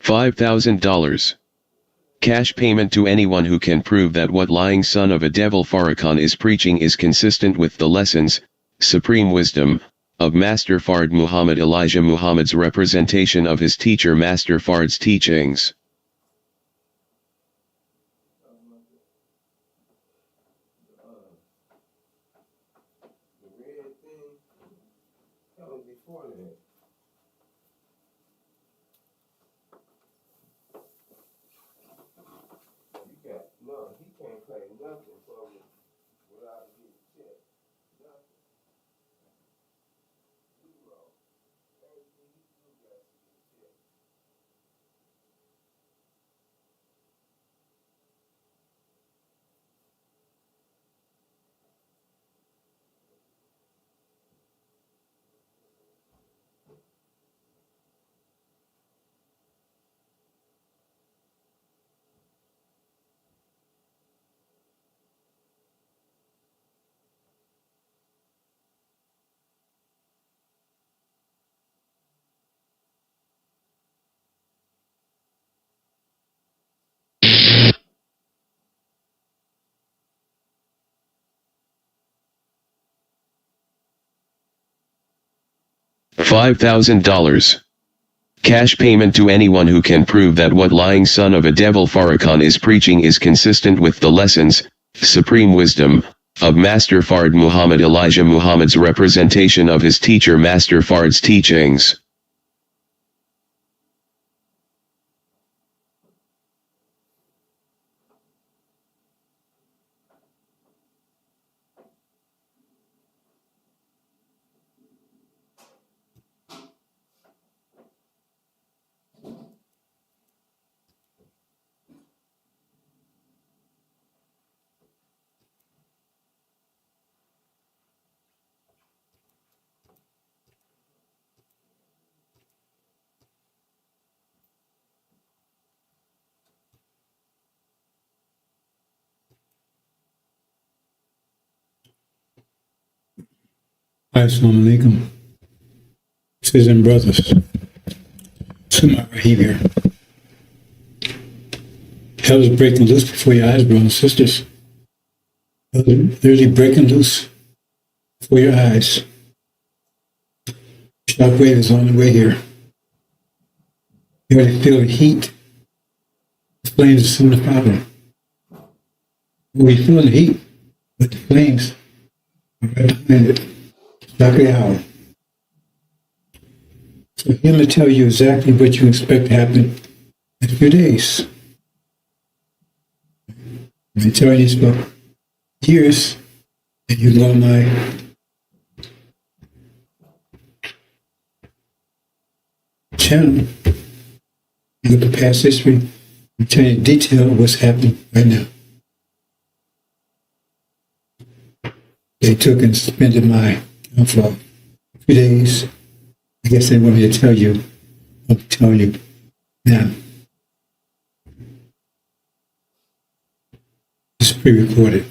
$5,000. Cash payment to anyone who can prove that what lying son of a devil Farrakhan is preaching is consistent with the lessons, supreme wisdom, of Master Fard Muhammad Elijah Muhammad's representation of his teacher Master Fard's teachings. $5,000. Cash payment to anyone who can prove that what lying son of a devil Farrakhan is preaching is consistent with the lessons, supreme wisdom, of Master Fard Muhammad Elijah Muhammad's representation of his teacher Master Fard's teachings. Assalamu alaikum. Sisters and brothers, Sunnah right here. Hell is breaking loose before your eyes, brothers and sisters. Hell is literally breaking loose before your eyes. Shockwave is on the way here. You already feel the heat. The flames are soon to follow. We feel the heat, but the flames are right behind it. Exactly how. So him to tell you exactly what you expect to happen in a few days. I've been telling you this for years, and you go on my channel, look at past history, I'm telling you in detail what's happening right now. They took and suspended my for a few days. I guess they want me to tell you. I'm telling you now. It's pre-recorded.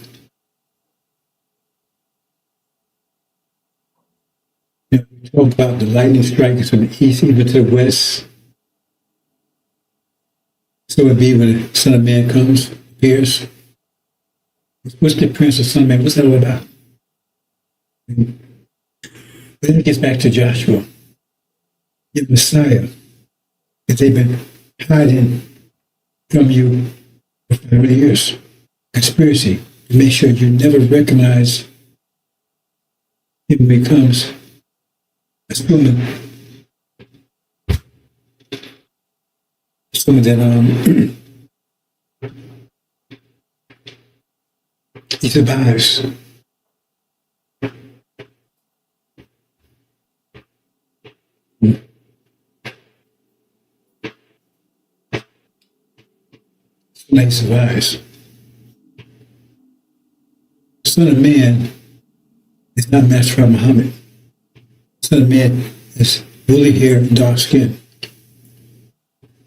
We talk about the lightning strikes from the east even to the west. So it be when the Son of Man comes, appears. What's the appearance of the Son of Man? What's that all about? Then it gets back to Joshua, your Messiah, that they've been hiding from you for 5 years. Conspiracy to make sure you never recognize him when he comes. Assuming that he survives. He survives. Son of Man is not Master Muhammad. Son of Man is woolly hair, and dark skin.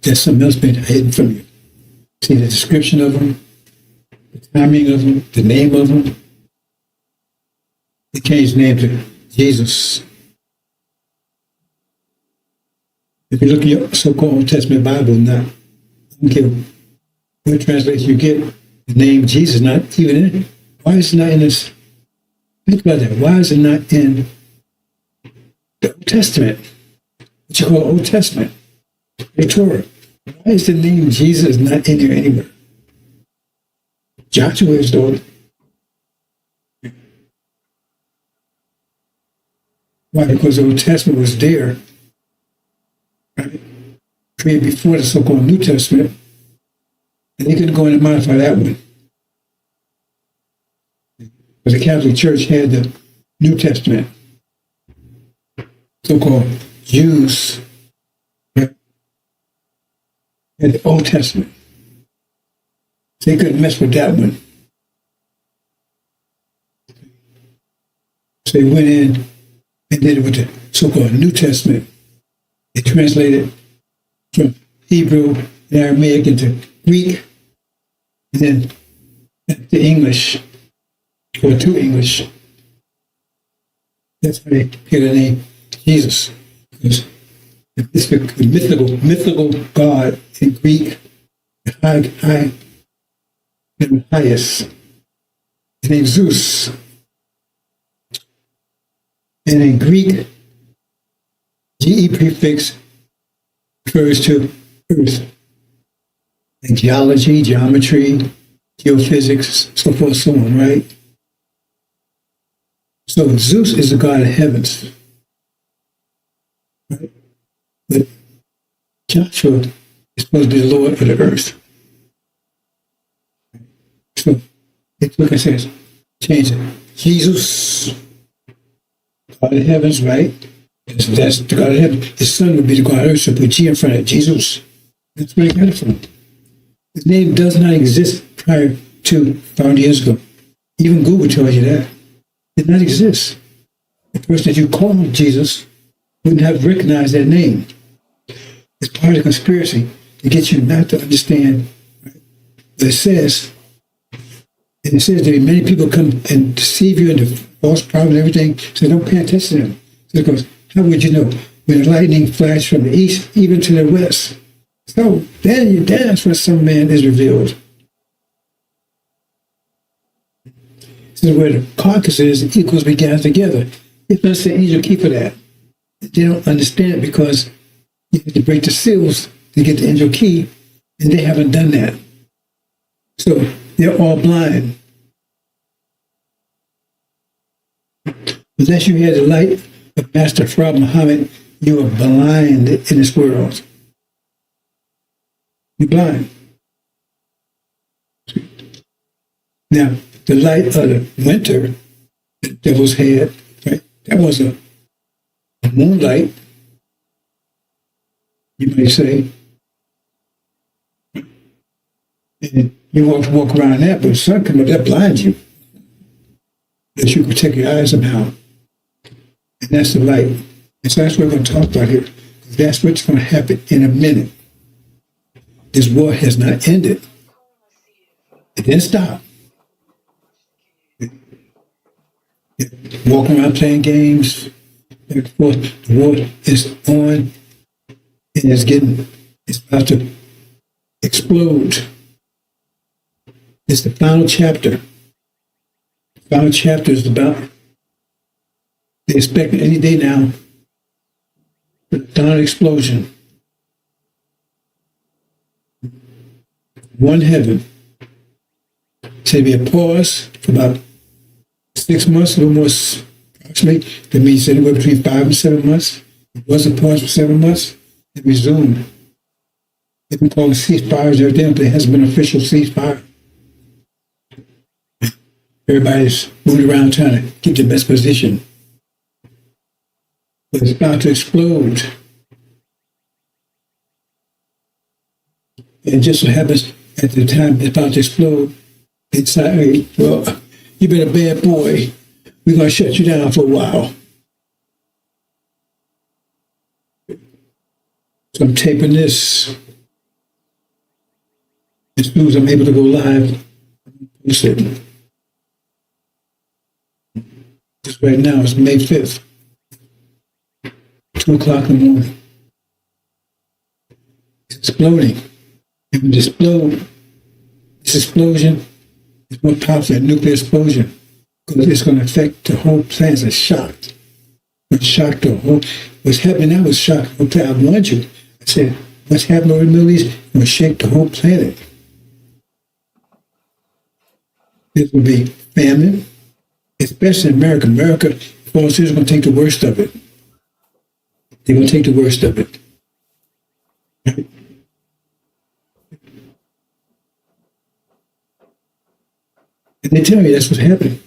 There's something else been hidden from you. See the description of them, the timing of them, the name of them. They changed name to Jesus. If you look at your so-called Old Testament Bible now, I don't care what translation you get, the name Jesus not even in it. Why is it not in this? Think about that. Why is it not in the Old Testament? What you call Old Testament? The Torah. Why is the name Jesus not in here anywhere? Joshua is though. Why? Because the Old Testament was there, right? Created before the so-called New Testament, and they couldn't go in and modify that one. Because the Catholic Church had the New Testament, so-called Jews had the Old Testament. So they couldn't mess with that one. So they went in and did it with the so-called New Testament. They translated from Hebrew and Aramaic into Greek, and then to English, or to English. That's how they get the name Jesus. Because the mythical God in Greek, the highest, his name Zeus. And in Greek, GE prefix refers to earth. And geology, geometry, geophysics, so forth, so on, right? So Zeus is the god of heavens. Right? But Joshua is supposed to be the Lord of the earth. So it took and says, change it. Jesus, God of heavens, right? That's the God of heaven. His son would be the God of earth, so put G in front of it, Jesus. That's where he got it from. His name does not exist prior to 500 years ago. Even Google tells you that. It did not exist. The person that you call Jesus wouldn't have recognized that name. It's part of the conspiracy to get you not to understand. Right? But it says that many people come and deceive you into false prophets and everything, so don't pay attention to them. Because how would you know when the lightning flashed from the east even to the west? So then that's when some man is revealed. This is where the carcasses and equals be gathered together. It must say angel key for that. They don't understand because you have to break the seals to get the angel key, and they haven't done that. So they're all blind. Unless you had the light of Master Farad Muhammad, you are blind in this world. You're blind. Now, the light of the winter, the devil's head, right? That was a moonlight, you may say. And you walk around that, but the sun comes up, that blinds you. That you protect your eyes somehow. And that's the light. And so that's what we're going to talk about here. That's what's going to happen in a minute. This war has not ended. It didn't stop. Walking around playing games, back and forth. The war is on, and it's about to explode. It's the final chapter. The final chapter is about, they expect any day now, the final explosion. One heaven. Say be a pause for about 6 months, a little more approximately. That means anywhere between 5 and 7 months. It was a pause for 7 months. It resumed. They've been calling ceasefires every day, but there hasn't been an official ceasefire. Everybody's moving around trying to keep the best position. But it's about to explode. And just so happens, at the time it's about to explode, it's like, hey, well, you've been a bad boy. We're going to shut you down for a while. So I'm taping this. As soon as I'm able to go live, post it. Just right now, it's May 5th, 2 o'clock in the morning. It's exploding. And when it explodes, this explosion is more powerful than a nuclear explosion because it's going to affect the whole planet. It's a shock. It's shock the whole. What's happening now is shock the whole planet. I warned you. I said, what's happening over the Middle East is going to shake the whole planet. There will be famine, especially in America. America, is going to take the worst of it. They're going to take the worst of it. Right? And they tell me that's what's happening.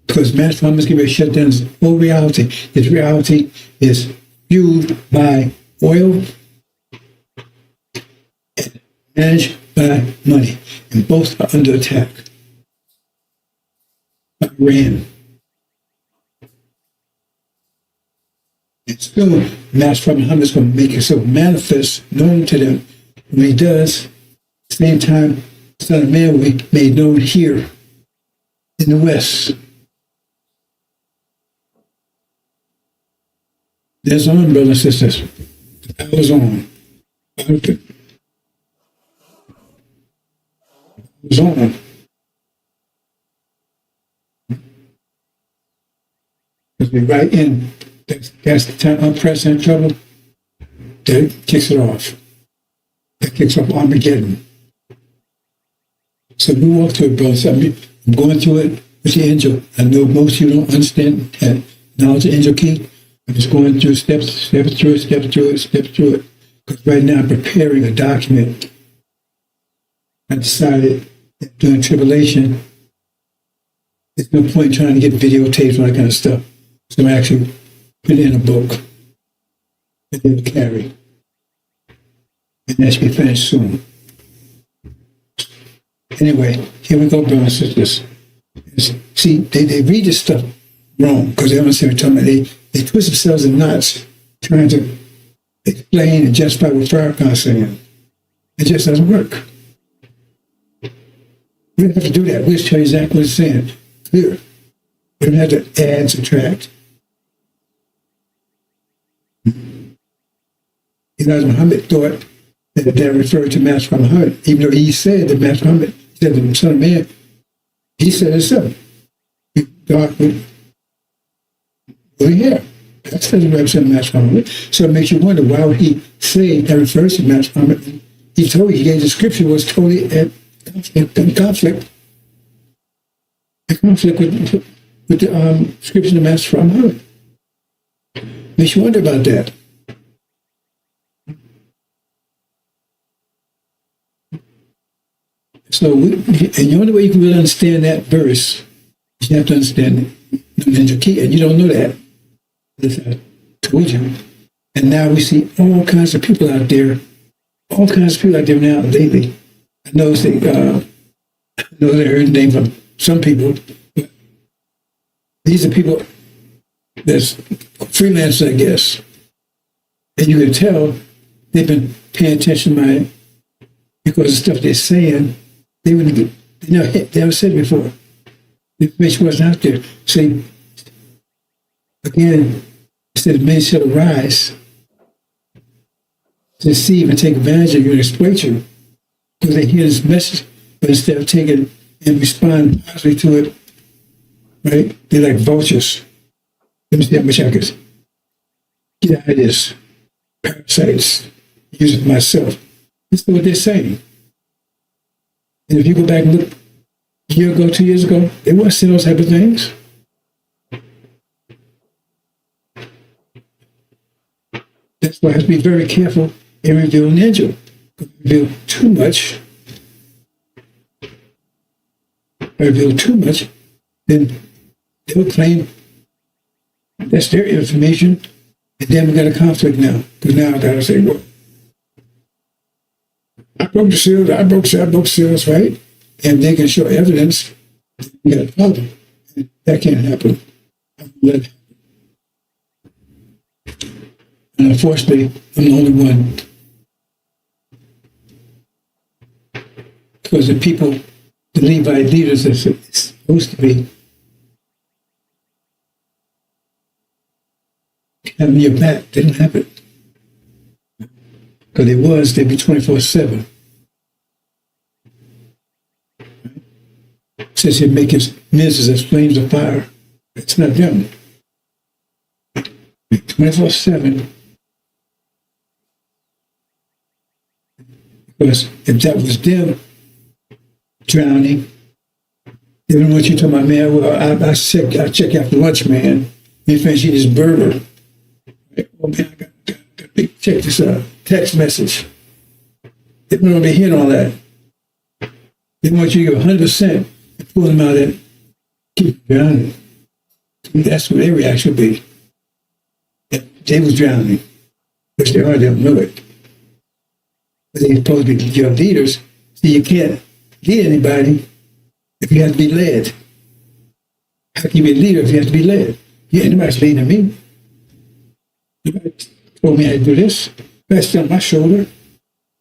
Because mass farmers get ready to shut down this whole reality. This reality is fueled by oil and managed by money. And both are under attack. Iran. And still, mass farming Muhammad is going to make himself manifest, known to them. When he does, at the same time, the Son of Man will be made known here in the West. There's on, brothers and sisters. The power's on. It's on. Because we're right in. That's the time unprecedented trouble. That kicks it off. That kicks off Armageddon. So we walk through it, brothers. I'm going through it with the angel. I know most of you don't understand that knowledge of angel key. I'm just going through step through it. Because right now I'm preparing a document. I decided that during tribulation, there's no point in trying to get videotapes and all that kind of stuff. So I'm actually put it in a book that they will carry. And that should be finished soon. Anyway, here we go, brothers and sisters. See, they read this stuff wrong because they don't understand what I'm talking about. They twist themselves in knots trying to explain and justify what Farrakhan's saying. It just doesn't work. We don't have to do that. We just tell you exactly what it's saying. Clear. We don't have to add, subtract. Elijah Muhammad thought that referred to Master Muhammad, even though he said that Master Muhammad said the Son of Man, he said it himself. God would yeah, that doesn't represent Master Muhammad. So it makes you wonder, why would he say that refers to Master Muhammad? He told you, he gave the scripture was totally in conflict. In conflict with the scripture of Master Muhammad. Makes you wonder about that. So, and the only way you can really understand that verse is you have to understand the ninja key, and you don't know that. As I told you. And now we see all kinds of people out there, now lately. I know they heard the name from some people, but these are people that's freelancers, I guess. And you can tell they've been paying attention to mine because the stuff they're saying, they never said it before. The information wasn't out there. See, again, instead of men shall arise to deceive and take advantage of you and exploit you, because they hear this message, but instead of taking and respond positively to it, right? They're like vultures. Let me see how much I can get out of this. Parasites, use it for myself. That's what they're saying. And if you go back and look a year ago, 2 years ago, they weren't saying those type of things. That's why I have to be very careful in revealing the angel. If I reveal too much, then they'll claim that's their information, and then we got a conflict now. Because now I got to say, well, I broke the seals, right? And they can show evidence, we got a problem. That can't happen. I won't let it happen. And unfortunately, I'm the only one. Because the people, the Levite leaders are supposed to be having your back, didn't happen. Because it was, they'd be 24/7. Says he'd make his ministers as flames of fire. It's not them. 24/7. Because if that was them drowning, they wouldn't want you talking about, man, well, I check after lunch, man. You finish eating this burger. Oh, man, I got check this text message. They don't want to hear all that. They want you to give 100% and pull them out and keep drowning. That's what their reaction would be. If they was drowning, which they are, they don't know it. But they're supposed to be your leaders, so you can't lead anybody if you have to be led. How can you be a leader if you have to be led? Yeah, nobody's leading me. Nobody told me how to do this. Nobody stood on my shoulder.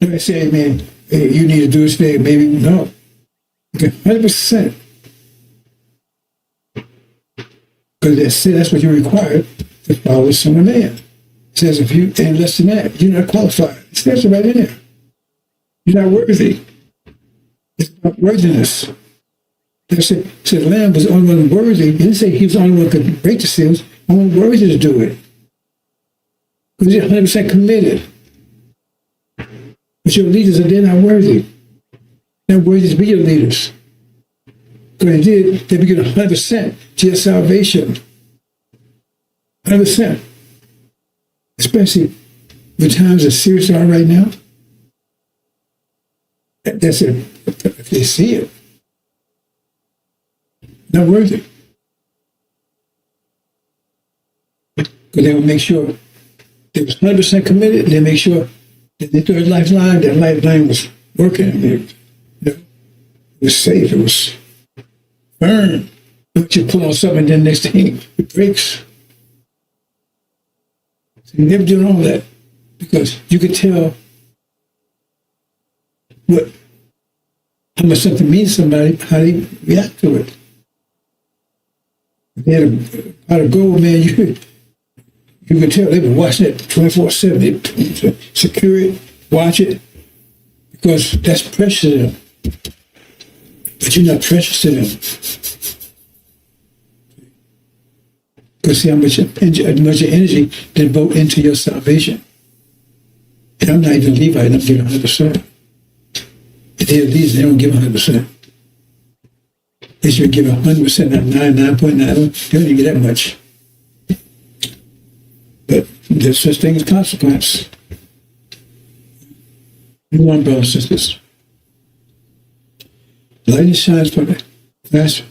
Nobody said, man, hey, you need to do this thing. Maybe no. Okay, 100%. Because that's what you're required to follow the Son of Man. It says if you ain't less than that, you're not qualified. It says it right in there. You're not worthy. It's about worthiness. It said the Lamb was the only one worthy. He didn't say he was the only one who could break the seals, only worthy to do it. Because you're 100% committed. But your leaders are they're not worthy. They're not worthy to be your leaders. Because they be given 100% to your salvation. 100%. Especially with times as serious as are right now. That's it. If they see it, not worthy. Because they will make sure they was 100% committed. They make sure that their third lifeline, their lifeline was working. It was safe. It was firm. Don't you pull on something, and then next thing it breaks. So you never do all that because you could tell how much something means to somebody, how they react to it. If they had a pot of gold, man, you could tell they've been watching it 24/7. They secure it, watch it, because that's precious to them. But you're not precious to them. Because see how much energy they devote into your salvation. And I'm not even a Levite, I'm giving 100%. If they're these, they don't give 100%. They should give 100%, not 99.9. They don't even get that much. But there's such thing as consequence. Move on, brothers and sisters. Lightning shines from the master.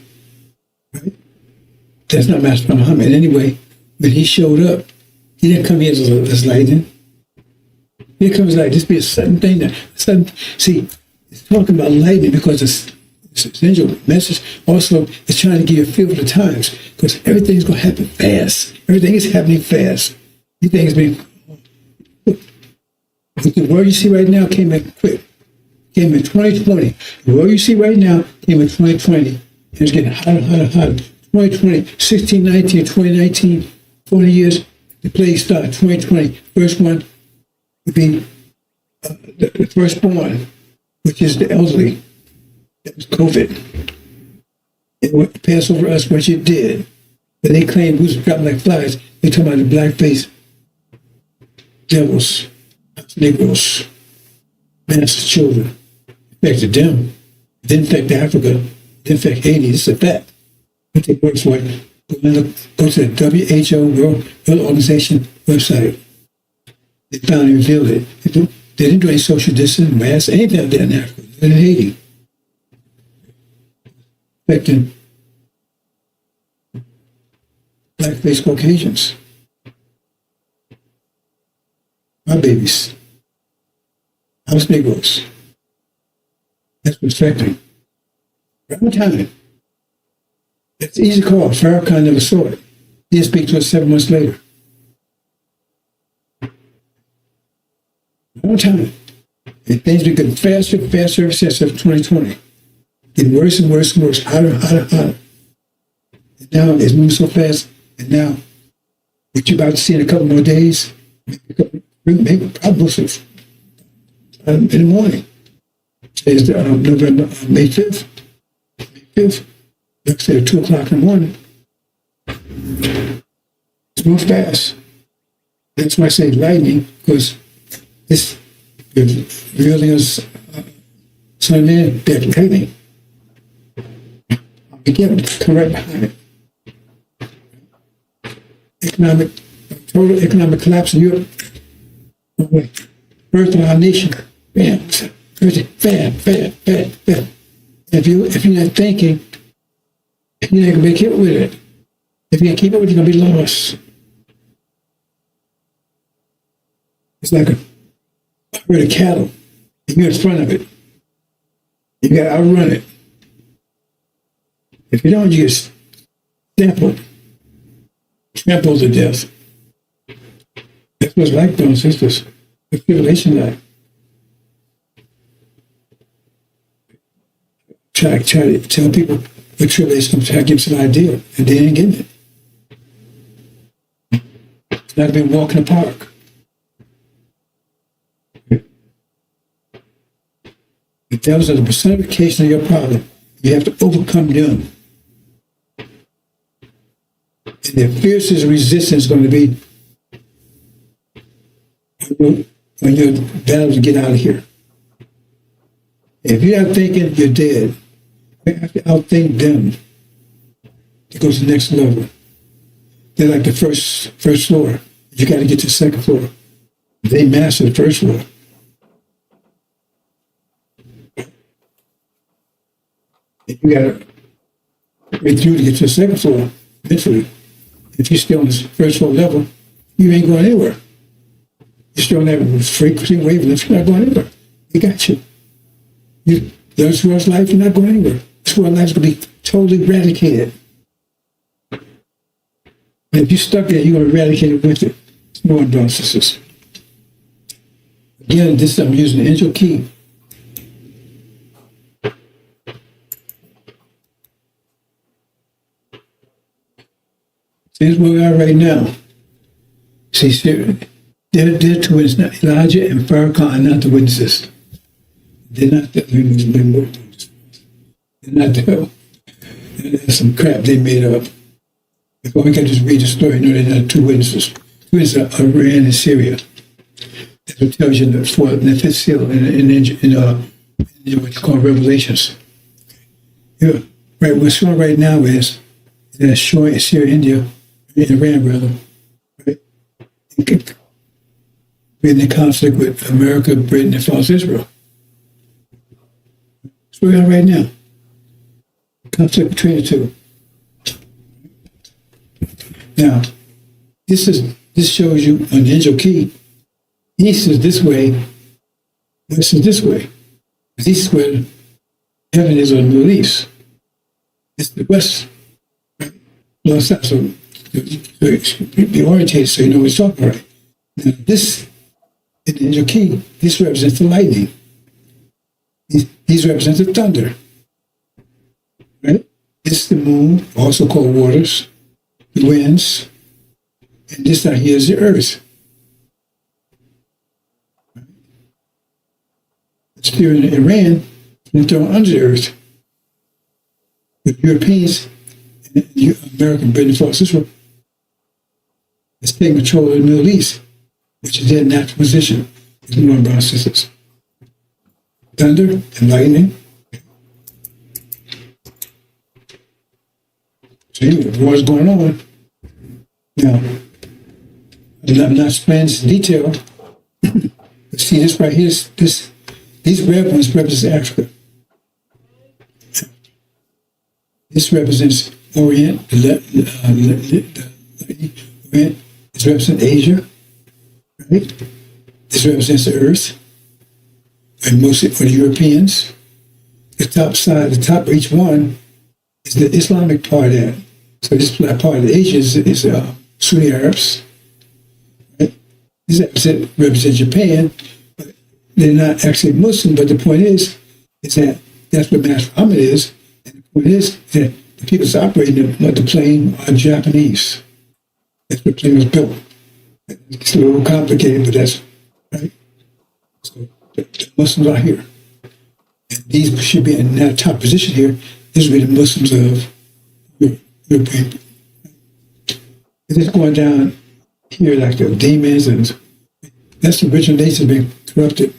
Right? That's not Master Muhammad. Anyway, when he showed up, he didn't come here as lightning. He comes like this be a sudden thing. See, it's talking about lightning because it's essential message. Also, it's trying to give you a feel for the times because everything's going to happen fast. Everything is happening fast. Everything's being. The world you see right now came in quick. Came in 2020. The world you see right now came in 2020. And it's getting hotter, hotter, hotter. 2020, 16, 19, 2019, 40 years. The plague started 2020. First one would be the firstborn, which is the elderly. That was COVID. It would pass over us, which it did. But they claimed we was dropping like flies. They talking about the blackface devils, Negroes, master children. Infected them. It didn't infect Africa. It didn't infect Haiti. It's a fact. But they work for it. Go to the WHO, World Health Organization website. They finally revealed it. They didn't do any social distancing, masks, anything out there in Africa. In Haiti. Affecting black-faced Caucasians. My babies. House Negroes. That's what's affecting. Right on time. It's easy to call. Farrakhan never saw it. He didn't speak to us 7 months later. All the time. And things are getting faster and faster ever since 2020. Getting worse and worse and worse, hotter and hotter and hotter. And now it's moving so fast, and now what you're about to see in a couple more days, maybe probably in the morning. Today's November, May 5th. May 5th. Like I said, at 2 o'clock in the morning. It's moving fast. That's why I say lightning, because this really is something that lightning. Again, come right behind it. Total economic collapse in Europe. Birth of our nation. Bam, bam, bam, bam, bam. If you're not thinking, you're not gonna be hit with it. If you can't keep up with it, you're gonna be lost. It's like a herd of cattle, and you're in front of it. You gotta outrun it. If you don't, you get trampled to death. That's what it's like, brothers and sisters. What's tribulation like? Try to tell people what tribulation is, try to give them an idea, and they ain't getting it. It's not been walking in the park. The devils are the personification of your problem. You have to overcome them. And their fiercest resistance is going to be when you're battle to get out of here. If you're not thinking, you're dead. You have to outthink them to go to the next level. They're like the first floor. You got to get to the second floor. They master the first floor. And you got to break through to get to the second floor eventually. If you're still on this first floor level, you ain't going anywhere. You're still on that frequency wavelength, you're not going anywhere. They got you. This world's life, you're not going anywhere. This world's life is going to be totally eradicated. And if you're stuck there, you're going to eradicate it with it. It's more brothers and sisters. Again, this I'm using the angel key. Here's where we are right now. See, they're two witnesses. Elijah and Farrakhan are not the witnesses. They're not the There's some crap they made up. If all we can just read the story, no, they're not two witnesses. Two witnesses are Iran and Syria. That's what tells you in the fifth seal in what's called Revelations. Yeah. Right, what's showing right now is that showing Syria, India, Iran, rather, right? In the conflict with America, Britain, and false Israel. That's where we are right now. Conflict between the two. Now, this shows you on the angel key. East is this way, west is this way. East is where heaven is on the Middle East. It's the west. No, it's not. So be orientated so you know what he's talking about. Now, this, in the angel key, this represents the lightning. These represent the thunder. Right? This is the moon, also called waters, the winds, and this down here is the earth. The spirit in Iran is thrown under the earth. But Europeans, and American, Britain, false Israel, is taking control of the Middle East, which is their natural position, as we know in brown sisters. Thunder and lightning. So anyway, the war's going on. Now, I'm not explaining this in detail. But see, this right here, these red ones represent Africa. This represents Orient. Orient. This represents Asia. Right? This represents the Earth. And mostly for the Europeans. The top of each one is the Islamic part of that. So this part of Asia is Sunni Arabs. Right? This represents Japan. But they're not actually Muslim, but the point is that that's what Master Muhammad is. And the point is that the people that's operating the plane are Japanese. That's what the plane was built. It's a little complicated, but that's right. So the Muslims are here. And these should be in that top position here. These would be the Muslims of European. It's just going down here like the demons, and that's the original nation being corrupted.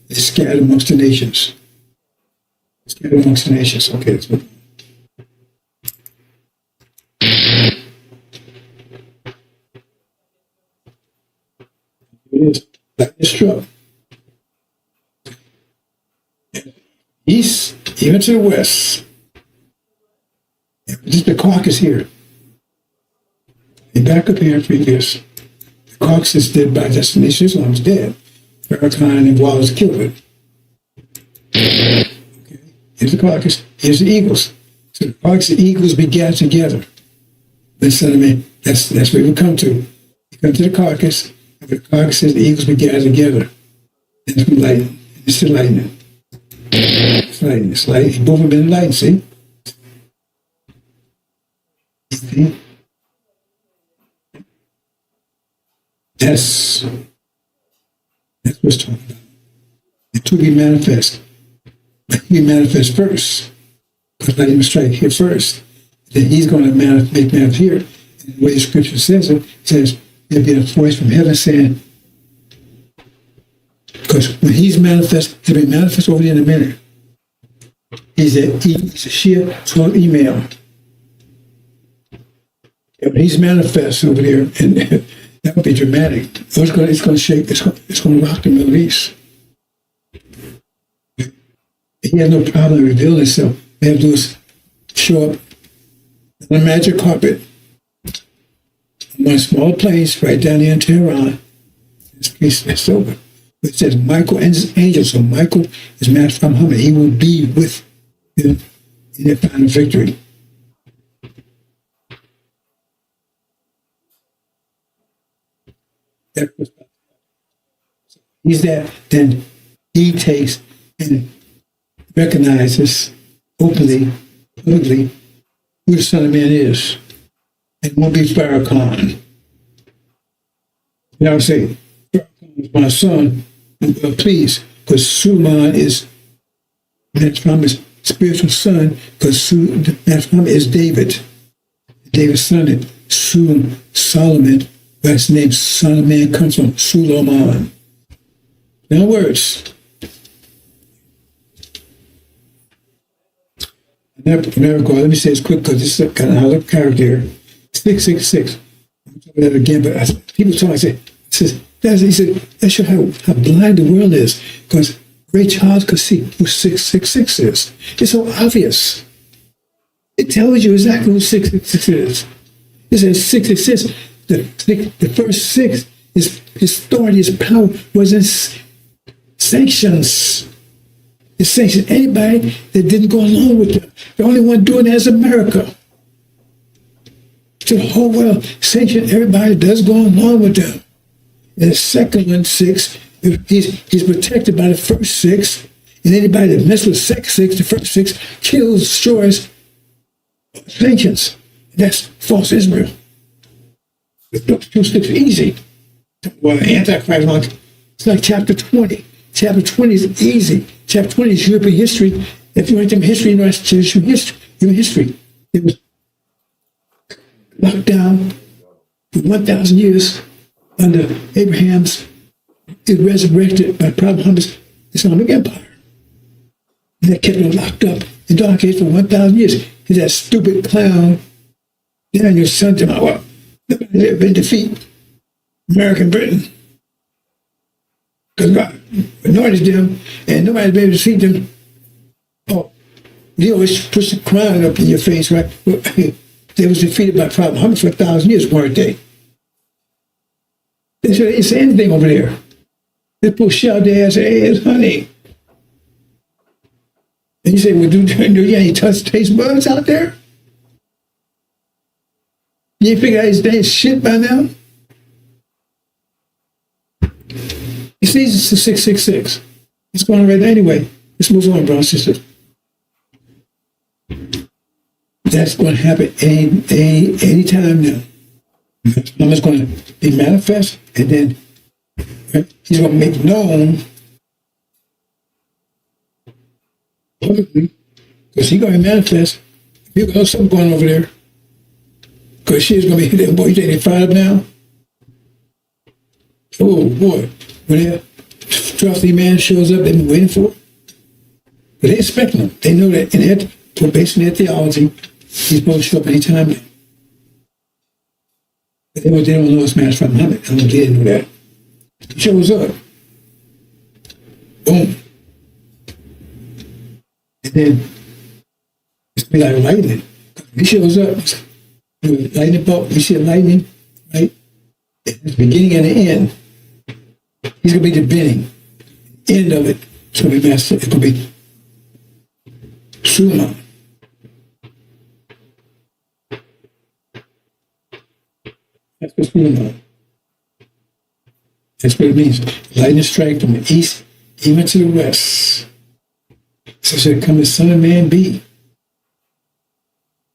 It's scattered amongst the nations. Scattered amongst the nations. Okay, that's what. It is. Like this struck. East, even to the west. Just the Caucasus here. And back up here previous. The Caucasus dead by destination. Islam is dead. Farrakhan and Wallace killed it. Okay. Here's the Caucasus. Here's the eagles. So the Caucasus and eagles begat together. Listen to me. That's where we come to. You come to the Caucasus. And the Caucasus and the eagles begat together. And it's lightning. It's the lightning. It's lightning. It's lightning. Both have been enlightened, see? See? That's what it's talking about. It will be manifest. But he manifest first. Because lightning will strike here first. Then he's going to make manifest here. And the way the scripture says it says there'll be a voice from heaven saying, because when he's manifest, he'll be manifest over there in a minute. He's a sheer 12 email. Yeah, but he's manifest over there, and that would be dramatic. It's going to shake. It's going to rock the Middle East. He has no problem revealing himself. They have to do is show up on a magic carpet on one small place right down there in Tehran. It's over. It says Michael and his angel. So Michael is Master Muhammad. He will be with them in their final victory. He's there, then he takes and recognizes openly, publicly, who the Son of Man is. And won't be Farrakhan. You know what I'm saying? Farrakhan is my son. And well, please, because Suleiman is Master Muhammad's spiritual son, because Master Muhammad is David. David's son is Solomon. That's the name Son of Man comes from Suleiman. In other words, America, let me say this quick because this is kind of another character here. 666. I'm talking about that again, but people talk, I say, he said, that shows how blind the world is, because Ray Charles could see who 666 is. It's so obvious. It tells you exactly who 666 is. It says 666. The first six, his authority, his power was in sanctions. It sanctioned anybody that didn't go along with them. The only one doing that is America. To the whole world, sanctioned everybody that does go along with them. And the second one, 6, he's protected by the first 6. And anybody that messes with six, the first 6, kills, destroys, sanctions. That's false Israel. Look, 2 6 easy. Well, Antichrist, it's like chapter 20. Chapter 20 is easy. Chapter 20 is European history. If you want to history, you know, it's human history. It was locked down for 1,000 years under Abraham's. It resurrected by Prophet Muhammad's Islamic Empire. And they kept it locked up in dark age for 1,000 years. And that stupid clown, Daniel, son to my well, nobody's ever been defeat American Britain. Because God anointed them, and nobody's been able to defeat them. Oh, you always push the crown up in your face, right? Well, they was defeated by Prophet Muhammad for 1,000 years, weren't they? They didn't say anything over there. They push out there and say, hey, it's honey. And you say, well, do you have any taste buds out there? You ain't figure out his damn shit by now? You see, it's the 666. What's going on right now anyway? Let's move on, brothers and sisters. That's going to happen any time now. It's going to be manifest, and then right, he's going to make known publicly, because he's going to manifest. If you got something going over there, because she's going to be hitting, boy, you think they fired up now? Oh, boy. When that trusty man shows up, they've been waiting for it. But they expecting him. They know that, and based on their theology, he's supposed to show up anytime now. But they don't know it's Master Muhammad. I don't think they know that. He shows up. Boom. And then it's be like lightning. He shows up. Lightning bolt. You see a lightning, right? It's the beginning and the end. He's going to be the beginning. End of it. It's going to be Master. It's going to be Suleiman. That's what Suleiman. That's what it means. Lightning strike from the east even to the west. So shall come the Son of Man be.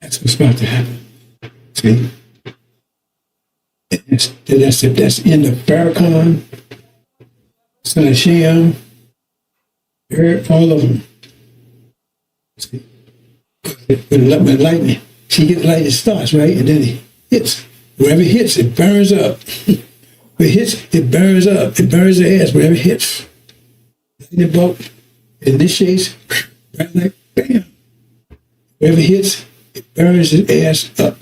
That's what's about to happen. See? That's the end of Farrakhan, son of Shem, all of them. See? When lightning, she gets lightning starts, right? And then it hits. Wherever it hits, it burns up. Where it hits, it burns up. It burns the ass wherever it hits. Lightning bolt, it initiates, right like bam. Wherever it hits, it burns his ass up.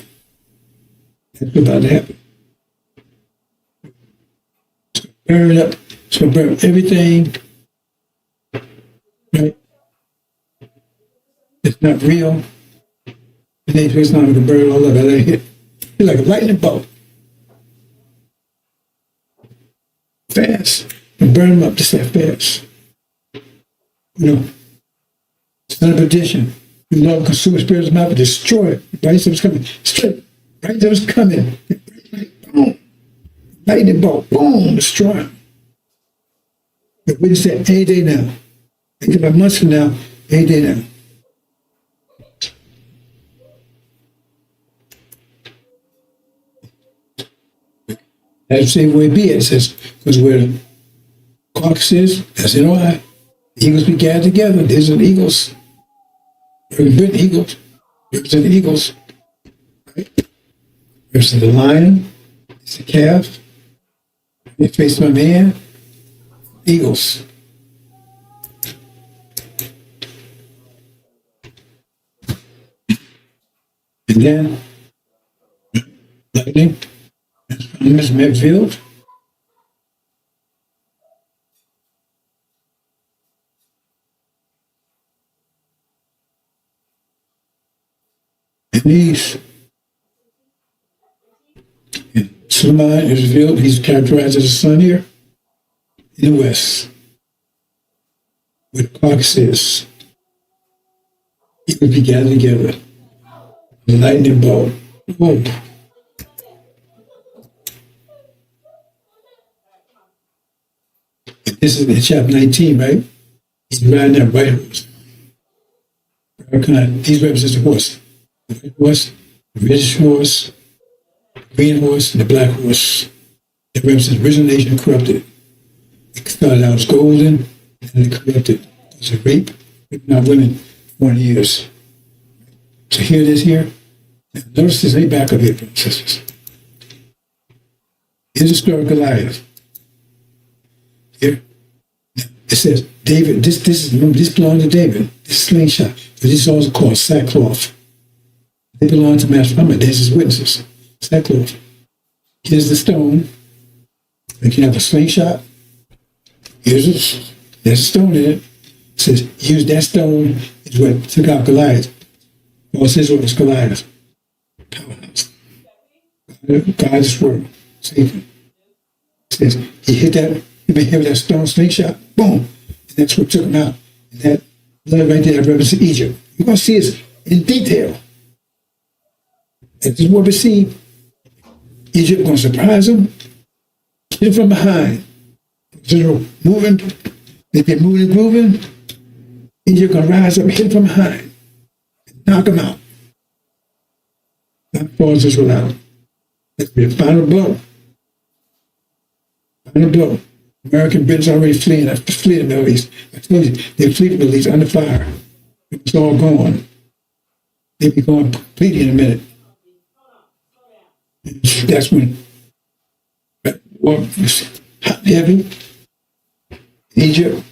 That's what's about to happen. It's going to burn up. It's going to burn everything. Right? It's not real. And then it's not going to burn all of it. Let it hit. It's like a lightning bolt. Fast. And burn them up just that fast. You know, son of perdition. You love consumer spirits of mouth, destroy it. Right? So it's coming. Straight. Right? So it's coming. Boom. Lightning bolt. Boom. Destroy them. But we just said any day now. Think about months from now, any day now. That's the same way it be. It says, because where the carcass is, that's in Ohio. Eagles be gathered together. There's an eagles. Represent eagles. Represent eagles. Right? Represent the lion. It's the calf. They face my man. Eagles. And then, lightning. Miss Medfield. And these. Suleiman is revealed. He's characterized as a sun here in the west. Where the carcass is. It would be gathered together. The lightning bolt. Whoa. This is in chapter 19, right? He's riding that white horse. These represent the horse. The white horse, the reddish horse, the green horse, and the black horse. It represents original nation corrupted. It started out as golden, and it corrupted. It was a rape, raping out women for 1 years. So here it is here. Now, notice this, let me back up here, brothers and sisters. Here's the story of Goliath. Here. It says, David, this belonged to David, this slingshot, but this is also called sackcloth. They belong to Master Muhammad. There's his witnesses. Sackcloth. Here's the stone. You can have a slingshot. There's a stone in it. It says, use that stone is what took out Goliath. Well, it says what was Goliath. Powerhouse. God's word. Satan. It says, he hit that. He been hit with that stone slingshot, boom, and that's what took him out. And that blood right there represents Egypt. You're going to see this in detail. And this is what we see. Egypt going to surprise him, get him from behind. So moving If they're moving and grooving, Egypt gonna rise up, hit from behind, knock them out. That falls Israel out. That'll be a final blow. Final blow. American Britain's already fleeing the Middle East. I told you, they flee the Middle East under fire. It's all gone. They'll be going completely in a minute. And that's when war was hot and heavy. Egypt.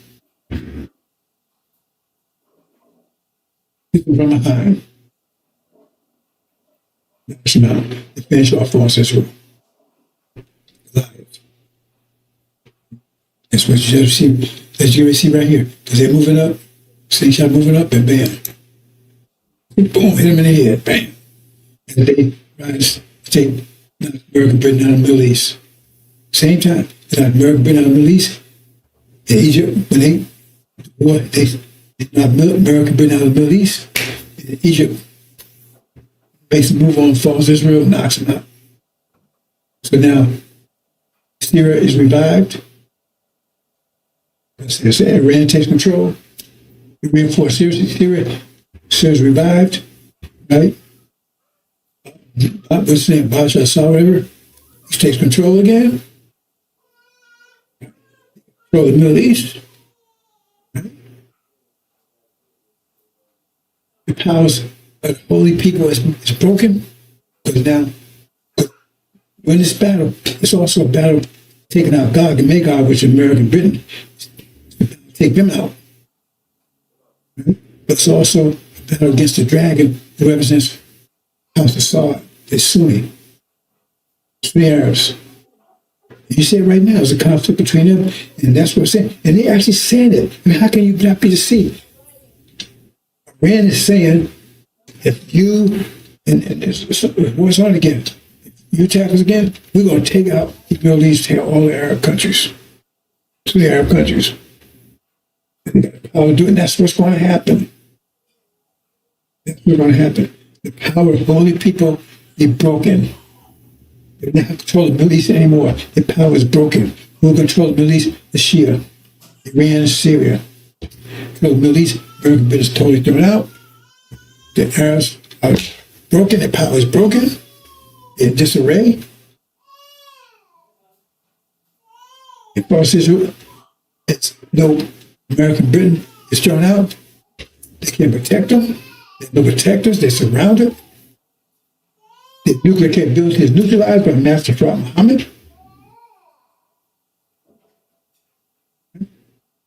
People from behind. That's now the finish off false Israel. Live. That's what you see. That's you see right here. Because they're moving up. Slingshot moving up and bam. Boom, hit them in the head. Bam. And they rise, take American Britain out of the Middle East. Same time, American Britain out of the Middle East. In Egypt, when they American Britain out of the Middle East, Egypt makes a move on, falls Israel, knocks them out. So now, Syria is revived. As Iran takes control, we reinforce Syria. Syria's revived, right? What's his name? Bashar al-Assad, whatever. He takes control again. Control the Middle East. Right? The powers of the holy people is broken. Because now, when this battle, it's also a battle taking out Gog and Magog, which is American Britain. Take them out. Right? But it's also a battle against the dragon who represents House of Saud, the Sunni Arabs. You see it right now. There's a conflict between them, and that's what I'm saying. And they actually saying it. I mean, how can you not be deceived? Iran is saying, if you, and what's on again? If you attack us again, we're going to take out the Middle East, take out all the Arab countries. To the Arab countries. That's what's going to happen. That's what's going to happen. The power of holy people is broken. They don't have control of the Middle East anymore. The power is broken. Who controls the Middle East? The Shia. Iran and Syria. Control the Middle East. American Britain is totally thrown out. The Arabs are broken. The power is broken. In disarray. In false Israel, it's no American Britain is thrown out. They can't protect them. There's no protectors. They're surrounded. The nuclear capability is neutralized by Master Prophet Muhammad.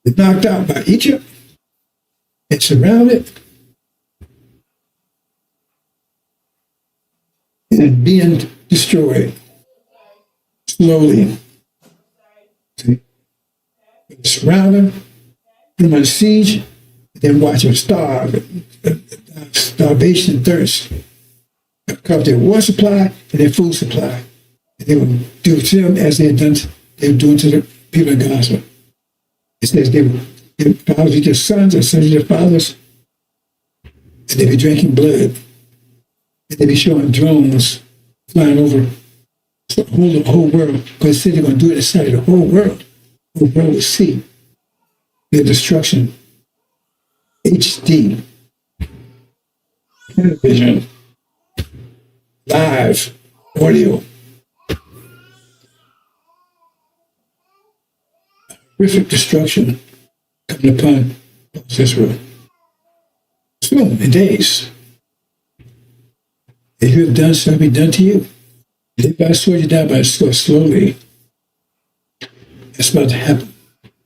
They're knocked out by Egypt. It's surrounded. And being destroyed slowly. See? Surround them, put them on siege, then watch them starve. Starvation and thirst. Because their water supply and their food supply. And they will do to them as they were doing to the people of Gaza. It says they will fathers eat their sons and sons eat their fathers. And they be drinking blood. And they be showing drones flying over the whole world. Because they said they're going to do it inside of the whole world. The whole world will see their destruction. HD. Television. Live audio. Horrific destruction coming upon Israel. Soon, in days. If you have done, so be done to you. Live by the sword, you die by the sword slowly. That's about to happen.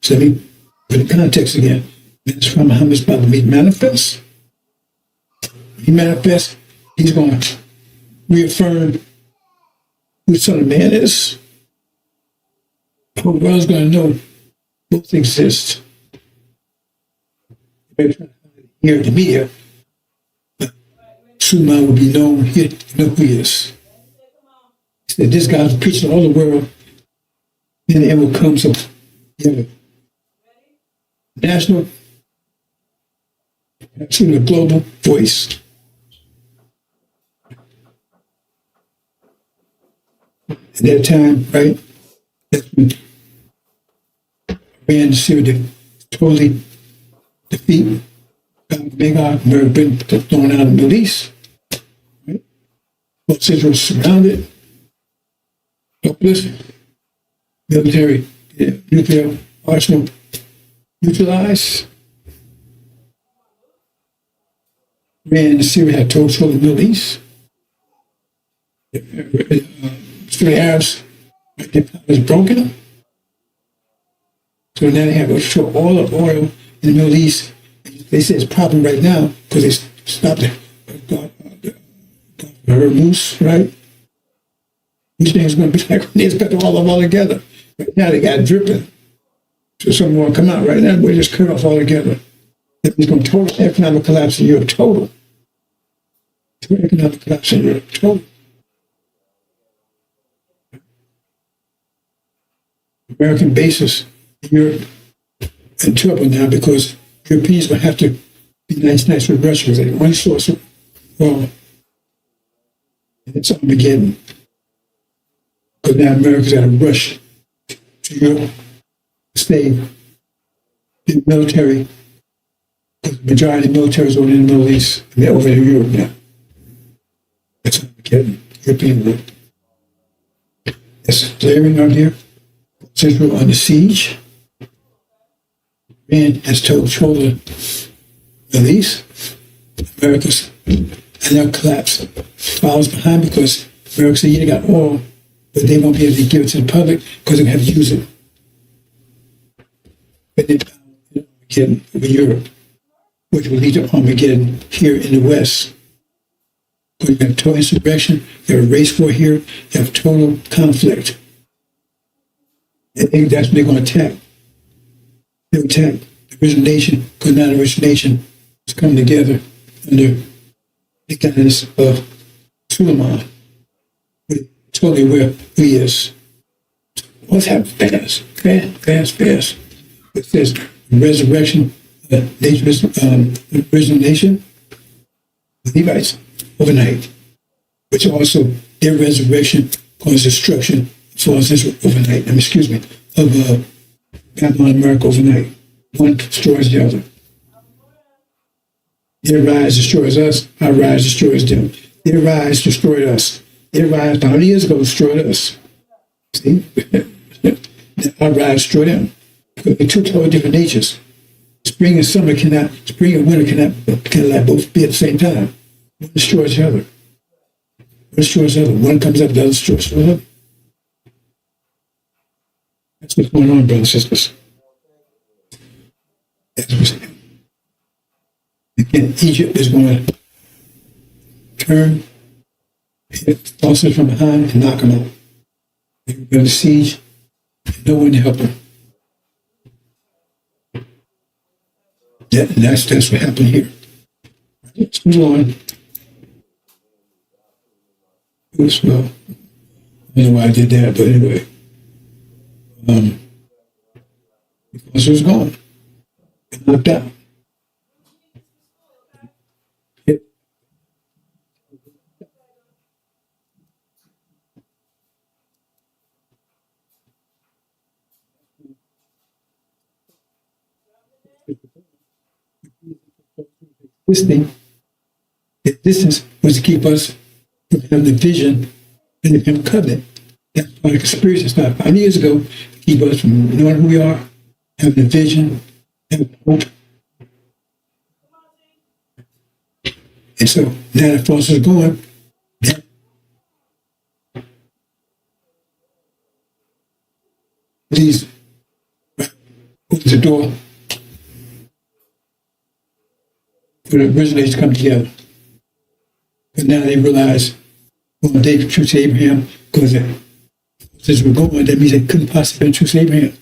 So let me put in context again. That's from Muhammad's about to meet manifest. He manifests, he's going to reaffirm who the Son of Man is. The whole world's going to know both exist. Here in the media, true man will be known here to know who he is. He said, this guy's preaching all the world, and it will come some national, actually a global voice. At that time, right, that's when Iran and Syria totally defeat Magog. America been thrown out of the Middle East. Right? Both cities were surrounded, helpless, military, nuclear arsenal neutralized. Man, Syria had total the Middle East. Three Arabs, their power was broken. So now they have all the oil in the Middle East. They say it's a problem right now because they stopped the Hormuz, right? Which thing is going to be like when they cut all of all together. Right now they got it dripping. So something will come out right now, we just cut off all together. It's going to total economic collapse in Europe, total. Total economic collapse in Europe, total. American bases in Europe in trouble now because Europeans will have to be nice with Russia because they one source of oil. And it's Armageddon. Because now America's got to rush to Europe to save the military. Because the majority of the military is over in the Middle East and they're over in Europe now. That's Armageddon, European war. There's slavery out here. Israel under siege. Man has control the Middle East. America's and they'll collapse. Follows behind because America said, you got oil, but they won't be able to give it to the public because they have to use it. But then Armageddon over Europe, which will lead to Armageddon here in the West. But you have total insurrection, you have a race war here, you have total conflict. And that's when they're going to attack. They'll attack the original nation, because now the original nation is coming together under the guidance of Suleiman. Totally where he is. What's happening fast. It says resurrection of the original nation, the Levites, overnight. Which also, their resurrection caused destruction falls Israel overnight. Of Babylon, America overnight. One destroys the other. Their rise destroys us. Our rise destroys them. Their rise destroyed us. Their rise 100 years ago destroyed us. See? Our rise destroyed them. Because they're two totally different natures. Spring and winter cannot both be at the same time. One destroys the other. One destroys the other. One comes up, the other destroys the other. That's what's going on, brothers and sisters. Again, Egypt is going to turn, hit forces from behind, and knock them out. They're going to siege, and no one to help them. That's what happened here. Let's move on. Well, I don't know why I did that, but anyway. Because it was gone. It knocked out. This distance was to keep us from having the vision and the covenant. That's part of the conspiracy started 5 years ago to keep us from knowing who we are, having the vision, having hope. And so now the forces are going. Please open the door for the originators to come together. But now they realize, well, they choose Abraham because since we're going, that means they couldn't possibly choose Abraham.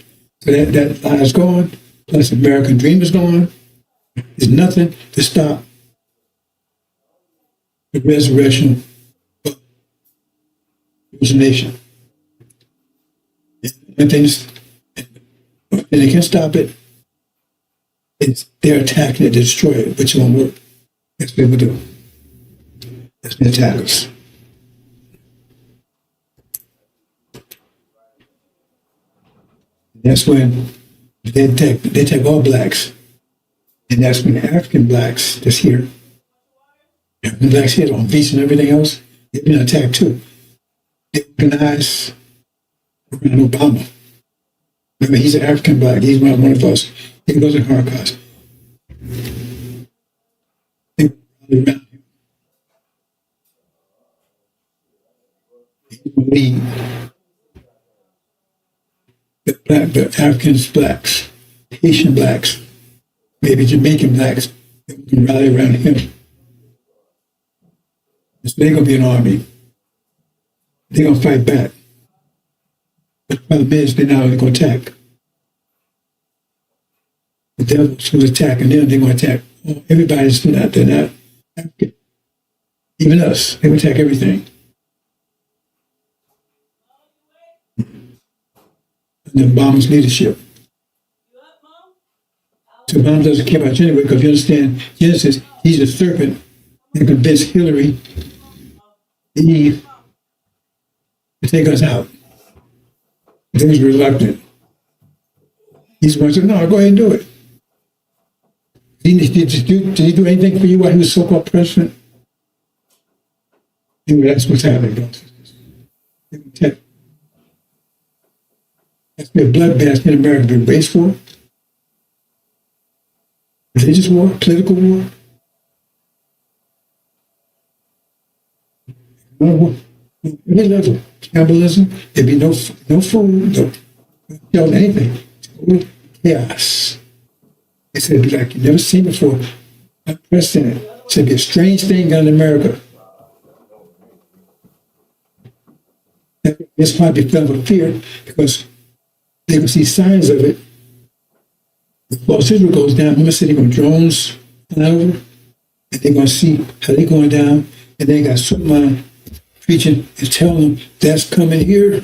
So that lie is gone, plus the American dream is gone. There's nothing to stop the resurrection of the nation. And they can't stop it. They're attacking it to destroy it, which won't work. That's what they will do. That's the attackers. That's when They attack all blacks. And that's when African blacks that's here, African blacks here on beach and everything else, they've been attacked too. They organize around Obama. Remember, he's an African black. He's one of us. He goes in Holocaust. They rally around him. He will lead the Africans, blacks, Haitian blacks, maybe Jamaican blacks, that can rally around him. So they're going to be an army. They're going to fight back. But the problem is, they're not going to attack. The devil's who's attacking them, they're going to attack. Everybody's not, they're not African. Even us, they will attack everything. Under Obama's leadership. So Obama doesn't care about you anyway, because you understand Genesis, he's a serpent that convinced Hillary, Eve, to take us out. They was reluctant. He's the one who said, no, go ahead and do it. Did he do anything for you while he was so-called president? Anyway, that's what's happening, brothers and sisters. That's been a bloodbath in America, been race war, religious war, political war. Every level, cannibalism, there'd be no food, no shelter, anything. Total chaos. It said it'd be like you've never seen before. Unprecedented. It said it'd be a strange thing done in America. That's why they filled with fear, because they can see signs of it. The false Israel goes down. Remember, said they're going to drones and over, and they're going to see how they're going down, and they got Superman preaching and telling them that's coming here,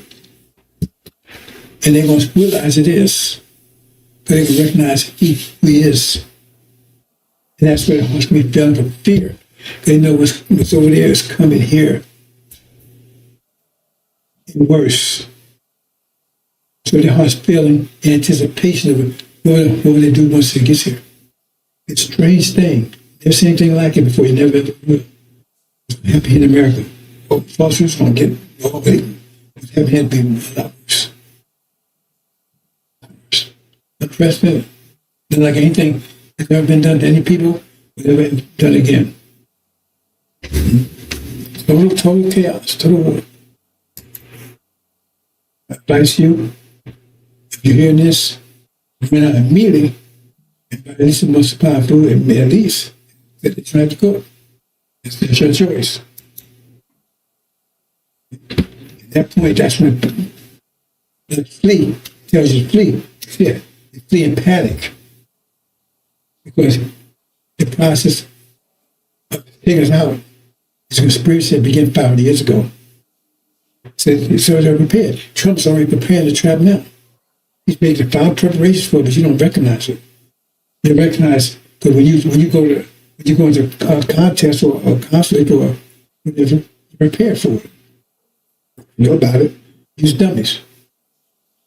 and they're going to realize it is, because they can recognize who he is, and that's where the heart's going to be filled with fear. They know what's over there is coming here, and worse. So their heart's feeling in anticipation of what will they do once it gets here. It's a strange thing. Never seen anything like it before. You never happy in America. Oh, falsehoods don't get all they haven't had been worse. Unprecedented. Not like anything that's ever been done to any people, will ever done again. Total chaos, total war. I advise you, if you're hearing this, you're not immediately, at least a month's supply of food, at least, that it's not to cook. It's your choice. At that point, that's when the flee tells you to flee. Yeah, you flee in panic. Because the process of taking us out is a conspiracy that began 500 years ago. So they're prepared. Trump's already preparing the trap now. He's made the final preparations for it, but you don't recognize it. You don't recognize, because when you go into a contest or a conflict or whatever, you're prepared for it. You know about it. Use dummies.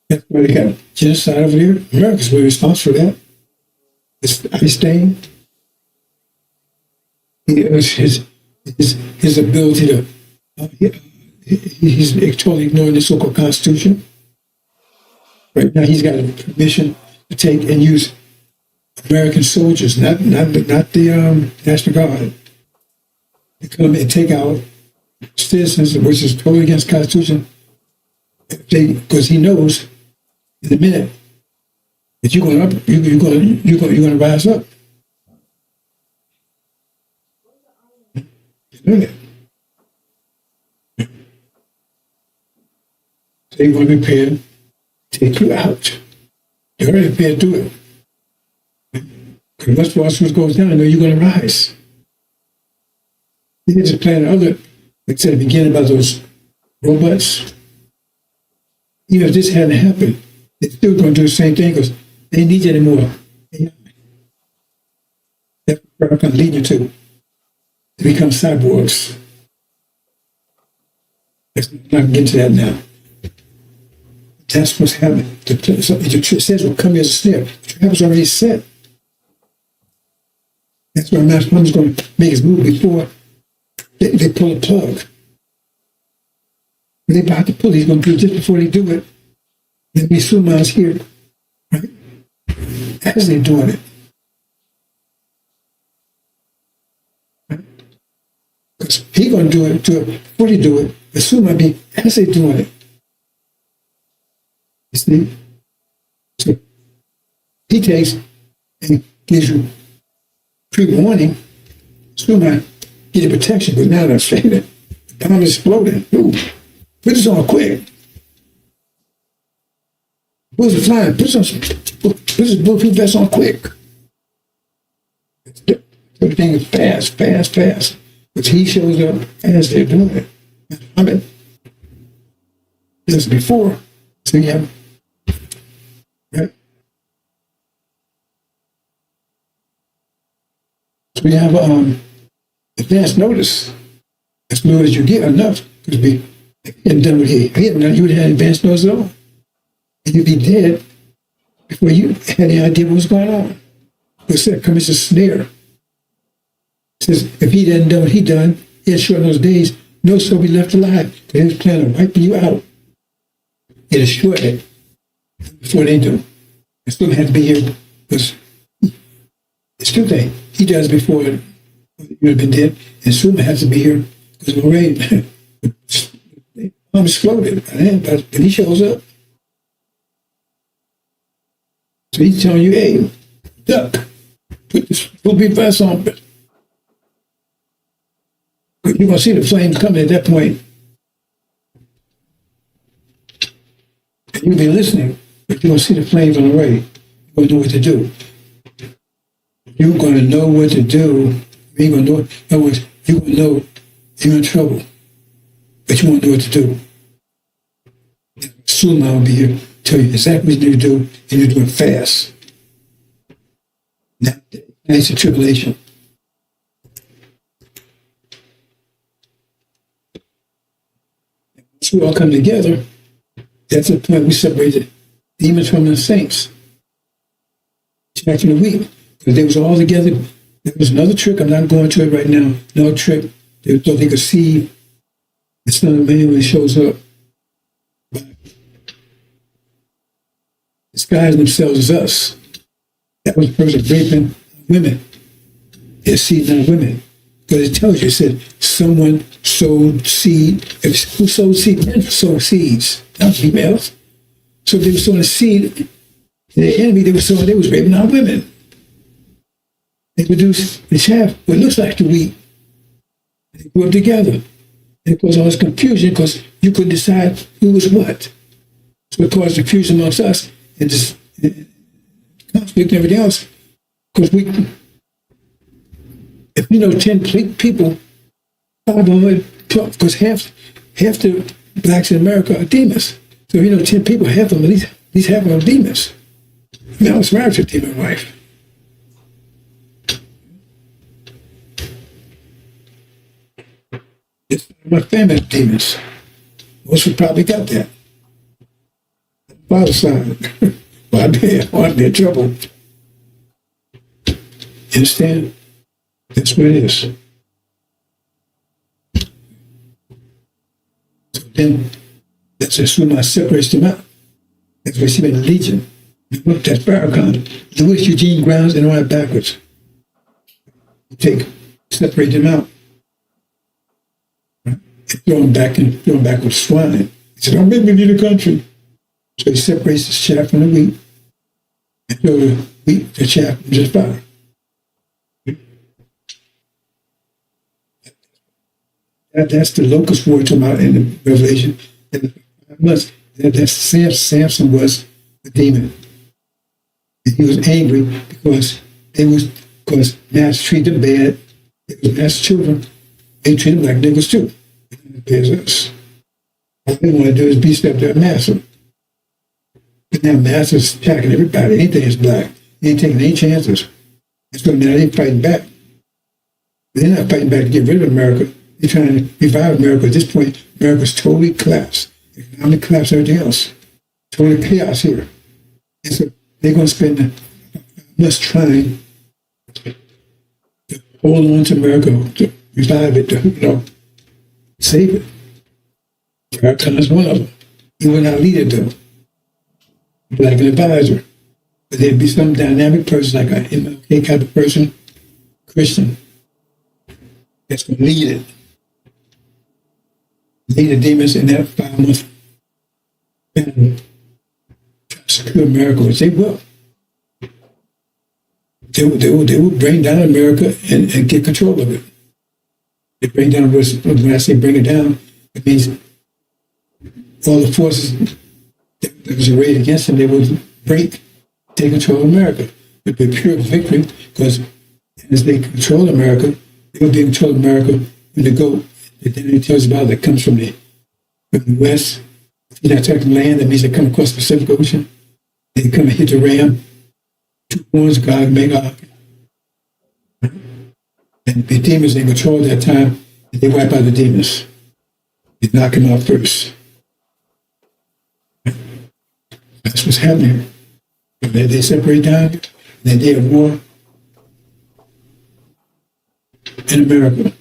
That's why they got genocide over there. America's really responsible for that. It's Einstein. His ability to he's totally ignoring the so-called Constitution. Right now, he's got a permission to take and use American soldiers, not the National Guard, to come and take out citizens, which is totally against the Constitution. Because he knows in a minute that you're going to rise up. You know that. They want to be prepared to take you out. They're already prepared to do it. Because once Washington goes down, I know you're going to rise. Here's a plan other, like I said at the beginning about those robots. Even if this hadn't happened, they're still going to do the same thing because they need you anymore. That's what I'm going to lead you to become cyborgs. I'm not going to get into that now. That's what's happening. It says will come as a snare. The trap was already set. That's why Master Muhammad's going to make his move before they pull a plug. When they're about to pull, he's going to do it just before they do it. Then we Sulaiman's here, right? As they're doing it. Because he's going to do it before they do it, but Sulaiman be as they're doing it. You see? So he takes and gives you pre-warning. Sulaiman get the protection, but now they're saying that the bomb is exploding. Ooh, put this on quick. Bullets are flying. Put this bulletproof vest on quick. Everything is fast. But he shows up as they're doing it. I mean, this before. So you have, right? So we have advance notice. As low as you get enough to be done with he hadn't done, you would have had advance notice at all. And you'd be dead before you had any idea what was going on. But said, come as a snare. It says, if he hadn't done what he done, he had shortened those days, no soul be left alive. He was planning on wiping you out. It is shortened before they do. It still had to be here because it's two things. He does before you would have been dead, and Sulaiman has to be here because already the bomb exploded. But he shows up. So he's telling you, hey, duck, put this bulletproof vest on. But you're going to see the flames coming at that point. And you'll be listening, but you're going to see the flames on the way. You're going to know what to do. You're going to know what to do. You're going to know. In other words, you're going to know you're in trouble, but you won't know what to do. Sulaiman will be here to tell you exactly what you need to do, and you do it fast. Now, that's the tribulation. Once we all come together, that's the point we separated demons from the saints. Back in the week, because they was all together. There was another trick. I'm not going to it right now. Another trick. They thought they could see the Son of Man when he shows up. Disguise themselves as us. That was the purpose of raping women. It's seed, not women. Because it tells you, it said, someone sowed seed. Who sowed seed? Men sowed seeds, not females. So they were sowing seed. The enemy, they was raping our women. They produced the chaff, what looks like the wheat. They grew up together. And it caused all this confusion because you couldn't decide who was what. So it caused confusion amongst us and this conflict and everything else. Because if you know 10 people, 5 of them, because half the blacks in America are demons. So if you know 10 people, half of them, at least half of them are demons. I was married to a demon wife. It's my family of demons. Most of probably got that. Father's side. Well, I'd be in trouble. You understand? That's what it is. So then, that's as soon as I separates them out. That's why she made a legion. Look, that's Farrakhan. Louis Eugene Grounds and went backwards. You separate them out. Right? And throw them back with swine. He said, don't make me leave the country. So he separates the chaff from the wheat and throw the chaff into the fire. That's the locust word talking about in the Revelation. That's Samson was a demon. And he was angry because Master treated them bad. It was Master's children. They treat them like niggas too. There's us. All they want to do is beat up their master. But now Master's attacking everybody. Anything is black. They ain't taking any chances. And so now they're fighting back. They're not fighting back to get rid of America. They're trying to revive America. At this point, America's totally collapsed. Economic collapse, everything else. total chaos here. And so they're going to spend much trying to hold on to America, to revive it, to, save it. Farrakhan is one of them. He will not lead it, though. Like an advisor. But there'd be some dynamic person, like an MLK kind of person, Christian, that's going to lead it. Lead the demons in that 5 months and try to secure America, which they will. They will bring down America and get control of it. They bring down, when I say bring it down, it means all the forces that was arrayed against them, they will take control of America. It will be pure victory, because as they control America, they will be in control of America when they go. Then it tells about that comes from the west. If you're not talking land, that means they come across the Pacific Ocean. They come and hit the ram. 2 horns, God, Magog. And the demons in control at that time, they wipe out the demons. They knock them out first. That's what's happening. They separate down, and then they have war in America.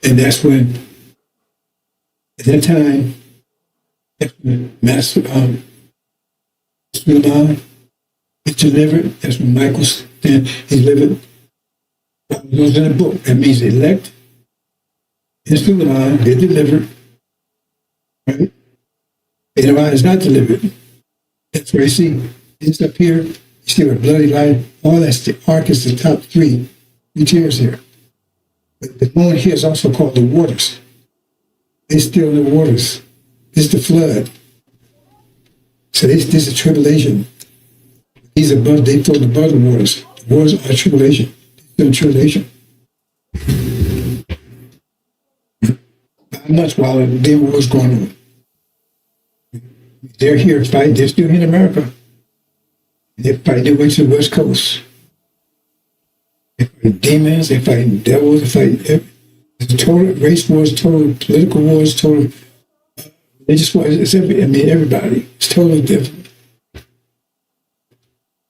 And that's when, at that time, Master Suleiman is delivered. That's when Michael Stan is delivered. Those in the book. That means elect and Suleiman get delivered. Right? Elijah is not delivered. That's where you see this up here. You see where bloody light. All that's the ark is the top 3 tiers here. But the moon here is also called the waters. They're still in the waters. This is the flood. So this is a tribulation. These are above, they float above the waters. The waters are tribulation. They're still in tribulation. Not much while the war was going on. They're here fighting. They're still in America. They're fighting their way to the West Coast. They're fighting demons. They're fighting devils. They're fighting total race wars, total political wars, total religious wars. It's everybody. It's totally different.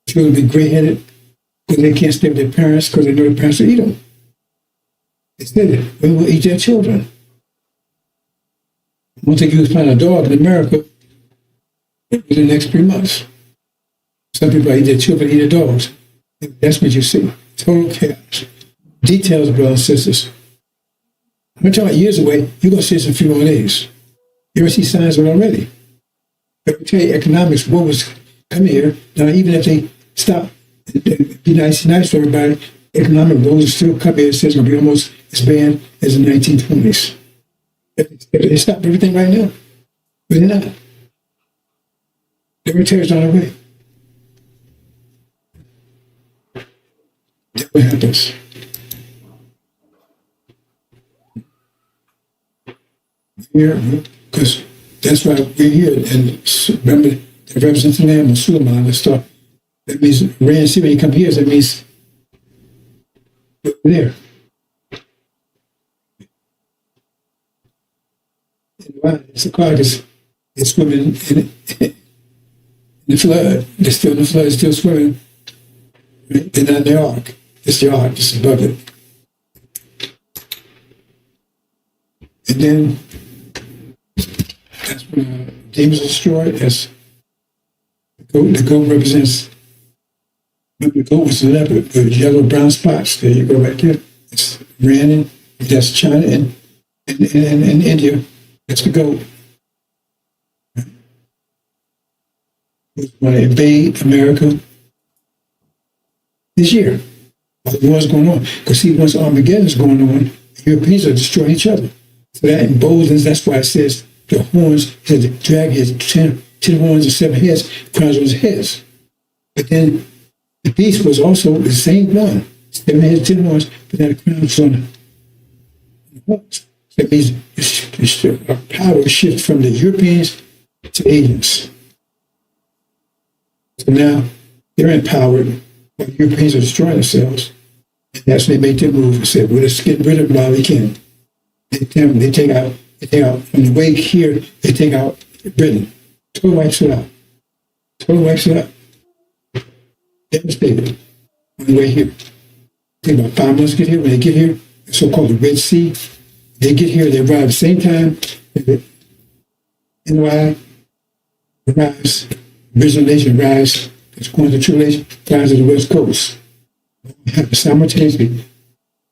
It's going to be gray-headed because they can't stay with their parents because they know their parents will eat them. They said it. We will eat their children. I don't think you would find a dog in America in the next 3 months. Some people eat their children, eat their dogs. That's what you see. Total chaos. Details, brothers and sisters. I'm talking about years away, you're going to see this in a few more days. You ever see signs of it already? I can tell you economics, what was coming here. Now, even if they stop, be nice for everybody, economic woes still come here. It's going to be almost as bad as the 1920s. If they stop everything right now, but they're not. The military's on their way. That's what happens. Here, because that's why we're here. And remember, the representative name of Suleiman, let's talk. That means Ran, see when he comes here, that means we're there. And why? It's a carcass. It's swimming in the flood. They're still in the flood, still swimming. Right? They're not in the ark. It's the ark, just above it. And then that's when demons are destroyed. As the goat represents, the goat was the leopard with yellow brown spots. There you go, right there. It's Ran, that's China and India. That's the goat. Who's going to invade America this year while the war's going on. Because see, once Armageddon is going on, the Europeans are destroying each other. So that emboldens, that's why it says the horns, the dragon has 10 horns and 7 heads, crowns on his heads. But then the beast was also the same one, 7 heads, 10 horns, but then the crowns on the horns. So that means the power shifts from the Europeans to Asians. So now they're empowered, but the Europeans are destroying themselves. And that's when they make their move and say, well, let's get rid of them while we can. They take out from the way here, they take out Britain. Total wipes it out. Total wipes it out. Devastated on the way here. Take about 5 months to get here. When they get here, the so-called the Red Sea, they get here, they arrive at the same time. NY arrives, original nation arrives, it's going to tribulation, arrives to the West Coast. Happen simultaneously.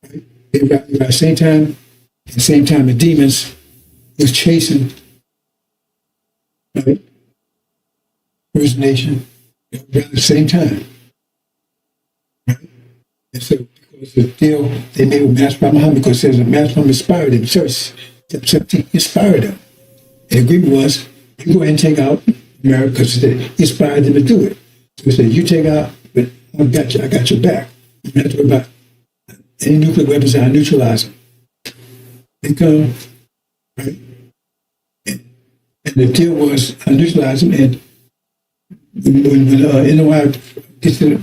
Right? They arrive at the same time. At the same time, the demons was chasing, right? First nation around the same time. Right? And so, because the deal they made with Master Muhammad, because there's a Master Muhammad inspired them, church, inspired them. And the agreement was, you go ahead and take out America, because he inspired them to do it. So he said, you take out, but I got your back. You don't have to worry about any nuclear weapons, I neutralize them. They come, right? And the deal was, I neutralize them, and when NOI gets to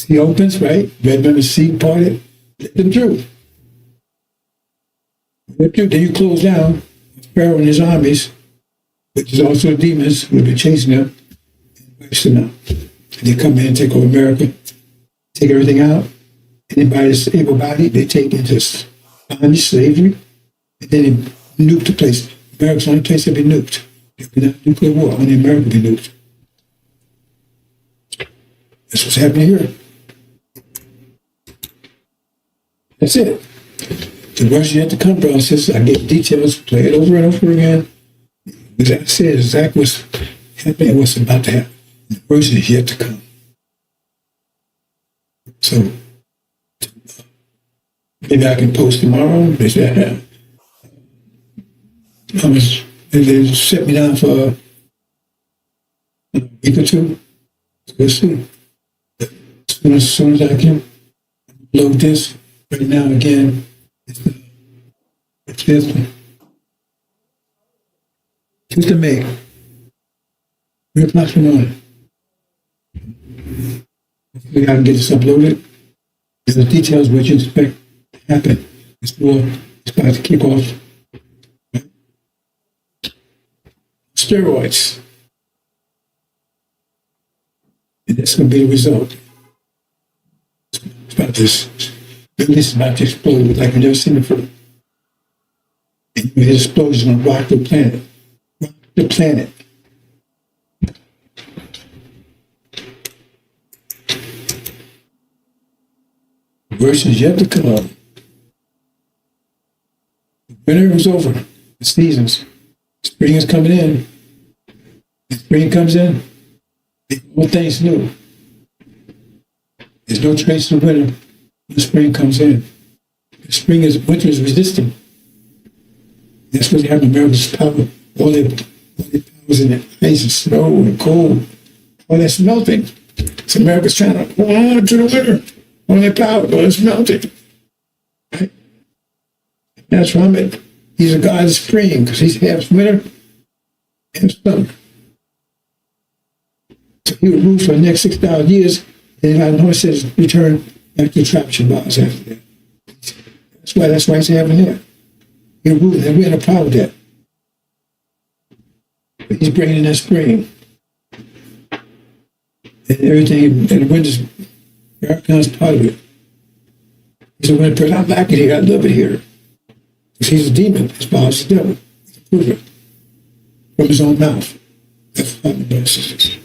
the opens, right? Red River Sea parted, let them through. Then you close down Pharaoh and his armies, which is also demons who have been chasing them, and wipes them out. And they come in, take over America, take everything out. Anybody that's able-bodied, they take into bondage, slavery, and then they nuke the place. America's the only place that be nuked. There'll be not nuclear war, only America be nuked. That's what's happening here. That's it. The worst yet to come, brothers and sisters. I get details, play it over and over again. As I said, exactly what's happening and what's about to happen. The worst is yet to come. So, maybe I can post tomorrow. They said, they set me down for a week or two. So we'll see. As soon as I can load this, right now, again, it's this one. Just to make. 3 o'clock in the morning. Hopefully I can get this uploaded. And the details what you expect to happen. It's about to kick off. Steroids. And that's going to be the result. It's about this. This is about to explode like I've never seen before. And the explosion is going to rock the planet. Rock the planet. The worst is yet to come. The winter is over. The seasons. Spring is coming in. When spring comes in, all things new. There's no trace of winter when spring comes in. Winter is resisting. That's what happened to America's power. All their powers in it, ice and snow and cold. All that's melting. So America's trying to hold on to the winter. All their power, all it's melting. Right? That's why he's a god of spring, because he's half winter, half summer. So he would rule for the next 6,000 years, and I know it says return back to tropical laws after that. That's why he's having that. He ruled, and we had a problem with that. But he's bringing in that spring. And everything, and the winter's America's part of it. He's a winter person. I like it here, I love it here. Because he's a demon, his boss is the devil. He's a prover. From his own mouth. That's what the brothers and sisters.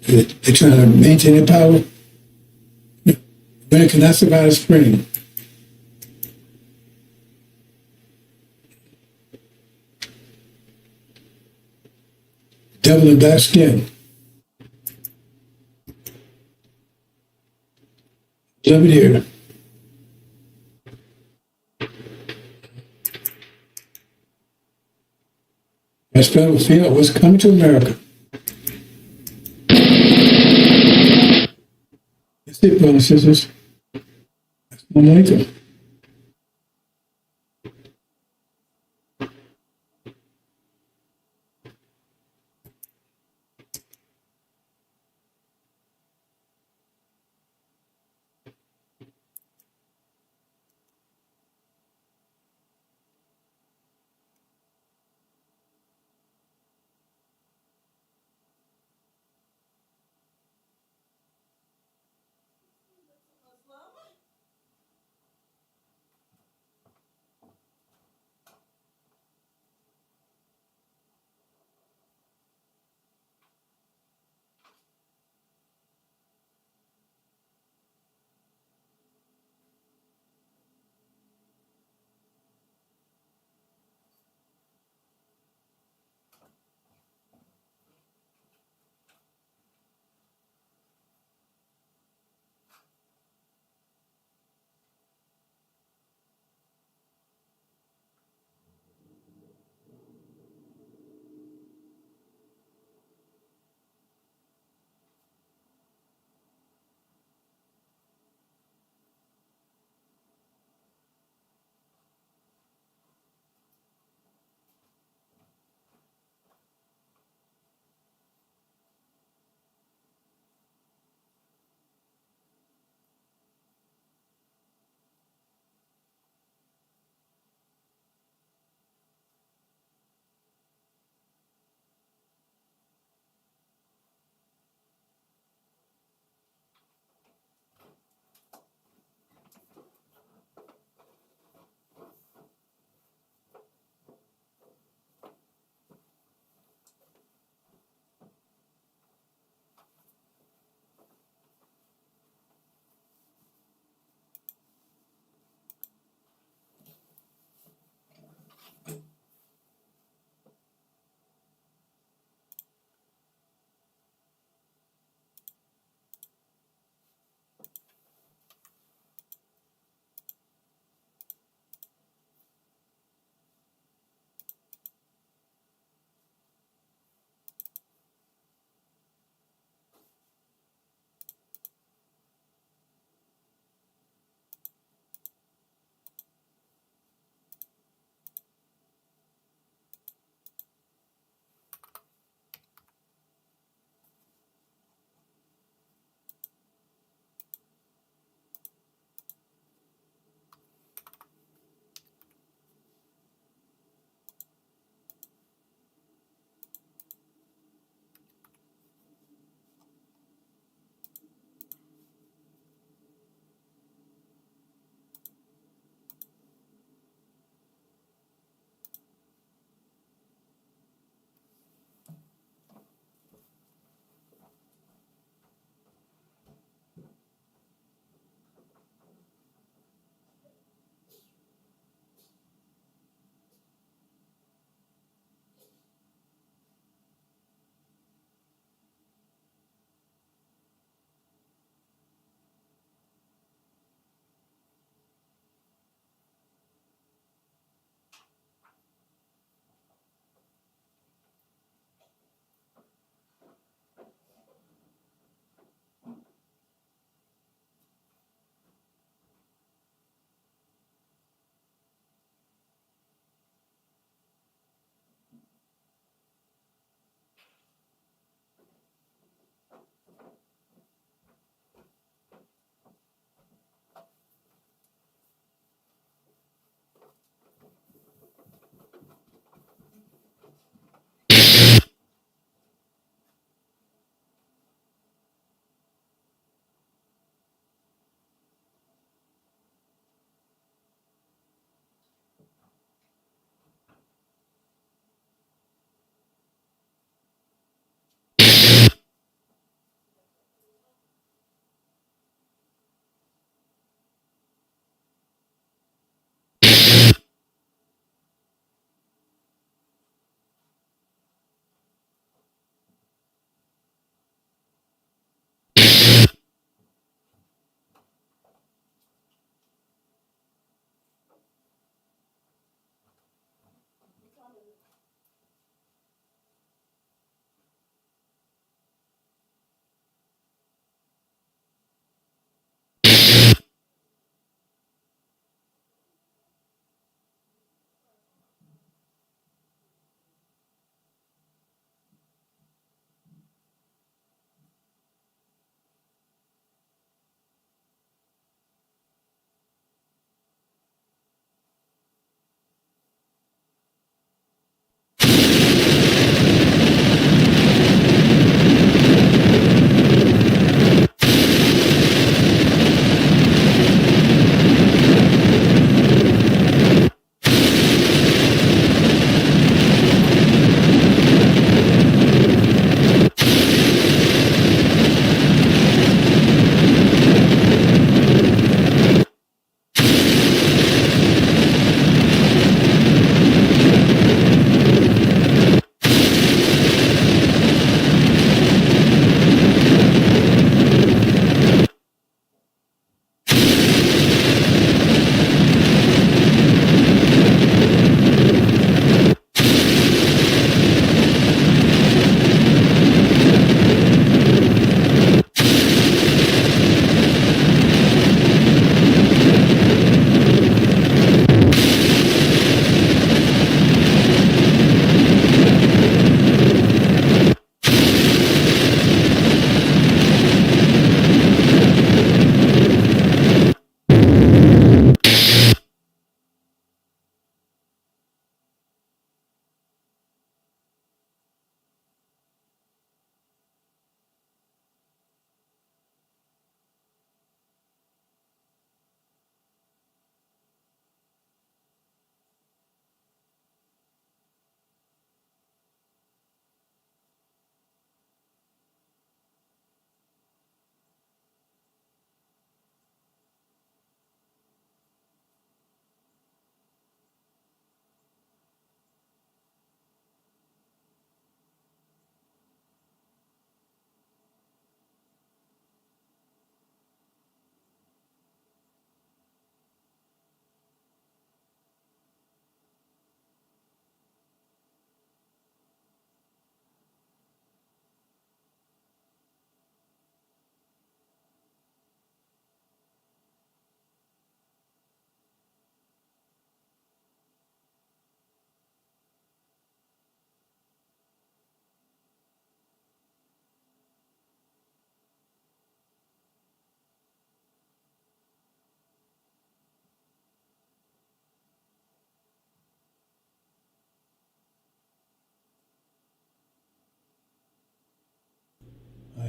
They're trying to maintain their power. No. Winter cannot survive the spring. Devil in black skin. Love it here. I started to feel what's coming to America. That's it, brothers and sisters. Assalamu alaikum.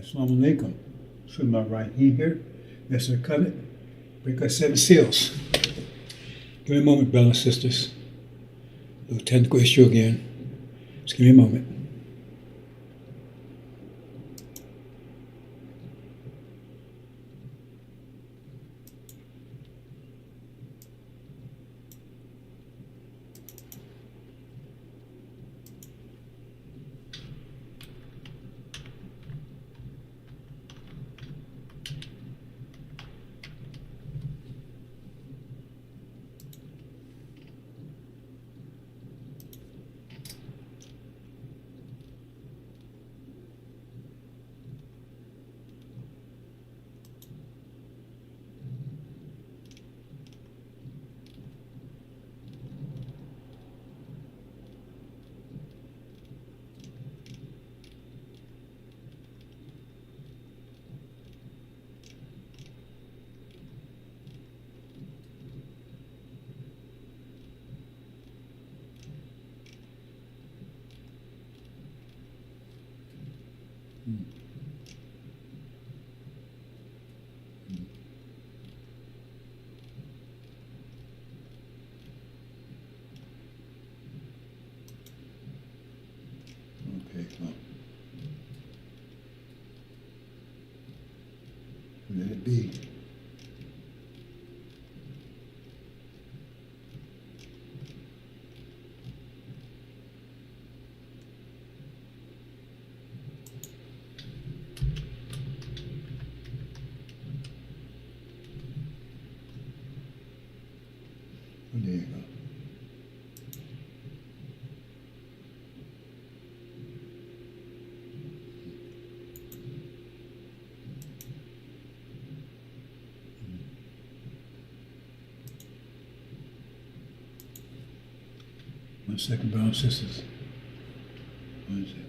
Assalamu alaikum. So my right hand here. That's our covenant. Break our 7 seals. Give me a moment, brothers and sisters. A little technical issue again. Just give me a moment. Okay, well. Let it be. There you go. One second, brothers and sisters. One second.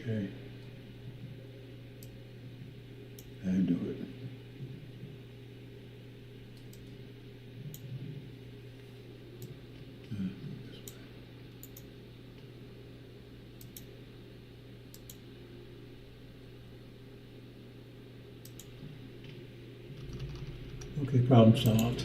Okay. I do it. This way. Okay, problem solved.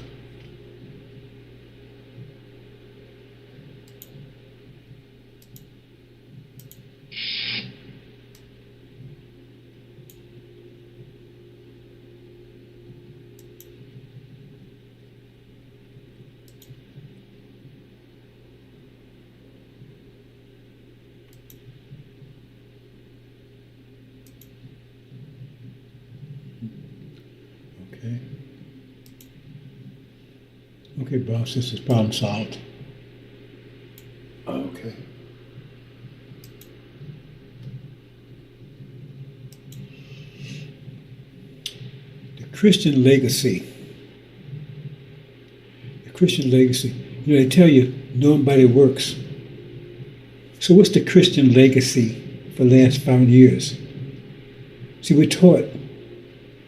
Okay. Okay, boss, this is problem solved. Okay. The Christian legacy. The Christian legacy. You know, they tell you, knowing by their works. So what's the Christian legacy for the last 500 years? See, we're taught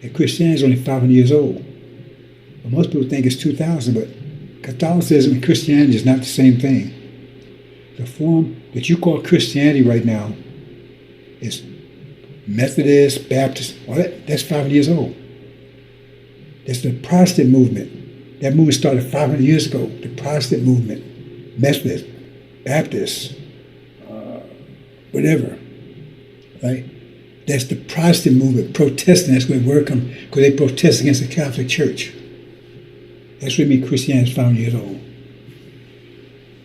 that Christianity is only 500 years old. But most people think it's 2,000, but Catholicism and Christianity is not the same thing. The form that you call Christianity right now is Methodist, Baptist, well, that's 500 years old. That's the Protestant movement. That movement started 500 years ago, the Protestant movement, Methodist, Baptist, whatever, right? That's the Protestant movement, Protestant, that's where the word comes, because they protest against the Catholic Church. That's what I mean Christianity is 500 years old.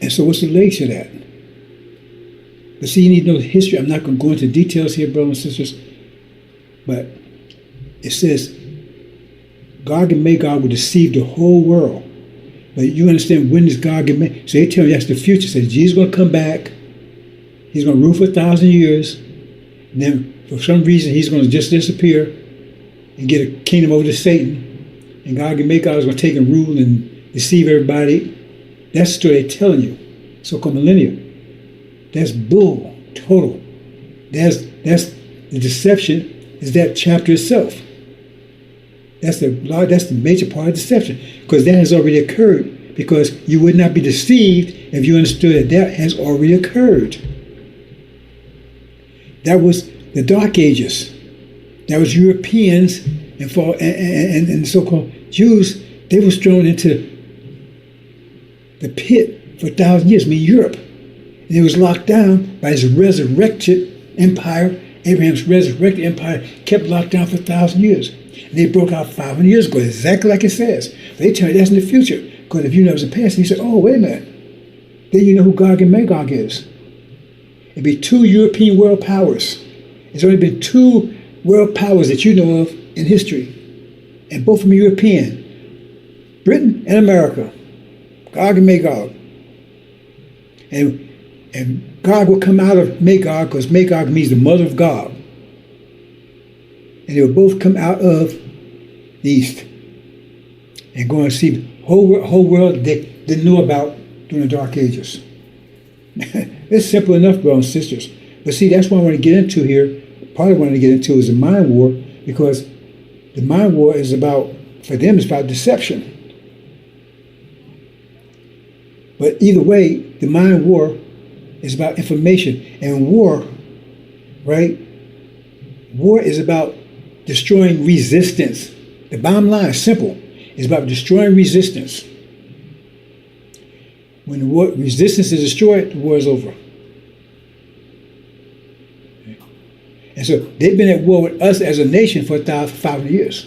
And so what's the legacy of that? But see, you need to know the history. I'm not going to go into details here, brothers and sisters, but it says Gog and Magog will deceive the whole world. But you understand, when does Gog and Magog? So they tell you that's the future. It says Jesus is going to come back. He's going to rule for 1,000 years. And then for some reason he's going to just disappear and get a kingdom over to Satan. And God can make out is going to take and rule and deceive everybody. That's the story they're telling you. So-called millennium. That's bull, total. That's the deception is that chapter itself. That's the major part of deception, because that has already occurred. Because you would not be deceived if you understood that has already occurred. That was the Dark Ages. That was Europeans and so-called Jews. They were thrown into the pit for 1,000 years. I mean, Europe. And it was locked down by his resurrected empire. Abraham's resurrected empire kept locked down for 1,000 years. And they broke out 500 years ago, exactly like it says. They tell you that's in the future. Because if you know it's the past, and you say, oh, wait a minute. Then you know who Gog and Magog is. It'd be 2 European world powers. There's only been 2 world powers that you know of in history. And both of them European. Britain and America. Gog and Magog. And Gog will come out of Magog, because Magog means the mother of Gog. And they will both come out of the east and go and see the whole world they knew about during the Dark Ages. It's simple enough, brothers and sisters. But see, that's what I want to get into here. Part of what I want to get into is the mind war, because the mind war is about, for them, it's about deception. But either way, the mind war is about information. And war, right? War is about destroying resistance. The bottom line is simple. It's about destroying resistance. When the war, resistance is destroyed, the war is over. And so they've been at war with us as a nation for 500 years.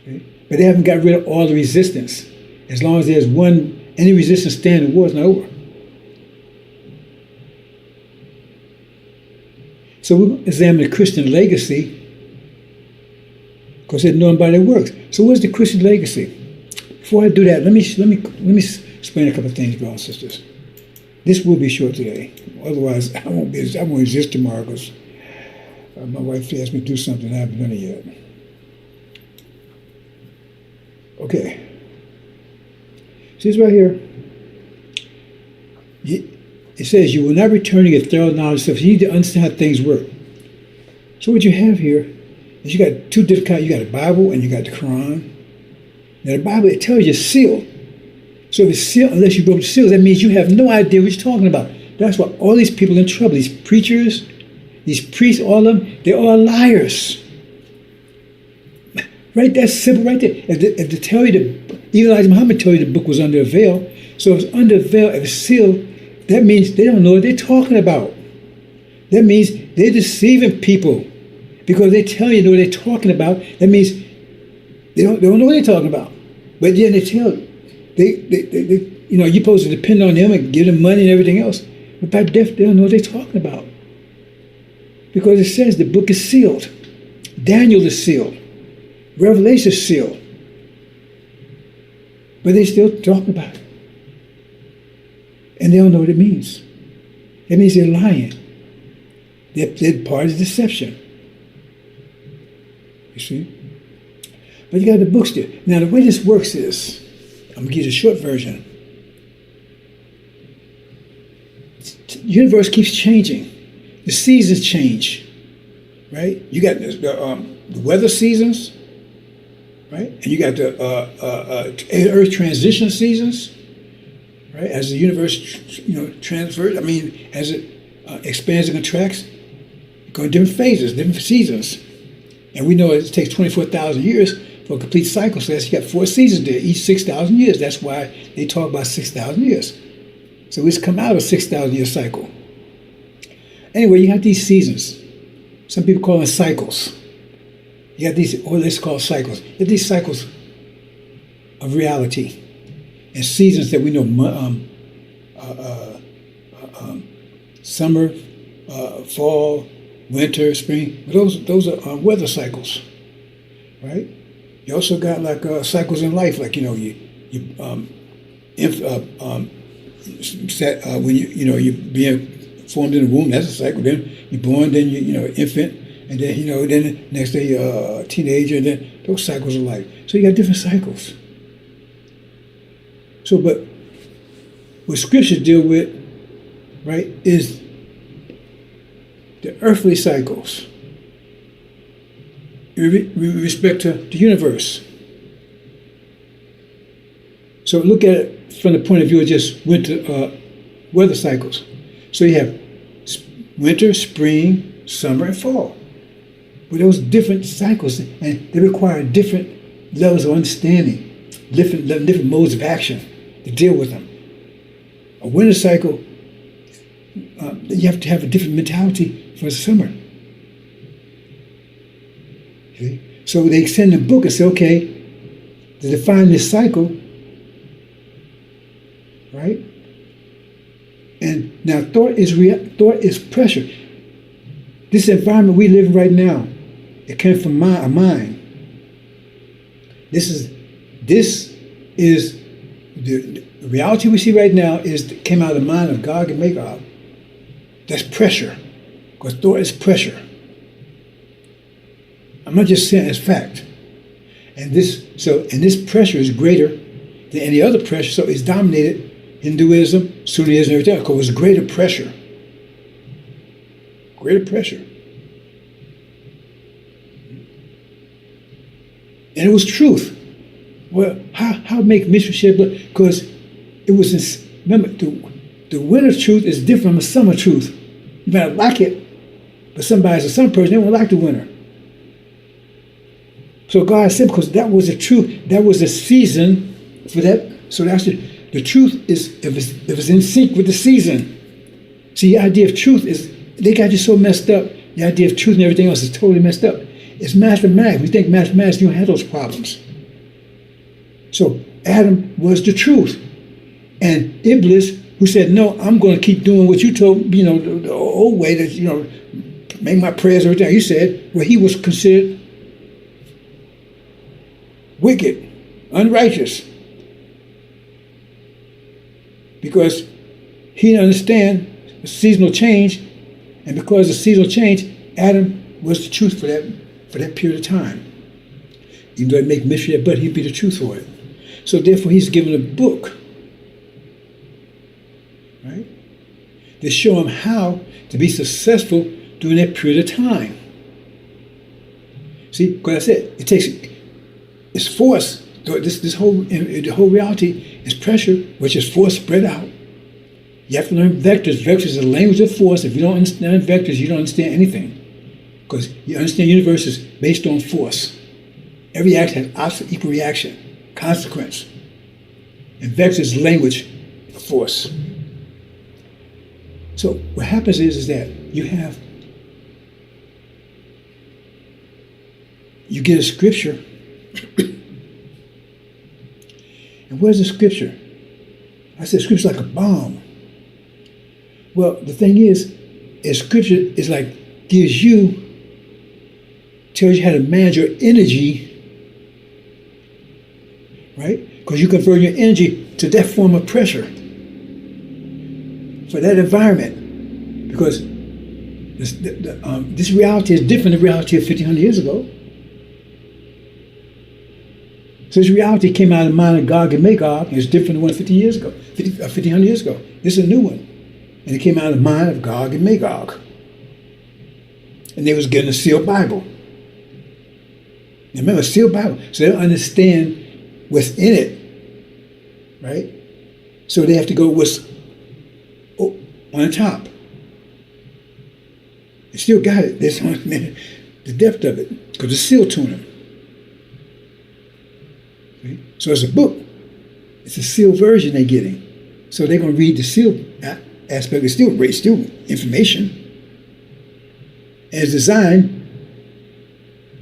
Okay? But they haven't got rid of all the resistance. As long as there's any resistance standing, the war is not over. So we'll examine the Christian legacy, because they're known by their works. So what's the Christian legacy? Before I do that, let me explain a couple of things, brothers and sisters. This will be short today. Otherwise, I won't exist tomorrow, because my wife asked me to do something I haven't done it yet. Okay. See this right here? It says, you will not return to get thorough knowledge of stuff. You need to understand how things work. So what you have here is you got 2 different kinds. You got the Bible and you got the Quran. Now the Bible, it tells you it's sealed. So if it's sealed, unless you broke the seals, that means you have no idea what you're talking about. That's why all these people are in trouble. These preachers, these priests, all of them, they're all liars. Right? That's simple right there. If they tell you even Elijah Muhammad told you the book was under a veil. So if it's under a veil, if it's sealed, that means they don't know what they're talking about. That means they're deceiving people, because they tell you what they're talking about. That means they don't know what they're talking about. But yet they tell you. You're supposed to depend on them and give them money and everything else. But by death, they don't know what they're talking about. Because it says the book is sealed. Daniel is sealed. Revelation is sealed. But they still talk about it. And they don't know what it means. It means they're lying. They're part of the deception. You see? But you got the books there. Now, the way this works is, I'm going to give you the short version. The universe keeps changing. The seasons change. Right? You got the weather seasons. Right? And you got the Earth transition seasons. Right? As the universe, transfers, as it expands and contracts, it goes different phases, different seasons. And we know it takes 24,000 years for a complete cycle. So that's, you got 4 seasons there, each 6,000 years. That's why they talk about 6,000 years. So we just come out of a 6,000 year cycle. Anyway, you have these seasons. Some people call them cycles. You got these, or let's call cycles. You have these cycles of reality. And seasons that we know, summer, fall, winter, spring. But those are weather cycles, right? You also got like cycles in life, like when you being formed in the womb. That's a cycle. Then you're born, then infant, and then then the next day teenager, and then those cycles of life. So you got different cycles. So, but what scriptures deal with, right, is the earthly cycles in respect to the universe. So look at it from the point of view of just winter weather cycles. So you have winter, spring, summer, and fall. With those different cycles, and they require different levels of understanding, different modes of action to deal with them. A winter cycle, you have to have a different mentality for the summer. Okay? So they send a book and say, okay, to define this cycle, right? And now thought is pressure. This environment we live in right now, it came from a mind. This is the reality we see right now came out of the mind of Gog and Magog. That's pressure, because thought is pressure. I'm not just saying it's fact. And this pressure is greater than any other pressure, so it's dominated Hinduism, Sunnism, and everything, because it's greater pressure. Greater pressure. And it was truth. Well, how make mystery shed blood? Because it was, remember, the winter truth is different from the summer truth. You might like it, but some person, they won't like the winter. So God said, because that was the truth, that was the season for that. So that's the truth is, if it's in sync with the season. See, the idea of truth is, they got you so messed up. The idea of truth and everything else is totally messed up. It's mathematics. We think mathematics, you don't have those problems. So Adam was the truth. And Iblis, who said, no, I'm going to keep doing what you told, the old way that, make my prayers every time. He said, well, he was considered wicked, unrighteous. Because he didn't understand the seasonal change. And because of seasonal change, Adam was the truth for that period of time. Even though it make mystery, but he'd be the truth for it. So therefore, he's given a book, right, to show him how to be successful during that period of time. See, because I said, it's force. The whole reality is pressure, which is force spread out. You have to learn vectors. Vectors is a language of force. If you don't understand vectors, you don't understand anything. Because you understand the universe is based on force. Every action has opposite equal reaction, consequence. And vectors is language of force. So what happens is that you get a scripture. And where's the scripture? I said scripture's like a bomb. Well, the thing is scripture is like tells you how to manage your energy, right? Because you convert your energy to that form of pressure for that environment. Because this reality is different than the reality of 1,500 years ago. So this reality came out of the mind of Gog and Magog, and it's different than one 1,500 years ago. This is a new one. And it came out of the mind of Gog and Magog. And they was getting a sealed Bible. And remember, a sealed Bible. So they don't understand what's in it, right? So they have to go what's on the top. They still got it. There's the depth of it, because it's sealed to them. Right? So it's a book. It's a sealed version they're getting. So they're going to read the sealed aspect. It's still information. And it's designed,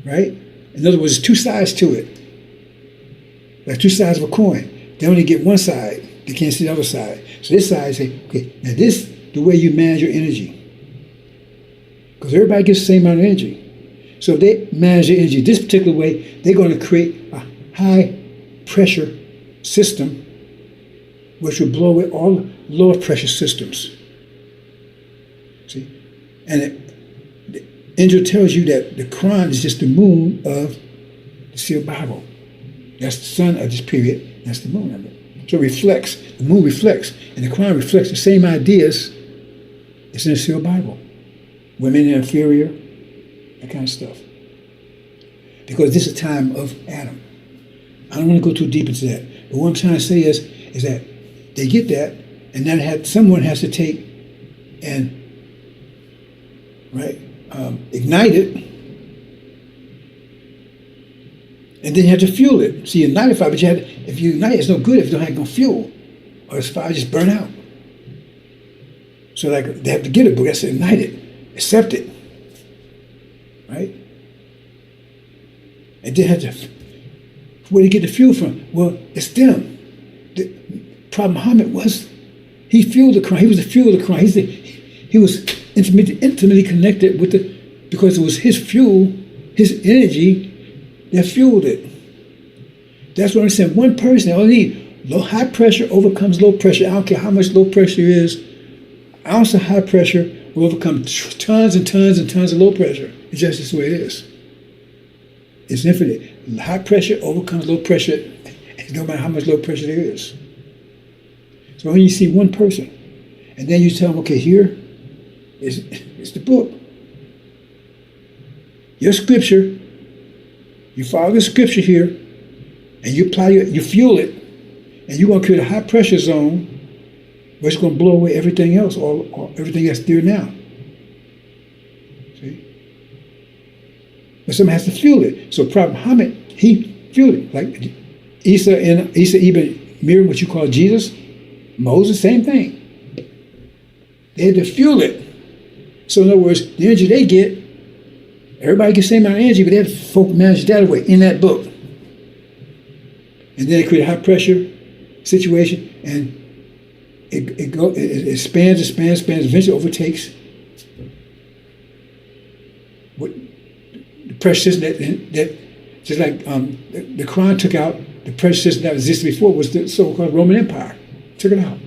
right? In other words, there's two sides to it. Like two sides of a coin. They only get one side. They can't see the other side. So this side say, okay, now this the way you manage your energy. Because everybody gets the same amount of energy. So if they manage their energy this particular way, they're going to create a high pressure system which will blow away all lower pressure systems. See? And the angel tells you that the Quran is just the moon of the sealed Bible. That's the sun of this period. That's the moon of it. So it reflects. The moon reflects. And the Quran reflects the same ideas as in the sealed Bible. Women are inferior, that kind of stuff. Because this is a time of Adam. I don't want to go too deep into that. But what I'm trying to say is that they get that, and then someone has to take and ignite it, and then you have to fuel it. See, you ignite a fire, but if you ignite it, it's no good if you don't have no fuel, or the fire just burn out. So like they have to get a book that's to ignite it, accept it, right? And then have to, where do you get the fuel from? Well, it's them. The Prophet Muhammad he fueled the Quran. He was the fuel of the Quran. He was intimately connected with because it was his fuel, his energy that fueled it. That's what I'm saying. One person, all need high pressure overcomes low pressure. I don't care how much low pressure is. An ounce of high pressure will overcome tons and tons and tons of low pressure. It's just the way it is. It's infinite. High pressure overcomes low pressure, no matter how much low pressure there is. So when you see one person, and then you tell them, okay, here is the book. Your scripture, you follow the scripture here, and you apply you fuel it, and you're going to create a high pressure zone where it's going to blow away everything else, or everything that's there now. See? But someone has to fuel it. So Prophet Muhammad, he fueled it. Like Isa ibn Miriam, what you call Jesus, Moses, same thing. They had to fuel it. So in other words, the energy they get, everybody gets the same amount of energy, but they have to manage that way in that book. And then they create a high pressure situation, and it expands, eventually overtakes what the pressure system that just like the Quran took out the pressure system that existed before was the so-called Roman Empire. Took it out.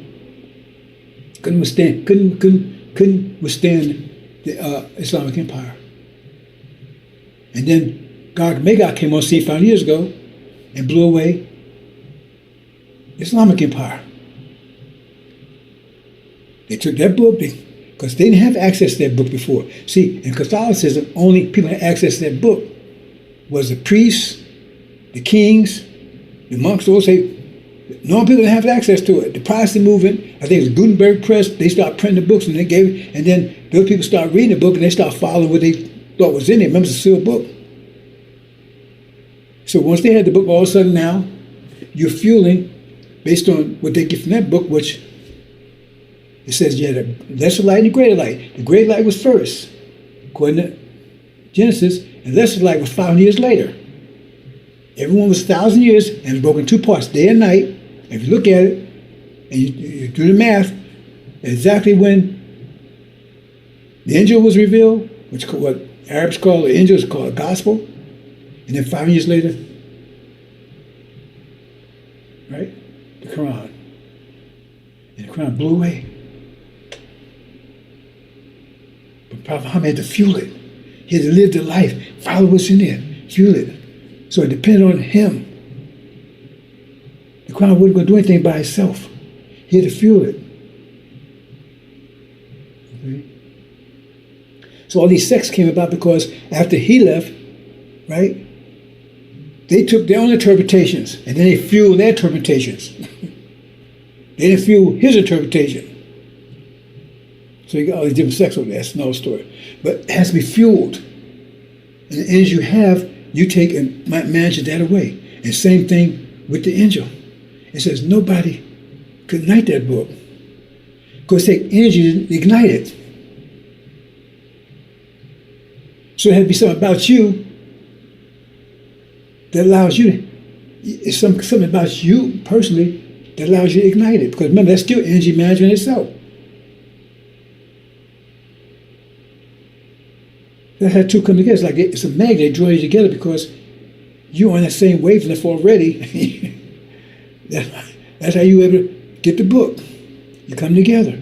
Couldn't withstand the Islamic Empire. And then Magog came on scene 5 years ago and blew away the Islamic Empire. They took that book because they didn't have access to that book before. See, in Catholicism, only people had access to that book was the priests, the kings, the monks. Those say normal people didn't have access to it. The Protestant movement, I think it was Gutenberg Press, they started printing the books and they gave it, and then those people started reading the book and they started following what they thought was in it. Remember, it's a sealed book. So once they had the book, all of a sudden now, you're fueling based on what they get from that book, which it says you had a lesser light and a greater light. The greater light was first, according to Genesis, and lesser light was 500 years later. Everyone was 1,000 years and it was broken in two parts, day and night. If you look at it and you do the math, exactly when the angel was revealed, which what Arabs call the angel is called a gospel, and then 5 years later, right, the Quran. And the Quran blew away. But Prophet Muhammad had to fuel it. He had to live the life, follow what's in there, fuel it. So it depended on him. The Quran wasn't going to do anything by itself. He had to fuel it. Okay? So all these sects came about because after he left, right, they took their own interpretations and then they fueled their interpretations. They didn't fuel his interpretation. So you got all these different sects over there. That's another story. But it has to be fueled. And the energy you have, you take and manage that away. And same thing with the angel. It says nobody could ignite that book. Because it takes energy to ignite it. So it had to be something about you that allows you, it's something about you personally that allows you to ignite it. Because remember, that's still energy management itself. That's how two come together. It's like it's a magnet. They draw you together because you're on the same wavelength already. That's how you able to get the book. You come together.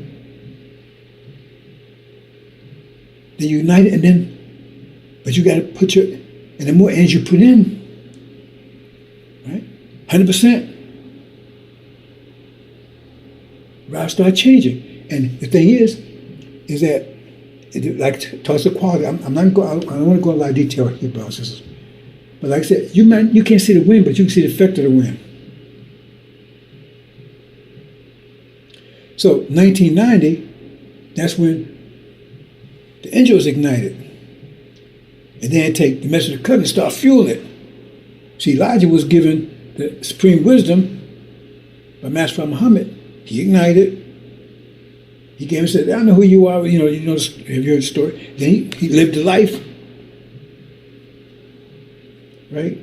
then you ignite it, and then, but you got to put your, and the more energy you put in, right, 100%, routes start changing. And the thing is that, like toss the quality. I'm not going. I don't want to go into a lot of detail here, brothers and sisters. But like I said, you can't see the wind, but you can see the effect of the wind. So 1990, that's when the engine was ignited. And then take the message of the covenant and start fueling it. See, Elijah was given the supreme wisdom by Master Prophet Muhammad. He ignited. He came and said, I know who you are. Have you heard the story? Then he lived the life. Right?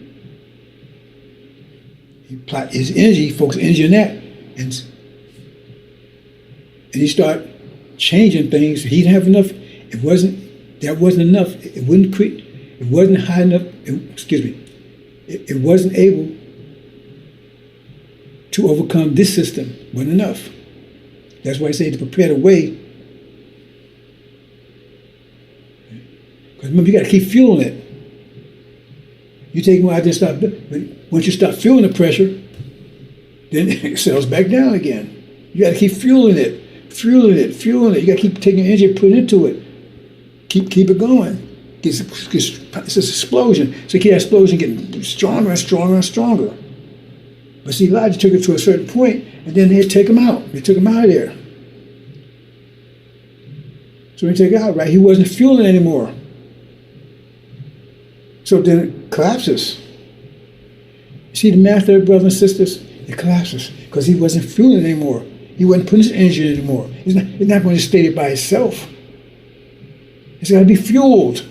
He applied his energy, focused energy on that. And he started changing things. He didn't have enough. That wasn't enough. It wouldn't create. It wasn't high enough. It wasn't able to overcome this system. It wasn't enough. That's why I say to prepare the way. Because remember, you got to keep fueling it. You take more out there, stop. But once you stop fueling the pressure, then it settles back down again. You got to keep fueling it, fueling it, fueling it. You got to keep taking energy and putting into it. Keep it going. It's this explosion. So you keep that explosion getting stronger and stronger and stronger. But see, Elijah took it to a certain point, and then they'd take him out. They took him out of there. So they take it out, right? He wasn't fueling anymore. So then it collapses. See the master, brothers and sisters? It collapses because he wasn't fueling anymore. He wasn't putting his energy in anymore. It's not going to stay there by itself. It's got to be fueled.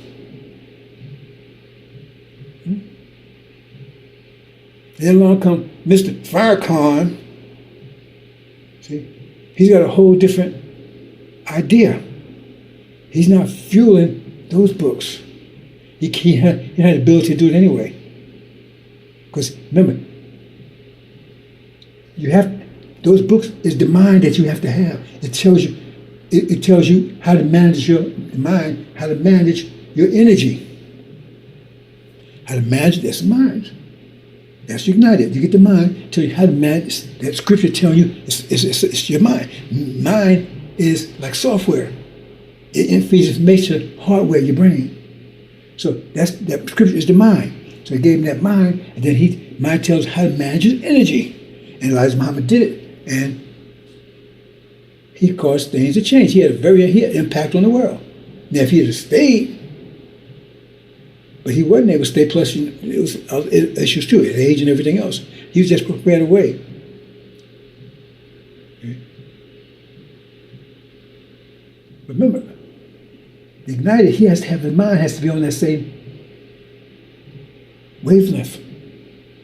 Then along comes Mr. Farrakhan. See, he's got a whole different idea. He's not fueling those books. He had the ability to do it anyway. Because remember, you have those books is the mind that you have to have. It tells you, it tells you how to manage your mind, how to manage your energy. How to manage that's the mind. That's ignited. You get the mind, tell you how to manage. That scripture telling you it's your mind. Mind is like software. It feeds information, hardware, your brain. So that scripture is the mind. So he gave him that mind, and then mind tells how to manage his energy. And Elijah Muhammad did it, and he caused things to change. He had an impact on the world. Now, if he had stayed, but he wasn't able to stay. Plus, it was issues too, his age and everything else. He was just prepared away. Okay. Remember, the ignited, he has to have the mind has to be on that same wavelength.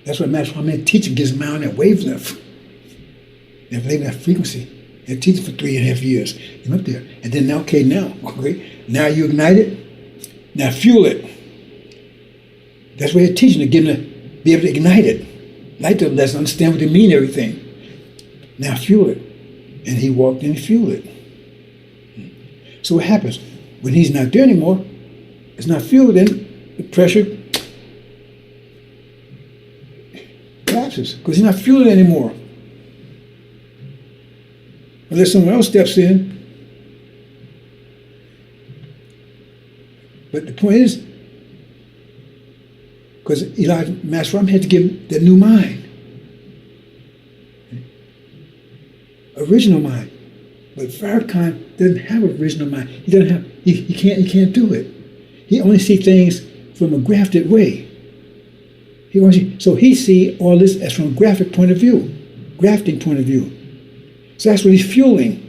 That's what Master Muhammad teaching gives mind on that wavelength. They have that frequency. They're teaching for 3.5 years. You're up there. And then now you ignite it. Now fuel it. That's what they're teaching, to be able to ignite it. Light the lesson, understand what they mean, everything. Now fuel it. And he walked in and fueled it. So what happens? When he's not there anymore, it's not fueled, then the pressure collapses because he's not fueling anymore. Unless someone else steps in. But the point is, because Master Ram had to give him the new mind. Original mind. But Farrakhan doesn't have an original mind. He doesn't have, he can't do it. He only sees things from a grafted way. So he sees all this as from a grafting point of view. So that's what he's fueling.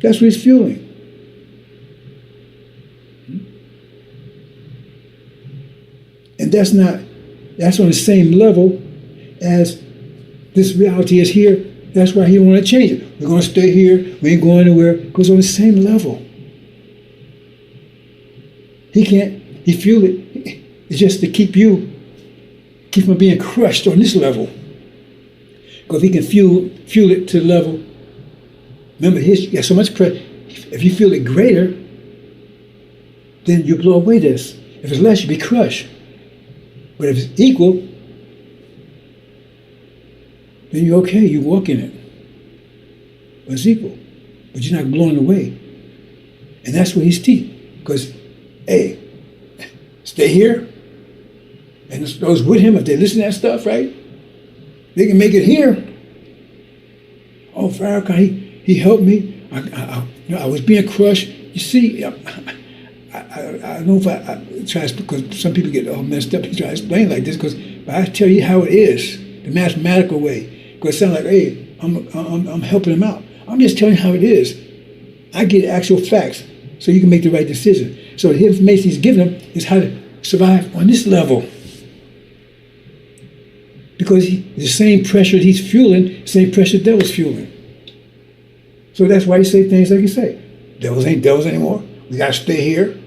That's what he's fueling. And that's on the same level as this reality is here. That's why he don't want to change it. We're going to stay here. We ain't going anywhere. Because on the same level. He fueled it. It's just to keep from being crushed on this level. Because if he can fuel it to the level, remember, he has so much pressure. If you feel it greater, then you blow away this. If it's less, you be crushed. But if it's equal, then you're okay. You walk in it. But it's equal. But you're not blown away. And that's what he's teaching. Because, hey, stay here. And those with him, if they listen to that stuff, right? They can make it here. Oh, Farrakhan, he helped me. I was being crushed. You see, I don't know if I try to, because some people get all messed up and try to explain like this, but I tell you how it is, the mathematical way. Because it sounds like, hey, I'm helping them out. I'm just telling you how it is. I get actual facts so you can make the right decision. So the information he's giving them is how to survive on this level. Because the same pressure he's fueling, the same pressure the devil's fueling. So that's why you say things like you say. Devils ain't devils anymore. We got to stay here,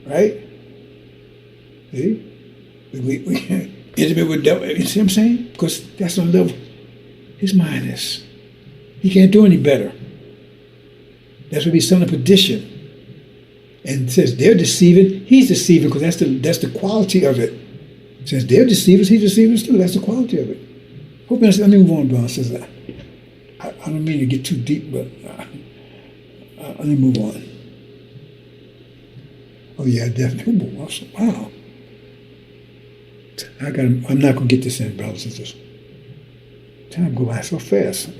right? See? We intimate with devil. You see what I'm saying? Because that's the level his mind is. He can't do any better. That's what he's son of perdition. And it says they're deceiving, he's deceiving, because that's the quality of it. It says they're deceivers, he's deceivers too. That's the quality of it. Let me move on, Brown says that. I don't mean to get too deep, but let me move on. Oh yeah, definitely. Wow. I'm not gonna get this in, brothers and sisters. Time go by so fast.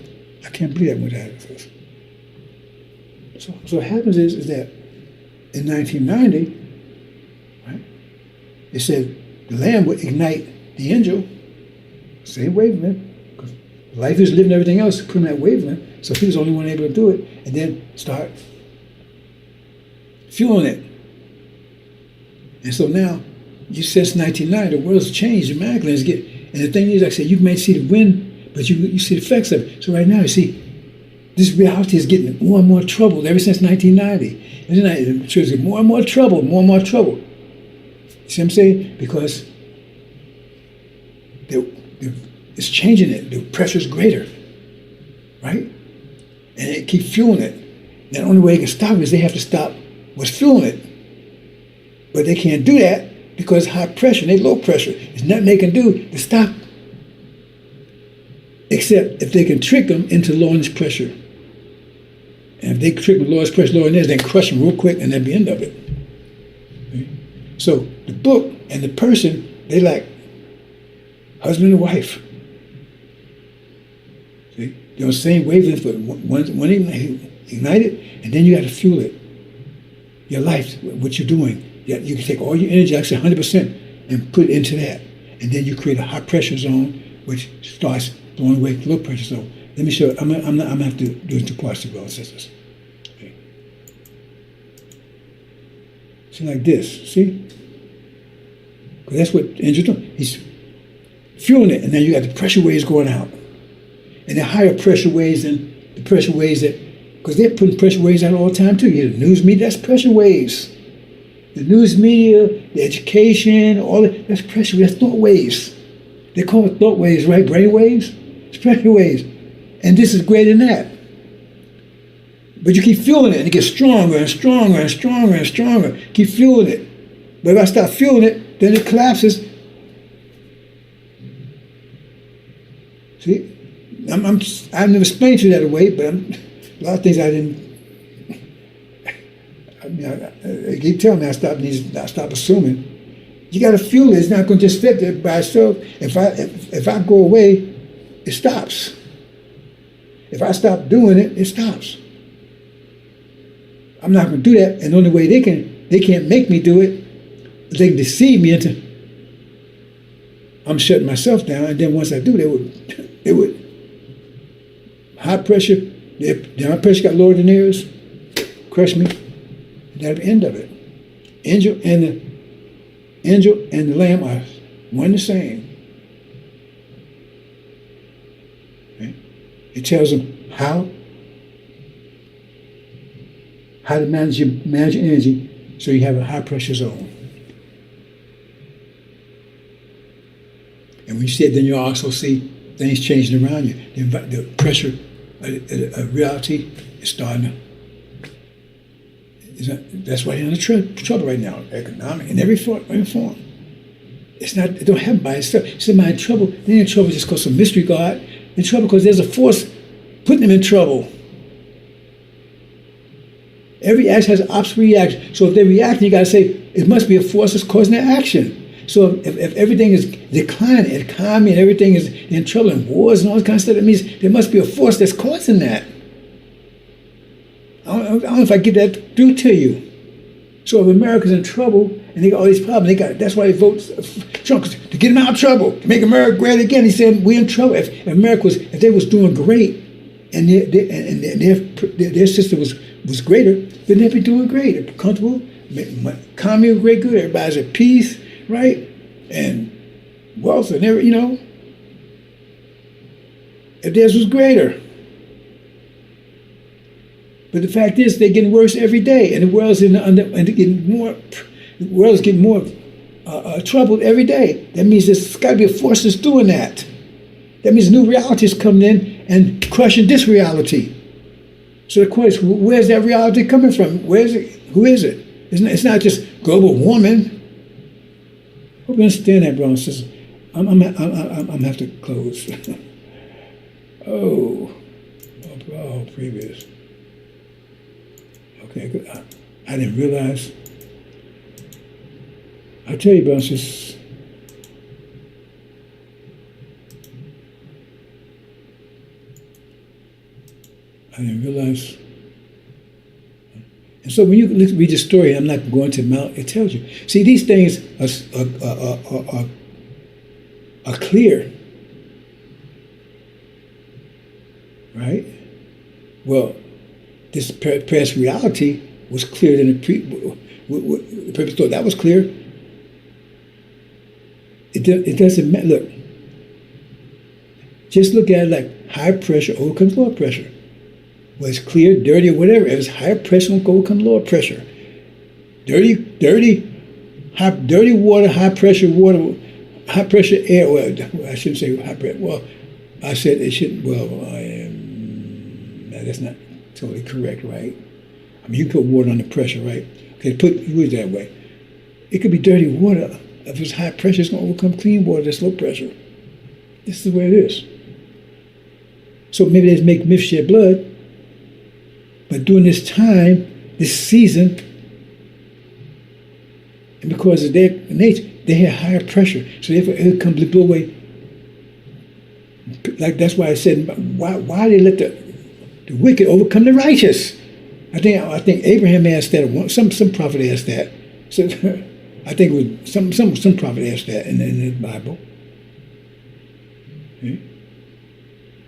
I can't believe that went that fast. So what happens is that in 1990, right? It said the Lamb would ignite the angel, same wavelength, because life is living everything else, put in that wavelength. So he was the only one able to do it, and then start fueling it. And so now, since 1990, the world's changed dramatically. And the thing is, like I said, you may see the wind, but you see the effects of it. So right now, you see, this reality is getting more and more troubled ever since 1990. The church is getting more and more trouble, more and more trouble. You see what I'm saying? Because it's changing it. The pressure's greater, right? And it keeps fueling it. And the only way they can stop it is they have to stop what's fueling it. But they can't do that because high pressure, they low pressure. There's nothing they can do to stop, except if they can trick them into lowering this pressure. And if they trick them to lower this pressure, lowering this, then crush them real quick, and that's the end of it. Okay? So the book and the person, they like husband and wife. See? They're on the same wavelength, but one ignited, and then you got to fuel it. Your life, what you're doing. You can take all your energy, actually 100%, and put it into that. And then you create a high pressure zone, which starts blowing away the low pressure zone. Let me show you. I'm gonna have to do it in two parts, brothers and sisters. Okay. See, like this. See? Because that's what the engine's doing. He's fueling it, and then you got the pressure waves going out. And the higher pressure waves than the pressure waves that, because they're putting pressure waves out all the time too. You hear the news media, that's pressure waves. The news media, the education, all that, that's pressure waves, that's thought waves. They call it thought waves, right? Brain waves? It's pressure waves. And this is greater than that. But you keep fueling it, and it gets stronger and stronger and stronger and stronger. Keep fueling it. But if I stop fueling it, then it collapses. See? I've never explained to you that way, but a lot of things I didn't. I keep telling me I stop assuming. You got to fuel it. It's not going to just fit there by itself. If I go away, it stops. If I stop doing it, it stops. I'm not going to do that. And the only way they can't make me do it, they can deceive me into. I'm shutting myself down, and then once I do, they would high pressure. The high pressure got lower than theirs, crush me. That's the end of it. Angel and the Lamb are one and the same. Okay? It tells them how to manage your energy so you have a high pressure zone. And when you see it, then you also see things changing around you. The pressure of reality is starting to. That's why you're in trouble right now, economic in every form. It's not. It don't happen by itself. Somebody in trouble. They're in trouble just because of mystery God. In trouble because there's a force putting them in trouble. Every action has an opposite reaction. So if they're reacting, you got to say it must be a force that's causing their action. So if everything is declining, economy and everything is in trouble and wars and all this kind of stuff, that means there must be a force that's causing that. I don't know if I get that through to you. So if America's in trouble and they got all these problems, that's why they vote Trump, to get them out of trouble, to make America great again. He said we're in trouble. If they was doing great and their system was greater, then they'd be doing great. They're comfortable, economy was great, good. Everybody's at peace, right, and wealth and if theirs was greater. But the fact is, they're getting worse every day, and the world's getting more. The world's getting more troubled every day. That means there's got to be a force that's doing that. That means new reality is coming in and crushing this reality. So the question: where's that reality coming from? Where is it? Who is it? It's not just global warming. Hope you understand that, brothers and sisters. I'm gonna have to close. oh, previous. Okay, good. I didn't realize. I tell you, brothers and sisters. I didn't realize. And so when you read the story, I'm not going to Mount, it tells you. See, these things are clear. Right? Well, this past reality was clearer than the previous thought. That was clear. It doesn't matter. Look, just look at it like high pressure overcomes low pressure. Well, it's clear, dirty, or whatever. If it's high pressure, will overcome lower pressure. Dirty water, high pressure air. Well, I shouldn't say high pressure. Well, I said it shouldn't. Well, that's not totally correct, right? I mean, you put water under pressure, right? Okay, use it that way. It could be dirty water. If it's high pressure, it's going to overcome clean water that's low pressure. This is the way it is. So maybe they make myths shed blood, but during this time, this season, and because of their nature, they have higher pressure. So therefore, it comes to blow away. Like that's why I said, why they let the wicked overcome the righteous? I think Abraham asked that. Some prophet asked that. So I think it was some prophet asked that in the Bible. Okay?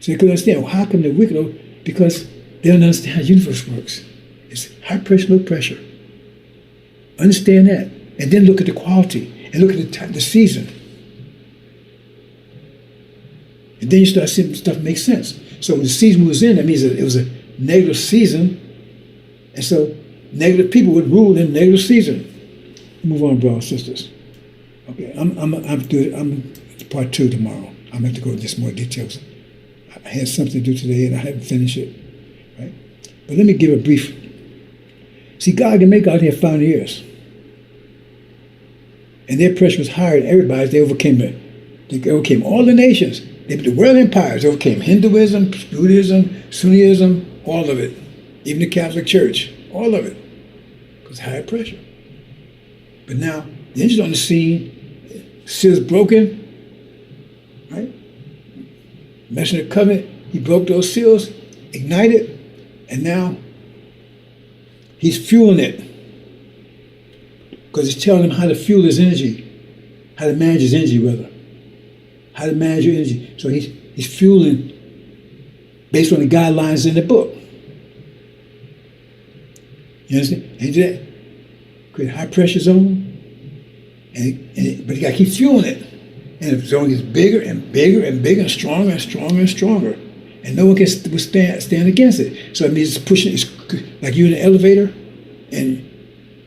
So they couldn't understand. Well, how come the wicked? Because they don't understand how the universe works. It's high pressure, low pressure. Understand that, and then look at the quality and look at the season, and then you start seeing stuff make sense. So when the season was in, that means that it was a negative season, and so negative people would rule in negative season. Move on, brothers and sisters. Okay, I'm part 2 tomorrow. I'm going to have to go into just more details. I had something to do today, and I haven't finished it. Right? But let me give a brief. See, God can make out here 5 years. And their pressure was higher than everybody's. They overcame all the nations. The world empires overcame Hinduism, Buddhism, Sunnism, all of it. Even the Catholic Church, all of it. Because higher pressure. But now, the engine's on the scene, seals broken, right? Messenger of the covenant, he broke those seals, ignited, and now he's fueling it. Because he's telling him how to fuel his energy, how to manage his energy, rather. How to manage your energy. So he's fueling based on the guidelines in the book. You understand? And he did that. Create a high pressure zone, but you got to keep fueling it. And the zone gets bigger and bigger and bigger and stronger and stronger and stronger. And no one can stand against it. So it means it's pushing, it's like you're in an elevator and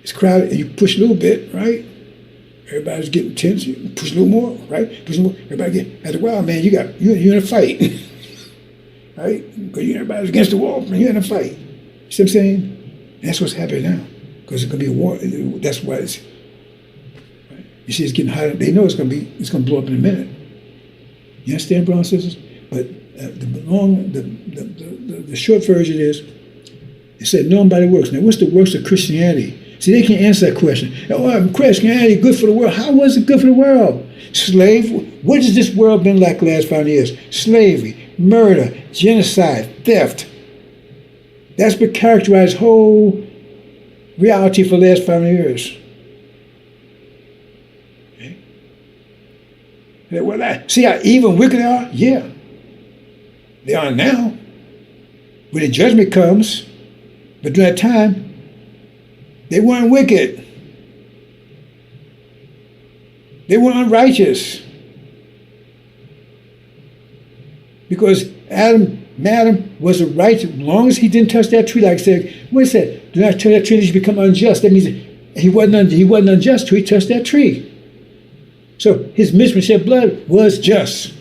it's crowded and you push a little bit, right? Everybody's getting tense, you push a little more, right? Push a little more. Everybody after a while, man, you're in a fight. Right? Because everybody's against the wall, and you're in a fight. You see what I'm saying? And that's what's happening now. because it's going to be a war. That's why it's. You see, it's getting hotter. They know it's going to blow up in a minute. You understand, brothers and sisters? But the short version is, it said, knowing by the works. Now, what's the works of Christianity? See, they can't answer that question. Oh, Christianity good for the world. How was it good for the world? Slave. What has this world been like the last 5 years? Slavery, murder, genocide, theft. That's been characterized whole reality for the last 5 years. Okay. Well, see how evil and wicked they are? Yeah. They are now. When the judgment comes, but during that time, they weren't wicked. They were unrighteous. Because Adam was a righteous, as long as he didn't touch that tree, like I said, what he said, do not touch that tree, that you become unjust. That means he wasn't unjust till he touched that tree. So his mission to shed blood was just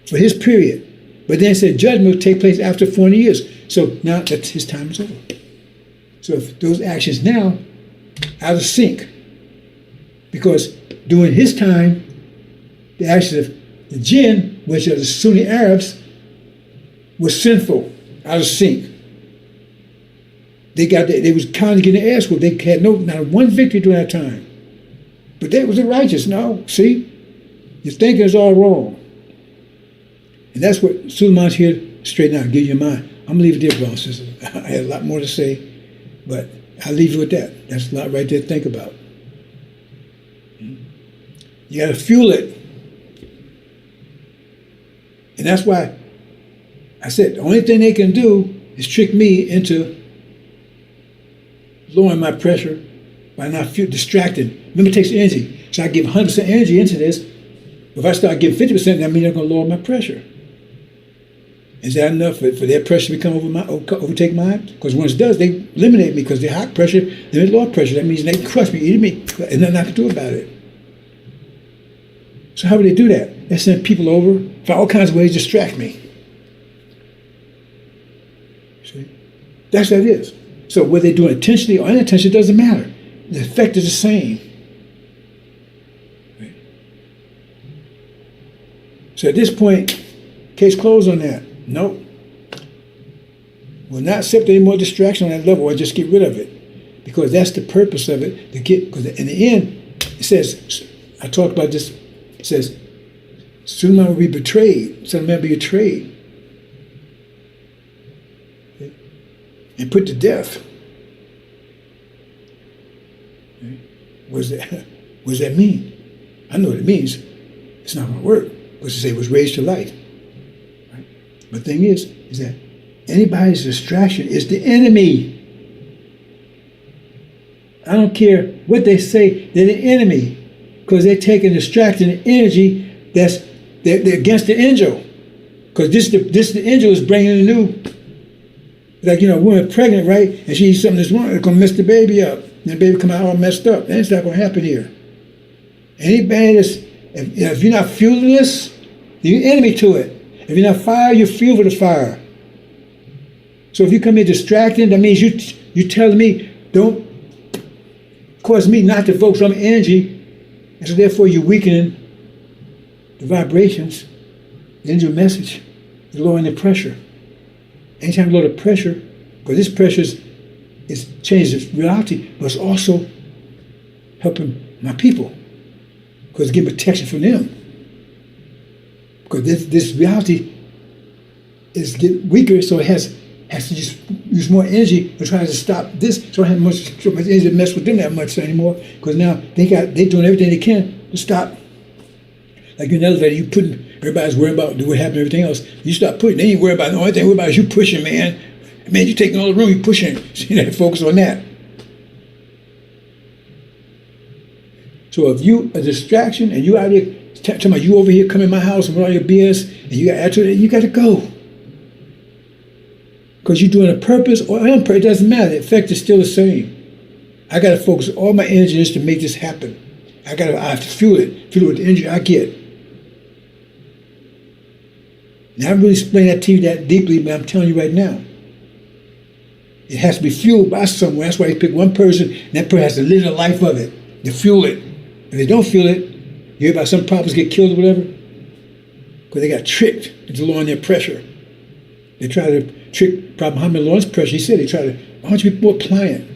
for his period. But then it said judgment will take place after 40 years. So now that his time is over. So if those actions now out of sync, because during his time, the actions of the jinn, which are the Sunni Arabs, was sinful, out of sync. They was kind of getting their ass whooped. They had not one victory during that time. But they was righteous. No, see, your thinking is all wrong. And that's what Suleiman's here to straighten out, give you your mind. I'm gonna leave it there, brothers and sisters. I had a lot more to say, but I'll leave you with that. That's a lot right there to think about. You got to fuel it. And that's why I said the only thing they can do is trick me into lowering my pressure by not distracting. Remember, it takes energy. So I give 100% energy into this. If I start giving 50%, that means I'm going to lower my pressure. Is that enough for their pressure to overtake mine? Because once it does, they eliminate me because they're high pressure, they're low pressure. That means they crush me, eat me, and nothing I can do about it. So how would they do that? They send people over for all kinds of ways to distract me. See? That's what it is. So whether they do it intentionally or unintentionally, it doesn't matter. The effect is the same. Right? So at this point, case closed on that. Nope. We'll not accept any more distraction on that level or just get rid of it. Because that's the purpose of it. Because in the end, it says, I talked about this, it says, soon will be betrayed, son of man will be betrayed. Okay? And put to death. Okay? What does that mean? I know what it means. It's not going to work. Because it says it was raised to life. But the thing is that anybody's distraction is the enemy. I don't care what they say, they're the enemy. Because they're taking distracting energy they're against the angel. Because this the angel is bringing a new, like, a woman pregnant, right? And she eats something that's wrong, it's going to mess the baby up. And the baby come out all messed up. That's not going to happen here. Anybody if you're not fueling this, you're enemy to it. If you're not fire, you're fuel for the fire. So if you come here distracting, that means you telling me don't cause me not to focus on energy, and so therefore you're weakening the vibrations, the angel message, you're lowering the pressure. Anytime you lower the pressure, because this pressure is changes reality, but it's also helping my people, because it's getting protection from them. Because this reality is getting weaker, so it has to just use more energy to try to stop this. So I don't have so much energy to mess with them that much anymore. Because now they're doing everything they can to stop. Like in an elevator, everybody's worried about what happened to everything else. You stop pushing, they ain't worried about the only thing worried about is you pushing, man. Man, you're taking all the room, you're pushing. So you have to focus on that. So if you a distraction and you out here talking about you over here come in my house and with all your BS and you got attitude, you got to go. Because you're doing a purpose or unpurpose, it doesn't matter. The effect is still the same. I got to focus all my energy just to make this happen. I have to fuel it with the energy I get. Now, I haven't really explained that to you that deeply, but I'm telling you right now. It has to be fueled by someone. That's why you pick one person, and that person has to live the life of it, to fuel it. If they don't fuel it, you hear about some prophets get killed or whatever? Because they got tricked into lowering their pressure. They try to trick Prophet Muhammad lower his pressure. He said they try to, why don't you be more pliant?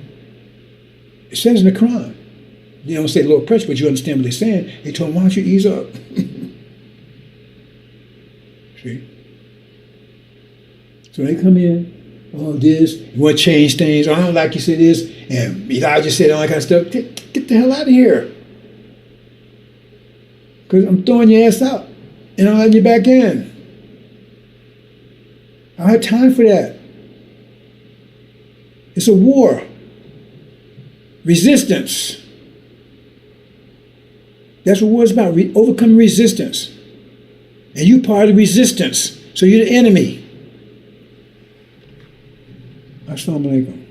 It says in the Quran. They don't say lower pressure, but you understand what they're saying. They told him, why don't you ease up? See? So they come in, oh, this, you want to change things, I don't like you said this, and Elijah said all that kind of stuff. Get the hell out of here. Because I'm throwing your ass out, and I'm letting you back in. I don't have time for that. It's a war. Resistance. That's what war is about, overcoming resistance. And you part of the resistance, so you're the enemy. Assalamu alaikum.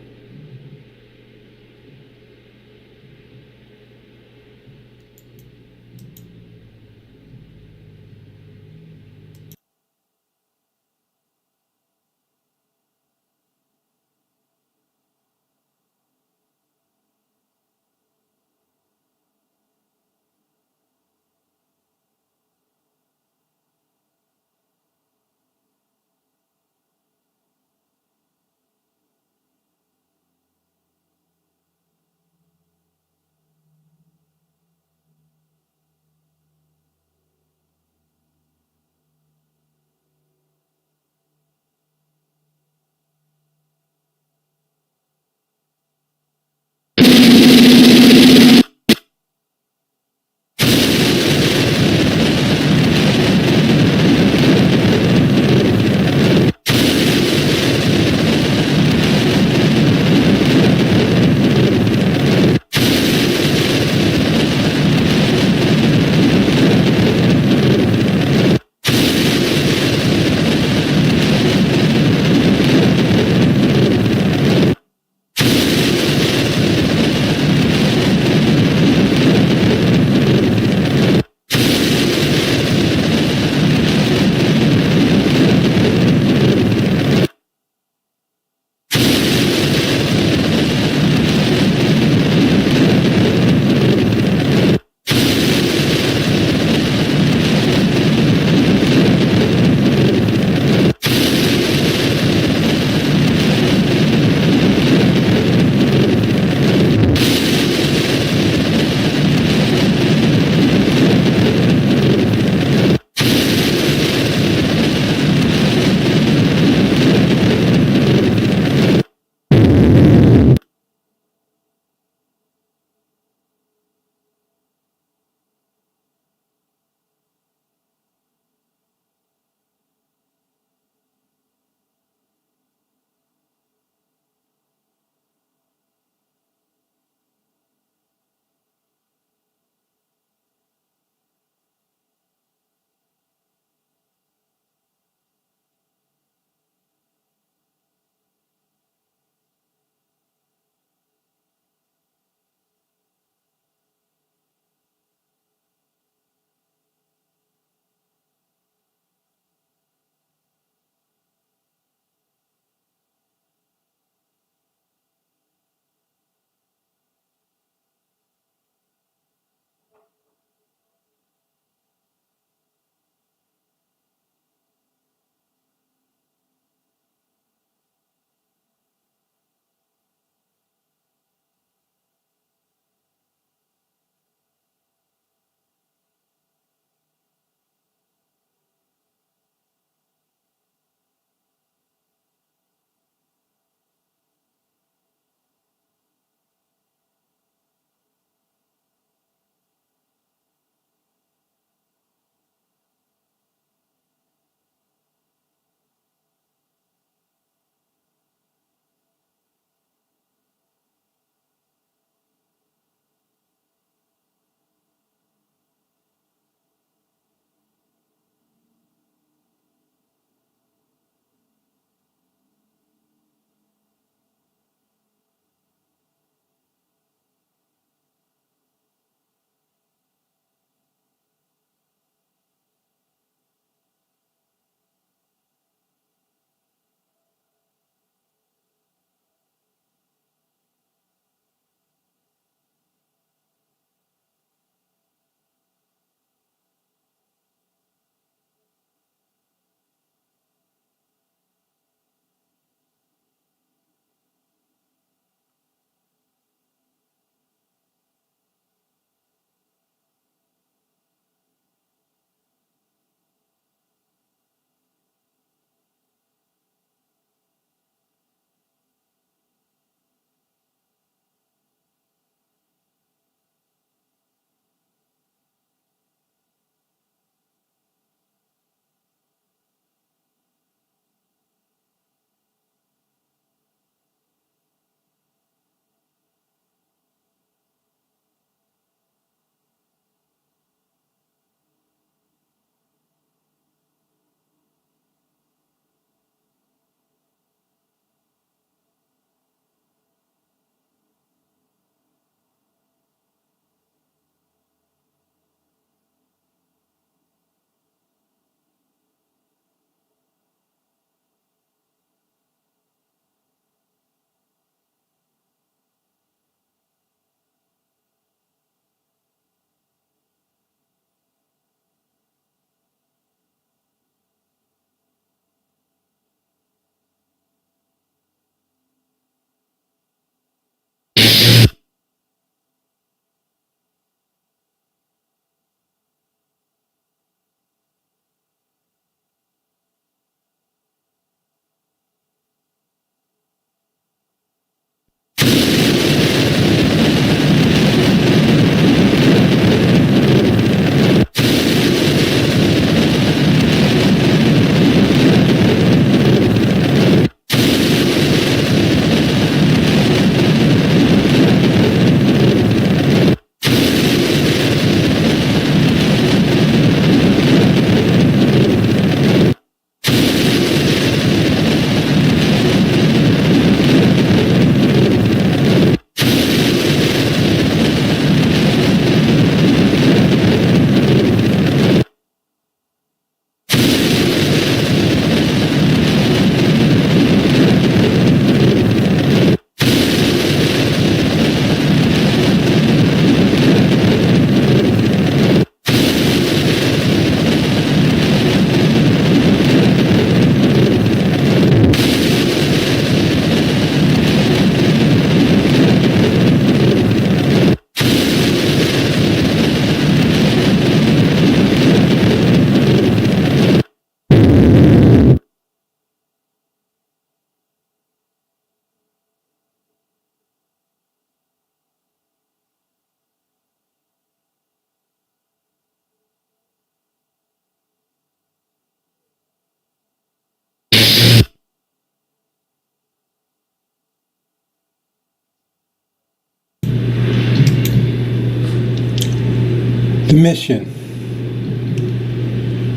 mission.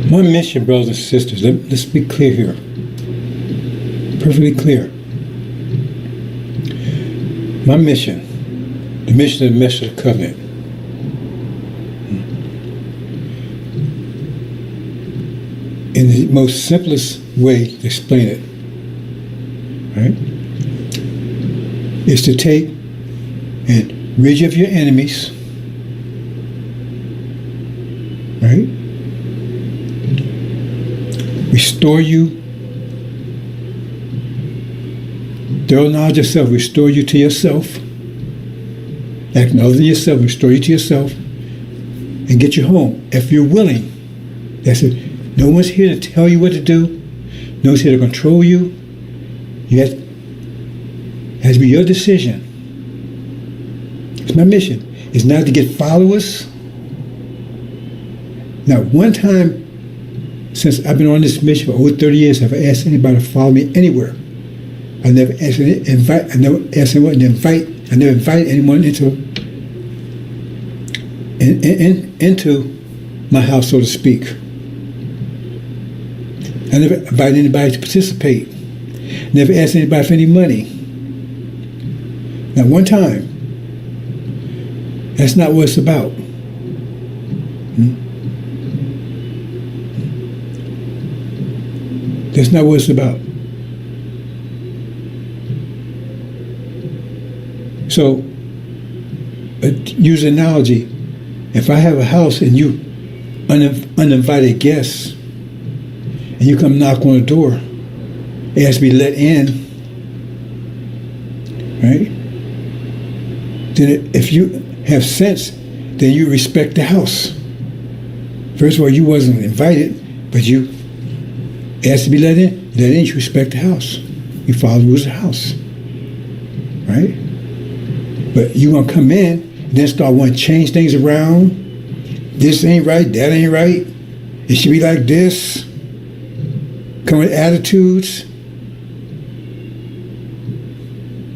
My mission, brothers and sisters, let's be clear here. Perfectly clear. My mission, the mission of the Message of the Covenant, in the most simplest way to explain it, right, is to take and rid you of your enemies, right? Restore you. Thorough knowledge of self, restore you to yourself. Acknowledge yourself, restore you to yourself, and get you home if you're willing. That's it. No one's here to tell you what to do. No one's here to control you. It has to be your decision. It's my mission. It's not to get followers. Not one time since I've been on this mission for over 30 years have I asked anybody to follow me anywhere. I never asked anyone to invite. I never invited anyone into my house, so to speak. I never invited anybody to participate. Never asked anybody for any money. Not one time. That's not what it's about. That's not what it's about. So, use an analogy. If I have a house and you uninvited guests, and you come knock on the door, it has to be let in, right? Then if you have sense, then you respect the house. First of all, you wasn't invited, but it has to be let in. Let in, you respect the house. You follow the rules of the house, right? But you gonna come in and then start wanting to change things around. This ain't right, that ain't right. It should be like this. Come with attitudes.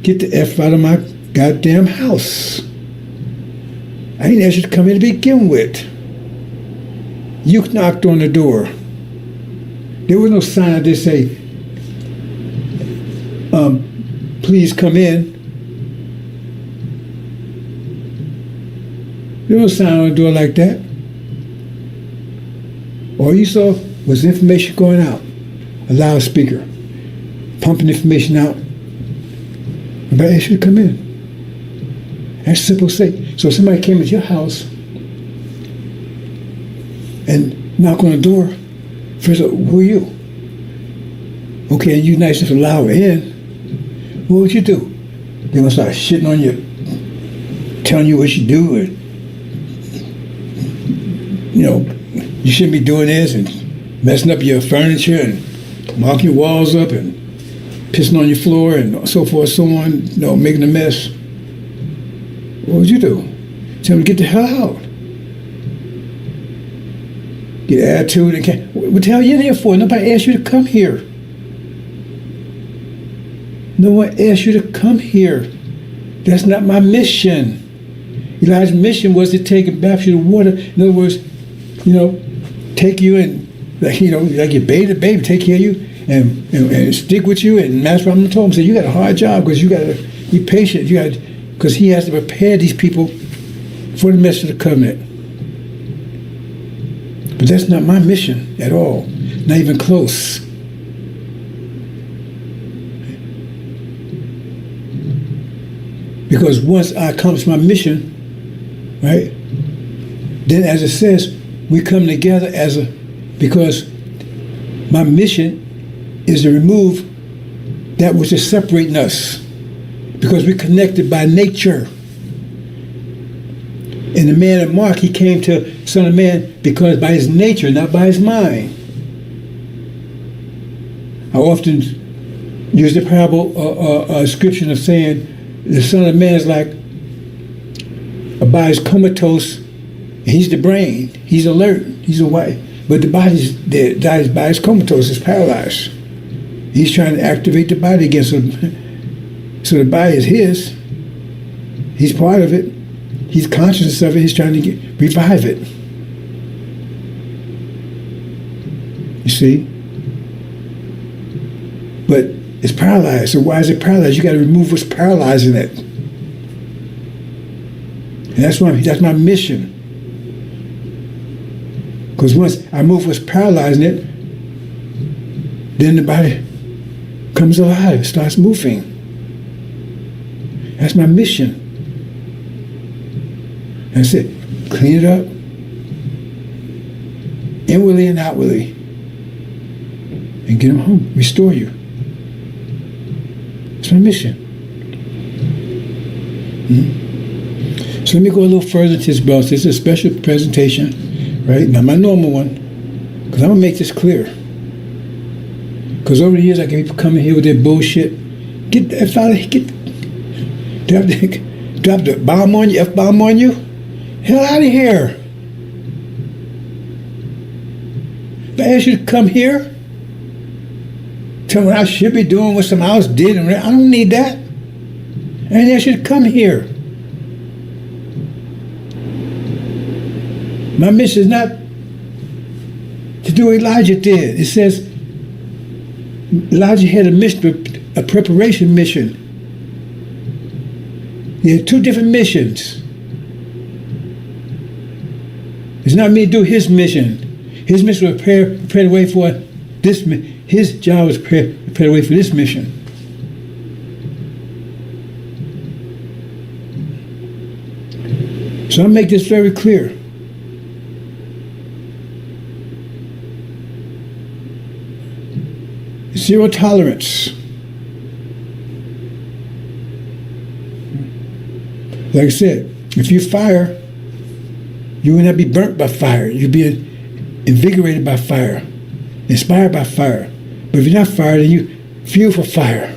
Get the F out of my goddamn house. I didn't ask you to come in to begin with. You knocked on the door. There was no sign that say, please come in. There was no sign on the door like that. All you saw was information going out. A loudspeaker, pumping information out. But I asked you to come in. That's simple say. So if somebody came to your house and knocked on the door, first of all, who are you? Okay, and you nice enough to allow her in, what would you do? They're gonna start shitting on you, telling you what you do, and you shouldn't be doing this, and messing up your furniture, and marking your walls up, and pissing on your floor, and so forth, so on, making a mess. What would you do? Tell them to get the hell out. Get attitude and can't. What the hell are you in here for? Nobody asked you to come here. No one asked you to come here. That's not my mission. Elijah's mission was to take and baptize you in water. In other words, take you and, like you bathe a baby, take care of you and stick with you. And Master Ramon told him, said, you got a hard job because you got to be patient. Because he has to prepare these people for the message of the covenant. But that's not my mission at all. Not even close. Because once I accomplish my mission, right, then as it says, we come together because my mission is to remove that which is separating us. Because we're connected by nature. And the man of Mark, he came to Son of Man because by his nature, not by his mind. I often use the parable description of saying the Son of Man is like a body's comatose, and he's the brain, he's alert, he's awake, but the body's dead, the body's comatose, is paralyzed. He's trying to activate the body again, so the body is his. He's part of it. He's conscious of it. He's trying to revive it. You see? But it's paralyzed. So why is it paralyzed? You got to remove what's paralyzing it. And that's my mission. Because once I move what's paralyzing it, then the body comes alive, starts moving. That's my mission. That's it. Clean it up, inwardly and outwardly, and get them home. Restore you. That's my mission. So let me go a little further into this, brothers. This is a special presentation, right? Not my normal one, because I'm going to make this clear. Because over the years, I get people coming here with their bullshit. Get the F out of here. Drop the bomb on you, F-bomb on you. Hell out of here. If I ask you to come here, tell me what I should be doing, what somebody else did, and I don't need that. I didn't ask you to come here. My mission is not to do what Elijah did. It says Elijah had a mission, a preparation mission. He had two different missions. It's not me to do his mission. His mission was prepare the way for this. His job was prepare the way for this mission. So I make this very clear. Zero tolerance. Like I said, if you fire, you will not be burnt by fire. You'll be invigorated by fire, inspired by fire. But if you're not fired, then you fuel for fire.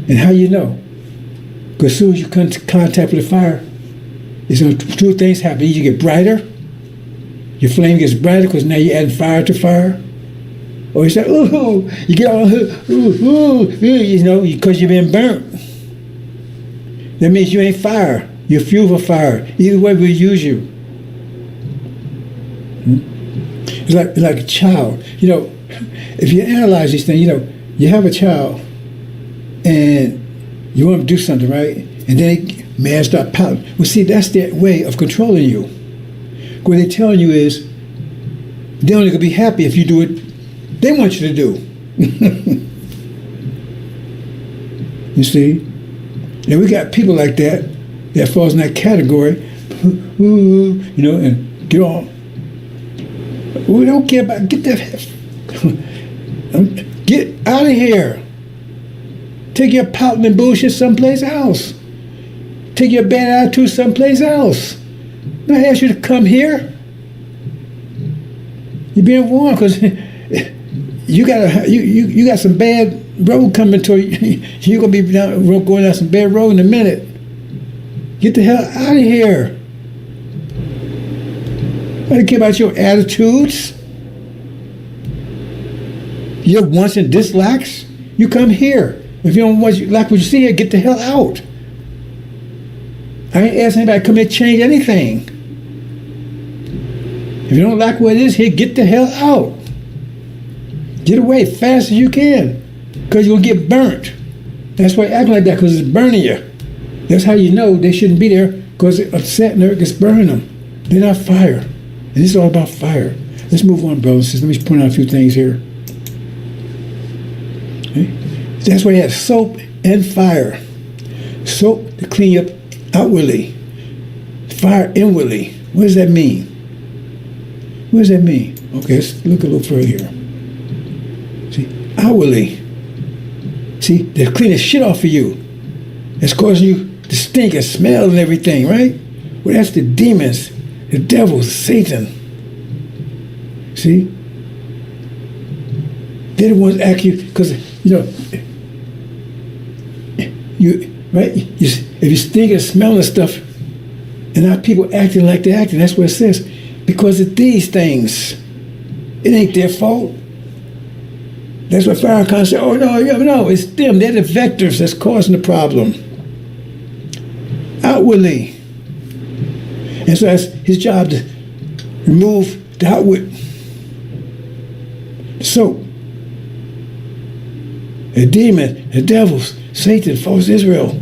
And how you know? Because as soon as you come into contact with the fire, it's going to, two things happen. Either you get brighter, your flame gets brighter because now you're adding fire to fire. Or you say, ooh, you get all, you know, because you've been burnt. That means you ain't fire. You're fuel for fire. Either way, we'll use you. It's like a child. You know, if you analyze these things, you know, you have a child and you want them to do something, right? And then they may start pouting. Well, see, that's their way of controlling you. What they're telling you is they're only going to be happy if you do it they want you to do. You see? And we got people like that falls in that category, you know, and get on. We don't care about, get that, get out of here. Take your pouting and bullshit someplace else. Take your bad attitude someplace else. I ask you to come here. You're being warned because you got some bad road coming to you. You're gonna be going down some bad road in a minute. Get the hell out of here. I don't care about your attitudes, your wants and dislikes. You come here. If you don't like what you see here, get the hell out. I ain't asking anybody to come here and change anything. If you don't like what it is here, get the hell out. Get away as fast as you can, because you'll get burnt. That's why acting like that, because it's burning you. That's how you know they shouldn't be there, because it's upsetting them, it's burning them. They're not fire. And this is all about fire. Let's move on, brothers. Let me point out a few things here. Okay? That's why you have soap and fire. Soap to clean you up outwardly. Fire inwardly. What does that mean? What does that mean? Okay, let's look a little further here. See, outwardly. See, they're cleaning shit off of you. It's causing you to stink and smell and everything, right? Well, that's the demons, the devil, Satan. See? They're the ones act you, because, you know, if you stink and smelling stuff, and now people acting like they're acting, that's what it says. Because of these things. It ain't their fault. That's what Farrakhan said, oh no, it's them. They're the vectors that's causing the problem. Outwardly. And so that's his job, to remove the outward soap. The demon, the devils, Satan, false Israel.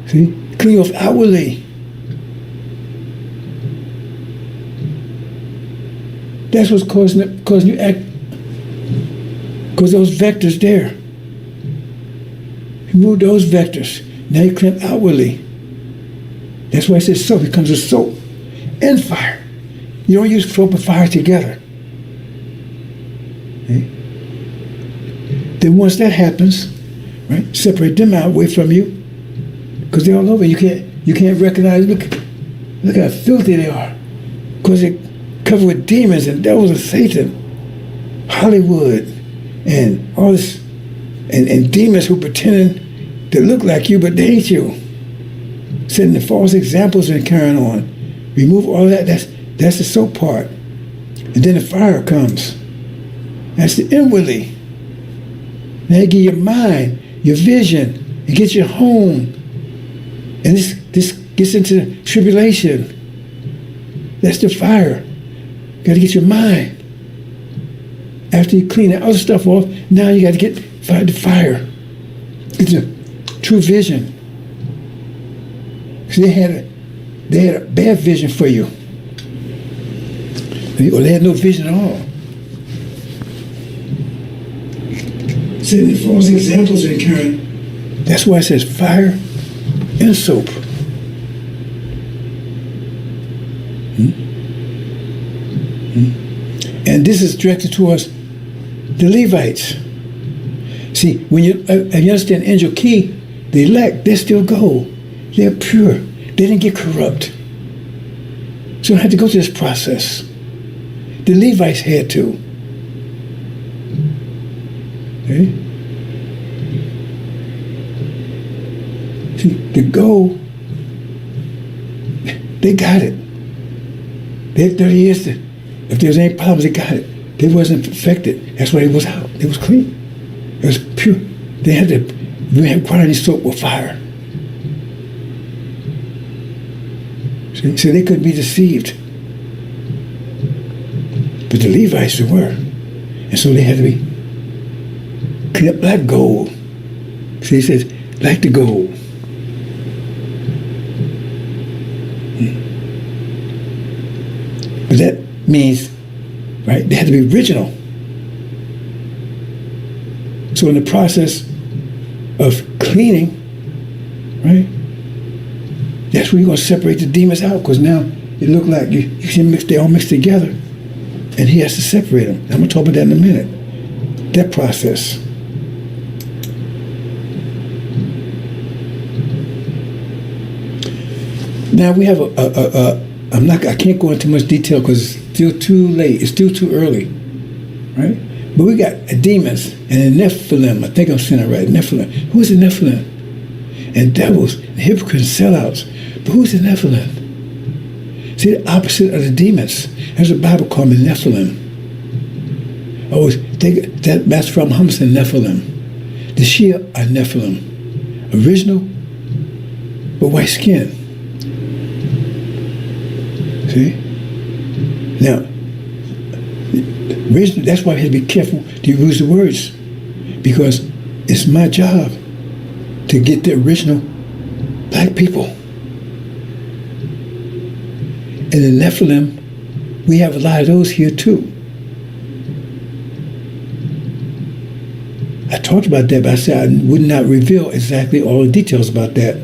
See? Clean off outwardly. That's what's causing you act, because those vectors there. You move those vectors. Now you clean outwardly. That's why it says soap. It comes with soap and fire. You don't use soap and fire together. Okay? Then once that happens, right, separate them out away from you, because they're all over. You can't recognize. Look how filthy they are, because they're covered with demons and devils of Satan, Hollywood, and all this, and demons who pretending to look like you, but they ain't you. Setting the false examples and carrying on. Remove all that. That's the soap part. And then the fire comes. That's the inwardly. Now you get your mind, your vision, it gets you home. And this gets into tribulation. That's the fire. You got to get your mind. After you clean the other stuff off, now you got to get the fire. It's a true vision. So they had a bad vision for you. Or they had no vision at all. Setting the false examples and carrying. That's why it says fire and soap. And this is directed towards the Levites. See, when you understand angel key, the elect, they still go. They're pure. They didn't get corrupt. So you don't have to go through this process. The Levites had to. Okay? See, the goal, they got it. They had 30 years to, if there was any problems, they got it. They wasn't perfected. That's why it was out. It was clean. It was pure. They had to, we had quantity soap with fire. See? So they couldn't be deceived. But the Levites they were. And so they had to be clean up like gold. See, he says, like the gold. But that means, right, they had to be original. So in the process of cleaning, right, that's where you're going to separate the demons out, because now it look like you can mix, they all mix together, and he has to separate them. I'm going to talk about that in a minute. That process. Now we have I can't go into much detail because it's still too late. It's still too early, right? But we got demons and the Nephilim. I think I'm saying it right. Nephilim. Who's the Nephilim? And devils, and hypocrites, sellouts. But who's the Nephilim? See, the opposite of the demons. There's a Bible called the Nephilim. Oh, that's from Muhammad said Nephilim. The Shia are Nephilim. Original, but white skin. See? Now, that's why we have to be careful to use the words, because it's my job to get the original black people. And the Nephilim, we have a lot of those here too. I talked about that, but I said I would not reveal exactly all the details about that.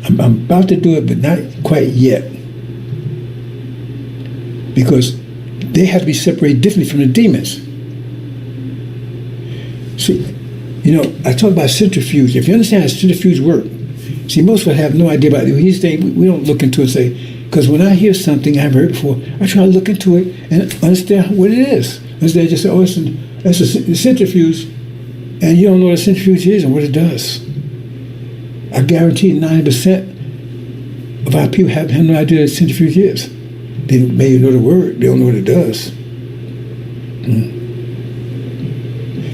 I'm about to do it, but not quite yet. Because they have to be separated differently from the demons. See, I talk about centrifuge. If you understand how centrifuge work, see, most of us have no idea about it. He's saying we don't look into it and say, because when I hear something I haven't heard before, I try to look into it and understand what it is. Instead, I just say, oh, that's a centrifuge, and you don't know what a centrifuge is and what it does. I guarantee 90% of our people have no idea what a centrifuge is. They may know the word, they don't know what it does.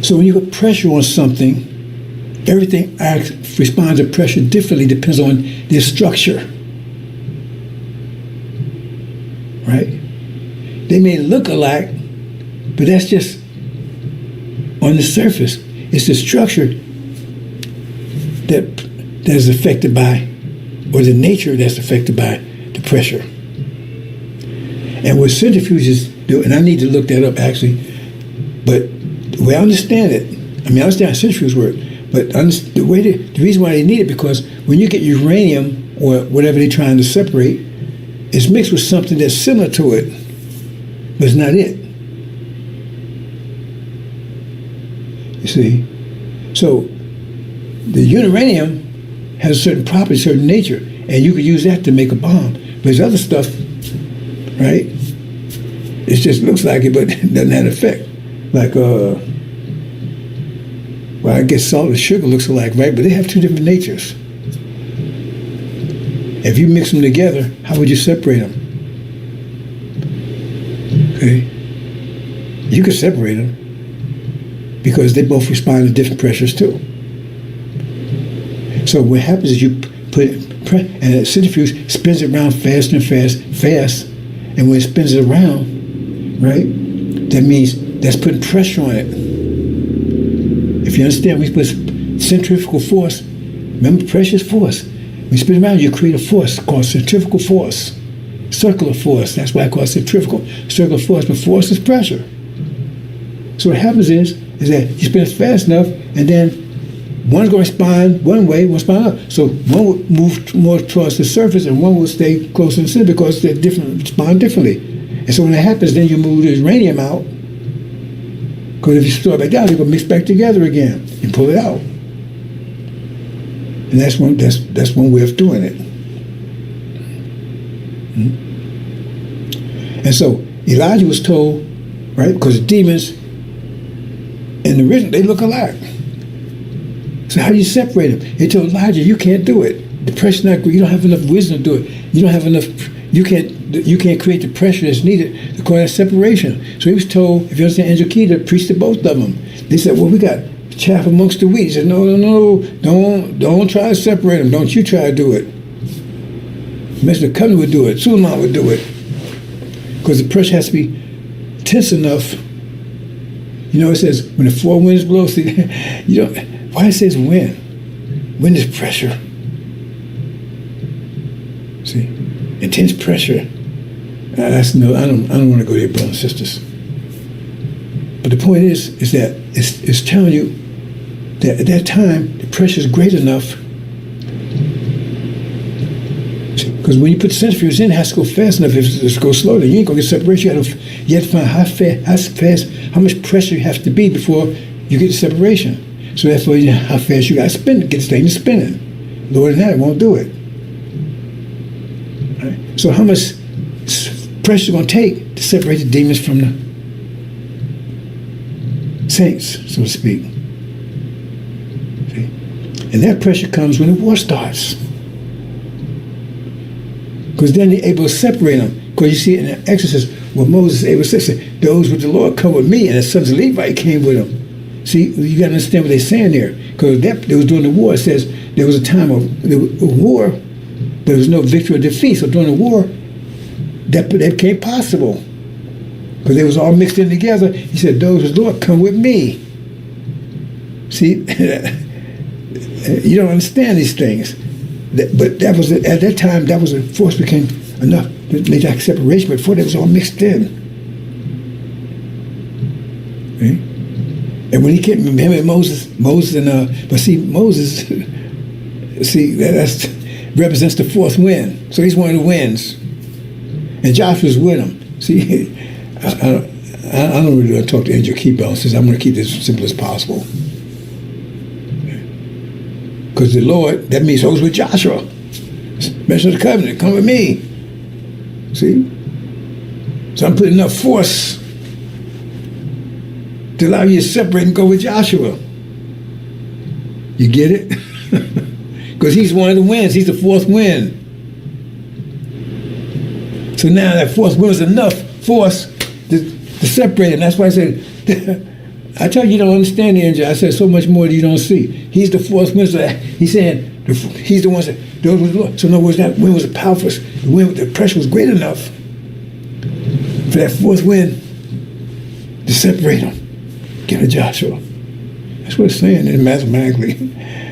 So when you put pressure on something, everything responds to pressure differently, depends on their structure. right? They may look alike, but that's just on the surface. It's the structure that is affected by, or the nature that's affected by the pressure. And what centrifuges do, and I need to look that up actually, but the way I understand it, I mean, I understand how centrifuges work, but the reason why they need it, because when you get uranium or whatever they're trying to separate, it's mixed with something that's similar to it, but it's not it. You see? So the uranium has a certain property, certain nature, and you could use that to make a bomb. But there's other stuff, right? It just looks like it, but it doesn't have effect. Like, well, I guess salt and sugar looks alike, right? But they have two different natures. If you mix them together, how would you separate them? Okay? You could separate them because they both respond to different pressures too. So what happens is you put and a centrifuge spins it around fast and fast, and when it spins it around, right, that means that's putting pressure on it. If you understand, we put centrifugal force. Remember, pressure is force. When you spin around, you create a force called centrifugal force, circular force. That's why I call it centrifugal, circular force. But force is pressure. So what happens is that you spin it fast enough, and then one's going to respond one way, one's respond up. So one will move more towards the surface, and one will stay closer to the center because they're different, respond differently. And so when that happens, then you move the uranium out. Because if you store it back down, they're going to mix back together again and pull it out. And that's one way of doing it. And so Elijah was told, right, because the demons in the original, they look alike. So how do you separate them? He told Elijah, you can't do it. The pressure not good. You don't have enough wisdom to do it. You don't have enough. You can't create the pressure that's needed to cause that separation. So he was told, if you understand Angel Key, to preach to both of them. They said, well, we got chaff amongst the wheat. He said, no, don't try to separate them. Don't you try to do it. Mr. Covenant would do it. Suleiman would do it. Because the pressure has to be tense enough. You know, it says, when the four winds blow, see, you don't, why it says wind? Wind is pressure. See, intense pressure. That's no. I don't want to go there, brothers and sisters. But the point is that it's telling you that at that time the pressure is great enough. Because when you put centrifuges in, it has to go fast enough. If it goes slowly, you ain't gonna get separation. You have to find how much pressure you have to be before you get the separation. So therefore, you know how fast you got to spin to get the thing to spinning. Lower than that, it won't do it. Right? So how much pressure is it going to take to separate the demons from the saints, so to speak? See? And that pressure comes when the war starts. Because then they're able to separate them. Because you see in the Exodus, where Moses is able to say, those with the Lord come with me, and the sons of Levi came with them. See, you got to understand what they're saying there. Because they was during the war. It says there was a time of war, but there was no victory or defeat. So during the war, that became possible. Because they was all mixed in together. He said, those with the Lord come with me. See, you don't understand these things. But that was at that time, that was a force became enough to make that separation. But before, they was all mixed in. Okay? And when he came, him and Moses but see, Moses, see, that represents the fourth wind. So he's one of the winds. And Joshua's with him. See, I don't really want to talk to Angel Keybell. Says I'm going to keep this as simple as possible. Because the Lord, that means those with Joshua. Mention of the covenant, come with me. See? So I'm putting enough force to allow you to separate and go with Joshua. You get it? Because he's one of the winds. He's the fourth wind. So now that fourth wind was enough force to separate. And that's why I said, I tell you, you don't understand the angel. I said, so much more that you don't see. He's the fourth wind. So he's saying, he's the one that, those was the Lord. So in other words, that wind was powerful. The pressure was great enough for that fourth wind to separate them. Get to Joshua. That's what it's saying mathematically.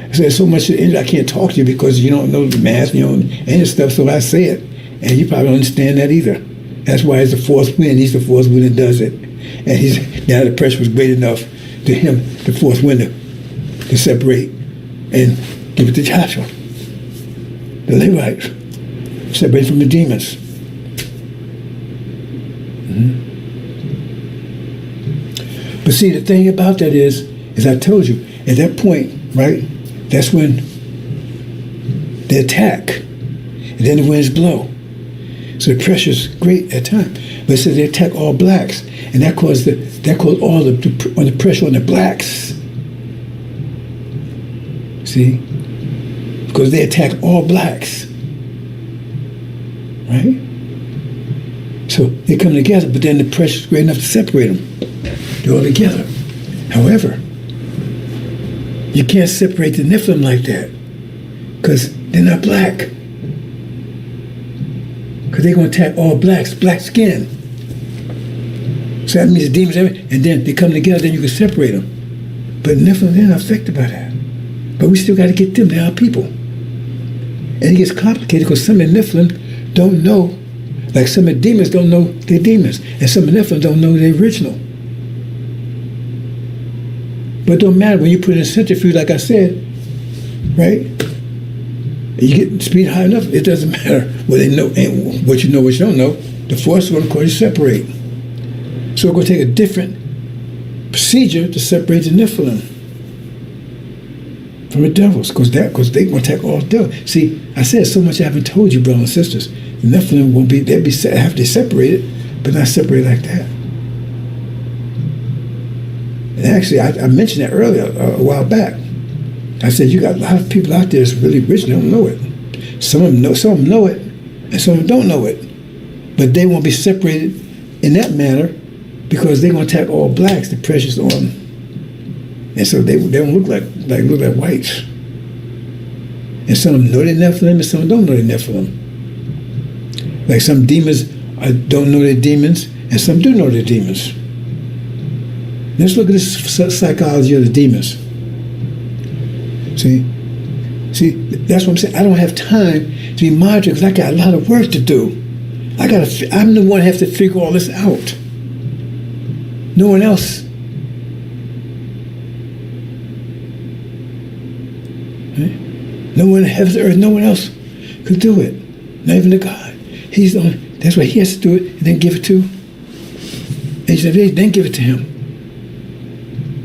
It says so much I can't talk to you because you don't know the math, you don't any stuff, so I say it. And you probably don't understand that either. That's why it's the fourth wind. He's the fourth wind that does it. And now the pressure was great enough to him, the fourth wind, to separate and give it to Joshua. The Levites, separate from the demons. Mm-hmm. But see, the thing about that is, as I told you, at that point, right, that's when they attack. And then the winds blow. So the pressure's great at time. But it says they attack all blacks. And that caused all the pressure on the blacks. See? Because they attack all blacks. Right? So they come together, but then the pressure's great enough to separate them. They're all together. However, you can't separate the Nephilim like that because they're not black. Because they're going to attack all blacks, black skin. So that means the demons, and then they come together, then you can separate them. But Nephilim, they're not affected by that. But we still got to get them, they're our people. And it gets complicated because some of the Nephilim don't know, like some of the demons don't know they're demons, and some of the Nephilim don't know they're original. But it don't matter when you put it in a centrifuge, like I said, right? You get speed high enough, it doesn't matter what they know and what you don't know. The force is going to cause you to separate. So we're going to take a different procedure to separate the Nephilim from the devils, because they're going to attack all devils. See, I said so much I haven't told you, brothers and sisters. The Nephilim won't be, they'll be have to separate it, but not separate like that. And actually, I mentioned that earlier, a while back. I said, you got a lot of people out there that's really rich and don't know it. Some of them know it, and some of them don't know it. But they won't be separated in that manner because they're going to attack all blacks, the pressure's on them. And so they don't look like whites. And some of them know they're Nephilim, and some of them don't know they're Nephilim. Like some demons don't know they're demons, and some do know they're demons. Let's look at the psychology of the demons. See, that's what I'm saying. I don't have time to be monitored because I got a lot of work to do. I'm the one who have to figure all this out. No one else. Right? No one in heaven, earth, no one else could do it. Not even the God. He's the only. That's why he has to do it and then give it to. And he said, then give it to him.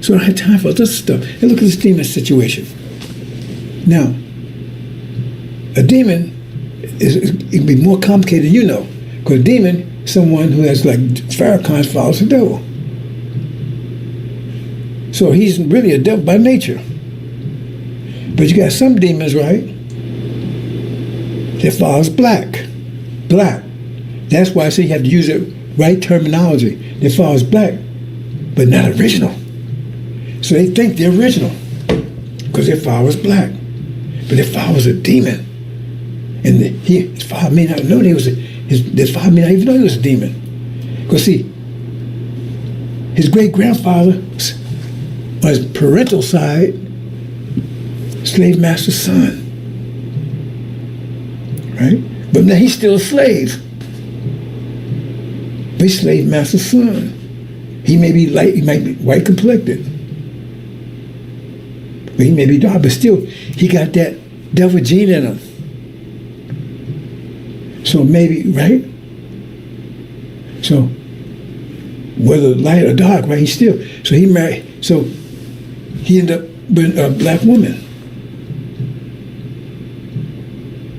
So I don't have time for this stuff. And look at this demon situation. Now, a demon it can be more complicated than you know. Because a demon is someone who has, like Farrakhan follows the devil. So he's really a devil by nature. But you got some demons, right, that follows black. Black. That's why I say you have to use the right terminology. That follows black, but not original. So they think they're original because their father was black. But their father was a demon. And his father may not know his father may not even know he was a demon. Because see, his great-grandfather, on his parental side, slave master's son. Right? But now he's still a slave. But he's slave master's son. He may be light, he might be white complected. But he may be dark, but still, he got that devil gene in him. So maybe, right? So, whether light or dark, right, so he married, so he ended up with a black woman.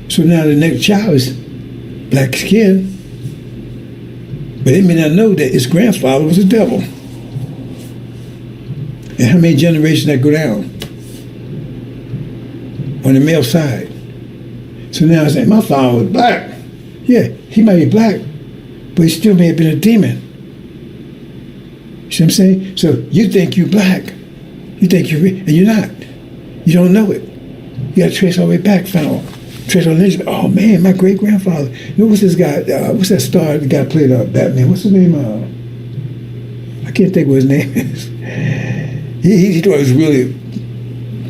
So now the next child is black skin, but they may not know that his grandfather was a devil. And how many generations that go down? On the male side. So now I say, my father was black. Yeah, he might be black, but he still may have been a demon. You see what I'm saying? So you think you're black. You think you're, and you're not. You don't know it. You got to trace all the way back, find out Treasure Lynch. Oh man, my great grandfather. You know, what's this guy? What's that star? The guy played Batman. What's his name? I can't think what his name is. He thought he was really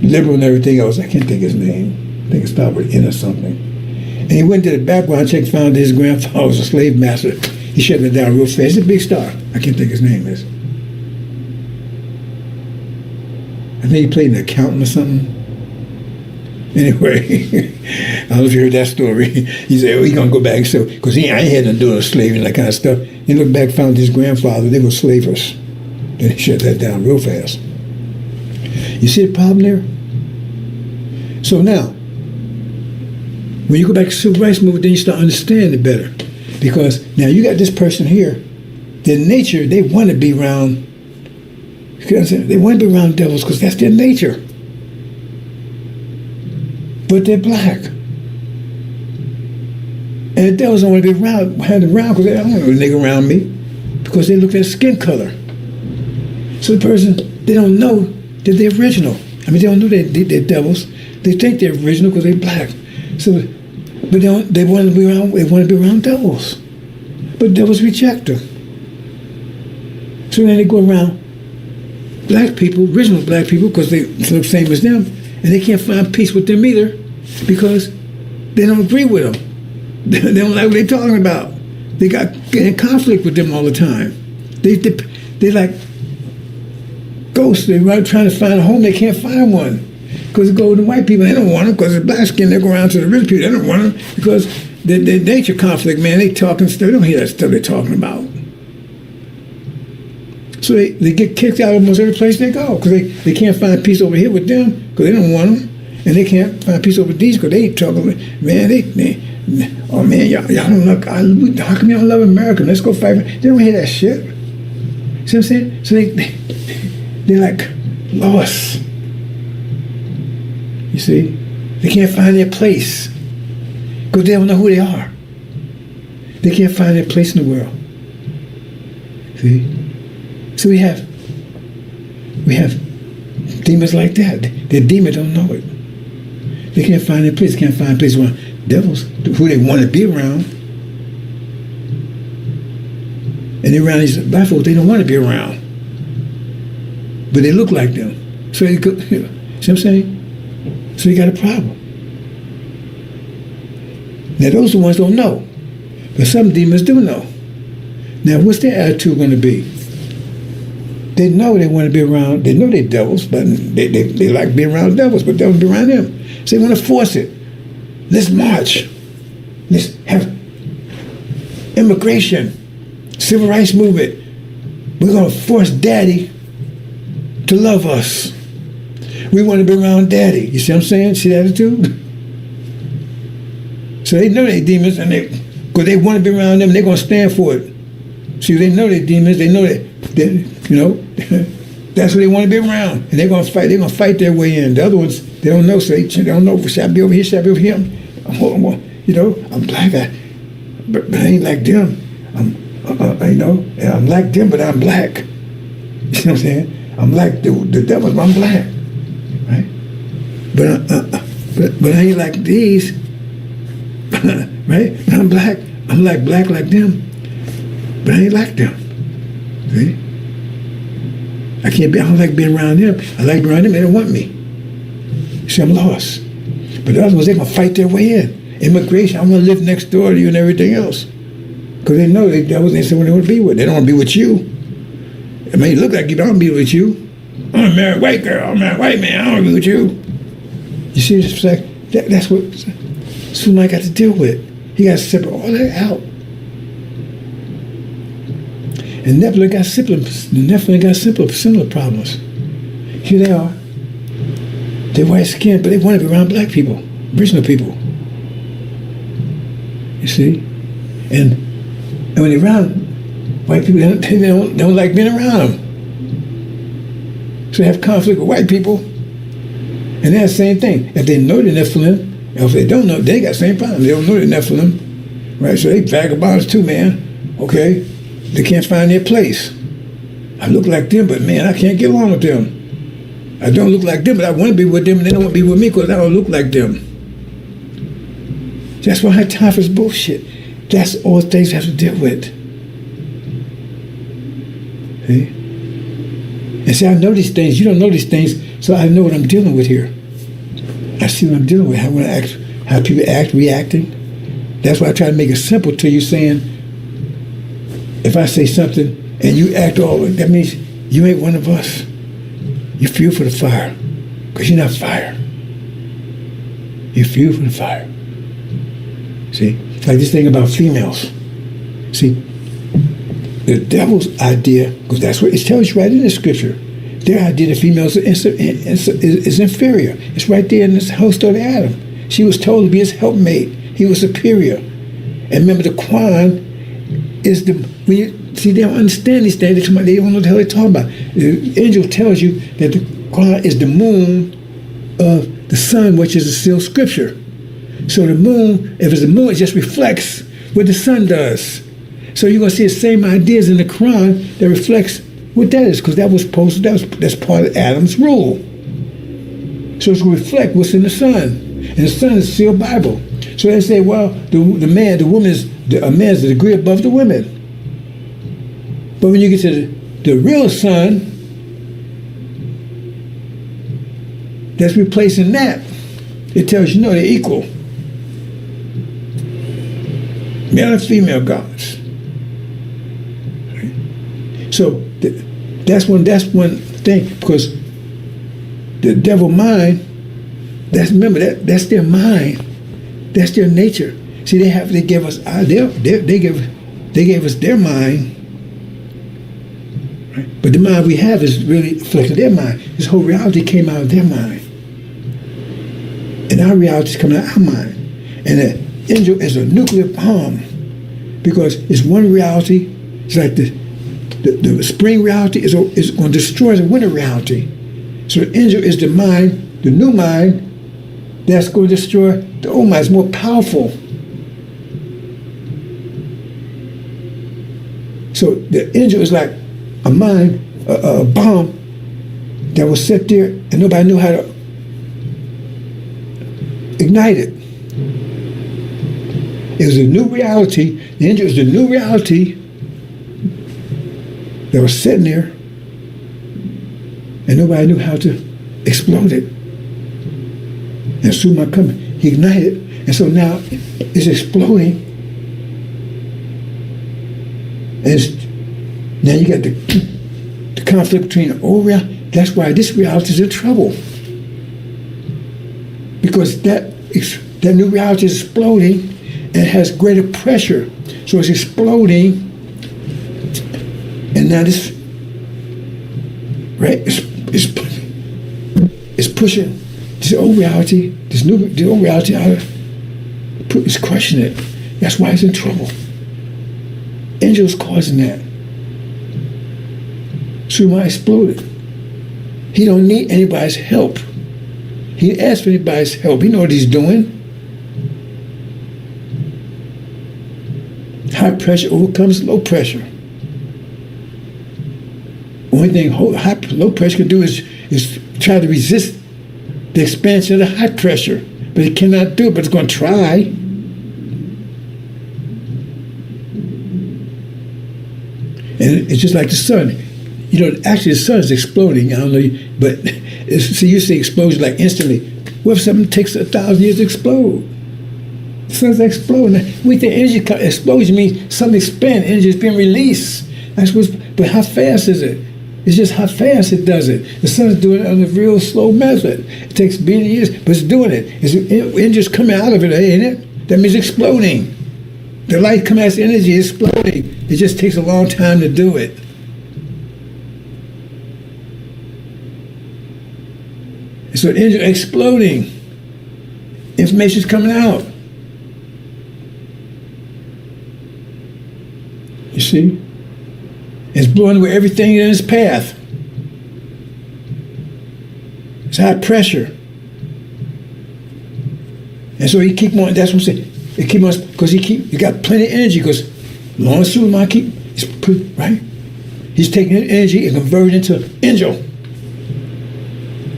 liberal and everything else. I can't think his name. I think it started with N or something. And he went to the background check, found his grandfather was a slave master. He shut it down real fast. He's a big star. I can't think his name is. I think he played an accountant or something. Anyway, I don't know if you heard that story. He said, oh, he's going to go back. So, because I ain't had nothing to do with slavery and that kind of stuff. He looked back, found his grandfather. They were slavers. Then he shut that down real fast. You see the problem there? So now, when you go back to the civil rights movement, then you start understanding it better. Because now you got this person here. Their nature, they want to be around. They want to be around devils because that's their nature. But they're black. And the devils don't want to be around because they don't want a nigga around me because they look at skin color. So the person, they don't know that they're original. I mean, they don't know they're devils. They think they're original because they're black. So, but they want to be around. They want to be around devils. But devils reject them. So then they go around black people, original black people, because they look the same as them, and they can't find peace with them either because they don't agree with them. They don't like what they're talking about. They got in conflict with them all the time. They like ghosts. They're right trying to find a home. They can't find one because they go to the white people. They don't want them because they're black skin. They go around to the rich people. They don't want them because their nature conflict, man. They talking stuff. They don't hear that stuff they're talking about. So they get kicked out of almost every place they go because they can't find peace over here with them because they don't want them. And they can't find peace over these because they ain't talking. Man, oh man, y'all don't look. How come y'all love America? Let's go fight. They don't hear that shit. See what I'm saying? So they're like lost. You see? They can't find their place because they don't know who they are. They can't find their place in the world. See? So we have demons like that. The demons don't know it. They can't find their place. They can't find a place around devils who they want to be around. And they're around these black folks they don't want to be around. But they look like them. So they go, see what I'm saying? So you got a problem. Now those are the ones don't know. But some demons do know. Now what's their attitude going to be? They know they want to be around, they know they're devils, but they like being around devils, but devils be around them. So they want to force it. Let's march. Let's have immigration, civil rights movement. We're going to force daddy to love us. We want to be around daddy. You see what I'm saying? See the attitude? So they know they're demons, and because they want to be around them, they're going to stand for it. See, they know they're demons. They know that, that's what they want to be around, and they're going to fight. They're going to fight their way in. The other ones, they don't know. So they don't know. Should I be over here? Should I be over here? I'm black, but I ain't like them. I'm like them, but I'm black. You know what I'm saying? I'm like the devils, but I'm black, right? But I ain't like these, right? But I'm black. I'm like black like them, but I ain't like them. See? I don't like being around them. I like being around them. They don't want me. See, I'm lost. But the other ones, they're going to fight their way in. Immigration, I want to live next door to you and everything else. Because they know they say what they want to be with. They don't want to be with you. It may look like you don't want to be with you. I'm a married white girl. I'm a married white man. I don't want to be with you. You see, it's like, that's what somebody got to deal with. He got to separate all that out. And Nephilim got similar problems. Here they are. They're white skinned, but they want to be around black people, original people. You see? And when they're around white people, they don't like being around them. So they have conflict with white people. And that's the same thing. If they know the Nephilim, if they don't know, they got the same problem. They don't know the Nephilim. Right? So they vagabonds too, man. Okay? They can't find their place. I look like them, but man, I can't get along with them. I don't look like them, but I want to be with them, and they don't want to be with me because I don't look like them. That's why I have time for this bullshit. That's all things I have to deal with. See? And see, I know these things. You don't know these things, so I know what I'm dealing with here. I see what I'm dealing with, how people act, reacting. That's why I try to make it simple to you, saying, if I say something and you act all, that means you ain't one of us. You fuel for the fire, because you're not fire. You fuel for the fire. See, like this thing about females. See, the devil's idea, because that's what it tells you right in the scripture, their idea that females is inferior. It's right there in this whole story of Adam. She was told to be his helpmate. He was superior. And remember, the Quran is the, when you see, they don't understand these things. They don't know what the hell they're talking about. The angel tells you that the Quran is the moon of the sun, which is still scripture. So the moon, if it's the moon, it just reflects what the sun does. So you're going to see the same ideas in the Quran that reflects what that is, because that was posted, that's part of Adam's rule. So it's going to reflect what's in the sun. And the sun is still Bible. So they say, well, the man's the degree above the women. But when you get to the real sun, that's replacing that. It tells you, no, they're equal. Male and female gods. So that's one thing, because the devil mind, that's their mind, that's their nature. See, they gave us they gave us their mind, right? But the mind we have is really reflecting their mind. This whole reality came out of their mind, and our reality is coming out of our mind. And the angel is a nuclear bomb, because it's one reality. It's like the spring reality is going to destroy the winter reality. So the angel is the mind, the new mind, that's going to destroy the old mind. It's more powerful. So the angel is like a mind, a bomb that was set there and nobody knew how to ignite it. It was a new reality. The angel is the new reality that was sitting there, and nobody knew how to explode it. And soon my coming, he ignited, and so now it's exploding. And now you got the conflict between the old reality. That's why this reality is in trouble, because that new reality is exploding and it has greater pressure, so it's exploding. And now this, right, it's pushing this old reality, the old reality out of, it's crushing it. That's why it's in trouble. Angels causing that. So why exploded? He don't need anybody's help. He didn't ask for anybody's help. He know what he's doing. High pressure overcomes low pressure. Only thing low pressure can do is try to resist the expansion of the high pressure, but it cannot do it. But it's going to try. And it's just like the sun. You know, actually the sun is exploding. I don't know, but see, you see explosion like instantly. What if something takes 1,000 years to explode? The sun's exploding. We think energy explosion means something expands. Energy is being released. But how fast is it? It's just how fast it does it. The sun's doing it on a real slow method. It takes billion years, but it's doing it. Energy's coming out of it, ain't it? That means exploding. The light coming out as energy is exploding. It just takes a long time to do it. So the energy exploding. Information's coming out. You see? It's blowing away everything in its path. It's high pressure. And so he keep on, that's what I'm saying. It keep on, because you got plenty of energy, because long as Suleiman right? He's taking energy and converting it into angel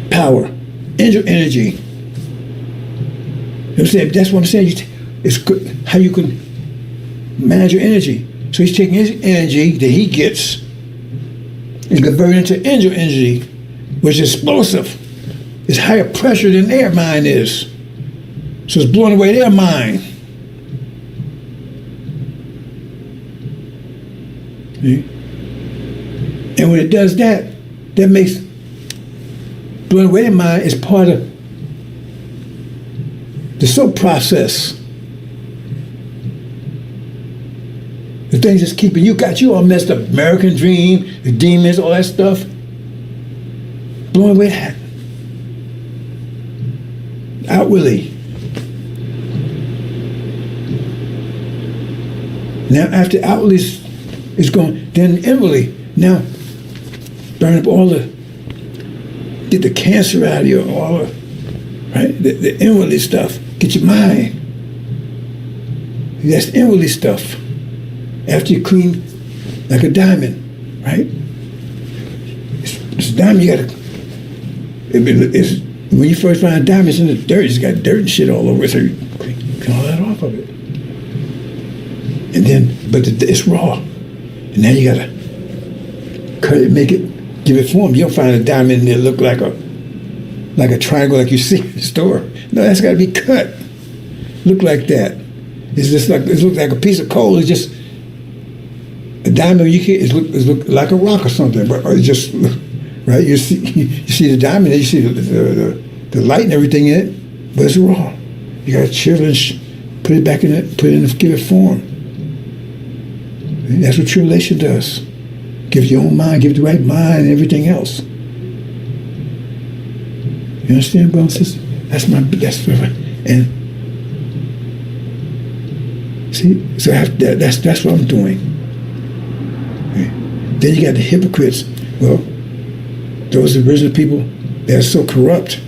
power, angel energy. You know what I'm saying? That's what I'm saying. It's good how you can manage your energy. So he's taking his energy that he gets and converting it into angel energy, which is explosive. It's higher pressure than their mind is. So it's blowing away their mind. See? And when it does that, that makes blowing away their mind is part of the soul process. The things that's keeping you, got you all messed up. American dream, the demons, all that stuff. Blowing away that. Outwardly. Now after outwardly is gone, then inwardly. Now burn up all get the cancer out of you, all right? The inwardly stuff. Get your mind. That's inwardly stuff. After you clean like a diamond, right? It's a diamond, you gotta, when you first find a diamond, it's in the dirt, it's got dirt and shit all over it, so you clean all that off of it. And then, but it's raw. And now you gotta cut it, make it, give it form. You don't find a diamond that look like a triangle like you see in the store. No, that's gotta be cut. Look like that. It's just like, it looks like a piece of coal. It's just, a diamond you can look like a rock or something, or it's just right. You see the diamond, you see the light and everything in it, but it's raw. You got to chill and put it back in it, give it form. And that's what tribulation does. Give your own mind, give the right mind, and everything else. You understand, brother and sister? That's and see. So that's what I'm doing. Then you got the hypocrites. Well, those original people, they're so corrupt,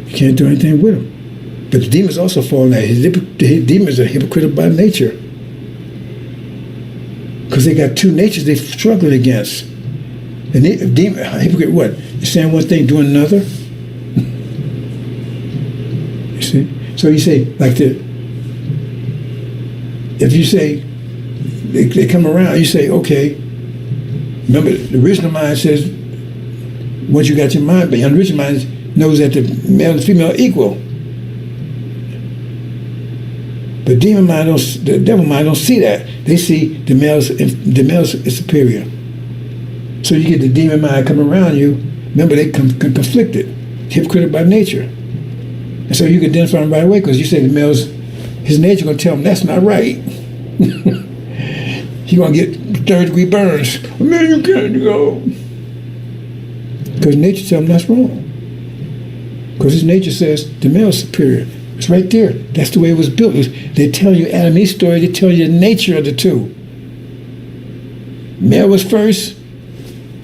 you can't do anything with them. But the demons also fall in that. The demons are hypocritical by nature. Because they got two natures they're struggling against. And hypocrite what? You're saying one thing, doing another? You see? So you say, if you say, they come around, you say, okay, remember, the original mind says, once you got your mind, but the unoriginal mind knows that the male and female are equal. But demon mind, the devil mind don't see that. They see the males is superior. So you get the demon mind come around you, remember they conflicted, hypocritical by nature. And so you can identify them right away because you say the male's, his nature going to tell him that's not right. You're going to get third-degree burns. Man, you can't go. Because nature tells him that's wrong. Because his nature says the male is superior. It's right there. That's the way it was built. They tell you Adam and Eve story, they tell you the nature of the two. Male was first,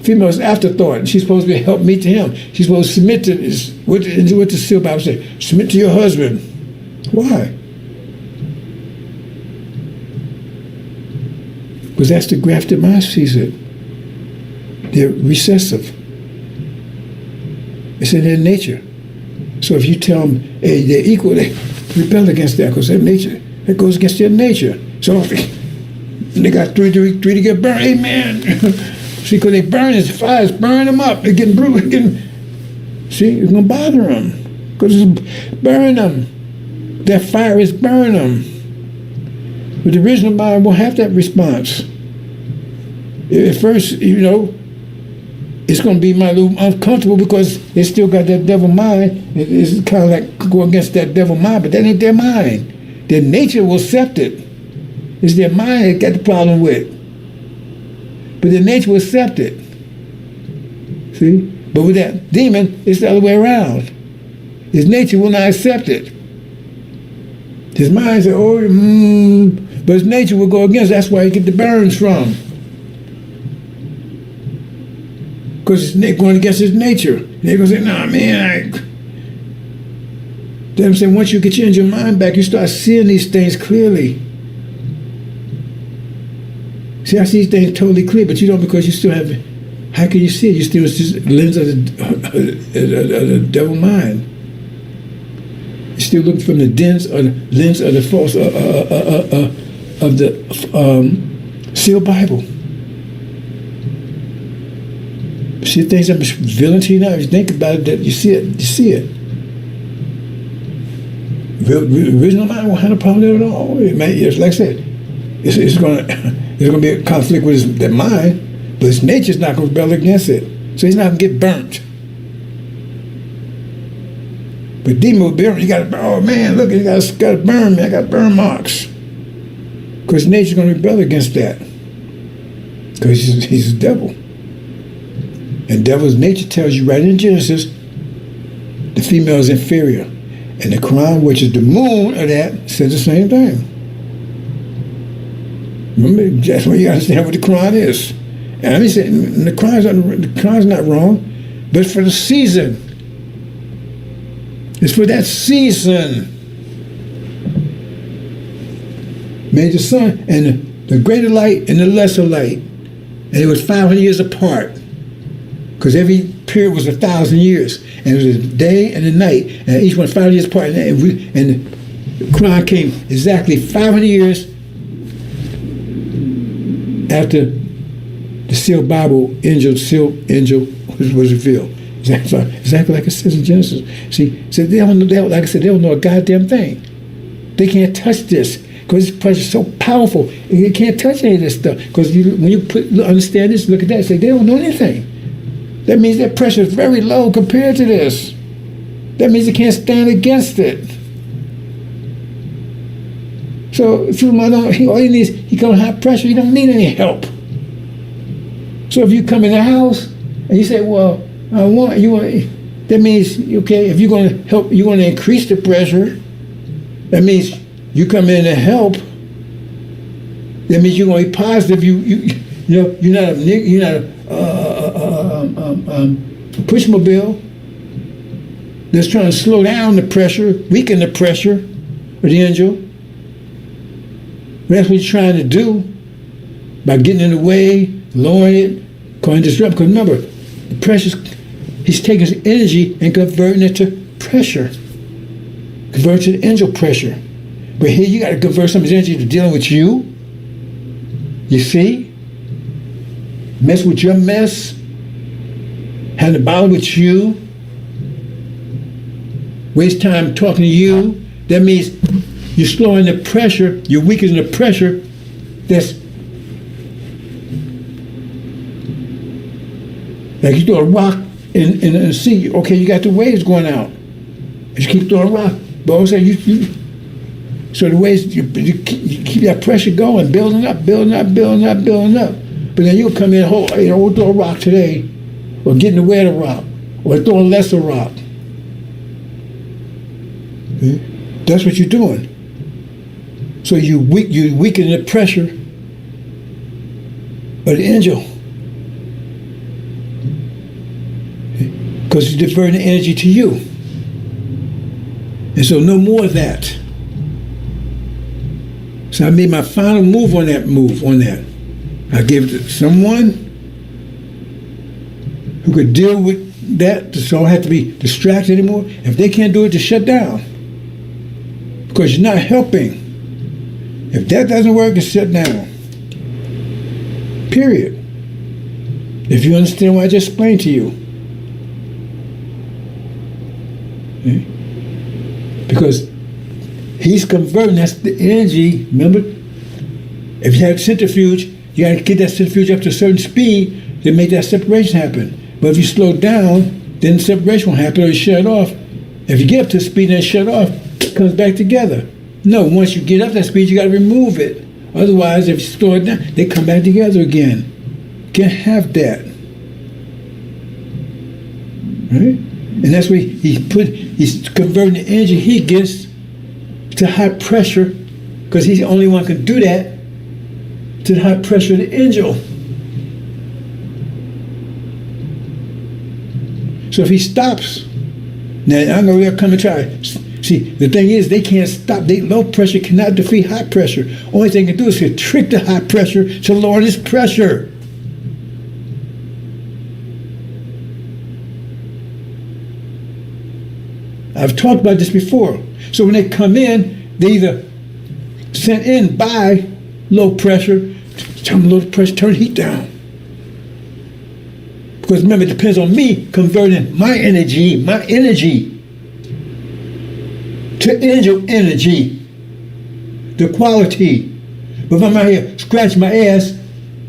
female was afterthought. She's supposed to be a helpmeet to him. She's supposed to submit to this. What the Seal Bible say? Submit to your husband. Why? Because that's the grafted mind sees it. They're recessive. It's in their nature. So if you tell them, hey, they're equal, they rebel against that because their nature, that goes against their nature. So if they got three to get burned, amen. See, because they burn, the fire's burning them up. They're getting bruised. See, it's going to bother them because it's burning them. That fire is burning them. But the original mind won't have that response. At first, it's going to be a little uncomfortable because they still got that devil mind. It's kind of like go against that devil mind, but that ain't their mind. Their nature will accept it. It's their mind that got the problem with. But their nature will accept it. See? But with that demon, it's the other way around. His nature will not accept it. His mind says, but his nature will go against it. That's where you get the burns from. Because it's going against his nature. And they're going to say, nah, man. Then I'm saying, once you get your mind back, you start seeing these things clearly. See, I see these things totally clear, but you don't because you still have, how can you see it? You still, it's just the lens of the devil mind. still looking from the lens of the false of the sealed Bible. See things I'm revealing to you now. If you think about it, that you see it. You see it. The original mind won't have a problem with it at all. It may, like I said, it's going to be a conflict with their mind, but his nature's not going to rebel against it. So he's not going to get burnt. But demon will burn. You got to, oh man, look, you got to burn me. I got burn marks. Because nature's going to rebel against that. Because he's a devil. And devil's nature tells you right in Genesis, the female is inferior. And the Quran, which is the moon of that, says the same thing. Remember, that's why you got to understand what the Quran is. And I'm saying the Quran's not wrong, but it's for the season. It's for that season. Made the sun and the greater light and the lesser light. And it was 500 years apart. Because every period was 1,000 years. And it was a day and a night. And each one 5 years apart. And the Quran came exactly 500 years after the sealed Bible seal angel was revealed. Exactly like it says in Genesis. See, so like I said, they don't know a goddamn thing. They can't touch this because this pressure is so powerful. And they can't touch any of this stuff. Because when you understand this, look at that, say they don't know anything. That means their pressure is very low compared to this. That means they can't stand against it. So if all he needs, he got high pressure, he don't need any help. So if you come in the house and you say, well, that means, okay, if you're going to help, you're going to increase the pressure, that means you come in to help, that means you're going to be positive, you're not a pushmobile that's trying to slow down the pressure, weaken the pressure of the angel. That's what he's trying to do by getting in the way, lowering it, causing disruption. Because remember, the pressure, he's taking his energy and converting it to pressure, converting to angel pressure. But here you got to convert some of his energy to dealing with you. You see? Mess with your mess. Have the battle with you. Waste time talking to you. That means you're slowing the pressure, you're weakening the pressure that's like you throw a rock in the sea. Okay, you got the waves going out. You keep throwing a rock. But also so the waves, you keep that pressure going, building up. But then you'll come in, we'll throw a rock today, or get in the way of the rock, or throw a lesser rock. See? That's what you're doing. So you weaken the pressure of the angel. Because you're diverting the energy to you. And so no more of that. So I made my final move on that. I gave it to someone who could deal with that, so I don't have to be distracted anymore. If they can't do it, just shut down. Because you're not helping. If that doesn't work, it's shut down. Period. If you understand what I just explained to you. Okay? Because he's converting, that's the energy. Remember, if you have centrifuge, you got to get that centrifuge up to a certain speed to make that separation happen. But if you slow down, then the separation won't happen or you shut it off. If you get up to the speed and then shut off, it comes back together. No, once you get up that speed, you got to remove it. Otherwise, if you slow it down, they come back together again. Can't have that. Right? And that's where he's converting the energy he gets to high pressure, because he's the only one who can do that, to the high pressure of the angel. So if he stops, now I'm going to come and try. See, the thing is, they can't stop. Low pressure cannot defeat high pressure. Only thing they can do is to trick the high pressure to lower this pressure. I've talked about this before. So when they come in, they either sent in by low pressure, turn low pressure, turn heat down. Because remember, it depends on me converting my energy to angel energy, the quality. But if I'm out here scratching my ass,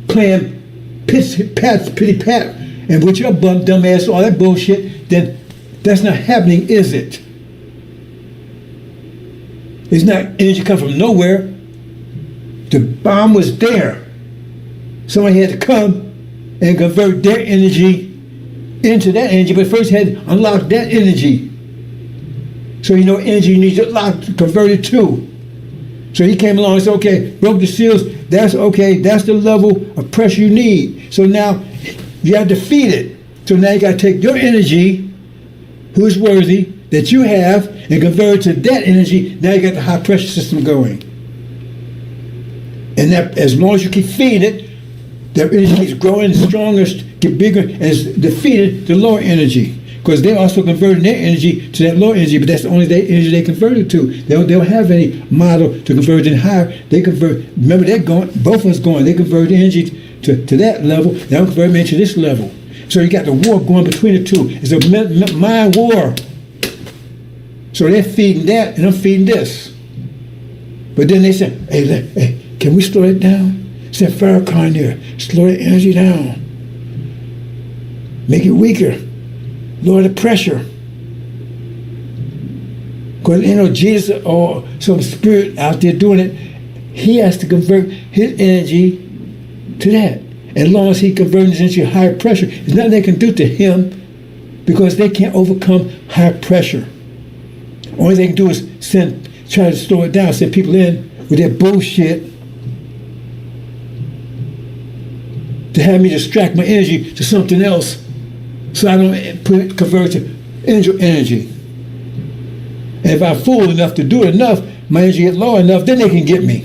playing pity pat, and with your dumb ass, all that bullshit, then that's not happening, is it? It's not energy come from nowhere. The bomb was there. Somebody had to come and convert their energy into that energy, but first had to unlock that energy. So you know energy you need to convert it to. So he came along and said, okay, broke the seals, that's okay, that's the level of pressure you need. So now you have to feed it. So now you got to take your energy, who is worthy, that you have, and convert it to that energy. Now you got the high pressure system going. And that, as long as you keep feeding it, their energy keeps growing stronger, get bigger, and it's defeated the lower energy. Because they're also converting their energy to that lower energy, but that's the only energy they convert it to. They don't have any model to convert it higher. They convert, remember they're going, both of us going, they convert the energy to that level, they don't convert it to this level. So you got the war going between the two. It's a mind war. So they're feeding that, and I'm feeding this. But then they say, hey, can we slow it down? Send Farrakhan there, slow the energy down. Make it weaker. Lower the pressure. Because you know Jesus or some spirit out there doing it, he has to convert his energy to that. As long as he converts it into higher pressure, there's nothing they can do to him because they can't overcome high pressure. Only they can do is try to slow it down, send people in with that bullshit to have me distract my energy to something else. So I don't convert to angel energy. And if I'm fool enough to do it enough, my energy gets low enough, then they can get me.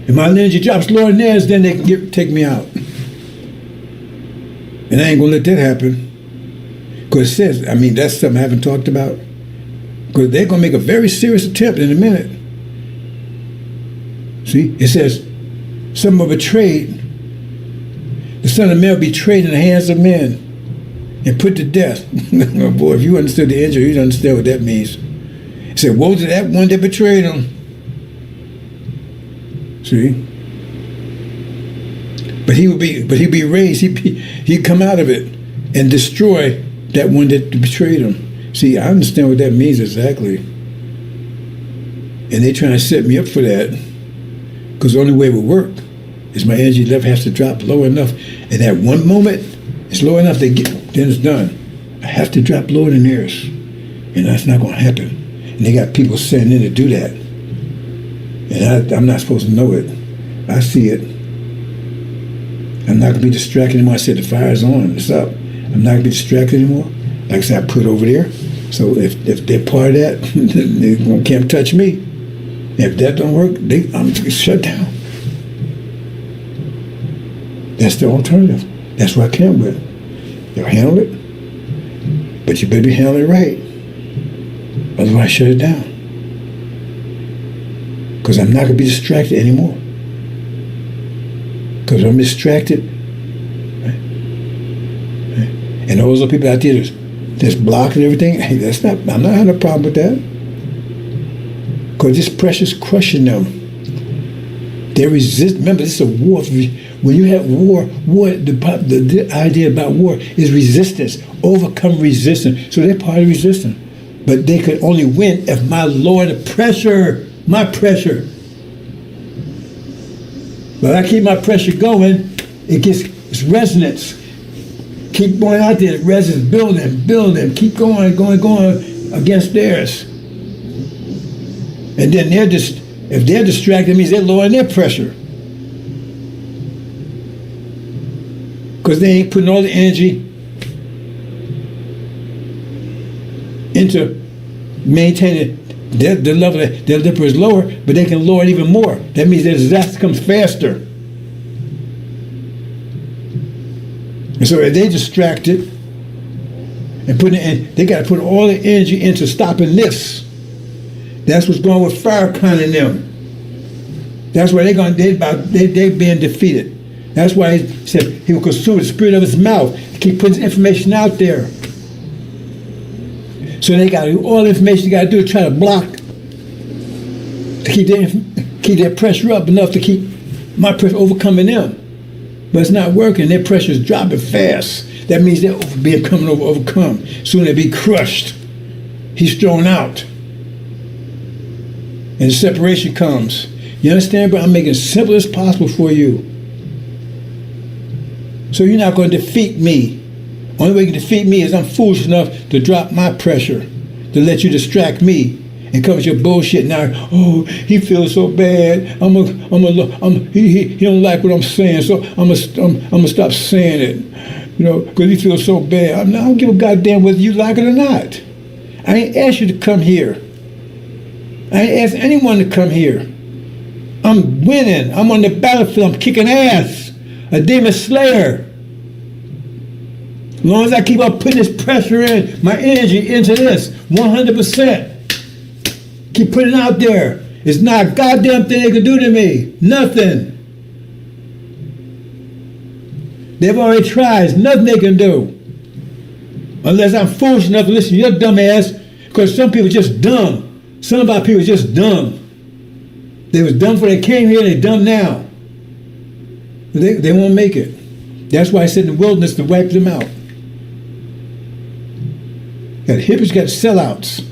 If my energy drops lower than theirs, then they can take me out. And I ain't gonna let that happen. Because it says, that's something I haven't talked about. Because they're gonna make a very serious attempt in a minute. See, it says, some are betrayed. The Son of Man will be betrayed in the hands of men and put to death. Oh boy, if you understood the angel, you'd understand what that means. He said, woe to that one that betrayed him. See? But he'd be raised, he'd come out of it and destroy that one that betrayed him. See, I understand what that means exactly. And they're trying to set me up for that. Because the only way it would work is my energy level has to drop low enough. And at one moment, it's low enough, then it's done. I have to drop lower than theirs. And that's not going to happen. And they got people sending in to do that. And I'm not supposed to know it. I see it. I'm not going to be distracted anymore. I said the fire's on. It's up. I'm not going to be distracted anymore. Like I said, I put it over there. So if they're part of that, they can't touch me. If that don't work, I'm shut down. That's the alternative. That's what I came with. They'll handle it, but you better be handling it right. Otherwise, shut it down. Because I'm not going to be distracted anymore. Because I'm distracted, right? And those are people out there that's blocking everything. Hey, I'm not having a problem with that. Because this pressure's crushing them. They resist. Remember, this is a war. When you have war, the idea about war is resistance. Overcome resistance. So they're part of resistance. But they could only win if my lower the pressure, my pressure. But I keep my pressure going, it's resonance. Keep going out there, resonance, building, keep going against theirs. And then if they're distracted, it means they're lowering their pressure. Because they ain't putting all the energy into maintaining the level that their lipper is lower, but they can lower it even more. That means their disaster comes faster. And so if they distracted, and they got to put all the energy into stopping this. That's what's going with Farrakhan and them. That's why they're being defeated. That's why he said he will consume the spirit of his mouth to keep putting information out there. So they got to do all the information you got to do to try to block, to keep their pressure up enough to keep my pressure overcoming them. But it's not working. Their pressure is dropping fast. That means they're overcome. Soon they'll be crushed. He's thrown out. And separation comes. You understand, bro? I'm making it as simple as possible for you. So you're not going to defeat me. Only way you can defeat me is I'm foolish enough to drop my pressure, to let you distract me and come with your bullshit now. Oh, he feels so bad. He don't like what I'm saying, so I'm gonna stop saying it. You know, because he feels so bad. I don't give a goddamn whether you like it or not. I ain't asked you to come here. I ain't asked anyone to come here. I'm winning. I'm on the battlefield. I'm kicking ass. A demon slayer. As long as I keep on putting this pressure in, my energy into this, 100%. Keep putting it out there. It's not a goddamn thing they can do to me. Nothing. They've already tried. There's nothing they can do. Unless I'm foolish enough to listen to your dumb ass, because some people are just dumb. Some of our people are just dumb. They was dumb before they came here, and they're dumb now. They won't make it. That's why I said in the wilderness to wipe them out. Got hippies, got sellouts.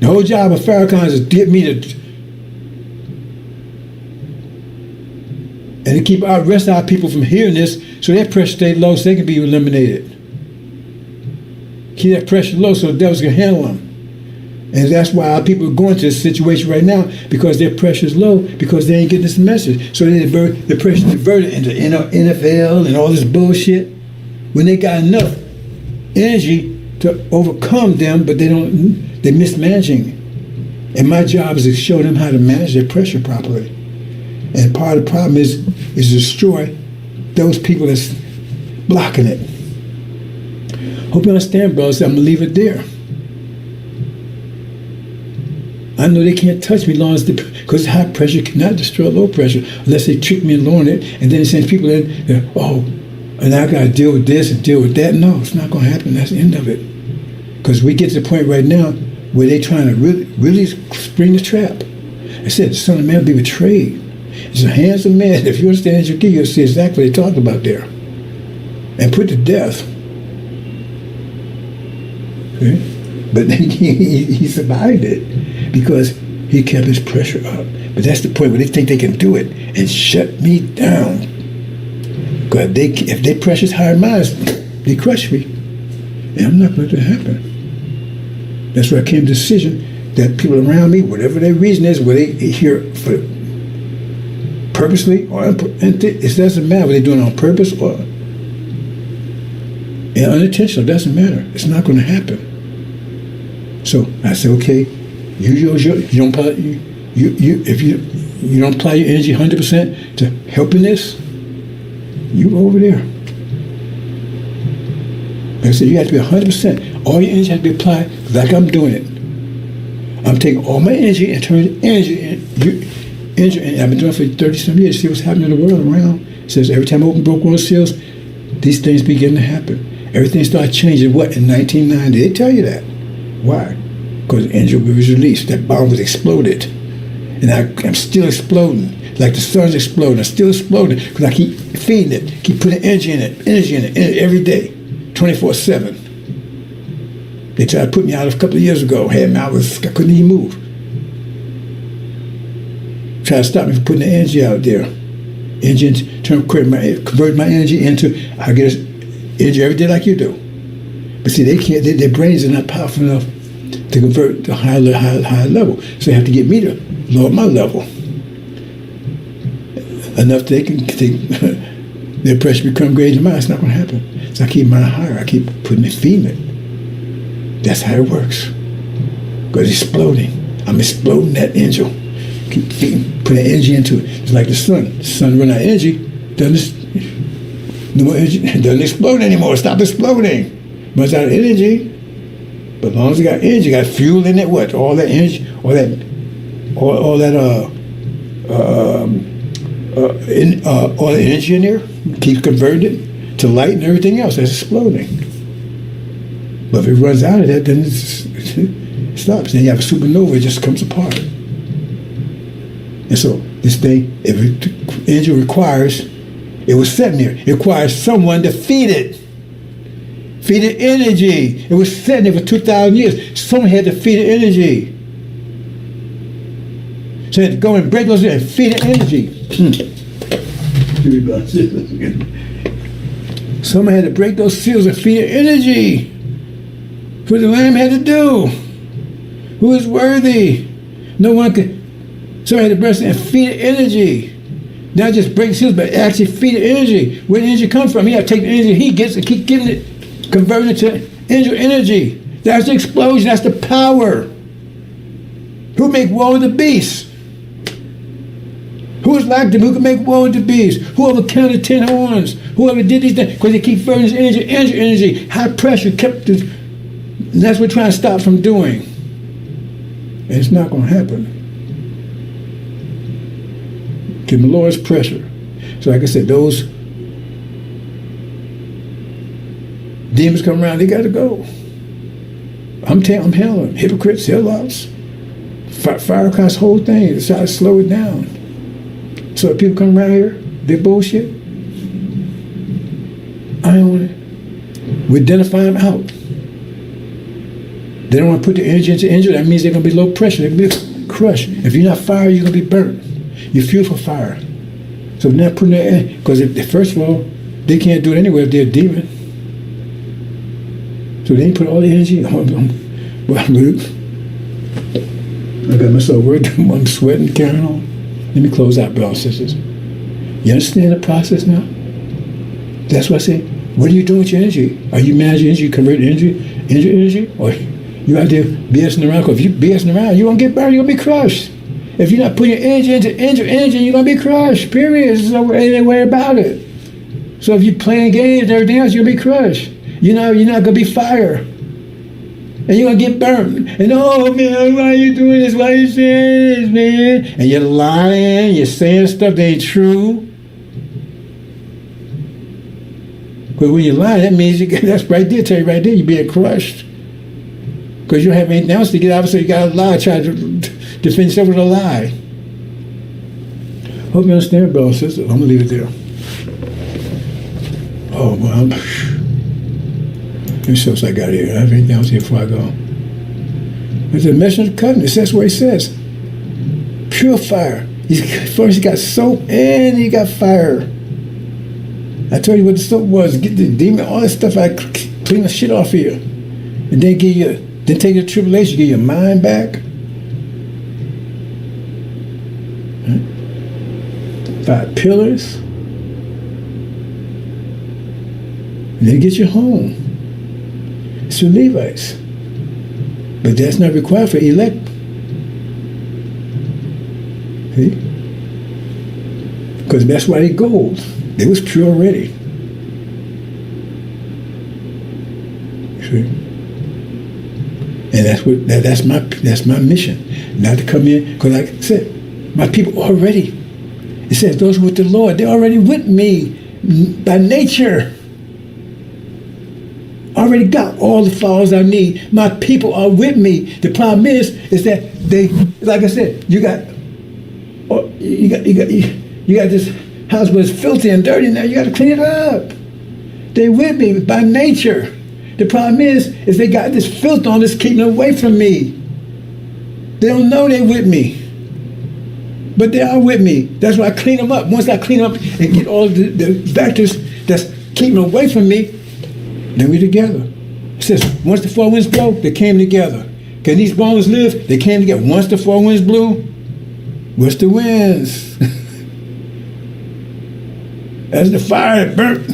The whole job of Farrakhan is to get me to, and to keep our rest of our people from hearing this, so their pressure stay low, so they can be eliminated. Keep that pressure low, so the devils can handle them. And that's why our people are going to this situation right now, because their pressure is low, because they ain't getting this message. So the pressure diverted into NFL and all this bullshit. When they got enough energy to overcome them, but they're mismanaging. And my job is to show them how to manage their pressure properly. And part of the problem is to destroy those people that's blocking it. Hope you understand, brothers. I'm gonna leave it there. I know they can't touch me as long as because high pressure cannot destroy low pressure unless they trick me and lowering it, and then it sends people in. And I got to deal with this and deal with that. No, it's not going to happen. That's the end of it. Because we get to the point right now where they're trying to really spring the trap. I said the Son of Man will be betrayed. It's a handsome man. If you understand your key, you'll see exactly what they talked about there. And put to death. Okay? But then he survived it because he kept his pressure up. But that's the point where they think they can do it and shut me down. Because if they pressure higher minds, they crush me. And I'm not going to let that happen. That's where I came to the decision that people around me, whatever their reason is, whether they here for purposely or it doesn't matter whether they're doing it on purpose or unintentional. It doesn't matter. It's not going to happen. So I said, okay, if you don't apply your energy 100% to helping this, you go over there. Like I said, you have to be 100%. All your energy has to be applied like I'm doing it. I'm taking all my energy and turning energy. I've been doing it for 30-some years. See what's happening in the world around. It says every time I open broke world seals, these things begin to happen. Everything started changing. What, in 1990? They tell you that. Why? Because the energy was released. That bomb was exploded. And I'm still exploding. Like the sun's exploding. I'm still exploding because I keep feeding it, keep putting energy in it every day, 24/7. They tried to put me out a couple of years ago. I couldn't even move. Tried to stop me from putting the energy out there. Convert my energy into, I get energy every day like you do. But see, they can't. Their brains are not powerful enough to convert to higher level. So they have to get me to lower my level. Enough they can their pressure become greater than mine. It's not going to happen. So I keep mine higher. I keep putting it, feeding it. That's how it works. Because it's exploding. I'm exploding that angel. Keep feeding, putting energy into it. It's like the sun. The sun run out of energy. No more energy. It doesn't explode anymore. Stop exploding. Runs out of energy. But as long as it got energy, got fuel in it, what? All that energy, all that energy in there keeps converting it to light and everything else that's exploding. But if it runs out of that, then it stops. Then you have a supernova, it just comes apart. And so this thing, if energy requires, it was sitting there. It requires someone to feed it. Feed it energy. It was sitting there for 2,000 years. Someone had to feed it energy. So they had to go and break those and feed it energy. Someone had to break those seals and feed it energy. That's what the Lamb had to do. Who is worthy? No one could. Someone had to break and feed it energy. Not just break seals, but actually feed it energy. Where did energy come from? He had to take the energy he gets and keep giving it, converting it to angel energy. That's the explosion. That's the power. Who make war with the beast? Who is like them? Who can make war with the beast? Whoever counted 10 horns? Whoever did these things? Because they keep burning this energy, energy. High pressure kept this. And that's what we're trying to stop from doing. And it's not going to happen. Give the Lord's pressure. So like I said, those demons come around, they got to go. I'm handling them. Hypocrites, sellouts. Fire across the whole thing. Try to slow it down. So if people come around here, they bullshit. I don't want it. We identify them out. They don't want to put the energy into engine. That means they're going to be low pressure. They're going to be crushed. If you're not fire, you're going to be burnt. You're fuel for fire. So they're not putting that in. Because first of all, they can't do it anyway if they're a demon. So they ain't put all the energy. I got myself worried. I'm sweating, carrying on. Let me close out, brothers and sisters. You understand the process now? That's what I say. What are you doing with your energy? Are you managing energy, converting energy, or you out there BSing around? Because if you BSing around, you're going to get burned, you're going to be crushed. If you're not putting your energy into energy, you're going to be crushed, period. There's no way about it. So if you're playing games and everything else, you're going to be crushed. You're not going to be fire. And you're going to get burned. And, oh, man, why are you doing this? Why are you saying this, man? And you're lying. You're saying stuff that ain't true. Because when you're lying, that means that's right there. Tell you right there, you're being crushed. Because you don't have anything else to get out of, so you got to lie. Try to defend yourself with a lie. Hope you understand, brother, sister. I'm going to leave it there. Oh, well, let me see what I got here. I have anything else here before I go. It's a mission of the covenant. That's what he says. Pure fire. First he got soap and he got fire. I told you what the soap was. Get the demon, all that stuff. I clean the shit off of you. And then take your tribulation, get your mind back. Huh? 5 pillars. And then get you home. It's for Levites. But that's not required for elect. See? Because that's why they gold. They was pure already. See? And that's my mission. Not to come in, because like I said, my people already. It says those with the Lord, they're already with me by nature. Already got all the followers I need. My people are with me. The problem is that they, like I said, you got this house was filthy and dirty. Now you got to clean it up. They with me by nature. The problem is they got this filth on this keeping them away from me. They don't know they're with me, but they are with me. That's why I clean them up. Once I clean them up and get all the vectors that's keeping them away from me, then we together. It says, once the 4 winds blow, they came together. Can these bones live? They came together. Once the 4 winds blew, what's the winds? As the fire that burnt,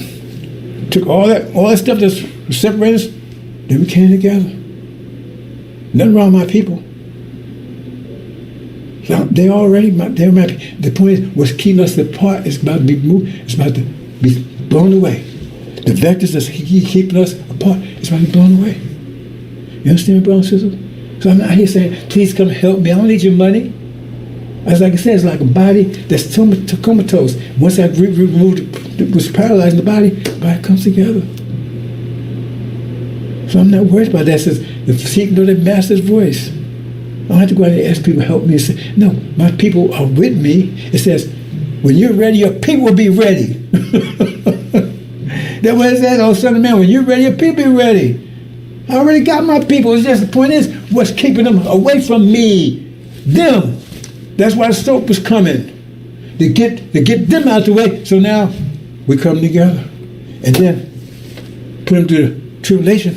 took all that stuff that's separated us, then we came together. Nothing wrong with my people. So they're my people. The point is, what's keeping us apart is about to be moved. It's about to be blown away. The vectors that's keeping us apart is about to be blown away. You understand, brothers and sisters? So I'm not here saying, please come help me. I don't need your money. As like I said, it's like a body that's comatose. Once I removed, was paralyzed in the body comes together. So I'm not worried about that. It says, the sheep know their master's voice. I don't have to go out and ask people to help me and say, no, my people are with me. It says, when you're ready, your people will be ready. That's what it says, oh son of man, when you're ready, your people be ready. I already got my people. It's just the point is, what's keeping them away from me? Them. That's why the soap was coming. To get them out the way. So now we come together. And then put them through the tribulation.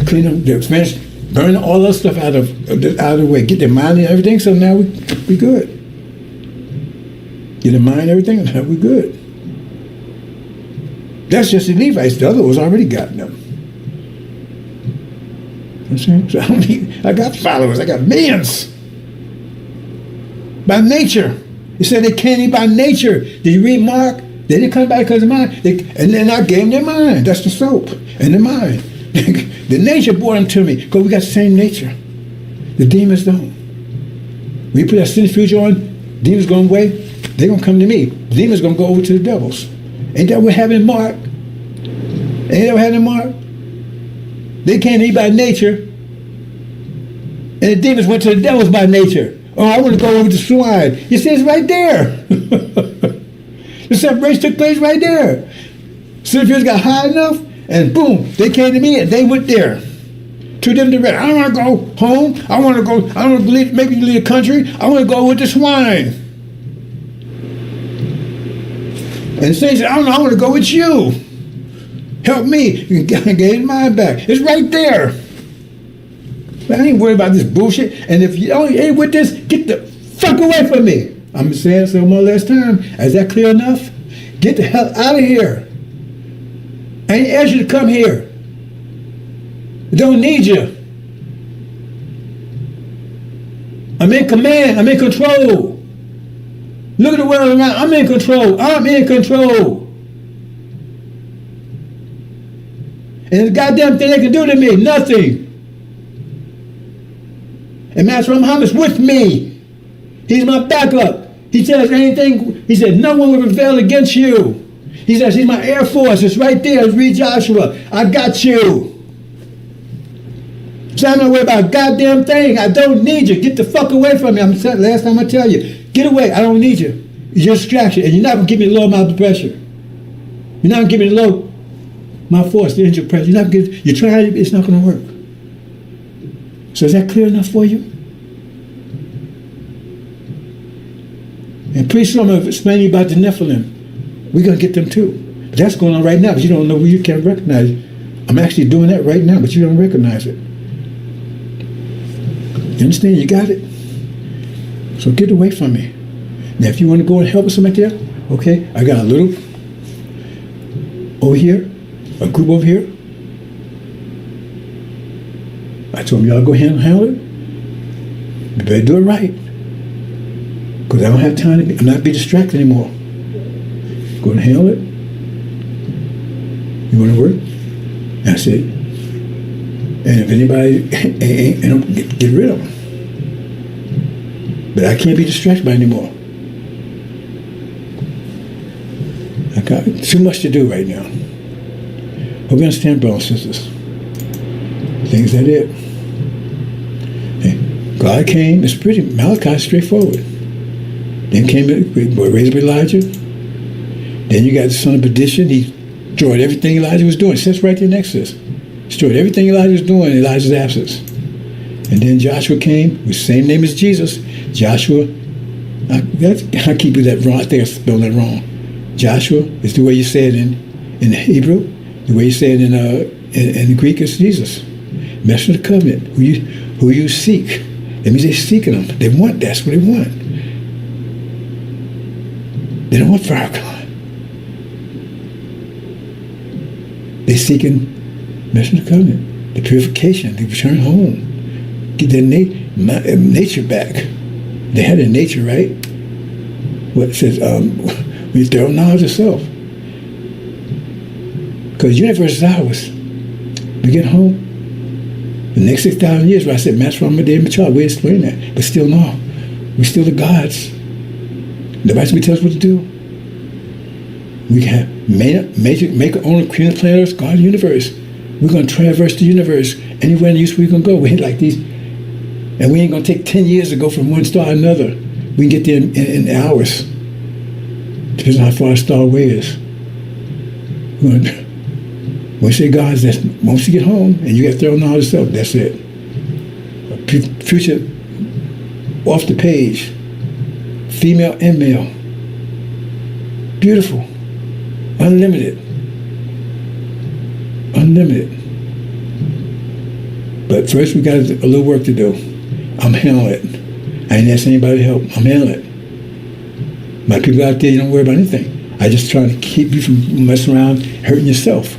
Clean them, they're finished, burn all that stuff out of the way. Get their mind and everything, so now we good. Get their mind and everything, and now we good. That's just the Levites. The other was already got them. You know what I'm saying? So I got followers. I got millions. By nature. He said they came by nature. Did you read Mark? They didn't come by because of mind. And then I gave them their mind. That's the soap. And the mind. The nature brought them to me. Because we got the same nature. The demons don't. When you put that centrifuge on, demons going away, they're going to come to me. Demons going to go over to the devils. Ain't that what happened in Mark? Ain't that what happened in Mark? They came to me by nature. And the demons went to the devils by nature. Oh, I want to go over to swine. You see, it's right there. The separation took place right there. Centrifuge got high enough, and boom, they came to me and they went there. To them direct. I don't want to go home. I want to go, I don't want to leave, maybe leave the country. I want to go with the swine. And Satan said, I don't know, I want to go with you. Help me. You can get his mind back. It's right there. But I ain't worried about this bullshit. And if you ain't with this, get the fuck away from me. I'm saying so one last time. Is that clear enough? Get the hell out of here. I ain't asked you to come here. I don't need you. I'm in command. I'm in control. Look at the world around. I'm in control. I'm in control. And the goddamn thing they can do to me, nothing. And Master Muhammad's with me. He's my backup. He says anything, he said, no one will prevail against you. He says, he's my Air Force. It's right there. Let's read Joshua. I got you. So I'm not worried about a goddamn thing. I don't need you. Get the fuck away from me. Last time I tell you, get away. I don't need you. You're a distraction. And you're not going to give me the low amount of pressure. You're not going to give me the low, my force, the engine pressure. You're trying it, it's not going to work. So is that clear enough for you? And pretty soon I'm going to explain to you about the Nephilim. We're going to get them too. But that's going on right now, but you don't know, you can't recognize it. I'm actually doing that right now, but you don't recognize it. You understand? You got it? So get away from me. Now, if you want to go and help with somebody there, okay, I got a little over here, a group over here. I told them, y'all go handle it. You better do it right. Because I don't have time I'm not be distracted anymore. Go and handle it. You want to work? That's it. And if anybody ain't, get rid of them. But I can't be distracted by anymore. I got too much to do right now. Hope you understand, brothers and sisters. Things that it. And God came, it's pretty, Malachi straightforward. Then came, raised up Elijah. Then you got the son of perdition. He destroyed everything Elijah was doing. It says right there in Exodus. Destroyed everything Elijah was doing in Elijah's absence. And then Joshua came with the same name as Jesus. Joshua, I keep that wrong. I think I spelled that wrong. Joshua is the way you say it in Hebrew. The way you say it in the Greek is Jesus. Messenger of the covenant. Who you seek. That means they're seeking them. They want, that's what they want. They don't want Farrakhan. They're seeking messenger of the covenant, the purification, the return home, get their nature back. They had their nature, right? What it says, when you throw knowledge of self. Because the universe is ours. We get home, the next 6,000 years, where I said, Master, I'm a day mature, we explain that. But still, no. We're still the gods. Nobody's going to tell us what to do. We can make our own queen of the planet Earth, God of the universe. We're going to traverse the universe. Anywhere in the universe we're going to go. We hit like these. And we ain't going to take 10 years to go from one star to another. We can get there in hours. Depends on how far a star away is. Once you say God's, that's once you get home and you got thrown out of self, that's it. Future off the page. Female and male. Beautiful. Unlimited. Unlimited. But first we got a little work to do. I'm handling it. I ain't asking anybody to help. I'm handling it. My people out there, you don't worry about anything. I just try to keep you from messing around, hurting yourself.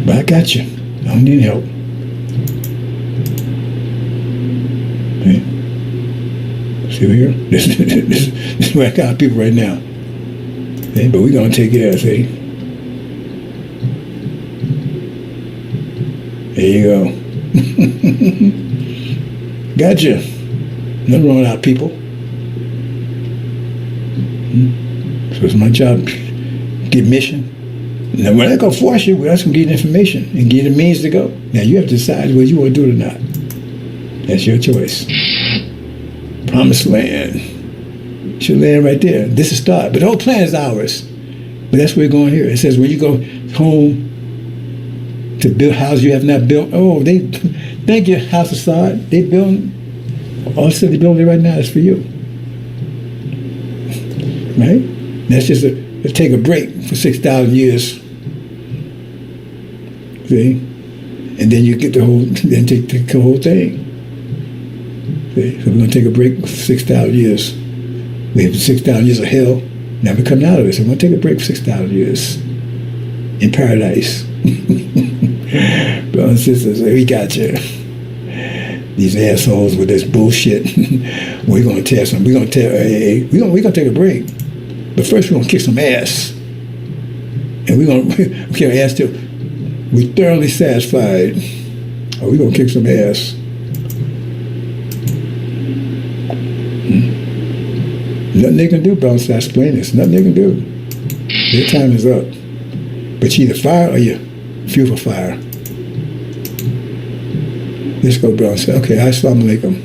But I got you. I don't need help. Okay. See here? This is where I got people right now. Okay? But we're going to take care of it, see? There you go. Gotcha. Nothing wrong with our people. So it's my job to get mission. Now, we're not going to force you. We're just going to get information and give you the means to go. Now, you have to decide whether you want to do it or not. That's your choice. Promised land. Should land right there. This is start. But the whole plan is ours. But that's where we're going here. It says when you go home to build houses you have not built. Oh, they think your house is solid. They building. All the stuff they're building right now is for you. Right? That's just take a break for 6,000 years. See? And then you get the whole, then take the whole thing. See? So we're going to take a break for 6,000 years. We have 6,000 years of hell. Now we're coming out of it. So we're going to take a break for 6,000 years in paradise. Brothers and sisters, we got you. These assholes with this bullshit. We're going to test them. We're going to tell, hey, we're going to take a break. But first we're going to kick some ass. And we're going to kick ass till we're thoroughly satisfied. Or we're going to kick some ass. Nothing they can do, brothers. I explain this. Nothing they can do. Their time is up. But you either fire or you fuel for fire. Let's go, brothers. Okay, assalamu alaikum.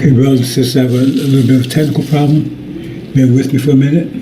Okay, brothers and sisters, I have a little bit of a technical problem. Bear with me for a minute.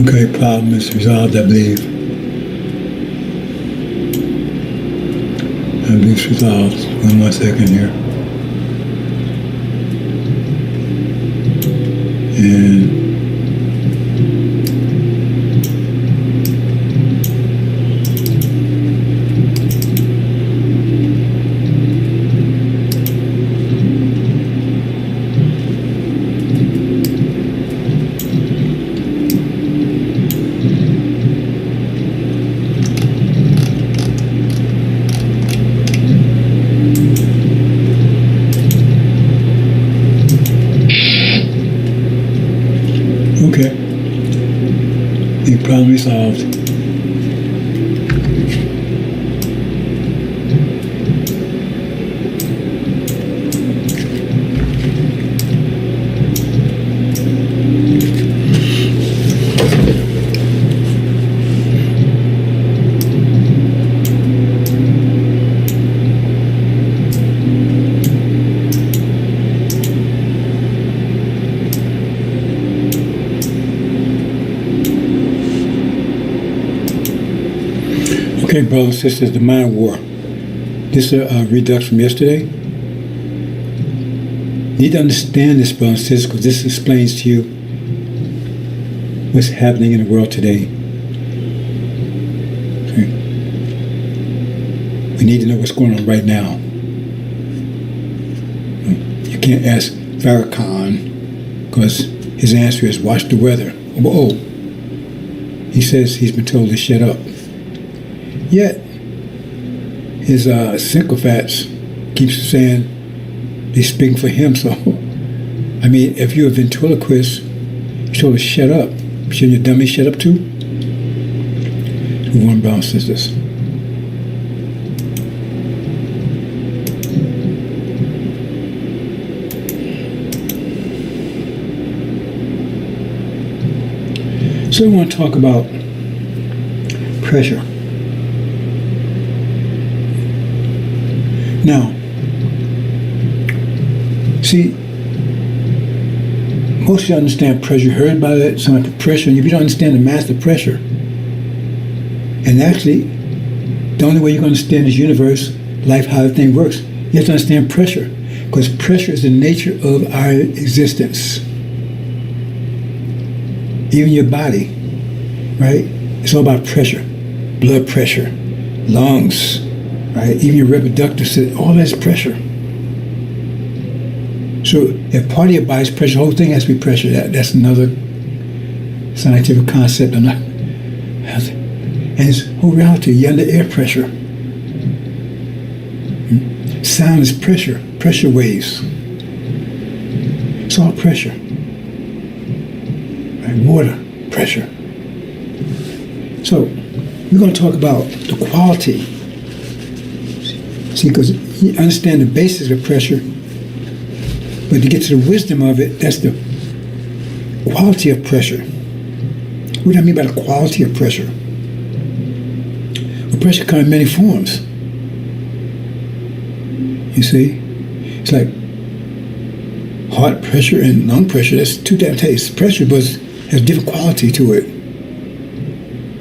Okay, problem is resolved, I believe. I believe it's resolved. One more second here. And okay, the problem resolved. Okay, brothers and sisters, the mind war. This is a redux from yesterday. You need to understand this, brothers and sisters, because this explains to you what's happening in the world today. Okay. We need to know what's going on right now. You can't ask Farrakhan, because his answer is watch the weather. Oh, he says he's been told to shut up. Yet, his sycophants keeps saying they speak for him. So, I mean, if you're a ventriloquist, you're told to shut up. Shouldn't your dummy shut up too? One brown sisters. So I want to talk about pressure. Now, see, most of you understand pressure. You heard about it, something like the pressure. If you don't understand the mass of pressure, and actually, the only way you can understand this universe, life, how the thing works, you have to understand pressure, because pressure is the nature of our existence. Even your body, right? It's all about pressure, blood pressure, lungs. Right? Even your reproductive system, all that's pressure. So if part of your body's pressure, the whole thing has to be pressure. That's another scientific concept. And it's whole reality. You're under air pressure. Sound is pressure, pressure waves. It's all pressure. Right? Water, pressure. So we're going to talk about the quality. See, because you understand the basics of pressure, but to get to the wisdom of it, that's the quality of pressure. What do I mean by the quality of pressure? Well, pressure comes in many forms. You see? It's like heart pressure and lung pressure. That's two different tastes. Pressure but has different quality to it,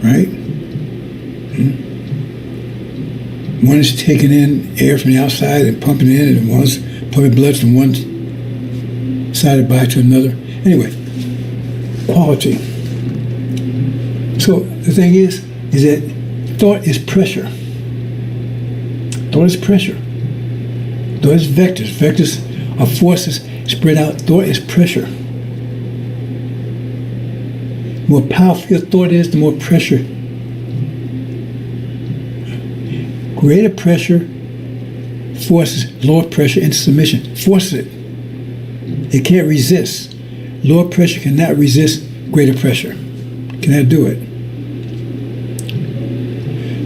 right? One is taking in air from the outside and pumping it in, and one's pumping blood from one side of the body to another. Anyway, quality. So the thing is that thought is pressure. Thought is pressure. Thought is vectors. Vectors are forces spread out. Thought is pressure. The more powerful your thought is, the more pressure. Greater pressure forces lower pressure into submission. Forces it. It can't resist. Lower pressure cannot resist greater pressure. Cannot do it.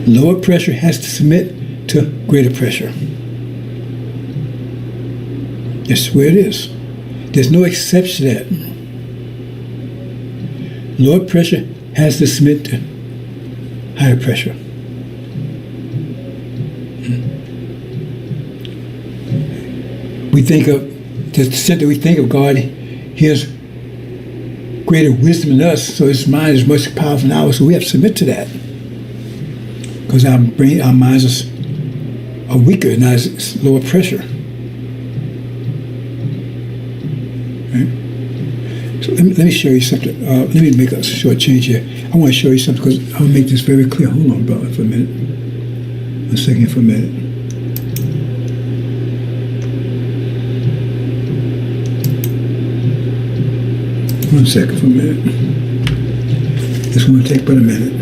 Lower pressure has to submit to greater pressure. That's where it is. There's no exception to that. Lower pressure has to submit to higher pressure. We think of, to the extent that we think of God, He has greater wisdom than us, so His mind is much powerful than ours, so we have to submit to that. Because our minds are weaker and it's lower pressure. Right? So let me show you something. Let me make a short change here. I want to show you something because I'll make this very clear. Hold on, brother, for a minute. 1 second for a minute. One second for a minute. This one will take but a minute.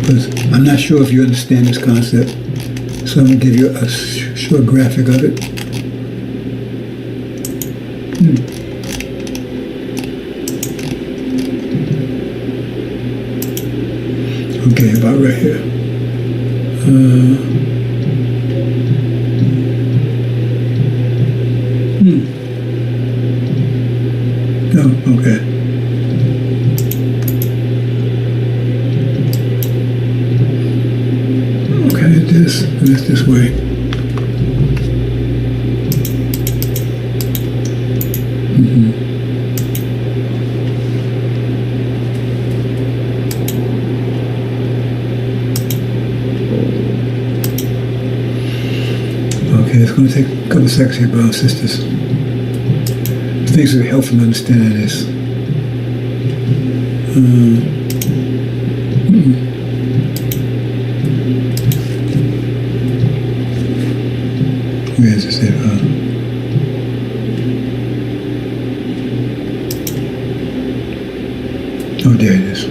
Because I'm not sure if you understand this concept, so I'm going to give you a short graphic of it. Okay, about right here. Oh, okay. Okay, this way. Okay, it's going to take a couple of seconds here, brothers and sisters. Things that are helpful in understanding this. Where is this? Oh, there it is.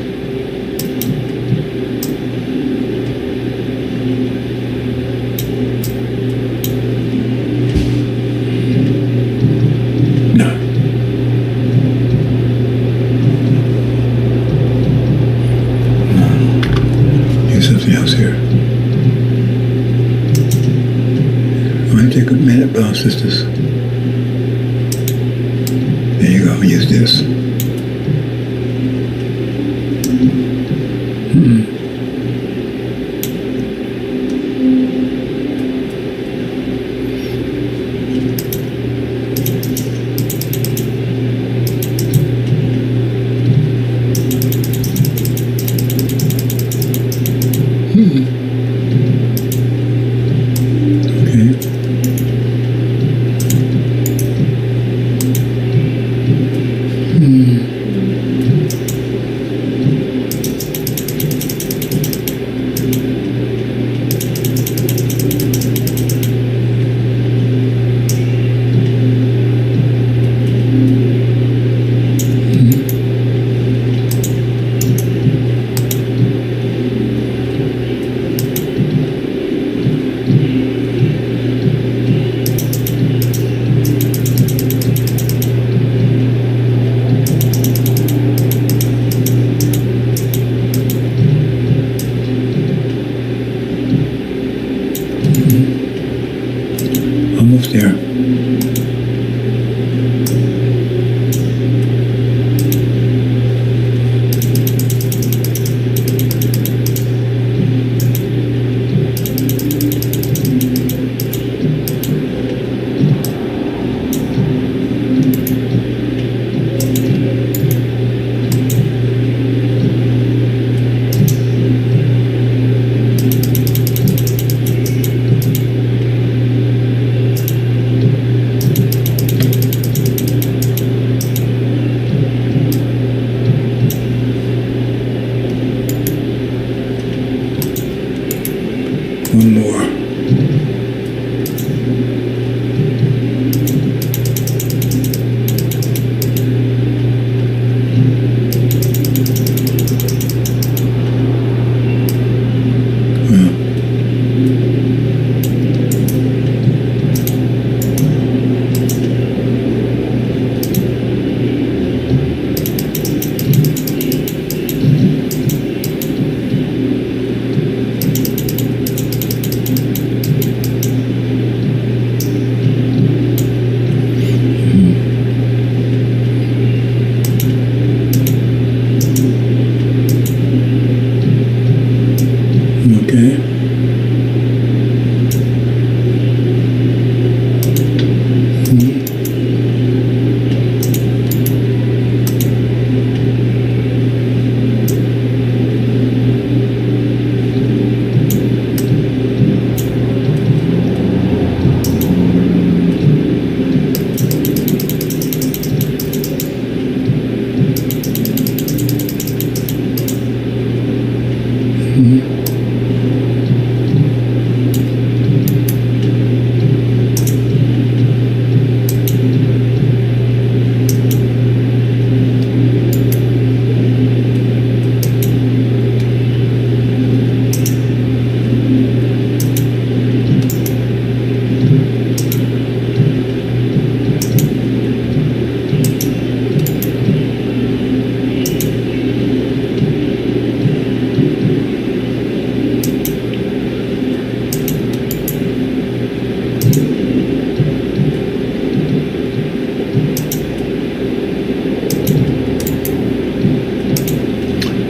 Take a minute, brothers and sisters. There you go, use this. Almost there. One more.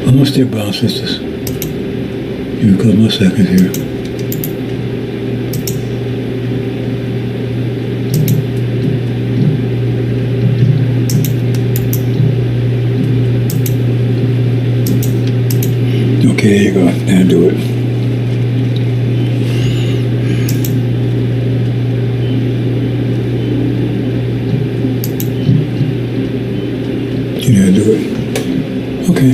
Almost there, brothers and sisters. Give me a couple more seconds here. Okay, there you go. Now do it. You know how to do it. Okay.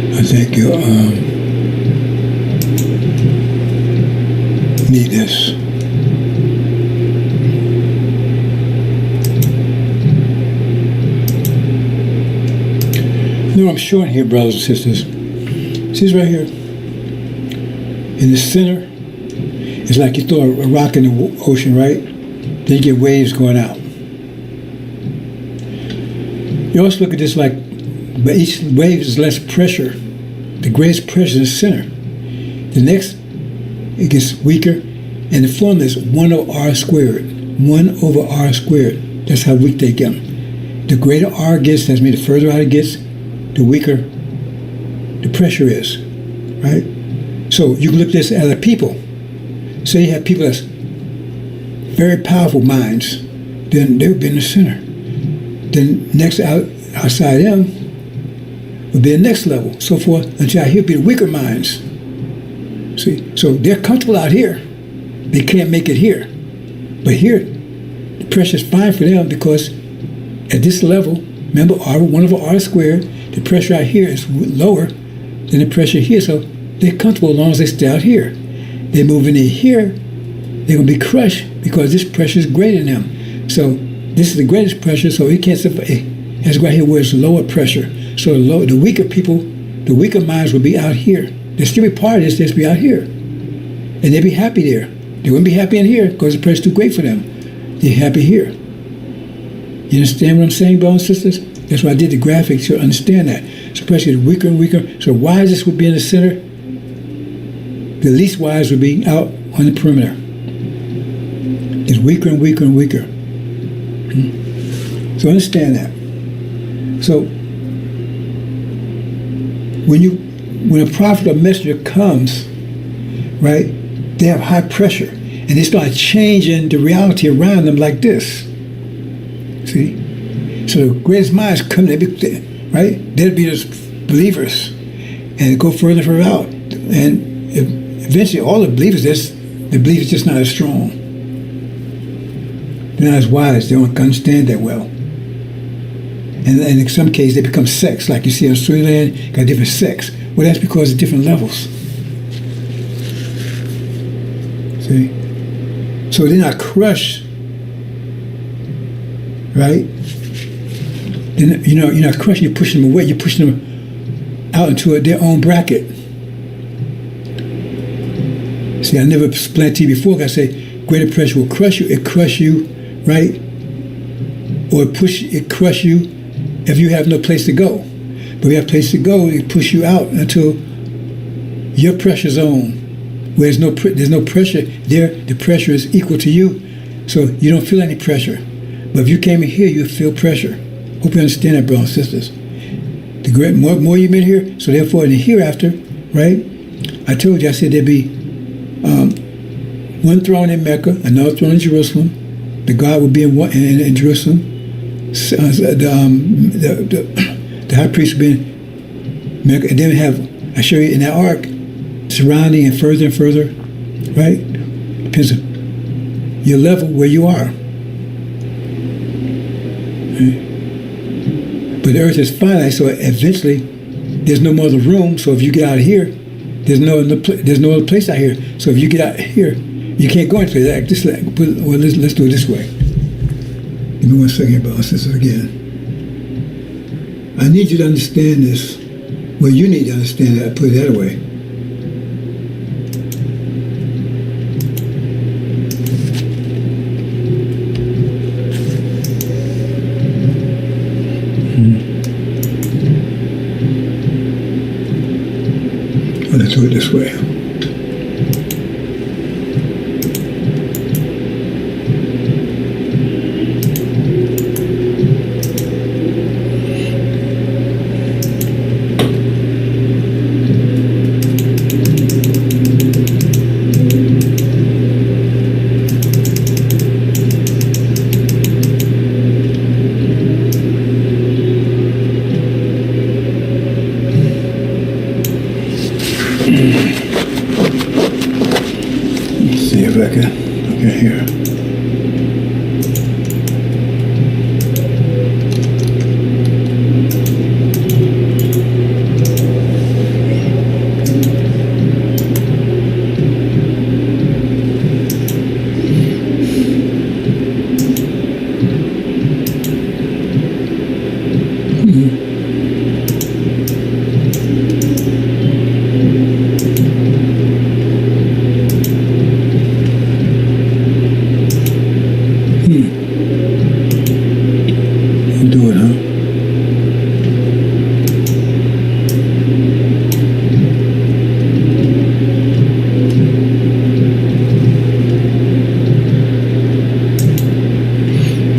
I think you need this. No, I'm showing here, brothers and sisters. See this right here? In the center, it's like you throw a rock in the ocean, right? Then you get waves going out. You also look at this like, but each wave is less pressure. The greatest pressure is the center. The next, it gets weaker, and the formula is 1 over r squared. 1 over r squared. That's how weak they get them. The greater r gets, that's means the further out it gets, the weaker the pressure is, right? So you can look at this at a people. Say you have people that's very powerful minds, then they would be in the center. Then next outside them would be the next level, so forth, until here be the weaker minds. See, so they're comfortable out here. They can't make it here. But here, the pressure is fine for them because at this level, remember r, 1 over r squared, the pressure out here is lower than the pressure here, so they're comfortable as long as they stay out here. They move into here, they're going to be crushed because this pressure is greater than them. So this is the greatest pressure, so it can't survive. That's right here where it's lower pressure. So the weaker people, the weaker minds will be out here. They'll still be part of this, they'll be out here. And they'll be happy there. They wouldn't be happy in here because the pressure's too great for them. They're happy here. You understand what I'm saying, brothers and sisters? That's why I did the graphics to understand that. So pressure is weaker and weaker. So wisest would be in the center. The least wise would be out on the perimeter. It's weaker and weaker and weaker. So understand that. So when a prophet or messenger comes, right, they have high pressure and they start changing the reality around them like this. See? So the greatest minds come, right? They'll be those believers and go further and further out. And eventually all the believers, the belief is just not as strong. They're not as wise. They don't understand that well. and in some cases they become sex. Like you see on Switzerland, got different sex. Well, that's because of different levels. See? So they're not crushed, right? Then, you're not crushing, you're pushing them away, you're pushing them out into their own bracket. See, I never explained to you before, I say greater pressure will crush you, it crush you, right? Or it crush you if you have no place to go. But if you have a place to go, it push you out until your pressure zone, where there's no pressure there, the pressure is equal to you, so you don't feel any pressure. But if you came in here, you feel pressure. Hope you understand that, brothers and sisters. The more you've been here, so therefore in the hereafter, right? I told you, I said there'd be one throne in Mecca, another throne in Jerusalem. The God would be in Jerusalem. The high priest would be in Mecca, and then we have, I show you in that ark, surrounding and further, right? Depends on your level where you are. Right? But the earth is finite, so eventually there's no more other room. So if you get out of here, there's no other place out here. So if you get out here, you can't go into that. Let's do it this way. Give me 1 second, boss. This is again. I need you to understand this. Well, you need to understand that. Put it that way. Let's do it this way. See if I can hear. Do it, huh?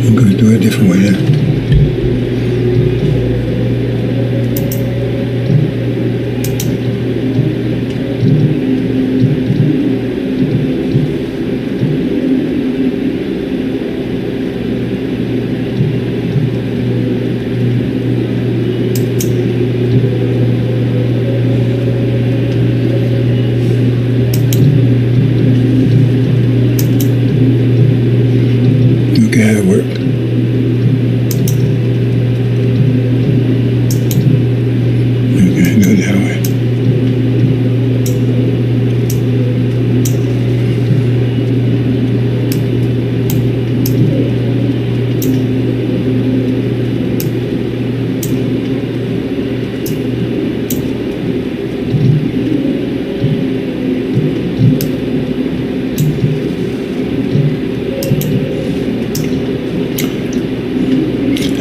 I'm going to do it a different way then. Okay, it worked. Okay, do it that way.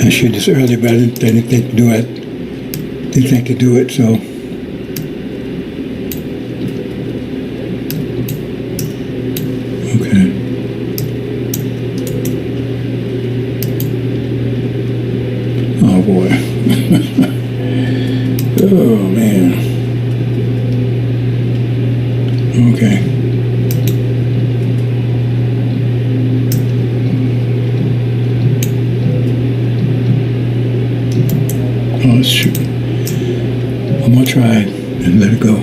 I shared this earlier, but I didn't think to do it. Didn't think to do it, so. Okay. Oh boy. Oh man. Okay. Oh, shoot. I'm going to try it and let it go.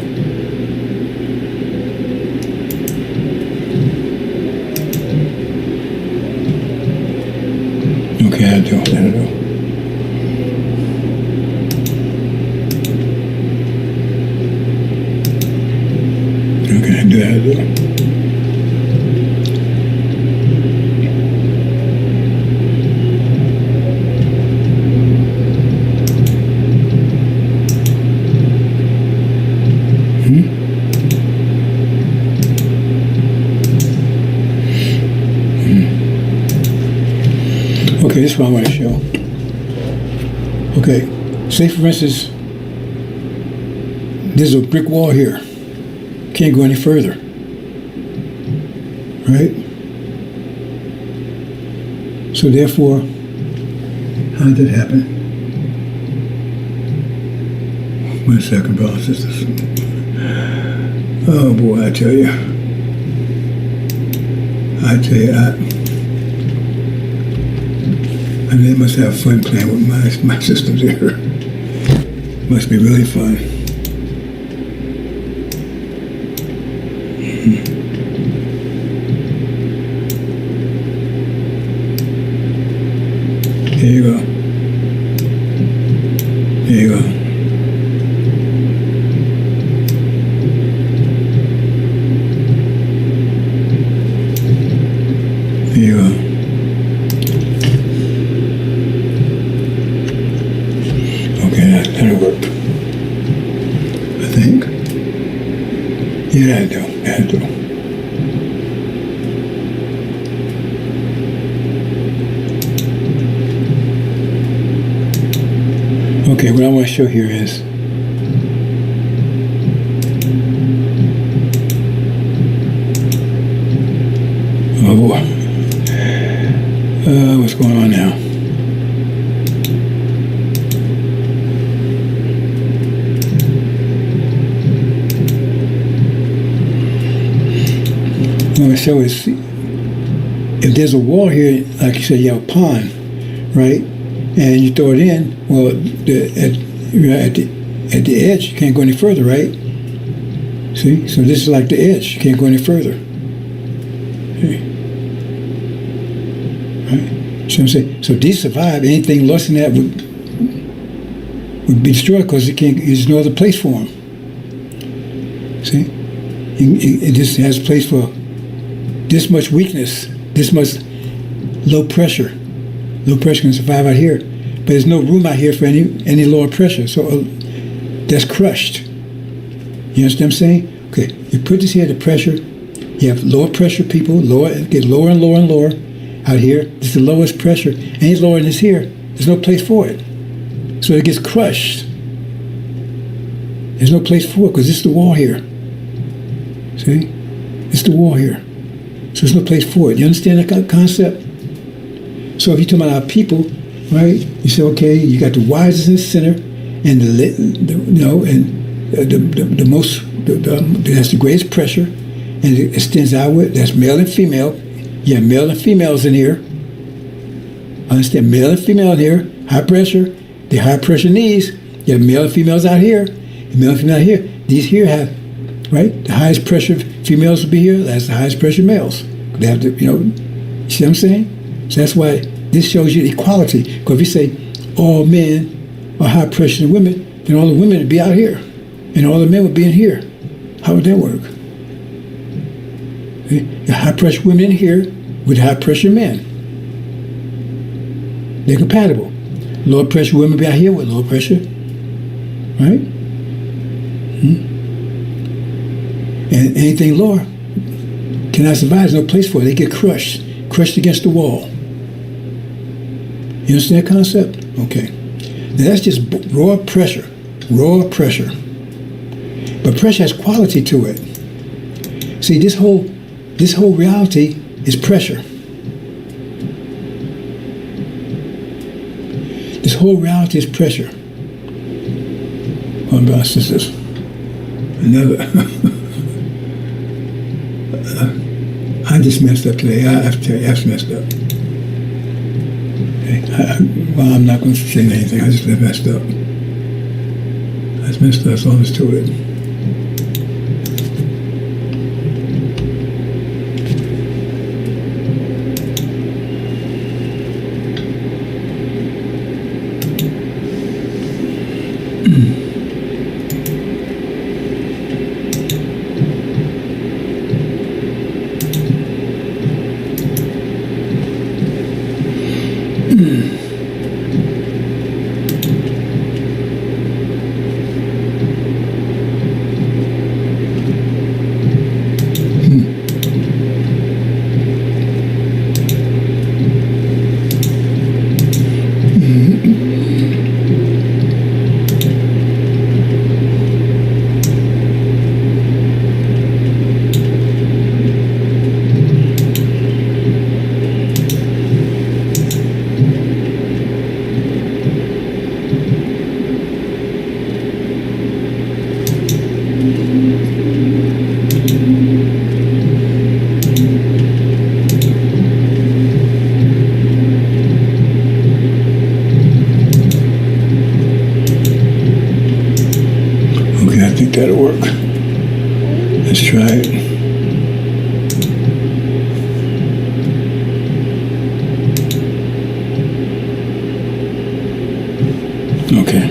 Okay, I do. Let it go. do that. Okay, this is what I want to show. Okay, say for instance, there's a brick wall here. Can't go any further. Right? So therefore, how did that happen? 1 second, brothers and sisters. Oh boy, I tell you, they must have fun playing with my system there. Must be really fun. There you go. There you go. There you go. That'll work. I think. Yeah, that'll do. Okay, what I want to show here is oh boy. What's going on now? What I'm going to show is if there's a wall here, like you said, you have a pond, right? And you throw it in, well, at the edge, you can't go any further, right? See? So this is like the edge. You can't go any further. Okay. Right? So I'm saying, so these survive. Anything less than that would be destroyed because there's no other place for them. See? It just has a place for this much weakness, this much low pressure. Low pressure can survive out here, but there's no room out here for any lower pressure. So that's crushed. You understand what I'm saying? Okay, you put this here, the pressure. You have lower pressure people, get lower and lower and lower out here. This is the lowest pressure. Any lower than this here, there's no place for it. So it gets crushed. There's no place for it because this is the wall here. See? It's the wall here. So there's no place for it. You understand that concept? So if you're talking about our people, right? You say, okay, you got the wisest in the center, and the most that's the greatest pressure, and it extends outward. That's male and female. You have male and females in here. Understand? Male and female in here. High pressure. The high pressure knees. You have male and females out here. And male and female out here. These here have, right? The highest pressure females will be here. That's the highest pressure males. They have to, you see what I'm saying? So that's why this shows you equality. Because if you say all men are high pressure women, then all the women would be out here, and all the men would be in here. How would that work? The high pressure women in here with high pressure men. They're compatible. Low pressure women be out here with low pressure, right? And anything lower cannot survive. There's no place for it. They get crushed against the wall. You understand that concept? Okay. Now that's just raw pressure. But pressure has quality to it. See, this whole reality is pressure. This whole reality is pressure. Oh, brothers and sisters. Another. I just messed up today. I have to tell you, I just messed up. Well, I'm not going to say anything. I just messed up. I just messed up. That's all there's to it. think that'll work. Let's try it. Okay.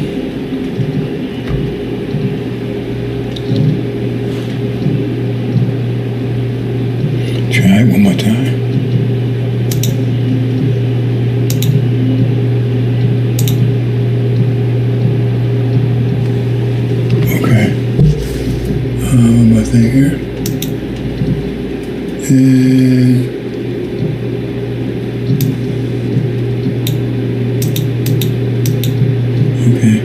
Try it one more time. Okay. One more thing here. And okay.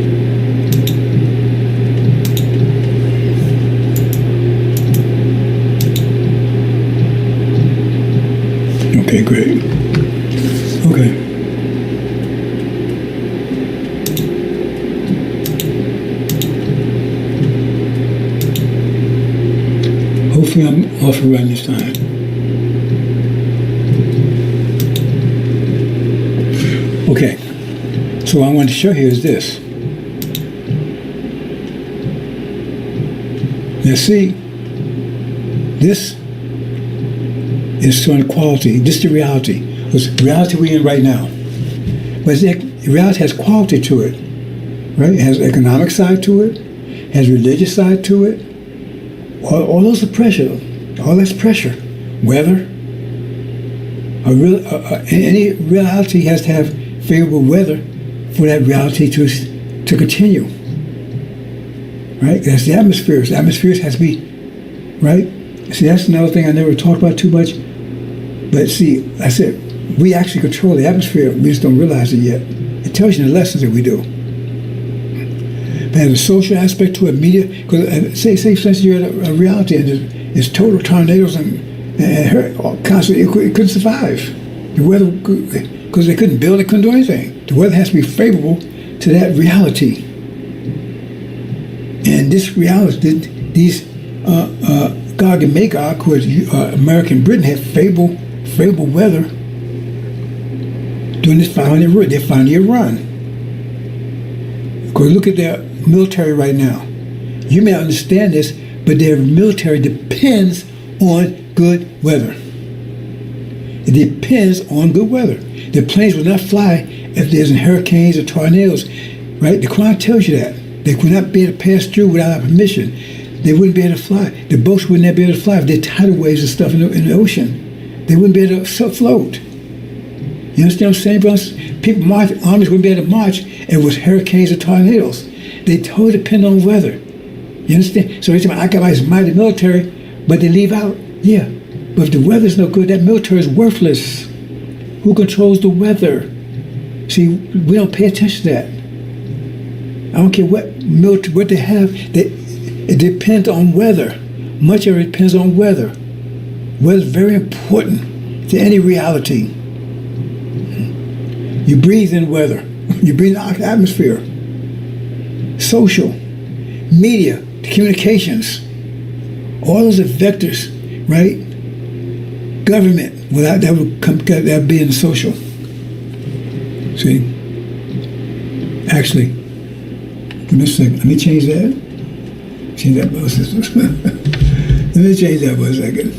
Okay, great. Okay. Hopefully I'm off and running this time. Okay. So what I want to show you is this. Now see, this is showing quality. This is the reality. It's the reality we're in right now. But the reality has quality to it, right? It has economic side to it, has religious side to it. All those are pressure. All that's pressure. Weather. Any reality has to have favorable weather for that reality to continue. Right? That's the atmosphere. The atmosphere has to be, right? See, that's another thing I never talked about too much. But see, I said, we actually control the atmosphere. We just don't realize it yet. It tells you the lessons that we do. But there's a social aspect to it, media. Because say for instance, you're at a reality and there's total tornadoes and constantly, it couldn't survive. The weather, because they couldn't build, they couldn't do anything. The weather has to be favorable to that reality. And this reality, these Gog and Magog, who is American Britain, had favorable weather during this 500-year run. Because look at their military right now. You may not understand this, but their military depends on good weather. It depends on good weather. Their planes will not fly if there's hurricanes or tornadoes, right? The Quran tells you that. They could not be able to pass through without our permission. They wouldn't be able to fly. The boats wouldn't be able to fly if there are tidal waves and stuff in the ocean. They wouldn't be able to float. You understand what I'm saying, brothers? People armies wouldn't be able to march if it was hurricanes or tornadoes. They totally depend on weather. You understand? So every time I got my mighty military, but they leave out, yeah. But if the weather's no good, that military is worthless. Who controls the weather? See, we don't pay attention to that. I don't care what military, what they have. It depends on weather. Much of it depends on weather. Weather is very important to any reality. You breathe in weather. You breathe in the atmosphere. Social, media, communications, all those are vectors, right? Government, well, that would be in the social. See? Actually, give me a second. Let me change that. Change that for a second. Let me change that for a second.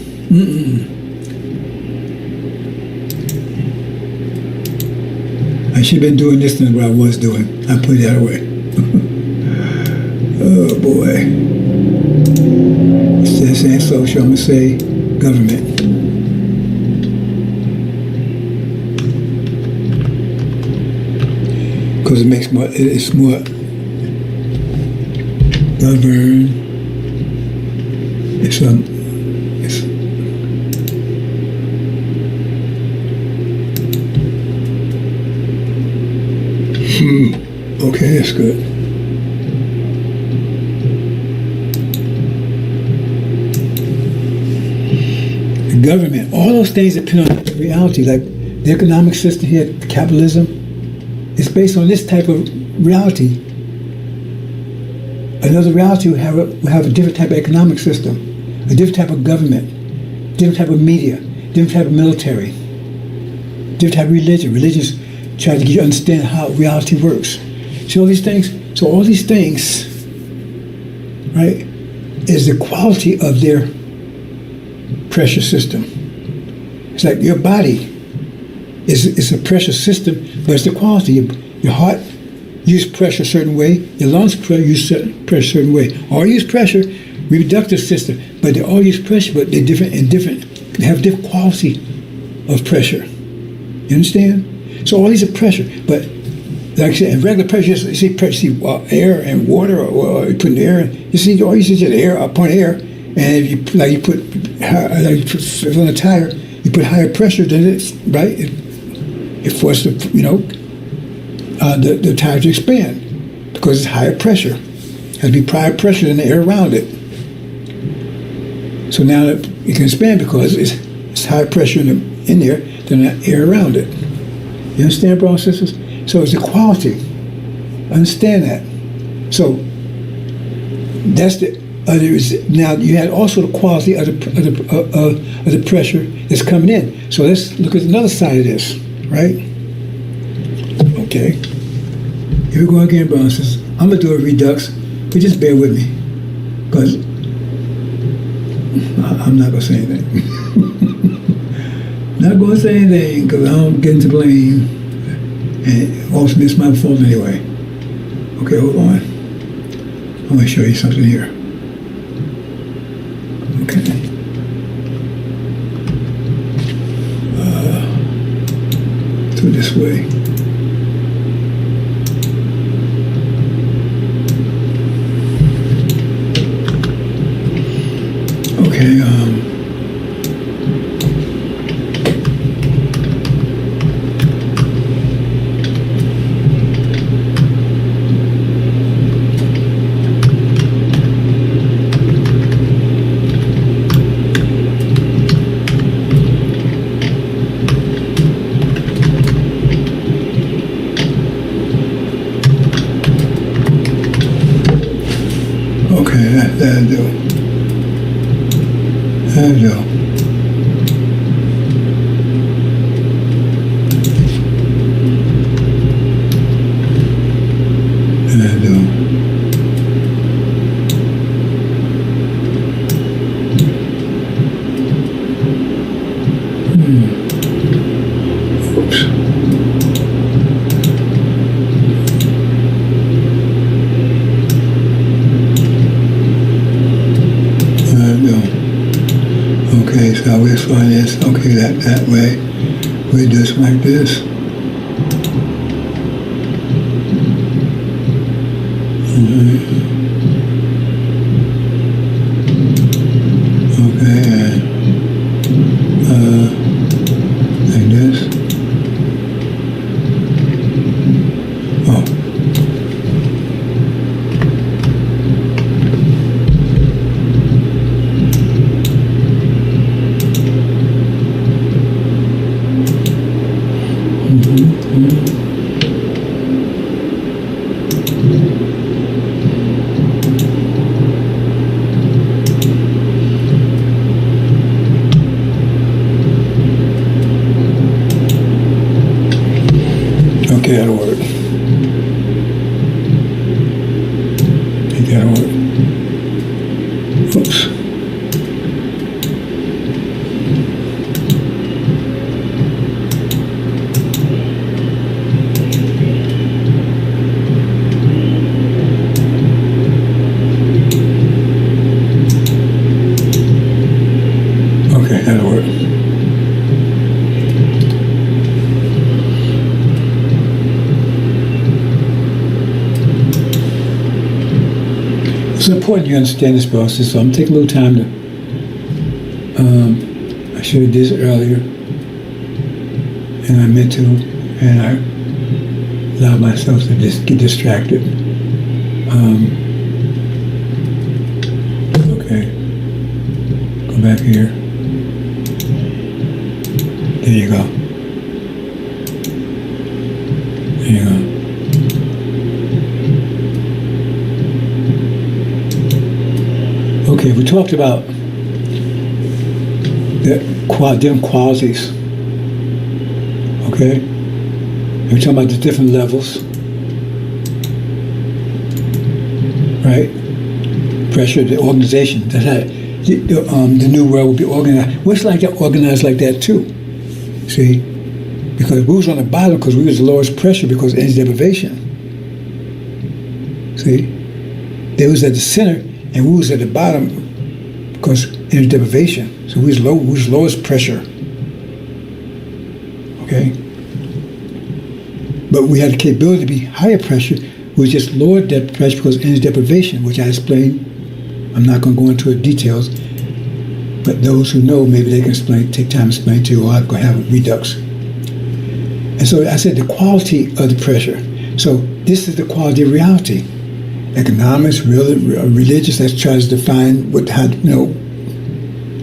I should have been doing this than what I was doing. I put that away. Oh boy. Instead of saying social, I'm going to say government. Because it's more govern. It's okay, that's good. The government, all those things depend on reality, like the economic system here, capitalism, it's based on this type of reality. Another reality will have a different type of economic system, a different type of government, different type of media, different type of military, different type of religion. Religions try to get you to understand how reality works. So all these things right, is the quality of their pressure system. It's like your body is a pressure system, but it's the quality. Your heart use pressure a certain way, your lungs use pressure a certain way. All use pressure, reproductive system, but they all use pressure, but they're different and different. They have different quality of pressure. You understand? So all these are pressure, but like I said, in regular pressure, you see pressure, air and water, or you put in air. You see, all you see is just air, point air, and if you put on a tire, you put higher pressure than it's right. It forces the tire to expand because it's higher pressure. It has to be higher pressure than the air around it. So now it can expand because it's higher pressure in there than the air around it. You understand, brothers and sisters? So it's the quality. Understand that. So that's the other. Now you had also the quality of the pressure that's coming in. So let's look at another side of this, right? Okay. Here we go again, brothers and sisters. I'm gonna do a redux, but just bear with me, because I'm not gonna say anything. Not gonna say anything because I don't get into blame, and ultimately it's my fault anyway. Okay, hold on. I'm gonna show you something here. Okay. Do it this way. Okay. That'll do. That'll do. That'll do. Oops. Okay, so we'll find this. Okay, that way. We do it like this. Okay, like this. Oh. Okay, that'll work. I think that'll work. Oops. Okay, that'll work. It's important you understand this process, so I'm taking a little time to, I should have did this earlier, and I meant to, and I allowed myself to just get distracted. Okay, go back here. There you go. There you go. Okay, we talked about the different qualities. Okay, we're talking about the different levels, right? pressure, the organization. That's how the new world will be organized. What's like that organized like that too? See, because we was on the bottom because we was the lowest pressure because of energy deprivation. See, they was at the center and we was at the bottom because energy deprivation. So we was lowest pressure. Okay, but we had the capability to be higher pressure. We just lowered that pressure because of energy deprivation, which I explained. I'm not going to go into the details, but those who know, maybe they can take time to explain to you, or I'm going to have a redux. And so I said the quality of the pressure. So this is the quality of reality. Economics, religious, that tries to define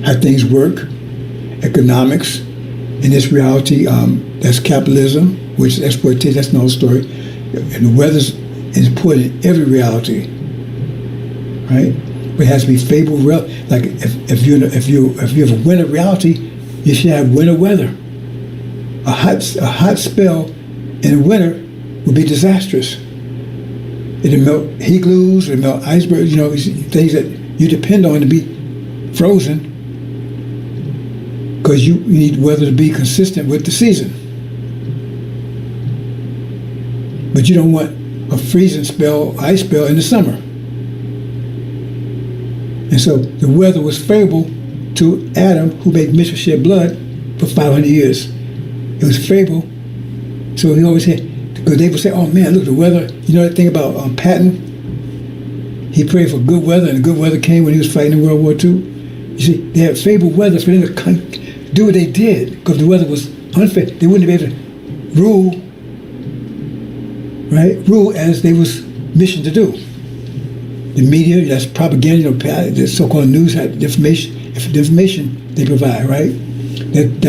how things work. Economics, in this reality, that's capitalism, which is exploitation. That's another story. And the weather is important in every reality, right? But it has to be favorable. Like if you have a winter reality, you should have winter weather. A hot spell in the winter would be disastrous. It'll melt igloos, it'll melt icebergs. Things that you depend on to be frozen, because you need weather to be consistent with the season. But you don't want a freezing spell, ice spell in the summer. And so the weather was favorable to Adam, who made Mitchell shed blood for 500 years. It was favorable. So he always had, because they would say, oh man, look, the weather, you know that thing about Patton? He prayed for good weather, and the good weather came when he was fighting in World War II. You see, they had favorable weather for them to do what they did, because the weather was unfair. They wouldn't be able to rule as they was mission to do. The media, that's propaganda, the so-called news had information they provide, right? Then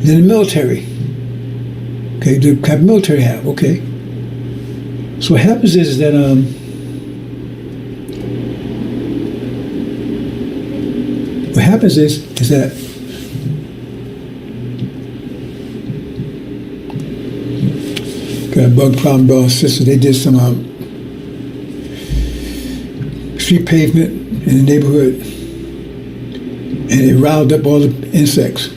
the military. Okay, the military have, okay. So what happens is that got a bug problem, brother and sister. They did some street pavement in the neighborhood, and it riled up all the insects.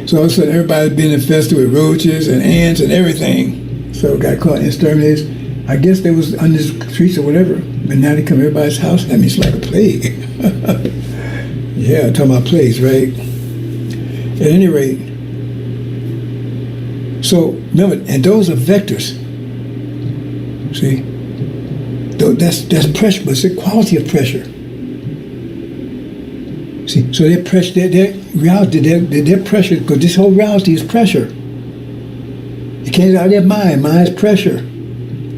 So all of a sudden, everybody's being infested with roaches and ants and everything. So got caught exterminators. I guess they was on the streets or whatever. But now they come to everybody's house. That means like a plague. Yeah, I'm talking about plagues, right? At any rate, so remember, and those are vectors. See, that's pressure, but it's the quality of pressure. See, so their pressure, their reality, their pressure, because this whole reality is pressure. It came out of their mind. Mind is pressure.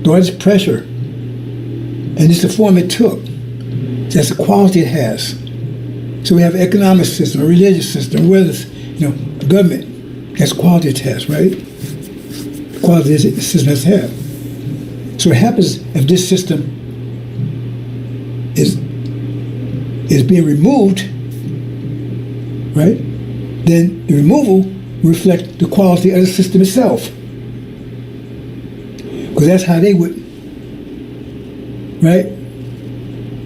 Thought is pressure. And it's the form it took. That's the quality it has. So we have an economic system, a religious system, weather, government. That's quality it has, right? The quality the system has to have. So what happens if this system is being removed, right? Then the removal reflects the quality of the system itself. Because that's how they would, right,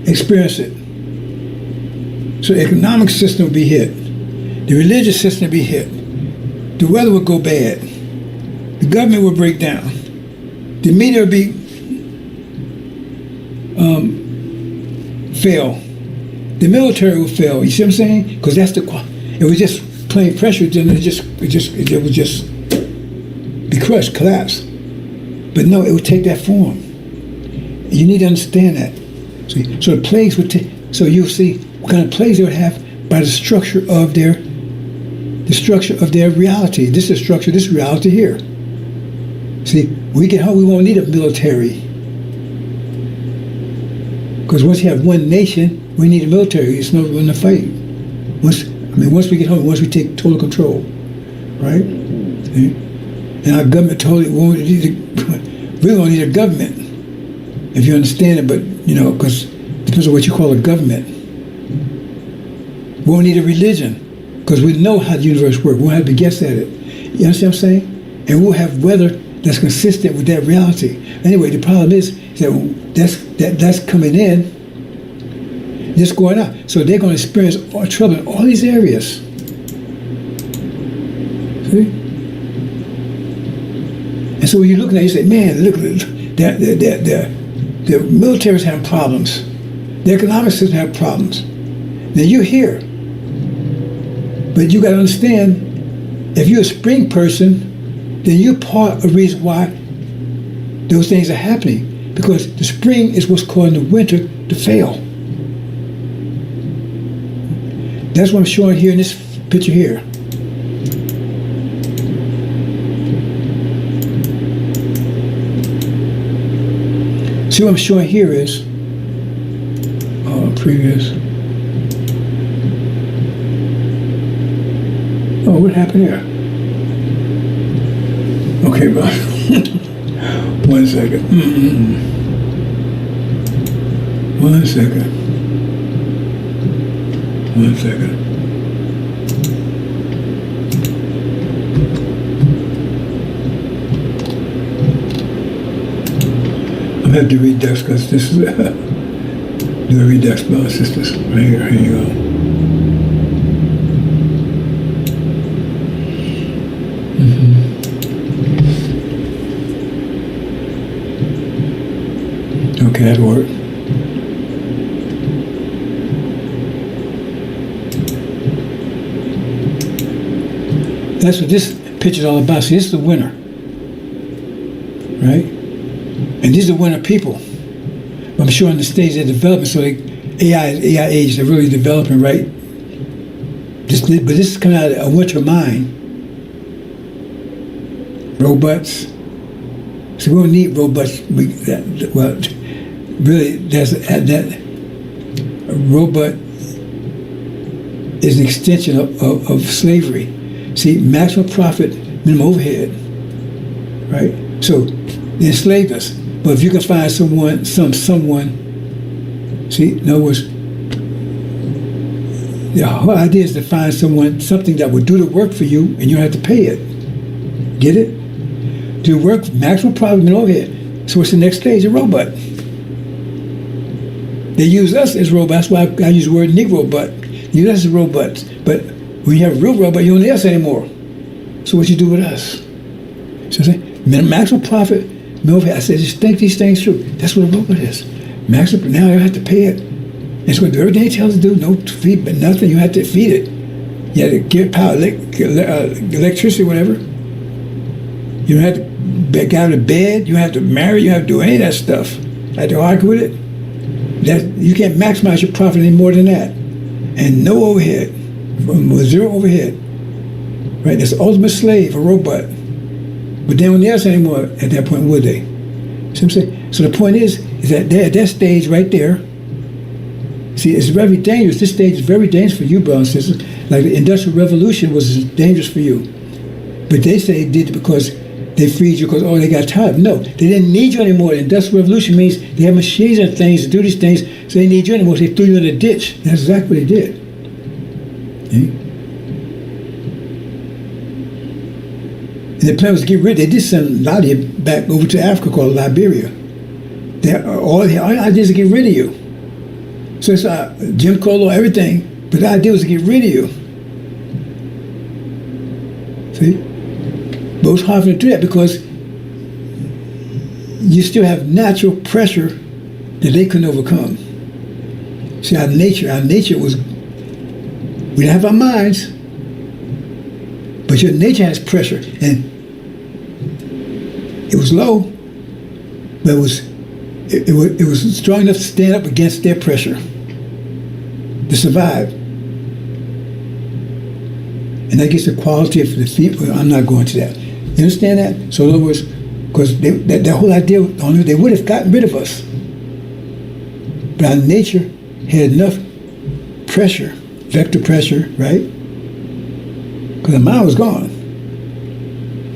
experience it. So the economic system would be hit. The religious system would be hit. The weather would go bad. The government would break down. The media would be fail. The military would fail. You see what I'm saying? Because that's the it was just plain pressure. Then it would just be crushed, collapse. But no, it would take that form. You need to understand that. See, so the plagues would take. So you'll see what kind of plagues they would have by the structure of their reality. This is the structure. This reality here. See, we won't need a military. Because once you have one nation, we need a military. It's no one to fight. Once we get home, once we take total control, right? See? And our government totally won't need we don't need a government, if you understand it. But because it depends on what you call a government. We won't need a religion, because we know how the universe works. We won't have to guess at it. You understand what I'm saying? And we'll have weather that's consistent with that reality. Anyway, the problem is that that's coming in, it's going out. So they're going to experience all trouble in all these areas. See? And so when you're looking at it, you say, man, look, the military's having problems. The economic system have problems. Now you're here. But you got to understand, if you're a spring person, then you're part of the reason why those things are happening. Because the spring is what's causing the winter to fail. That's what I'm showing here in this picture here. See what I'm showing here is previous. Oh, what happened here? Okay, bro. 1 second. 1 second. 1 second. I'm gonna have to redux because this is do a redux, brothers and sisters. Right here, here you go. Okay, that'll work. That's what this picture's all about. See, this is the winner, right? And these are winner people. I'm sure in the stage of development, so AI age, they're really developing, right? But this is coming out of a winter mind. Robots. So we don't need robots. Really, that robot is an extension of slavery. See, maximum profit, minimum overhead, right? So they enslaved us. But if you can find someone, see, in other words, the whole idea is to find something that would do the work for you, and you don't have to pay it. Get it? Do work, maximum profit, minimum overhead. So what's the next stage? A robot. They use us as robots. That's why I use the word Negro, but use us as robots. But when you have a real robot, you don't need us anymore. So what you do with us? So I say, maximum profit, minimum overhead. I said, just think these things through. That's what a robot is. Maximum, now you have to pay it. That's what everything it tells you to do. No feed, but nothing. You have to feed it. You have to give power, electricity, whatever. You don't have to get out of bed. You don't have to marry. You don't have to do any of that stuff. I have to argue with it. You can't maximize your profit any more than that. And no overhead. Zero overhead. Right? That's the ultimate slave, a robot. But they don't need us anymore at that point, would they? See what I'm saying? So the point is that they're at that stage right there. See, it's very dangerous. This stage is very dangerous for you, brothers and sisters. Like the Industrial Revolution was dangerous for you. But they say it did because they freed you because, they got tired. No, they didn't need you anymore. The Industrial Revolution means they have machines and things to do these things, so they need you anymore. So they threw you in a ditch. That's exactly what they did. See? And the plan was to get rid. They did send a lot of you back over to Africa called Liberia. All the idea is to get rid of you. So it's Jim Crow law, everything, but the idea was to get rid of you. See? But it's hard to do that because you still have natural pressure that they couldn't overcome. See, our nature was, we didn't have our minds, but your nature has pressure, and it was low, but it was strong enough to stand up against their pressure to survive. And that gets the quality of the feet. Well, I'm not going to that. You understand that? So in other words, because that whole idea, they would have gotten rid of us. But our nature had enough pressure, vector pressure, right? Because the mind was gone.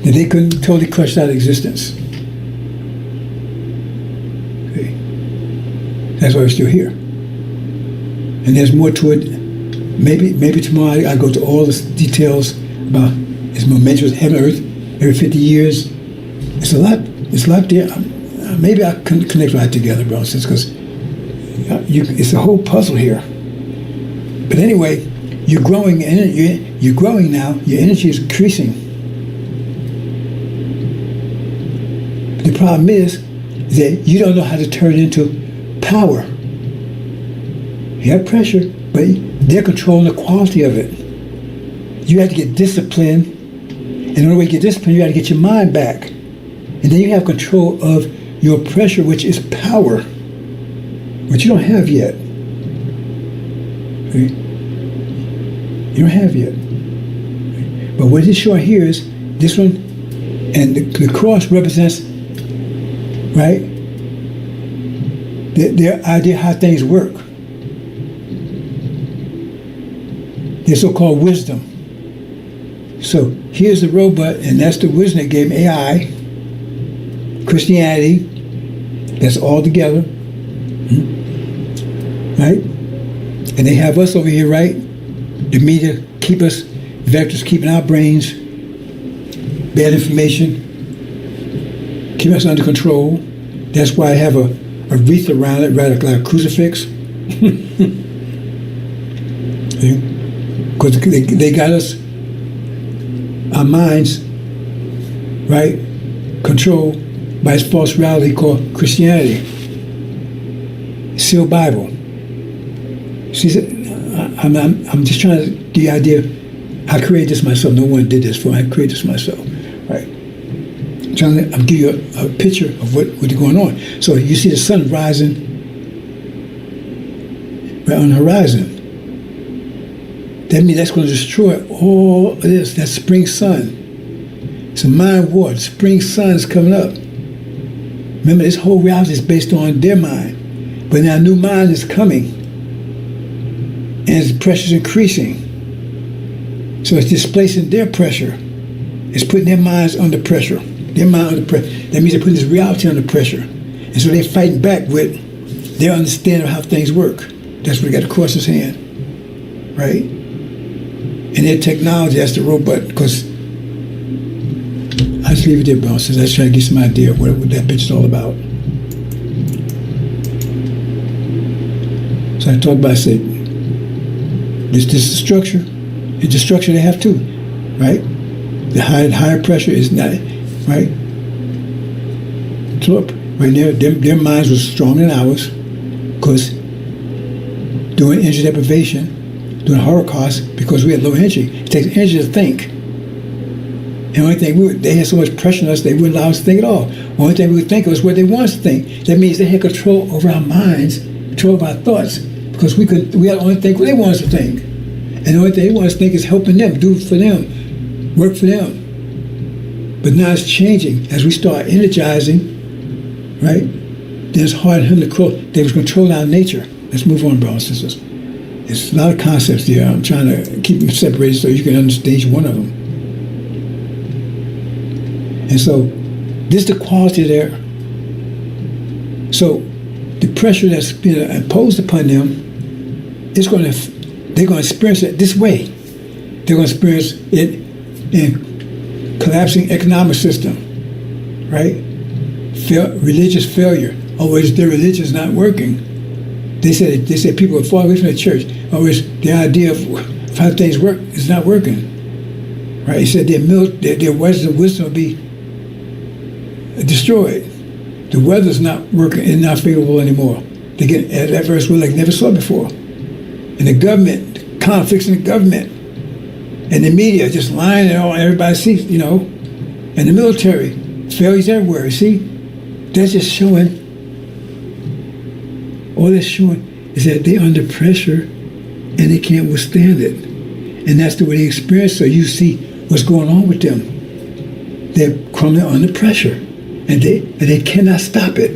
And they couldn't totally crush out existence. Okay. That's why we're still here. And there's more to it. Maybe tomorrow I go to all the details about its momentous heaven and earth every 50 years. It's a lot. It's a lot there. Maybe I can connect right together, bro, because it's a whole puzzle here. But anyway, you're growing, and you're growing now. Your energy is increasing. The problem is that you don't know how to turn it into power. You have pressure, but they're controlling the quality of it. You have to get disciplined. And the only way you get disciplined, you have to get your mind back. And then you have control of your pressure, which is power, which you don't have yet. Okay? You don't have yet. Okay? But what it's showing here is this one, and the cross represents, right, their idea how things work. Their so-called wisdom. So here's the robot, and that's the wisdom that gave AI, Christianity, that's all together, right? And they have us over here, right? The media keep us, vectors keeping our brains, bad information, keep us under control. That's why I have a wreath around it, right, like a crucifix. Because they got us, our minds, right, controlled by this false reality called Christianity. Sealed Bible. See, I'm just trying to get the idea. I created this myself. No one did this for me. I created this myself. Right. I'm giving you a picture of what is going on. So you see the sun rising right on the horizon. That means that's going to destroy all of this. That spring sun. It's a mind war. The spring sun is coming up. Remember, this whole reality is based on their mind. But now a new mind is coming. And its pressure is increasing. So it's displacing their pressure. It's putting their minds under pressure. Their mind under pressure. That means they're putting this reality under pressure. And so they're fighting back with their understanding of how things work. That's what got the cross's hand. Right? And their technology, that's the robot. Because I just leave it there, bro, since I was trying to get some idea of what that bitch is all about. So I talked about, I said, this is the structure. It's the structure they have too, right? The higher pressure is not, right? So right there, their minds were stronger than ours, because during energy deprivation, during Holocaust, because we had low energy, it takes energy to think. And the only thing they had so much pressure on us, they wouldn't allow us to think at all. The only thing we would think of was what they want us to think. That means they had control over our minds, control over our thoughts, because we had to only think what they want us to think. And the only thing they want us to think is helping them, do for them, work for them. But now it's changing as we start energizing, right? Then it's hard for them to control. They was controlling our nature. Let's move on, brothers and sisters. It's a lot of concepts here. I'm trying to keep them separated so you can understand each one of them. And so this is the quality there. So the pressure that's being imposed upon them, they're going to experience it this way. They're going to experience it in collapsing economic system, right? Religious failure. Always their religion is not working. They said people are falling away from the church. Always the idea of how things work is not working, right? He said their wisdom will be destroyed. The weather's not working and not favorable anymore. They get adverse weather like never saw before. And the government, conflicts in the government, and the media just lying and all everybody sees, and the military, failures everywhere. You see, that's just showing. All that's showing is that they're under pressure and they can't withstand it, and that's the way they experience. So you see what's going on with them. They're crumbling under pressure, and they cannot stop it.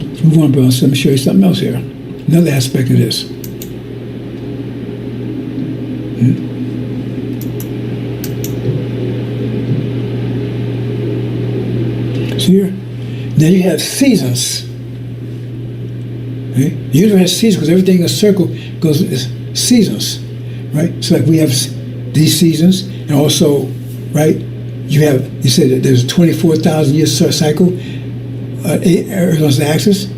Let's move on, bro. So let me show you something else here. Another aspect of this. So here, now you have seasons. Right? The universe has seasons because everything in a circle goes seasons, right? So like we have these seasons, and also, right, you said that there's a 24,000 year cycle, Earth on the axis.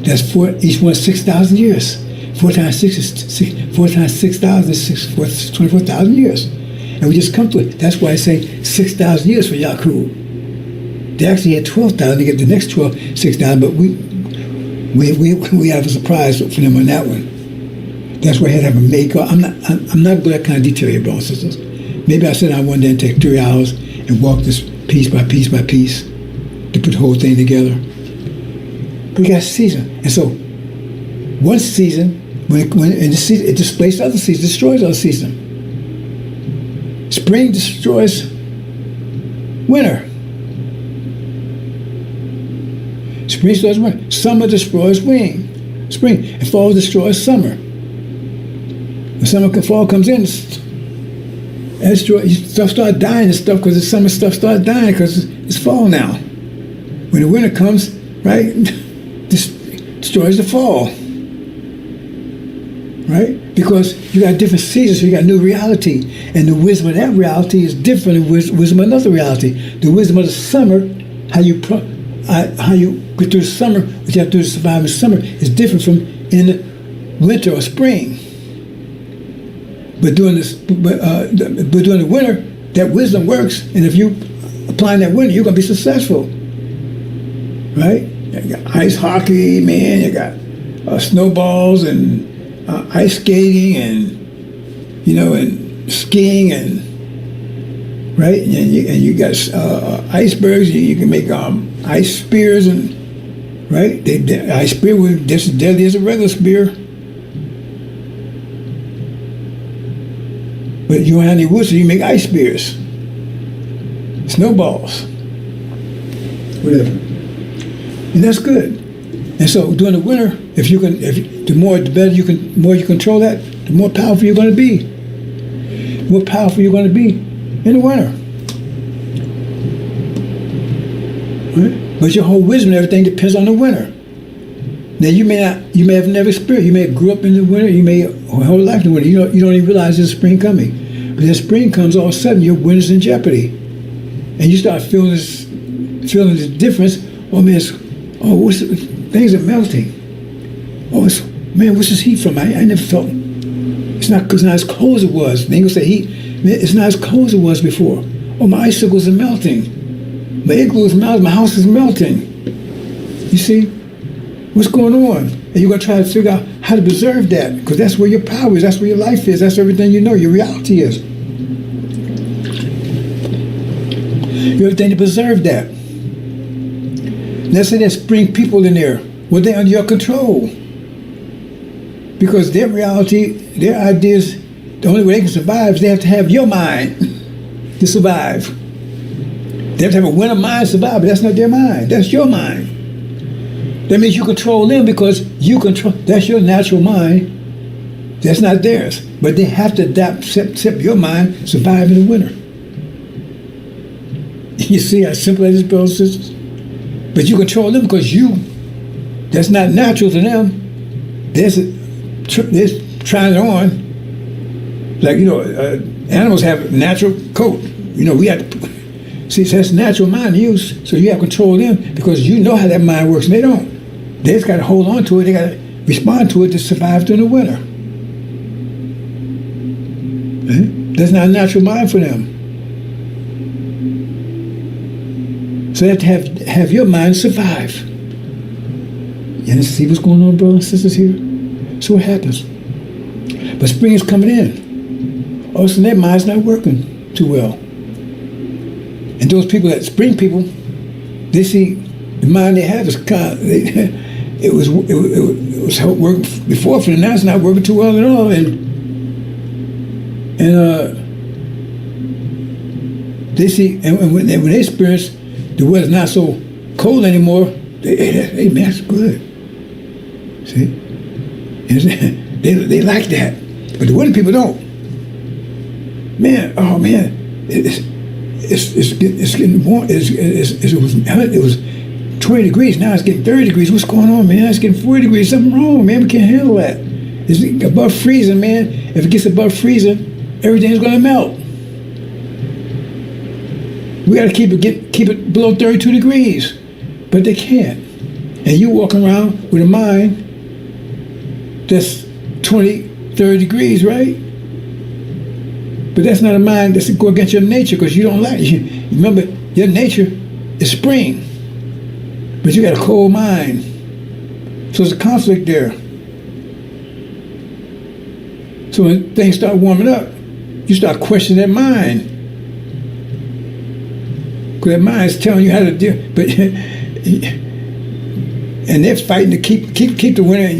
That's each one 6,000 years. 4 times 6 is 4 times 6,000 is 24,000 years. And we just come to it. That's why I say 6,000 years for Yaku. They actually had 12,000 to get the next 6,000, but we have a surprise for them on that one. That's why I had to have a makeup. I'm not going to that kind of detail here, brothers and sisters. Maybe I sit down one day and take 3 hours and walk this piece by piece by piece to put the whole thing together. But we got a season. And so one season, when in the season, it displaces other seasons, destroys other season. Spring destroys winter. Spring destroys winter. Summer destroys spring. And fall destroys summer. When fall comes in, stuff start dying and stuff because the summer stuff start dying because it's fall now. When the winter comes, right, destroys the fall. Right? Because you got different seasons, so you got new reality. And the wisdom of that reality is different than wisdom of another reality. The wisdom of the summer, how you get through the summer, what you have to do to survive in the summer, is different from in the winter or spring. But during the winter, that wisdom works, and if you apply that winter, you're gonna be successful. Right? You got ice hockey, man. You got snowballs and ice skating, and and skiing, and right, and you got icebergs. You can make ice spears, and right, the ice spear was just as deadly as a regular spear. But you don't have any wood, so you make ice spears, snowballs, whatever, and that's good. And so during the winter, the more you control that, the more powerful you're going to be. The more powerful you're going to be in the winter. Right? But your whole wisdom and everything depends on the winter. Now you may have never experienced. You may have grew up in the winter. You may your whole life in the winter. You don't even realize there's spring coming. But as spring comes, all of a sudden your winter's in jeopardy, and you start feeling this difference. Oh man, things are melting. Oh, what's this heat from? I never felt. It's not as cold as it was. The English say heat. It's not as cold as it was before. Oh, my icicles are melting. My igloo is melting. My house is melting. You see, what's going on? And you're gonna try to figure out how to preserve that, because that's where your power is. That's where your life is. That's everything you know. Your reality is. You have everything to preserve that. Let's say there's spring people in there. Well, they're under your control. Because their reality, their ideas, the only way they can survive is they have to have your mind to survive. They have to have a winner mind to survive, but that's not their mind. That's your mind. That means you control them because that's your natural mind. That's not theirs. But they have to adapt, accept your mind, survive in the winter. You see how simple that is, brothers and sisters? But you control them because that's not natural to them. They're trying it on. Like, animals have a natural coat. We have to, see, that's natural mind use. So you have control of them because you know how that mind works, and they don't. They just got to hold on to it. They got to respond to it to survive during the winter. That's not a natural mind for them. So you have to have your mind survive. You see what's going on, brothers and sisters here? So what happens? But spring is coming in. All of a sudden, their mind's not working too well. And those people, that spring people, they see the mind they have is it was working before for them. Now it's not working too well at all. And they see, and when they experience the weather's not so cold anymore, man, that's good. See? They like that. But the winter people don't. Man, oh man, it's getting warm. It was 20 degrees, now it's getting 30 degrees. What's going on, man? It's getting 40 degrees. Something wrong, man. We can't handle that. It's above freezing, man. If it gets above freezing, everything's gonna melt. We got to keep it below 32 degrees, but they can't. And you walk around with a mind that's 20, 30 degrees, right? But that's not a mind that's go against your nature, because you don't like it. Remember, your nature is spring, but you got a cold mind. So there's a conflict there. So when things start warming up, you start questioning that mind. Because that mind is telling you how to deal. But and they're fighting to keep the winner.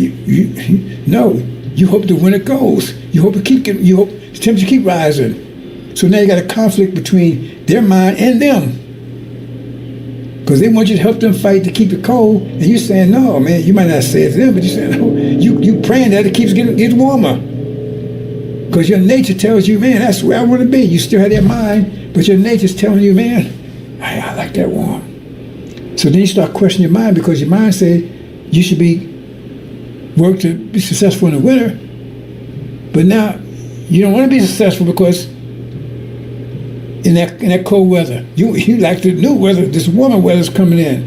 No, you hope the winner goes. You hope the temperature keep rising. So now you got a conflict between their mind and them. Because they want you to help them fight to keep it cold, and you're saying, no, man, you might not say it to them, but you're saying, no, you praying that it keeps getting warmer. Because your nature tells you, man, that's where I want to be. You still have that mind, but your nature's telling you, man, I like that warm. So then you start questioning your mind, because your mind says you should work to be successful in the winter, but now you don't want to be successful because in that cold weather, you like the new weather. This warmer weather's coming in,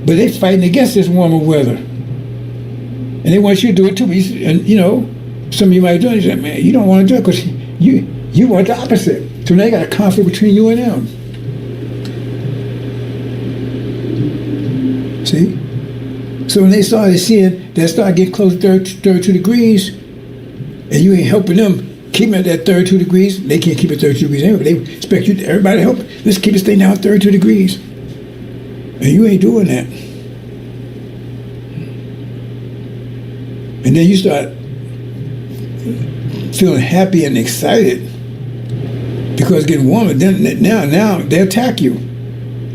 but they're fighting against this warmer weather, and they want you to do it too. And some of you might do it. You say, man, you don't want to do it because you want the opposite. So now you got a conflict between you and them. See? So when they started seeing that start getting close to 32 degrees, and you ain't helping them keep it at 32 degrees, they can't keep it 32 degrees anyway. They expect everybody to help. Let's keep it staying down at 32 degrees. And you ain't doing that. And then you start feeling happy and excited because it's getting warmer. Then now they attack you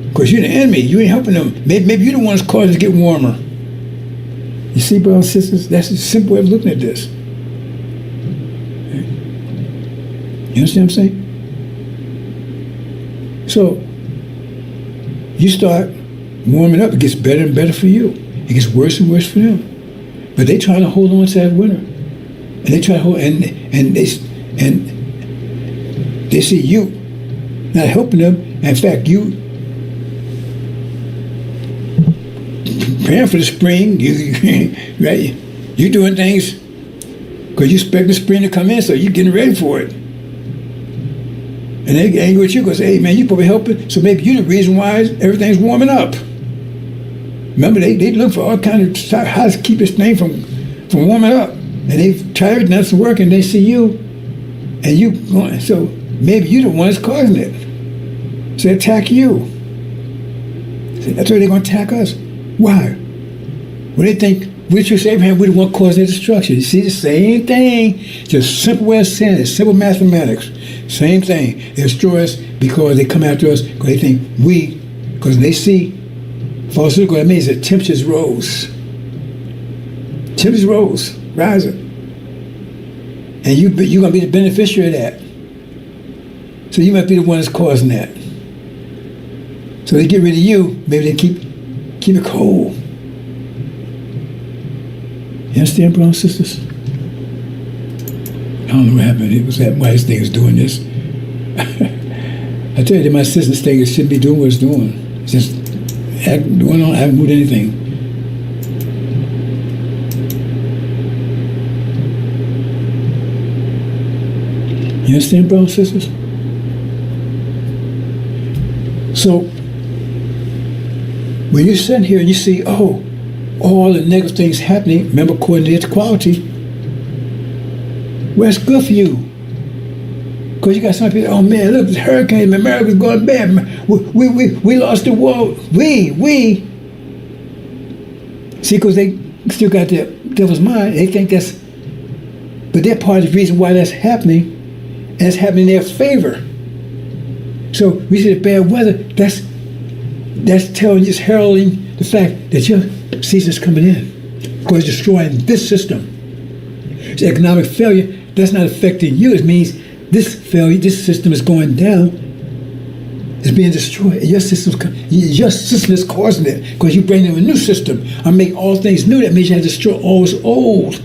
because you're the enemy. You ain't helping them. Maybe you're the ones causing it to get warmer. You see, brothers and sisters, that's a simple way of looking at this. You understand what I'm saying? So you start warming up. It gets better and better for you. It gets worse and worse for them. But they try to hold on to that winter, and they try to hold, and they see you not helping them. In fact, you praying for the spring. Right? You're doing things because you expect the spring to come in, so you're getting ready for it. And they get angry with you because, hey, man, you probably helping. So maybe you're the reason why everything's warming up. Remember, they look for all kinds of how to keep this thing from warming up. And they've tried everything that's working. They see you, and you going. So maybe you're the one that's causing it. So they attack you. So that's why they're going to attack us. Why? Well, they think we should say Abraham, we're the one causing their destruction. You see, the same thing, just simple way of saying it, simple mathematics. Same thing. They destroy us because they come after us because they think because they see pharmaceutical, that means that temperatures rose. Temperatures rose, rising. And you're going to be the beneficiary of that. So you might be the one that's causing that. So they get rid of you, maybe they keep it cold. You understand, brothers and sisters? I don't know what happened. It was that why this thing is doing this. I tell you that my sister's thing shouldn't be doing what it's doing. It's just going on. I haven't moved anything. You understand, brothers and sisters? So when you're sitting here and you see, all the negative things happening, remember, according to its quality, well, it's good for you. Because you got some people, oh man, look, this hurricane, America's going bad. We lost the war. We. See, because they still got their devil's mind. They think but they're part of the reason why that's happening, and it's happening in their favor. So we see the bad weather, that's telling, just heralding the fact that your season's coming in. Because it's destroying this system. It's economic failure. That's not affecting you. It means this system is going down. It's being destroyed. Your system is causing it because you bring in a new system. I make all things new. That means you have to destroy all that's old.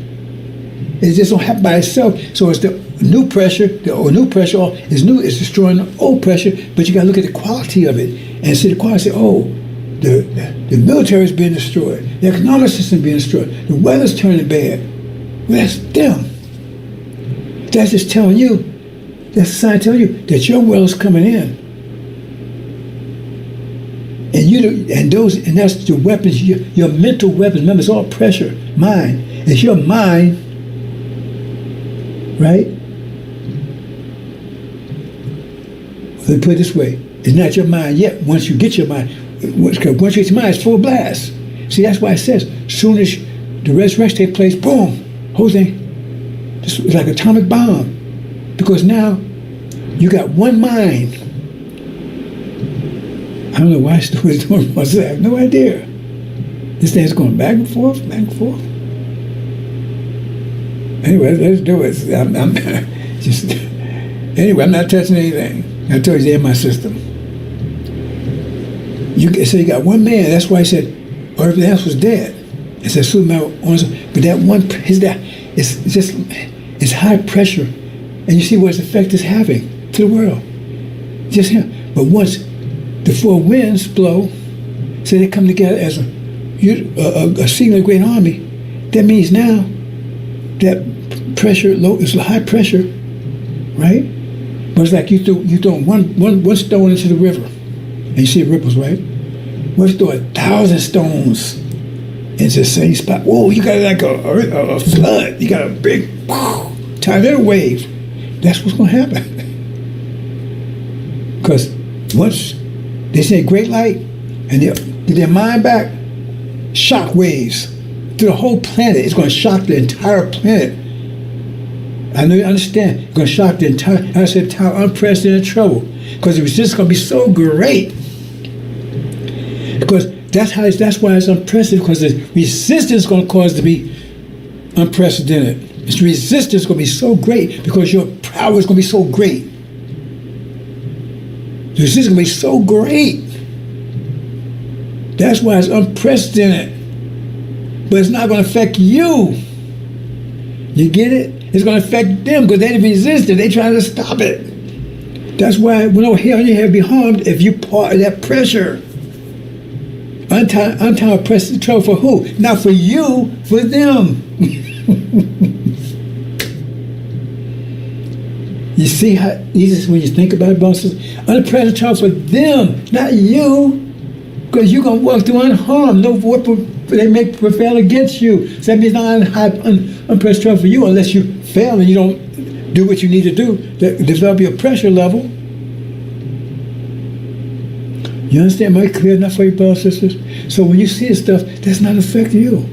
It just don't happen by itself. So it's the new pressure, is new. It's destroying the old pressure, but you got to look at the quality of it and see the quality. The military is being destroyed. The economic system being destroyed. The weather's turning bad. Well, that's them. That's just telling you. That's a sign telling you that your well is coming in. And that's the weapons, your mental weapons. Remember, it's all pressure, mind. It's your mind, right? Let me put it this way: it's not your mind yet. Once you get your mind, once you get your mind, it's full blast. See, that's why it says, soon as the resurrection takes place, boom, whole thing, it's like an atomic bomb, because now you got one mind. I don't know why it's doing what's that. I have no idea. This thing's going back and forth, back and forth. Anyway, let's do it. Anyway, I'm not touching anything. I told you they're in my system. So you got one man. That's why he said, everything else was dead. It says, but that one, it's high pressure, and you see what its effect is having to the world. Just him. But once the four winds blow, so they come together as a single great army. That means now that pressure is a high pressure, right? But it's like you throw one stone into the river, and you see the ripples, right? What if you throw 1,000 stones into the same spot? Whoa, you got like a flood. You got a big tidal wave. That's what's going to happen. Because once they say great light, and they get their mind back, shock waves through the whole planet. It's going to shock the entire planet. I know you understand. It's going to shock the entire unprecedented trouble. Because the resistance is going to be so great. Because that's why it's unprecedented, because the resistance is going to cause it to be unprecedented. This resistance is going to be so great because your power is going to be so great. The resistance is going to be so great. That's why it's unprecedented. But it's not going to affect you. You get it? It's going to affect them because they resisted. They trying to stop it. That's why no hell in your head be harmed if you part of that pressure. Untie pressure trouble for who? Not for you, for them. You see how easy when you think about it, bosses? Unprecedented trouble for them, not you. Because you're going to walk through unharmed. No weapon they make prevail against you. So that means not unprecedented trouble for you unless you fail and you don't do what you need to do to develop your pressure level. You understand? Am I clear enough for you, brothers and sisters? So when you see this stuff, that's not affecting you.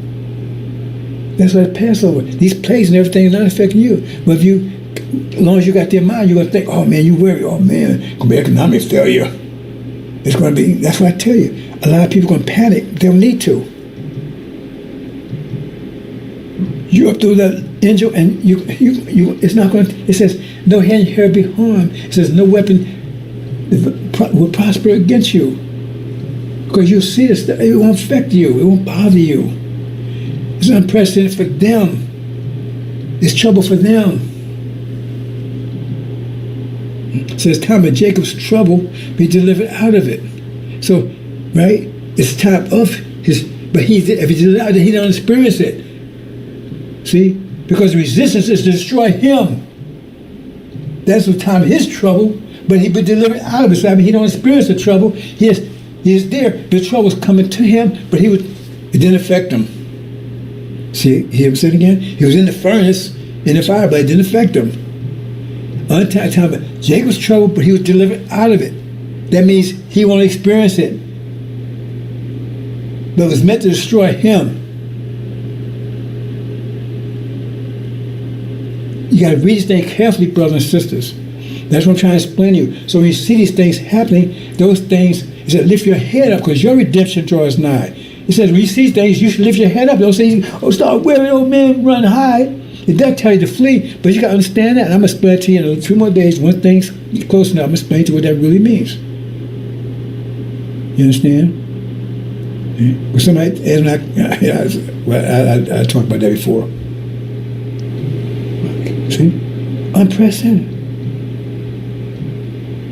That's why it's Passover. These plagues and everything is not affecting you. But if you, as long as you got their mind, you're going to think, oh man, you worry, oh man, it's going to be economic failure. It's going to be, that's why I tell you, a lot of people are going to panic. They don't need to. You up through that angel and you it's not going to, it says, no hand here be harmed. It says, no weapon will prosper against you. Because you see this, it won't affect you. It won't bother you. It's unprecedented for them. It's trouble for them. It says, time of Jacob's trouble, be delivered out of it. So, right? It's time of his, but if he's delivered out of it, he don't experience it. See? Because resistance is to destroy him. That's the time of his trouble, but he be delivered out of it. So I mean, he don't experience the trouble. He is there. The trouble is coming to him, but it didn't affect him. See, hear him say it again? He was in the furnace, in the fire, but it didn't affect him. Time of Jacob's trouble, but he was delivered out of it. That means he won't experience it. But it was meant to destroy him. You got to read this thing carefully, brothers and sisters. That's what I'm trying to explain to you. So when you see these things happening, those things, he said, lift your head up because your redemption draws nigh. He says, when you see things, you should lift your head up. Don't say, oh, start wearing, old man, run, hide. It does tell you to flee, but you got to understand that. And I'm going to explain it to you in 2 more days. One thing's close enough. I'm going to explain to you what that really means. You understand? Yeah. Well, somebody, I talked about that before. See? Unprecedented.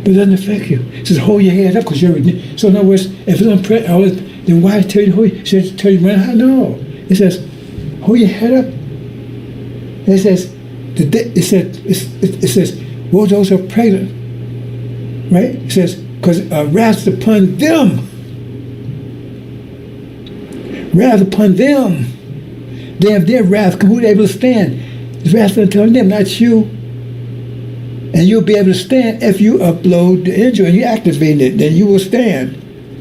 But it doesn't affect you. It says hold your head up because you're. So in other words, if it's unprecedented, then why tell you to hold? It says tell you run high. No. It says hold your head up. It says it says woe to those who are pregnant. Right? It says because wrath upon them. Wrath upon them. They have their wrath. Who are able to stand? It's wrath upon them, not you. And you'll be able to stand if you upload the angel and you activate it. Then you will stand.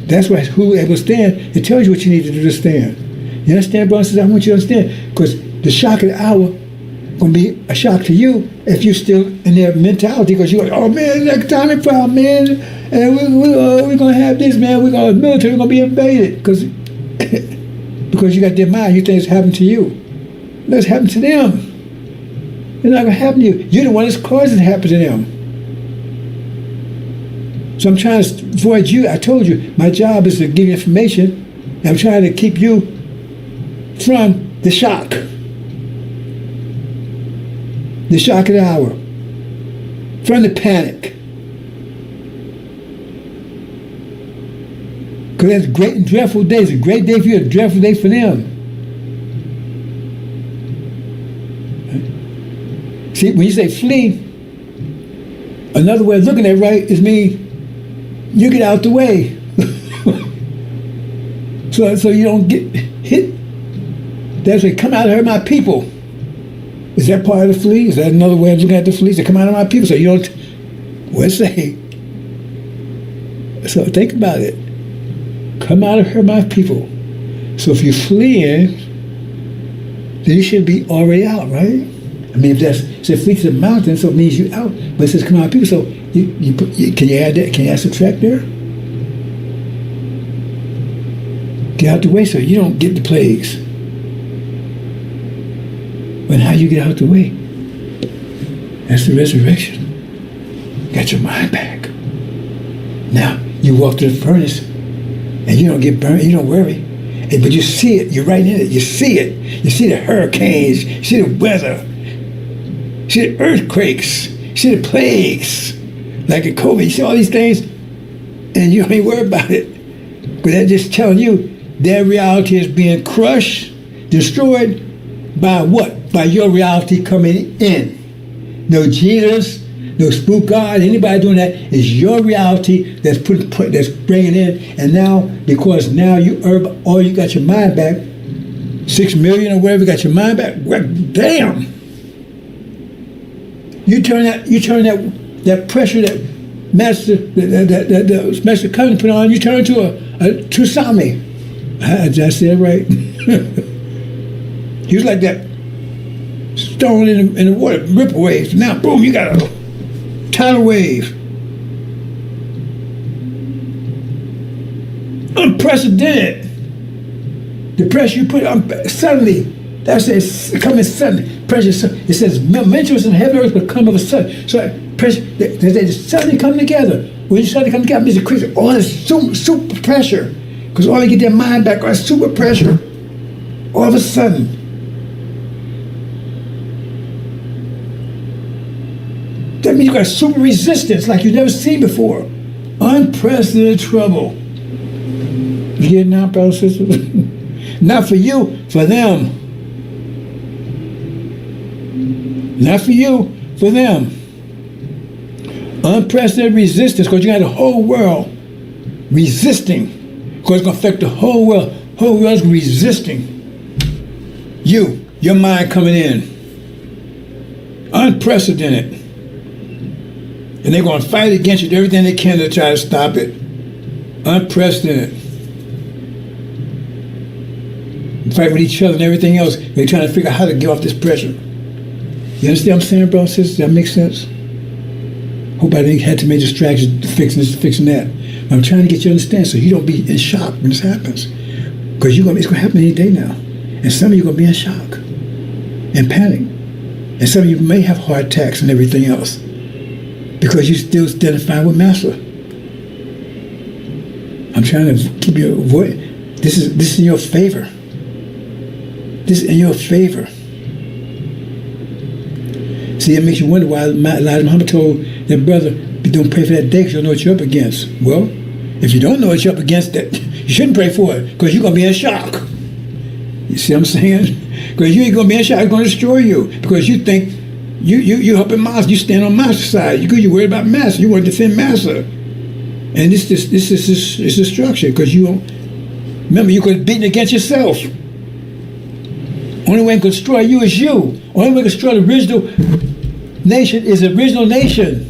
That's why who able to stand. It tells you what you need to do to stand. You understand, brother? Says I want you to understand because the shock of the hour going to be a shock to you if you're still in their mentality because you're like, oh man, economic problem, man, and we're going to have this, man. The military going to be invaded because you got their mind. You think it's happened to you. No, it's happened to them. It's not going to happen to you. You're the one that's causing it to happen to them. So I'm trying to avoid you. I told you, my job is to give you information. And I'm trying to keep you from the shock. The shock of the hour. From the panic. Because that's great and dreadful days. A great day for you, a dreadful day for them. See, when you say flee, another way of looking at it, right, is mean you get out the way. so you don't get hit. That's why come out and hurt my people. Is that part of the flee? Is that another way of looking at the flee? So come out of my people so you don't, what's say? So think about it. Come out and hurt my people. So if you're fleeing, then you should be already out, right? I mean, if that's, so flee to the mountain, so it means you out. But it says come out of people, so you can you add that? Can you add subtract there? Get out the way so you don't get the plagues. But how you get out the way? That's the resurrection. Got your mind back. Now, you walk through the furnace and you don't get burned, you don't worry. But you see it, you're right in it, you see it. You see the hurricanes, you see the weather. You see the earthquakes, you see the plagues, like in COVID, you see all these things, and you don't even worry about it. But that's just telling you their reality is being crushed, destroyed by what? By your reality coming in. No Jesus, no spook God, anybody doing that. Is your reality that's that's bringing in, and now because now you got your mind back, 6 million or whatever, you got your mind back. Well, damn. You turn that pressure that Master Cousin put on, you turn to a tsunami. Did I say that right? He was like that stone in the water, ripple waves. Now, boom, you got a tidal wave. Unprecedented. The pressure you put on suddenly. That says coming suddenly. Pressure. It says mentions in heaven and earth will come of a sudden. So pressure. They suddenly come together. When you suddenly come together, it means it creates all this super pressure. Because all they get their mind back on super pressure. All of a sudden. That means you got super resistance like you've never seen before. Unprecedented trouble. You get it now, brothers and sisters? Not for you, for them. Not for you, for them. Unprecedented resistance, because you got the whole world resisting. Because it's going to affect the whole world. Whole world's resisting. Your mind coming in. Unprecedented. And they're going to fight against you, everything they can to try to stop it. Unprecedented. Fight with each other and everything else. They're trying to figure out how to get off this pressure. You understand what I'm saying, bro, sister? Does that make sense? Hope I didn't have too many distractions fixing this, fixing that. But I'm trying to get you to understand so you don't be in shock when this happens. Because it's going to happen any day now. And some of you are going to be in shock and panic. And some of you may have heart attacks and everything else. Because you're still identifying with Master. I'm trying to keep you avoid. This is in your favor. This is in your favor. See, it makes you wonder why Elijah Muhammad told that brother, don't pray for that day because you don't know what you're up against. Well, if you don't know what you're up against, that you shouldn't pray for it because you're going to be in shock. You see what I'm saying? Because you ain't going to be in shock. It's going to destroy you because you think you're helping Master. You stand on Master's side. You're worried about Master. You want to defend Master. And this is destruction because you don't. Remember, you could have beaten against yourself. Only way to destroy you is you. Only way to destroy the original nation is the original nation.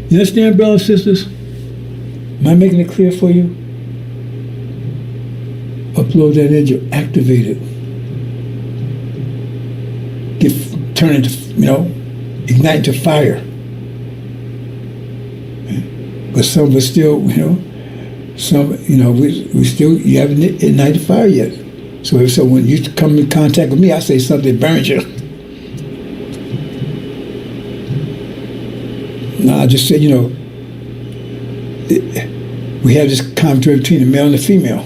You understand, brothers and sisters? Am I making it clear for you? Upload that energy, activate it. Turn it to, ignite to fire. But some of us still, we still, you haven't ignited fire yet. So when you come in contact with me, I say something that burns you. No, I just said, we have this conflict between the male and the female.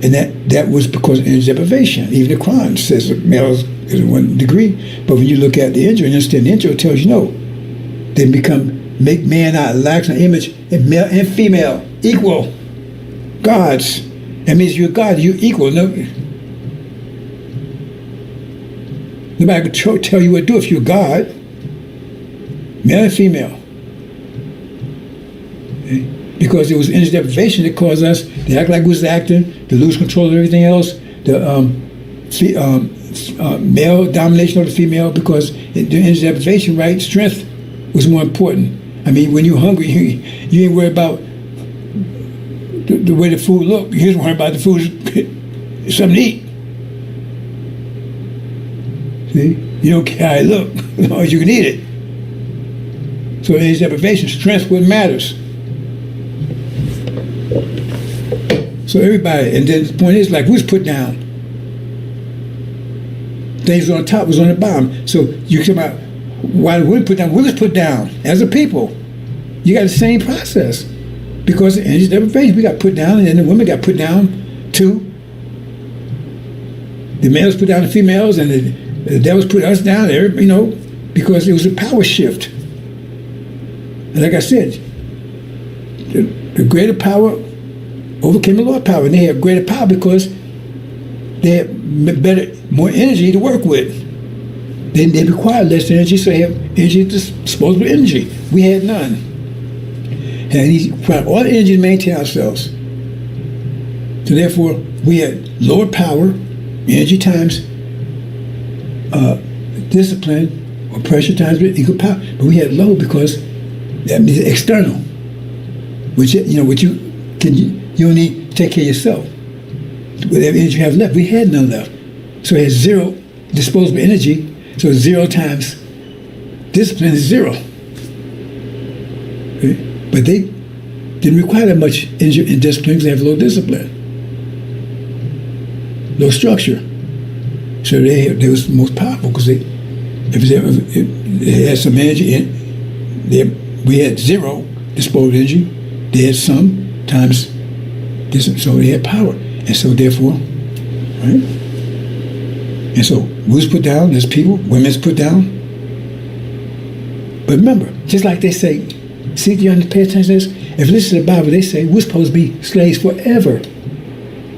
And that was because of energy deprivation. Even the Quran says the male is 1 degree. But when you look at the intro and understand the intro, it tells you no. They make man out of likeness and image, and male and female equal gods. That means you're God, you're equal. Nobody can tell you what to do if you're God. Male and female. Okay? Because it was energy deprivation that caused us to act like we was acting, to lose control of everything else, the male domination of the female, because the energy deprivation, right, strength was more important. I mean, when you're hungry, you ain't worried about the way the food look. You just worry about the food, something to eat. See? You don't care how it look, as long as you can eat it. So energy deprivation, strength, what matters. So everybody, and then the point is, like, we was put down. Things on top was on the bottom. So you come out, why we put down? We was put down as a people. You got the same process because of energy deprivation. We got put down, and then the women got put down too. The males put down the females, and the devils put us down. Because it was a power shift. And like I said, the greater power overcame the lower power, and they have greater power because they have more energy to work with. Then they require less energy, so they have energy, disposable energy. We had none. And he required all the energy to maintain ourselves. So therefore, we had lower power, energy times discipline, or pressure times equal power. But we had low because that means external, which you need to take care of yourself. Whatever energy you have left, we had none left. So it has zero disposable energy. So 0 times discipline is 0. Okay? But they didn't require that much energy and discipline because they have low discipline, low structure. So they was most powerful because they had some energy. We had 0 disposable energy. They had some times this, so they had power, and so therefore, right? And so we was put down as people, women's put down. But remember, just like they say, see, you have to pay attention to this. If you listen to the Bible, they say we're supposed to be slaves forever.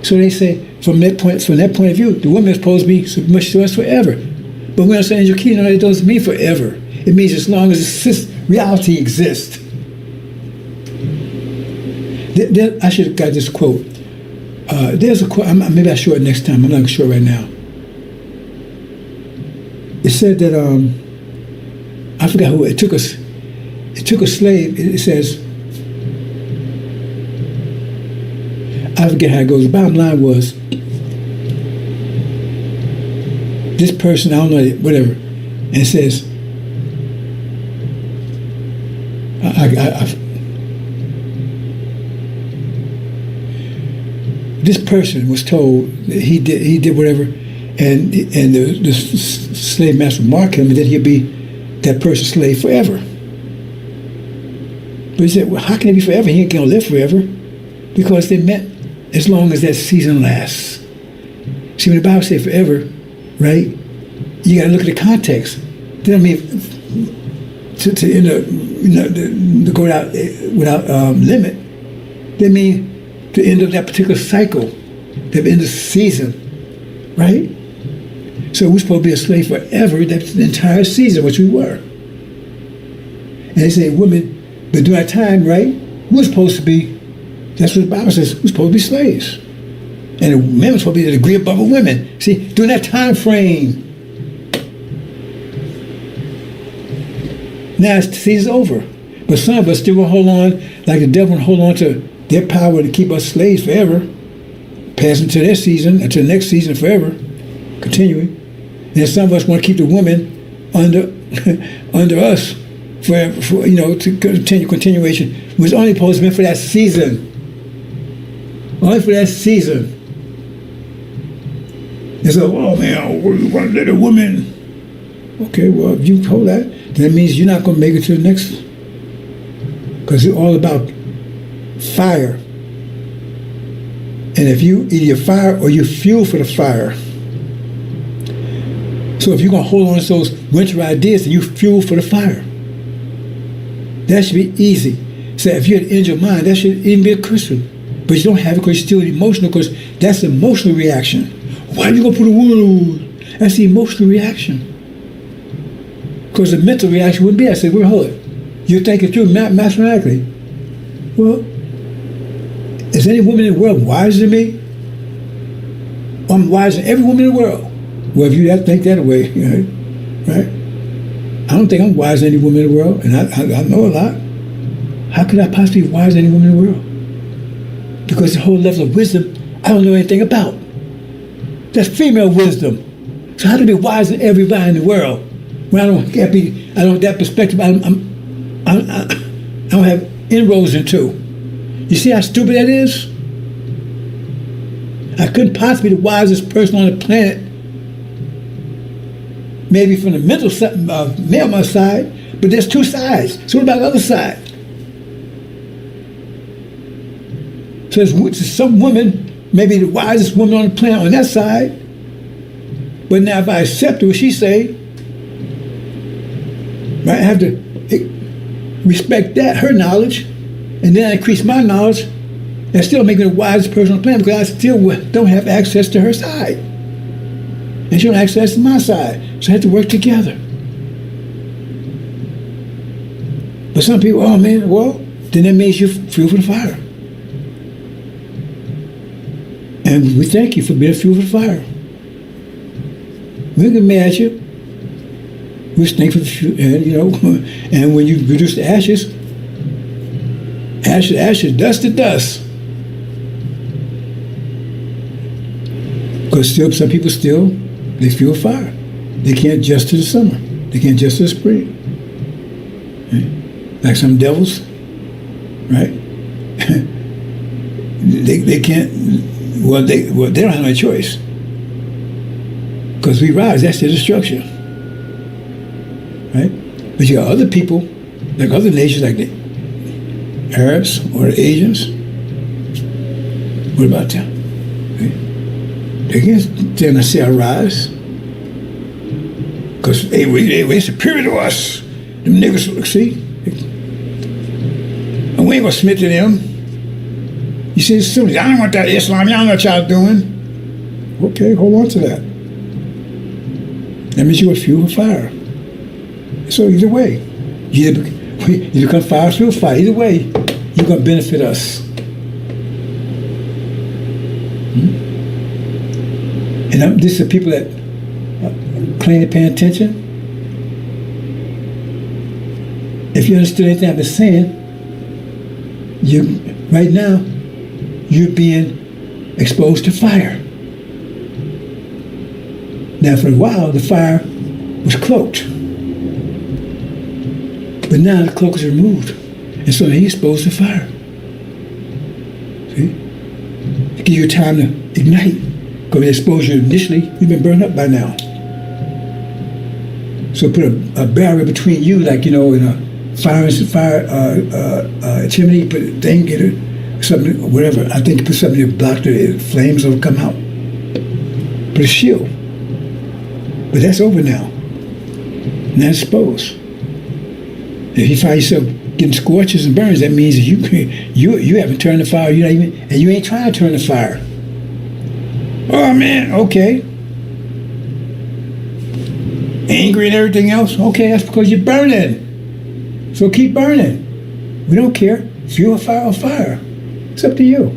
So they say, from that point of view, the woman is supposed to be submitted to us forever. But we understand your key, it doesn't mean forever. It means as long as reality exists. I should have got this quote. There's a quote, maybe I'll show it next time. I'm not going to show it right now. It said that, I forgot who, it took a slave, it says, I forget how it goes. The bottom line was, this person, I don't know, whatever, and it says, this person was told that he did whatever, and the slave master would mark him, and then he'd be that person's slave forever. But he said, well, how can it be forever? He ain't gonna live forever, because they meant as long as that season lasts. See, when the Bible says forever, right, you got to look at the context. That don't mean to end up, to go without limit. That means to end up that particular cycle, that end of season, right? So we're supposed to be a slave forever. That's the entire season, which we were. And they say women, but during that time, right, we're supposed to be, that's what the Bible says, we're supposed to be slaves. And the men are supposed to be a degree above the women. See, during that time frame, now the season's over. But some of us still will hold on, like the devil will hold on to their power to keep us slaves forever, passing to their season, until the next season forever, continuing. And some of us want to keep the women under us for to continuation. It was only supposed to be for that season. Only for that season. And so, oh man, we want to let a woman. Okay, well, if you hold that, then that means you're not going to make it to the next. Because it's all about fire. And if you either fire or you fuel for the fire. So if you're going to hold on to those winter ideas, then you fuel for the fire. That should be easy. So if you had injured mind, that should even be a Christian. But you don't have it because you're still emotional, because that's the emotional reaction. Why are you going to put a woman on? That's the emotional reaction. Because the mental reaction wouldn't be, I said, hold it. You're thinking through mathematically. Well, is any woman in the world wiser than me? I'm wiser than every woman in the world. Well, if you have to think that way, right? I don't think I'm wiser than any woman in the world, and I know a lot. How could I possibly be wiser than any woman in the world? Because the whole level of wisdom, I don't know anything about. That's female wisdom. So how to be wiser than everybody in the world? When I don't have that perspective. I don't have inroads into. You see how stupid that is? I couldn't possibly be the wisest person on the planet. Maybe from the mental male side, but there's two sides. So what about the other side? So there's some woman, maybe the wisest woman on the planet on that side, but now if I accept what she say, I have to respect her knowledge, and then I increase my knowledge, and still make me the wisest person on the planet, because I still don't have access to her side. And she don't have access to my side. So I have to work together. But some people, oh man, well, then that means you fuel for the fire. And we thank you for being a fuel for the fire. We get mad at you. We thank for the fuel, and and when you reduce the ashes, dust to dust. Because still, some people they feel fire. They can't adjust to the summer. They can't adjust to the spring. Right? Like some devils, right? they can't. Well, they don't have no choice. Because we rise, that's their destruction, right? But you got other people, like other nations, like the Arabs or the Asians. What about them? Right? They can't stand to see our rise. Because they superior to us. Them niggas, see? And we ain't gonna submit to them. You see, it's silly. I don't want that Islam. Y'all know what y'all doing. Okay, hold on to that. That means you're a fuel fire. So either way, you become fire, fuel fire. Either way, you're gonna benefit us. And this is the people that claim to pay attention. If you understood anything I've been saying, right now, you're being exposed to fire. Now, for a while, the fire was cloaked. But now the cloak is removed. And so he's exposed to fire. See? To give you time to ignite. Because the exposure initially, you've been burned up by now. So put a barrier between you, like, in a fire chimney, put a thing, get it, something, whatever. I think you put something to block the flames will come out. But it's shield. But that's over now. Not exposed. If you find yourself getting scorches and burns, that means that you haven't turned the fire. And you ain't trying to turn the fire. Oh man, okay. Angry and everything else. Okay, that's because you're burning. So keep burning. We don't care. Fuel a fire or fire. It's up to you.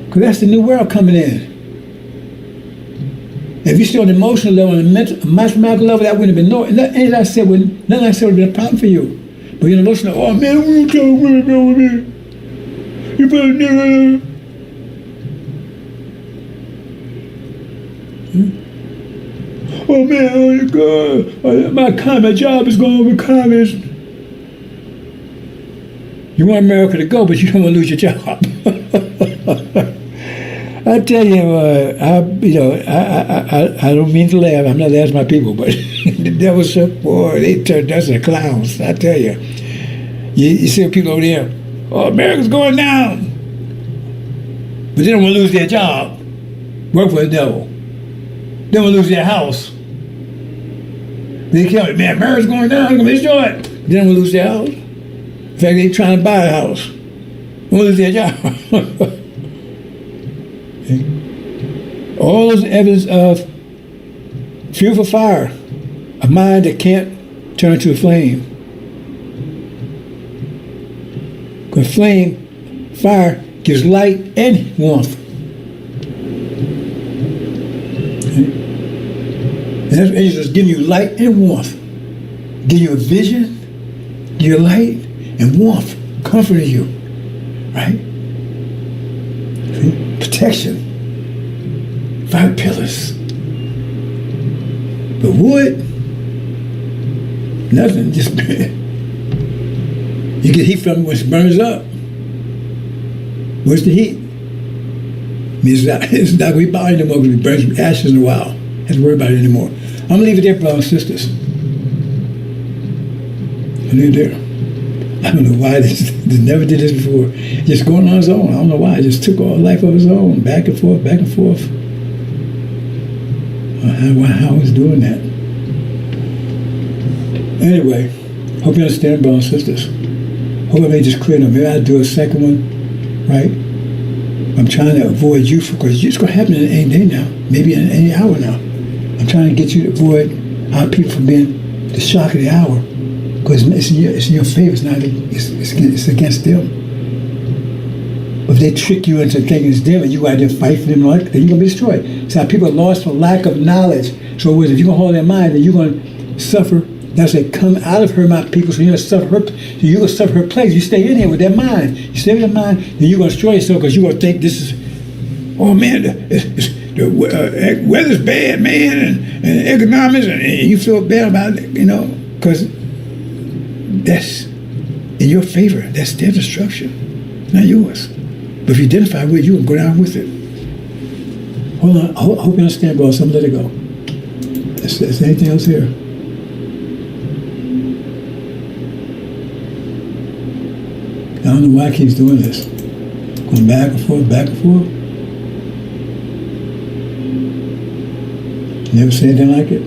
Because that's the new world coming in. If you're still on the emotional level and the mathematical level, that wouldn't have been nothing I said would have been a problem for you. But you're emotional, oh man, what are you talking about me? You better never. Oh man, oh God, my job is going over comments. You want America to go, but you don't want to lose your job. I tell you, I don't mean to laugh. I'm not laughing at my people, but the devil's so, boy, they turned us into clowns. I tell you. You see people over there, oh, America's going down. But they don't want to lose their job. Work for the devil. They don't want to lose their house. They tell me, man, America's going down. I'm going to destroy it. They don't want to lose their house. In fact, they're trying to buy a house. They want to lose their job. All those evidence of fuel for fire, a mind that can't turn to a flame. Because fire gives light and warmth. And that's angels giving you light and warmth. Give you a vision, give you light and warmth, comforting you. Right? See? Protection. 5 pillars. The wood, nothing, just you get heat from it when it burns up. What's the heat? Means it's not going to be bothering anymore because it burns some ashes in a while. Have to worry about it anymore. I'm going to leave it there, brothers and sisters. I'll leave it there. I don't know why this never did this before. Just going on its own. I don't know why. It just took all life of its own. Back and forth, back and forth. How is doing that? Anyway, hope you understand, brothers and sisters. Hope I made this clear. Maybe I'll do a second one, right? I'm trying to avoid you because it's going to happen in any day now, maybe in any hour now. I'm trying to get you to avoid our people from being the shock of the hour because it's in your favor. It's against them. But if they trick you into thinking it's them and you go out there and fight for them, then you're going to be destroyed. So people are lost for lack of knowledge. So if you're going to hold their mind, then you're going to suffer. That's it. Come out of her, my people. So you're going to suffer her. So you're going to suffer her place. You stay in here with that mind. You stay with your mind, then you're going to destroy yourself because you're going to think this is, oh man, the weather's bad, man, and economics, and you feel bad about it, because that's in your favor. That's their destruction, not yours. But if you identify with it, you can go down with it. Hold on. I hope you understand, bro. So I'm going to let it go. Is there anything else here? I don't know why it keeps doing this. Going back and forth, back and forth. Never seen anything like it.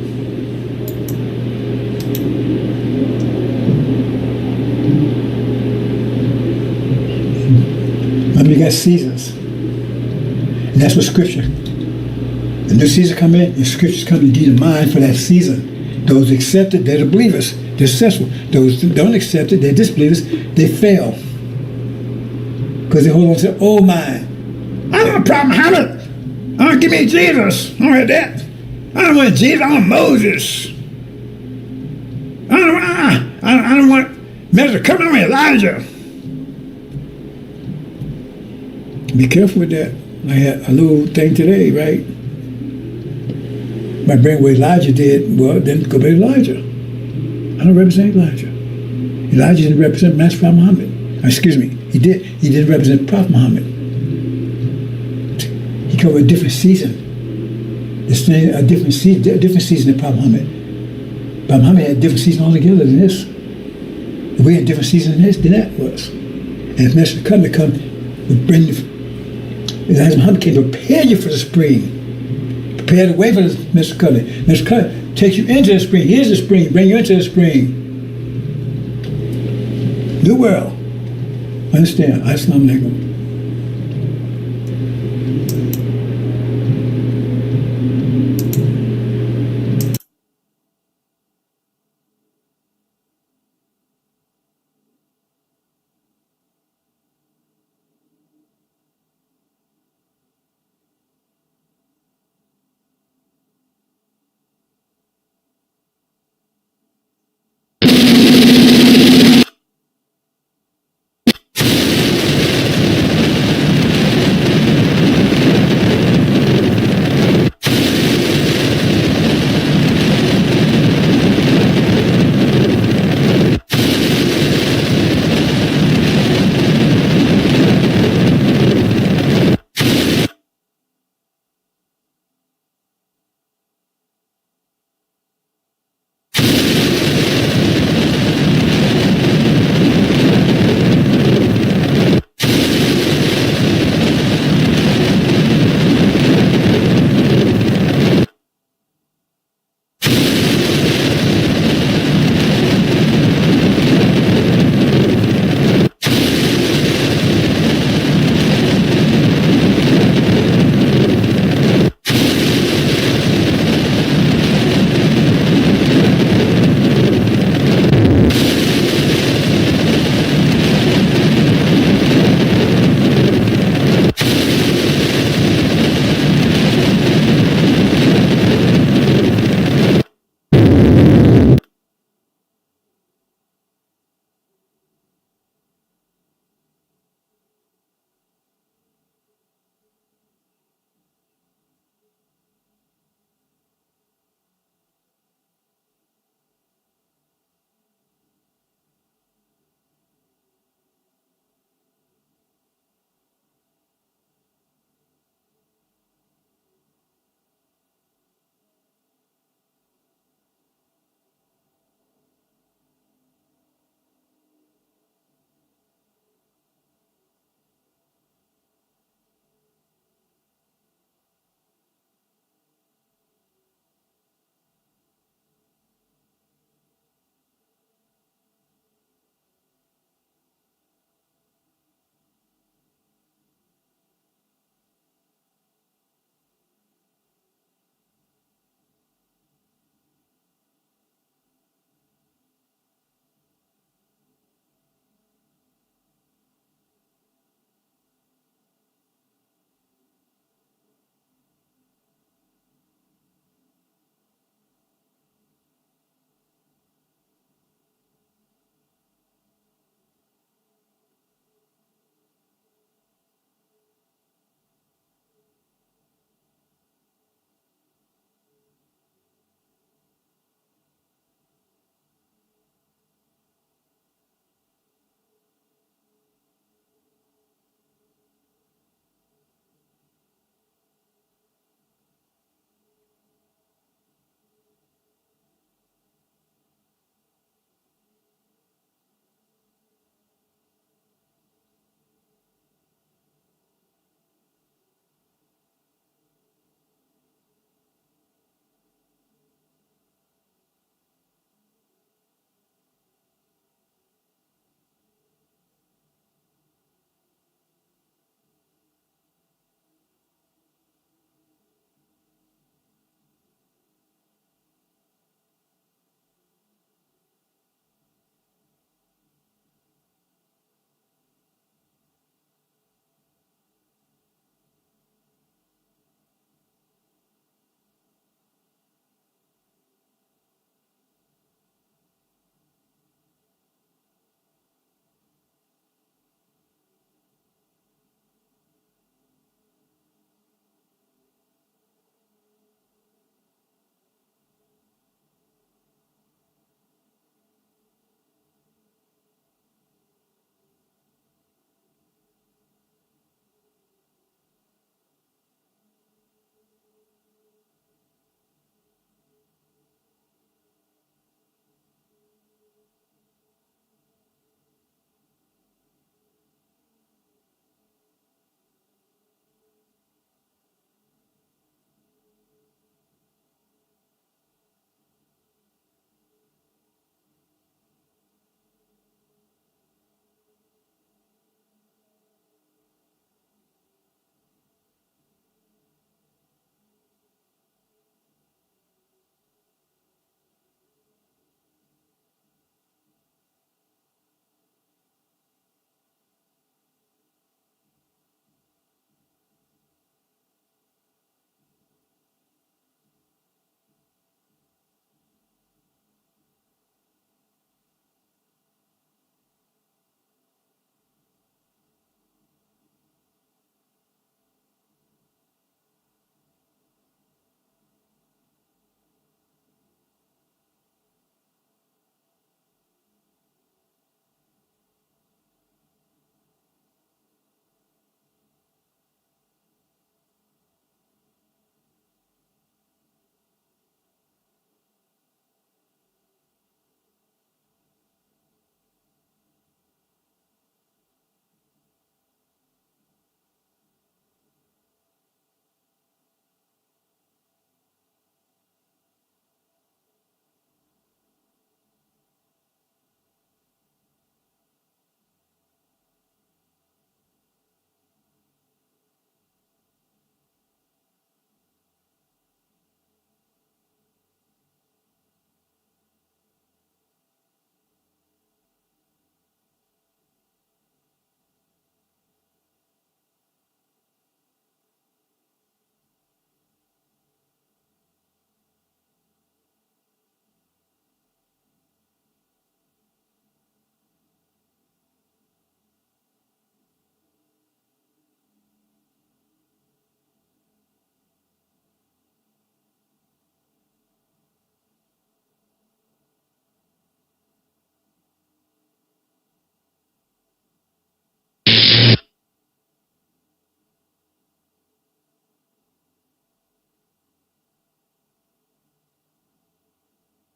Remember, you got seasons. And that's what Scripture. The new season come in, and Scriptures come to give the mind for that season. Those accept it, they're the believers. They're successful. Those who don't accept it, they're disbelievers. They fail. Because they hold on to the old mind. I don't want a problem, Muhammad. I don't give me Jesus. I don't want that. I don't want Jesus. I want Moses. I don't want Minister coming on Elijah. Be careful with that. I had a little thing today, right? My brain, what Elijah did, well, then go back to Elijah. I don't represent Elijah. Elijah didn't represent Master Prophet Muhammad. Excuse me, he did. He didn't represent Prophet Muhammad. He covered a different season. A different season than Prophet Muhammad. Prophet Muhammad had a different season altogether than this. We had a different season than that was. And if Master come would bring Elijah Muhammad came to prepare you for the spring. Prepare the way for this, Mr. Cully. Mr. Cully takes you into the spring. Here's the spring. Bring you into the spring. New world. Understand? Assalamu alaikum.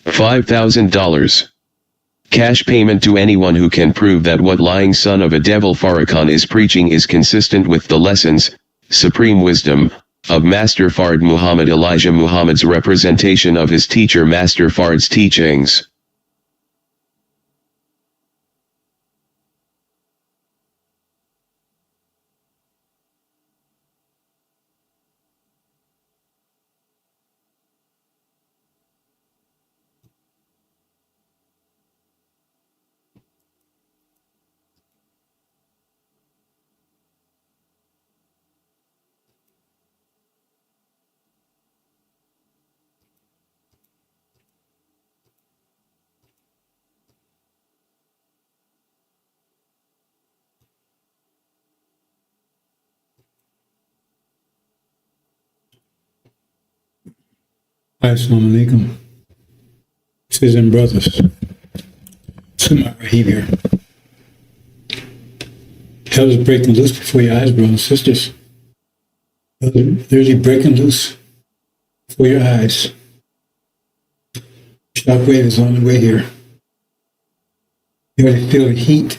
$5,000. Cash payment to anyone who can prove that what lying son of a devil Farrakhan is preaching is consistent with the lessons, supreme wisdom, of Master Fard Muhammad Elijah Muhammad's representation of his teacher Master Fard's teachings. Assalamu alaikum. Sisters and brothers, Sunnah right here. Hell is breaking loose before your eyes, brothers and sisters. Hell is literally breaking loose before your eyes. Shockwave is on the way here. You already feel the heat.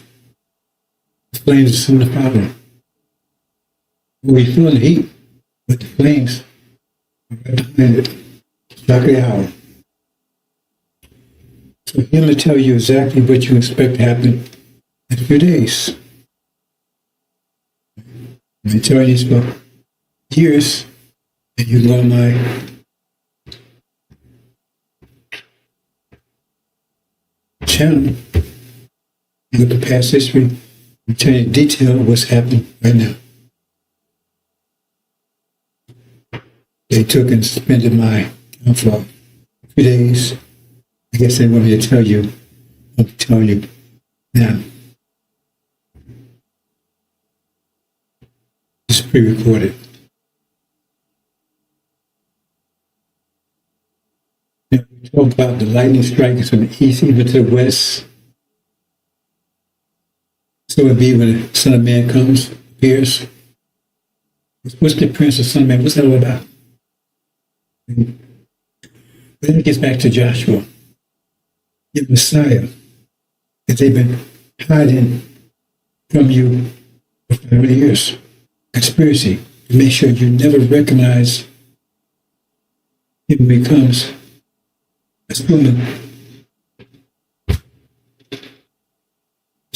The flames are soon to follow. We feel the heat, but the flames are right behind it. Shock of the hour. So he's going to tell you exactly what you expect to happen in a few days. I've been telling you for years, and you go on my channel, look at past history, I'm telling you in detail what's happening right now. They took and suspended my for a few days. I guess they want me to tell you. I'll tell you now. It's pre-recorded. Now, we talk about the lightning strikes from the east even to the west. So it be when the Son of Man comes, appears. What's the appearance of the Son of Man? What's that all about? Then it gets back to Joshua, your Messiah, that they've been hiding from you for 5 years. Conspiracy to make sure you never recognize him becomes assuming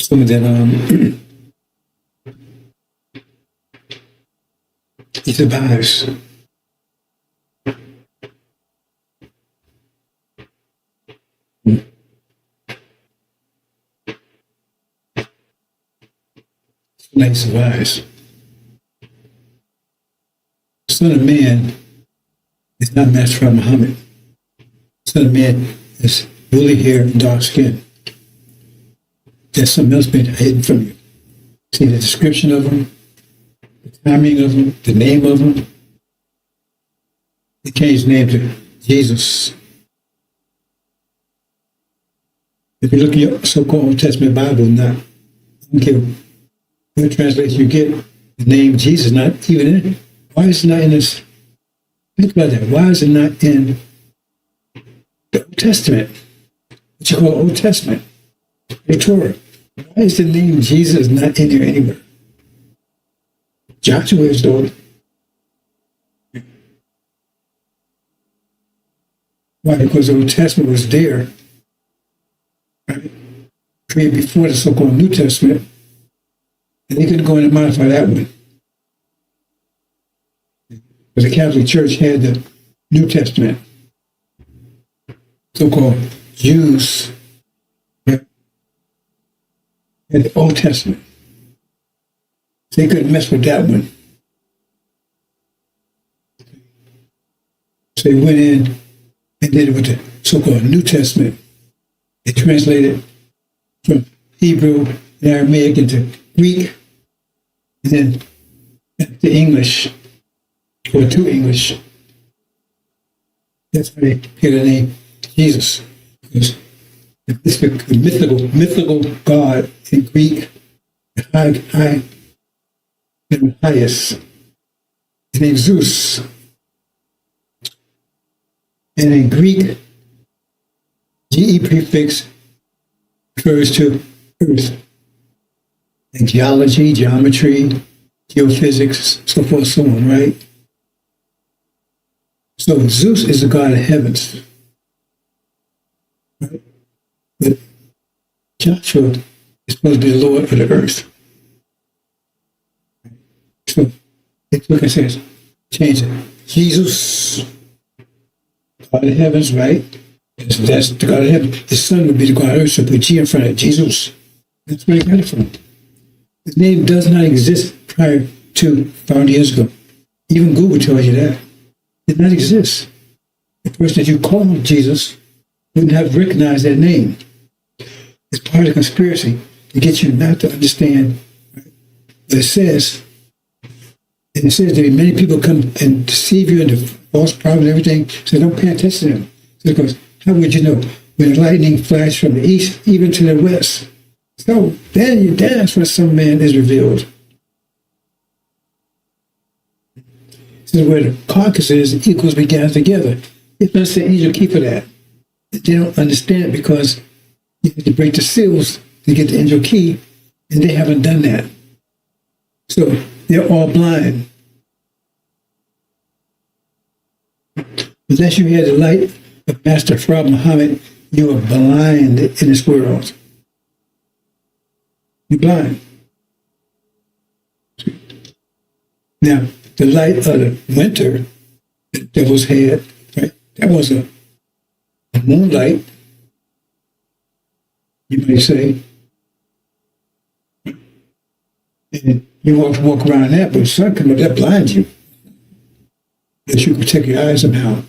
that he survives. He survives. Son of Man is not Master Muhammad. Son of Man is woolly hair and dark skin. There's something else been hidden from you. See the description of him, the timing of him, the name of him. They changed his name to Jesus. If you look at your so-called Old Testament Bible, I don't care what translation you get, the name Jesus not even in it. Why is it not in this? Think about that. Why is it not in the Old Testament? What you call Old Testament? The Torah. Why is the name Jesus not in there anywhere? Joshua is though. Why? Because the Old Testament was there, right? Created before the so-called New Testament. And they couldn't go in and modify that one. Because the Catholic Church had the New Testament. So-called Jews had the Old Testament. So they couldn't mess with that one. So they went in and did it with the so-called New Testament. They translated from Hebrew and Aramaic into Greek, and then to English, or to English. That's how they get the name Jesus. Because the mythical God in Greek, the highest, his name Zeus. And in Greek, GE prefix refers to Earth, and geology, geometry, geophysics, so forth, so on, right? So Zeus is the god of heavens, right? But Joshua is supposed to be the Lord of the earth. So it look and says, change it. Jesus, God of heavens, right? That's the God of heaven. His son would be the God of earth, so put G in front of it, Jesus. That's where he got it from. The name does not exist prior to 500 years ago. Even Google tells you that. It did not exist. The person that you call Jesus wouldn't have recognized that name. It's part of the conspiracy to get you not to understand. Right? But it says that many people come and deceive you into false prophets and everything, so don't pay attention to them. So because how would you know when the lightning flashed from the east even to the west? So then that's when some man is revealed. This is where the carcass is, the equals be gathered together. It's not the angel key for that. They don't understand because you have to break the seals to get the angel key, and they haven't done that. So they're all blind. Unless you had the light of Master Farad Muhammad, you are blind in this world. You're blind. Now, the light of the winter, the devil's head, right? That was a moonlight, you may say. And you walk around that, but the sun comes up, that blinds you. That you can take your eyes somehow.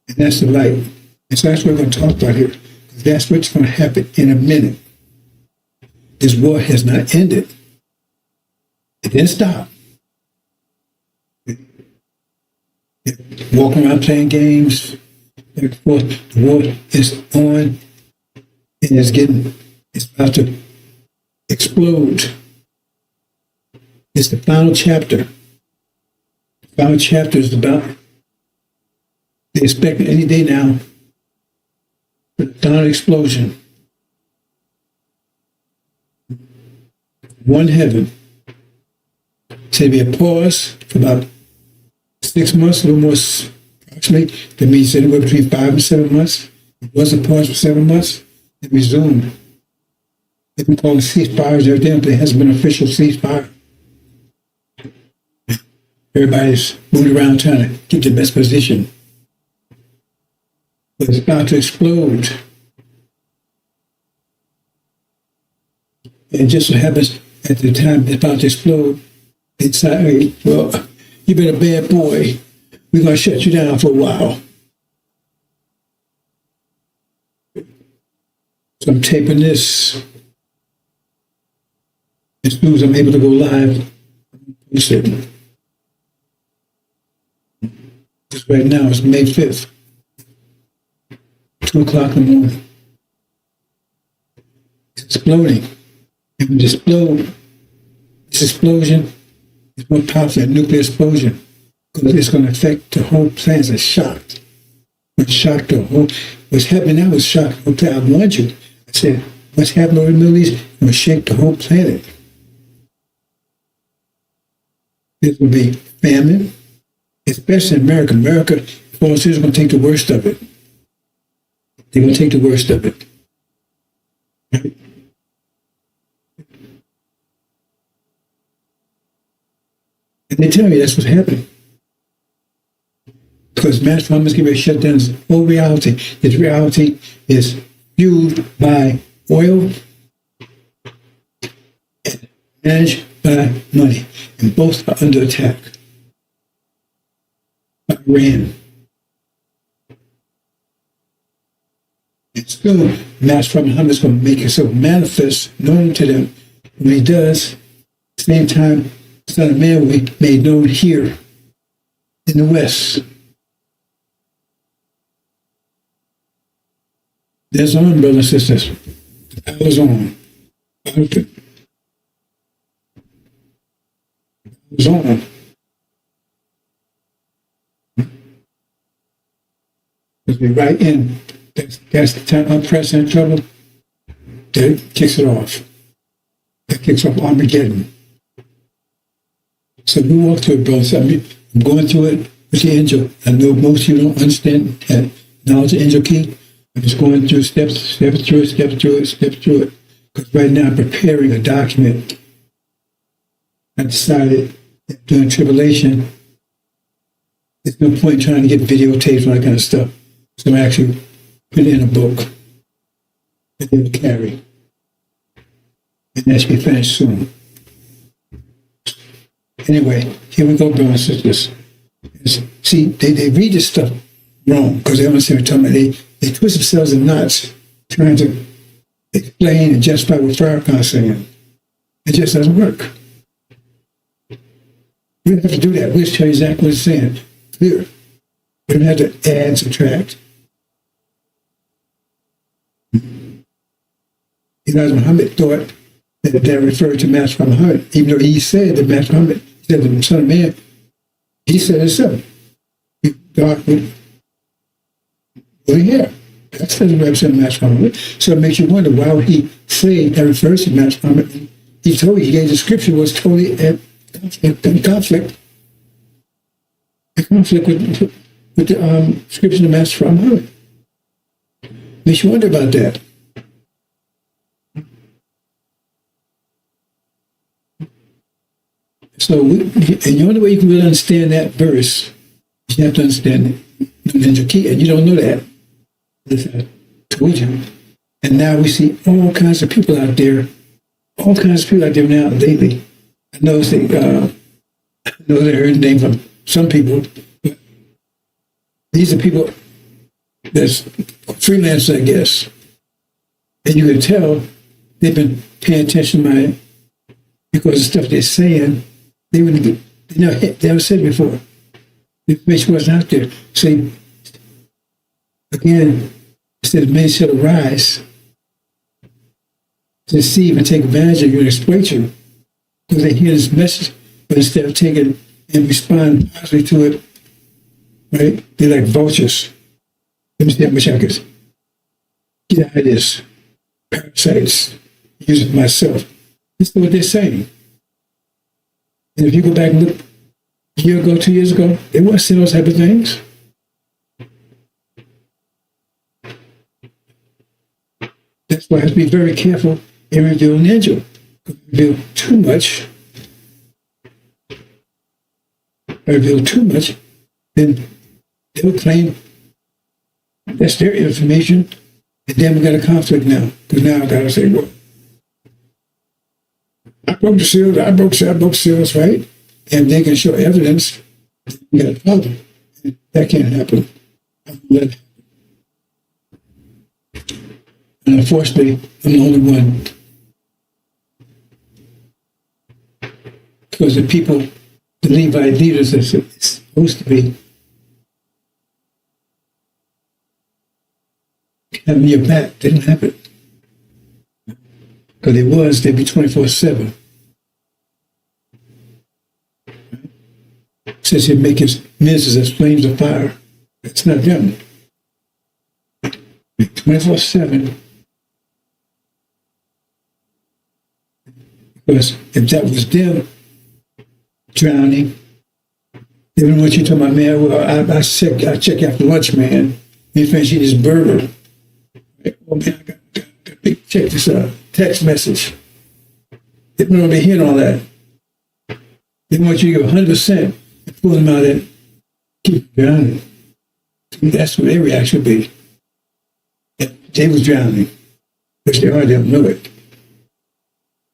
And that's the light. And so that's what we're going to talk about here. That's what's going to happen in a minute. This war has not ended. It didn't stop. Walking around playing games, back and forth. The war is on, and it's about to explode. It's the final chapter. The final chapter is about, they expect any day now, the final explosion. One heaven. Say be a pause for about 6 months, a little more approximately. That means anywhere between 5 and 7 months. It was a pause for 7 months. It resumed. They've been calling ceasefires and everything, but there hasn't been an official ceasefire. Everybody's moving around trying to get the best position. But it's about to explode. And just so happens, at the time it's about to explode, they say, well, you've been a bad boy. We're going to shut you down for a while. So I'm taping this. As soon as I'm able to go live, post it. Just right now, it's May 5th, 2 o'clock in the morning. It's exploding. And when it explodes, this explosion is more powerful than a nuclear explosion because it's going to affect the whole planet. It's shocked. It's shocked the whole. What's happening now is shocked the whole planet. I warned you. I said, what's happening over the Middle East will shake the whole planet. There will be famine, especially in America. America, foreign citizens are going to take the worst of it. They're going to take the worst of it. Right? And they tell me that's what's happening. Because mass farmers get ready to shut down this whole reality. This reality is fueled by oil and managed by money. And both are under attack. Iran. And so mass farming Muhammad is going to make himself manifest, known to them. When he does, at the same time, the Son of Man will be made known here in the West. There's on, brothers and sisters. The power's on. The power's on. Because we're right in That's the time unprecedented trouble. That kicks it off. That kicks off Armageddon. So we walk through it, brothers. I'm going through it with the angel. I know most of you don't understand that knowledge of angel key. I'm just going through steps through it. Because right now I'm preparing a document. I decided that during tribulation, there's no point trying to get videotapes and all that kind of stuff. So I'm actually put it in a book and it'll carry. And that should be finished soon. Anyway, here we go, brothers and sisters. See, they read this stuff wrong because they don't understand what I'm talking about. They twist themselves in knots trying to explain and justify what Farrakhan's saying. It just doesn't work. We don't have to do that. We'll just tell you exactly what it's saying. Clear. We don't have to add and subtract. Elijah Muhammad thought that referred to Master Muhammad, even though he said that Master Muhammad said the Son of Man, he said it himself. God would hair. That doesn't represent Master Muhammad. So it makes you wonder why would he say that refers to Master Muhammad? He told you, he gave the scripture was totally in conflict. In conflict with the scripture of Master Muhammad. Makes you wonder about that. So, and the only way you can really understand that verse is you have to understand the ninja key, and you don't know that. As I told you. And now we see all kinds of people out there, now lately. I know they heard the name from some people, but these are people that's freelance, I guess. And you can tell they've been paying attention to mine because the stuff they're saying, they never said before. The information wasn't out there. See, again, instead of men shall arise to deceive and take advantage of you and exploit you, because they hear this message, but instead of taking and respond positively to it, right? They're like vultures. Let me see how much I could get out of this. Parasites, use it myself. This is what they're saying. And if you go back and look a year ago, 2 years ago, they weren't saying those type of things. That's why I have to be very careful in revealing the angel. If I reveal too much, then they'll claim that's their information, and then we got a conflict now. Because now I got to say, well, I broke the seals, right? And they can show evidence. We got a problem. That can't happen. And unfortunately, I'm the only one. Because the people, the Levite leaders are supposed to be having your back. Didn't happen. Because they'd be 24/7. Says he'd make his ministers as flames of fire. That's not them. 24/7. Because if that was them drowning, they wouldn't want you to tell my man, well, I check after lunch, man. You finish eating this burger. Oh, man, I got to check this text message. They don't want to be hearing all that. They want you to give 100% and pull them out and keep drowning. That's what their reaction would be. If they was drowning, which they are, they don't know it.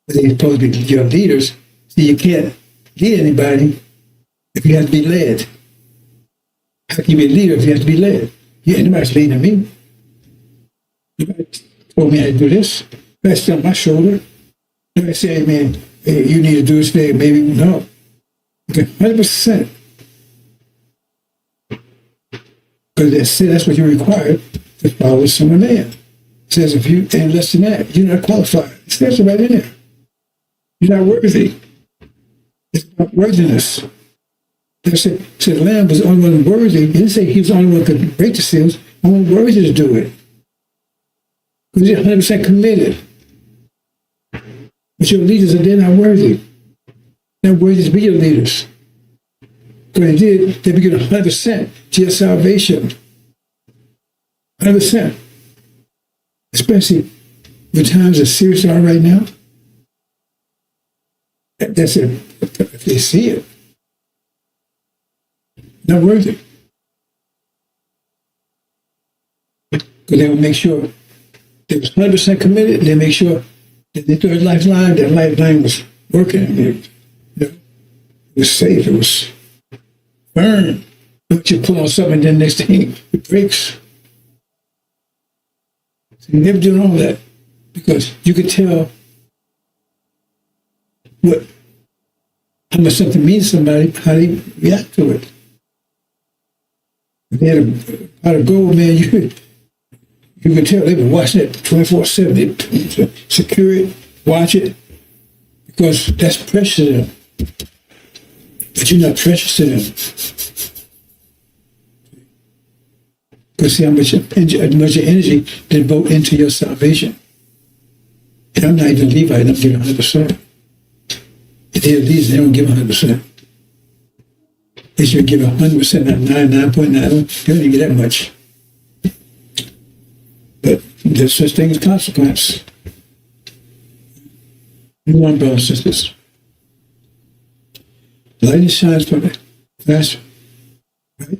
But they're supposed to be your leaders, so you can't lead anybody if you have to be led. How can you be a leader if you have to be led? Yeah, nobody's leading me. Nobody told me how to do this. Nobody stood on my shoulder. Nobody said, man, hey, you need to do this thing. Maybe, no. Okay, 100%. Because that's what you're required to follow the Son of Man. It says if you ain't less than that, you're not qualified. It says it right in there. You're not worthy. It's about worthiness. It said the Lamb was the only one worthy. He didn't say he was the only one who could break the seals, only worthy to do it. Because they're 100% committed. But your leaders are they're not worthy. Not worthy to be your leaders. Because they did, they begin 100% to your salvation. 100%. Especially when times are serious are right now. That's it. If they see it. Not worthy. Because they will make sure they was 100% committed. They make sure that their third lifeline, that lifeline was working. It was safe. It was firm. But you pull on something, and then next thing it breaks. So you never do all that because you could tell how much something means to somebody, how they react to it. If they had a pot of gold, man, you can tell they've been watching it 24/7. They secure it, watch it, because that's precious to them. But you're not precious to them. Because see how much energy they devote into your salvation. And I'm not even a Levite, I'm giving 100%. If they're these, they don't give 100%. They should give 100%, not 99.9. They don't even get that much. But there's such thing as consequence. You want, brothers and sisters. Lightning shines from the master. Right?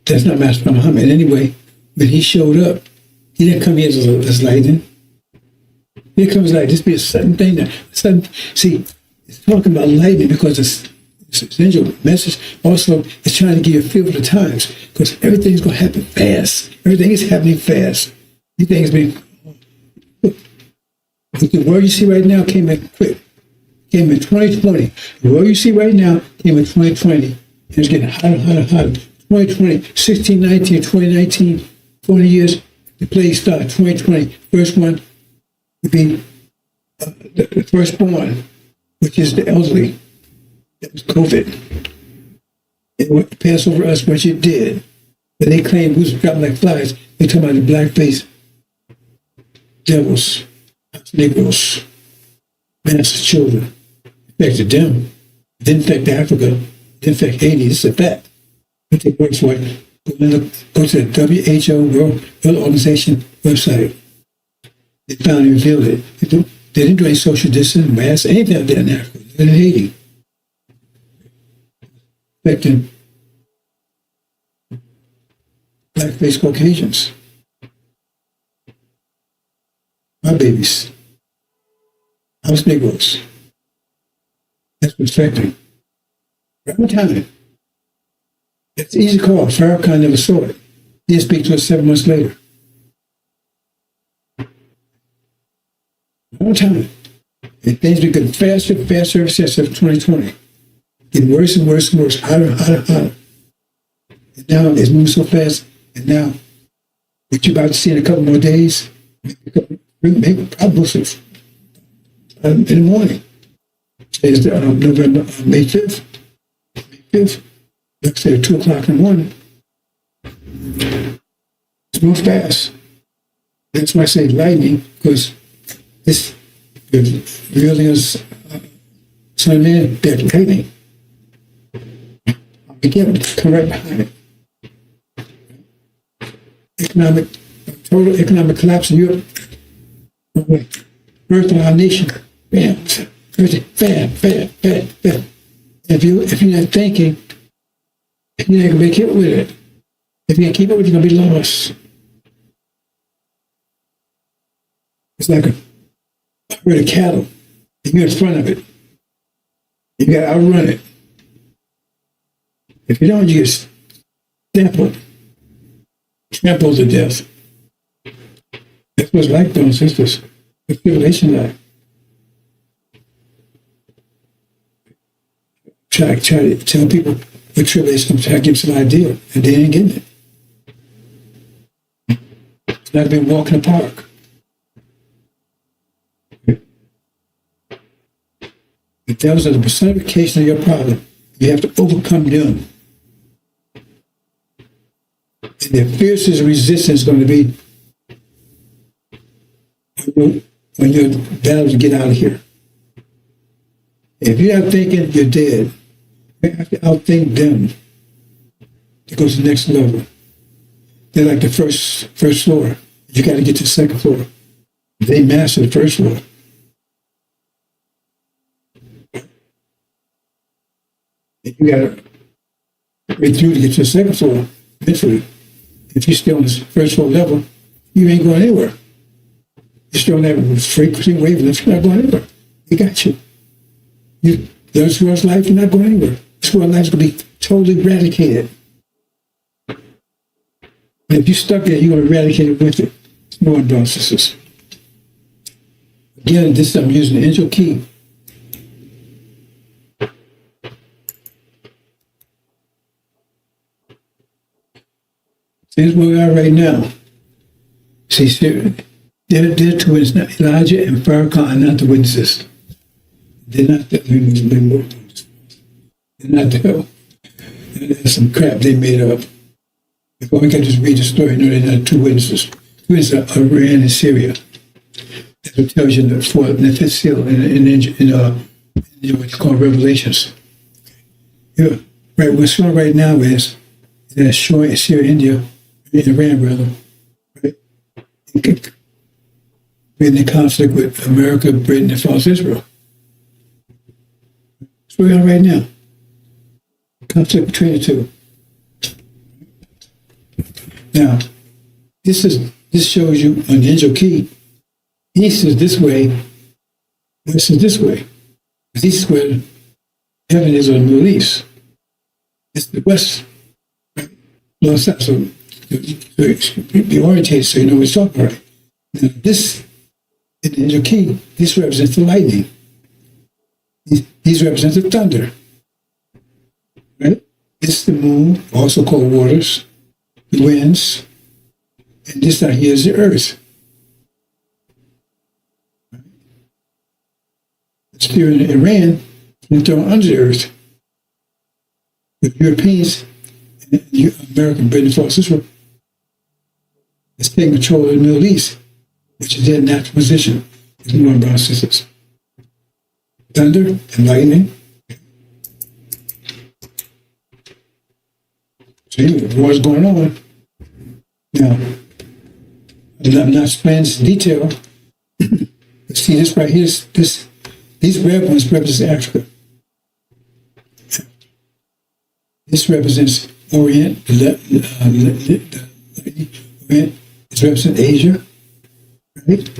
That's not Master Muhammad. Anyway, when he showed up, he didn't come here as lightning. He comes like this be a sudden thing. See, it's talking about lightning because it's essential message. Also, it's trying to give you a feel for the times because everything's going to happen fast. Everything is happening fast. These things being. The world you see right now came in quick. Came in 2020. The world you see right now came in 2020. And it's getting hotter, hotter, hotter. 2020, 16, 19, 2019, 20 years. The plague started 2020. First one would be the firstborn, which is the elderly. That was COVID. It would pass over us, which it did. But they claimed we was dropping like flies. They talking about the blackface devils, Negroes, master children. Infected them. It didn't infect Africa. It didn't infect Haiti. It's a fact. But they work for it. Go to the WHO World Health Organization website. They found and revealed it. They didn't do any social distancing, masks, anything out there in Africa. They're in Haiti. Affecting black-faced Caucasians. My babies. House Negroes. That's what's affecting. Right on time. It's an easy call. Farrakhan never saw it. He didn't speak to us 7 months later. Right on time. And things are getting faster and faster ever since 2020. Getting worse and worse and worse. Hotter, hotter, hotter. And now it's moving so fast. And now, what you're about to see in a couple more days, maybe probably in the morning. Today's November, May 5th. May 5th. Let's say 2 o'clock in the morning. It's moving fast. That's why I say lightning, because this revealing us Son of Man, that lightning. Again, come right behind it. Total economic collapse in Europe. Birth of our nation. Bam. Bam, bam, bam, bam. If you're not thinking, you're not going to make it with it. If you can't keep up with it, you're going to be lost. It's like a herd of cattle. And you're in front of it. You got to outrun it. If you don't, you get trampled to death. That's what it's like, brothers and sisters. It's tribulation like. Try to tell people what tribulation is, try to give them some idea, and they ain't getting it. It's not been walking in the park. The devils are the personification of your problem. You have to overcome them. And their fiercest resistance is going to be on your battle to get out of here. If you're not thinking, you're dead. You have to outthink them to go to the next level. They're like the first floor. You got to get to the second floor. They master the first floor. And you got to break through to get to the second floor eventually. If you're still on the first floor level, you ain't going anywhere. You're still on that frequency wavelength, you're not going anywhere. They got you. This world's life, you're not going anywhere. This world's life is going to be totally eradicated. And if you're stuck there, you're going to eradicate it with it. It's more brothers and sisters. Again, this I'm using the angel key. Here's where we are right now. See, they're twins. Elijah and Farrakhan are not the witnesses. They're not the They're not the There's some crap they made up. If we can just read the story, no, they're not two witnesses. Twins are Iran and Syria. That's what tells you in the fifth seal in what you call Revelations. Yeah, right. What's showing right now is that showing Syria, India, Iran, rather, right? In the conflict with America, Britain, and false Israel. That's where we are right now. Conflict between the two. Now, this shows you on the angel key. East is this way, west is this way. East is where heaven is on the Middle East. It's the west. Well, so be orientated so you know what you're talking about. Now, this, in the angel key, this represents the lightning. These represent the thunder. Right? It's the moon, also called waters, the winds, and this out here is the earth. It's here in Iran, and thrown under the earth. The Europeans, and American, Britain, false Israel, is taking control of the Middle East, which is their natural position. It's more brown sisters. Thunder and lightning. See, the war's going on. Now, I'm not explaining this in detail. But see, this right here, these red ones represent Africa. This represents Orient. Orient. This represents Asia. Right?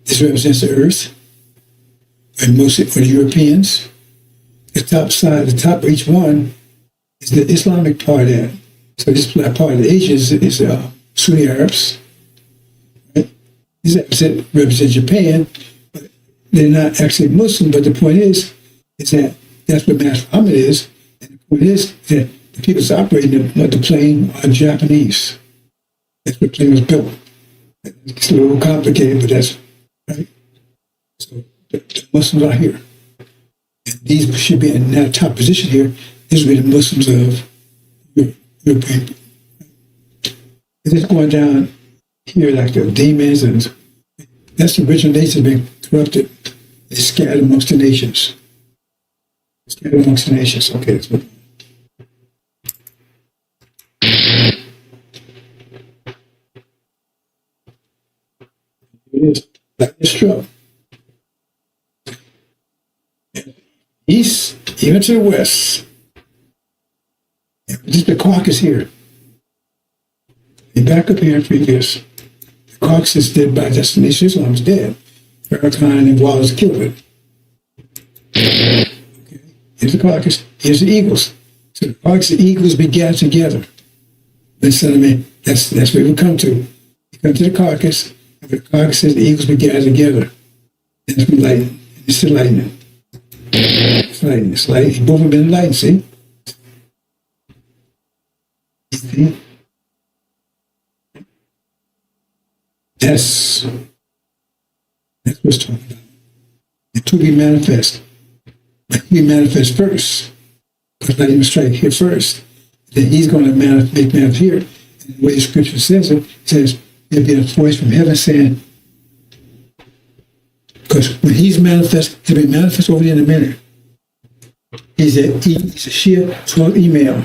This represents the Earth. And mostly for the Europeans. The top of each one is the Islamic part of that. So this part of Asia is Sunni Arabs. Right? This represents Japan, but they're not actually Muslim. But the point is that that's what Master Muhammad is. And the point is that the people that's operating the plane are Japanese. That's what the plane was built. It's a little complicated, but that's right. So the Muslims are here. And these should be in that top position here. These would be the Muslims of European. It's just going down here like the demons, and that's the original nations being corrupted. They scattered amongst the nations. Scattered amongst the nations. Okay, that's what. It is like this struck. East, even to the west. Just the Caucasus here. And back up here for this. The Caucasus is dead by destination. Islam is dead. Farrakhan and Wallace killed it. Okay. Here's the Caucasus. Here's the eagles. So the Caucasus and eagles be gathered together. Listen to me. That's where we come to. You come to the Caucasus. And the Caucasus and the eagles be gathered together. That's when lightning. It's the lightning. It's lightning. It's lightning. Both have been enlightened, see? See? That's what's talking about. It to be manifest. But he manifests first. Because lightning will strike here first. Then he's going to make manifest here. And the way the scripture says it says, there'll be a voice from heaven saying, Because when he's manifest, he'll be manifest over there in a minute. He's a sheer 12 email.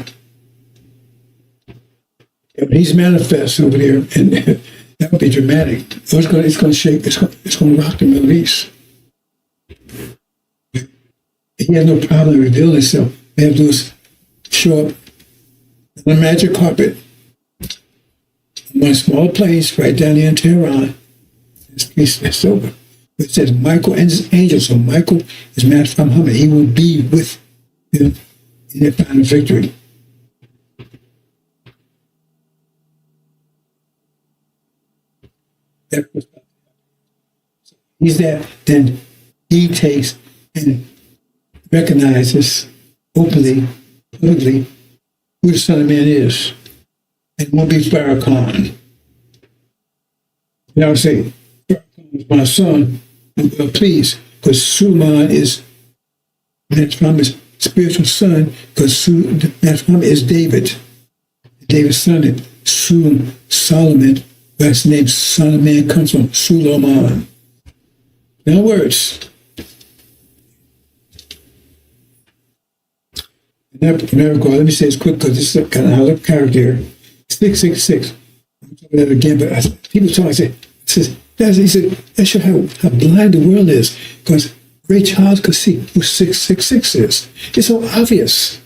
And when he's manifest over there, and that would be dramatic. It's going to shake. It's going to rock the Middle East. He has no problem revealing himself. They have to do is show up on a magic carpet, one small place right down there in Tehran. It's over. It says Michael and his angel. So Michael is Master Muhammad. He will be with them in their final victory. He's there. Then he takes and recognizes openly, publicly, who the Son of Man is. And won't be Farrakhan. You know what I'm saying? Farrakhan is my son. I'm well pleased, because Suleiman is Muhammad's spiritual son, because Muhammad is David. David's son is Solomon. That's the name Son of Man comes from Suleiman. In other words, never go. Let me say this quick, because this is kind of how I look character here. 666. I'm talking about that again, but people talk. I say, he said, that shows how blind the world is, because Ray Charles could see who 666 is. It's so obvious.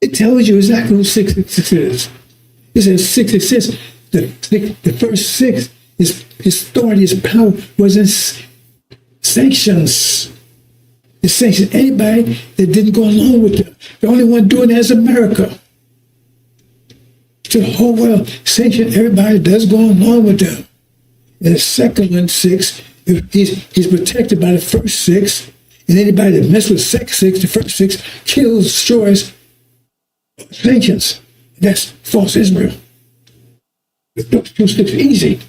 It tells you exactly who 666 is. It says 666. The first six, his authority, his power was in sanctions. It sanctioned anybody that didn't go along with them. The only one doing that is America. So the whole world sanctioned everybody that does go along with them. And the second one, 6, he's protected by the first 6. And anybody that messes with second 6, the first 6, kills, destroys, sanctions. That's false Israel. Those 6 are easy.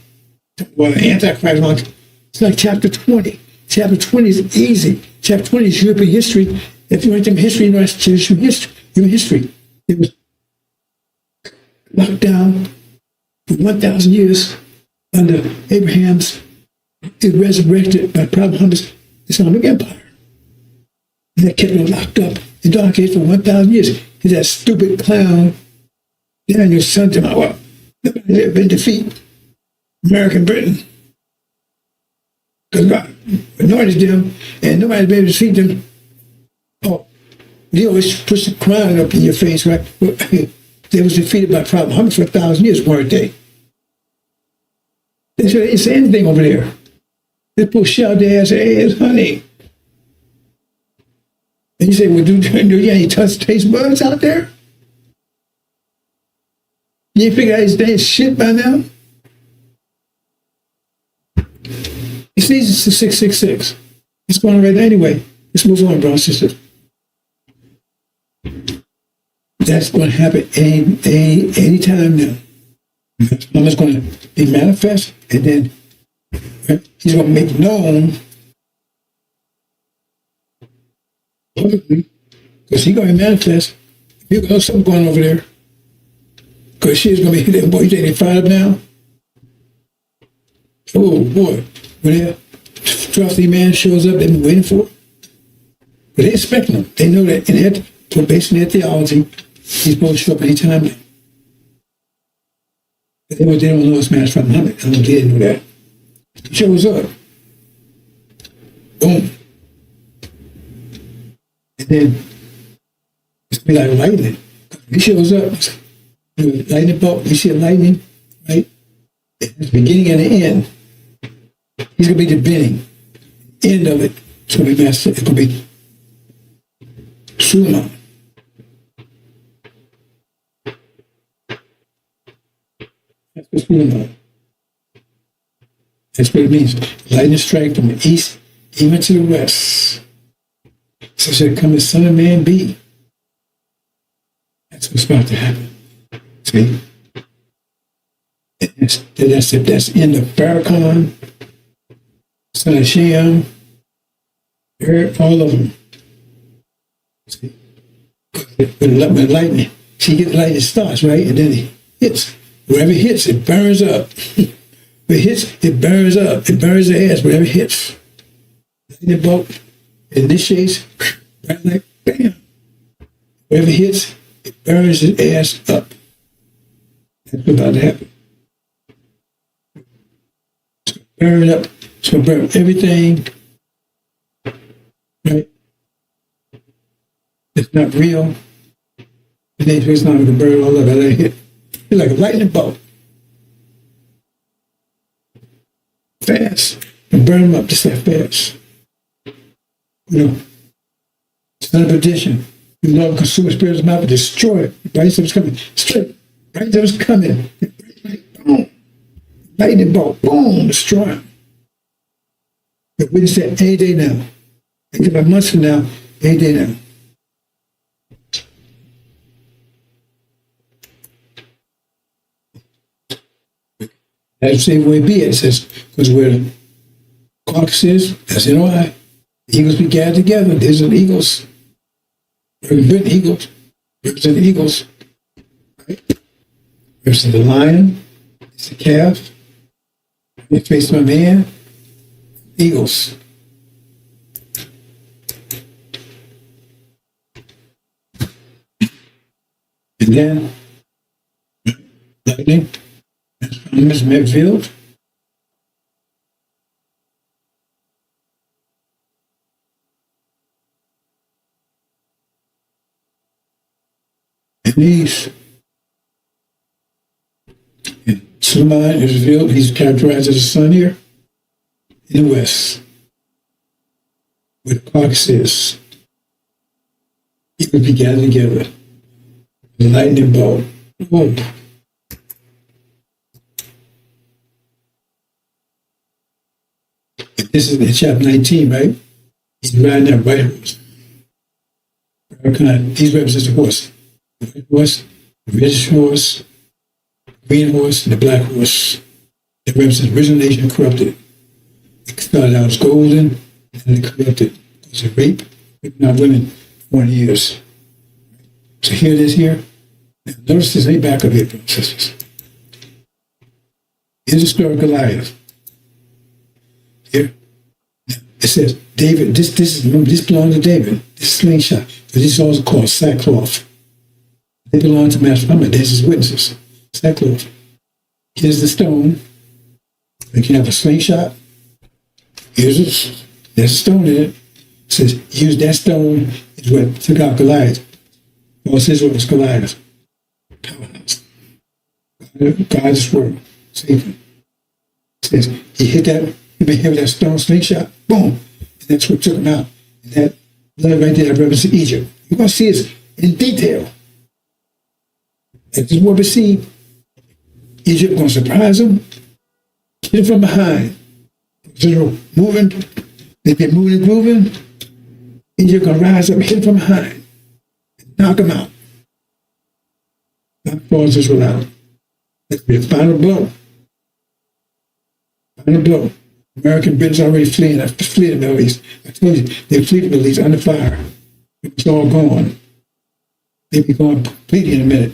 Well, Antichrist, it's like chapter 20. Chapter 20 is easy. Chapter 20 is European history. If you want to history, you know that's human history. It was locked down for 1,000 years under Abraham's. It resurrected by Prophet Muhammad's Islamic Empire. And they kept it locked up in dark age for 1,000 years. He's that stupid clown, Daniel's son, to my well, nobody's ever been defeated. American Britain. Because God anointed them, and nobody's been able to defeat them. Oh, they always push the crown up in your face, right? They was defeated by Prophet Muhammad for 1,000 years, weren't they? They said, they didn't say anything over there. They push out their ass, hey, it's honey. And you say, well, do you have any taste buds out there? You ain't figured out his damn shit by now? He sees it's the 666. It's going right anyway. Let's move on, brothers and sisters. That's going to happen any time now. Muhammad's going to be manifest, and then he's going to make known publicly, because he's going to manifest. You know something going over there, because she's going to be there. Boy, you think they fired up now? Oh boy, when that trusty man shows up, they've been waiting for it. But they're expecting him. They know that, and based on their theology, he's supposed to show up anytime now. But they don't know it's Master Muhammad. I don't think they know that. He shows up. Boom. And then it's be like lightning. He shows up. Lightning bolt. You see a lightning, right? It's the beginning and the end. He's going to be the beginning. End of it. It's going to be Master. It's going to be Suleiman. That's what Suleiman. That's what it means. Lightning strike from the east even to the west. So shall come the Son of Man be. That's what's about to happen. See? That's the end of Farrakhan, son of Shem, all of them. See? When lightning, she gets lightning starts, right? And then it hits. Wherever it hits, it burns up. If it hits, it burns up. It burns the ass, wherever it hits. lightning bolt initiates, right, like bam. Whatever hits, it burns his ass up. That's what's about to happen. It's going to burn up. It's going to burn everything, right? It's not real. And then it's not going to burn all of it. It's like a lightning bolt. Fast. And burn them up just that fast. You know, son of perdition. You know, consumer spirits mouth, destroy it. Right? So it's coming. Straight. Right? So it's coming. Boom. Lightning bolt. Boom. Destroy them. But we just said any day now. Think about months from now, any day now. That's the same way be it. It says, because where the carcass is, that's in Ohio. The eagles be gathered together. There's the eagles. Represent eagles. Represent the eagles. Right? Represent the lion. It's the calf. It faces my man. Eagles. And then, lightning. Miss Medfield. And these. And Suleiman is revealed. He's characterized as a sun here in the west, where the carcass is. It would be gathered together. The lightning bolt. Oh. This is in chapter 19, right? He's riding that white horse. These represent the horse. The white horse, the reddish horse, the green horse, and the black horse. It represents original nation corrupted. It started out as golden, and it corrupted. It was a rape, raping out women for 20 years. So here it is here. Now, notice this, ain't back up here, brothers and sisters. Here's the story of Goliath. Here. It says, David, this belonged to David, this slingshot. But this is also called sackcloth. They belong to Master Muhammad. There's his witnesses. Sackcloth. Here's the stone. You can have a slingshot. There's a stone in it. It says, use that stone is what took out Goliath. Paul says what was Goliath. Powerhouse. God's word. Satan. It says, he hit that. He been hit with that stone slingshot, boom, and that's what took him out. And that blood right there represents Egypt. You're going to see this in detail. And this is what we see. Egypt going to surprise him, hit him from behind. Israel moving, they've been moving and grooving. Egypt going to rise up, hit him from behind, and knock him out. Knock falls Israel out. That'll be the final blow. Final blow. American Britain's already fleeing the Middle East. I told you, they flee the Middle East under fire. It's all gone. They'll be gone completely in a minute.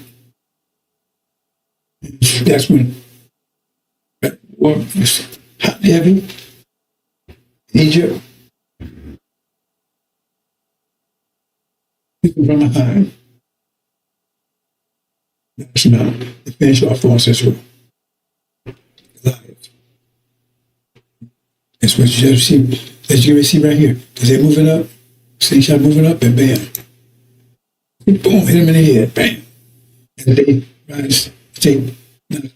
That's when that war was hot and heavy. Egypt. People from behind. That's now the finish off false Israel. Goliath. That's what you see. As you see right here. Because they're moving up. Slingshot moving up and bam. Boom, hit him in the head. Bam. And they rise to take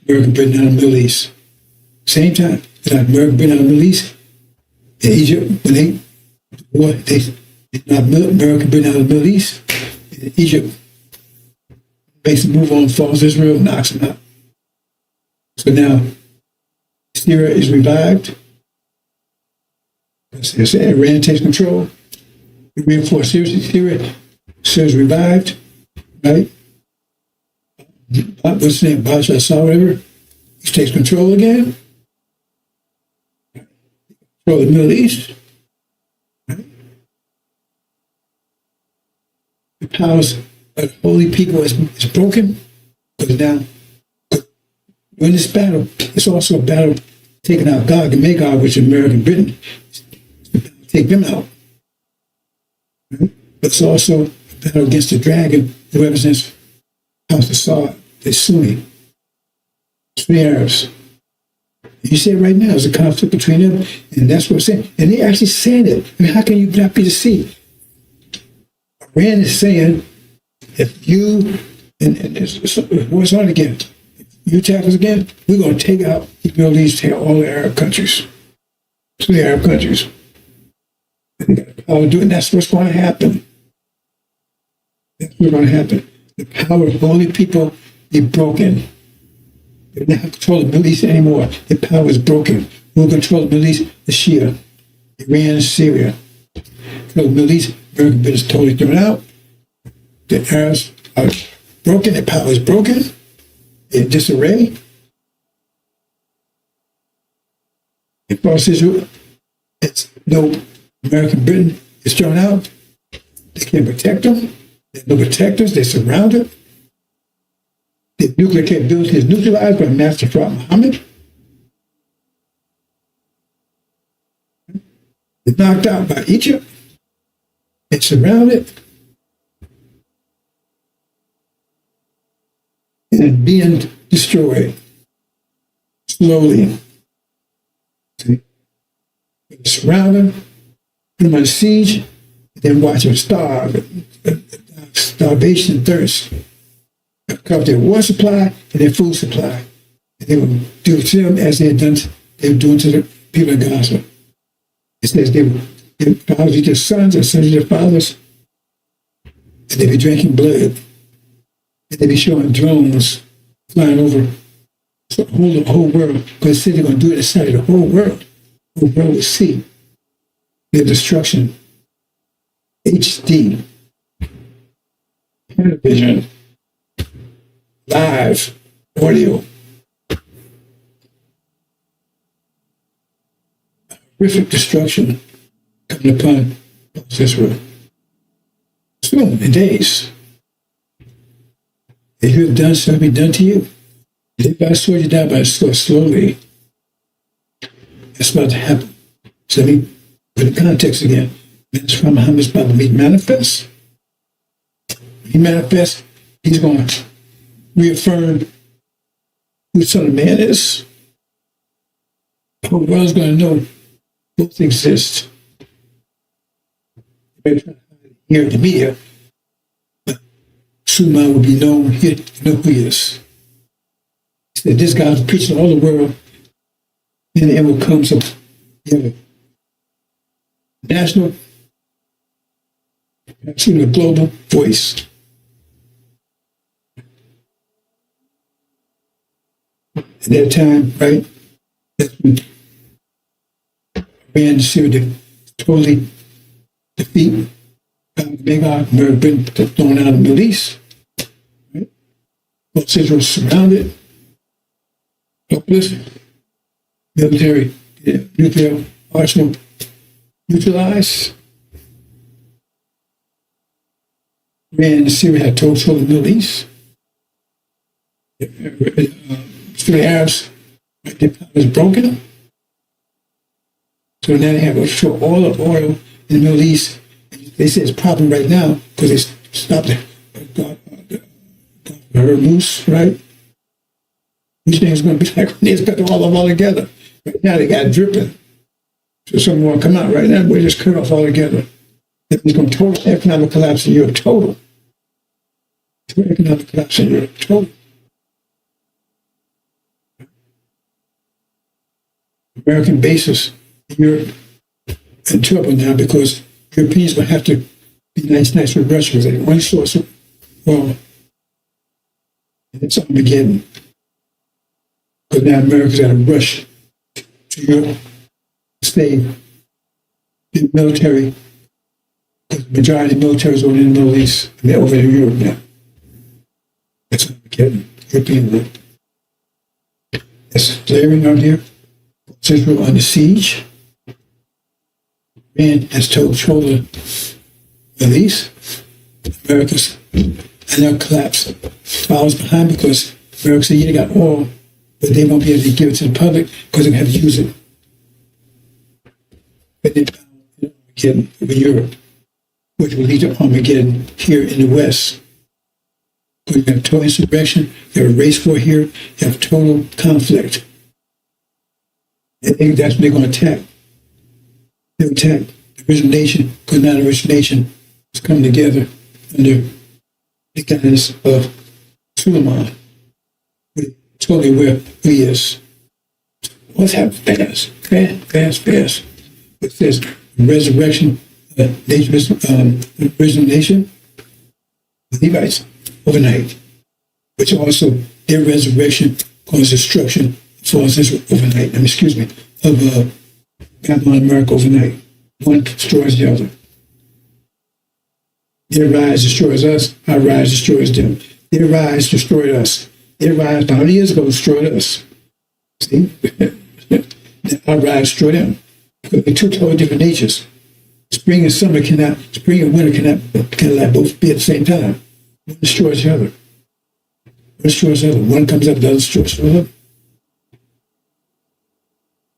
American Britain out of the Middle East. Same time. American Britain out of the Middle East. In Egypt, when they knocked American Britain out of the Middle East. In Egypt makes a move on, falls Israel, knocks them out. So now Syria is revived. Iran takes control. We reinforce Syria. Syria's revived, right? What's his name? Bashar al-Assad, whatever. He takes control again. Control the Middle East. Right? The powers of the holy people is broken. Because now, in this battle, it's also a battle taking out Gog and Magog, which is American Britain. take them out. Right? But it's also a battle against the dragon that represents House of Saud, the Sunni Arabs. You see it right now. There's a conflict between them, and that's what I'm saying. And they're actually saying it. I mean, how can you not be deceived? Iran is saying, if you, and it's what's on again, if you attack us again, we're going to take out the Middle East, take out all the Arab countries. So the Arab countries. And they got the power to do it, and that's what's going to happen. That's what's going to happen. The power of only people be broken. They don't have control of the Middle East anymore. Their power is broken. Who will control the Middle East? The Shia, Iran, and Syria. Control the Middle East, American business totally thrown out. The Arabs are broken. Their power is broken. In disarray. As far as Israel, it's no American Britain is thrown out. They can't protect them. There's no protectors. They're surrounded. The nuclear capability is neutralized by Master Prophet Muhammad. They're knocked out by Egypt. It's surrounded. And being destroyed slowly. See? Surround them, put them under siege, and then watch them starve. Starvation and thirst. Cover their water supply and their food supply. And they will do to them as they were doing to the people of Gaza. It says their fathers eat their sons and sons eat their fathers. And they be drinking blood. And they be showing drones flying over the whole world. Because they said they're going to do it inside of the whole world. The whole world will see their destruction. HD. Television. Live audio. Horrific destruction coming upon Israel. Soon, in days. If you have done, so it'll be done to you. Live by the sword, you die by the sword slowly. That's about to happen. So let me put in context again. Minister from Muhammad's about to be manifest. When he manifests, he's going to reaffirm who the Son of Man is. The whole world is going to know both exist. Here in the media, but Suleiman will be known here to know who he is. He said, this guy's preaching all the world, and it will come some national, actually a global voice. At that time, right, that's when Iran and Syria totally defeat American Britain thrown out of the Middle East. Right? Both Israel surrounded, helpless, military, nuclear arsenal neutralized. Iran and Syria had total control of the Middle East. The Arabs, their power is broken. So now they have to all the oil in the Middle East. They say it's a problem right now because they stopped the Hormuz, right? These things are going to be like when they cut them all together. Right now they got it dripping. So something won't come out right now, but we just cut off all together. There's going to be total economic collapse in Europe, total. Total economic collapse in Europe, total. American bases in Europe in trouble now because Europeans will have to be nice with Russia because they have one source of oil. And it's Armageddon. Because now America's got to rush to Europe to save the military. Because the majority of the military is over in the Middle East and they're over in Europe now. That's Armageddon, European war. That's flaring out here. Israel under siege. Iran has total control of the Middle East. America's and they'll collapse. Follows behind because America said, yeah, they got oil, but they won't be able to give it to the public because they have to use it. But they Armageddon over Europe, which will lead to Armageddon here in the West. We have total insurrection, you have a race war here, you have total conflict. I think that's what they're going to attack. They'll attack the original nation, because now the original nation is coming together under the guidance of Suleiman. We're totally aware who he is. What's happening? Fast. It says resurrection, original nation, the Levites, overnight, which also their resurrection caused destruction for us overnight. Of Babylon, America overnight. One destroys the other. Their rise destroys us. Our rise destroys them. Their rise destroyed us. Their rise 100 years ago destroyed us. See, our rise destroyed them. Because they're two totally different natures. Spring and winter cannot both be at the same time. One destroys the other. One comes up, the other destroys the other.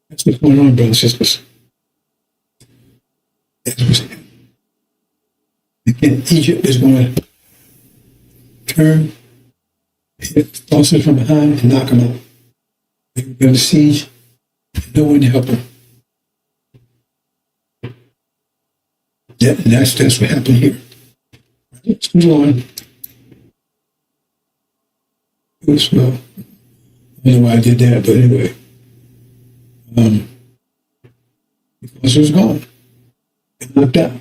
That's what's going on, brothers and sisters. That's what's happening. Again, Egypt is going to turn, hit forces from behind, and knock them out. They're going to siege, and no one to help them. That's what happened here. Let's move on. Oops, well, I don't know why I did that, but anyway. Because it was gone. It knocked out.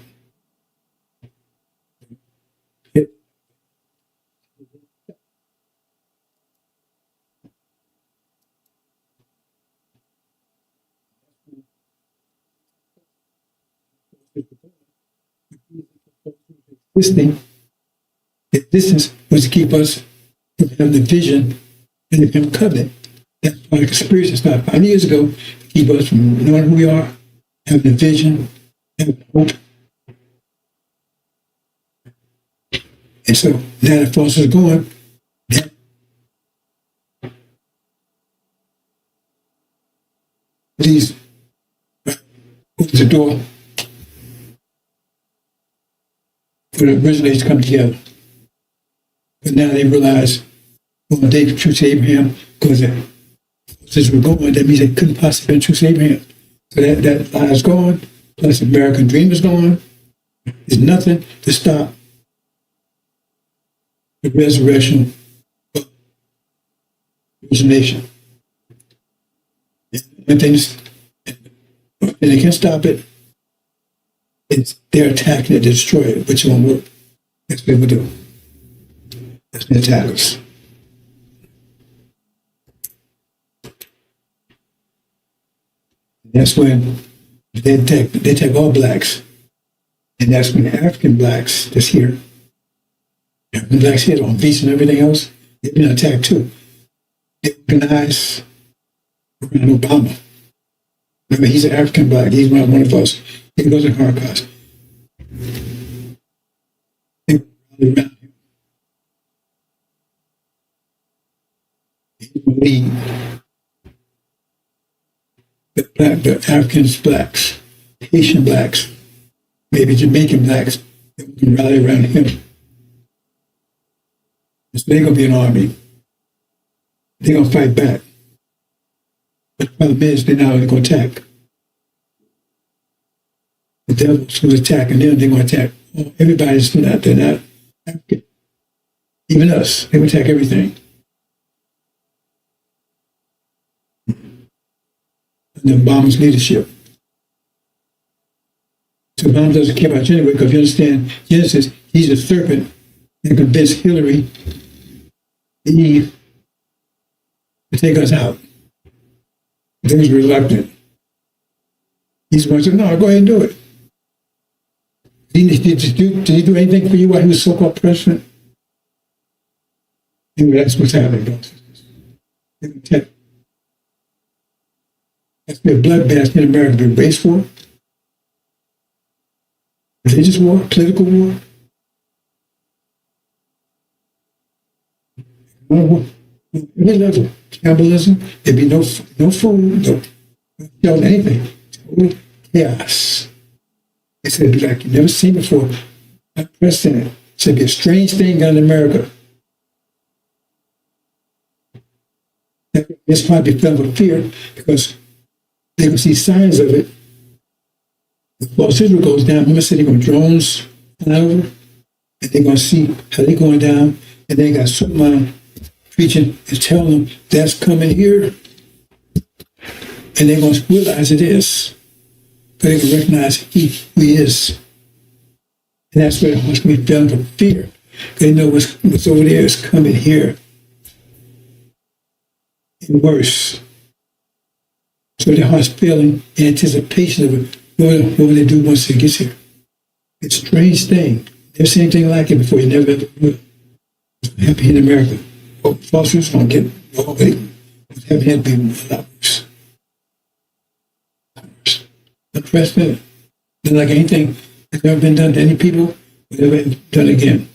This was to keep us from having the vision and the covenant. That's why the conspiracy started 5 years ago, to keep us from knowing who we are, having the vision, having hope. And so now the forces are going. These opens the door for the originators to come together. But now they realize, well, they could choose Abraham because since we're going, that means they couldn't possibly choose Abraham. So that lie is gone, plus the American dream is gone. There's nothing to stop the resurrection of origination. And they can't stop it. They're attacking it to destroy it, which won't work. That's what they will do. That's the attackers. That's when they attack all blacks. And that's when the African blacks that's here, African blacks here on beach and everything else, they've been attacked too. They organize around Obama. Remember, he's an African black. He's one of us. He goes to Holocaust. They rally around him. He will lead the Africans blacks, Haitian blacks, maybe Jamaican blacks, that can rally around him. So they're going to be an army. They're going to fight back. But the problem is, they're not going to attack. The devil's who's attacking them, they're going to attack everybody's not. They're not African. Even us, they will attack everything. Under Obama's leadership. So Obama doesn't care about you anyway, because you understand Genesis, he's a serpent that convinced Hillary, Eve, to take us out. They was reluctant. He's the one who said, no, go ahead and do it. Did he do anything for you while he was so-called president? Anyway, that's what's happening, brothers and sisters. That's been a bloodbath in America, been race war, religious war, political war. Every level, cannibalism, there'd be no food, no shelter, anything. Total chaos. It said, like you never seen before. Unprecedented. It said, be a strange thing done in America. It's probably filled with fear because they can see signs of it. Well, Israel goes down. Remember, said they're going to drones fly over, and they're going to see how they're going down, and they got someone preaching and telling them that's coming here, and they're going to realize it is, but they can recognize who he is, and that's where it's going to be filled with fear. They know what's over there is coming here, and worse. So their heart's feeling in anticipation of what will they do once it gets here. It's a strange thing. Never seen anything like it before. You never ever will. Happy in America. Oh, falsehoods don't get all they have had to be a lot worse. Unprecedented. Not like anything that's ever been done to any people, will ever be done again.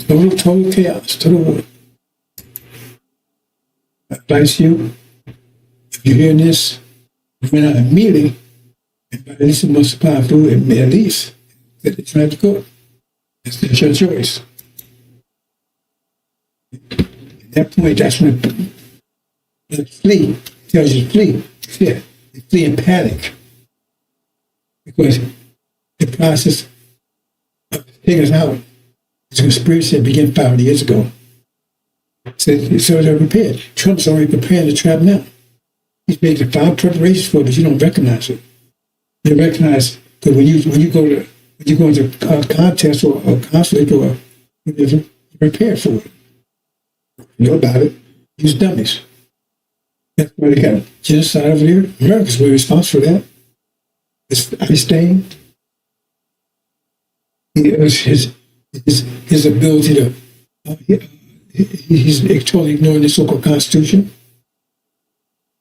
Total chaos, total war. I advise you, if you're hearing this, we're not immediately, at least a month's supply of food, and at least that it's not to cook. That's your choice. At that point, that's when the flee tells you to flee. Yeah, they flee in panic because the process of taking us out is a conspiracy that began 5 years ago. So they're prepared. Trump's already preparing the trap now. He's making 5 preparations for it, but you don't recognize it. You recognize that when you go into a contest or a conflict or whatever, you're prepared for it. You know about it. Use dummies. That's why they got genocide over there. America's really responsible for that. It's Einstein. His ability to he's totally ignoring the so-called Constitution.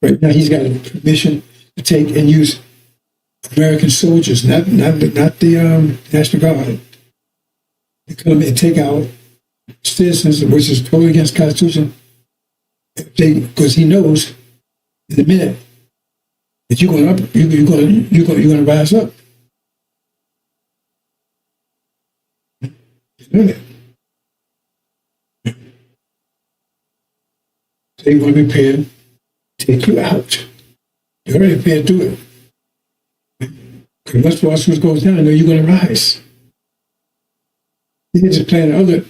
Right now, he's got permission to take and use American soldiers, not the National Guard, to come and take out citizens, which is totally against the Constitution, because he knows in a minute that you're going to rise up. You know that. They're going to be prepared to take you out. They're already prepared to do it. Because once what goes down, I know you're going to rise. They just plan other, like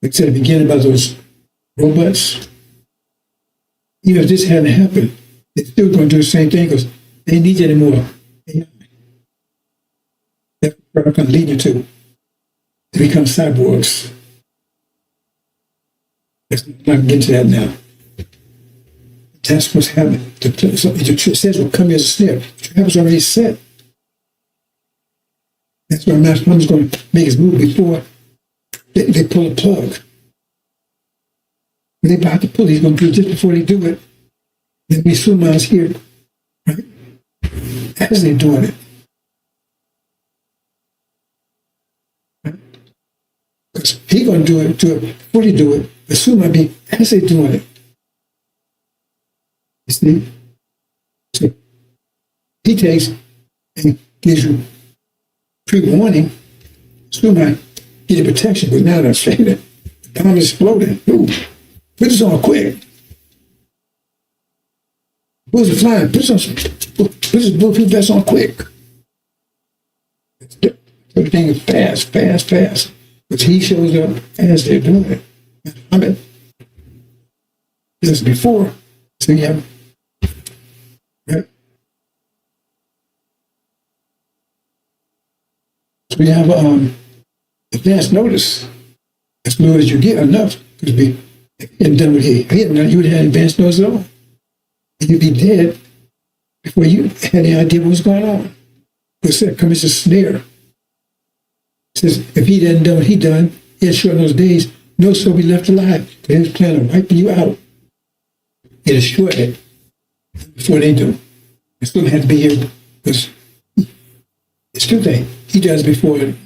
I said at the beginning about those robots. Even if this hadn't happened, they're still going to do the same thing because they need you anymore. That's what I'm going to lead you to become cyborgs. I'm not going to get into that now. That's what's happening. It says will come as a snare. The trap is already set. That's why Master Plumber's going to make his move before they pull a plug. When they're about to pull, he's going to do it just before they do it. Then we Suleiman's here, right? As they're doing it. Right? Because he's going to do it before they do it, but Suleiman be as they're doing it. You see? So he takes and gives you pre-warning. Suleiman gives you protection, but now they're saying that the bomb is exploding. Ooh, put this on quick. Bullets are flying. Put this bulletproof vest on quick. Everything is fast. But he shows up as they're doing it. I mean, this is before. So you have, right? So you have advance notice. As low as you get enough to be done with it. You would have had advance notice at all. And you'd be dead before you had any idea what was going on. It said, come as a snare. It says, if he hadn't done what he done, he had short those days, no soul be left alive. He was planning on wiping you out. It is short it before they do. It still had to be here because it's two things. He does before you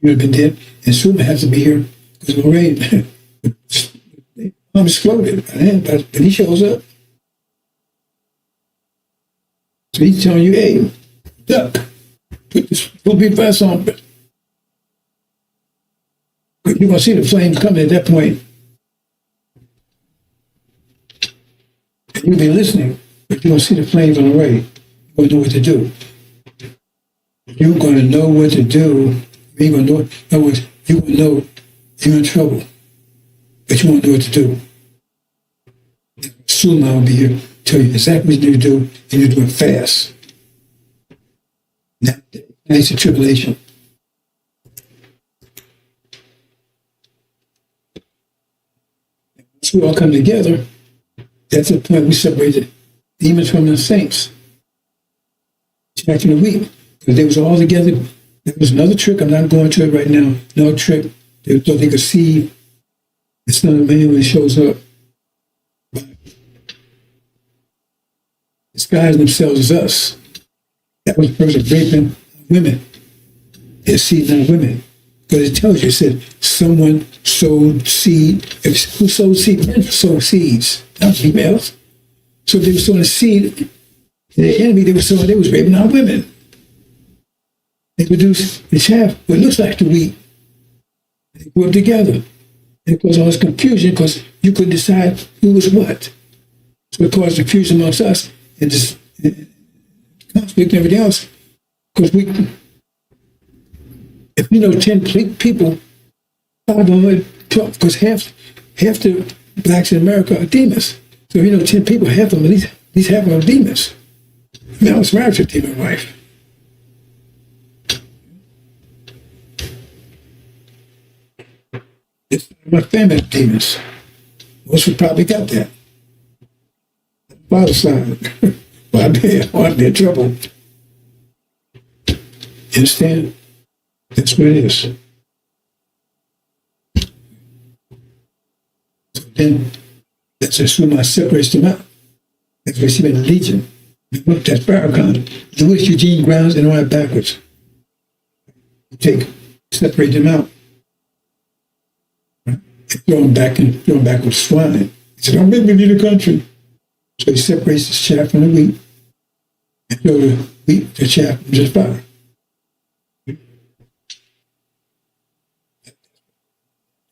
have been dead, and Suleiman has to be here because already the bomb exploded. But he shows up. So he's telling you, hey, duck. put this bulletproof vest on. But you're going to see the flames coming at that point. And you'll be listening, but you're going to see the flames on the way. You're going to know what to do. You're going to know what to do. You ain't going to know. In other words, you're going to know you're in trouble, but you won't know what to do. Soon I'll be here to tell you exactly what you need to do, and you do it fast. That's a tribulation. Once we all come together, that's the point we separated demons from the saints. Back in the week, because they was all together. There was another trick. I'm not going to it right now. Another trick. They thought they could see the Son of Man when he shows up. Disguise themselves as us. That was a person raping women. They're seeding on women. Because it tells you, it said, someone sowed seed. Who sowed seed? Men sowed seeds, not females. So they were sowing a seed. And the enemy, they was raping our women. They produced the chaff, what looks like the wheat. They put it together. And it caused all this confusion because you couldn't decide who was what. So it caused confusion amongst us and just conflict and everything else. Because if you know 10 people, 5 of them, because half the blacks in America are demons. So if you know 10 people, half of them, at least half of them are demons. I mean, I was married to a demon wife. It's my family of demons. Most would probably got that. Father's side. Well, I'd be in trouble. You understand? That's what it is. So then, that's assume I separates them out. That's why she made a legion. Look, that's Farrakhan. Louis Eugene Grounds and all that backwards. Separate them out. And throw them back with swine. He said, don't make me leave the country. So he separates the chaff from the wheat and throw the chaff from the fire.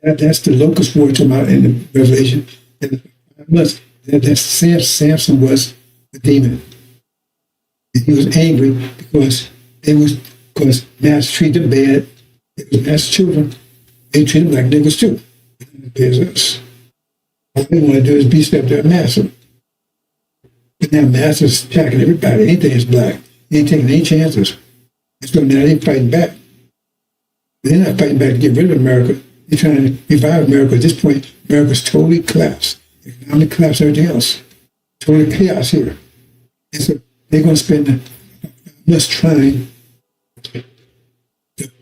That's the locust word talking about in the Revelation. That's Samson was a demon. And he was angry because mass treated them bad. It was mass children. They treat them like niggas too. There's us. All they want to do is beat up their master. But now master's attacking everybody. Anything is black. They ain't taking any chances. And so now they're fighting back. They're not fighting back to get rid of America. They're trying to revive America. At this point, America's totally collapsed. Economic collapse, everything else. Total chaos here. And so they're going to spend much trying to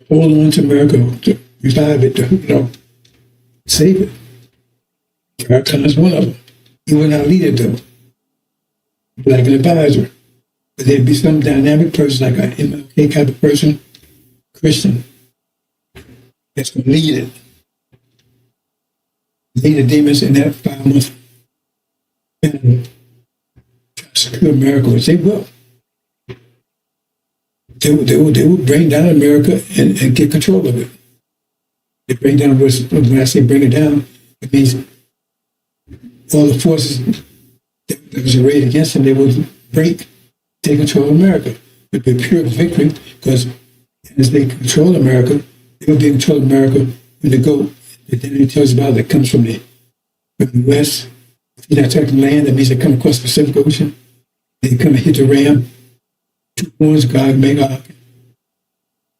hold on to America, to revive it, to, save it. Farrakhan is one of them. He was not leader, though. Like an advisor. But there'd be some dynamic person, like an MLK type of person, Christian, that's going to lead it. Lead the demons in that 5 months. And try to secure America, which they will. They will bring down America and get control of it. They bring down, when I say bring it down, it means all the forces that was arrayed against them, they will take control of America. It would be pure victory, because as they control America, they will be in control of America when they go. Then it tells about that comes from the west. If you're not attacking land, that means they come across the Pacific Ocean. They come and hit the ram. 2 horns, God, Magog.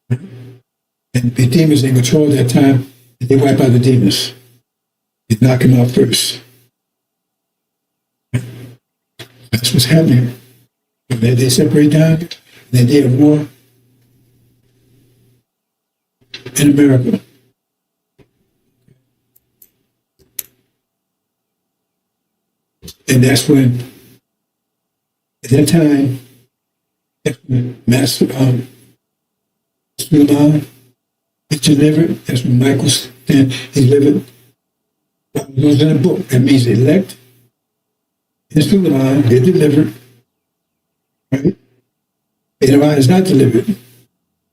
And the demons in control at that time, and they wipe out the demons. They knock them out first. That's what's happening. And then they separate down, and then they have war in America. And that's when, at that time, that's when Master Suleiman is delivered. That's when Michael's delivered. Those in the book. That means elect and Suleiman, they're delivered. Right? Elijah is not delivered.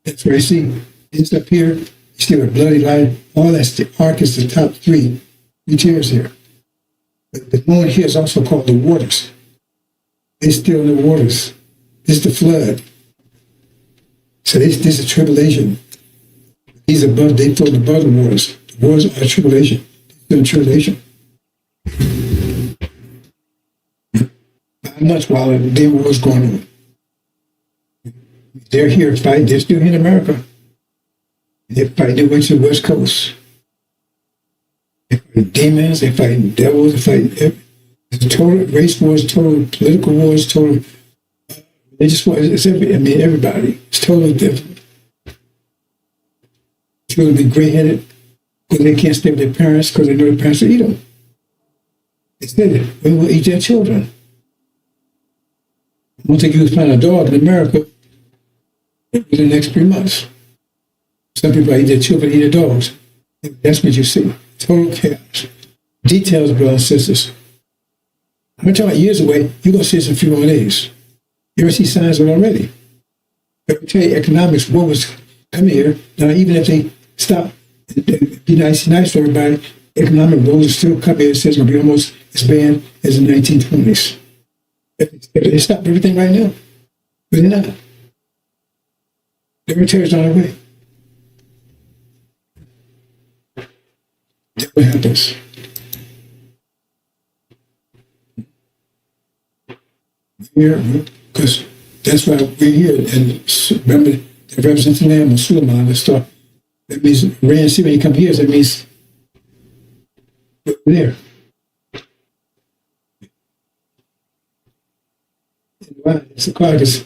That's where you see it's up here. You see a bloody line. All that's the arc is the top three tiers here. But the moon here is also called the waters. They're still in the waters. This is the flood. So this is tribulation. These are above, they float above the waters. The waters are tribulation. They're in tribulation. 5 months while the war was going on. They're here fighting. They're still in America. They're fighting their way to the West Coast. They're fighting demons. They're fighting devils. They're fighting total race wars, total political wars, total religious wars. It's everybody. It's totally different. It's going to be gray-headed because they can't stay with their parents because they know their parents will eat them. They said it. We will eat their children. I don't think you can find a dog in America within the next 3 months. Some people eat their children, eat their dogs. That's what you see. Total chaos. Details, brothers and sisters. I'm talking about years away, you're going to see this in a few more days. You already see signs of it already. But I tell you, economics, what was coming here, now even if they stop, be nice to everybody, economic woes is still coming here. It says it's going to be almost as bad as the 1920s. If they stop everything right now, but they're not. The military's on their way. That's what happens. Here, because that's why we're here. And remember, the represents the name of Suleiman. Let's start. That means Ran, see when you come here, that means we're there. Why? It's the carcass.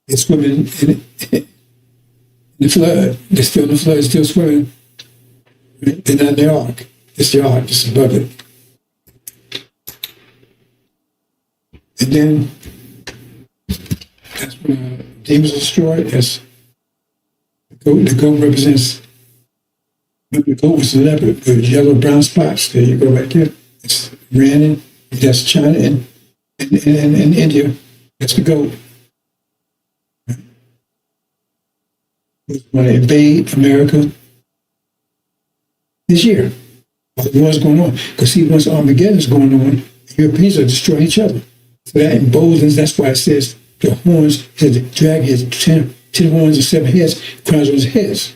It's swimming in the flood. They're still in the flood, still swimming. They're not in the ark. It's the ark, just above it. And then that's when the demons are destroyed. As the goat represents, the goat was the leopard, the yellow brown spots. There you go, right there. It's Ran, that's China and India. That's the goat. Who's going to invade America this year? While the war's going on. Because see, once Armageddon is going on, the Europeans are destroying each other. So that emboldens, that's why it says the horns, the dragon has 10 horns and 7 heads, crowns on his heads.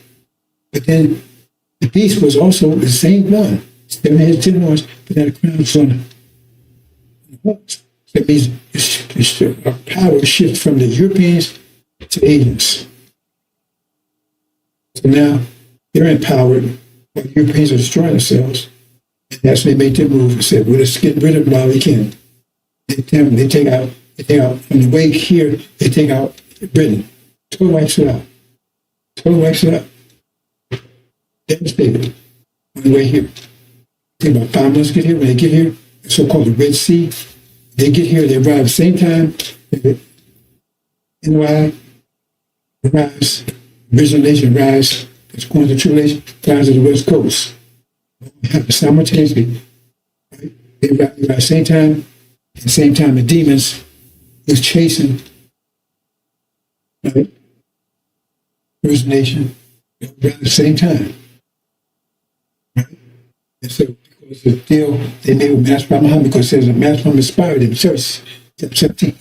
But then the beast was also the same one. 7 heads, 10 horns, but then the crowns on the horns. That means our power shift from the Europeans to Asians. So now they're empowered, while the Europeans are destroying themselves. And that's when they make their move and said, well, let's get rid of them while we can. They take out, on the way here, they take out Britain. Total wipes it out. Devastated on the way here. Take about 5 months to get here. When they get here, it's so-called the Red Sea. They get here, they arrive at the same time. NY arrives, original nation arrives, it's going to tribulation, arrives at the West Coast. It happens simultaneously. Right? They arrive at the same time. At the same time, the demons was chasing, right? First nation, around the same time. Right? And so, because the deal they made with Master Muhammad, because there's a Master Muhammad inspired them, church,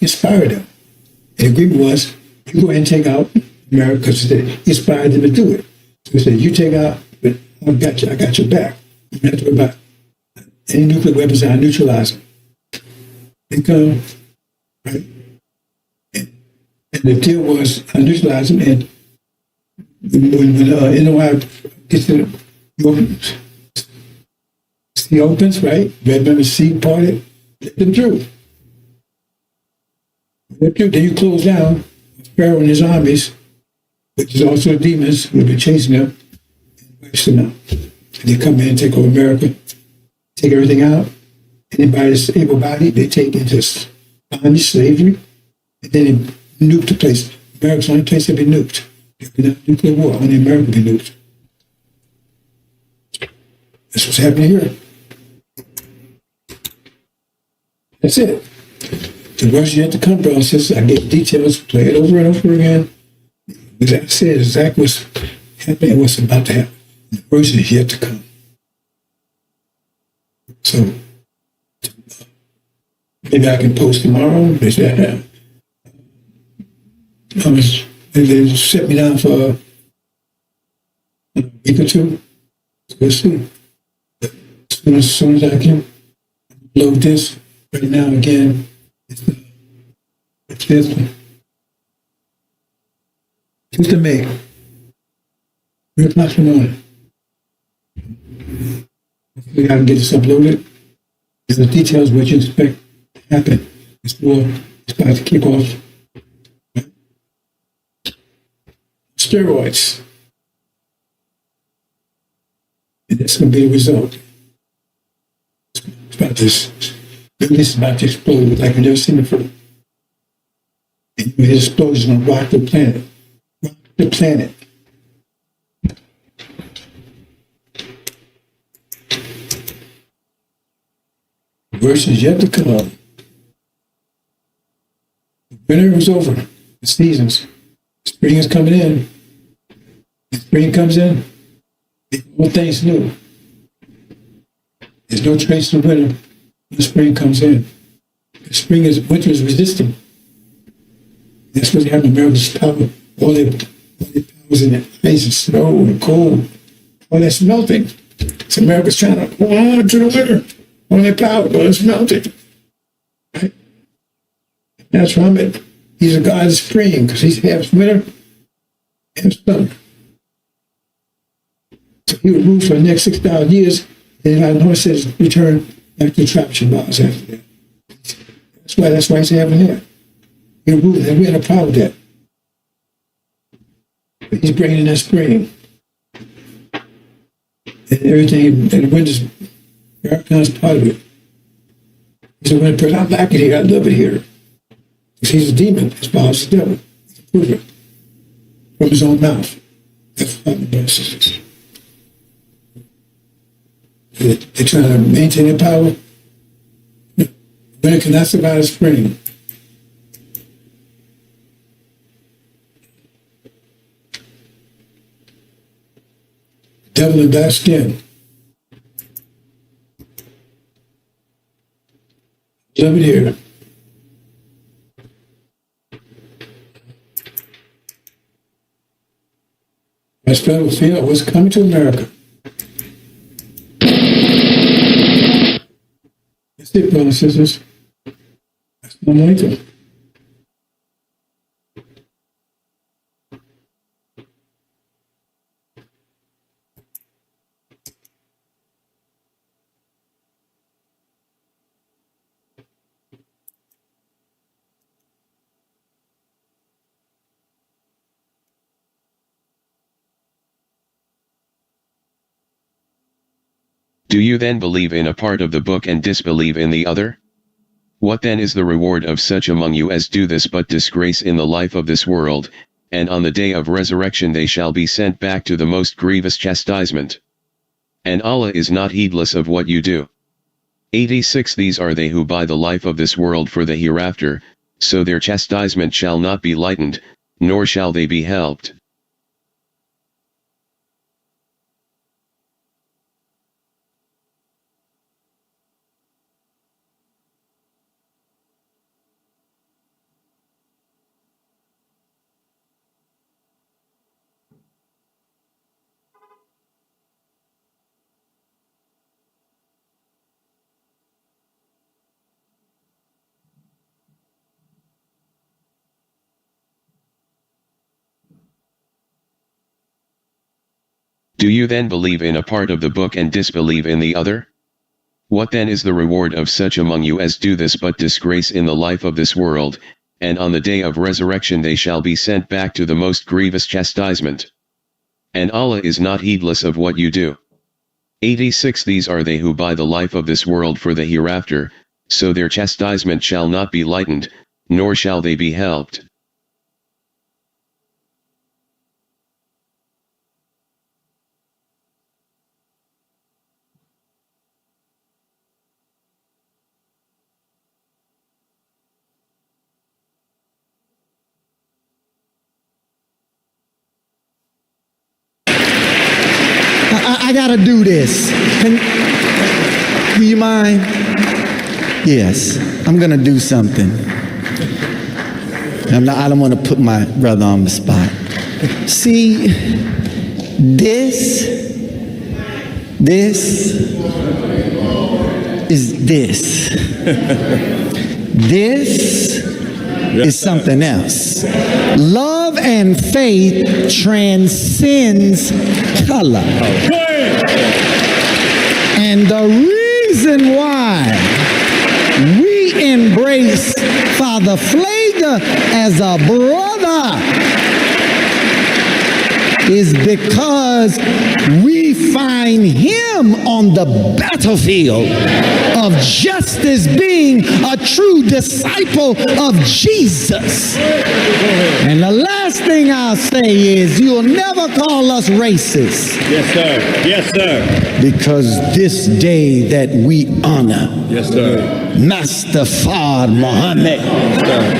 inspired them. And the agreement was, you go ahead and take out America, because he inspired them to do it. So he said, you take out, but I got your back. You don't have to worry about any nuclear weapons, I neutralize them. They come, right? And the deal was, I neutralize them, and when NOI gets to the opens, right? Red River Sea parted, let them through. Then you close down Pharaoh and his armies, which is also demons who have been chasing them, and wipes them out. And they come in and take over America, take everything out. Anybody that's able-bodied, they take into bondage, slavery, and then they nuke the place. America's the only place that be nuked. There'll be no nuclear war, only America be nuked. That's what's happening here. That's it. The worst yet to come, brothers and sisters. I get details, play it over and over again. As I said, exactly what's happening, what's about to happen. The worst is yet to come. So maybe I can post tomorrow. They said, they set me down for a week or two. So we'll see. As soon as I can load this, right now again, it's this one. 5th of May, 3 o'clock in the morning. We got to get this uploaded. And the details what you expect to happen. It's about to kick off. Steroids. And that's going to be the result. It's about this. This is about to explode like you've never seen before. And the explosion is going to rock the planet. Rock the planet. The worst is yet to come. The winter is over. The seasons. Spring is coming in. When spring comes in, all things new. There's no trace of winter when spring comes in. Winter is resisting. That's what happened to America's power. All their powers in the ice and snow and cold. All that's melting. So America's trying to hold on to the winter. All their power, but it's melting. Right? That's why he's a god of spring, because he's half winter and summer. So he would rule for the next 6,000 years, and I know it says return back to the tropical laws after that. That's why he's having that. He would rule, and we had a problem with that. But he's bringing in that spring. And everything, and the winter's America's part of it. He's a winter person. I like it here, I love it here. Because he's a demon, as far as the devil. He's a proof from his own mouth. That's what the best is. They're trying to maintain their power. Winter cannot survive spring. The devil in dark skin. Love it here. I started with feeling what's coming to America. That's it, brothers and sisters. Assalamu alaikum. Do you then believe in a part of the book and disbelieve in the other? What then is the reward of such among you as do this but disgrace in the life of this world, and on the day of resurrection they shall be sent back to the most grievous chastisement? And Allah is not heedless of what you do. 86 These are they who buy the life of this world for the hereafter, so their chastisement shall not be lightened, nor shall they be helped. Do you then believe in a part of the book and disbelieve in the other? What then is the reward of such among you as do this but disgrace in the life of this world, and on the day of resurrection they shall be sent back to the most grievous chastisement? And Allah is not heedless of what you do. 86 These are they who buy the life of this world for the hereafter, so their chastisement shall not be lightened, nor shall they be helped. I got to do this. Do you mind? Yes, I'm going to do something. I don't want to put my brother on the spot. See, this is this. This is something else. Love and faith transcends color. And the reason why we embrace Father Flager as a brother is because we find him on the battlefield of justice, being a true disciple of Jesus. And the last thing I'll say is, you'll never call us racist. Yes, sir. Yes, sir. Because this day that we honor, Yes, sir. Master Fard Muhammad,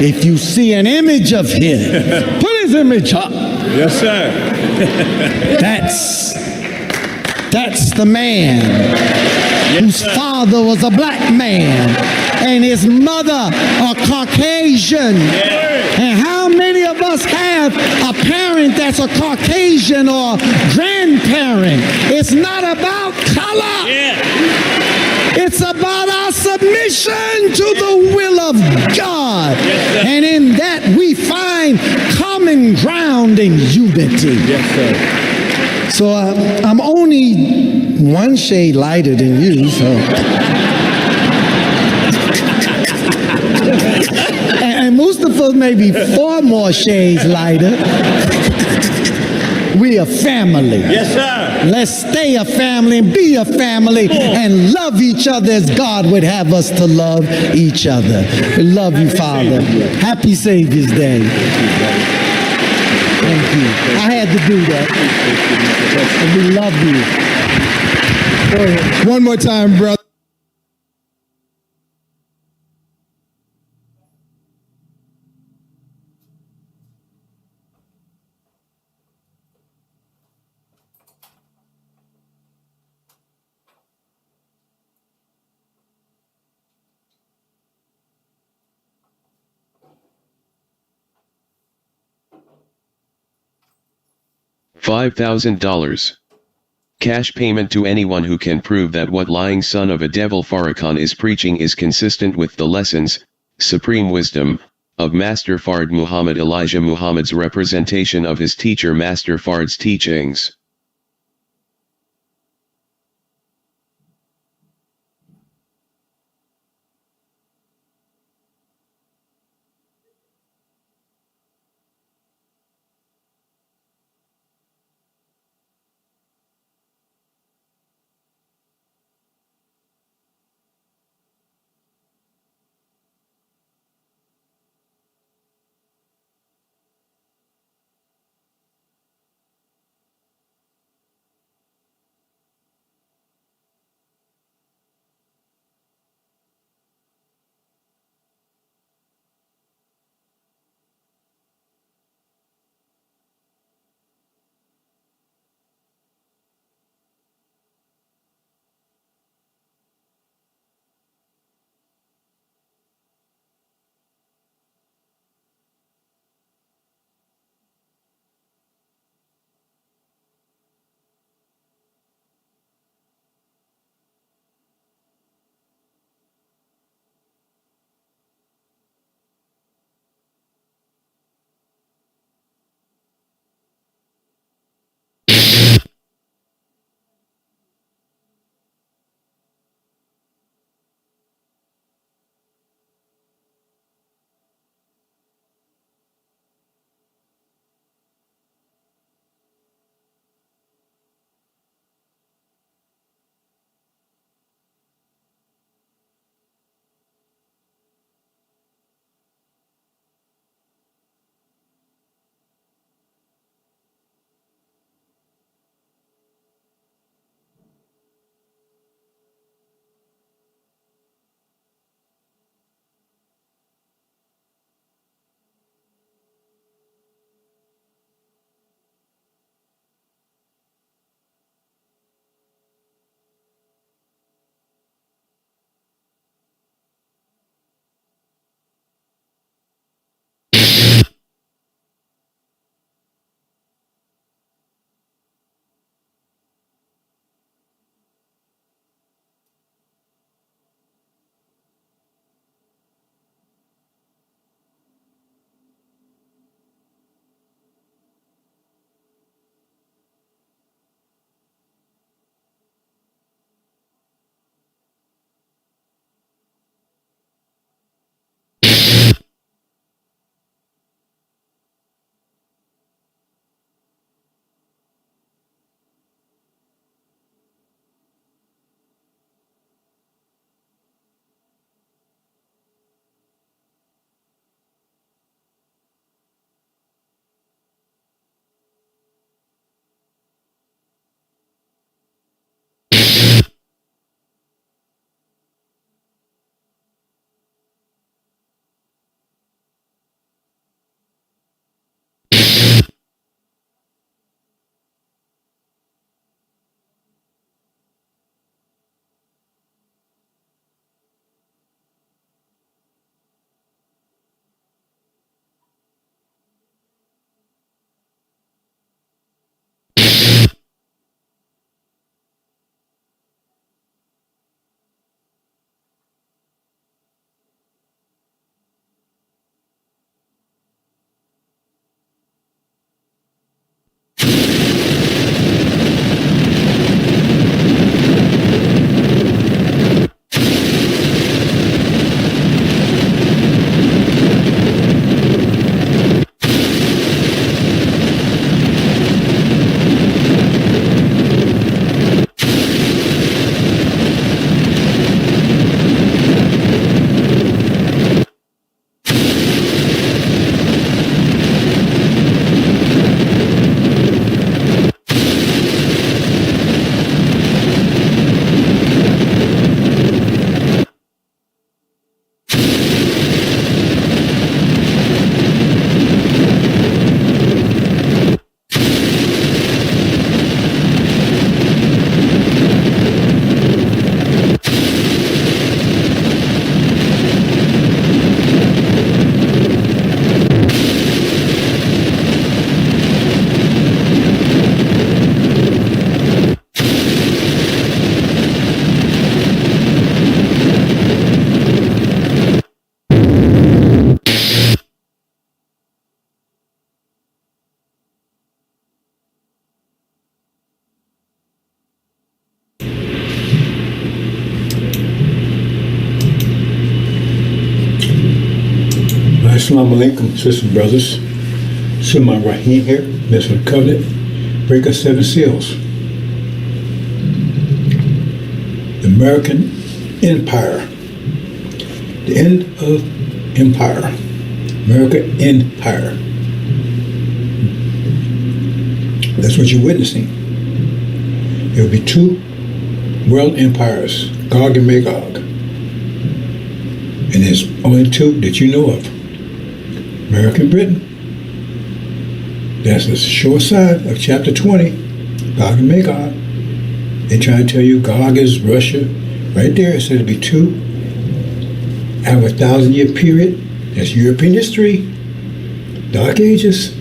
if you see an image of him, put his image up. Yes, sir. That's the man whose father was a black man and his mother a Caucasian. And how many of us have a parent that's a Caucasian or grandparent? It's not about color. It's about our submission to the will of God. And in that we find common ground and unity. Yes, sir. So I'm only one shade lighter than you, so. and Mustafa may be 4 more shades lighter. We a family. Yes, sir. Let's stay a family and be a family and love each other as God would have us to love each other. We love you, Father. Happy Savior's Day. Thank you. I had to do that. And we love you. Go ahead. One more time, brother. $5,000. Cash payment to anyone who can prove that what lying son of a devil Farrakhan is preaching is consistent with the lessons, supreme wisdom, of Master Fard Muhammad Elijah Muhammad's representation of his teacher Master Fard's teachings. Assalamu alaikum, sisters and brothers. Shema Rahim here, Minister of the Covenant, breaker 7 seals. The American Empire. The end of empire. America Empire. That's what you're witnessing. There will be 2 world empires, Gog and Magog. And there's only 2 that you know of. America and Britain. That's the short side of chapter 20, Gog and Magog. They try to tell you Gog is Russia. Right there it says it'll be 2 out of a 1,000-year period. That's European history. Dark Ages.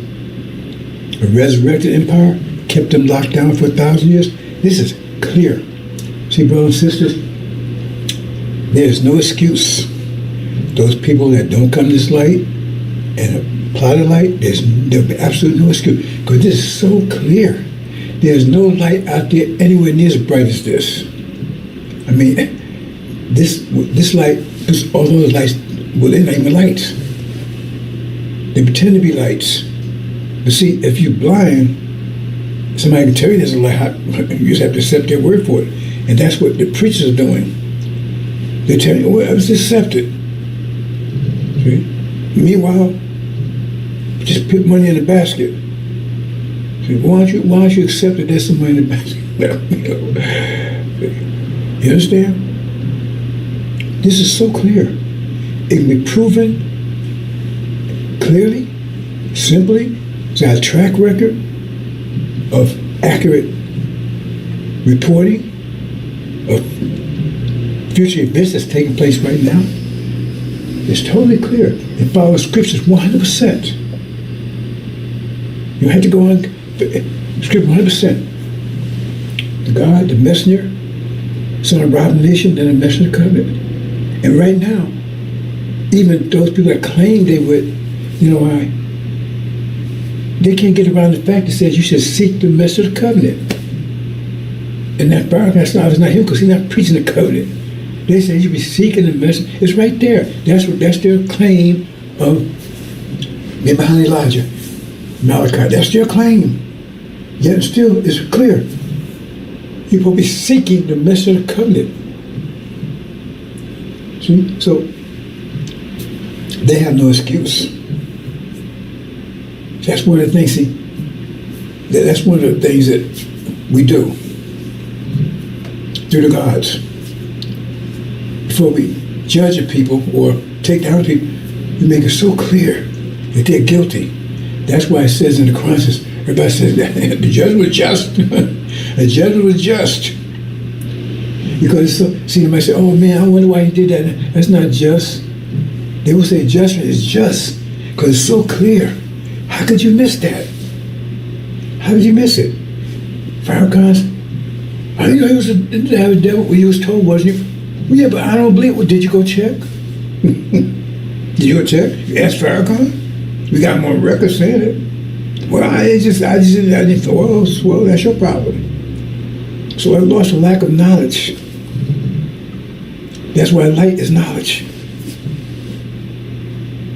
A resurrected empire kept them locked down for 1,000 years. This is clear. See, brothers and sisters, there's no excuse. Those people that don't come to this light and apply the light, there'll be absolutely no excuse. Because this is so clear. There's no light out there anywhere near as bright as this. I mean, this light, all those lights, well, they're not even lights. They pretend to be lights. But see, if you're blind, somebody can tell you there's a light. You just have to accept their word for it. And that's what the preachers are doing. They tell you, well, it's accepted. See? Meanwhile, just put money in the basket. See, why don't you accept that there's some money in the basket? You understand? This is so clear. It can be proven clearly, simply. It's our track record of accurate reporting of future events that's taking place right now. It's totally clear. It follows scriptures 100%. You have to go on scripture 100%. The God, the messenger, son of revelation, then a messenger of covenant. And right now, even those people that claim they would, you know why? They can't get around the fact that says you should seek the messenger of covenant. And that Farrakhan stuff is not him because he's not preaching the covenant. They say you should be seeking the message. It's right there. That's their claim of being behind Elijah, Malachi. That's their claim. Yet still, it's clear. You're supposed to be seeking the message of the covenant. See? So they have no excuse. That's one of the things. See, that's one of the things that we do through the gods. Before we judge a people or take down people, we make it so clear that they're guilty. That's why it says in the Quran, everybody says that the judgment was just. The judgment was just. Because so, see, they might say, oh man, I wonder why he did that. That's not just. They will say judgment is just because it's so clear. How could you miss that? How did you miss it? Farrakhan's, I didn't know he was a devil. Well, he was told, wasn't he? Well, yeah, but I don't believe it. Well, did you go check? Did you go check? You asked Farrakhan? We got more records saying it. Well, I didn't thought, well, that's your problem. So I lost a lack of knowledge. That's why light is knowledge.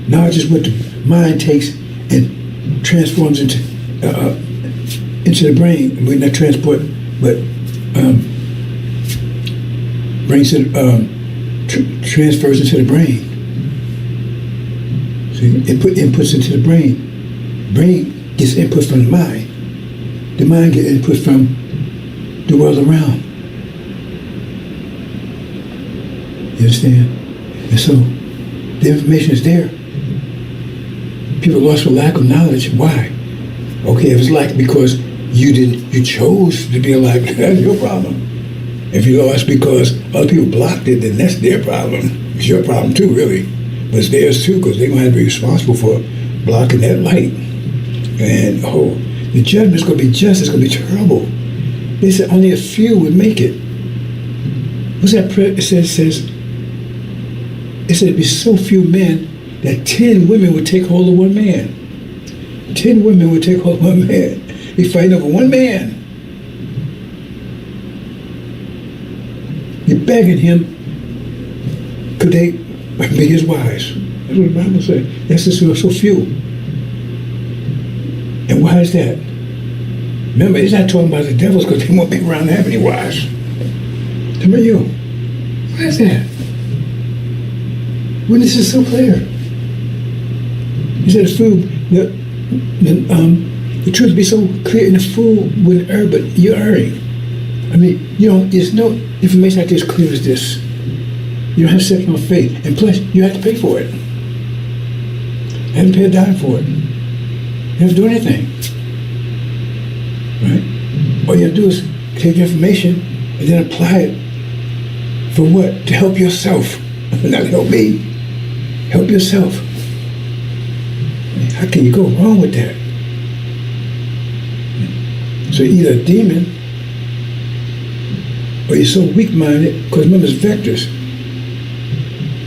Knowledge is what the mind takes and transforms into the brain. Well, not transport, but transfers into the brain. See, inputs into the brain. Brain gets input from the mind. The mind gets input from the world around. You understand? And so the information is there. People lost for lack of knowledge. Why? Okay, if it's lack because you chose to be alive, that's your problem. If you lost because other people blocked it, then that's their problem. It's your problem too, really. But it's theirs too, because they're going to have to be responsible for blocking that light. And the judgment's going to be just, it's going to be terrible. They said only a few would make it. What's that prayer? It said it'd be so few men that 10 women would take hold of one man. 10 women would take hold of one man. They fighting over one man. You're begging him, could they be his wives? That's what the Bible says. That's just so few. And why is that? Remember, it's not talking about the devils because they won't be around to have any wives. Tell me you. Why is that? When this is so clear. He said the truth be so clear in the fool with err, but you're erring. I mean, there's no information like this clear as this. You don't have sex on faith. And plus, you have to pay for it. You have to pay a dime for it. You have to do anything. Right? All you have to do is take the information and then apply it for what? To help yourself. Not help me. Help yourself. How can you go wrong with that? So you're either a demon or you're so weak-minded, because remember, it's vectors.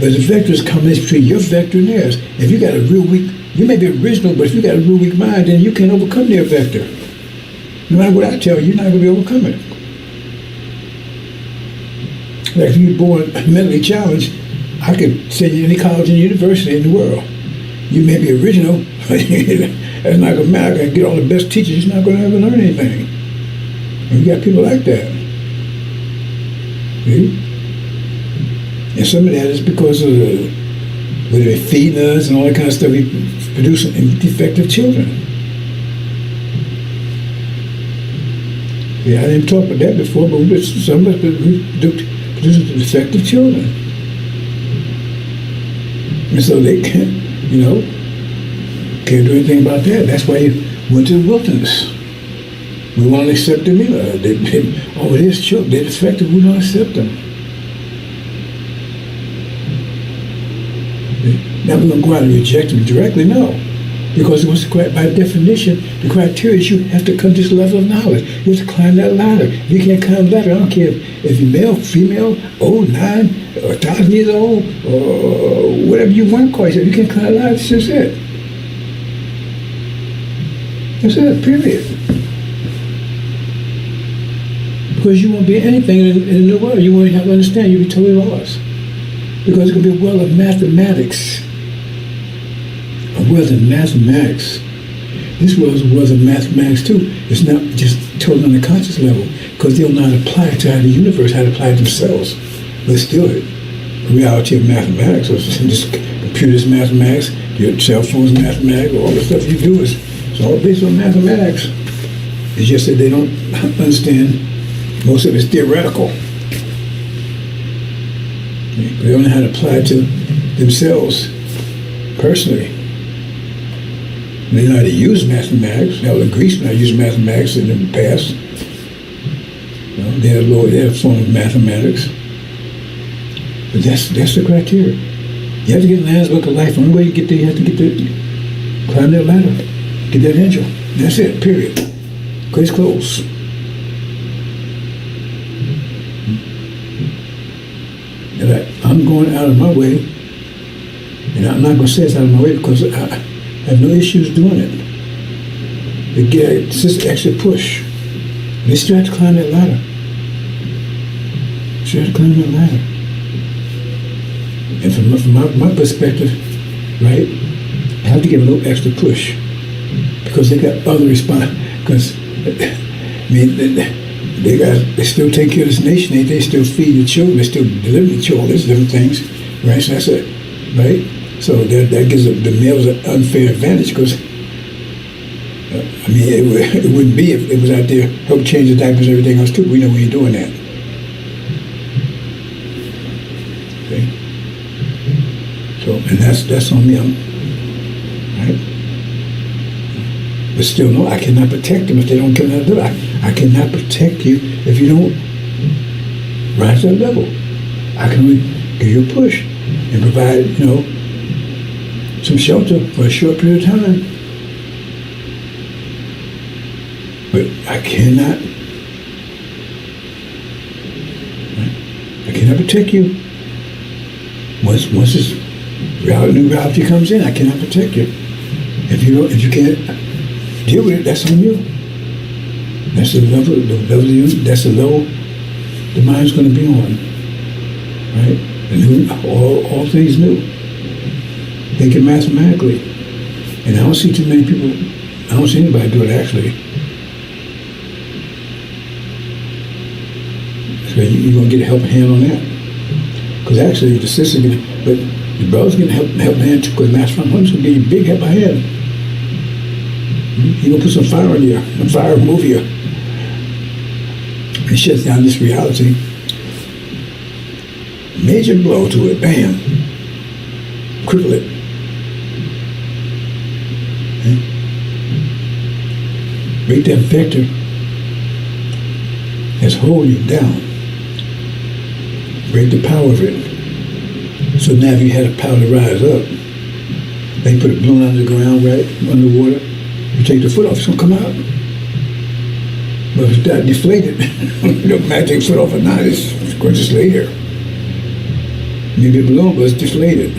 But the vectors come in between your vector and theirs. If you got a real weak, you may be original, but if you got a real weak mind, then you can't overcome their vector. No matter what I tell you, you're not going to be able to overcome it. Like if you're born mentally challenged, I could send you to any college and university in the world. You may be original, but that's not going to matter. I can get all the best teachers, you're not going to ever learn anything. And we got people like that. See? And some of that is because of whether they're feeding us and all that kind of stuff, we produce defective children. Yeah, I didn't talk about that before, but some of us produce defective children. And so they can't do anything about that. That's why you went to the wilderness. We won't accept them either. There's children, they're defective, we don't accept them. Now we're going to go out and reject them directly? No. Because by definition, the criteria is you have to come to this level of knowledge. You have to climb that ladder. If you can't climb the ladder, I don't care if you're male, female, old, 9, or 1,000 years old, or whatever you want to call yourself. You can't climb the ladder, that's just it. That's it, period. Because you won't be anything in the new world. You won't have to understand. You'll be totally lost. Because it's going to be a world of mathematics. A world of mathematics. This world is a world of mathematics too. It's not just totally on the conscious level, because they'll not apply it to how the universe, how to apply it themselves. But still, the reality of mathematics, or just computers mathematics, your cell phones mathematics, all the stuff you do it's all based on mathematics. It's just that they don't understand. Most of it's theoretical. They don't know how to apply it to themselves personally. They know how to use mathematics. Now the Greeks know how to use mathematics in the past. They had a form of mathematics. But that's the criteria. You have to get in the Lamb's Book of Life. The only way you get there, you have to climb that ladder, get that angel. That's it, period. Case closed. And I'm going out of my way, and I'm not going to say it's out of my way because I have no issues doing it. It's just an extra push. They still have to climb that ladder. Still have to climb that ladder. And from my perspective, right, I have to give a little extra push because they got other because they still take care of this nation. They still feed the children. They still deliver the children. There's different things, right? So that's it, right? So that gives the males an unfair advantage because, it wouldn't be if it was out there help change the diapers and everything else too. We know we ain't doing that. Okay. So, and that's on me, right? But still, no, I cannot protect them if they don't come out of the door. I cannot protect you if you don't rise to that level. I can only give you a push and provide, some shelter for a short period of time. But I cannot protect you. Once this new reality comes in, I cannot protect you. If you can't deal with it, that's on you. That's the level that's the level the mind's going to be on, right? And all things new. thinking mathematically. And I don't see too many people, I don't see anybody do it actually. So you're going to get a helping hand on that. Because actually, the sister's going to, but the brother's going to help hand too, because Master Hunt's going to give you a big helping hand. He's going to put some fire on you, and fire will move you. It shuts down this reality. Major blow to it, bam. Cripple it. Break that vector that's holding you down. Break the power of it. So now if you had the power to rise up, they put a balloon under the ground, right, underwater, you take the foot off, it's going to come out. But if it's not deflated, it don't matter, take the foot off or not, it's going to just lay there. Maybe a balloon, but it's deflated.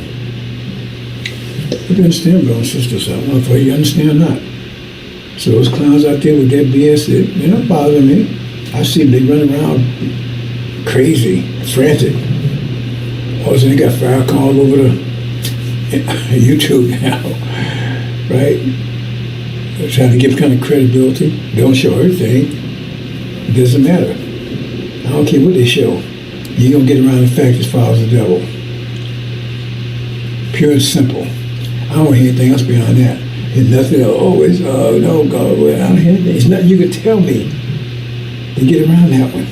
You understand, brothers and sisters, I don't know if you understand or not. So those clowns out there with that BS, they're not bothering me. I see them, they run around crazy, frantic. All of a sudden they got fire calls over the YouTube now, right? They're trying to give kind of credibility. They don't show everything. It doesn't matter. I don't care what they show. You're going to get around the fact as far as the devil. Pure and simple. I don't hear anything else beyond that. There's nothing, it's, no, God, well, I don't hear anything. It's nothing you can tell me to get around that one.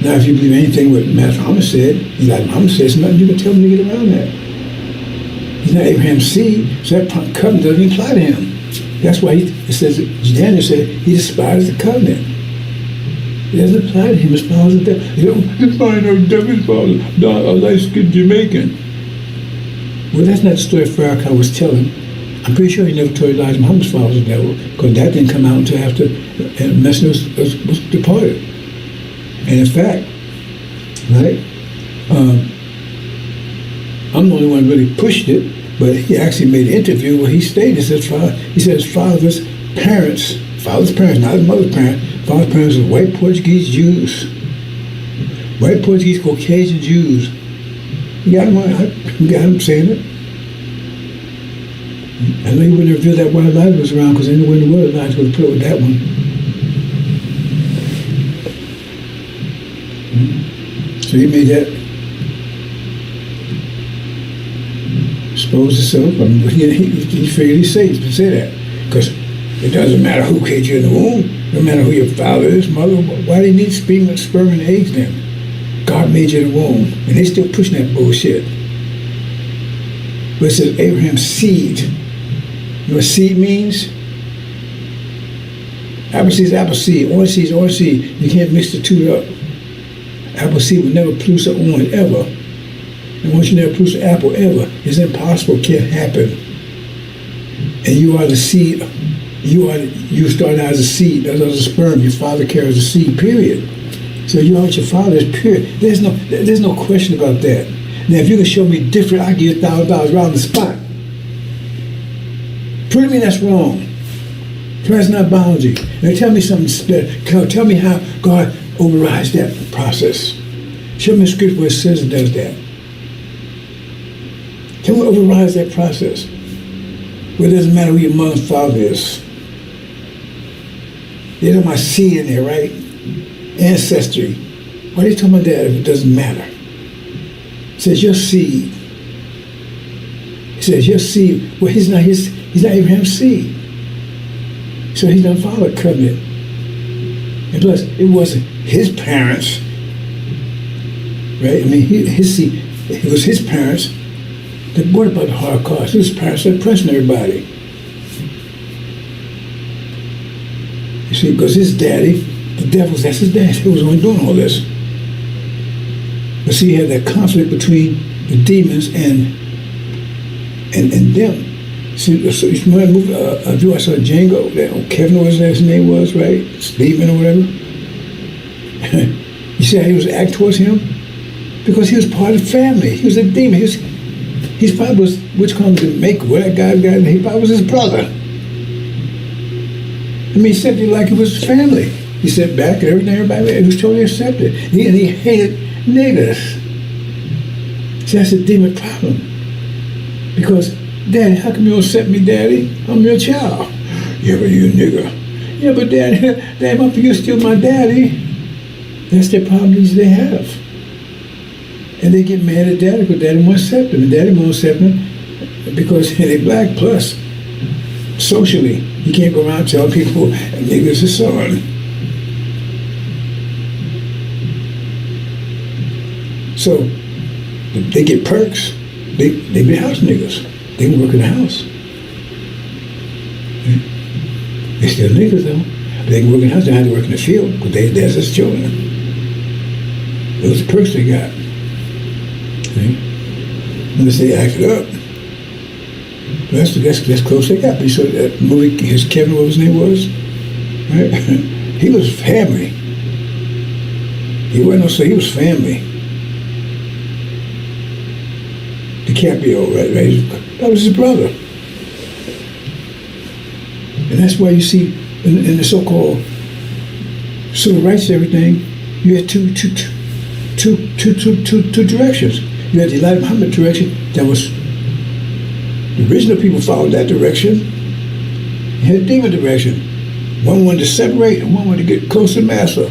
Now, if you believe anything what Master Muhammad said, Elijah Muhammad said, there's nothing you can tell me to get around that. He's not Abraham's seed, so that covenant doesn't apply to him. That's why it says, Daniel said, he despised the covenant. It doesn't apply to him as far as the devil. You know, it's fine, no devil as far as a light-skinned Jamaican. Well, that's not the story Farrakhan was telling. I'm pretty sure he never told Elijah Muhammad's father was the devil, because that didn't come out until after Messner was departed. And in fact, right, I'm the only one who really pushed it, but he actually made an interview where he stated, he said his father's parents, not his mother's parents, father's parents were white Portuguese Jews, white Portuguese Caucasian Jews. You got him saying it. I know he wouldn't reveal that while Elijah was around, because anywhere in the world Elijah would have put up with that one. So he made that expose himself. I mean, he figured he's safe to say that, because it doesn't matter who created you in the womb, no matter who your father is, mother. Why do they need sperm and eggs then? God made you in the womb, and they still pushing that bullshit. But it says Abraham's seed. You know what seed means? Apple seed is apple seed. Orange seed is orange seed. You can't mix the two up. Apple seed will never produce an orange ever. And once you never produce an apple ever, it's impossible. It can't happen. And you are the seed. You start out as a seed. As a sperm. Your father carries a seed. Period. So you are what your father is. Period. There's no question about that. Now, if you can show me different, I'll give you $1,000 right on the spot. Prove to me that's wrong. That's not biology. Now tell me something better. Tell me how God overrides that process. Show me a scripture where it says it does that. Tell me what overrides that process. Where it doesn't matter who your mother and father is. They know my seed in there, right? Ancestry. Why are you talking about that if it doesn't matter? It says your seed. It says your seed. Well, he's not Abraham's seed. So he's not following covenant. And plus, it wasn't his parents, right? I mean, his seed, it was his parents that brought about the Holocaust. His parents that oppressing everybody. You see, because his daddy, the devil's, that's his dad. He was the one doing all this. But see, you had that conflict between the demons and them. See, so you remember that movie, I saw Django, that Kevin, what his name was, right? Steven or whatever. You see how he was acting towards him? Because he was part of the family. He was a demon. He's probably was, which comes to make what that guy, he probably was his brother. I mean, he accepted it like it was his family. He sat back and everybody, it was totally accepted. And he hated niggers. See, that's a demon problem. Because, Daddy, how come you don't accept me, Daddy? I'm your child. Yeah, but you a nigga. Yeah, but Daddy, you're still my daddy. That's their problems they have. And they get mad at Daddy because Daddy won't accept them. And Daddy won't accept them because they're black. Plus, socially, you can't go around telling people niggas is son. So they get perks. They be house niggas. They can work in the house. They still niggas though. They can work in the house. They don't have to work in the field because that's just children. Those are the perks they got. Unless they acted up. That's close they got. But you saw that movie, his Kevin, what his name was? Right? He was family. He wasn't no say, he was family. DiCaprio, right? That was his brother. And that's why you see in the so-called civil rights and everything, you had two directions. You had the Elijah Muhammad direction that was the original people followed that direction. You had a demon direction. One wanted to separate and one wanted to get close to Master.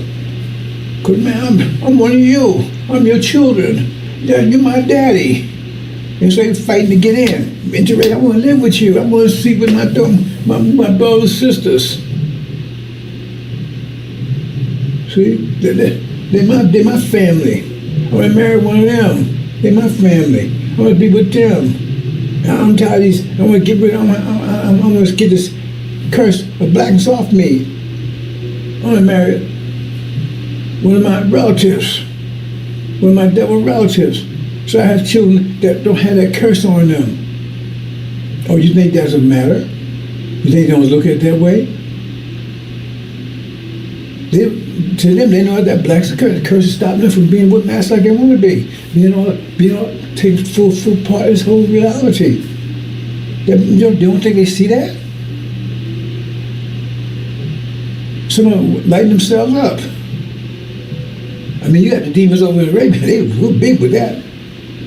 Because man, I'm one of you. I'm your children. You're my daddy. And so they're fighting to get in. I want to live with you. I want to sleep with my brothers and sisters. See, they're my family. I want to marry one of them. They're my family. I want to be with them. I'm tired of these. I want to get rid of. I want to get this curse of blackness off me. I want to marry one of my relatives, one of my devil relatives. So I have children that don't have that curse on them. Oh, you think that doesn't matter? You think they don't look at it that way? To them, they know that black's a curse. The curse is stopping them from being what master like they want to be. Taking full part of this whole reality. They don't think they see that? Someone lighting themselves up. I mean, you got the demons over in Arabia. They were big with that.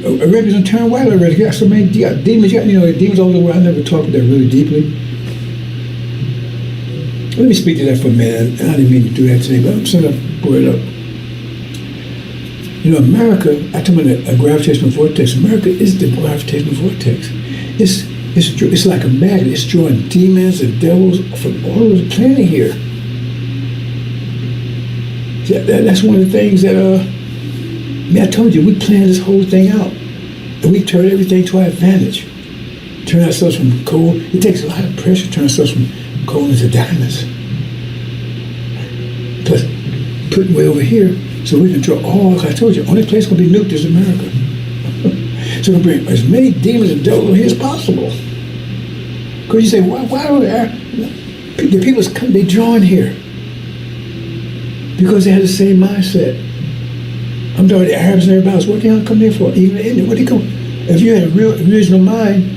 Arabians don't turn white already. You got so many demons. The demons all over the world. I never talked about that really deeply. Let me speak to that for a minute. I didn't mean to do that today, but I'm sort of pour it up. America, I talk about a gravitational vortex. America is the gravitational vortex. It's like a magnet. It's drawing demons and devils from all over the planet here. That's one of the things that, I told you, we planned this whole thing out. And we turned everything to our advantage. Turn ourselves from coal. It takes a lot of pressure to turn ourselves from coal into diamonds. Plus, putting way over here so we can draw all, I told you, only place going to be nuked is America. So we bring as many demons and devils over here as possible. Because you say, why the people come, they drawn here? Because they had the same mindset. I'm talking the Arabs and everybody else. What the hell come here for? Even the Indian, what they come? If you had a real original mind,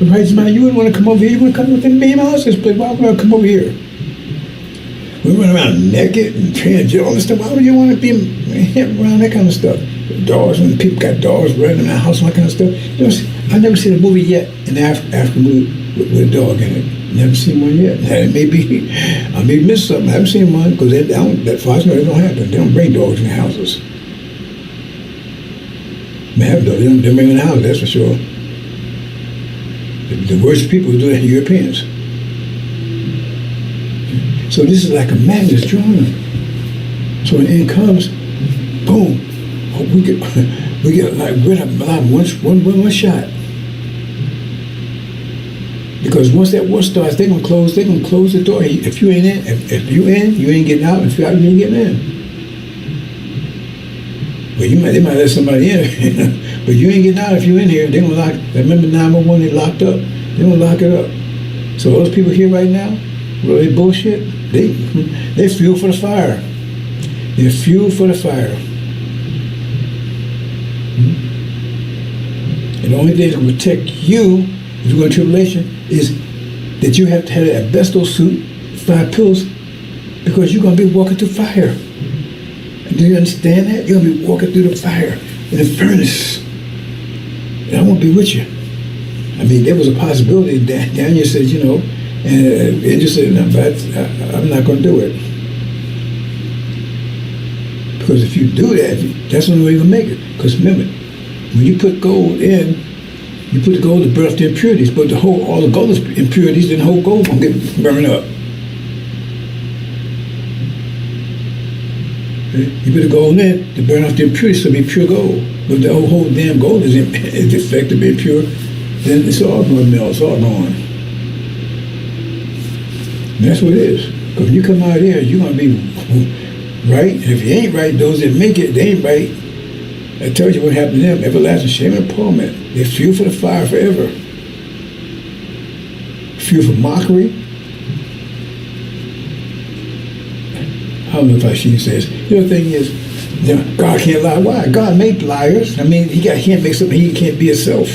a righteous mind, you wouldn't want to come over here. You want to come within me house. Why would I come over here? We run around naked and transgender all this stuff. Why would you want to be around that kind of stuff? Dogs, and people got dogs running in the house and that kind of stuff. I've never seen a movie yet, an African movie with a dog in it. Never seen one yet. It may be, I may miss something. I haven't seen one because that far as I know, it don't happen. They don't bring dogs in the houses. They have dogs. They don't bring them in the house, that's for sure. The worst people who do that are Europeans. So this is like a magnet drawing them. So when the end comes, boom, we get like rid of one shot. Because once that war starts, they're gonna close the door. If you ain't in, if you in, you ain't getting out. If you're out, you ain't getting in. Well, they might let somebody in, but you ain't getting out if you in here. They're gonna lock. Remember 911? They locked up. They're gonna lock it up. So those people here right now, really bullshit. They fuel for the fire. They're fuel for the fire. And the only thing that can protect you if you go into tribulation is that you have to have an asbestos suit, 5 pills, because you're going to be walking through fire. And do you understand that? You're going to be walking through the fire in the furnace. And I won't be with you. mean, there was a possibility. Daniel said, you know, and Angel said, no, but I'm not going to do it. Because if you do that, that's the only way you're going to make it. Because remember, when you put gold in, you put the gold to burn off the impurities, but all the gold is impurities, then the whole gold won't get burned up. You put the gold in to burn off the impurities, so it'll be pure gold. But the whole damn gold is defective, impure, then it's all going to melt, it's all gone. And that's what it is. Because when you come out of there, you're going to be right. And if you ain't right, those that make it, they ain't right. I told you what happened to them. Everlasting shame and torment. They fuel for the fire forever. Fuel for mockery. I don't know if I should say this. The other thing is, you know, God can't lie. Why? God made liars. I mean, he can't make something he can't be himself.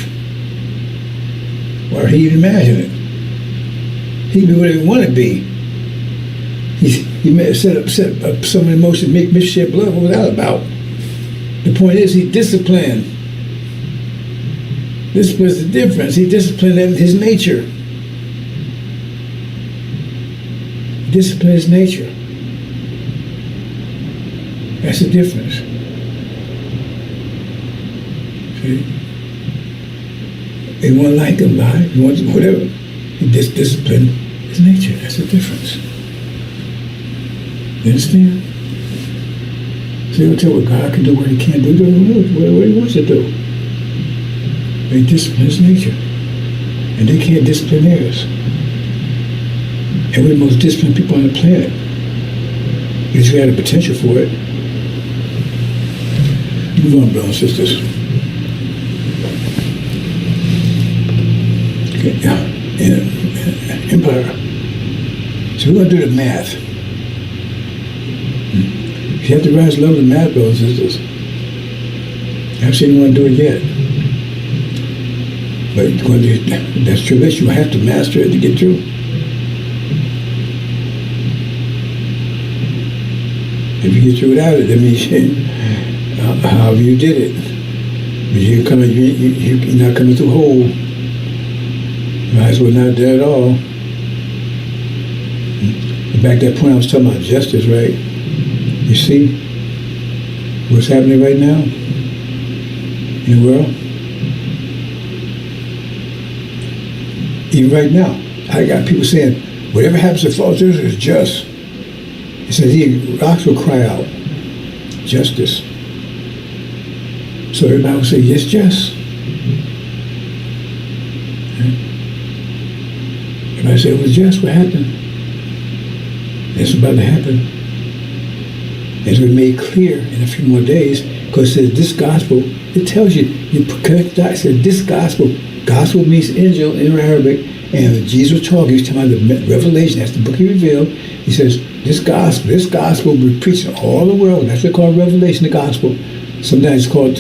Or he even imagine it. He can be whatever he want to be. He may have set up some emotion, make me shed blood. What was that about? The point is, he disciplined. This was the difference. He disciplined his nature. He disciplined his nature. That's the difference. See? They want to like him, lie. He wants whatever. He disciplined his nature. That's the difference. You understand? So you tell what God can do, what he can't do, what he wants to do. They discipline his nature. And they can't discipline theirs. And we're the most disciplined people on the planet. Because you got the potential for it. Move on, brothers and sisters. Okay, Empire. So we're going to do the math. You have to rise to the level of math, brothers and sisters. I've seen you want to do it yet. But that's true. You have to master it to get through. If you get through without it, that means however you did it. But you're not coming through whole. Might as well not there at all. Back to that point I was talking about justice, right? You see what's happening right now in the world? Even right now, I got people saying, whatever happens to false judges is just. It says rocks will cry out, justice. So everybody will say, yes, just. Everybody say, it was just what happened. That's about to happen. As we made clear in a few more days, because it says this gospel, it tells you correct that. It says this gospel means angel in Arabic, and when Jesus was talking, he was talking about the revelation, that's the book he revealed. He says, this gospel will be preached in all the world. That's what they call revelation, the gospel. Sometimes it's called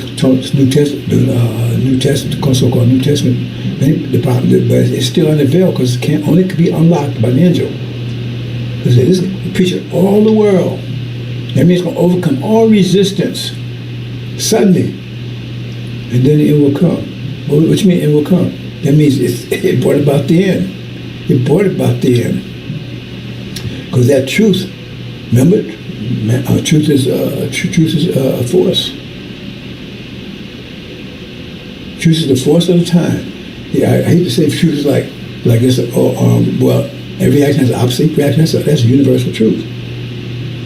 New Testament, so-called New Testament. But it's still under veil because it only could be unlocked by an angel. Because this is preaching all the world. That means it's going to overcome all resistance suddenly, and then it will come. What do you mean it will come? That means it brought about the end. It brought about the end. Because that truth, remember, truth is a force. Truth is the force of the time. Yeah, I hate to say truth is like this. Well, every action has an opposite reaction. That's a universal truth.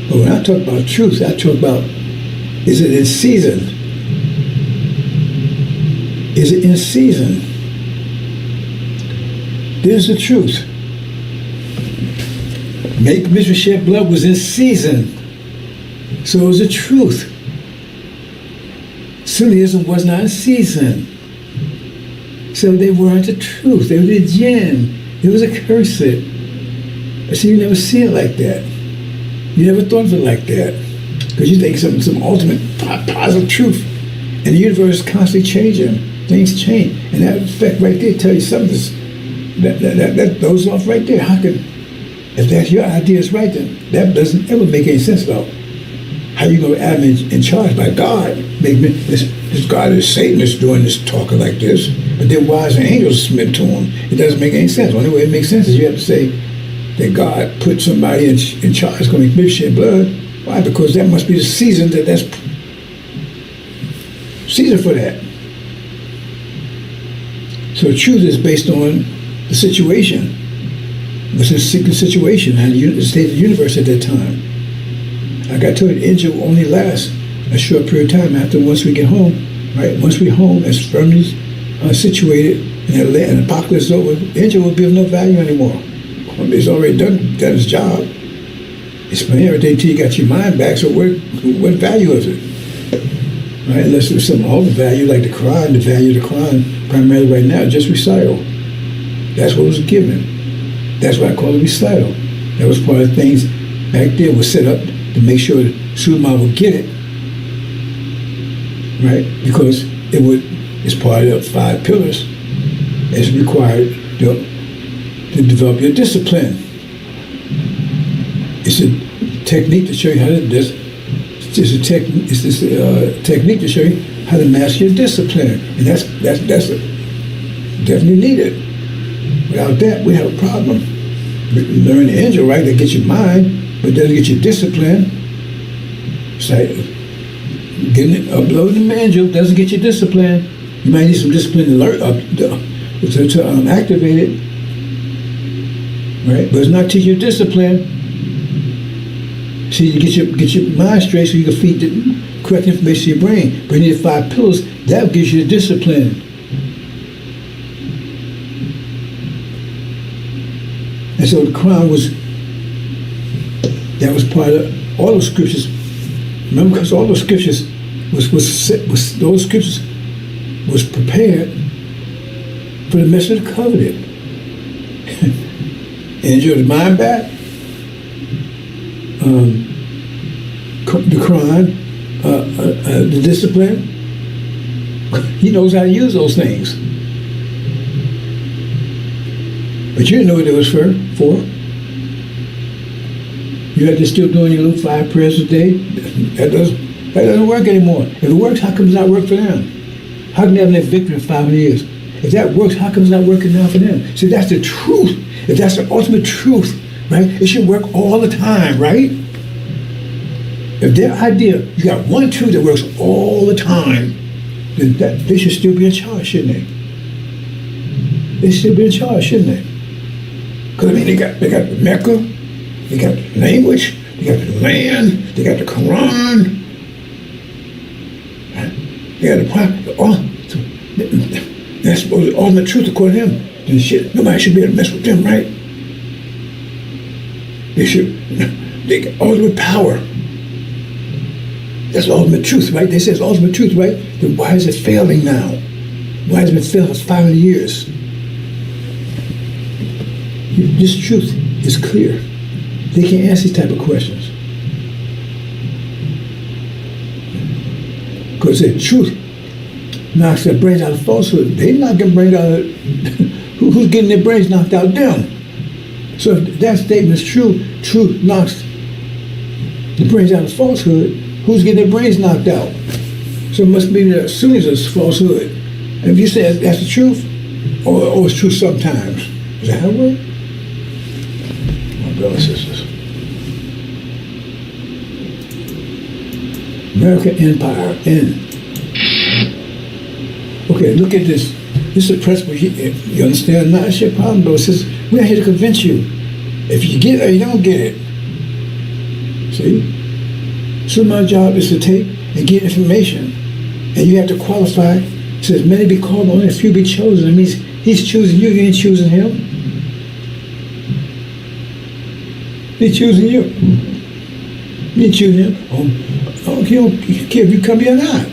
But when I talk about truth, I talk about, is it in season? Is it in season? There's the truth. Make Mr. Shed Blood was in season. So it was the truth. Sunnism was not in season. So they weren't the truth. They were the jinn. It was a curse. So you never see it like that. You never thought of it like that. Because you think some ultimate positive truth. And the universe is constantly changing. Things change. And that effect right there tell you something that throws off right there. How can, if that's your idea is right, then that doesn't ever make any sense about how you going to have in charge by God. this God is Satan is doing this talking like this, but then why is the angels submit to him? It doesn't make any sense. The only way it makes sense is you have to say that God put somebody in charge going to shed blood. Why? Because that must be the season that's season for that. So the truth is based on the situation. What's the situation and the state of the universe at that time. Like I told you, the angel will only lasts a short period of time after once we get home, right? Once we're home, as firmly situated, and the apocalypse is over, the angel will be of no value anymore. It's already done its job. It's been everything till you got your mind back, so what value is it? Right? Unless there's some other value like the Quran, the value of the Quran, primarily right now, just recital. That's what was given. That's why I call it recital. That was part of the things back there was set up to make sure that Suleiman would get it, right? Because it's part of the 5 pillars. It's required to develop your discipline. It's a technique to show you how to technique to show you how to master your discipline, and that's definitely needed. Without that, we have a problem. Learn the angel, right? That gets your mind, but doesn't get your discipline. It's like uploading the angel doesn't get your discipline. You might need some discipline to learn to activate it, right? But it's not teaching you discipline. See, you get your mind straight so you can feed the correct information to your brain. But you need 5 pillars. That gives you the discipline. And so the Quran that was part of all those scriptures. Remember, because all those scriptures those scriptures was prepared for the message of the covenant. Angel the mind back. The Quran, the discipline. He knows how to use those things. But you didn't know what it was for. You had to still doing your little 5 prayers a day. That doesn't work anymore. If it works, how come it's not work for them? How can they have that victory in 5 years? If that works, how come it's not working now for them? See, that's the truth. If that's the ultimate truth, right? It should work all the time, right? If their idea, you got one truth that works all the time, then they should still be in charge, shouldn't they? They should still be in charge, shouldn't they? Because I mean, they got the Mecca, they got the language, they got the land, they got the Quran, they got the Prophet. That's the ultimate truth according to him. Then shit, nobody should be able to mess with them, right? They got ultimate power. That's the ultimate truth, right? They say it's ultimate truth, right? Then why is it failing now? Why has it been failing for 500 years? This truth is clear. They can't answer these type of questions. Because the truth knocks their brains out of falsehood. They not getting brains out of who's getting their brains knocked out? Them. So if that statement is true, truth knocks the brains out of falsehood. Who's getting their brains knocked out? So it must be that as soon as it's falsehood. And if you say that's the truth, or it's true sometimes, is that how it works? My brothers and sisters. American Empire, N. Okay, look at this. This is a principle. You understand? Not that's your problem, though. It says, we're here to convince you. If you get it or you don't get it. See? So my job is to take and get information. And you have to qualify. It says, many be called, only a few be chosen. It means he's choosing you, you ain't choosing him. He's choosing you. You ain't choosing him. He don't care if you come here or not.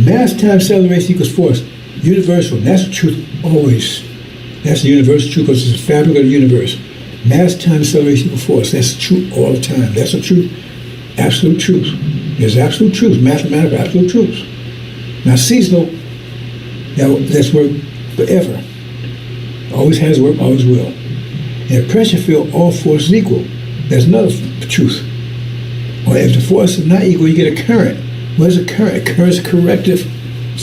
Mass times acceleration equals force. Universal. That's the truth always. That's the universal truth because it's the fabric of the universe. Mass times acceleration equals force. That's the truth all the time. That's the truth. Absolute truth. There's absolute truth. Mathematical absolute truth. Now seasonal, that's work forever. Always has work, always will. In a pressure field, all force is equal. There's another truth. Or if the force is not equal, you get a current. What is a current? A current is a corrective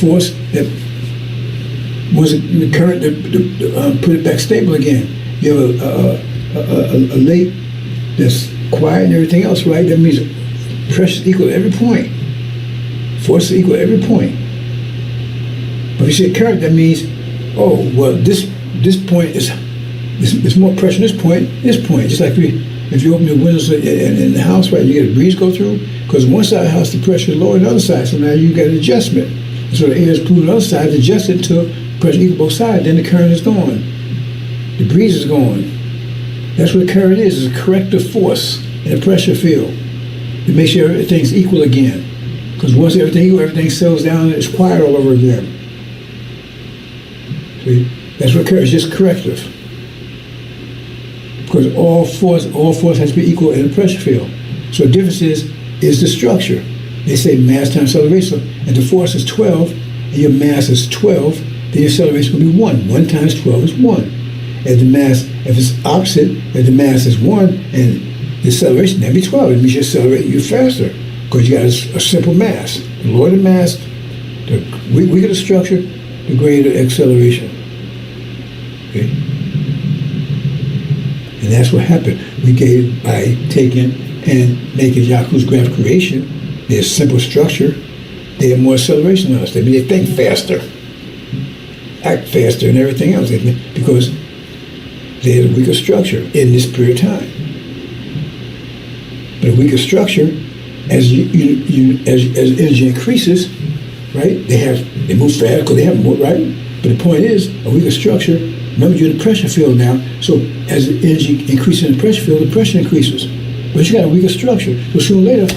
force that was the current to put it back stable again. You have a lake that's quiet and everything else, right? That means pressure is equal at every point. Force is equal at every point. But if you say current, that means, oh, well, this point is, there's more pressure in this point. Just like if you open the windows in the house, right, you get a breeze go through, because one side of the house, the pressure is lower than the other side, so now you get an adjustment. And so the air is pulled on the other side, adjusted to pressure equal both sides, then the current is gone. The breeze is gone. That's what a current is. It's a corrective force in a pressure field. It makes sure everything's equal again. Because once everything's equal, everything settles down and it's quiet all over again. See? That's what current is, just corrective. Because all force has to be equal in a pressure field. So the difference is the structure. They say mass times acceleration. And the force is 12, and your mass is 12, then your acceleration will be 1. 1 times 12 is 1. If the mass, if it's opposite, if the mass is 1 and the acceleration, that'd be 12. It means you're accelerating you faster because you got a simple mass. The lower the mass, the weaker the structure, the greater the acceleration. Okay? And that's what happened. We gave, by taking and making Yaku's graph creation, their simple structure, they have more acceleration than us. They mean they think faster, act faster, and everything else because they had a weaker structure in this period of time. But a weaker structure, as energy increases, right? They move fast because they have more, right? But the point is, a weaker structure. Remember, you're in the pressure field now. So as the energy increases in the pressure field, the pressure increases. But you got a weaker structure. So sooner or later,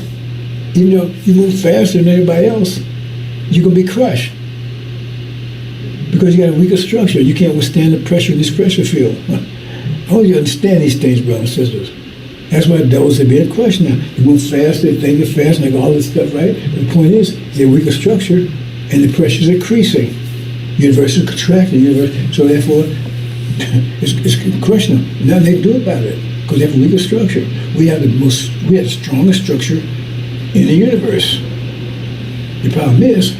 even though you move faster than everybody else, you're gonna be crushed because you got a weaker structure. You can't withstand the pressure in this pressure field. I hope you understand these things, brothers and sisters. That's why devils are being crushed now. They move fast, they think they're fast, and they got all this stuff, right? But the point is, they're a weaker structure, and the pressure is increasing. Universe is contracting, so therefore, it's crushing them. Nothing they can do about it because they have a weaker structure. We have the strongest structure in the universe. The problem is,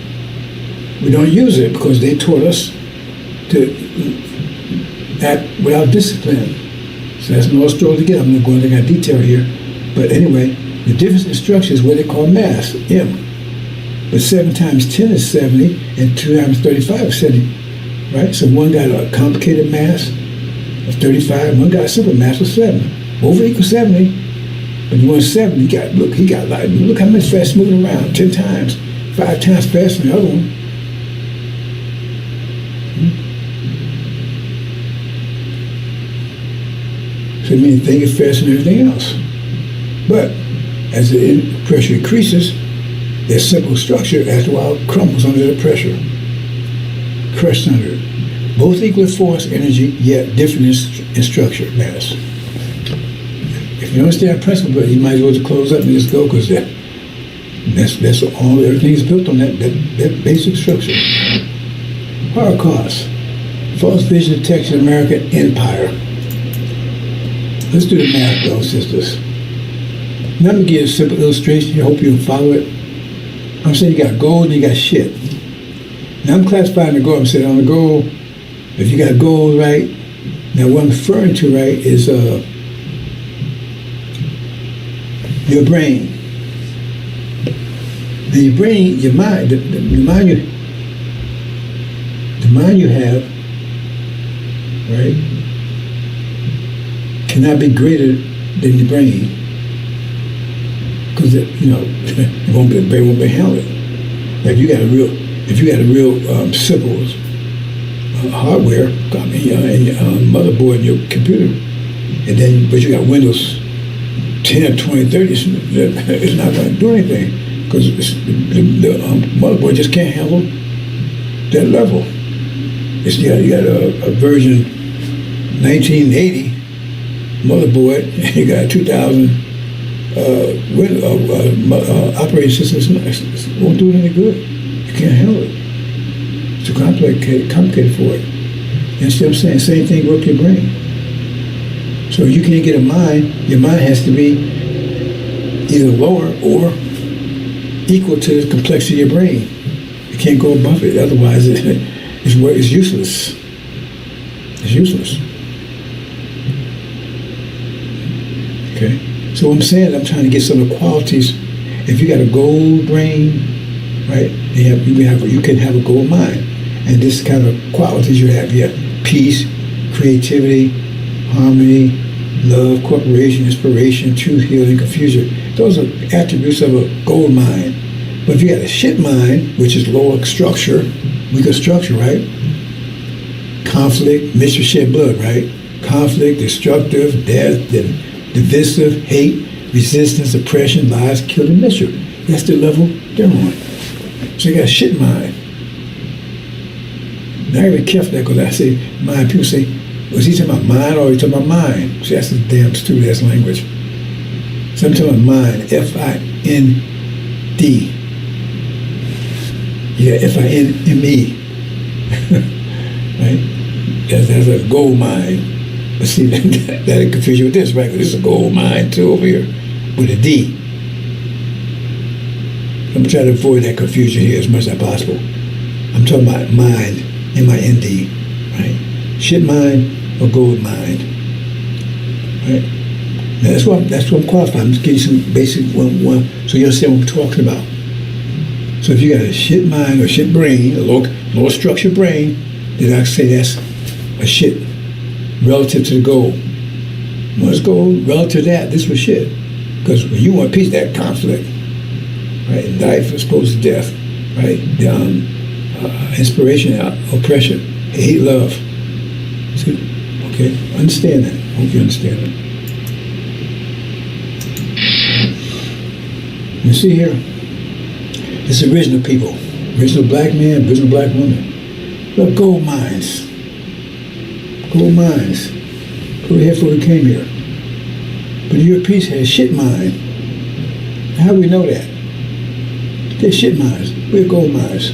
we don't use it because they taught us to act without discipline. So that's another story to get. I'm not going into detail here. But anyway, the difference in structure is what they call mass, M. But 7 times 10 is 70, and 2 times 35 is 70. Right? So one got a complicated mass of 35, one got a simple mass of 7. Both equal 70, but you want 7, look how much fast moving around, 10 times, 5 times faster than the other one. So it means they get faster than everything else. But as the pressure increases, their simple structure after a while crumbles under the pressure, crushed under it. Both equal in force, energy, yet different in structure, mass. If you understand principle, you might as well just close up and just go because that's all. Everything is built on that basic structure. Holocaust, false vision of Texas American Empire. Let's do the math, brothers and sisters. Now I'm going to give you a simple illustration. I hope you can follow it. I'm saying you got gold and you got shit. Now I'm classifying the gold. I'm saying on the gold, if you got gold, right, now what I'm referring to, right, is your brain. Now your brain, your mind, the mind you have, right, cannot be greater than the brain, because the brain won't be handled. If you got a real simple hardware, in your motherboard in your computer, but you got Windows 10, 20, 30, it's not going to do anything because the motherboard just can't handle that level. You got a version 1980 motherboard, and you got a 2000 operating system. It won't do it any good. You can't handle it. It's too complicated for it. You see what I'm saying? Same thing with your brain. So you can't get a mind. Your mind has to be either lower or equal to the complexity of your brain. You can't go above it, otherwise it's useless. It's useless. Okay? So what I'm saying, I'm trying to get some of the qualities. If you got a gold brain, right, you can have a gold mind. And this kind of qualities you have. You have peace, creativity, harmony, love, cooperation, inspiration, truth, healing, confusion. Those are attributes of a gold mind. But if you got a shit mind, which is lower structure, weaker structure, right? Conflict, mischief, shed blood, right? Conflict, destructive, death, divisive, hate, resistance, oppression, lies, killing, mischief. That's the level they're on. So you got a shit mind. Now I gotta be careful that, because I say mind, people say, was he talking about mind or was he talking about mind? See, that's a damn stupid ass language. So I'm talking about mind, F-I-N-D. Yeah, F-I-N-M-E. Right? That's a gold mine. But see, that'll confuse you with this, right? This is a gold mine too over here with a D. I'm trying to avoid that confusion here as much as possible. I'm talking about mind, M-I-N-D, right? Shit mind or gold mind, right? Now that's what I'm qualified. I'm just giving you some basic one, so you understand what I'm talking about. So if you got a shit mind or shit brain, a low structured brain, then I say that's a shit relative to the goal. What's goal relative to that? This was shit. Because when you want peace, that conflict, right? Life is opposed to death, right? Inspiration, oppression, hate, love. See? Okay, understand that. Hope you understand that. You see here, it's original people, original black man, original black woman. Look, gold mines. Gold mines. Go here before we came here. But the Europeans had shit mine. How do we know that? They're shit mines. We're gold mines.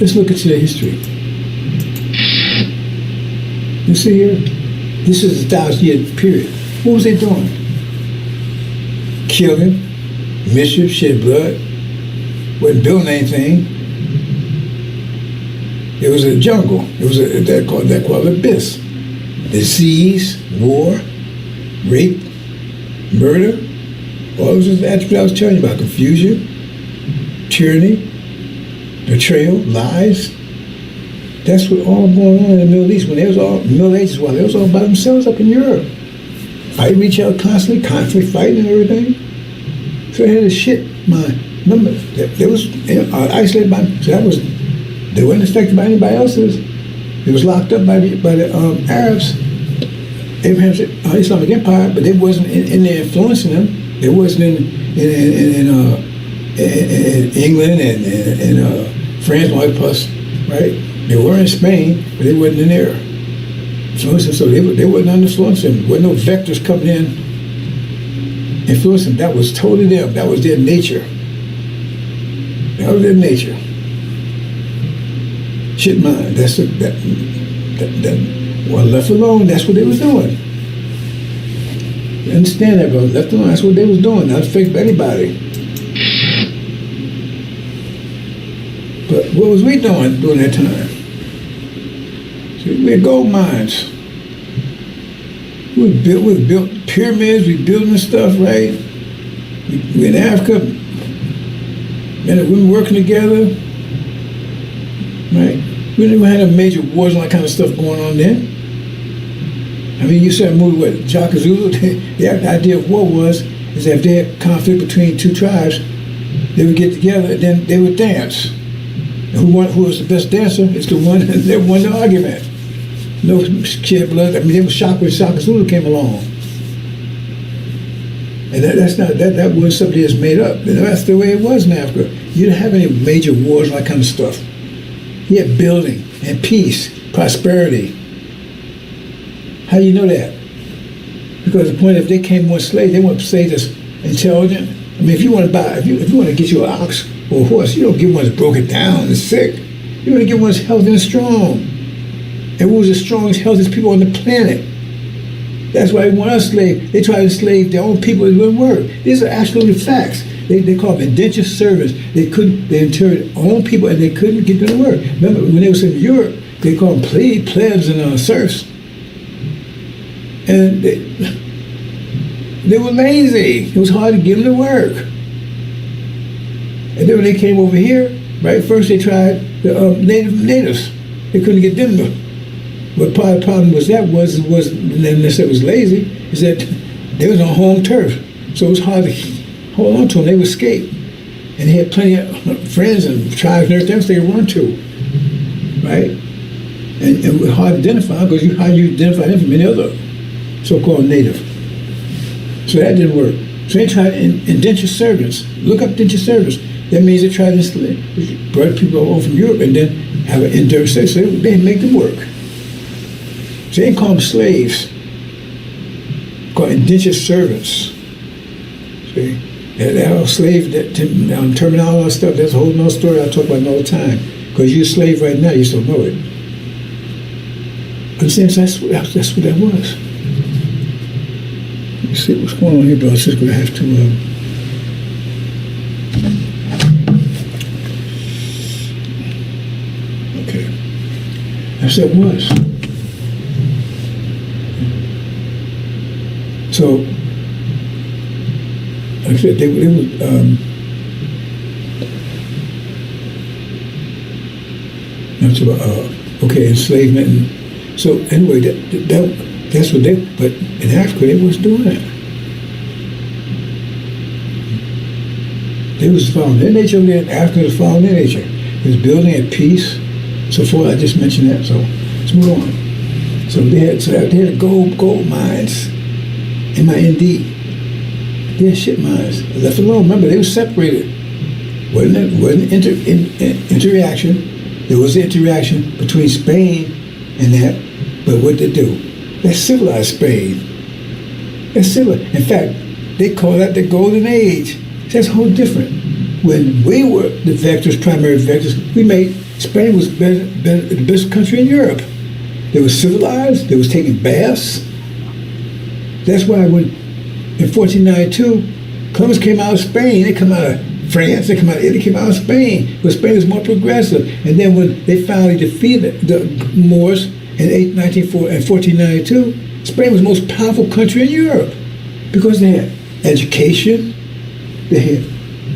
Let's look into their history. You see here? This is a 1,000-year period. What was they doing? Killing, mischief, shed blood. Wasn't building anything. It was a jungle. It was that called abyss. Disease, war, rape, murder. All those attributes I was telling you about. Confusion, tyranny, betrayal, lies. That's what all going on in the Middle East. When they was all Middle Ages, while they was all by themselves up in Europe, fighting each other constantly fighting and everything. So they had a shit mind. Remember, they was isolated by. So that was. They weren't affected by anybody else's. It was locked up by the Arabs, Abraham's Islamic Empire, but they wasn't in there influencing them. They wasn't in England and France and all that plus, right? They were in Spain, but they wasn't in there. So they wasn't under influencing them. There were no vectors coming in influencing them. That was totally them. That was their nature. That was their nature. Shit mind. That's well, left alone, that's what they was doing. You understand that, brother? Left alone, that's what they was doing. Not affect anybody. But what was we doing during that time? See, we had gold mines. We built pyramids, we building stuff, right? We in Africa, men and women working together, right? We didn't even have major wars and all that kind of stuff going on then. I mean, you saw a movie with Shaka Zulu. The idea of war is that if they had conflict between two tribes, they would get together and then they would dance. And who was the best dancer is the one that won the argument. No shed blood. I mean, they were shocked when Shaka Zulu came along. And that was something that's made up. And that's the way it was in Africa. You didn't have any major wars and that kind of stuff. You had building and peace, prosperity. How do you know that? Because the point, if they came one slave, they want slaves that's intelligent. I mean, if you want to buy, if you want to get you an ox or a horse, you don't get one that's broken down and sick. You want to get one that's healthy and strong. And who was the strongest, healthiest people on the planet? That's why they want us slaves. They try to enslave their own people. It wouldn't work. These are absolutely facts. They call them indentured servants. They interred their own people and they couldn't get them to work. Remember, when they was in Europe, they called them plebs and serfs. And they were lazy. It was hard to get them to work. And then when they came over here, right, first they tried the natives. They couldn't get them to. But part of the problem was they said it was lazy, is that they was on home turf. So it was hard to hold on to them. They would escape. And they had plenty of friends and tribes and everything else they could run to. Right? And it was hard to identify because how you identify them from any other so-called native. So that didn't work. So they tried indentured servants. Look up indentured servants. That means they tried to brought people over from Europe and then have an indentured servant. So they didn't make them work. So they didn't call them slaves. They called indentured servants. See? That whole slave terminology, all that stuff, that's a whole nother story I talk about all the time. Because you're a slave right now, you just don't know it. But that's what that was. Let's see what's going on here, bro. I'm just going to have to... Okay. That's what it was. So, like I said, they would... okay, enslavement. And so anyway, that's what they. But in Africa, they was doing that. They was following their nature. Africa was following their nature. It was building at peace. So forth. I just mentioned that. So let's move on. So they had gold mines. MIND. They had shit mines. Left alone. Remember, they were separated. Wasn't interaction. There was an interaction between Spain and that, but what they do? They civilized Spain. That's civilized. In fact, they call that the Golden Age. That's whole different. When we were the vectors, primary vectors, Spain was the best country in Europe. They were civilized. They was taking baths. That's why when in 1492, Columbus came out of Spain. They come out of France, they come out of Italy, came out of Spain, but Spain was more progressive. And then when they finally defeated the Moors in 1492, Spain was the most powerful country in Europe because they had education, they had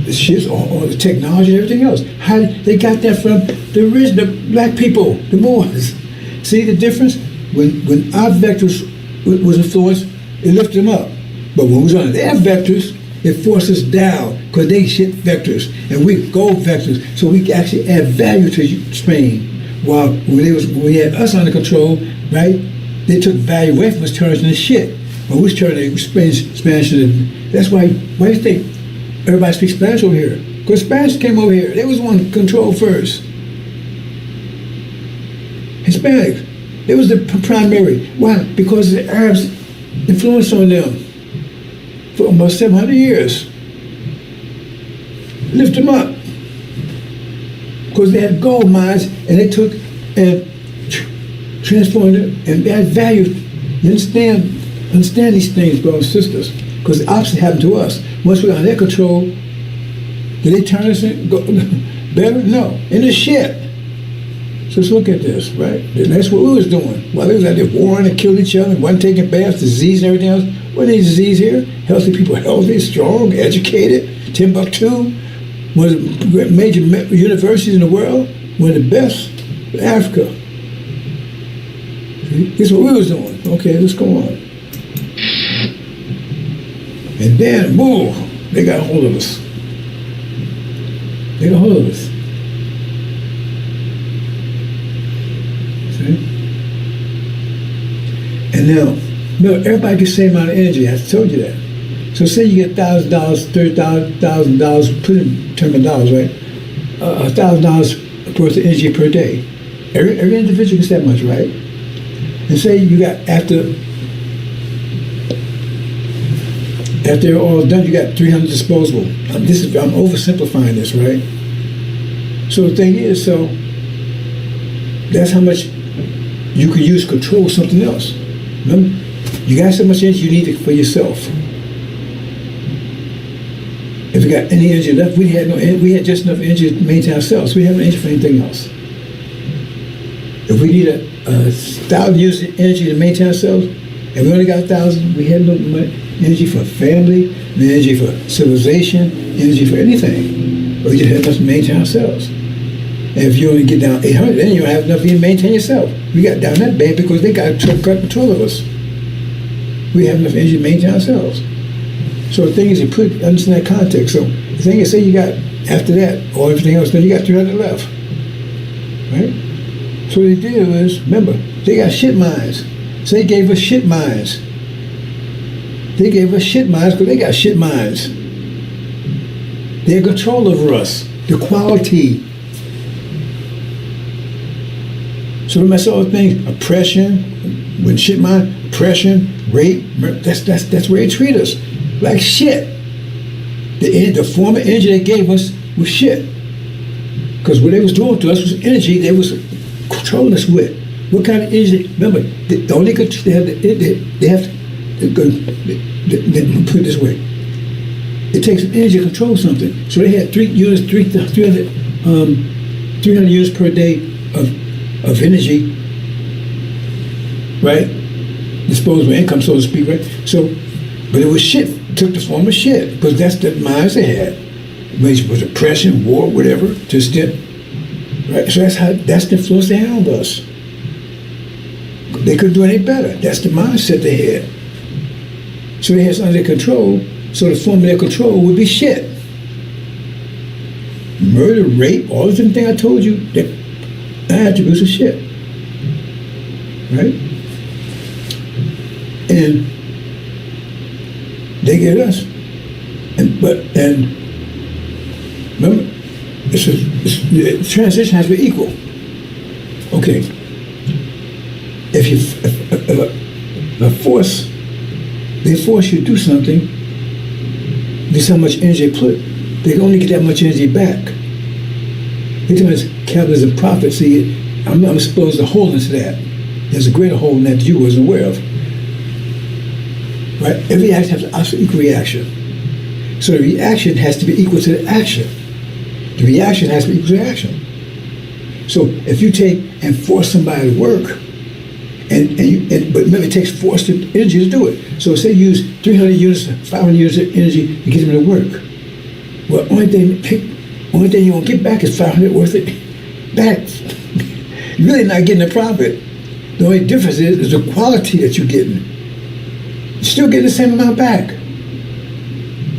the shit, all the technology and everything else. How they got that from the black people, the Moors. See the difference? When our vectors was influenced, it lifted them up. But when we was on their vectors, it forced us down because they shit vectors and we gold vectors. So we actually add value to Spain. While when we had us under control, right, they took value away from us, turned us into shit. When we was turning Spanish into, that's why do you think everybody speaks Spanish over here? Because Spanish came over here. They was the one controlled first. Hispanics. They was the primary. Why? Because the Arabs influenced on them. For almost 700 years. Lift them up. Because they had gold mines and they took and transformed it and they had value. You understand these things, brothers and sisters. Because the opposite happened to us. Once we were under their control, did they turn us better? No. In the shit. So let's look at this, right? And that's what we was doing. While they was out there warring and killing each other, one taking baths, disease and everything else. Wasn't any disease here? Healthy people, healthy, strong, educated. Timbuktu, one of the major universities in the world, one of the best. Africa. See? This is what we was doing. Okay, let's go on. And then, boom, they got a hold of us. They got a hold of us. See? And now, no, everybody gets the same amount of energy. I told you that. So say you get $1,000, $30,000, put in terms of dollars, right? $1,000 worth of energy per day. Every individual gets that much, right? And say you got after they're all done, you got 300 disposable. I'm oversimplifying this, right? So the thing is, so that's how much you can use to control something else. Remember? You got so much energy you need it for yourself. If we got any energy left, we had just enough energy to maintain ourselves. We have no energy for anything else. If we need a 1,000 units of energy to maintain ourselves, and we only got 1,000, we have no energy for family, no energy for civilization, energy for anything. We just have enough to maintain ourselves. And if you only get down 800, then you don't have enough to even maintain yourself. We got down that bad because they got control of us. We have enough energy to maintain ourselves. So the thing is, you understand that context. So the thing is, say you got, after that, or everything else, then you got 300 left. Right? So what they did was, remember, they got shit minds. So they gave us shit minds. They gave us shit minds because they got shit minds. They have control over us, the quality. So remember, I saw things, oppression, when shit mind, oppression, rape, that's where they treat us. Like shit. The form of energy they gave us was shit. Because what they was doing to us was energy they was controlling us with. What kind of energy? Remember, the only they have to put it this way. It takes energy to control something. So they had 300 units per day of energy, right? Disposable income, so to speak, right? So, but it was shit. It took the form of shit because that's the minds they had. It was oppression, war, whatever. Just did, right? So that's the influence they had on us. They couldn't do any better. That's the mindset they had. So they had something under control. So the form of their control would be shit. Murder, rape, all the different things I told you, that attributes of shit. Right? And they get us. And remember, the transition has to be equal. Okay. If they force you to do something, there's how much energy they put. They can only get that much energy back. Because capitalism profit, see, I'm supposed to hold into that. There's a greater hole in that you wasn't aware of. Right? Every action has an absolute equal reaction. So the reaction has to be equal to the action. The reaction has to be equal to the action. So if you take and force somebody to work, but remember, it takes forced energy to do it. So say you use 300 units, 500 units of energy to get them to work. Well, only thing you're gonna get back is 500 worth of back. You're really not getting a profit. The only difference is the quality that you're getting. You're still getting the same amount back.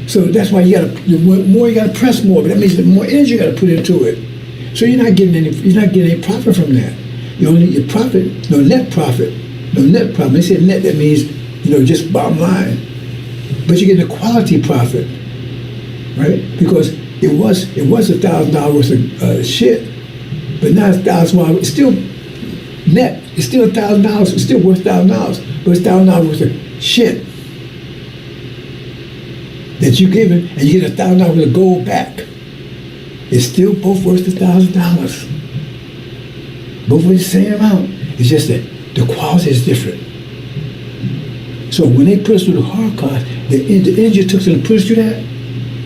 So that's why the more you gotta press more, but that means the more energy you gotta put into it. So you're not getting any profit from that. Your profit, no net profit. They say net, that means, just bottom line. But you're getting a quality profit, right? Because it was $1,000 worth of shit, but now it's $1,000. It's still net. It's still $1,000. It's still worth $1,000, but it's $1,000 worth of shit that you giving, and you get $1,000 worth of gold back. It's still both worth $1,000. Both with the same amount. It's just that the quality is different. So when they put us through the Holocaust, the energy took them to put us through that.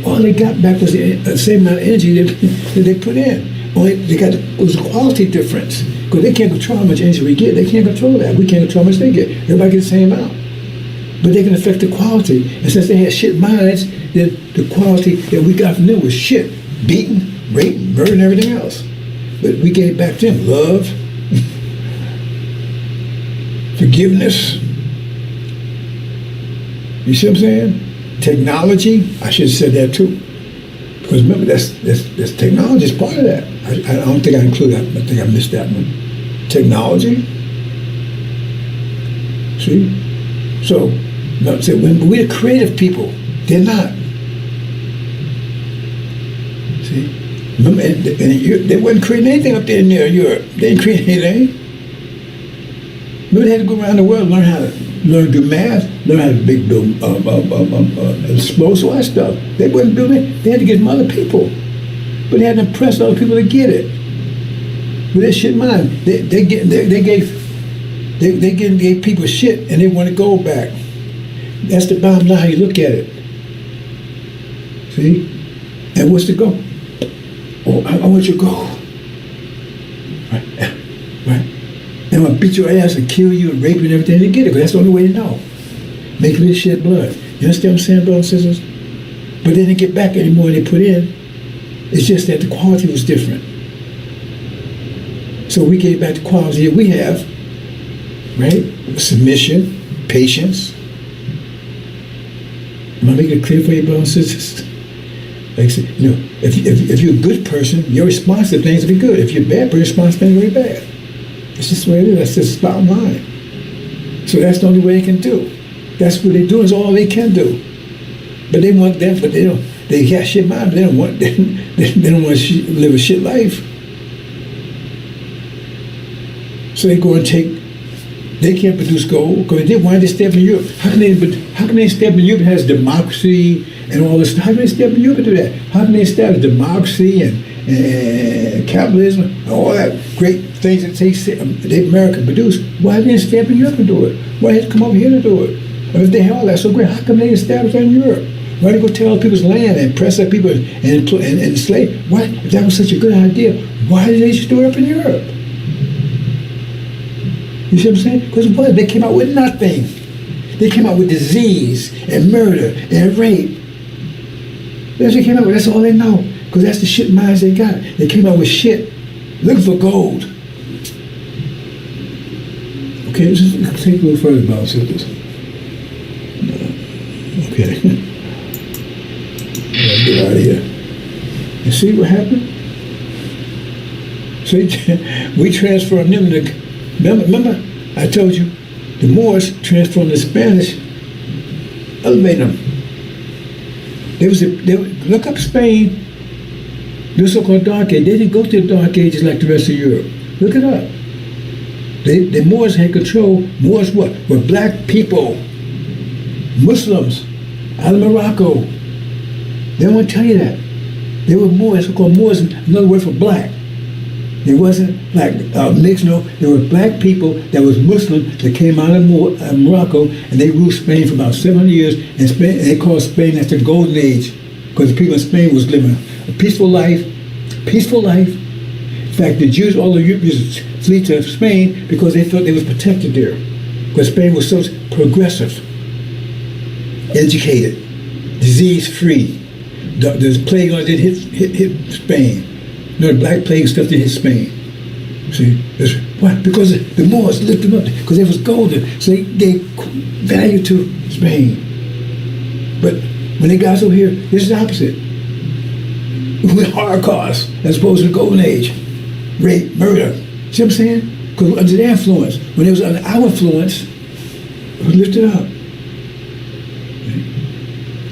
All they got back was the same amount of energy that they put in. It was a quality difference. Because they can't control how much energy we get. They can't control that. We can't control how much they get. Everybody gets the same amount. But they can affect the quality. And since they had shit minds, then the quality that we got from them was shit. Beaten, rape, murder, and everything else. But we gave back to them love, forgiveness. You see what I'm saying? Technology. I should have said that too. Because remember, that's technology is part of that. I don't think I included that. I think I missed that one. Technology. See? So, we're the creative people. They're not. See? Remember, they wasn't creating anything up there in Europe. They didn't create anything. Remember, they had to go around the world, learn to do math, learn how to build explosives, all that stuff. They wasn't building it. They had to get from other people. But they had to impress other people to get it. With their shit mind, they gave They gave people shit and they want to go back. That's the bottom line. How you look at it. See? And what's the goal? Oh, I want you to go. Right? And I'm going to beat your ass and kill you and rape you and everything to get it, because that's the only way to know. Make me shed blood. You understand what I'm saying, brothers and sisters? But they didn't get back any more than they put in. It's just that the quality was different. So we gave back the quality that we have, right? Submission, patience. Am I making it clear for you, brothers and sisters? Like I said, if you're a good person, your response to things will be good. If you're a bad person, your response to things will be bad. It's just the way it is. That's just the bottom line. So that's the only way they can do. That's what they do. Is all they can do. But they want that, but they don't. They got shit mind. They don't want. They don't want to live a shit life. So they go and take. They can't produce gold because they wanted to step in Europe. How can they step in Europe? It has democracy and all this. How can they step in Europe and do that? How can they establish democracy and capitalism and all that great things that America produced? Why didn't they step in Europe and do it? Why did they come over here to do it? And if they had all that so great, how come they established that in Europe? Why did they go take all people's land and press up people and enslave? Why, if that was such a good idea, why did they just do it up in Europe? You see what I'm saying? Because they came out with nothing. They came out with disease and murder and rape. That's what they came out with. That's all they know. Because that's the shit minds they got. They came out with shit looking for gold. Okay, let's just take a little further about this. Okay. Get out of here. You see what happened? See, we transformed them to. Remember, I told you, the Moors transformed the Spanish, elevate them. Look up Spain, the so-called Dark Age. They didn't go to the Dark Ages like the rest of Europe. Look it up. The Moors had control. Moors what? Were black people, Muslims, out of Morocco. They don't want to tell you that. They were Moors, so-called Moors, another word for black. It wasn't like mixed, no. There were black people that was Muslim that came out of Morocco, and they ruled Spain for about 700 years. And Spain, they called Spain that's the Golden Age, because the people in Spain was living a peaceful life. Peaceful life. In fact, the Jews, all the Europeans, flee to Spain because they thought they was protected there, because Spain was so progressive, educated, disease-free. The plague didn't hit Spain. No, the black plague stuff that hit Spain. See, why? Because the Moors lifted them up because they was golden, so they gave value to Spain. But when they got over here, this is the opposite. With Holocaust, as opposed to the Golden Age, rape, murder. See what I'm saying? Because under their influence, when it was under our influence, it was lifted up.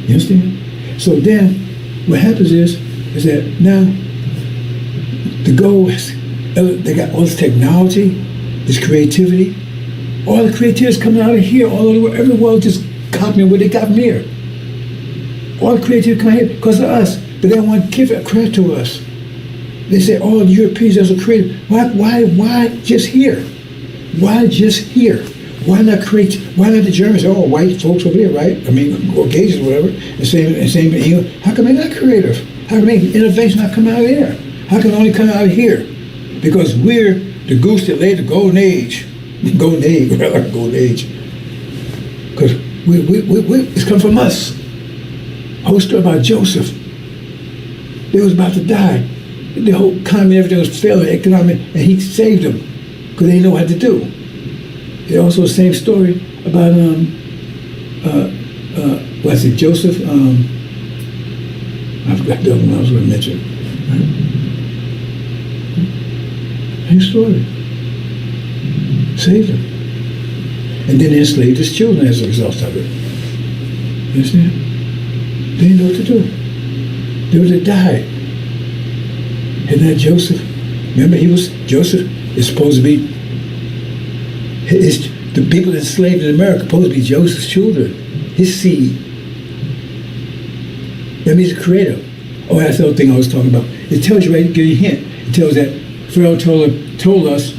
You understand? So then, what happens is that now. The goal is, they got all this technology, this creativity. All the creativity is coming out of here, all over the world. Every world just copying what they got from here. All the creativity coming here because of us, but they don't want to give credit to us. They say, oh, the Europeans are so creative. Why just here? Why just here? Why not create? Why not the Germans? Oh, white folks over there, right? I mean, or Caucasians or whatever. And same in England. How come they're not creative? How come innovation not come out of there? How can it only come out of here? Because we're the goose that laid the golden age. Golden age. Because it's come from us. I was story about Joseph. They was about to die. The whole economy, everything was failing, economic, and he saved them because they didn't know what to do. There's also the same story about what's it, Joseph? I forgot the other one I was going to mention. Right? Same story. Saved them. And then they enslaved his children as a result of it. You understand? They didn't know what to do. They would have died. And that Joseph, remember Joseph is supposed to be, the people enslaved in America are supposed to be Joseph's children, his seed. That means the creator. Oh, that's the other thing I was talking about. It tells you, right, give you a hint. It tells that Pharaoh told us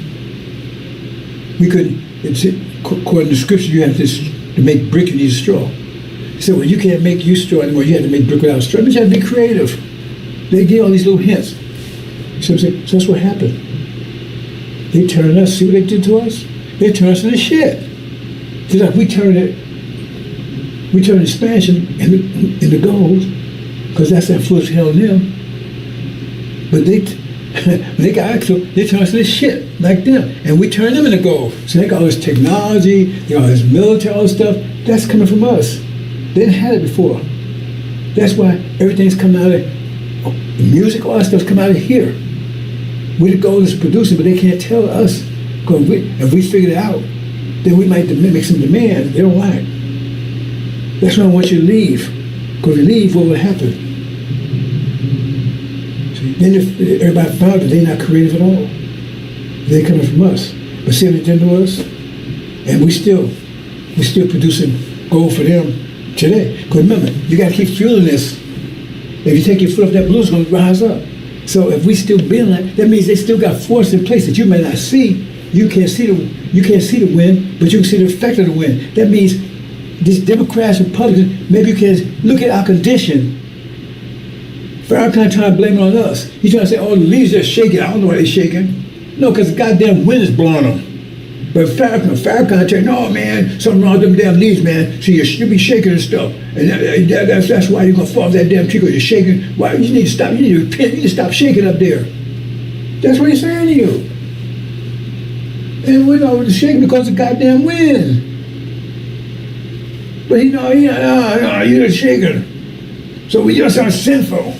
we couldn't It's according to Scripture, you have to make brick, you need straw. So when you can't make you straw anymore, you have to make brick without straw. But you have to be creative. They give all these little hints. You see what I'm saying? So that's what happened. They turned us. See what they did to us? They turned us into shit. Just like we turned the Spanish into gold, because that's the influence held them. But when they got actual, they turned us into shit like them, and we turned them into gold. So they got all this technology, they got all this military, all this stuff. That's coming from us. They didn't have it before. That's why everything's coming out of the music, all that stuff's coming out of here. We're the gold is producing, but they can't tell us. Because if we figure it out, then we might make some demand they don't like. That's why I want you to leave. Because if you leave, what will happen? See, then if everybody found that they're not creative at all, they're coming from us. But see what they did to us? And we're still producing gold for them today. Because remember, you got to keep fueling this. If you take your foot off that balloon, it's going to rise up. So if we still build that means they still got force in place that you may not see. You can't see the wind, but you can see the effect of the wind. That means these Democrats, Republicans, maybe you can look at our condition. Farrakhan trying to blame it on us. He's trying to say, oh, the leaves are shaking. I don't know why they're shaking. No, because the goddamn wind is blowing them. But Farrakhan tell you, no, man, something wrong with them damn leaves, man. So you be shaking and stuff. And that's why you're going to fall off that damn tree, because you're shaking. Why? You need to stop. You need to repent. You need to stop shaking up there. That's what he's saying to you. And we're not shaking because of the goddamn wind. But you're shaking. So we just are sinful.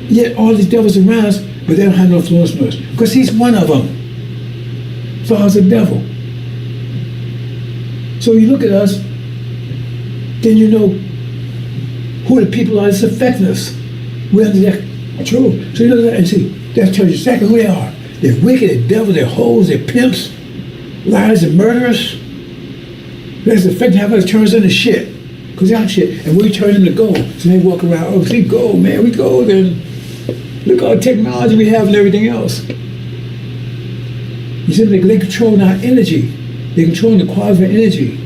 Yet all these devils around us, but they don't have no influence on us. Because he's one of them. Father's the devil. So you look at us, then you know who the people are that's affecting us. We're under their control. So you look at that and see, that tells you exactly who they are. They're wicked, they're devil, they're hoes, they're pimps, liars and murderers. That's the effect of us turns into shit. Because they're shit. And we turn into gold. So they walk around, oh, see, gold, man, we gold. And look at all the technology we have and everything else. You see, they control our energy. They control the quality of our energy.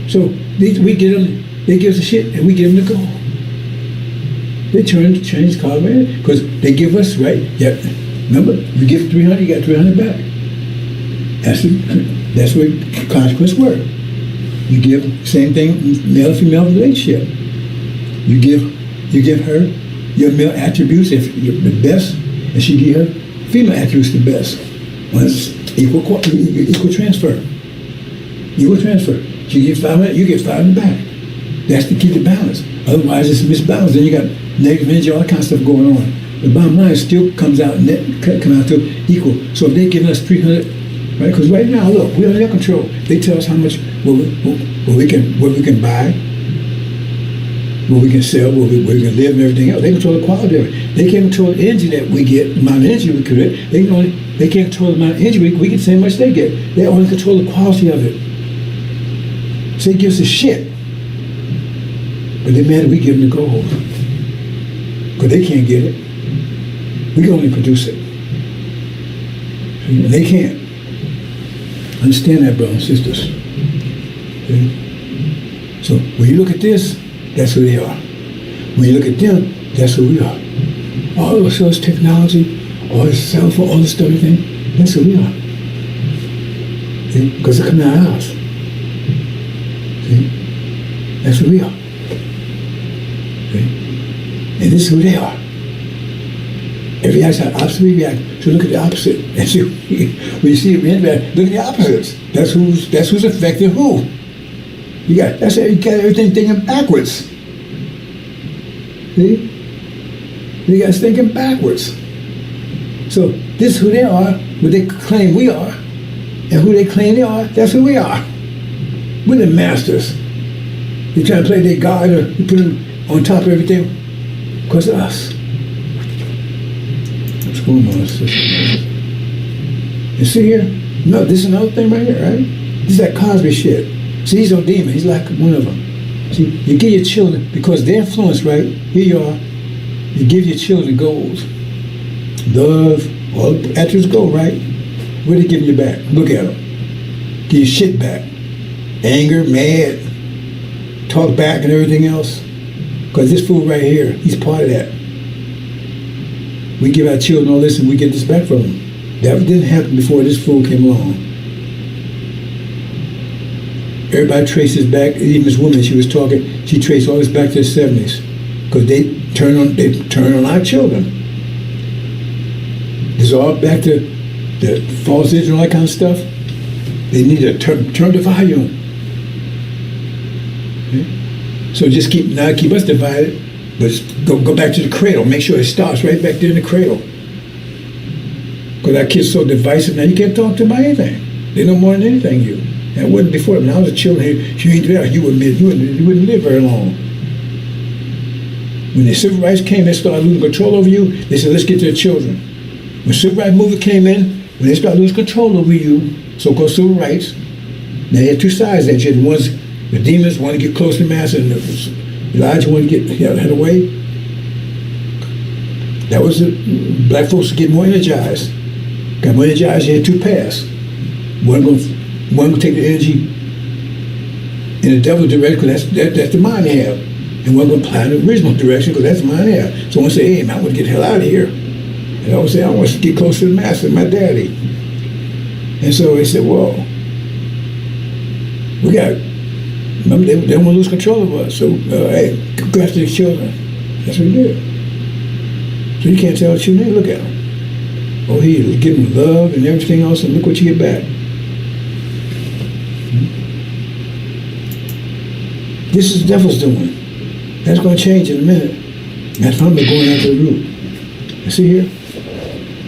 So we get them, they give us the shit, and we give them the gold. They change the quality of our energy. Because they give us, right? Yeah. Remember, you give 300, you got 300 back. That's where consequence work. You give same thing, male-female relationship. You give her your male attributes, if you're the best, and she give her female attributes the best. Well, it's equal transfer. Equal transfer. She gives 500, you get 500 back. That's to keep the balance. Otherwise, it's misbalanced. Then you got negative energy, all that kind of stuff going on. The bottom line still comes out to equal. So if they're giving us 300, right? Because right now, look, we're under their control. They tell us how much what we can buy, what we can sell, where we can live, and everything else. They control the quality of it. They can't control the energy that we get, the amount of energy we create. They can't control the amount of energy we get, the same much they get. They only control the quality of it. So they give us a shit. But they're mad that we give them the gold. Because they can't get it. We can only produce it. And they can't. Understand that, brothers and sisters. Okay? So when you look at this, that's who they are. When you look at them, that's who we are. All of this technology, all this cell phone, all this stuff, everything, that's who we are. See? Because they're coming out of ours. See? That's who we are. See? And this is who they are. Every action has opposite reaction. So look at the opposite. And see, when you see it react, look at the opposites. That's who's affecting who. You got everything thinking backwards. See? You guys thinking backwards. So this is who they are, what they claim we are, and who they claim they are, that's who we are. We're the masters. They try to play their God or put them on top of everything because of us. What's going on, sister? You see here? No, this is another thing right here, right? This is that Cosby shit. See, he's no demon. He's like one of them. See, you give your children, because they're influenced, right? Here you are. You give your children gold. Love, all attributes gold, right? What are they giving you back? Look at them. get your shit back. Anger, mad, talk back and everything else. Because this fool right here, he's part of that. We give our children all this and we get this back from them. That didn't happen before this fool came along. Everybody traces back, even this woman she was talking, she traced all this back to the 70s. Because they turn on our children. It's all back to the false and all that kind of stuff. They need to turn the volume. Okay? So just keep us divided, but go back to the cradle. Make sure it starts right back there in the cradle. Because our kids so divisive now, you can't talk to them about anything. They know more than anything you. And it wasn't before. When I was a child, you ain't there, you wouldn't live very long. When the civil rights came, they started losing control over you. They said, let's get to the children. When civil rights movement came in, when they started losing control over you, so-called civil rights, now you had two sides that you had. One's the demons want to get close to the master, and Elijah wanted to get head away. That was the black folks get more energized. Got more energized, you had two paths. One going to take the energy in the devil's direction, because that's the mind they have. And one going to apply in the original direction, because that's the mind they have. So one say, hey, man, I want to get the hell out of here. And I would say, I want to get close to the master, my daddy. And so they said, well, we got, remember, they don't want to lose control of us. So, hey, go after the children. That's what we did. So you can't tell the children, hey, look at them. Oh, he give them love and everything else, and look what you get back. This is the devil's doing. That's going to change in a minute. That's probably going after the root. You see here?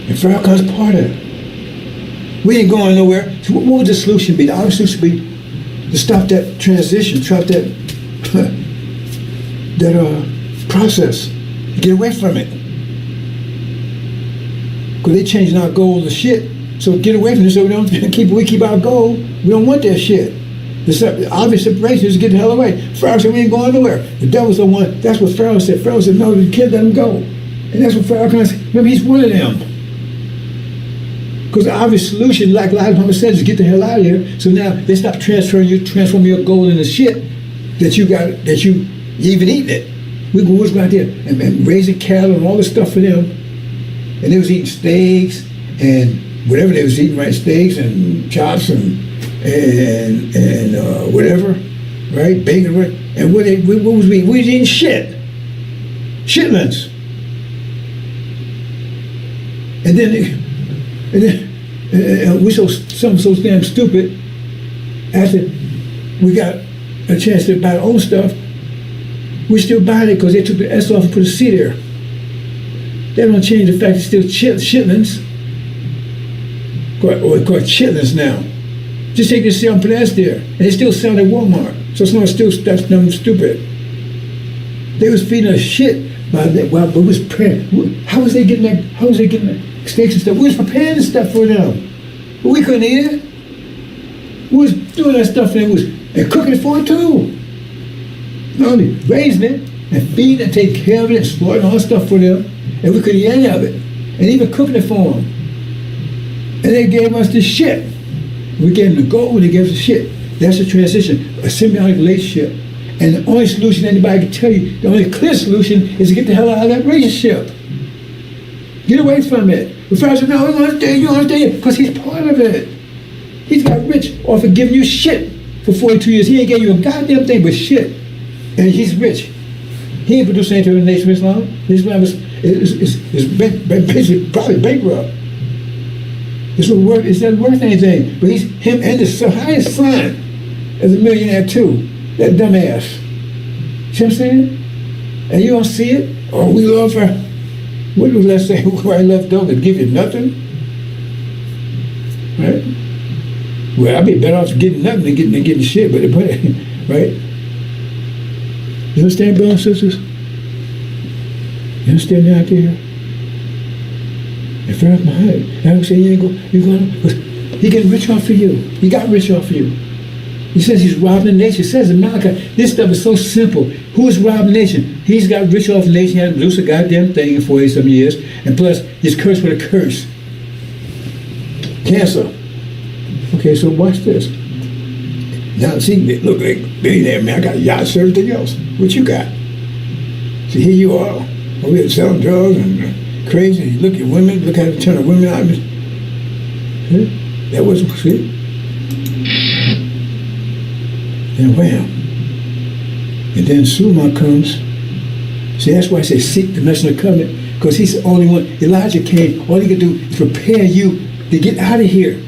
And Farrakhan's part of it. We ain't going nowhere. So what would the solution be? The obvious solution would be to stop that transition, stop that process, get away from it. Because they changing our goal to shit. So get away from it so we keep our goal. We don't want that shit. The obvious separation is to get the hell away. Pharaoh said we ain't going nowhere. The devil's the one. That's what Pharaoh said. Pharaoh said no, you can't let him go. And that's what Pharaoh said. Remember, he's one of them. Because the obvious solution, like Elijah Muhammad said, is get the hell out of here. So now they stop transforming your gold into shit that you even eating it. We was going out there and raising cattle and all this stuff for them. And they was eating steaks and whatever they was eating, right? Steaks and chops and whatever, right? Bacon, right? And what was we? We was eating shit. Shitlings. And then we so damn stupid. After we got a chance to buy our own stuff, we still buying it because they took the S off and put a C there. That don't change the fact it's still shitlings. Or called shitlings now. Just take the C and put an S there, and they still sell at Walmart. So it's not still that's dumb stupid. They was feeding us shit by that. Well, but was preparing. How was they getting that? How was they getting that steaks and stuff? We was preparing the stuff for them, but we couldn't eat it. We was doing that stuff and cooking it for it too. Not only raising it and feeding it and taking care of it and exploiting all that stuff for them, and we couldn't eat any of it, and even cooking it for them. And they gave us this shit. We gave them the gold, and they gave us the shit. That's the transition, a symbiotic relationship. And the only solution anybody can tell you, the only clear solution is to get the hell out of that relationship. Get away from it. The father said, no, you don't understand, because he's part of it. He's got rich off of giving you shit for 42 years. He ain't gave you a goddamn thing but shit. And he's rich. He ain't produced anything in the Nation of Islam. Islam is basically probably bankrupt. It's not worth anything. But him and his highest son is a millionaire too. That dumbass. See what I'm saying? And you don't see it? Oh, we love her. What did I say? Where I left over to give you nothing? Right? Well, I'd be better off getting nothing than getting shit, but right? You understand, brothers and sisters? You understand that out there? And Pharaoh's behind. I don't say you're going. He getting rich off of you. He got rich off of you. He says he's robbing the nation. He says in Malachi, this stuff is so simple. Who is robbing the nation? He's got rich off the nation. He hadn't produced a goddamn thing in 40-some years. And plus, he's cursed with a curse. Cancer. Okay, so watch this. Now, see, they look like billionaire, man. I got yachts, everything else. What you got? See, here you are, over here selling drugs and crazy. You look at women, look at the turn of women out. See? That wasn't, see? And wham. And then Suma comes. See, that's why I say seek the messenger of the covenant, because he's the only one. Elijah came, all he could do is prepare you to get out of here.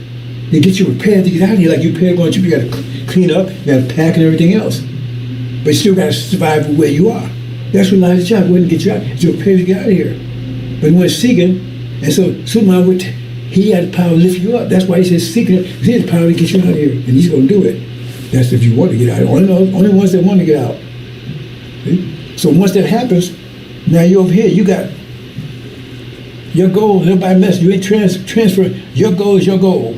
To get you prepared to get out of here, like you prepared going to, you got to clean up, you got to pack and everything else. But you still got to survive where you are. That's what Elijah's job, wouldn't get you out, to prepare to get out of here. But he went seeking, and so Suma, he had the power to lift you up. That's why he says seeking, he had the power to get you out of here, and he's going to do it. That's if you want to get out. Only ones that want to get out. See? So once that happens, now you're over here. You got your goal. Nobody mess. You ain't transferring. Your goal is your goal.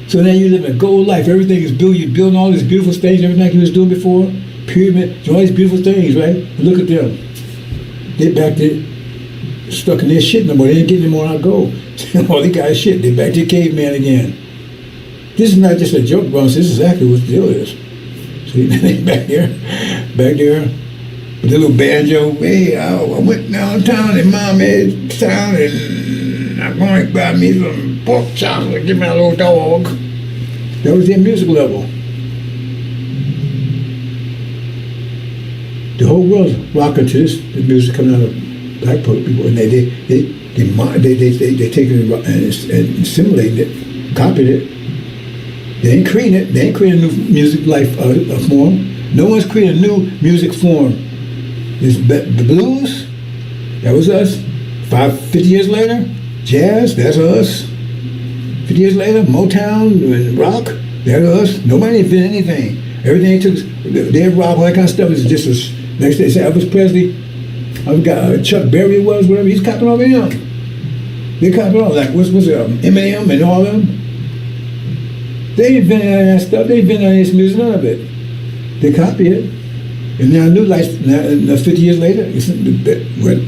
So now you live a goal life. Everything is built. You're building all these beautiful things, everything like you was doing before. Pyramid, all these beautiful things, right? And look at them. They back there, stuck in their shit no more. They ain't getting any more out of gold. All they got is shit. They back to caveman again. This is not just a joke, bro. This is exactly what the deal is. See, they back there, with the little banjo. Hey, I went downtown in Mommy's town and I'm going to buy me some pork chops and give me a little dog. That was their music level. The whole world's rocking to this, the music coming out of black people, and they take it and assimilate it, copied it. They ain't creating it. They ain't creating a new music life form. No one's creating a new music form. The blues, that was us. 50 years later, jazz, that's us. 50 years later, Motown and rock, that's us. Nobody invented anything. Everything they took, their rock, all that kind of stuff is just next day, say Elvis Presley, I've got Chuck Berry was, whatever, he's copying over him. They copying all like, what's it, Eminem and all of them? They invented any of that stuff. They invented any of this music, none of it. They copy it. And now new life, now 50 years later, it's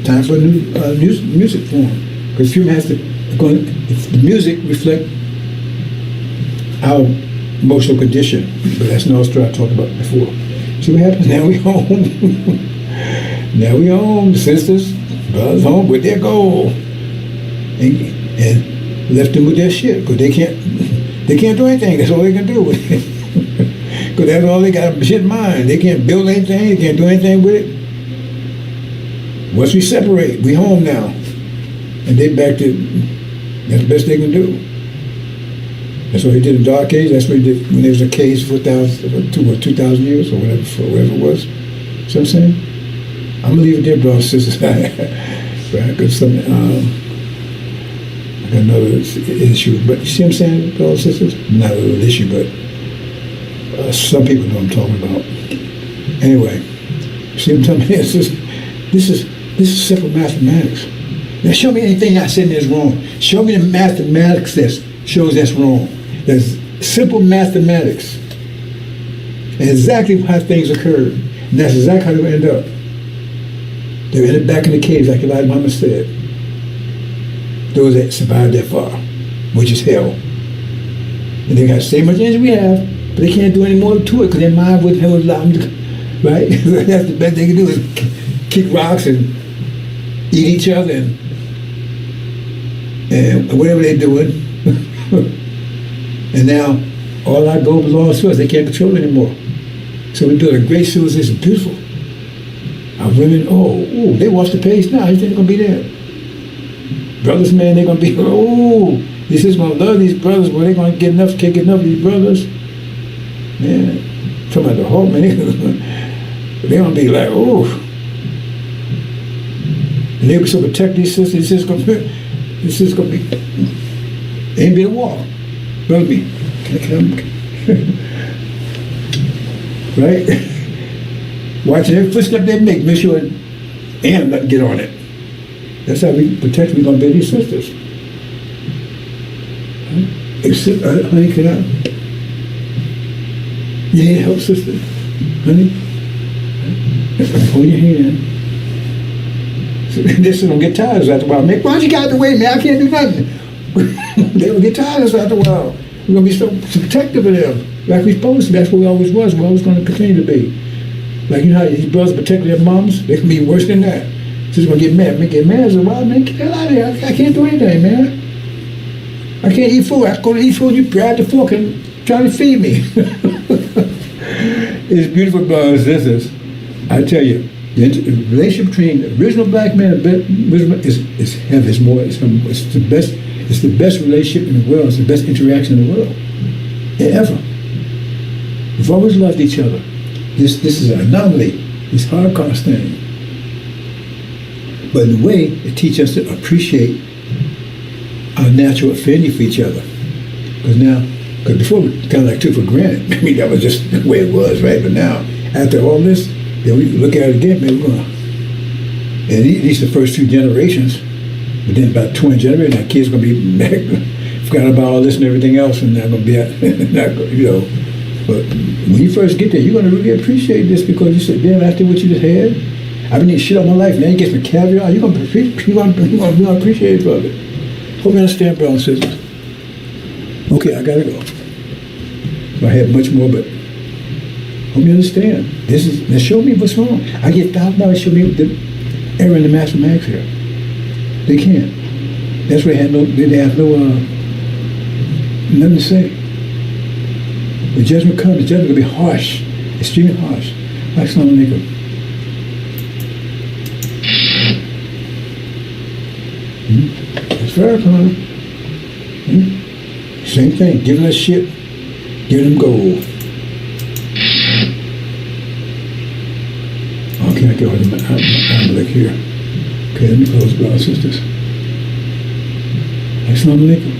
time for a new music form. Because human has to, the music reflect our emotional condition. But that's no story I talked about before. See what happens? Now we home. Now we home, sisters, brothers home with their goal. And left them with their shit, because they can't do anything. That's all they can do. Because that's all they got, shit in mind. They can't build anything. They can't do anything with it. Once we separate, we home now. And they back to, that's the best they can do. That's what he did in Dark Age. That's what he did when there was a cage for 2,000 years or whatever it was. See what I'm saying? I'm going to leave it there, brothers and sisters. Right? Because I got another issue. But you see what I'm saying, brothers and sisters? Not a little issue, but some people know what I'm talking about. Anyway, see what I'm talking about? This is simple mathematics. Now show me anything I said is wrong. Show me the mathematics that shows that's wrong. That's simple mathematics. And exactly how things occurred. And that's exactly how they end up. They ended back in the caves, like Elijah Muhammad said. Those that survived that far, which is hell. And they got the same much energy we have, but they can't do any more to it because their mind wouldn't allow them to, right? That's the best they can do is kick rocks and eat each other and whatever they're doing. And now all our gold belongs to us. They can't control it anymore. So we're doing a great civilization. Beautiful. Our women, they watch the page now. You think they're going to be there? Brothers, man, they're going to be, this is going to love these brothers, but they're going to get enough, can't get enough of these brothers. Man, talking about the whole, man, they're going to be like, And they'll be so protect these sisters. This is going to be, ain't be a war. Brother me. Right? Watching every footstep they make sure and not get on it. That's how we protect. We're going to be these sisters. Honey, can I? You need help, sister? Honey? Hold your hand. This is going to get tired after a while. Man, why don't you get out the way, man? I can't do nothing. They will get tired after a while. We're going to be so protective of them. like we're supposed to be. That's what we always was. We're always going to continue to be. Like, you know how these brothers protect their moms? They can be worse than that. Just going to get mad. Get mad as a wild man. Get the hell out of here. I can't do anything, man. I can't eat food. I go to eat food, you grab the fork and try to feed me. It's beautiful, brothers and sisters. I tell you, the relationship between the original black man and is heaven. It's the best relationship in the world. It's the best interaction in the world. Ever. We've always loved each other. This is an anomaly. This Holocaust thing. But in a way, it teaches us to appreciate our natural affinity for each other. Because before we kind of like took for granted. I mean, that was just the way it was, right? But now, after all this, then we look at it again, man, we're going to, at least the first few generations, but then about 20 generations, our kids going to be forgot about all this and everything else, and not going to be, But when you first get there, you're going to really appreciate this because you said, damn, after what you just had, I've been eating shit all my life, now you get some caviar, you're going to appreciate it, brother. Hope you understand, brothers and sisters. Okay, I got to go. So I have much more, but hope you understand. Now show me what's wrong. I get $1,000, show me the error in the master max here. They can't. That's why they have nothing to say. The judgment comes, the judgment will be harsh, extremely harsh. Like Solomon Nickel. That's Farrakhan. Same thing, giving us shit, giving them gold. Okay, I get all the I'm like here. Okay, let me close, brothers and sisters. Assalamu alaikum.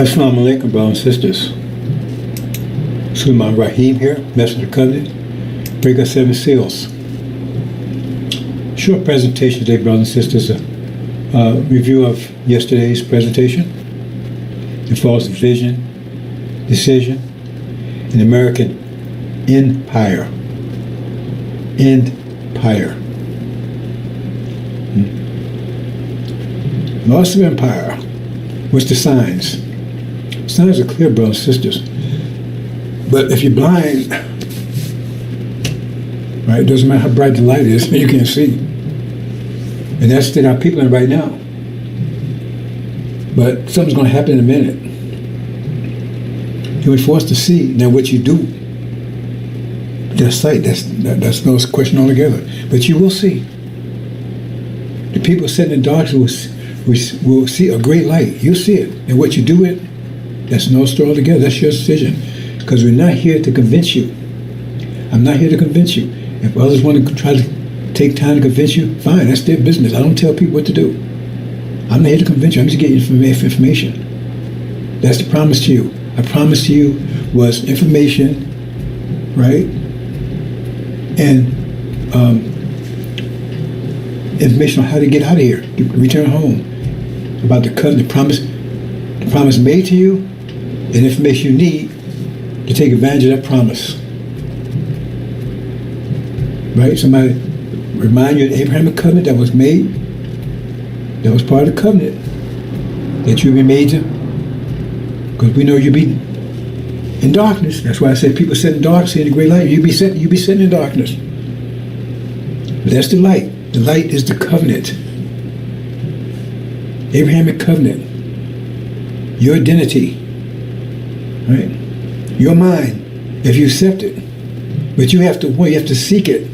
Assalamu alaikum, brothers and sisters. Sulaiman Rahim here, Messenger of the Covenant, Breaker 7 Seals. Short presentation today, brothers and sisters. Review of yesterday's presentation. The false vision, decision, an American empire. Empire. Loss of empire. What's the signs? Signs are clear, brothers and sisters. But if you're blind, right, it doesn't matter how bright the light is, you can't see. And that's the state our people in right now. But something's going to happen in a minute. You'll be forced to see now what you do. That's sight. That's no question altogether. But you will see. The people sitting in darkness will see a great light. You'll see it. And what you do with it, that's no story altogether. That's your decision. Because we're not here to convince you. I'm not here to convince you. If others want to try to take time to convince you, fine, that's their business. I don't tell people what to do. I'm not here to convince you. I'm just getting information. That's the promise to you. I promise to you was information, right? And information on how to get out of here, return home, about the covenant, the promise made to you, and information you need to take advantage of that promise. Right? Somebody remind you of the Abrahamic covenant that was made, that was part of the covenant that you'll be made to, because we know you'll be in darkness. That's why I said people sit in dark, see the great light. You'll be sitting in darkness. But that's the light. The light is the covenant. Abrahamic covenant. Your identity. Right? Your mind, if you accept it. But you have to seek it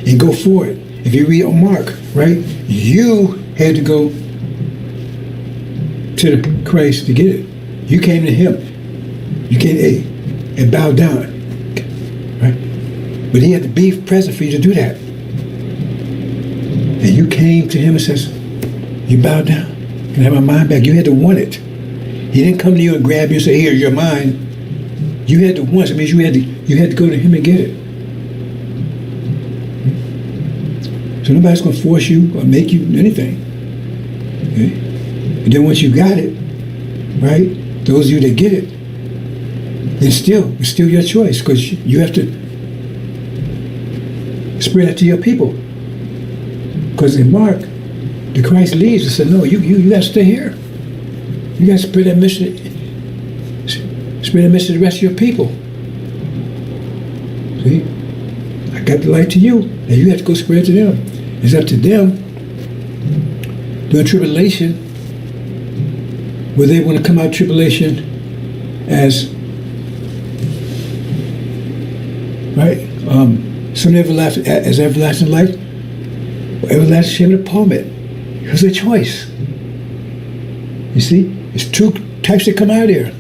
and go for it. If you read on Mark, right? You had to go to Christ to get it. You came to him. You came and bowed down. Right? But he had to be present for you to do that. And you came to him and says, you bowed down. Can I have my mind back? You had to want it. He didn't come to you and grab you and say, here's your mind. You had to want it. It means you had to go to him and get it. So nobody's going to force you or make you anything. Okay? And then once you got it, right? Those of you that get it, it's still your choice, because you have to spread it to your people. Because in Mark, the Christ leaves and said, no, you got to stay here. You got to spread that mission to the rest of your people. See? I got the light to you, and you have to go spread it to them. It's up to them during tribulation, where they want to come out of tribulation as, right, some everlasting life, or everlasting shame and atonement. It was a choice. You see, it's two types that come out of there.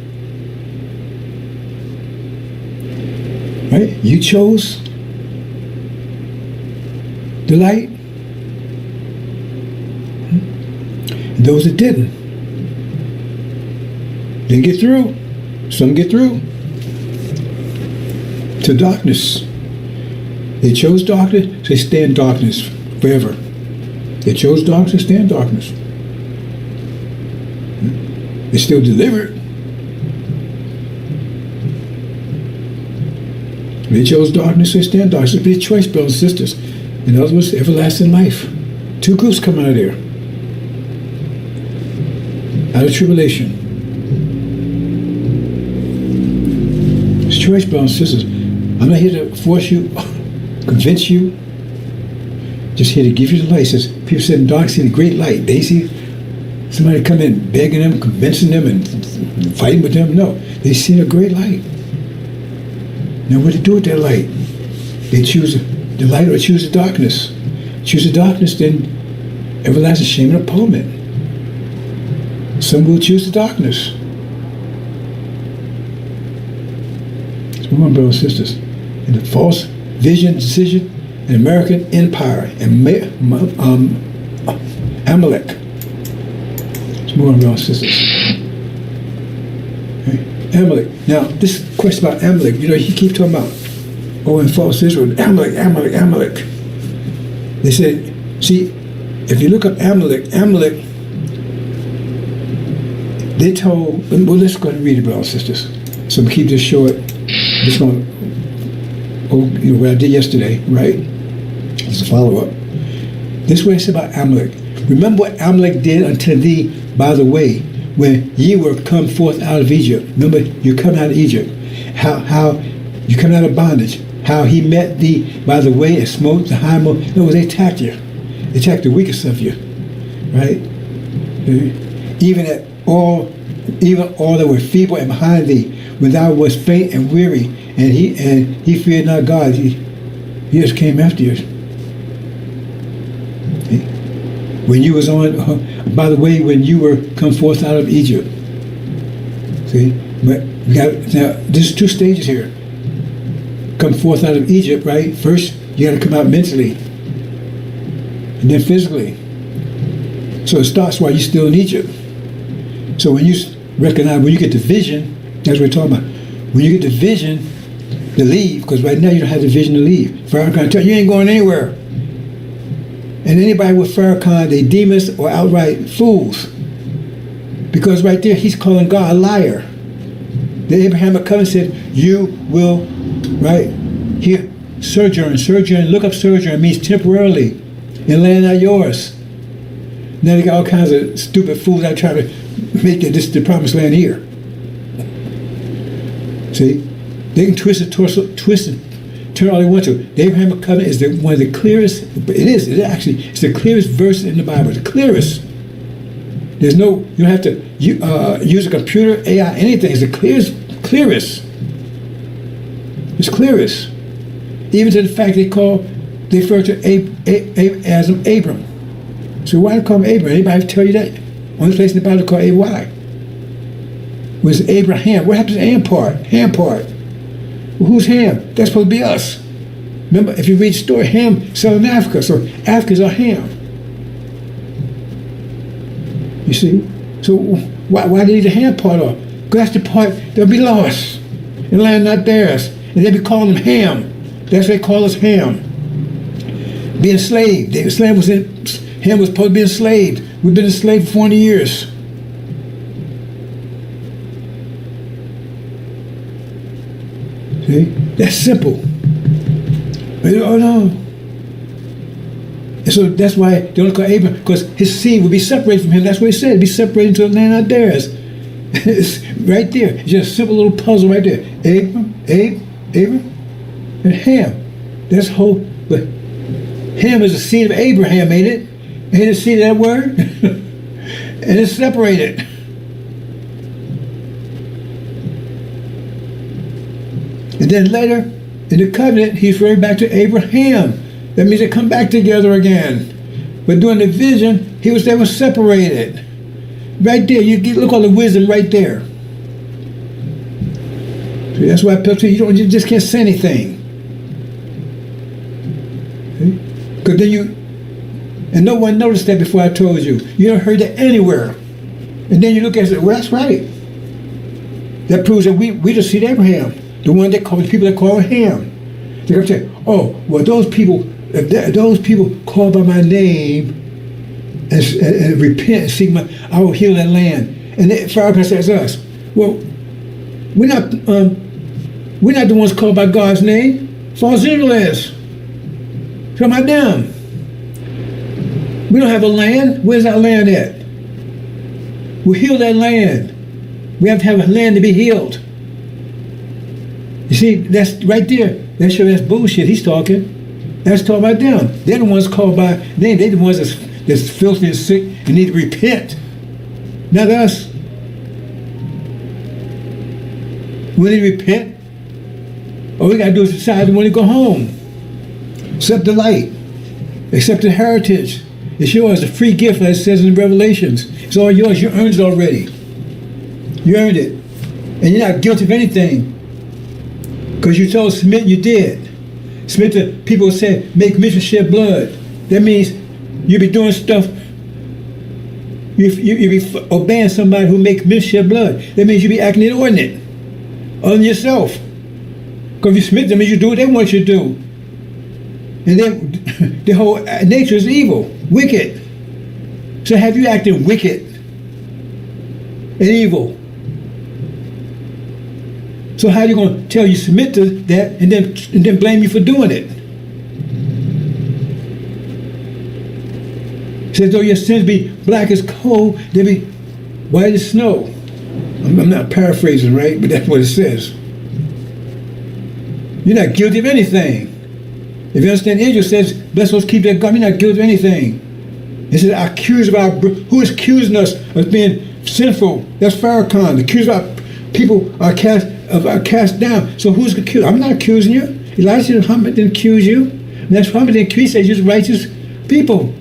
Right? You chose the light. And those that didn't get through. Some get through to darkness. They chose darkness, so they stay in darkness forever. They chose darkness, stay in darkness. They still delivered. They chose darkness, they stay in darkness. It's a choice, brothers and sisters. In other words, everlasting life. Two groups come out of there. Out of tribulation. It's choice, brothers and sisters. I'm not here to force you, convince you. Just here to give you the light. It says, people sit in dark, see the great light. They see somebody come in begging them, convincing them, and fighting with them. No, they see the great light. Now what to do with that light? They choose the light or choose the darkness. Choose the darkness, then everlasting shame and atonement. Some will choose the darkness. Come on, brothers and sisters. And the false vision, decision, an American empire, and Amalek. Let's move on, brothers and sisters. Amalek. Now, this question about Amalek, he keep talking about, in false Israel, Amalek, Amalek, Amalek. They said, see, if you look up Amalek, they told, well, let's go ahead and read it, brothers and sisters. So keep this short. This one, what I did yesterday, right? It's a follow-up. This is what it said about Amalek. Remember what Amalek did unto thee by the way, when ye were come forth out of Egypt. Remember, you come out of Egypt. How you come out of bondage. How he met thee by the way and smote the hindmost. No, they attacked you. They attacked the weakest of you. Right? Even all that were feeble and behind thee, when thou wast faint and weary, and he feared not God. He just came after you. When you was by the way, when you were come forth out of Egypt. See, but now there's two stages here. Come forth out of Egypt, right? First, you got to come out mentally, and then physically. So it starts while you're still in Egypt. So when you recognize, when you get the vision, that's what we're talking about. When you get the vision to leave, because right now you don't have the vision to leave. Farrakhan tell you ain't going anywhere. And anybody with Farrakhan, they demons or outright fools. Because right there, he's calling God a liar. The Abrahamic covenant said, you will, right, here, sojourn, look up sojourn, means temporarily, in land not yours. Now they got all kinds of stupid fools out trying to make this the promised land here. See? They can twist it, turn all they want to. The Abrahamic covenant is one of the clearest, it's the clearest verse in the Bible, the clearest. There's no, you don't have to use a computer, AI, anything. It's the clearest. It's clearest. Even to the fact they refer to as Abram. So why do they call him Abram? Anybody tell you that? Only place in the Bible called A-Y. Was Abraham. What happens to Ham part? Well, who's Ham? That's supposed to be us. Remember, if you read the story, Ham southern Africa, so Africa's our Ham. You see? So why do they leave the Ham part off? Because that's the part that'll be lost. And land not theirs. And they be calling them Ham. That's what they call us Ham. Being enslaved. Ham was supposed to be enslaved. We've been enslaved for 40 years. See? That's simple. Oh no. And so that's why they don't call Abraham, because his seed would be separated from him. That's what he said. Be separated to the land not theirs. It's right there. It's just a simple little puzzle right there. Abram, and Ham. That's whole. But Ham is the seed of Abraham, ain't it? Ain't it seed of that word? And it's separated. And then later, in the covenant, he's referring back to Abraham. That means they come back together again. But during the vision, they were separated. Right there, look all the wisdom right there. So that's why I tell you, you just can't say anything. Because then and no one noticed that before I told you. You don't heard that anywhere. And then you look at it and say, well, that's right. That proves that we just see Abraham. The one that called the people that call Ham. They're going to say, oh, well, those people call by my name and repent and seek I will heal that land. And Farrakhan says us. Well, we're not the ones called by God's name. False Israel is. Talking about them. We don't have a land. Where's our land at? We'll heal that land. We have to have a land to be healed. You see, that's right there. That's bullshit he's talking. That's talking about them. They're the ones called by name. They're the ones that's filthy and sick and need to repent. Not us. We need to repent. All we got to do is decide we want to go home. Accept the light. Accept the heritage. It's yours, a free gift, like it says in the Revelations. It's all yours. You earned it already. You earned it. And you're not guilty of anything. Because you told submit, you did. Submit to people who said, make mission, shed blood. That means you be doing stuff, you be obeying somebody who make mission, shed blood. That means you be acting inordinate. on yourself. Because if you submit to them, you do what they want you to do. And then the whole nature is evil, wicked. So have you acted wicked and evil? So how are you going to tell you submit to that and then blame you for doing it? It says, though your sins be black as coal, they be white as snow. I'm not paraphrasing, right? But that's what it says. You're not guilty of anything. If you understand, Israel says, bless those keep their God. You're not guilty of anything. It says, accused of our, who is accusing us of being sinful? That's Farrakhan. The accused of our people are cast down. So who's accused? I'm not accusing you. Elijah Muhammad didn't accuse you. And that's Muhammad didn't accuse you. He said, you're righteous people.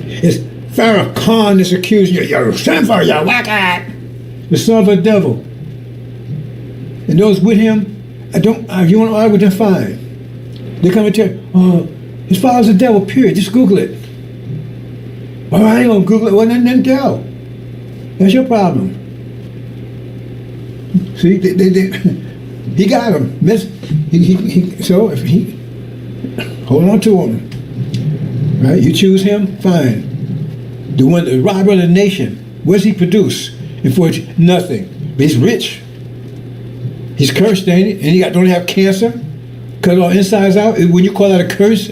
It's Farrakhan that's accusing you. You're sinful, you're wicked. The son of a devil. And those with him, if you want to argue with them, fine. They come and tell you, his father's a devil, period. Just Google it. Well, I ain't going to Google it. Well, then tell. That's your problem. See, he got him. So if he, hold on to him. Right? You choose him, fine. The robber of the nation. What does he produce? Unfortunately, nothing. But he's rich. He's cursed, ain't it? And he don't have cancer. Cut all insides out. When you call that a curse,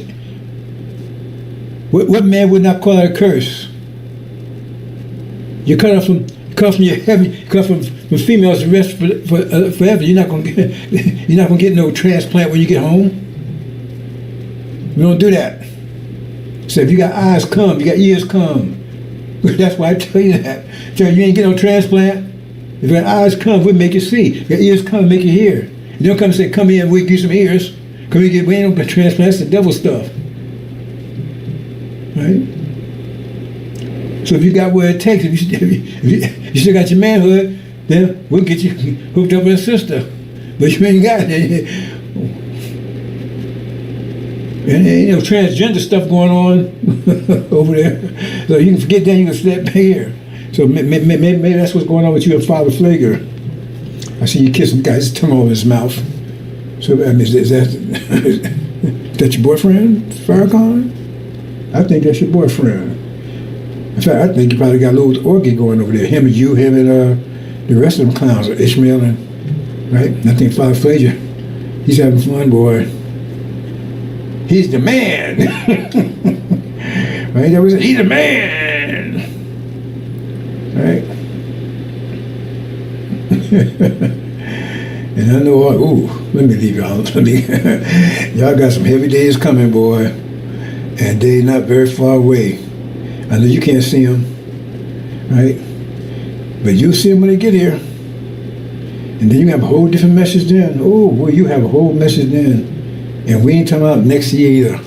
what man would not call that a curse? You cut off from your heaven. You cut from females the rest forever. You're not gonna get no transplant when you get home. We don't do that. So if you got eyes, come. You got ears, come. That's why I tell you that. So you ain't get no transplant. If your eyes come, we'll make you see. If your ears come, make you hear. You don't come and say, come here and we'll give you some ears. We ain't no transplant, that's the devil stuff. Right? So if you got what it takes, if you still got your manhood, then we'll get you hooked up with a sister. But you ain't got it. And you know, transgender stuff going on over there. So you can forget that, you can slip here. So maybe that's what's going on with you and Father Flager. I see you kissing guys, just tongue over his mouth. So I mean, is that your boyfriend, Farrakhan? I think that's your boyfriend. In fact, I think you probably got a little orgy going over there. Him and you, him and the rest of them clowns, Ishmael and, right? And I think Father Flager, he's having fun, boy. He's the man. Right? He's the man. Right? And I know, let me leave y'all. Y'all got some heavy days coming, boy. And they're not very far away. I know you can't see them, right? But you'll see them when they get here. And then you have a whole different message then. Oh, boy, you have a whole message then. And we ain't talking about next year either.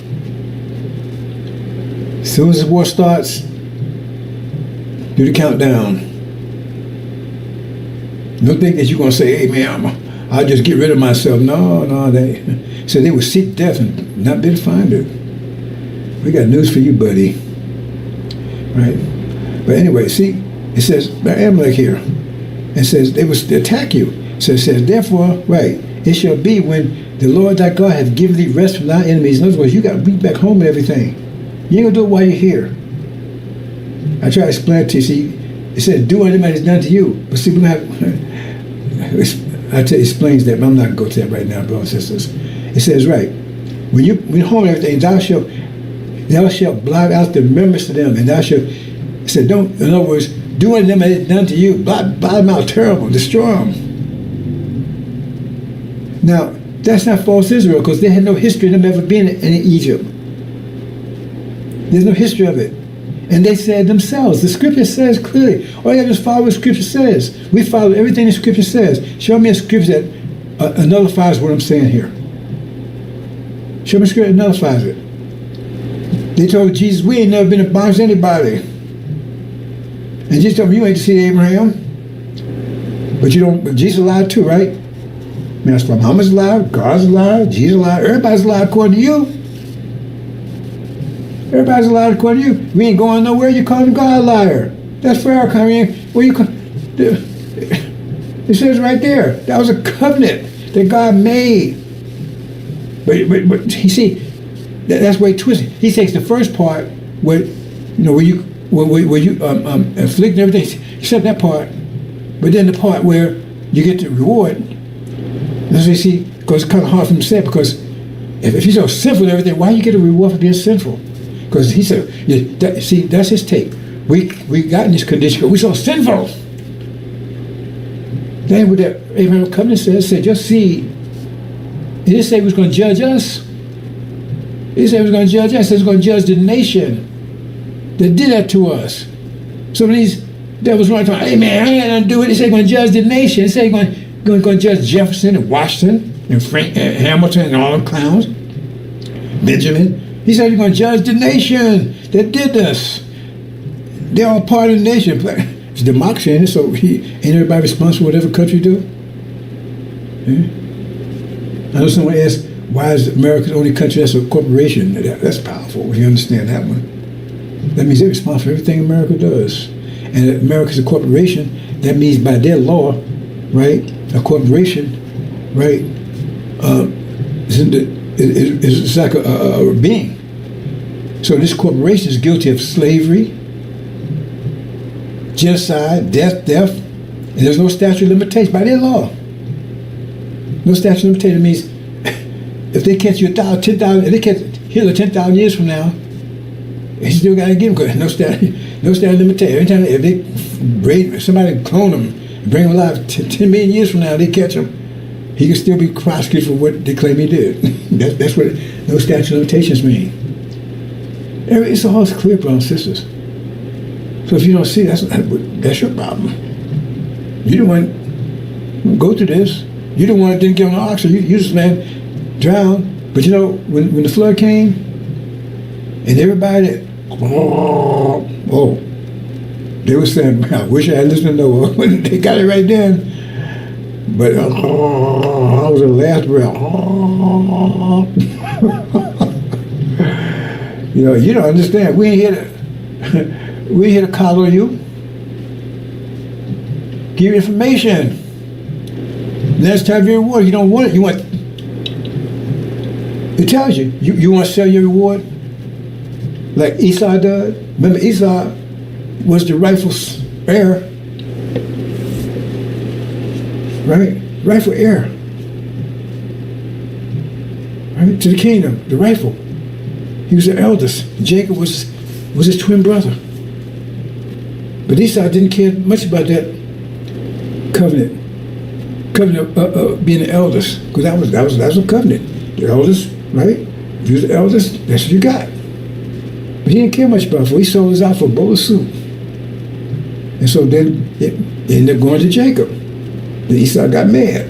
As soon as the war starts, do the countdown. Don't think that you're going to say, hey, man, I'll just get rid of myself. No, they said they would seek death and not be able to find it. We got news for you, buddy. Right? But anyway, see, it says, Amalek here, it says they will attack you. So it says, therefore, right, it shall be when the Lord thy God hath given thee rest from thy enemies. In other words, you got to be back home and everything. You ain't going to do it while you're here. I try to explain it to you. See, it says, do what anybody has done to you. But see, we don't have... I tell you, it explains that, but I'm not going to go to that right now, brothers and sisters. It says, right, when you home and everything, thou shalt blot out the remembrance of them, and thou shalt, it said, don't, in other words, do what them has done to you, blot them out terrible, destroy them. Now, that's not false Israel, because they had no history of them ever being in Egypt. There's no history of it. And they said themselves, the scripture says clearly, all you have to just follow what scripture says. We follow everything the scripture says. Show me a scripture that nullifies what I'm saying here. Show me a scripture that nullifies it. They told Jesus, we ain't never been in bondage to anybody. And Jesus told me, you ain't to see Abraham. But you don't, but Jesus lied too, right? I mean, that's why Muhammad's lied, God's lied, Jesus lied, everybody's lied according to you. Everybody's a liar according to you. We ain't going nowhere. You calling God a liar. That's Farrakhan. Where you It says right there. That was a covenant that God made. But you see, that's where he twisted. He takes the first part where you afflict and everything, except that part. But then the part where you get the reward, that's what you see, because it's kind of hard for him to say, because if you're so sinful and everything, why you get a reward for being sinful? Because he said, see, that's his take. We got in this condition because we're so sinful. Then what that Abraham covenant said, just see, he didn't say he was going to judge us. He said he was going to judge us. He said he was going to judge the nation that did that to us. Some of these devils running around, hey man, I ain't got nothing to do with it. He said he's going to judge the nation. He said he's going to judge Jefferson and Washington and Frank and Hamilton and all them clowns. Benjamin. He said he's going to judge the nation that did this. They're all part of the nation. It's democracy, ain't it? So ain't everybody responsible for whatever country do? Yeah. I know someone asked, why is America the only country that's a corporation? That's powerful, if you understand that one. That means they're responsible for everything America does. And if America's a corporation, that means by their law, right, a corporation, right, it's like a being. So this corporation is guilty of slavery, genocide, death, and there's no statute of limitation by their law. No statute of limitation means if they catch you 10,000, if they catch Hitler 10,000 years from now, you still got to give them, because no statute of limitation. Every time if somebody clone them, bring them alive 10 million years from now, they catch him, he can still be prosecuted for what they claim he did. That's what no statute of limitations mean. It's all clear, brothers and sisters. So if you don't see, that's your problem. You don't want to go through this. You don't want to didn't get on the oxen. You just man drown. But when the flood came, and everybody, they were saying, I wish I had listened to Noah when they got it right then. But I was the last breath. You don't understand. We ain't here to collar you. Give you information. Next time your reward, you don't want it. You want. It tells you. You want to sell your reward, like Esau does. Remember, Esau was the rightful heir, right? Rightful heir, right, to the kingdom. The rightful. He was the eldest. Jacob was his twin brother. But Esau didn't care much about that covenant of being the eldest, because that was a covenant. The eldest, right? If you was the eldest, that's what you got. But he didn't care much about it. He sold us out for a bowl of soup. And so then it ended up going to Jacob. Then Esau got mad.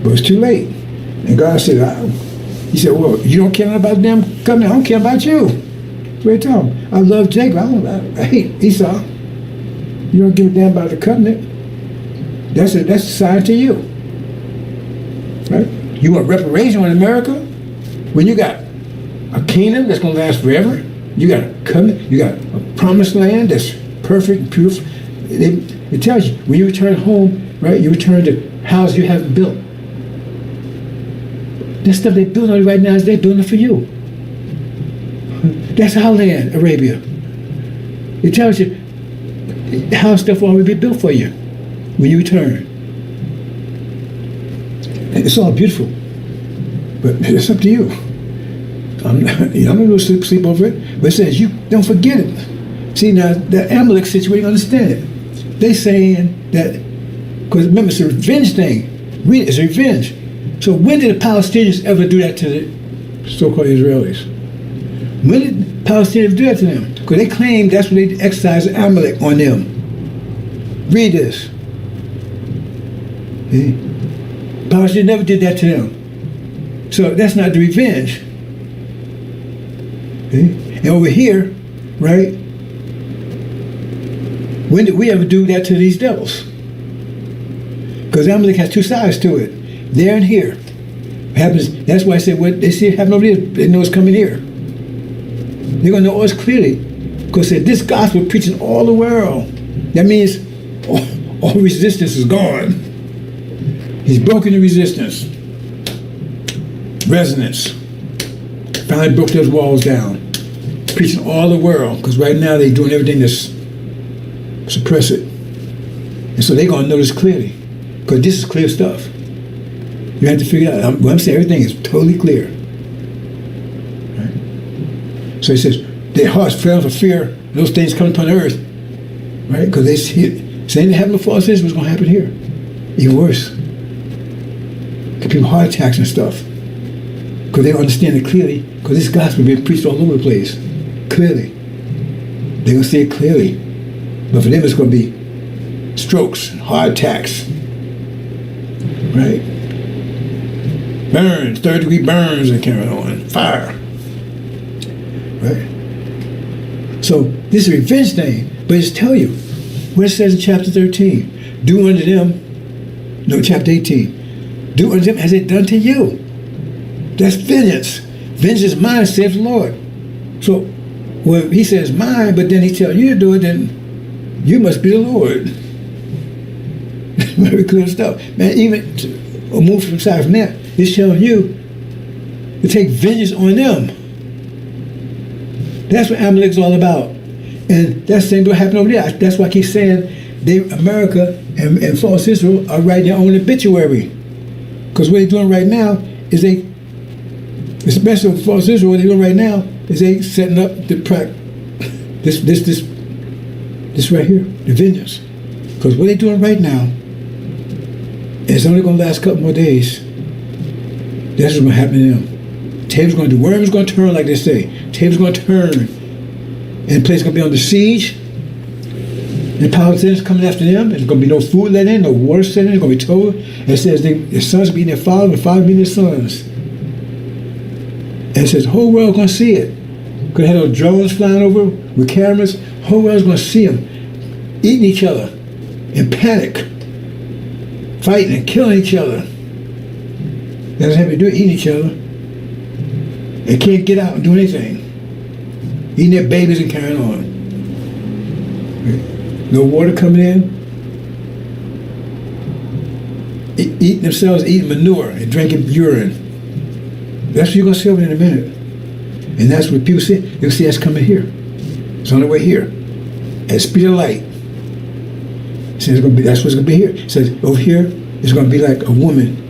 But it was too late. And God said, he said, well, you don't care about them covenant. I don't care about you. That's what he told him. I love Jacob. I hate Esau. You don't give a damn about the covenant. That's a sign to you. Right? You want reparation on America? When you got a kingdom that's going to last forever, you got a covenant, you got a promised land that's perfect and pure. It tells you, when you return home, right, you return to houses you haven't built. That stuff they're building right now, they're building it for you. That's our land, Arabia. It tells you how stuff will already be built for you when you return. It's all beautiful, but it's up to you. I'm not going to sleep over it, but it says you don't forget it. See, now the Amalek situation, you understand it. They're saying that, because remember, it's a revenge thing. It's a revenge. So when did the Palestinians ever do that to the so-called Israelis? When did the Palestinians do that to them? Because they claim that's when they exercised Amalek on them. Read this. Okay? Palestinians never did that to them. So that's not the revenge. Okay? And over here, right? When did we ever do that to these devils? Because Amalek has two sides to it. There and here. It happens. That's why I said what they see it happen over there. They know it's coming here. They're going to know us clearly. Because this gospel preaching all the world. That means all resistance is gone. He's broken the resistance, resonance. Finally broke those walls down. Preaching all the world, because right now they're doing everything to suppress it. And so they're going to notice clearly, because this is clear stuff. You have to figure it out. When I'm saying everything is totally clear. Right? So he says, their hearts fell for fear, and those things come upon the earth. Right? Because they see it. Same thing happened before, this is what's going to happen here. Even worse. Give people heart attacks and stuff. Because they don't understand it clearly, because this gospel is being preached all over the place. Clearly. They're going to see it clearly. But for them, it's going to be strokes, heart attacks. Right? Burns, third-degree burns and carrying on. Fire. Right? So, this is a revenge thing. But it's tell you, what it says in chapter 13, do unto them, no, chapter 18, do unto them as they done to you. That's vengeance. Vengeance is mine, says the Lord. So, when he says mine, but then he tells you to do it, then you must be the Lord. Very clear stuff. Man, even to move from aside from that, it's telling you to take vengeance on them. That's what Amalek's all about. And that's the same thing what happened over there. That's why I keep saying America and false Israel are writing their own obituary. Because what they're doing right now is especially false Israel, what they're doing right now is they setting up the this right here, the vengeance. Because what they're doing right now, it's only going to last a couple more days. That's what's going to happen to them. Tables going to do. Worms going to turn, like they say. Tables going to turn. And the place is going to be under siege. And politicians coming after them. There's going to be no food let in, no water set in. It's going to be told. It says their sons beating their father, and the father beating their sons. And it says the whole world going to see it. Because they have those drones flying over with cameras. The whole world's going to see them eating each other in panic, fighting and killing each other. That's how they do it, eating each other. They can't get out and do anything. Eating their babies and carrying on. No water coming in. Eating themselves, eating manure and drinking urine. That's what you're going to see over in a minute. And that's what people see. You'll see that's coming here. It's on the way here. At the speed of light. So it's going to be, that's what's going to be here. It says over here, it's going to be like a woman.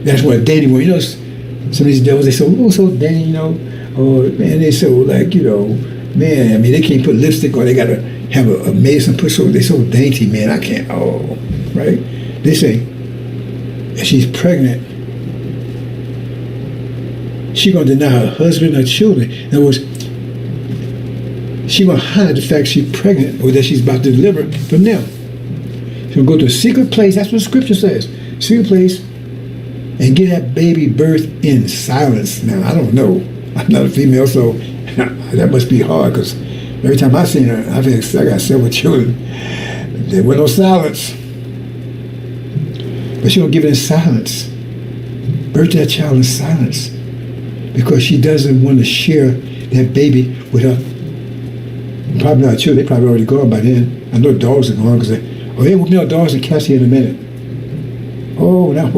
That's what a dating woman. You know, some of these devils, they say, oh, so dating, you know. Or, man, they so like, you know, man, I mean, they can't put lipstick on. They got to have a maid and put so, they so dainty, man. I can't, right? They say, if she's pregnant, she's going to deny her husband and her children. In other words, she's going to hide the fact she's pregnant or that she's about to deliver from them. She's going to go to a secret place. That's what the scripture says. Secret place and get that baby birth in silence. Now, I don't know. I'm not a female, so that must be hard because every time I seen her, I got several children. There was no silence. But she's going to give it in silence. Birth that child in silence. Because she doesn't want to share that baby with her. Probably not children. They probably already gone by then. I know dogs are gone because they will mail dogs and cats here in a minute. They're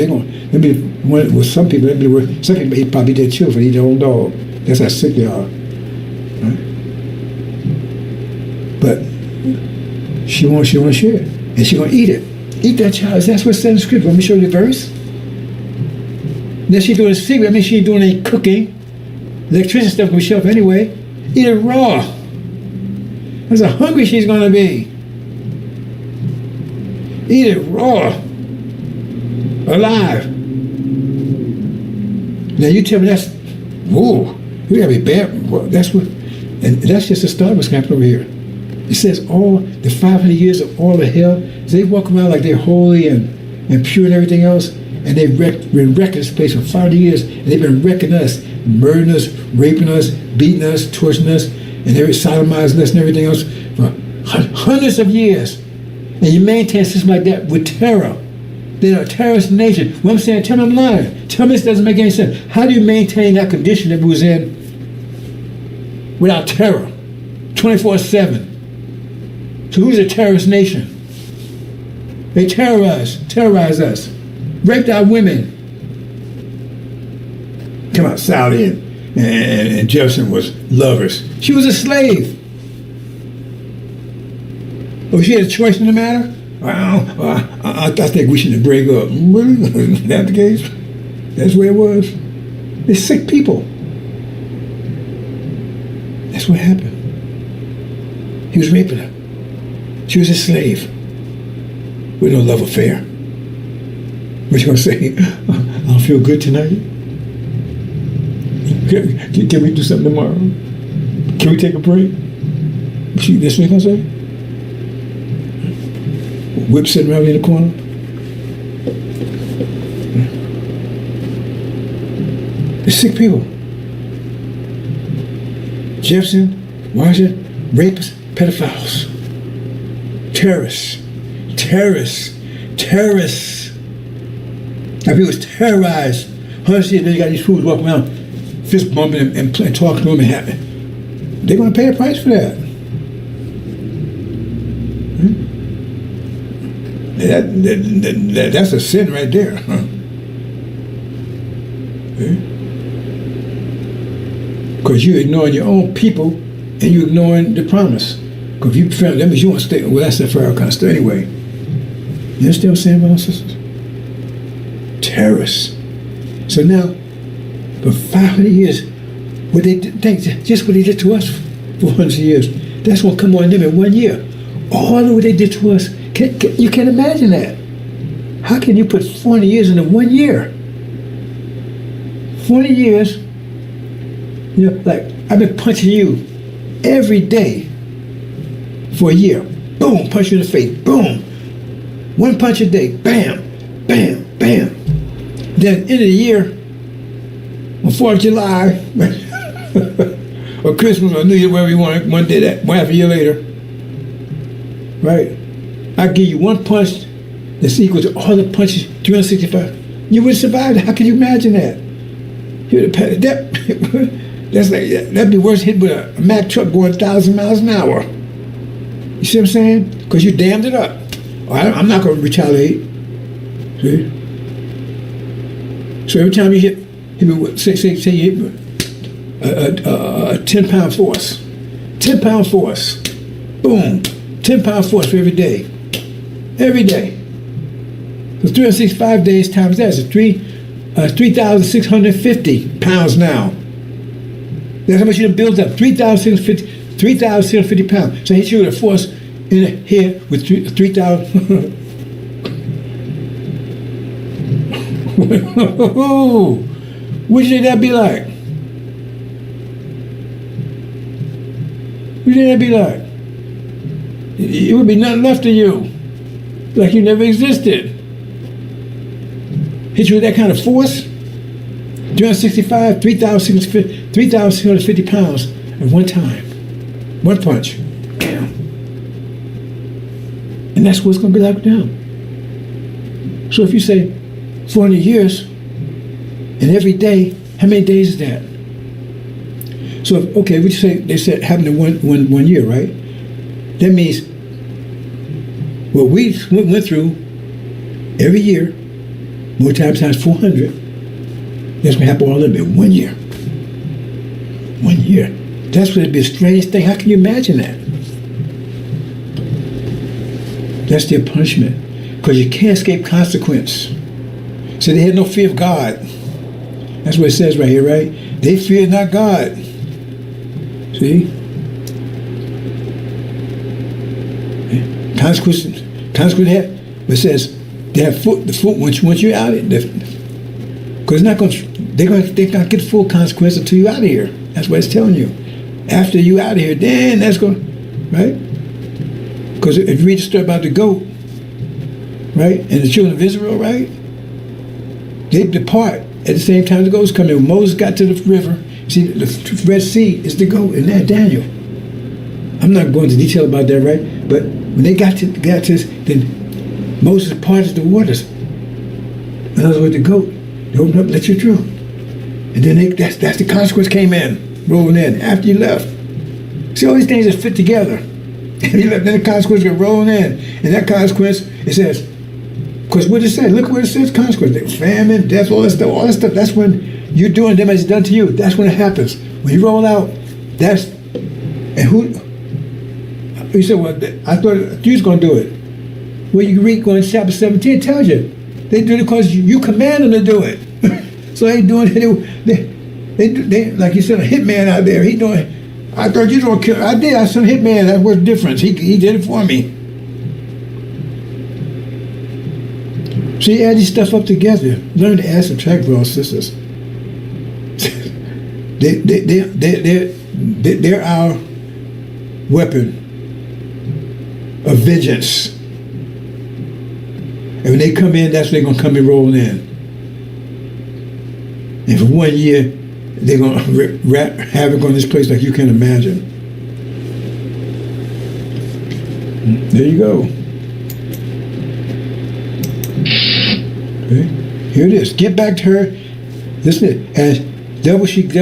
going. With some people, some people eat probably their children, eat their own dog. That's how sick they are. Right? But she won't share it, and she's gonna eat it. Eat that child. That's what's said in the scripture. Let me show you the verse. Then she's doing a secret. I mean, she ain't doing any cooking. Electricity stuff on shelf anyway. Eat it raw. That's how hungry she's gonna be. Eat it raw. Alive. Now you tell me that's, whoa, you gotta be bad. Well, that's what, and that's just the start of what's happening over here. It says all the 500 years of all the hell, they walk around like they're holy and pure and everything else, and they've been wrecking this place for 500 years, and they've been wrecking us, murdering us, raping us, beating us, torturing us, and they're sodomizing us and everything else for hundreds of years. And you maintain a system like that with terror. They're a terrorist nation. What I'm saying, tell me I'm lying. Tell me this doesn't make any sense. How do you maintain that condition that we was in without terror, 24/7? So who's a terrorist nation? They terrorize us. raped our women. Come out, Sally and Jefferson was lovers. She was a slave. Oh, she had a choice in the matter? Well, I think we should break up. Really? Is that the case? That's where it was? They're sick people. That's what happened. He was raping her. She was a slave with no love affair. What you gonna say? I don't feel good tonight. Can we do something tomorrow? Can we take a break? That's what you gonna say? Whip sitting around in the corner. They're sick people. Jefferson, Washington, rapists, pedophiles, terrorists. Now people was terrorized. 100 years, then you got these fools walking around, fist bumping and talking to them and happy. They're going to pay a price for that. That's a sin right there. Because you're ignoring your own people and you're ignoring the promise. Because if you found that means you want to stay. Well, that's the Farrakhan stuff anyway. You understand what I'm saying, brothers and sisters? Terrorists. So now, for 500 years, what they did, just what they did to us for hundreds of years, that's what come on them in 1 year. All of what they did to us, you can't imagine that. How can you put 40 years into 1 year? 40 years, you know, like I've been punching you every day for a year. Boom, punch you in the face. Boom. One punch a day. Bam, bam, bam. Then end of the year, on 4th of July, or Christmas or New Year, wherever you want, one day that, half a year later, right? I give you one punch that's equal to all the punches, 365. You would survive that. How can you imagine that? That'd be worse hit with a Mack truck going 1,000 miles an hour. You see what I'm saying? Because you dammed it up. I'm not going to retaliate. See? So every time you hit me with, say you hit me a 10-pound force. 10-pound force. Boom. 10-pound force for every day. Every day. So 365 days times that is 3,650 pounds now. That's how much you build up. 3,650 pounds. So he hit you with a force in here with 3,000. What do you think that'd be like? What do you think that'd be like? It would be nothing left of you. Like you never existed. Hit you with that kind of force? 365, 3,650 pounds at one time. One punch. Bam. And that's what it's going to be like now. So if you say 400 years, and every day, how many days is that? So, okay, we say they said happened in one year, right? That means what we went through every year, more times 400, that's going to happen all of it in 1 year. 1 year. That's going to be a strange thing. How can you imagine that? That's their punishment. Because you can't escape consequence. So they had no fear of God. That's what it says right here, right? They feared not God. See? Consequence have, it says they have the foot once you're out of it. Because they're not going to get full consequence until you're out of here. That's what it's telling you. After you out of here, then that's going, right? Because if you read the story about the goat, right, and the children of Israel, right, they depart at the same time the goats come in. When Moses got to the river, see, the Red Sea is the goat, and that Daniel. I'm not going into detail about that, right? But when they got to this, then Moses parted the waters. In other words, the goat, they opened up, let you through. And then that's the consequence came in, rolling in, after you left. See, all these things just fit together. And you left, then the consequence got rolling in. And that consequence, it says, Because what it says, look what it says, consequence, famine, death, all that stuff. That's when you're doing them as it's done to you. That's when it happens. When you roll out, and who, you said, well, I thought you was going to do it. Well, you read going to chapter 17, it tells you. They do it because you command them to do it. So they doing it. They like you said, a hitman out there. He doing. I thought you don't kill. I did. I said hitman. That was the difference. He did it for me. So you add these stuff up together. Learn to add, subtract, brothers and sisters. They're our weapon of vengeance. And when they come in, that's when they're going to come in rolling in. And for 1 year, they're going to wreak havoc on this place like you can imagine. There you go. Okay. Here it is. Get back to her. Listen, and double what she did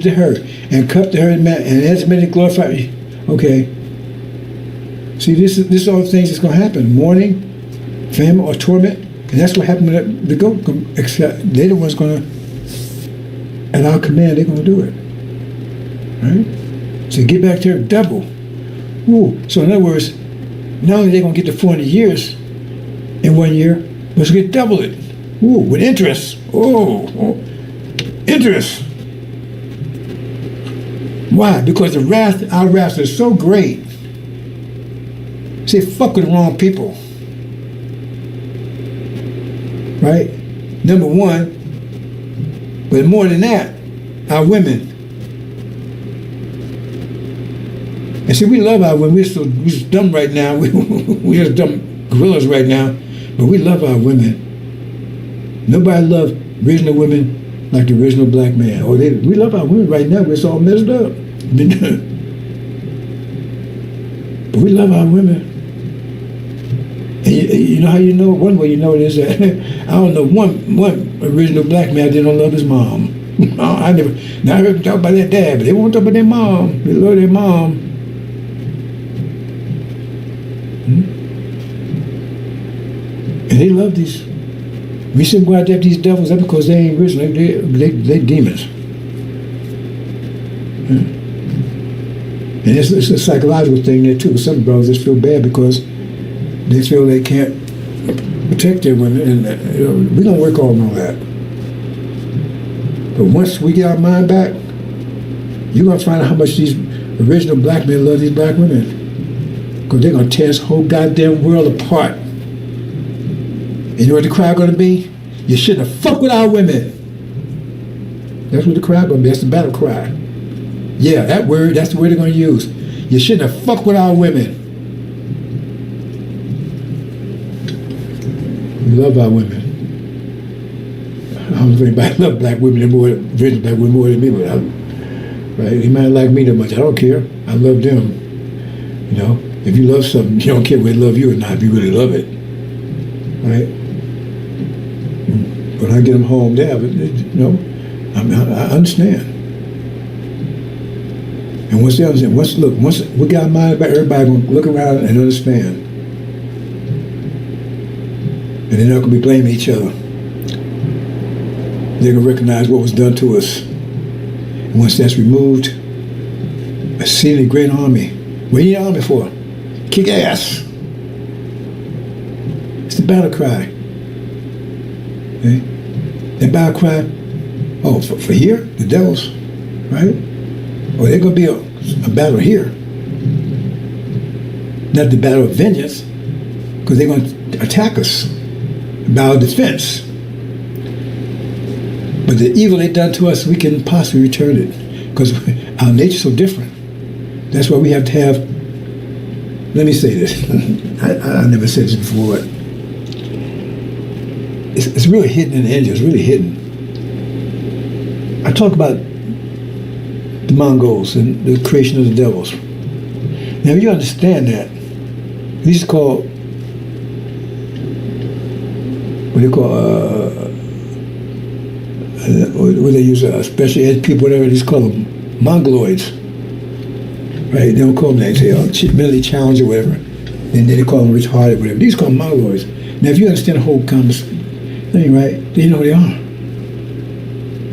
to her, and cup to her and as many glorified. Okay. See, this is all the things that's going to happen. Mourning, famine, or torment, and that's what happened with the goat. Except they're the ones going to, at our command, they're going to do it. Right? So get back to her double. Ooh. So in other words, not only they're going to get the 400 years in 1 year, but they get double it. Ooh, with interest. Oh, interest. Why? Because our wrath is so great. See, fuck with the wrong people. Right? Number one, but more than that, our women. And see, we love our women. We're so dumb right now. We're just dumb gorillas right now. But we love our women. Nobody loves original women like the original black man. We love our women right now. We're all messed up. But we love our women. And you know how you know? One way you know it is that I don't know one original black man that don't love his mom. I heard them talk about their dad, but they won't talk about their mom. They love their mom. And they love these. We shouldn't go out there with these devils. That's because they ain't original. They demons. And it's a psychological thing there too. Some brothers just feel bad because they feel they can't protect their women. And we don't work on all that. But once we get our mind back, you're going to find out how much these original black men love these black women. Because they're going to tear this whole goddamn world apart. And you know what the cry going to be? You shouldn't have fucked with our women. That's what the cry going to be. That's the battle cry. Yeah, that's the word they're going to use. You shouldn't have fucked with our women. We love our women. I don't know if anybody loves black women more than me, but right? They might not like me that much. I don't care. I love them. You know, if you love something, you don't care whether they love you or not. If you really love it, right? When I get them home, I understand. And once they understand, once we got our mind back, everybody gonna look around and understand. And they're not gonna be blaming each other. They're gonna recognize what was done to us. And once that's removed, a exceedingly great army. What do you need an army for? Kick ass. It's the battle cry. Okay? That battle cry, for here, the devils, right? Or there's going to be a battle here. Not the battle of vengeance, because they're going to attack us. A battle of defense. But the evil they've done to us, we can possibly return it, because our nature's so different. That's why we have to have, let me say this. I never said this before, but it's really hidden in the engine. It's really hidden. I talk about the Mongols and the creation of the devils. Now, you understand that. These are called, what they use, special ed people, whatever these call them, Mongoloids. Right? They don't call them that. They say, mentally challenged or whatever. And then they call them retarded, whatever. These are called Mongoloids. Now, if you understand the whole conversation, right, then you know who they are.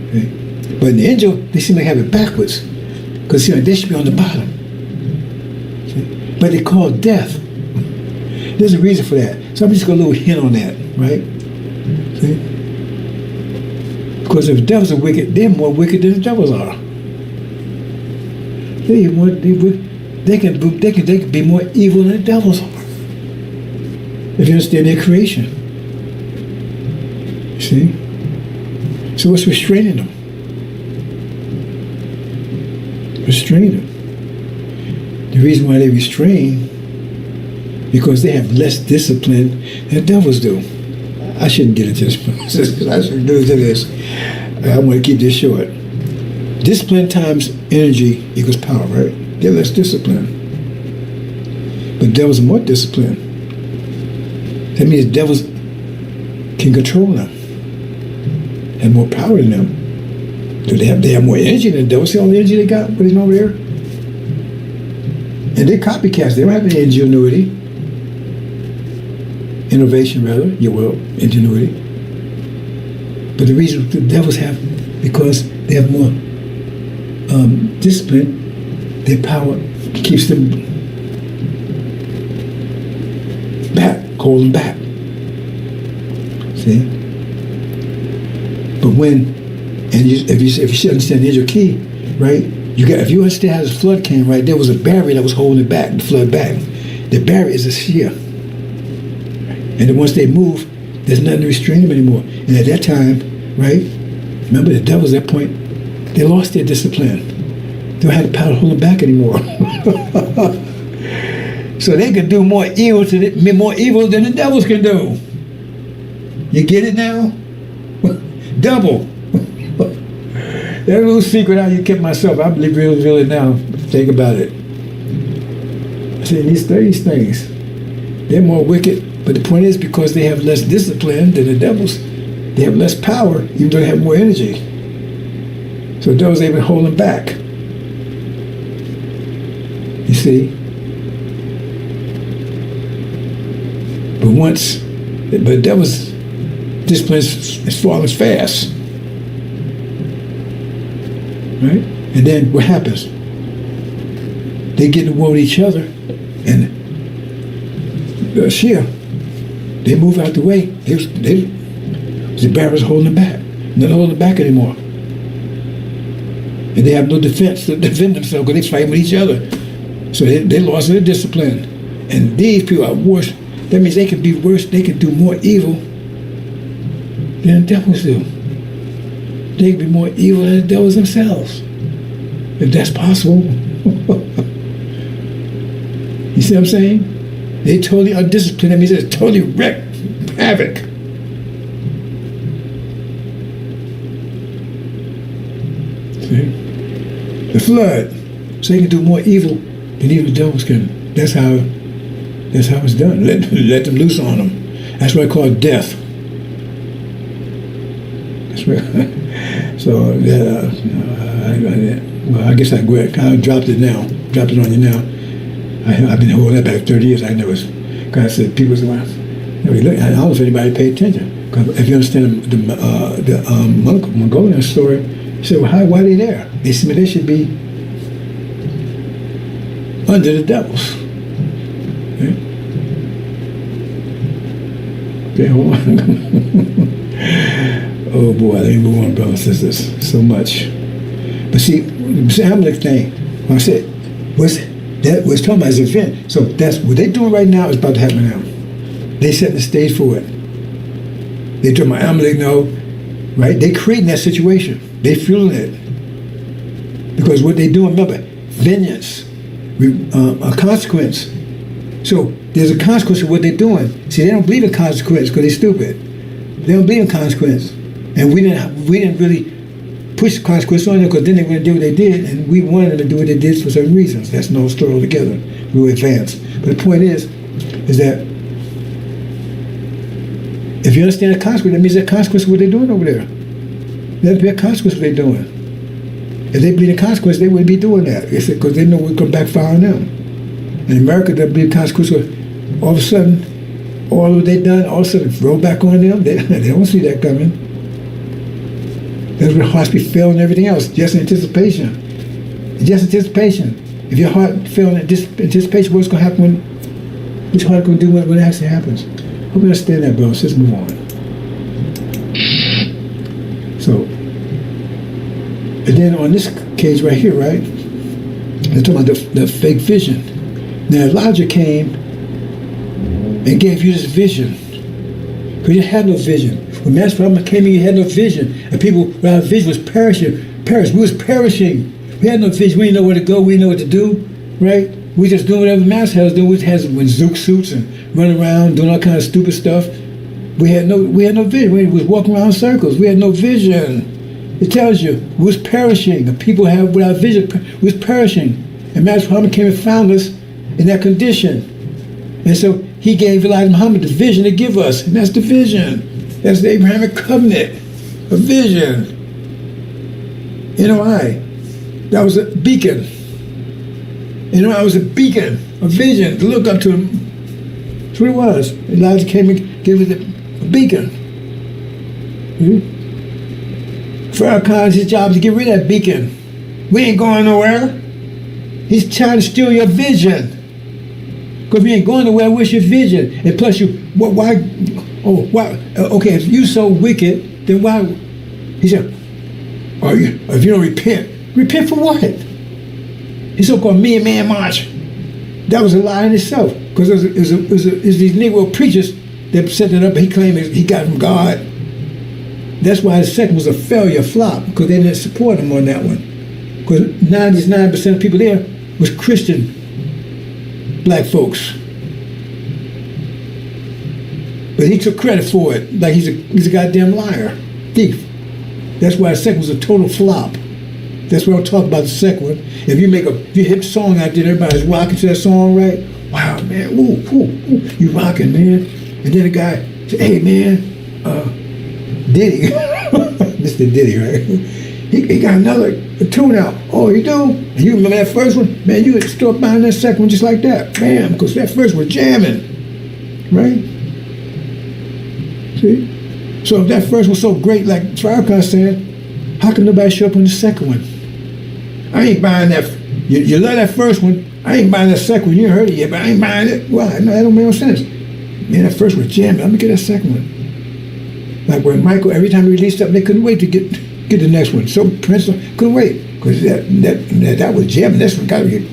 Okay? But in the angel, they seem to have it backwards. Because, they should be on the bottom. See? But they call death. There's a reason for that. So I'm just going to a little hint on that, right? See? Because if the devils are wicked, they're more wicked than the devils are. They can be more evil than the devils are. If you understand their creation. See? So what's restraining them? Restrain them. The reason why they restrain, because they have less discipline than the devils do. I shouldn't get into this. I shouldn't do this. I want to keep this short. Discipline times energy equals power, right? They're less disciplined. But devils are more disciplined. That means devils can control them, have more power than them. So they have more energy than the devils. See all the energy they got putting over there? And they're copycats. They don't have any ingenuity. Innovation, rather. Ingenuity. But the reason the devils have, because they have more discipline, their power keeps them back, hold them back. See? But if you understand the angel key, right? If you understand how the flood came, right? There was a barrier that was holding it back, the flood back. The barrier is a sphere. And then once they move, there's nothing to restrain them anymore. And at that time, right? Remember the devils at that point, they lost their discipline. They don't have the power to hold them back anymore. So they can do more evil than the devils can do. You get it now? Double. That little secret how you kept myself. I believe it now. Think about it. See, these things, they're more wicked. But the point is, because they have less discipline than the devils, they have less power, even though they have more energy. So the devils ain't even hold them back. You see? But the devil's discipline is falling fast. Right? And then what happens? They get in war with each other, and they move out the way. The barriers holding them back. They're not holding them back anymore. And they have no defense to defend themselves because they fight with each other. So they lost their discipline. And these people are worse. That means they can be worse. They can do more evil than the devils do. They can be more evil than the devils themselves, if that's possible. You see what I'm saying? They totally undisciplined. That means they're totally wrecked, havoc. See? The flood. So they can do more evil than even the devils can. That's how it's done. Let them loose on them. That's what I call death. That's right. So, I guess I dropped it now. Dropped it on you now. I've been holding that back 30 years. I never, God said, people say, well, I don't know if anybody paid attention. Because if you understand the Mongolian story, you say, well, why are they there? They should be under the devils. Okay, hold on. Oh boy, let me move on, brothers and sisters. So much. But see, the Amalek thing, when I said, was talking about his event. So that's what they're doing right now is about to happen now. They set the stage for it. They told my Amalek no, right? They creating that situation. They fueling it. Because what they doing, remember, vengeance, a consequence. So there's a consequence of what they're doing. See, they don't believe in consequence because they're stupid. They don't believe in consequence. And we didn't really push the consequence on them because then they were going to do what they did, and we wanted them to do what they did for certain reasons. That's no story altogether. We will advance. But the point is that if you understand the consequence, that means there's a consequence of what they're doing over there. There'd be a consequence of what they're doing. If they believe in consequence, they wouldn't be doing that. It's because they know we're going to backfire on them. In America, there'd be a consequence of all of a sudden, all of they done, all of a sudden roll back on them. They don't see that coming. That's when hearts be failing and everything else. Just anticipation. Just anticipation. If your heart failing in anticipation, what's going to happen what's your heart going to do when it actually happens? Hope you understand that, bro. Let's move on. So, and then on this case right here, right? They're talking about the fake vision. Now Elijah came and gave you this vision. Because you had no vision. When Master Prophet came in, you had no vision. And people without vision was perishing. We was perishing. We had no vision. We didn't know where to go. We didn't know what to do. Right? We just doing whatever the Master was doing. We had with Zook suits and running around doing all kind of stupid stuff. We had no vision. We was walking around in circles. We had no vision. It tells you we was perishing. The people have without vision was perishing. And Master Prophet came and found us in that condition. And so he gave Elijah Muhammad the vision to give us. And that's the vision. That's the Abrahamic covenant. A vision. NOI. That was a beacon. NOI was a beacon. A vision to look up to him. That's what it was. Elijah came and gave us a beacon. Farrakhan's his job is to get rid of that beacon. We ain't going nowhere. He's trying to steal your vision. Because we ain't going nowhere, what's your vision? And plus why, okay, if you so wicked, then why, he said, if you don't repent for what? His so-called man march. That was a lie in itself. Because it was these Negro preachers that set that up, and he claimed he got from God. That's why the second was a failure, flop, because they didn't support him on that one. Because 99% of people there was Christian black folks. But he took credit for it, like he's a goddamn liar, thief. That's why the second was a total flop. That's what I'll talk about the second one. If you hit a song out there, everybody's rocking to that song, right? Wow, man, ooh, you rocking, man. And then the guy said, hey, man, Diddy, Mr. Diddy, right? He got another tune out. Oh, you do? And you remember that first one? Man, you would start buying that second one just like that. Bam, because that first one was jamming, right? See? So if that first was so great, like Farrakhan said, how come nobody show up on the second one? I ain't buying that. You love that first one. I ain't buying that second one. You ain't heard it yet, but I ain't buying it. Why? No, that don't make no sense. Man, that first one was jamming. I'm going to get that second one. Like when Michael, every time he released something, they couldn't wait to get the next one. So Prince couldn't wait because that was jamming. This one got to be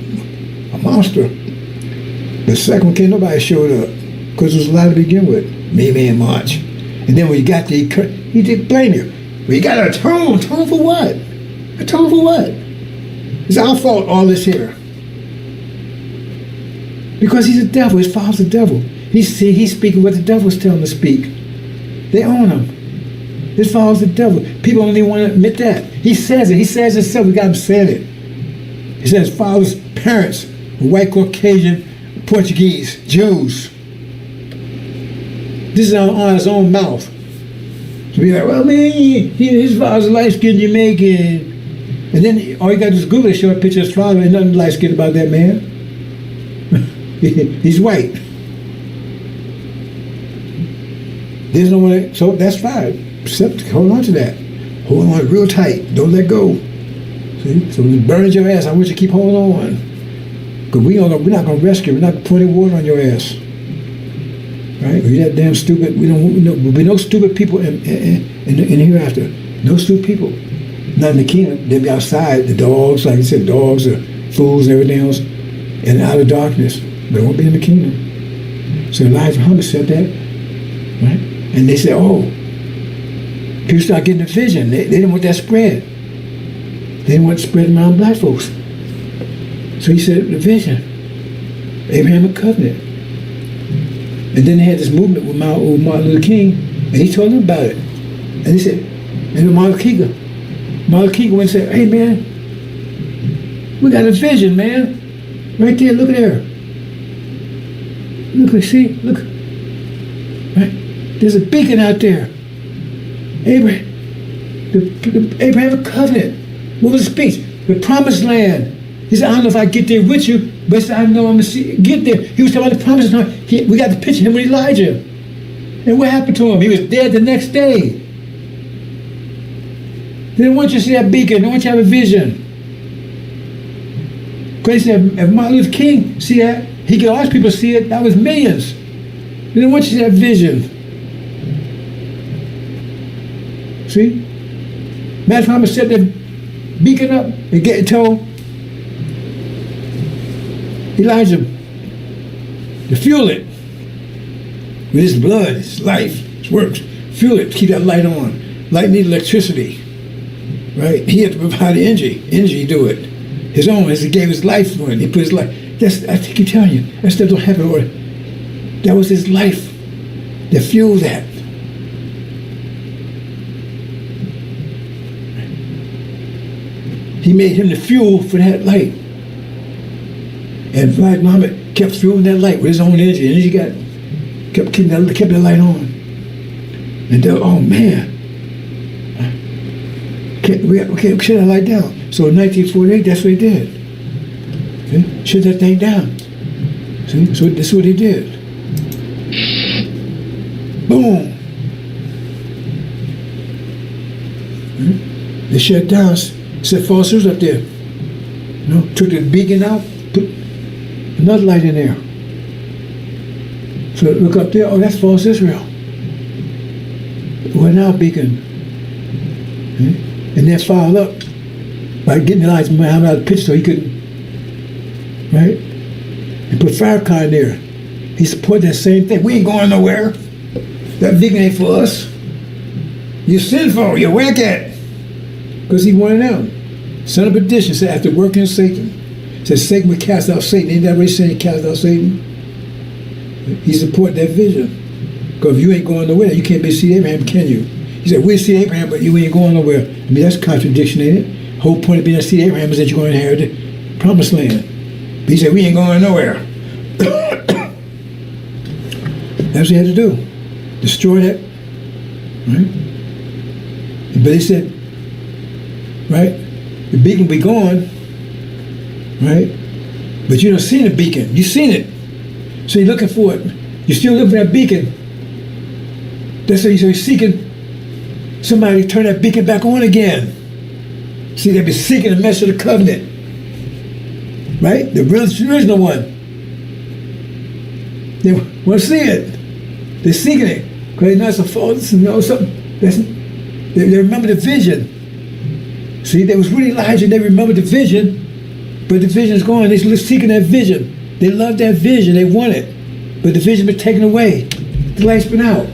a monster. The second one, can't nobody showed up because it was a lot to begin with. Man March. And then when you got there, he did blame you. Well, you got a tone. Tone for what? A tone for what? It's our fault, all this here. Because he's a devil. His father's the devil. He's speaking what the devil's telling him to speak. They own him. His father's the devil. People don't even want to admit that. He says it. He says it himself. We got him saying it. He says his father's parents were white, Caucasian, Portuguese, Jews. This is on his own mouth. So be like, well, man, his father's light-skinned Jamaican. And then all you got to do is Google it, show a picture of his father, and nothing light-skinned about that man. He's white. There's no one, so that's fine. Hold on to that. Hold on real tight. Don't let go. See? So when it burns your ass, I want you to keep holding on. Because we're not going to rescue. We're not putting water on your ass. Right? You're that damn stupid. There'll be no stupid people in hereafter. No stupid people. Not in the kingdom. They'll be outside. The dogs, like I said, dogs are fools and everything else. And out of darkness. But it won't be in the kingdom. So Elijah Muhammad said that. Right? And they said, oh, people start getting the vision. They didn't want that spread. They didn't want it spread around black folks. So he said, the vision. Abrahamic covenant. And then they had this movement with Martin Luther King, and he told them about it. And he said, and Martin Luther King went and said, hey, man, we got a vision, man. Right there, look at there. Look, see, look. Right? There's a beacon out there. Abraham, the Abrahamic covenant. What was the speech? The promised land. He said, I don't know if I get there with you, but I know I'm going to get there. He was talking about the promised land. We got the picture of him with Elijah. And what happened to him? He was dead the next day. They didn't want you to see that beacon. They didn't want you to have a vision. Because they said, if Martin Luther King see that, he could ask people to see it. That was millions. They didn't want you to see that vision. See? Imagine how much set that beacon up and get told Elijah to fuel it with his blood, his life, his works. Fuel it, keep that light on. Light needs electricity, right? He had to provide the energy to do it. His own, as he gave his life for it. He put his life. That's, I keep telling you, that stuff don't happen. Or that was his life that fueled that. He made him the fuel for that light. And Elijah Muhammad kept fueling that light with his own energy. And he kept that light on. And then, oh man, we can't shut that light down. So in 1948, that's what he did. See? Shut that thing down. See? So that's what he did. Boom. They shut down, set false up there. You know, took the beacon out, put another light in there. So look up there, oh, that's false Israel. We're now beacon. And then followed up by getting Elijah Muhammad out of the picture so he couldn't, right? And put Farrakhan in there. He supported that same thing. We ain't going nowhere. That beacon ain't for us. You're sinful, you're wicked. Because he wanted them. Son of perdition said, after working Satan, said Satan would cast out Satan. Ain't that what he said, he cast out Satan? He supported that vision. Because if you ain't going nowhere, you can't be seed Abraham, can you? He said, we'll see Abraham, but you ain't going nowhere. I mean, that's a contradiction, ain't it? The whole point of being a seed Abraham is that you're going to inherit the promised land. But he said, we ain't going nowhere. That's what he had to do. Destroy that. Right? But he said, right, the beacon will be gone, right? But you don't see the beacon. You've seen it. So you're looking for it. You're still looking for that beacon. That's why you're seeking somebody to turn that beacon back on again. See, they've been seeking the message of the covenant. Right? The original one. They want to see it. They're seeking it. Because they know it's a false, something. They remember the vision. See, there was really Elijah, they remembered the vision, but the vision's gone. They're seeking that vision. They love that vision. They want it. But the vision's been taken away. The light's been out.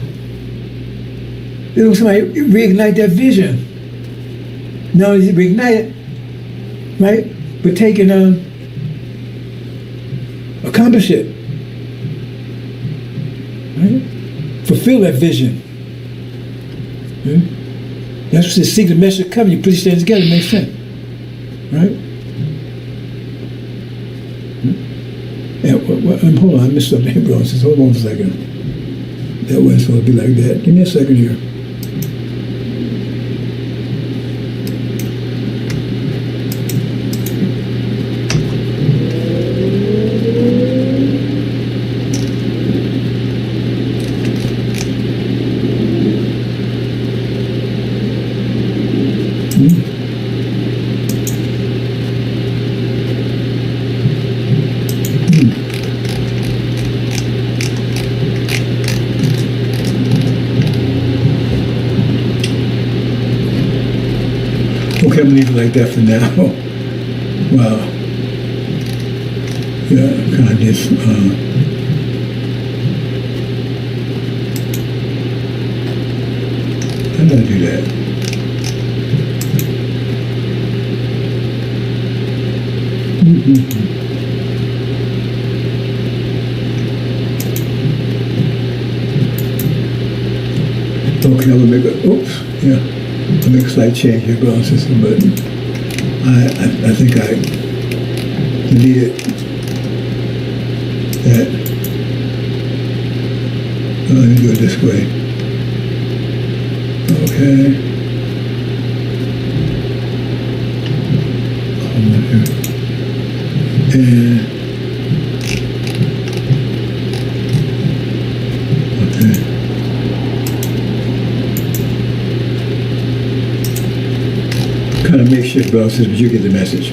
They want somebody to reignite that vision. Not only reignite it, right? But take and accomplish it. Right? Fulfill that vision. Right? That's what the secret message of covenant. You put these things together, it makes sense. Right? And hold on, I missed something here, bro. Just hold on for a second. That wasn't supposed to be like that. Give me a second here. Okay, I'm gonna leave it like that for now. Wow. Yeah, kind of just, how did I do that? Okay, I'm gonna make a, oops, yeah. I'll make a slight change here, go on system, but I think I deleted that. Let me do it this way. Okay. And okay. brothers and sisters, you get the message.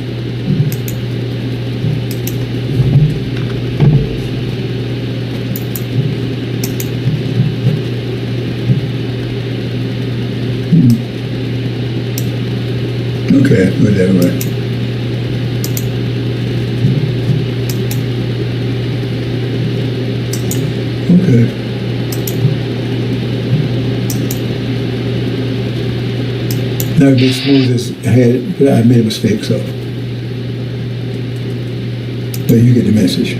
Okay, put that away. Okay. Not as smooth as I had it, but I made a mistake, so. But you get the message.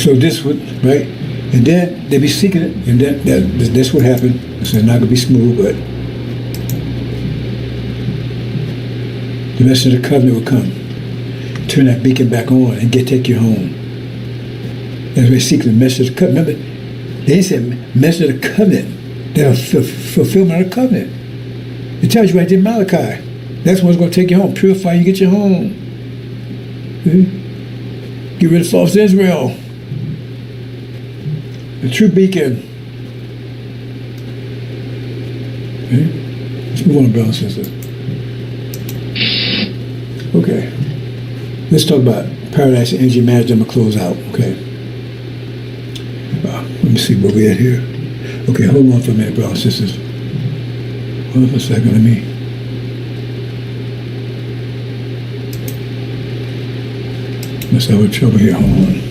So this would, right? And then they be seeking it, and that's what happened. So it's not gonna be smooth, but the message of the covenant will come. Turn that beacon back on and take you home. As we seek the message of the covenant. Remember, they said message of the covenant. That's fulfillment of the covenant. It tells you right there in Malachi. That's what's going to take you home. Purify you, get you home. Get rid of false Israel. The true beacon. Let's move on, brothers and sisters. Okay. Let's talk about paradise and energy management. I'm going to close out, okay? Let me see where we're at here. Okay, hold on for a minute, brothers and sisters. Hold on for a second, let me. Must have a trouble here, hold on.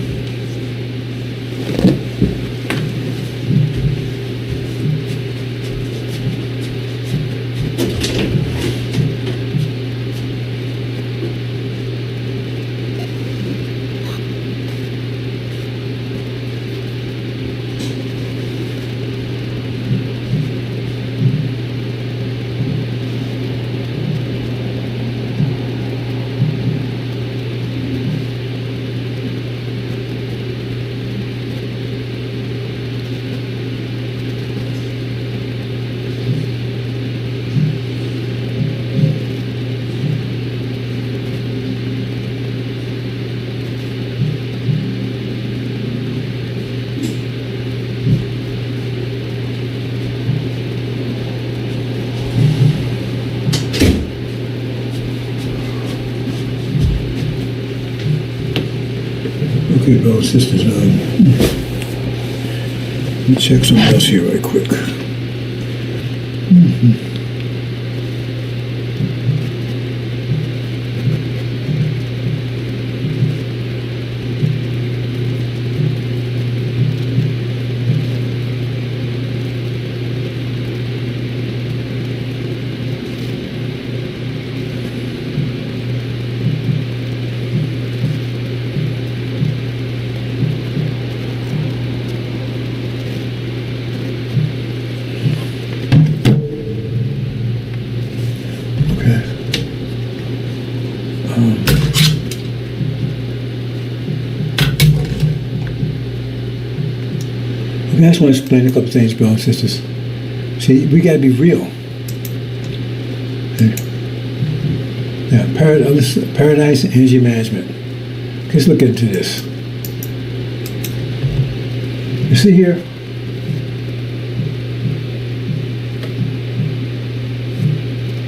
Okay, brothers and sisters, let me check something else here right quick. I just want to explain a couple things, brothers and sisters. See, we got to be real. Now, paradise and energy management. Let's look into this. You see here?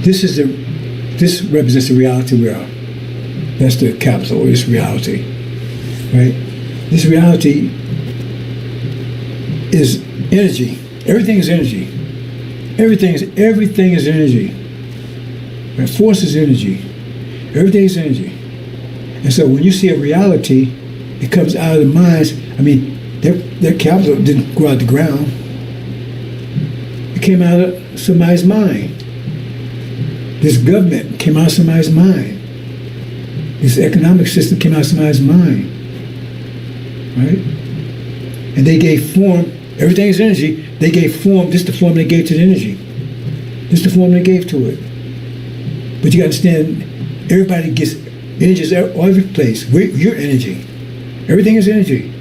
This represents the reality we are. That's the capital, this reality. Right? This reality is energy. Everything is energy. Everything is energy. Right? Force is energy. Everything is energy. And so when you see a reality, it comes out of the minds. I mean, their capital didn't go out the ground. It came out of somebody's mind. This government came out of somebody's mind. This economic system came out of somebody's mind. Right? And they gave form. Everything is energy. They gave form. This is the form they gave to the energy. This is the form they gave to it. But you got to understand, everybody gets energy all over the place. Your energy. Everything is energy.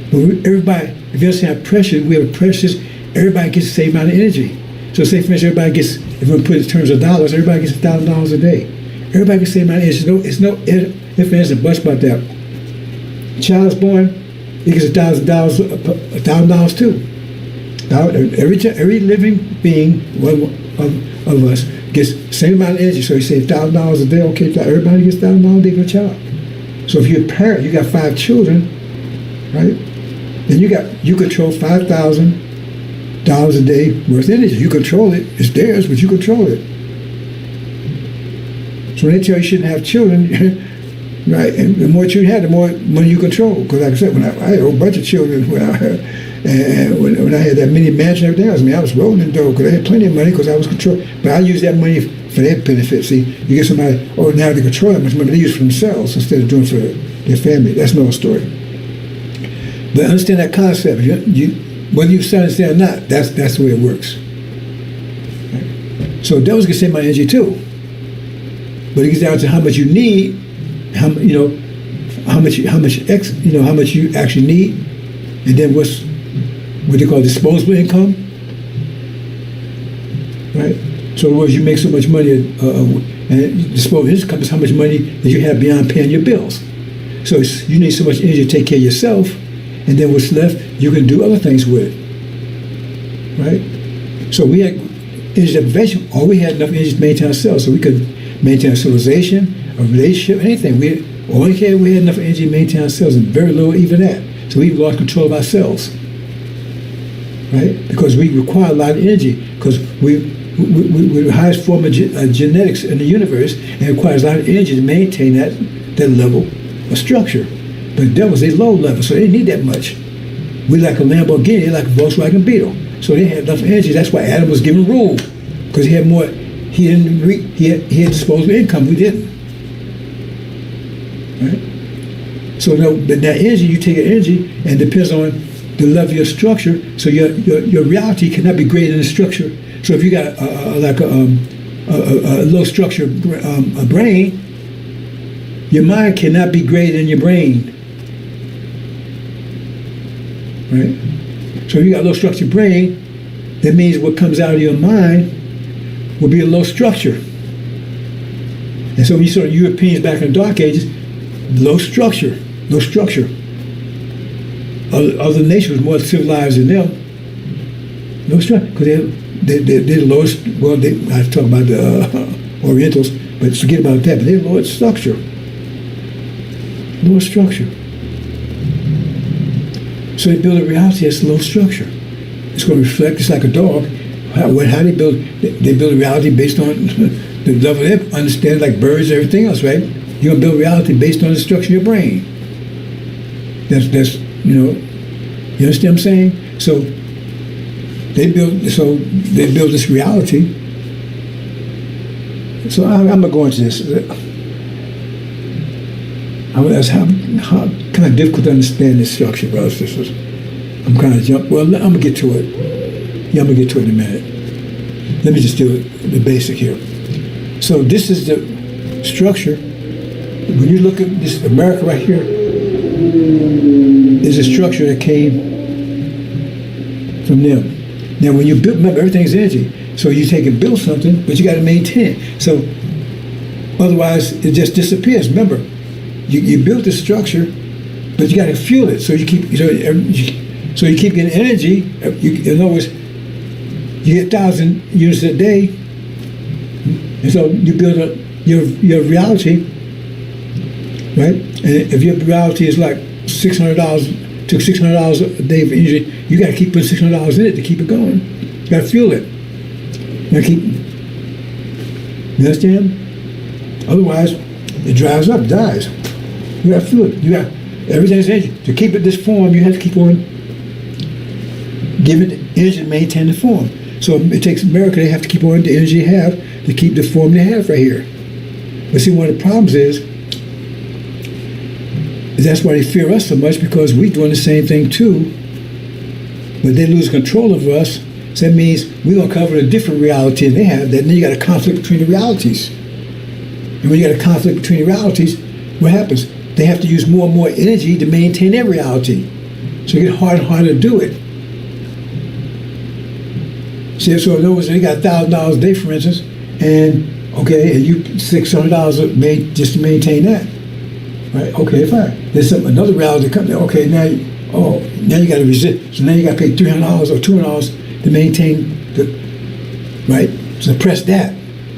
But everybody, if you understand pressure, we have pressures. Everybody gets the same amount of energy. So say, for instance, everybody gets, if we put it in terms of dollars, everybody gets $1,000 a day. Everybody gets the same amount of energy. It's no if and buts about that. Child's born, he gets $1,000 too. Every living being, one of us, gets the same amount of energy. So you say $1,000 a day, okay, everybody gets $1,000 a day for a child. So if you're a parent, you got 5 children, right? Then you control $5,000 a day worth of energy. You control it. It's theirs, but you control it. So when they tell you shouldn't have children, right? And the more children you have, the more money you control. Because like I said, when I had a whole bunch of children, when I had that mini mansion and everything else, I was rolling in dough because I had plenty of money because I was controlling. But I used that money for their benefit. See, you get somebody, now they control that much money, they use it for themselves instead of doing it for their family. That's another story. But understand that concept. Whether you understand or not, that's the way it works. Right? So devils can save my energy too. But it gets down to how much you need, how much you actually need, and then what they call disposable income, right? So in other words, you make so much money, and disposable income is how much money that you have beyond paying your bills. So you need so much energy to take care of yourself, and then what's left, you can do other things with it, right? So we had energy deprivation, all we had enough energy to maintain ourselves, so we could maintain a civilization, a relationship, anything. We had enough energy to maintain ourselves, and very little even that. So we lost control of ourselves, right? Because we require a lot of energy, because we're the highest form of genetics in the universe, and it requires a lot of energy to maintain that level of structure. But devils, they low level, so they didn't need that much. We like a Lamborghini, they like a Volkswagen Beetle. So they had enough energy. That's why Adam was given rule, because he had more. He had disposable income. We didn't. Right? So that energy, you take energy, and it depends on the level of your structure. So your reality cannot be greater than the structure. So if you got a low structure a brain, your mind cannot be greater than your brain. Right? So if you got a low structure brain, that means what comes out of your mind will be a low structure. And so when you saw the Europeans back in the Dark Ages, low structure. Other nations were more civilized than them. Low structure, because they're the lowest. Well, I talk about the Orientals, but forget about that. But they're low structure. Low structure. So they build a reality that's low structure. It's going to reflect. It's like a dog. How they build? They build a reality based on the level they understand, like birds and everything else, right? You're gonna build reality based on the structure of your brain. That's you understand what I'm saying? So they build this reality. So I'm gonna go into this. That's how kind of difficult to understand this structure, brothers and sisters. I'm kind of jump. Well, I'm gonna get to it. Yeah, I'm gonna get to it in a minute. Let me just do the basic here. So this is the structure. When you look at this America right here, is a structure that came from them. Now, when you build, remember everything's energy. So you take and build something, but you got to maintain it. So otherwise, it just disappears. Remember, you built the structure, but you got to fuel it. So you keep getting energy. In other words, you get 1,000 units a day, and so you build your reality, right? And if your reality is like $600, took $600 a day for energy, you got to keep putting $600 in it to keep it going. You got to fuel it. You understand? Otherwise, it dries up, dies. You got to fuel it. You got everything's energy. To keep it this form, you have to keep on giving it energy to maintain the form. So it takes America, they have to keep on the energy they have to keep the form they have right here. But see, one of the problems is that's why they fear us so much, because we're doing the same thing too. But they lose control of us. So that means we're going to cover a different reality than they have. Then you got a conflict between the realities. And when you got a conflict between the realities, what happens? They have to use more and more energy to maintain their reality. So it gets harder and harder to do it. See, so in other words, they got $1,000 a day, for instance, and you $600 made just to maintain that, right? Okay, fine. There's another reality comes. Okay, now you got to resist. So now you got to pay $300 or $200 to maintain the, right? Suppress that.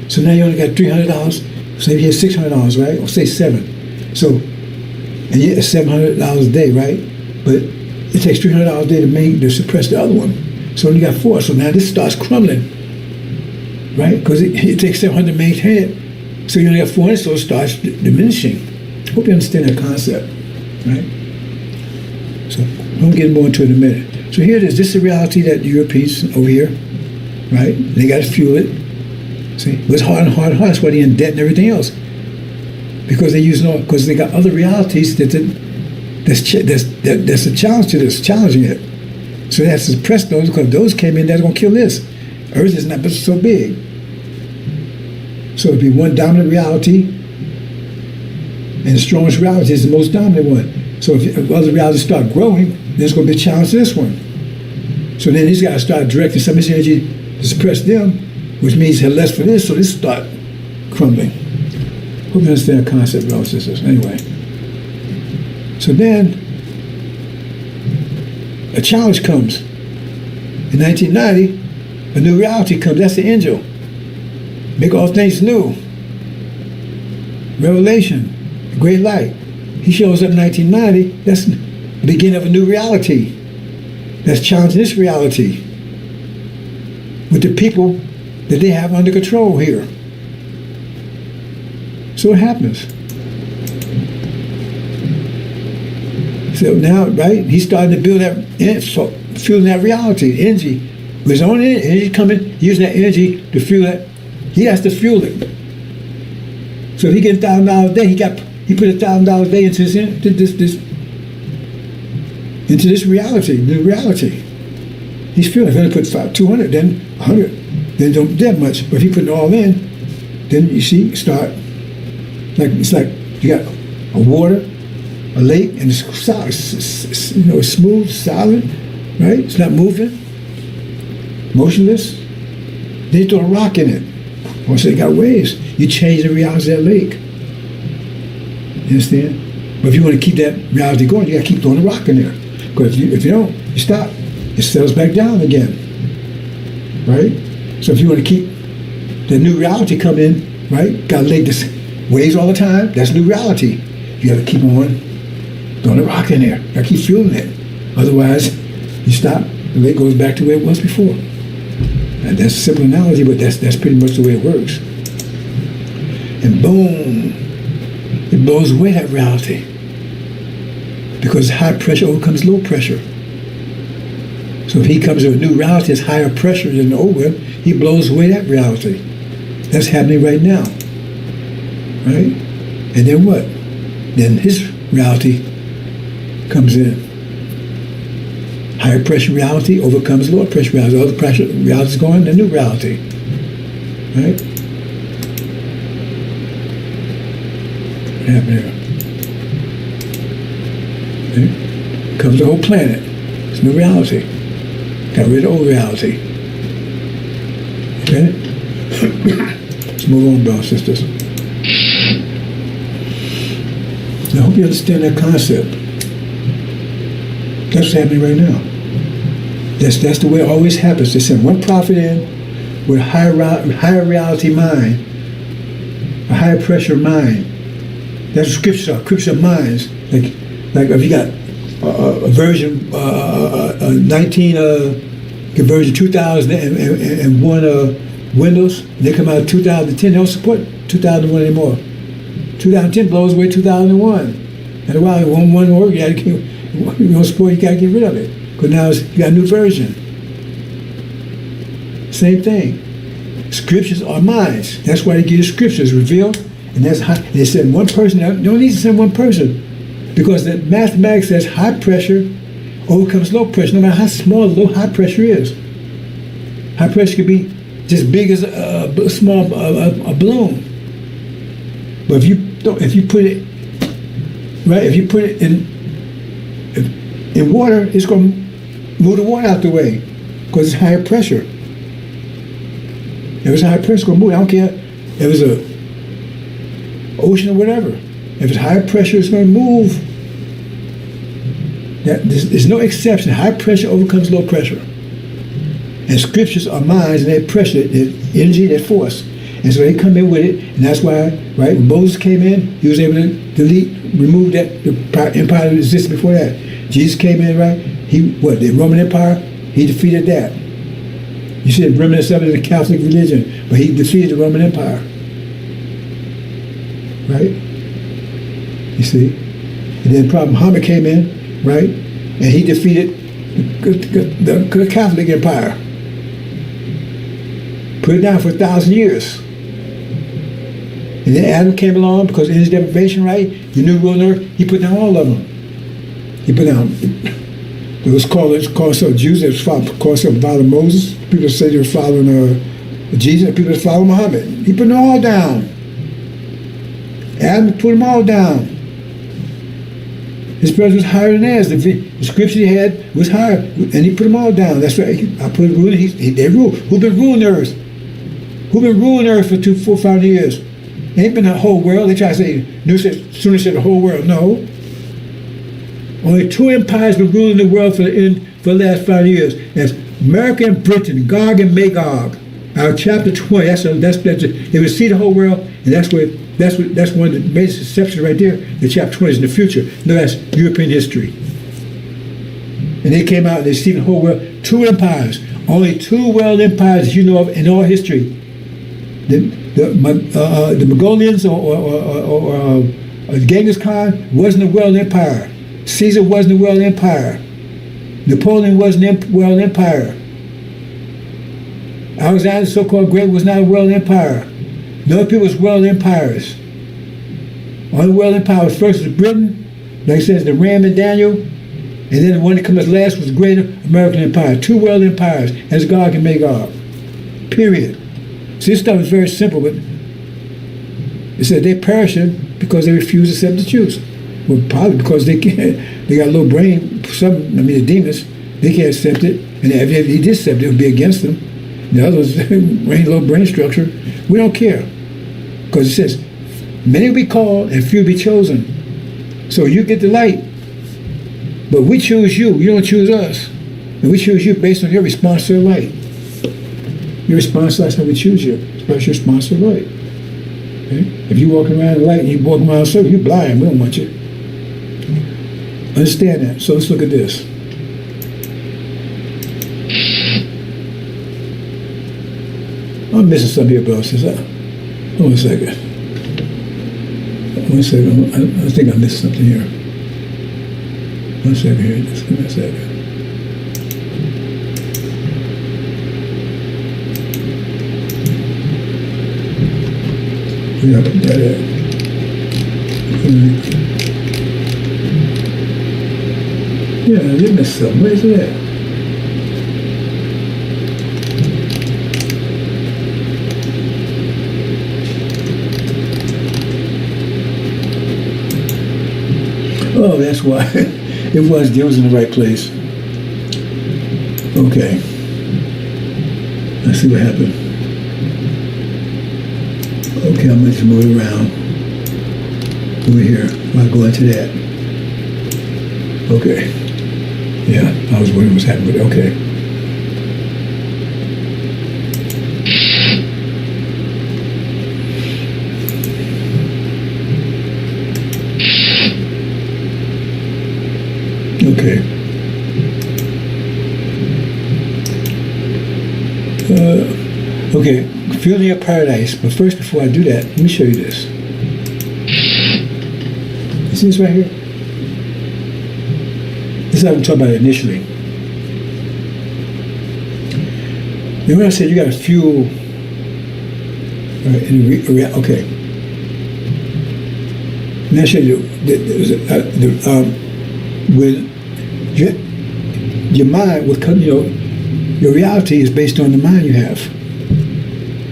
So now you only got $300. Say you have $600, right? Or say $700. So, and you get $700 a day, right? But it takes $300 a day to suppress the other one. So you got $400. So now this starts crumbling, right? Because it takes $700 to maintain it. So you only got $400, so it starts diminishing. Hope you understand that concept, right? So I'm getting more into it in a minute. So here it is. This is the reality that the Europeans over here, right? They got to fuel it. See, it was hard and hard and hard. That's why they're in debt and everything else. Because because they got other realities that's a challenge to this, challenging it. So they have to suppress those because those came in, that's going to kill this. Earth is not so big. So it'd be one dominant reality, and the strongest reality is the most dominant one. So if other realities start growing, there's going to be a challenge to this one. So then these guys start directing some of this energy to suppress them, which means have less for this, so this start crumbling. Hope you understand the concept, brothers and sisters. Anyway. So then, a challenge comes. In 1990, a new reality comes. That's the angel. Make all things new. Revelation, the great light. He shows up in 1990. That's the beginning of a new reality. That's challenging this reality with the people that they have under control here. So what happens? So now, right, he's starting to build that, fueling that reality, energy. With his own energy coming, using that energy to fuel that. He has to fuel it. So if he gets $1,000 a day, he put $1,000 a day into this reality, new reality. He's fueling. If he only put 200, then 100, then don't that much. But if he put it all in, then you see, start it's like you got a water, a lake, and it's solid, it's smooth, solid, right? It's not moving, motionless. Then you throw a rock in it. Once it got waves, you change the reality of that lake. You understand? But if you want to keep that reality going, you got to keep throwing a rock in there. Because if you don't, you stop. It settles back down again, right? So if you want to keep the new reality come in, right? Got to lake this waves all the time. That's new reality. You got to keep on throwing a rock in there. You got to keep fueling it. Otherwise, you stop. The lake goes back to where it was before. And that's a simple analogy, but that's pretty much the way it works. And boom, it blows away that reality. Because high pressure overcomes low pressure. So if he comes to a new reality that's higher pressure than the old one, he blows away that reality. That's happening right now. Right? And then what? Then his reality comes in. Higher pressure reality overcomes lower pressure reality. Other pressure reality is going to new reality. Right? What happened here? Okay? Comes the whole planet. It's new reality. Got rid of old reality. Okay? Let's move on, brothers and sisters. I hope you understand that concept. That's what's happening right now. That's the way it always happens. They send one prophet in with a higher reality mind, a higher pressure mind. That's what scriptures are. Scriptures are minds. Like if you got a version version 2001 Windows, they come out 2010. They don't support 2001 anymore. 2010 blows away 2001. And while one work, you don't support. You gotta get rid of it because now you got a new version. Same thing. Scriptures are minds. That's why they give you scriptures revealed, and that's how they send one person. They don't need to send one person because the mathematics says high pressure overcomes low pressure, no matter how small high pressure is. High pressure could be just big as a balloon. But if you put it right, if you put it in water, it's going to move the water out the way because it's higher pressure. If it's higher pressure, it's going to move. I don't care if it's a ocean or whatever. If it's higher pressure, it's going to move. There's no exception. High pressure overcomes low pressure. And And scriptures are minds, and they're pressure, they're energy, they're force. And so they come in with it, and that's why, right, when Moses came in, he was able to remove that, the empire that existed before that. Jesus came in, right, the Roman Empire, he defeated that. You see the remnants of it in the Catholic religion, but he defeated the Roman Empire. Right? You see? And then Prophet Muhammad came in, right, and he defeated the Catholic Empire. Put it down for 1,000 years. And then Adam came along because in his deprivation, right, the new world earth, he put down all of them. He put down, it was called some Jews that was called some following Moses. People say they were following Jesus, and people that following Muhammad. He put them all down. Adam put them all down. His presence was higher than theirs. The scripture he had was higher, and he put them all down. That's right. I put a rule. They rule. Who been ruling the earth? Who been ruling the earth for 400 years? It ain't been the whole world. They try to say, sooner said the whole world. No. Only 2 empires been ruling the world for the last 5 years. That's America and Britain, Gog and Magog. Our chapter 20. That's they would see the whole world, and that's one of the major exceptions right there. The chapter 20 is in the future. No, that's European history. And they came out and they see the whole world. 2 empires. Only 2 world empires you know of in all history. The Mongolians or Genghis Khan wasn't a world empire. Caesar wasn't a world empire. Napoleon wasn't a world empire. Alexander, so-called Great, was not a world empire. No people was world empires. Only world empire was first was Britain, like it says, the Ram and Daniel, and then the one that comes last was Greater American Empire. 2 world empires, as Gog and Magog. Period. See, this stuff is very simple, but it said they're perishing because they refuse to accept the truth. Well, probably because they got a low brain. The demons, they can't accept it. And if he did accept it, it would be against them. The others, low brain structure. We don't care. Because it says, many will be called and few be chosen. So you get the light. But we choose you. You don't choose us. And we choose you based on your response to the light. Your response to that's how we choose you. It's your response to the light. Okay? If you walk around the light and you walk around the circle, you're blind. We don't want you. Understand that. So let's look at this. I'm missing something here, bro. Hold on a second. One second. I think I missed something here. 1 second here. Just give me a second. Yeah, put that in. Yeah, I did miss something. Where's it at? Oh, that's why. It was in the right place. Okay. Let's see what happened. Okay, I'm going to move it around. Over here. I'll go into that. Okay. Yeah, I was wondering what's happening with it. Okay. Okay. Okay, feeling of paradise. But first, before I do that, let me show you this. You see this right here? This is what I'm talking about initially. You know when I said you got to fuel, okay. Now I show you when your mind will come, your reality is based on the mind you have.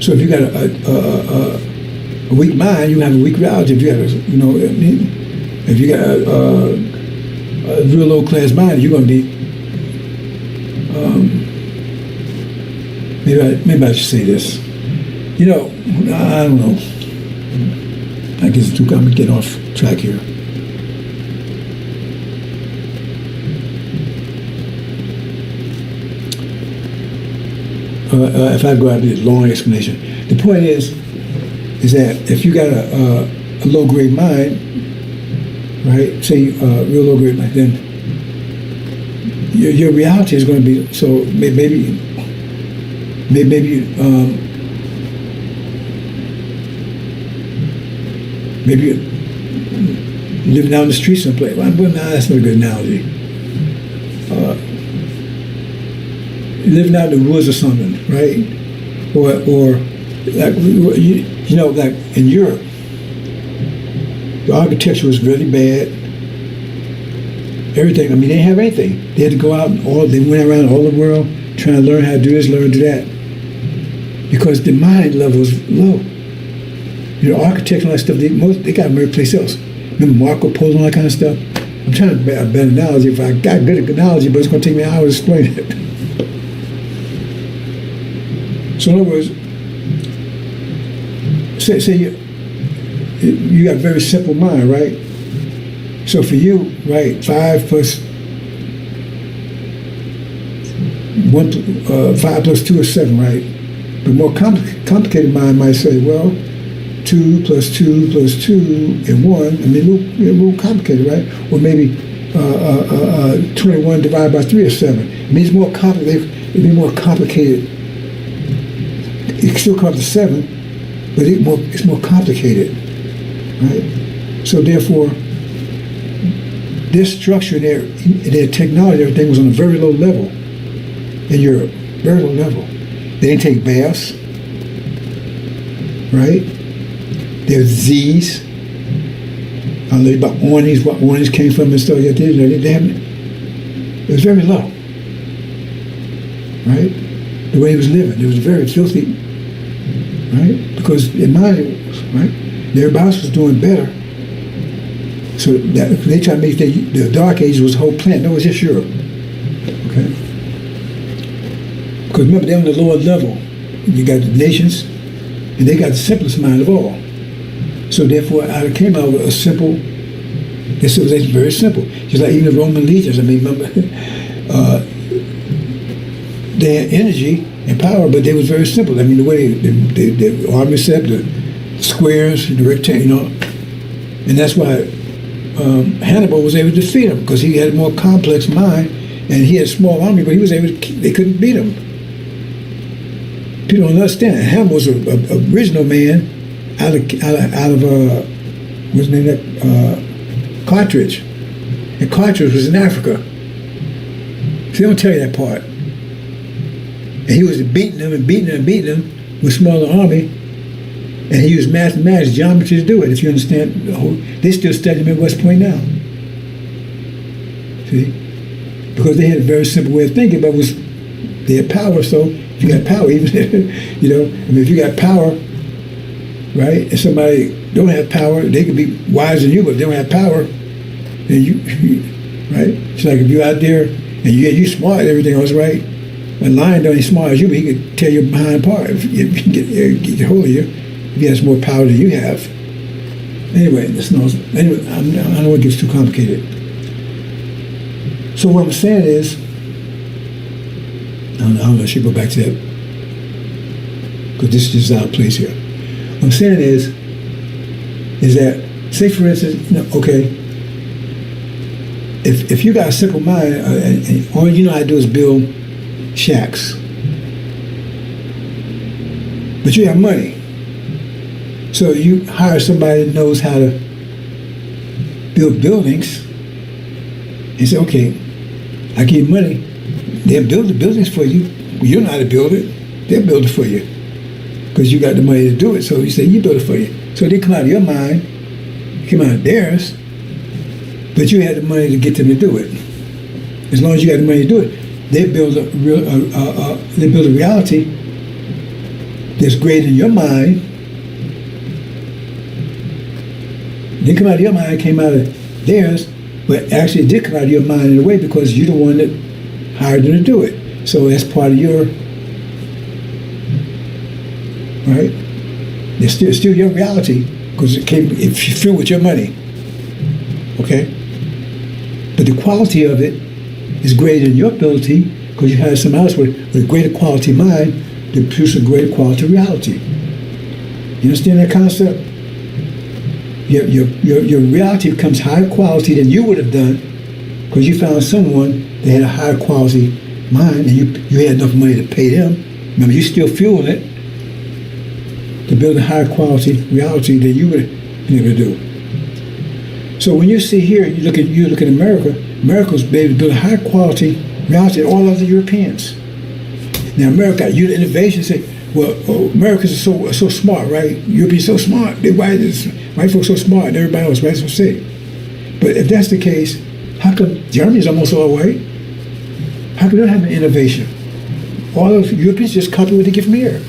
So if you got a weak mind, you have a weak reality. If you got if you got a real low class mind, you're going to be. Maybe I should say this. I don't know. I guess I'm going to get off track here. if I go out with a long explanation, the point is that if you got a low grade mind, right? Say real low grade mind, then your reality is going to be so maybe maybe you living down the street someplace. Well, that's not a good analogy. Living out in the woods or something, right? Or like you know, like in Europe, the architecture was really bad. Everything. I mean, they didn't have anything. They had to go out and they went around all the world trying to learn how to do this, learn to do that, because the mind level was low. You know, architecture and all that stuff. They got them every place else. Remember Marco Polo and all that kind of stuff. I'm trying to make a better analogy. If I got good analogy, but it's going to take me an hour to explain it. So in other words, say you got a very simple mind, right? So for you, right, 5 plus 2 is 7, right? But more complicated mind might say, well, 2 plus 2 plus 2 and 1. I mean, a little complicated, right? Or maybe 21 divided by 3 is 7. It means more complicated. It'd be more complicated. It can still come up to 7, but it's more complicated, right? So therefore, their structure, their technology, everything was on a very low level in Europe, very low level. They didn't take baths, right? There's disease. I don't know about warnings, what warnings came from and stuff like that. It was very low, right? The way he was living, it was very filthy, right? Because in mind, right? Everybody else was doing better. So they try to make the Dark Ages was the whole planet. No, it was just Europe. Okay? Because remember, they're on the lower level. You got the nations, and they got the simplest mind of all. So therefore, I came out with a simple, their civilization very simple. Just like even the Roman legions. I mean, remember, they had energy and power, but they was very simple. I mean, the way the army set, the squares, the rectangle, you know, and that's why Hannibal was able to defeat him, because he had a more complex mind, and he had a small army, but he was able to. They couldn't beat him. People don't understand. Hannibal was an original man out of what's his name? Carthage, and Carthage was in Africa. So they don't tell you that part. And he was beating them with a smaller army, and he used mathematics, geometry to do it. If you understand, they still study him at West Point now. See, because they had a very simple way of thinking, but they had power. So if you got power, even you know, I mean, if you got power, right? If somebody don't have power, they could be wiser than you, but if they don't have power, then you right? It's like if you're out there and you smart, everything else right. A lion don't ain't smart as you, but he could tear your behind apart if he can get a hold of you. If he has more power than you have. Anyway, I know it gets too complicated. So what I'm saying is, I don't know, I should go back to that, because this is just out of place here. What I'm saying is that, say for instance, okay, if you got a simple mind, and all you know how to do is build shacks, but you have money. So you hire somebody that knows how to build buildings and say, okay, I give you money. They'll build the buildings for you. You don't know how to build it. They'll build it for you because you got the money to do it. So you say, you build it for you. So they come out of your mind, come out of theirs, but you had the money to get them to do it. As long as you got the money to do it, they build a reality that's greater in your mind. Didn't come out of your mind, it came out of theirs, but actually it did come out of your mind in a way because you're the one that hired them to do it. So that's part of your, right? It's still your reality because it's filled with your money, okay? But the quality of it is greater than your ability because you have someone else with greater quality mind to produce a greater quality of reality. You understand that concept? Your reality becomes higher quality than you would have done because you found someone that had a higher quality mind and you had enough money to pay them. Remember, you're still fueling it to build a higher quality reality than you would have been able to do. So when you see here, you look at America. America's been able to build a higher quality reality than all other Europeans. Now America, you innovation say, well, Americans are so smart, right? Europeans so smart. White folks so smart, and everybody else, right? So say. But if that's the case, how come Germany's almost all white? How come they don't have an innovation? All those Europeans just copy what they get from here.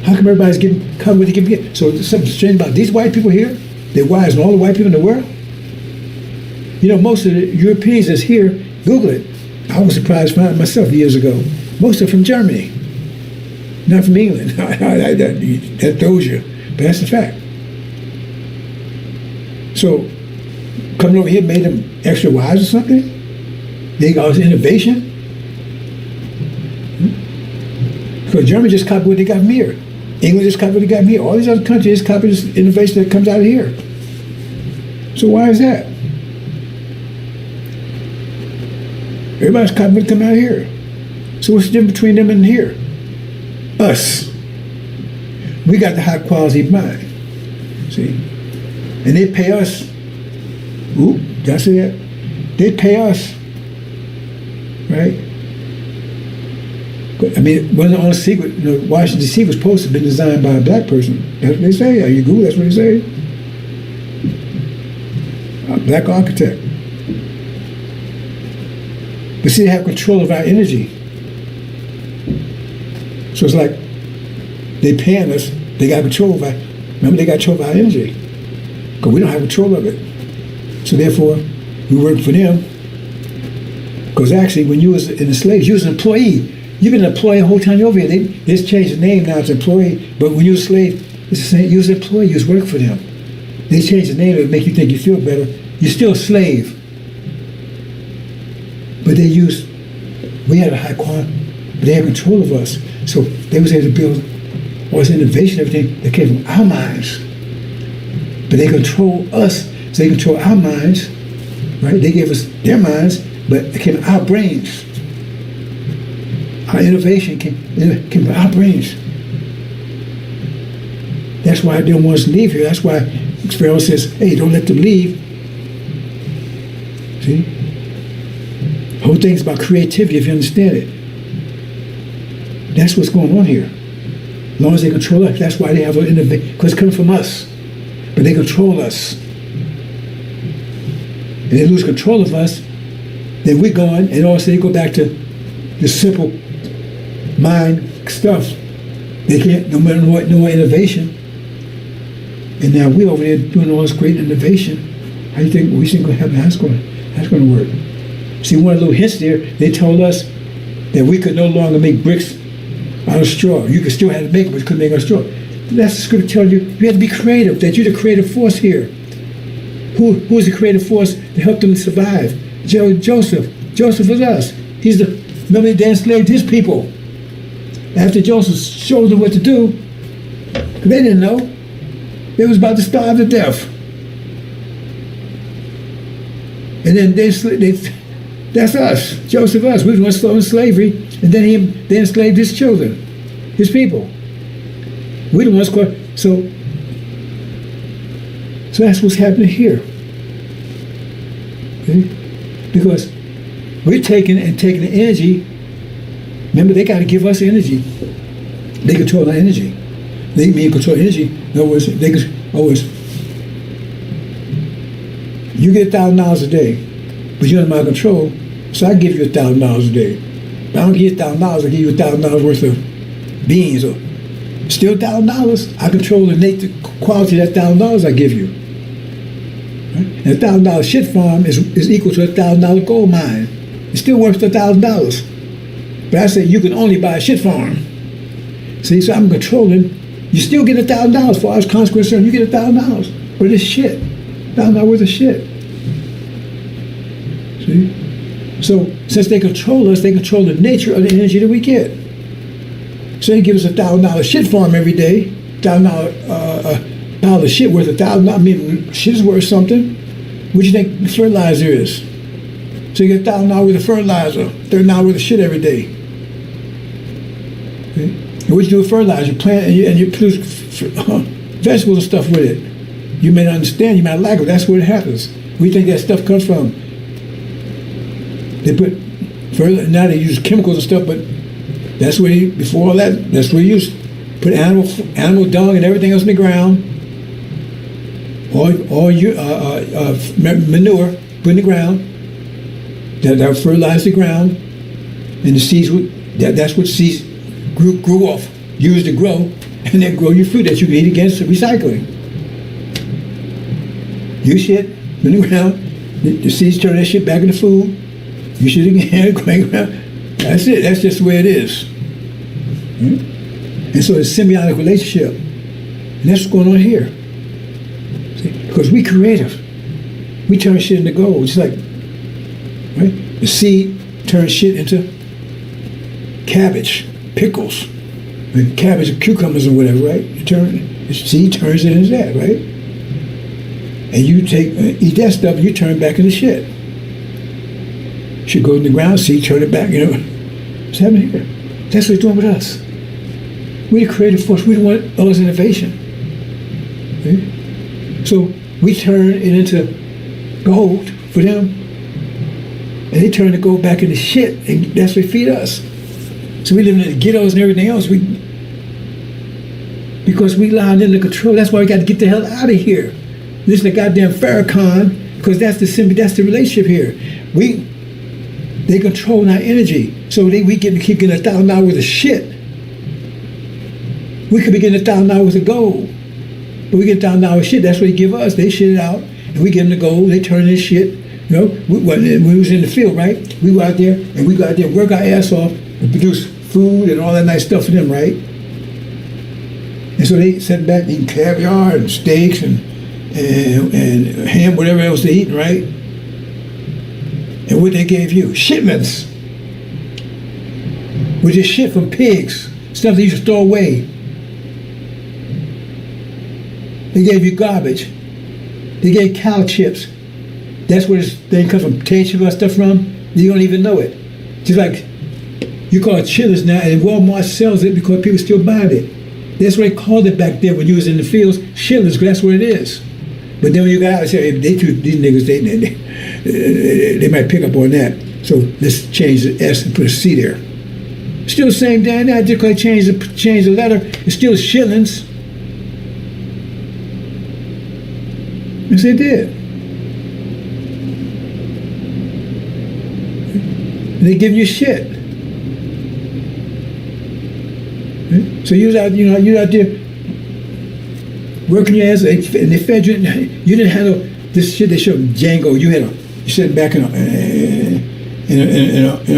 How come everybody's getting copy what they get from here? So there's something strange about these white people here. They're wiser than all the white people in the world. You know, most of the Europeans that's here, Google it. I was surprised to find it myself years ago. Most are from Germany, not from England. That throws you, but that's the fact. So, coming over here made them extra wise or something? They got this innovation? Because Germany just copied what they got from here. England just copied what they got from here. All these other countries just copy this innovation that comes out of here. So why is that? Everybody's copying what comes out of here. So what's the difference between them and here? Us. We got the high quality mind. See? And they pay us. Oop, did I say that? They pay us. Right? I mean, one of the only secret, you know, Washington D.C. was supposed to have been designed by a black person. That's what they say. Are you Google? That's what they say. A black architect. But see, they have control of our energy. So it's like they paying us, they got control of our, remember they got control of our energy. Because we don't have control of it. So therefore, we work for them. Because actually, when you was in the slaves, you was an employee. You've been an employee the whole time you're over here. They just changed the name now to employee. But when you was a slave, it's the same. You was an employee. You was working for them. They changed the name to make you think you feel better. You're still a slave. But we had a high quality, but they had control of us. So they was able to build all this innovation, everything that came from our minds. But they control us, so they control our minds, right? They gave us their minds, but it came from our brains. Our innovation came from our brains. That's why they don't want us to leave here. That's why Pharaoh says, hey, don't let them leave. See? The whole thing's about creativity, if you understand it. That's what's going on here. As long as they control us, that's why they have an innovation, because it's coming from us. But they control us. And they lose control of us, then we're gone, and all of a sudden they go back to the simple mind stuff. They can't, no more innovation. And now we're over there doing all this great innovation. How do you think we think that's going to work? See, one of the little hints there, they told us that we could no longer make bricks out of straw. You could still have to make it, but you couldn't make it out of straw. That's the scripture telling you, you have to be creative, that you're the creative force here. Who is the creative force to help them survive? Joseph. Joseph was us. Remember they enslaved his people. After Joseph showed them what to do, because they didn't know. They was about to starve to death. And then that's us, Joseph, us. We were still in slavery, and then they enslaved his children, his people. We the ones so that's what's happening here. Okay? Because we're taking the energy. Remember, they got to give us energy. They control our energy. They mean control energy. In other words, they could always. You get $1,000 a day, but you're under my control, so I give you $1,000 a day. If I don't give you $1,000, I give you $1,000 worth of beans, or still $1,000. I control the quality of that $1,000 I give you. Right? And $1,000 shit farm is equal to $1,000 gold mine. It's still worth $1,000. But I say you can only buy a shit farm. See, so I'm controlling. You still get $1,000 as far as consequence. You get $1,000 for this shit. $1,000 worth of shit. See? So since they control us, they control the nature of the energy that we get. So they give us $1,000 shit farm every day. $1,000 pile of shit worth $1,000. I mean, shit is worth something. What do you think fertilizer is? So you get $1,000 worth of fertilizer, $30 worth of shit every day. Okay? And what you do with fertilizer? You plant and you produce vegetables and stuff with it. You may not understand, you might like it. That's where it happens. Where do you think that stuff comes from? They put now they use chemicals and stuff, but that's where before all that, that's where you used put animal dung and everything else in the ground. All your manure put in the ground. That would fertilize the ground, and the seeds that's what seeds grew off, used to grow, and then grow your fruit that you can eat against recycling. You shit in the ground, the seeds turn that shit back into food. You shit again, going around. That's it. That's just the way it is. And so it's a symbiotic relationship, and that's what's going on here. See? Because we creative, we turn shit into gold. It's like, right? The seed turns shit into cabbage, pickles, like cabbage or cucumbers or whatever, right? The seed turns it into that, right? And you eat that stuff and you turn it back into shit. Shit goes in the ground, seed turn it back, you know. What's happening here? That's what he's doing with us. We're the creative force. We don't want all this innovation. Okay? So we turn it into gold for them, and they turn the gold back into shit, and that's what they feed us. So we live in the ghettos and everything else. Because we allowed them to control. That's why we got to get the hell out of here. Listen to goddamn Farrakhan, because that's the relationship here. They control our energy, so we keep getting $1,000 worth of shit. We could be getting $1,000 worth of gold, but we get $1,000 worth of shit. That's what they give us. They shit it out, and we give them the gold. They turn this shit. You know, when we was in the field, right? We go out there and work our ass off and produce food and all that nice stuff for them, right? And so they sat back eating caviar and steaks and ham, whatever else they eating, right? And what they gave you? Shipments. Which is shit from pigs, stuff they used to throw away. They gave you garbage. They gave cow chips. That's where this thing comes from. Potato chips stuff from. You don't even know it. Just like you call it chillers now, and Walmart sells it because people still buy it. That's what they called it back then when you was in the fields. Chillers, because that's what it is. But then when you got out, say these niggas, they might pick up on that. So let's change the S and put a C there. Still the same damn now. Just because they change the letter, it's still shillings. Yes, they did. And they give you shit. So you was out there working your ass, and they fed you. You didn't have this shit they showed Django. You sitting back in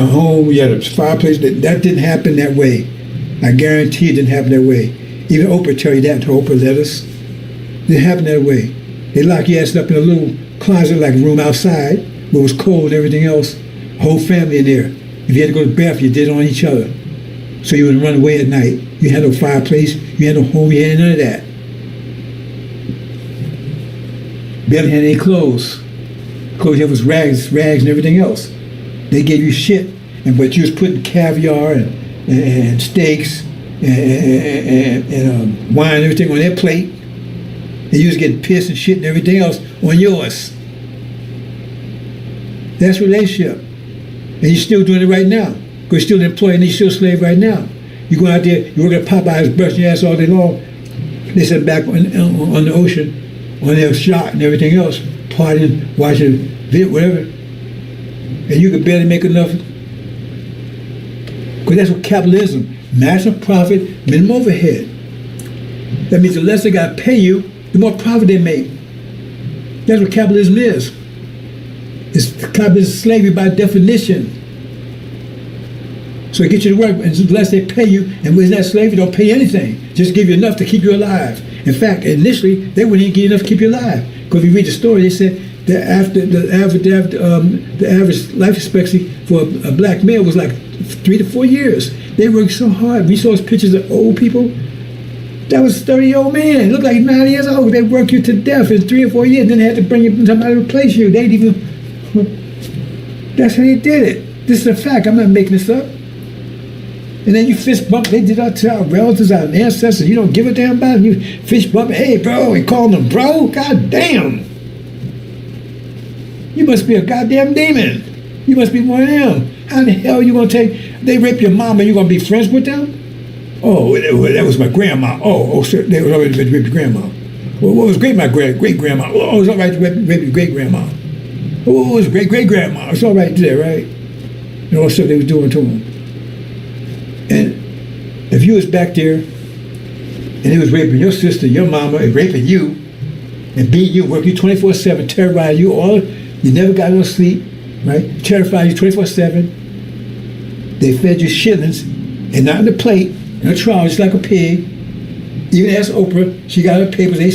a home. You had a fireplace. That didn't happen that way. I guarantee it didn't happen that way. Even Oprah tell you that to Oprah letters. It didn't happen that way. They lock your ass up in a little closet like room outside where it was cold and everything else. Whole family in there. If you had to go to the bathroom, you did it on each other. So you wouldn't run away at night. You had no fireplace. You had no home. You had none of that. Barely had any clothes. Clothes you had was rags and everything else. They gave you shit, but you was putting caviar and steaks and wine and everything on their plate. And you was getting pissed and shit and everything else on yours. That's relationship. And you're still doing it right now. Because you're still an employee and you're still a slave right now. You go out there, you work at Popeyes, brushing your ass all day long. They sit back on the ocean, on their yacht and everything else, partying, watching video, whatever. And you could barely make enough. Because that's what capitalism, maximum profit, minimum overhead. That means the less they got to pay you, the more profit they make. That's what capitalism is. Capitalism is slavery by definition. So they get you to work, and the less they pay you, and with that slavery, don't pay anything. Just give you enough to keep you alive. In fact, initially, they wouldn't even give you enough to keep you alive. Because if you read the story, they said that the average life expectancy for a black male was like 3 to 4 years. They worked so hard. We saw those pictures of old people. That was 30-year-old man. Looked like 90 years old. They worked you to death in 3 or 4 years. Then they had to bring you somebody to replace you. They didn't even. That's how they did it. This is a fact. I'm not making this up. And then you fist bump. They did that to our relatives, our ancestors. You don't give a damn about it. You fist bump. Hey, bro. And calling them bro. God damn. You must be a goddamn demon. You must be one of them. How the hell are you going to take. They rape your mom and you going to be friends with them? Oh, that was my grandma. Oh, sir, they was already raped your grandma. Well, what was my great grandma? Oh, it was all right to rape your great grandma. Oh, it was great grandma. It's all right to do that, right? And all the stuff they was doing to them. And if you was back there and they was raping your sister, your mama, and raping you, and beating you, working you 24/7, terrorizing you all, you never got no sleep, right? Terrified you 24/7. They fed you shillings, and not in the plate, in a trial, just like a pig. Even ask Oprah, she got her papers, they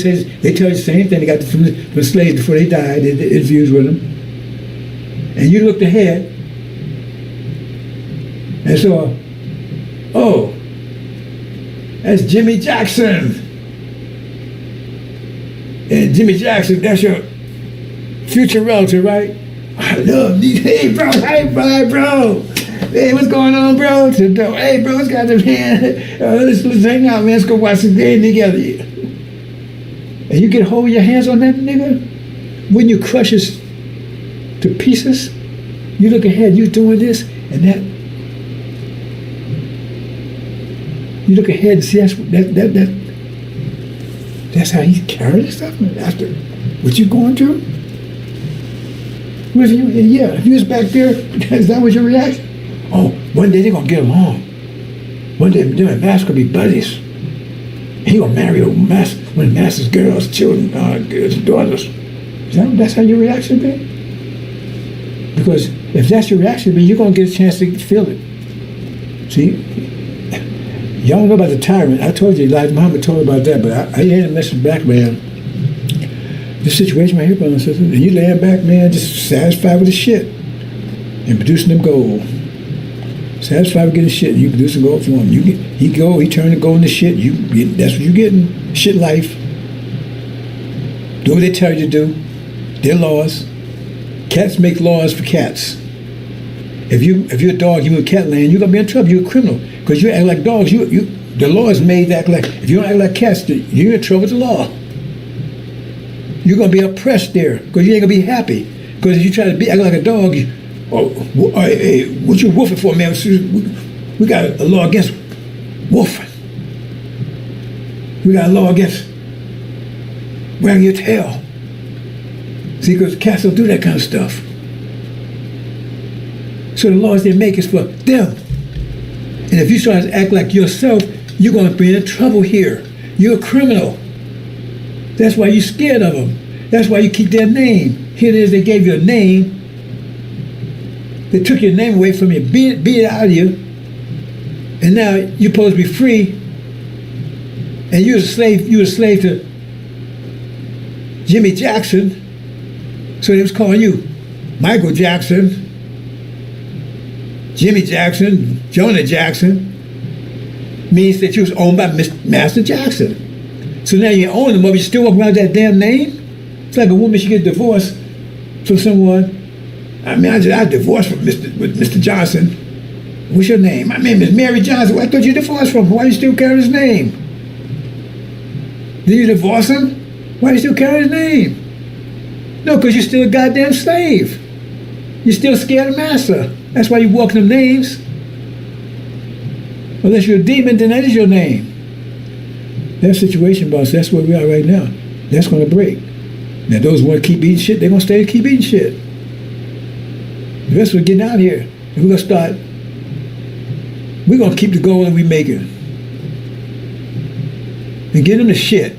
tell you the same thing they got from the slaves before they died, they did interviews with them. And you looked ahead, and saw, oh, that's Jimmy Jackson. And Jimmy Jackson, that's your future relative, right? I love these. Hey, bro. Hey, what's going on, bro? Hey, bro, what's got them hand? Let's hang out, man. Let's go watch the game together. And you get hold of your hands on that nigga? When you crush us to pieces, you look ahead, you doing this and that. You look ahead and see that's how he's carrying this stuff after what you going through? If you was back there, is that was your reaction? Oh, one day they're gonna get along. One day them and Master gonna be buddies. He gonna marry one of Master's girls, children, girls, daughters. That's how your reaction be? Because if that's your reaction, then you're gonna get a chance to feel it. See? Y'all don't know about the tyrant. I told you, Elijah Muhammad told me about that, but I had a message back, man. This situation right here, brother and sister, and you laying back, man, just satisfied with the shit and producing them gold. Satisfied with getting shit, and you producing gold for him. He turn the gold into shit. That's what you getting. Shit life. Do what they tell you to do. Their laws. Cats make laws for cats. If you're a dog, you in cat land, you're gonna be in trouble. You're a criminal because you act like dogs. The law is made to act like. If you don't act like cats, you're in trouble with the law. You're gonna be oppressed there because you ain't gonna be happy. Because if you try to act like a dog, hey, what you woofing for, man? We got a law against woofing. We got a law against wagging your tail. See, because cats don't do that kind of stuff. So the laws they make is for them. And if you start to act like yourself, you're going to be in trouble here. You're a criminal. That's why you're scared of them. That's why you keep their name. Here it is, they gave you a name. They took your name away from you, beat it out of you. And now you're supposed to be free. And you're a slave to Jimmy Jackson. So they was calling you Michael Jackson, Jimmy Jackson, Jonah Jackson. Means that you was owned by Master Jackson. So now you own them, but you still walk around with that damn name? It's like a woman should get divorced from someone. I mean, I divorced from Mr. Johnson. What's your name? My name is Mary Johnson. Well, I thought you divorced from him. Why you still carry his name? Did you divorce him? Why you still carry his name? No, because you're still a goddamn slave. You're still scared of master. That's why you walk them names. Unless you're a demon, then that is your name. That situation, boss, that's where we are right now. That's going to break. Now, those who want to keep eating shit, they're going to stay and keep eating shit. The rest of us getting out here. And we're going to keep the goal that we're making. And get them the shit.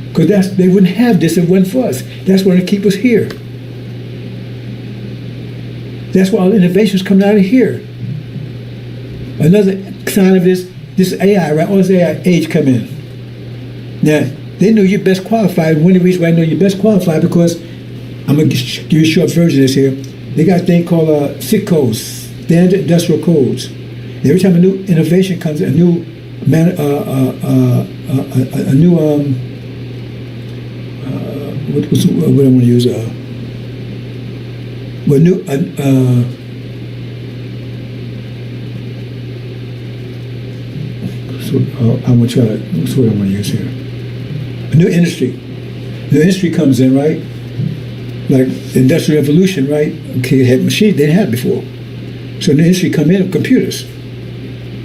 Because they wouldn't have this if it wasn't for us. That's what's going to keep us here. That's why all innovations coming out of here. Another sign of this AI, right? All this AI age come in. Now, they know you're best qualified. One of the reasons why I know you're best qualified because I'm going to give you a short version of this here. They got a thing called SIC codes, standard industrial codes. Every time a new innovation comes, a new what I want to use I'm gonna try to. What's what I want to use here? A new industry. The industry comes in, right? Like the Industrial Revolution, right? Okay, it had machines they didn't have before. So the industry come in with computers.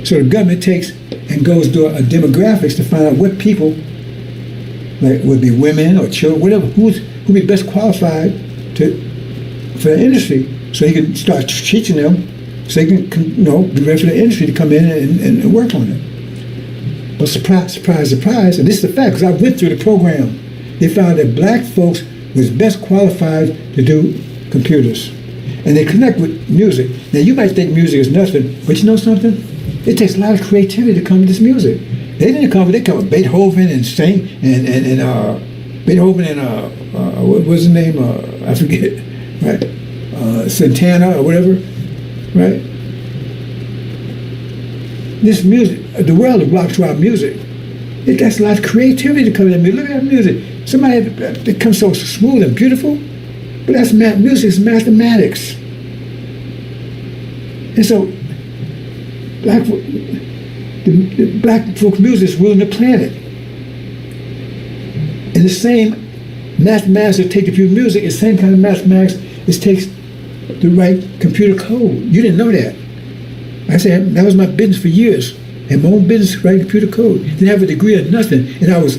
So the government takes and goes to a demographics to find out what people, like would be women or children, whatever, who'd be best qualified for the industry, so he can start teaching them, so they can be ready for the industry to come in and work on it. But surprise, surprise, surprise, and this is the fact, because I went through the program. They found that black folks was best qualified to do computers. And they connect with music. Now you might think music is nothing, but you know something? It takes a lot of creativity to come to this music. They come with Beethoven and sing, and Beethoven and what was his name? I forget, right? Santana or whatever, right? This music, the world is blocked to our music. It got a lot of creativity to come in. Look at that music. Somebody that comes so smooth and beautiful, but that's music is mathematics. And so, the black folk music is ruling the planet. And the same mathematics that take the pure music is the same kind of mathematics that takes the right computer code. You didn't know that. I said that was my business for years. I had my own business writing computer code. Didn't have a degree or nothing, and I was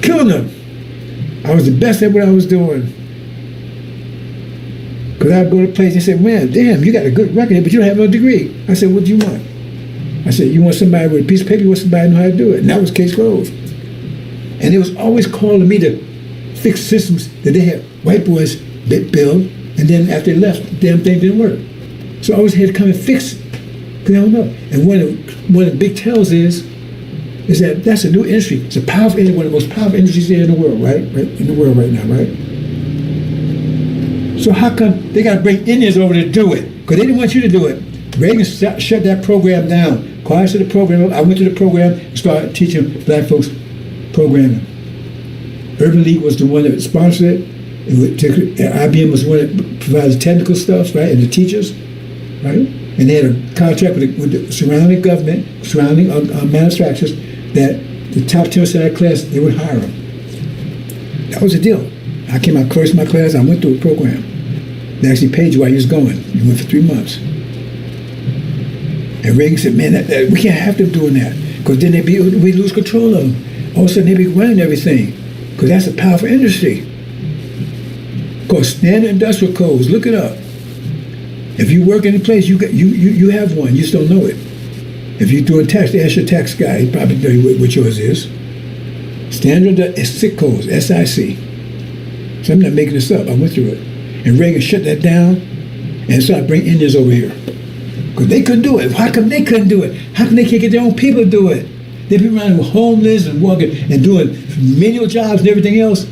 killing them. I was the best at what I was doing. Because I'd go to a place and say, man, damn, you got a good record, but you don't have no degree. I said, what do you want? I said, you want somebody with a piece of paper, you want somebody who know how to do it. And that was case closed. And it was always calling me to fix systems that they had white boys build, and then after they left, the damn thing didn't work. So I always had to come and fix it. Because I don't know. And one of the big tells is that that's a new industry. It's a powerful industry, one of the most powerful industries there in the world, right? In the world right now, right? So how come they got to bring Indians over to do it? Because they didn't want you to do it. Reagan shut that program down. Quiet to the program. I went to the program and started teaching black folks programming. Urban League was the one that sponsored it. IBM was the one that provided the technical stuff, right, and the teachers, right? And they had a contract with the surrounding government, surrounding manufacturers, that the top 10% of that class, they would hire them. That was the deal. I came out first in my class, I went through a program. They actually paid you while you was going. You went for 3 months. And Reagan said, man, we can't have them doing that, because then we lose control of them. All of a sudden, they be running everything, because that's a powerful industry. Called standard industrial codes. Look it up. If you work in a place, you have one. You just don't know it. If you're doing tax, ask your tax guy. He probably tell you what yours is. Standard SIC codes, SIC. So I'm not making this up. I went through it. And Reagan shut that down and started bringing Indians over here. Because they couldn't do it. How come they couldn't do it? How come they can't get their own people to do it? They've been around homeless and working and doing menial jobs and everything else.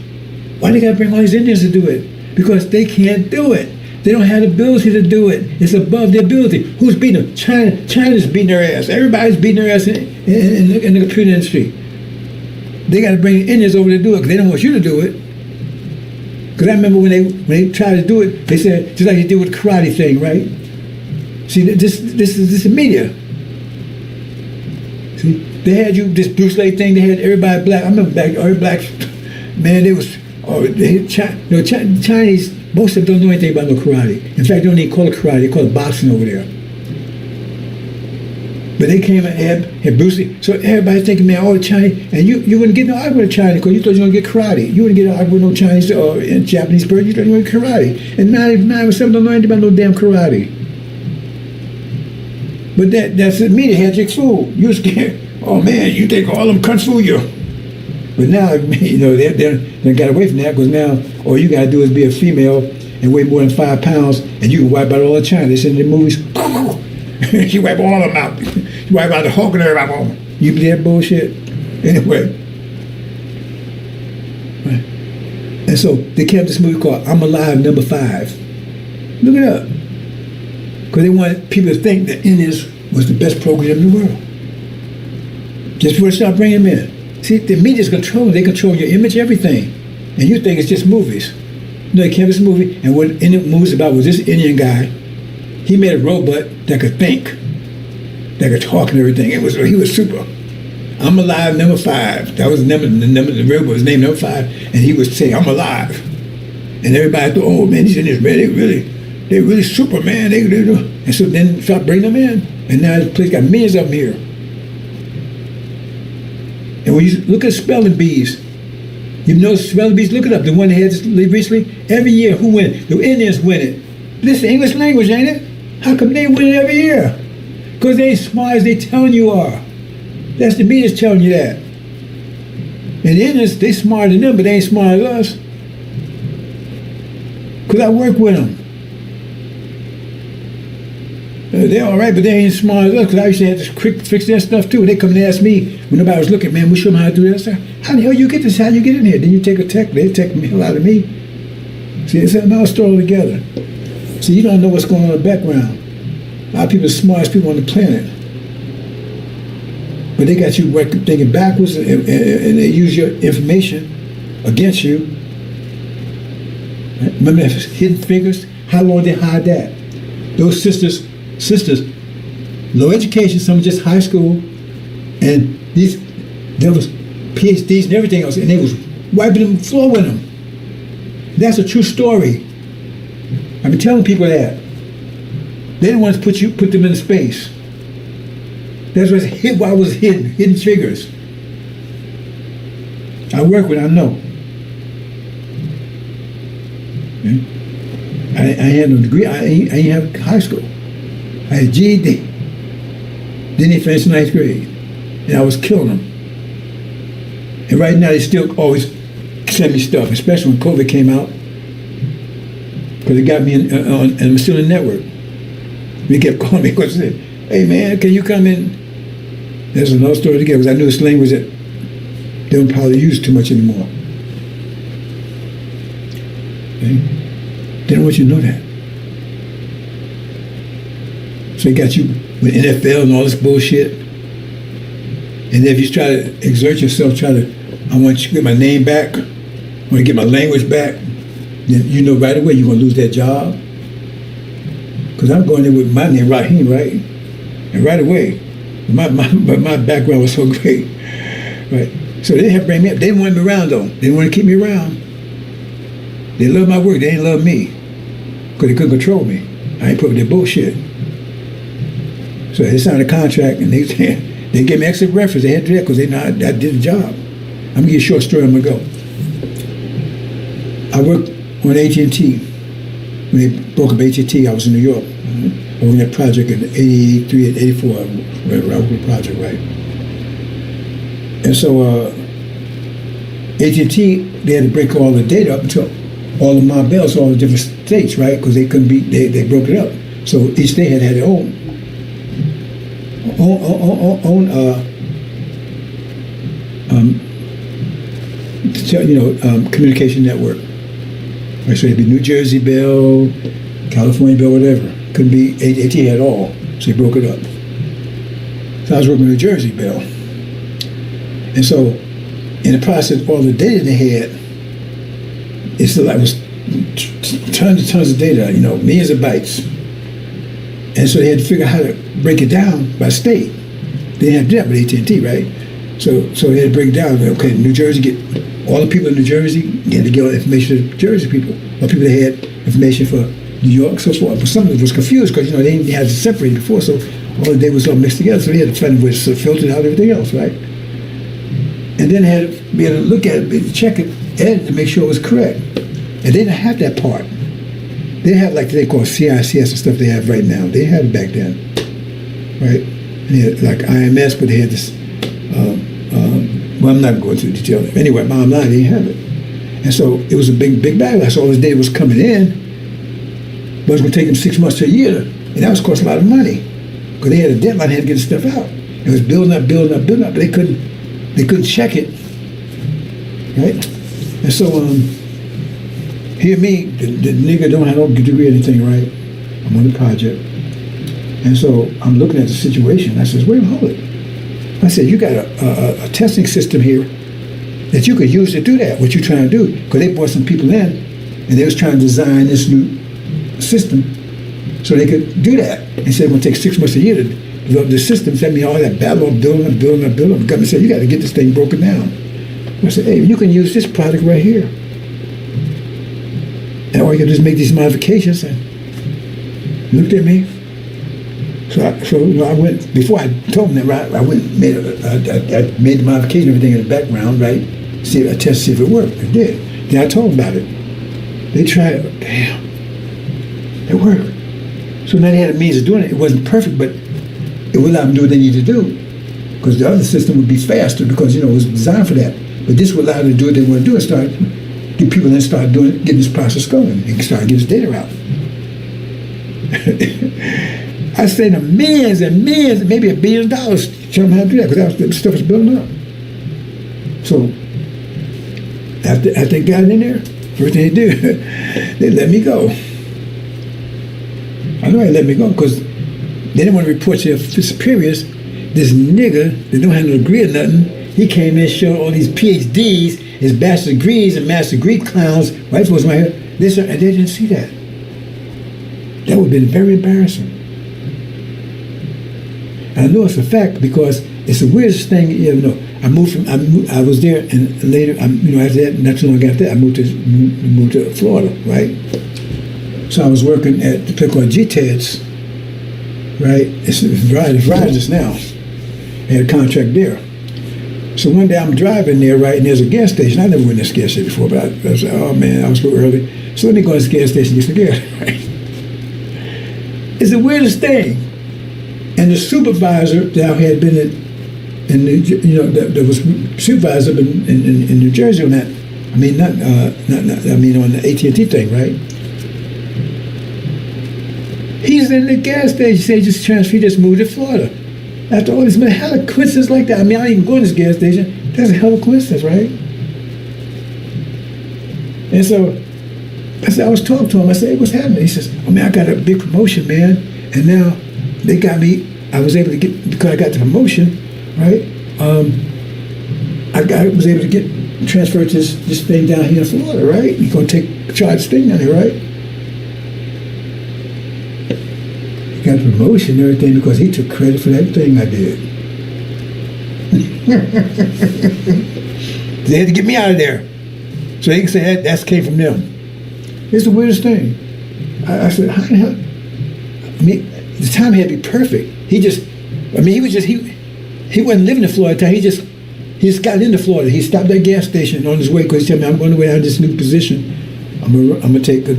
Why they got to bring all these Indians to do it? Because they can't do it. They don't have the ability to do it. It's above their ability. Who's beating them? China's beating their ass. Everybody's beating their ass in the computer industry. They got to bring Indians over to do it because they don't want you to do it. Because I remember when they tried to do it, they said, just like they did with the karate thing, right? See, this is media. See, they had you, this Bruce Lee thing, they had everybody black. I remember back, every black, man, they was, Chinese, most of them don't know anything about no karate. In fact, they don't even call it karate, they call it boxing over there. But they came and had Bruce Lee. So everybody thinking, man, all the Chinese, and you wouldn't get no argument with China because you thought you were going to get karate. You wouldn't get no argument with no Chinese or Japanese person, you thought you were going to get karate. And 9% don't know anything about no damn karate. But that's the media had you fooled. You were scared. Oh man, you think all them cunts fool you. But now, they got away from that because now all you got to do is be a female and weigh more than 5 pounds and you can wipe out all the China. They said in the movies, you wipe all of them out. You wipe out the Hulk and everybody. You believe that bullshit? Anyway. And so they came up with this movie called I'm Alive #5. Look it up. Because they wanted people to think that Indians was the best program in the world. Just before they start bringing them in. See, the media's controlling. They control your image, everything. And you think it's just movies. No, they came up with this movie, and what the movie's about was this Indian guy. He made a robot that could think, that could talk and everything. He was super. I'm alive #5. That was the robot was named #5, and he would say, I'm alive. And everybody thought, oh man, these Indians, man, they're really super, man. And so then start bringing them in. And now this place got millions of them here. And when you look at spelling bees, you know spelling bees, look it up. The one they had recently, every year, who win it? The Indians win it. This is the English language, ain't it? How come they win it every year? Because they ain't smart as they telling you are. That's the media's telling you that. And the Indians, they smarter than them, but they ain't smart as us. Because I work with them. They're all right, but they ain't smart as us, because I used to have to fix their stuff too. They come and ask me, when nobody was looking, man, we show them how to do this. How the hell you get this? How you get in here? Then you take a tech, they take the hell out of me. See, it's an all story together. See, you don't know what's going on in the background. A lot of people are the smartest people on the planet. But they got you thinking backwards, and they use your information against you. Right? Remember that hidden figures? How long did they hide that? Those sisters, low education, some just high school, and there was PhDs and everything else, and they was wiping the floor with them. That's a true story. I've been telling people that. They didn't want to put them in space. That's why it was hidden figures. I work with, I know. Okay? I had no degree. I ain't have high school. I had GED. Then they finished 9th grade. And I was killing them. And right now they still always send me stuff, especially when COVID came out. Because it got me and I'm still in the network. They kept calling me because they said, hey man, can you come in? There's another story together, because I knew this language that they don't probably use too much anymore. Okay? They don't want you to know that. So they got you with NFL and all this bullshit. And if you try to exert yourself, I want you to get my name back, I want to get my language back, then you know right away you're going to lose that job. Because I'm going there with my name, Raheem, right? And right away, my background was so great, right? So they didn't have to bring me up. They didn't want me around, though. They didn't want to keep me around. They loved my work. They didn't love me because they couldn't control me. I ain't put with their bullshit. So they signed a contract, and they gave me extra reference. They had to do that because they know I did the job. I'm going to give you a short story. I'm going to go. I worked on AT&T. When they broke up AT&T, I was in New York. On that project in 83 and 84, I worked the project, right? And so AT&T, they had to break all the data up until all of my bells, all the different states, right? Because they couldn't be, they broke it up. So each state had their own communication network. Right, so it'd be New Jersey Bell, California Bell, whatever. Couldn't be AT&T at all, so they broke it up. So I was working with New Jersey Bell. And so in the process of all the data they had, it was tons and tons of data, millions of bytes. And so they had to figure out how to break it down by state. They didn't have to do that with AT&T, right? So they had to break it down. Okay, New Jersey, get all the people in New Jersey, they had to get all the information to the Jersey people. All the people that had information for New York, so forth. But some of them was confused because, they didn't have to separate it before, so all the data was all mixed together. So they had to find a way to filter out everything else, right? And then they had to be able to look at it, check it, edit to make sure it was correct. And they didn't have that part. They didn't have like they call CICS and stuff they have right now. They had it back then, right? And they had like IMS, but they had this. Well, I'm not going to detail it. Anyway, bottom line, they didn't have it. And so it was a big backlash. All this data was coming in, but it was going to take them 6 months to a year. And that was cost a lot of money because they had a deadline, they had to get the stuff out. It was building up, but they couldn't check it, right? And so Hear me, the nigga don't have no degree or anything, right? I'm on the project. And so I'm looking at the situation. I says, wait a minute, hold it. I said, you got a testing system here that you could use to do that, what you're trying to do. Because they brought some people in, and they was trying to design this new system so they could do that. They said it would take 6 months a year to develop the system. Sent me all that battle of building. The government said, you got to get this thing broken down. I said, hey, you can use this product right here. And all you got to do is make these modifications. And looked at me. So I went, before I told them that, right, I went and I made the modification, everything in the background, right? I tested to see if it worked. It did. Then I told them about it. They tried it. Damn. It worked. So now they had a means of doing it. It wasn't perfect, but it would allow them to do what they need to do. Because the other system would be faster because, it was designed for that. But this would allow them to do what they want to do and start, get people then start doing it, getting this process going. They can start getting this data out. I say the millions and millions, maybe $1 billion, show them how to do that because that stuff was building up. So after they got in there, first thing they did, they let me go. I know they let me go because they didn't want to report to their superiors. This nigga that don't have no degree or nothing, he came in and showed all these PhDs, his bachelor's degrees and master's degree clowns, white folks right here, and they didn't see that. That would have been very embarrassing. I know it's a fact because it's the weirdest thing you ever know. I was there, and later, after that, not too long after that, I moved to Florida, right? So I was working at the place called GTEDs, right? It's Verizon now. I had a contract there. So one day I'm driving there, right, and there's a gas station. I never went to this gas station before, but I was like, oh man, I was so early. So let me go to this gas station and get some gas, right? It's the weirdest thing. And the supervisor that I had been that was supervisor in New Jersey on that. I mean, on the AT&T thing, right? He's in the gas station. He just moved to Florida. After all this, man, hell of coincidence like that. I mean, I didn't even go to this gas station. That's a hell of a coincidence, right? And so I was talking to him. I said, hey, what's happening? He says, oh man, I got a big promotion, man, and now they got me. I was able to get, because I got the promotion, right? I was able to get transferred to this thing down here in Florida, right? You're gonna take charge this thing down here, right? He got the promotion and everything because he took credit for that thing I did. They had to get me out of there, so they can say that came from them. It's the weirdest thing. I said, how the hell? I mean, the time had to be perfect. He wasn't living in Florida at the time. He just got into Florida. He stopped at a gas station on his way because he told me, I'm on the way out of this new position. I'm gonna take how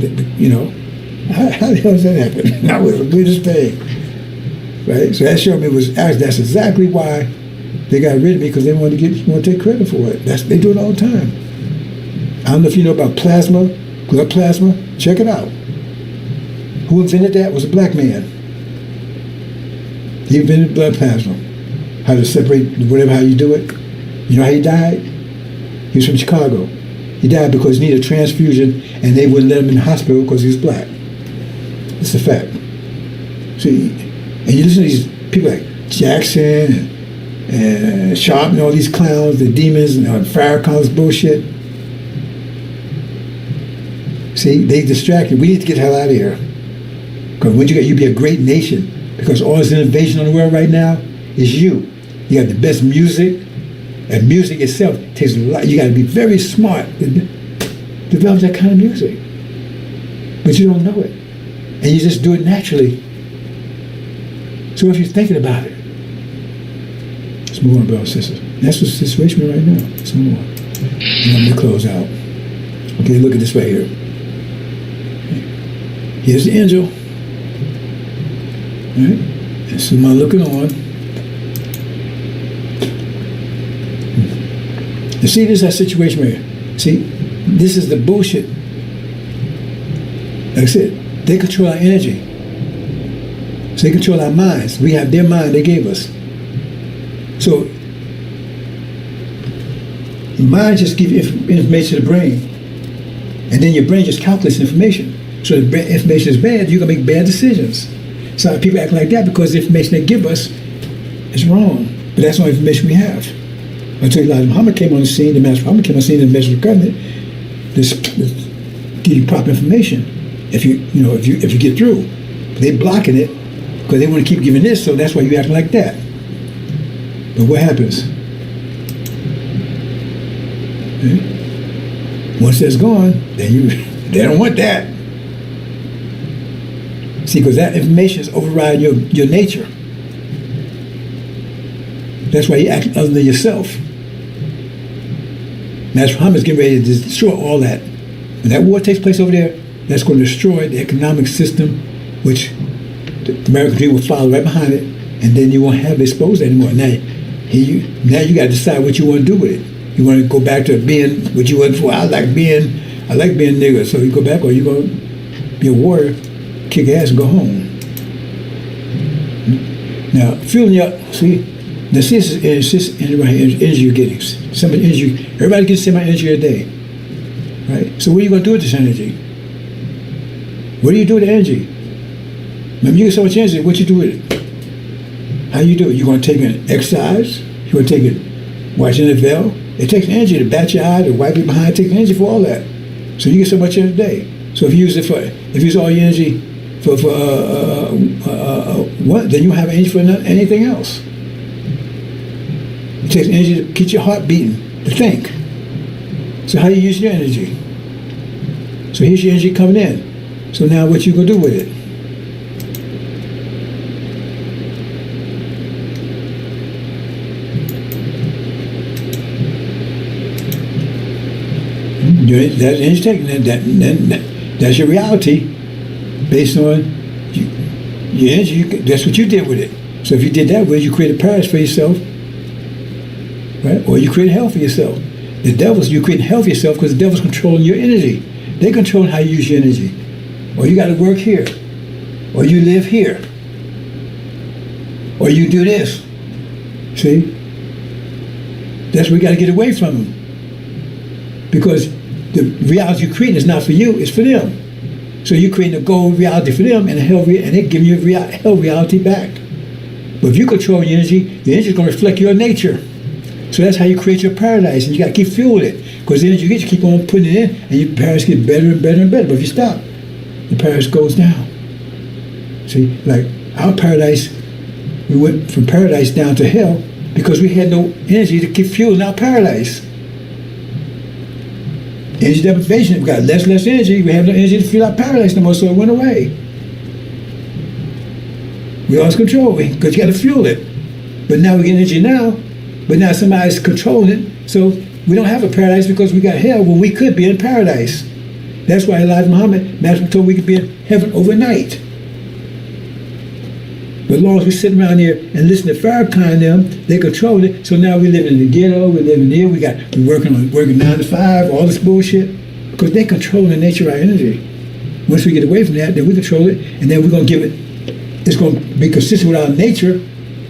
the hell does that happen? That was the weirdest thing, right? So that showed me that's exactly why they got rid of me, because they want to take credit for it. They do it all the time. I don't know if you know about plasma, blood plasma. Check it out. Who invented that was a black man. He invented blood plasma. How to separate how you do it. You know how he died? He was from Chicago. He died because he needed a transfusion, and they wouldn't let him in the hospital because he was black. It's a fact. See, and you listen to these people like Jackson and Sharp and all these clowns, the demons and Farrakhan's bullshit. See, they distracted. We need to get the hell out of here. Because when you be a great nation, because all this innovation in the world right now is you. You got the best music, and music itself takes a lot. You got to be very smart to develop that kind of music. But you don't know it. And you just do it naturally. So if you're thinking about it, let's move on, brothers and sisters. That's the situation we're right now. Let's move on. And I'm going to close out. Okay, look at this right here. Here's the angel. All right? And so I'm looking on. You see, this is our situation right here. See, this is the bullshit. Like I said, they control our energy. So they control our minds. We have their mind they gave us. So mind just gives information to the brain. And then your brain just calculates information. So if the information is bad, you're going to make bad decisions. So people act like that because the information they give us is wrong. But that's all information we have. Until Elijah Muhammad came on the scene, the Master Muhammad came on the scene in the Measure of the Covenant, this give you proper information if you get through. But they blocking it because they want to keep giving this, so that's why you acting like that. But what happens? Once that's gone, then they don't want that. See, because that information is overriding your nature. That's why you act other than yourself. Master Muhammad's getting ready to destroy all that. When that war takes place over there, that's going to destroy the economic system, which the American dream will follow right behind it, and then you won't have it exposed anymore. Now you got to decide what you want to do with it. You want to go back to being what you were before. I like being nigger, so you go back, or you going to be a warrior, kick ass, and go home. Now, feeling this is energy you're getting. Some energy. Everybody gets some energy a day, right? So what are you going to do with this energy? What do you do with the energy? Remember, you get so much energy. What you do with it? How you do it? You're going to take an exercise. You're going to take it watching the veil. It takes energy to bat your eye, to wipe it behind. It takes energy for all that. So you get so much energy a day. So if you use all your energy for what, then you won't have energy for anything else. It takes energy to keep your heart beating, to think. So how you use your energy? So here's your energy coming in. So now what you gonna do with it? That energy taking, that's your reality based on your energy. That's what you did with it. So if you did that way, you created paradise for yourself. Right? Or you create hell for yourself. You create hell for yourself because the devil's controlling your energy. They're controlling how you use your energy. Or you got to work here. Or you live here. Or you do this. See? That's where we got to get away from them. Because the reality you're creating is not for you, it's for them. So you're creating a gold reality for them and they're giving you hell reality back. But if you control your energy, the energy is going to reflect your nature. So that's how you create your paradise, and you got to keep fueling it. Because the energy you get, you keep on putting it in, and your paradise gets better and better and better. But if you stop, the paradise goes down. See, like our paradise, we went from paradise down to hell because we had no energy to keep fueling our paradise. Energy deprivation, we got less energy, we have no energy to fuel our paradise no more, so it went away. We lost control, because you got to fuel it. But now we get energy now, but now somebody's controlling it, so we don't have a paradise because we got hell when we could be in paradise. That's why Elijah Muhammad, Master told we could be in heaven overnight. But as long as we sit around here and listen to Farrakhan and them, they control it. So now we live in the ghetto, we live in here, we're working 9 to 5, all this bullshit, because they control the nature of our energy. Once we get away from that, then we control it, and then we're going to give it, it's going to be consistent with our nature.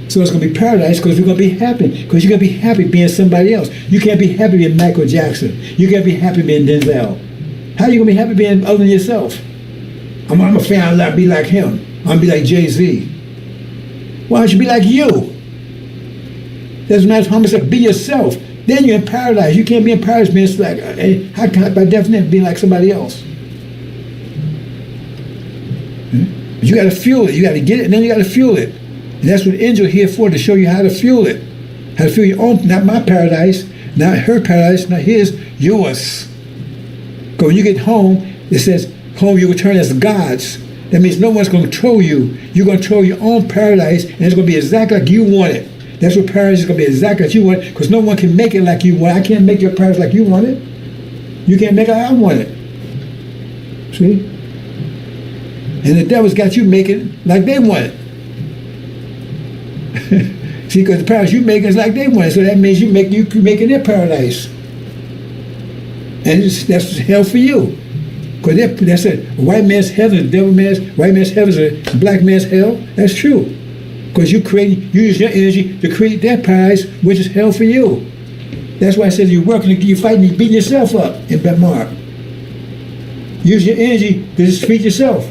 So it's going to be paradise because we're going to be happy. Because you're going to be happy being somebody else. You can't be happy being Michael Jackson. You can't be happy being Denzel. How are you going to be happy being other than yourself? I'm a fan, I'll be like him. I'm going to be like Jay-Z. Why don't you be like you? Doesn't matter how much, be yourself. Then you're in paradise. You can't be in paradise being like, how can I, by definition, be like somebody else? But you got to fuel it. You got to get it, and then you got to fuel it. And that's what angels are here for, to show you how to fuel it. How to fuel your own, not my paradise, not her paradise, not his, yours. Because when you get home, it says, home you return as gods. That means no one's going to control you. You're going to control your own paradise, and it's going to be exactly like you want it. That's what paradise is going to be, exactly like you want it, because no one can make it like you want it. I can't make your paradise like you want it. You can't make it like I want it. See? And the devil's got you making like they want it. See, because the paradise you make is like they want it, so that means you making their paradise, and that's hell for you. Because that's a white man's heaven, a devil man's, white man's heaven is a black man's hell. That's true. Because you use your energy to create that paradise, which is hell for you. That's why I said you're working, you're fighting, you're beating yourself up in Bemar. Use your energy to defeat yourself.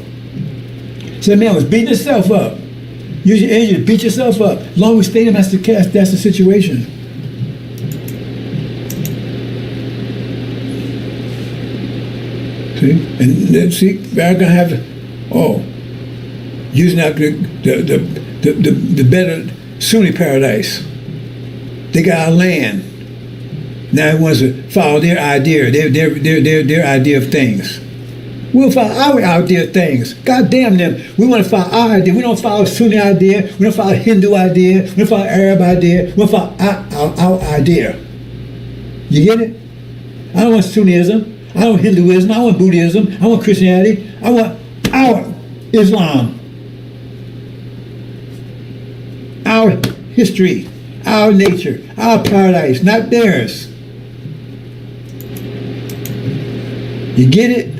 So that man was beating himself up. Use your energy to beat yourself up. As long as we stay in, that's the situation. See? And then see, they're gonna have to, using out the better Sunni paradise. They got our land. Now it wants to follow their idea, their idea of things. We'll follow our idea of things. God damn them. We want to follow our idea. We don't follow Sunni idea. We don't follow Hindu idea. We don't follow Arab idea. We don't follow our idea. You get it? I don't want Sunnism. I don't want Hinduism. I don't want Buddhism. I want Christianity. I want our Islam. Our history. Our nature. Our paradise. Not theirs. You get it?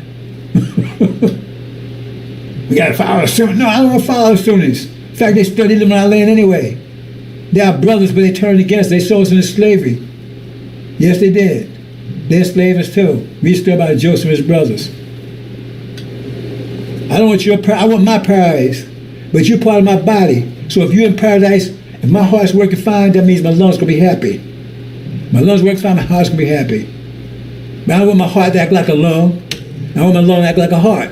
We got to follow the Sunnis. No, I don't want to follow the Sunnis. In fact, they studied them on our land anyway. They are brothers, but they turned against us. They sold us into slavery. Yes, they did. They enslaved us too. We stood by Joseph and his brothers. I don't want your I want my paradise, but you're part of my body. So if you're in paradise, if my heart's working fine, that means my lungs gonna be happy. My lungs working fine, my heart's gonna be happy. But I don't want my heart to act like a lung. I want my lung to act like a heart.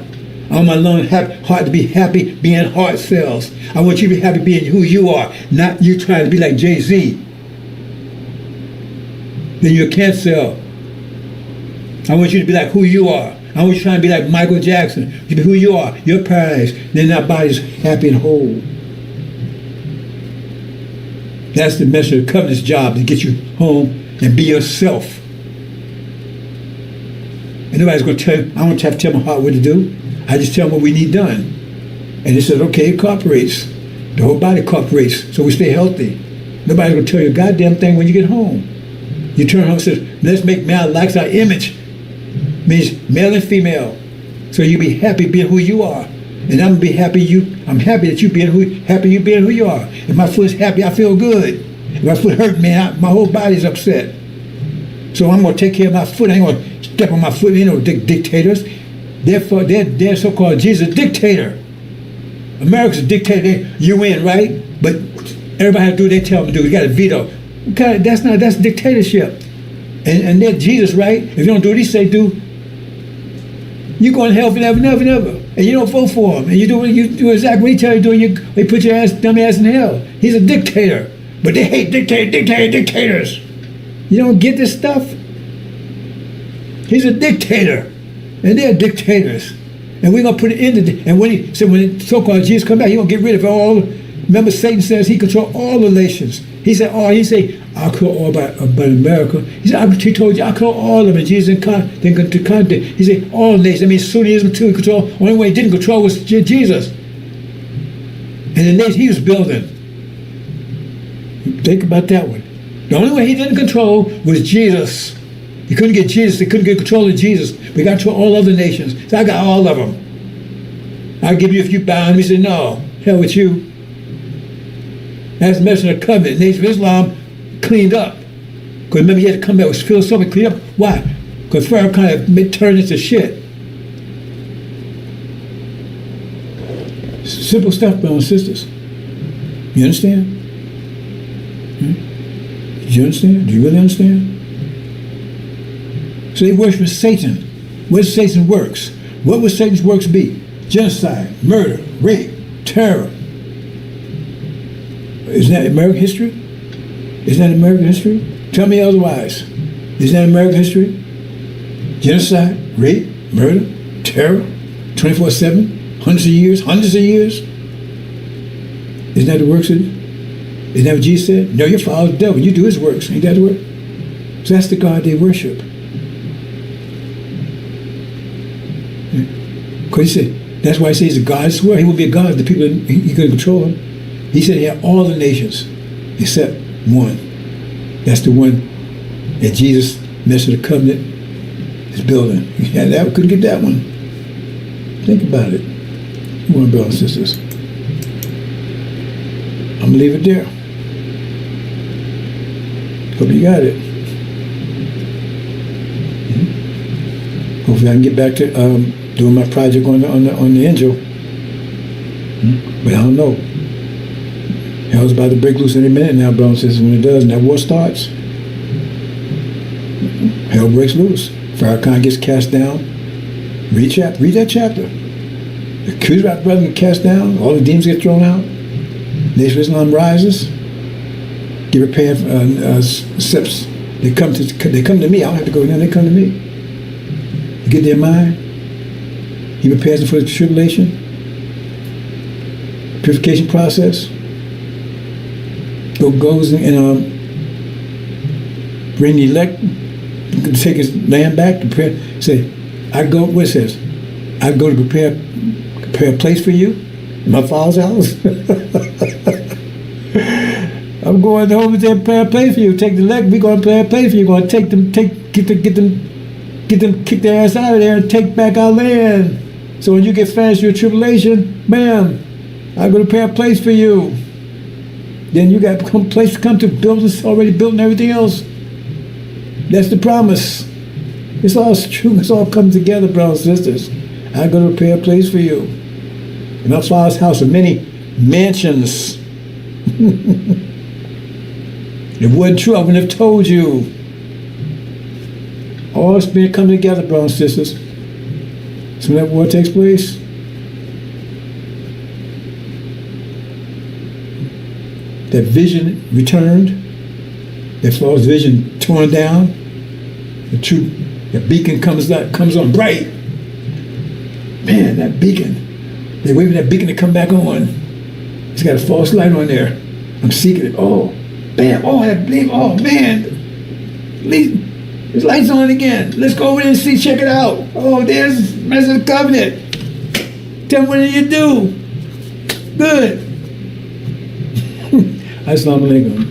I want my lung heart to be happy being heart cells. I want you to be happy being who you are, not you trying to be like Jay-Z. Then you're a cancer cell. I want you to be like who you are. I want you trying to be like Michael Jackson. You be who you are. Your paradise. Then our body's happy and whole. That's the message of the covenant's job, to get you home and be yourself. And nobody's going to tell you, I don't have to tell my heart what to do. I just tell them what we need done. And it says, okay, it cooperates. The whole body cooperates, so we stay healthy. Nobody's going to tell you a goddamn thing when you get home. You turn home and say, let's make man likes our image. Means male and female. So you be happy being who you are. And I'm going to be happy I'm happy that you being who you are. If my foot's happy, I feel good. If my foot hurt, man, my whole body's upset. So I'm going to take care of my foot. I ain't going to step on my foot. You know, dictators. Therefore, they're so-called Jesus dictator. America's a dictator. You win, right? But everybody has to do what they tell them to do. You got a veto. That's dictatorship. And they're Jesus, right? If you don't do what he say do, you're going to hell forever, never, never. And you don't vote for him. And you do exactly what he tell you to do. They put your dumb ass in hell. He's a dictator. But they hate dictators. You don't get this stuff? He's a dictator. And they're dictators. And we're going to put it in the... And when so-called Jesus come back, he's going to get rid of all... Remember, Satan says he control all the nations. He said, I'll control all but America. He said, he told you, I'll control all of them. And Jesus didn't control. He said, all nations. I mean, Sunnism too, he control. Only way he didn't control was Jesus. And the nation he was building. Think about that one. The only way he didn't control was Jesus. He couldn't get Jesus. They couldn't get control of Jesus. We got control all other nations. So I got all of them. I'll give you a few bounds. He said, no, hell with you. That's the message of the covenant. The Nation of Islam cleaned up. Because remember, he had to come back with philosophy clean up. Why? Because Farrakhan had turned into shit. Simple stuff, brothers and sisters. You understand? Do you understand? Do you really understand? So they worship Satan. What is Satan's works? What would Satan's works be? Genocide, murder, rape, terror. Isn't that American history? Isn't that American history? Tell me otherwise. Isn't that American history? Genocide, rape, murder, terror, 24/7, hundreds of years. Isn't that the works of it? Isn't that what Jesus said? No, you follow the devil. You do his works. Ain't that the work? So that's the God they worship. Because he said, that's why he says he's a God. I swear he will be a God. The people, he couldn't control him. He said he had all the nations except one. That's the one that Jesus, message of the covenant, is building. He had that, couldn't get that one. Think about it. You want to brothers and sisters. I'm going to leave it there. Hope you got it. Hopefully, I can get back to doing my project on the Angel. But I don't know. Hell's about to break loose any minute now, brothers and sisters. When it does, and that war starts, hell breaks loose. Farrakhan gets cast down. Read that chapter. The accused of brother get cast down. All the demons get thrown out. Nation of Islam rises. Get prepared for steps. They come to me. I don't have to go to them. They come to me. Get their mind. He prepares them for the tribulation, purification process. Goes and bring the elect, take his land back to prepare. Say, I go. What it says? I go to prepare a place for you, in my Father's house. I'm going home to prepare a place for you. Take the elect. We're going to prepare a place for you. We're going to take them, get them, kick their ass out of there and take back our land. So when you get finished your tribulation, bam, I go to prepare a place for you. Then you got a place to come to, buildings already built and everything else. That's the promise. It's all true. It's all come together, brothers and sisters. I go to prepare a place for you. In my Father's house are many mansions. If it wasn't true, I wouldn't have told you. All it's been coming together, brothers and sisters. So when that war takes place, that vision returned, that false vision torn down, the truth, the beacon comes on bright. Man, that beacon, they're waiting for that beacon to come back on. It's got a false light on there. I'm seeking it. Oh, bam, oh, that gleam, oh man. There's lights on again. Let's go over there and see, check it out. Oh, there's Mess of the Covenant. Tell me what did you do? Good. Assalamu alaikum.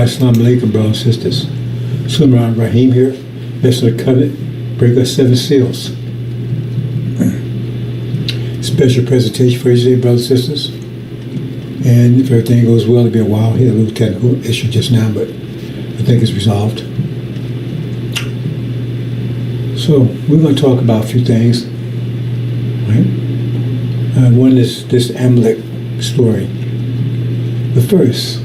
Assalamu alaikum, brothers and sisters. Sulaiman Rahim here. Let's the covenant, break our 7 seals. Special presentation for you today, brothers and sisters. And if everything goes well, it'll be a while. Here, a little technical issue just now, but I think it's resolved. So we're going to talk about a few things. Right? One is this Amalek story. But first,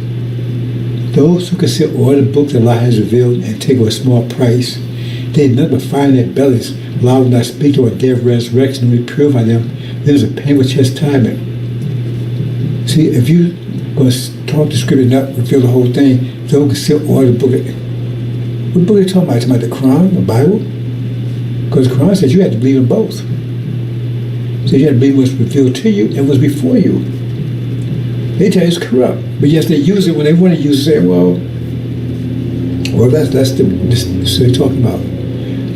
those who consider all the books that Allah has revealed and take a small price, they have nothing but fire in their bellies. Allah will not speak to a day of resurrection and purify them. There's a painful chastisement. See, if you're going to talk the scripture and not reveal the whole thing, those who consider all the book. What book are they talking about? Talking about the Quran, the Bible? Because the Quran says you have to believe in both. So you have to believe what's revealed to you and what's before you. They tell you it's corrupt, but yes, they use it when they want to use it. Say, well, that's what they're talking about.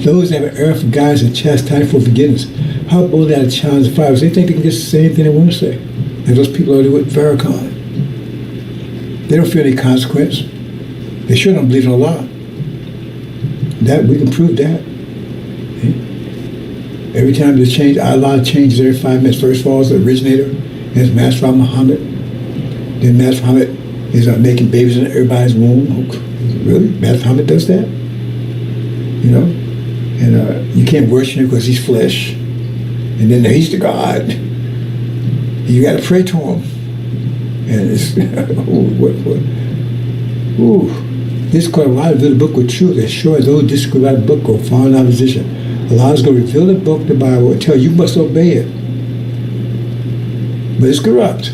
Those that have erred from guidance and chastised for forgiveness. How bold they are to challenge the fire? They think they can just say anything they want to say. And those people are with Farrakhan. They don't feel any consequence. They sure don't believe in Allah. That we can prove that. Every time there's change, Allah changes every 5 minutes. First of all, it's the originator, and it's Master Muhammad. Then Master Muhammad is making babies in everybody's womb. Really? Master Muhammad does that? You know? And you can't worship him because he's flesh. And then he's the God. You got to pray to him. And it's, this is called Allah reveal the book with truth. And sure those who disagree about the book go far in opposition. Allah is going to reveal the book, the Bible, and tell you must obey it. But it's corrupt.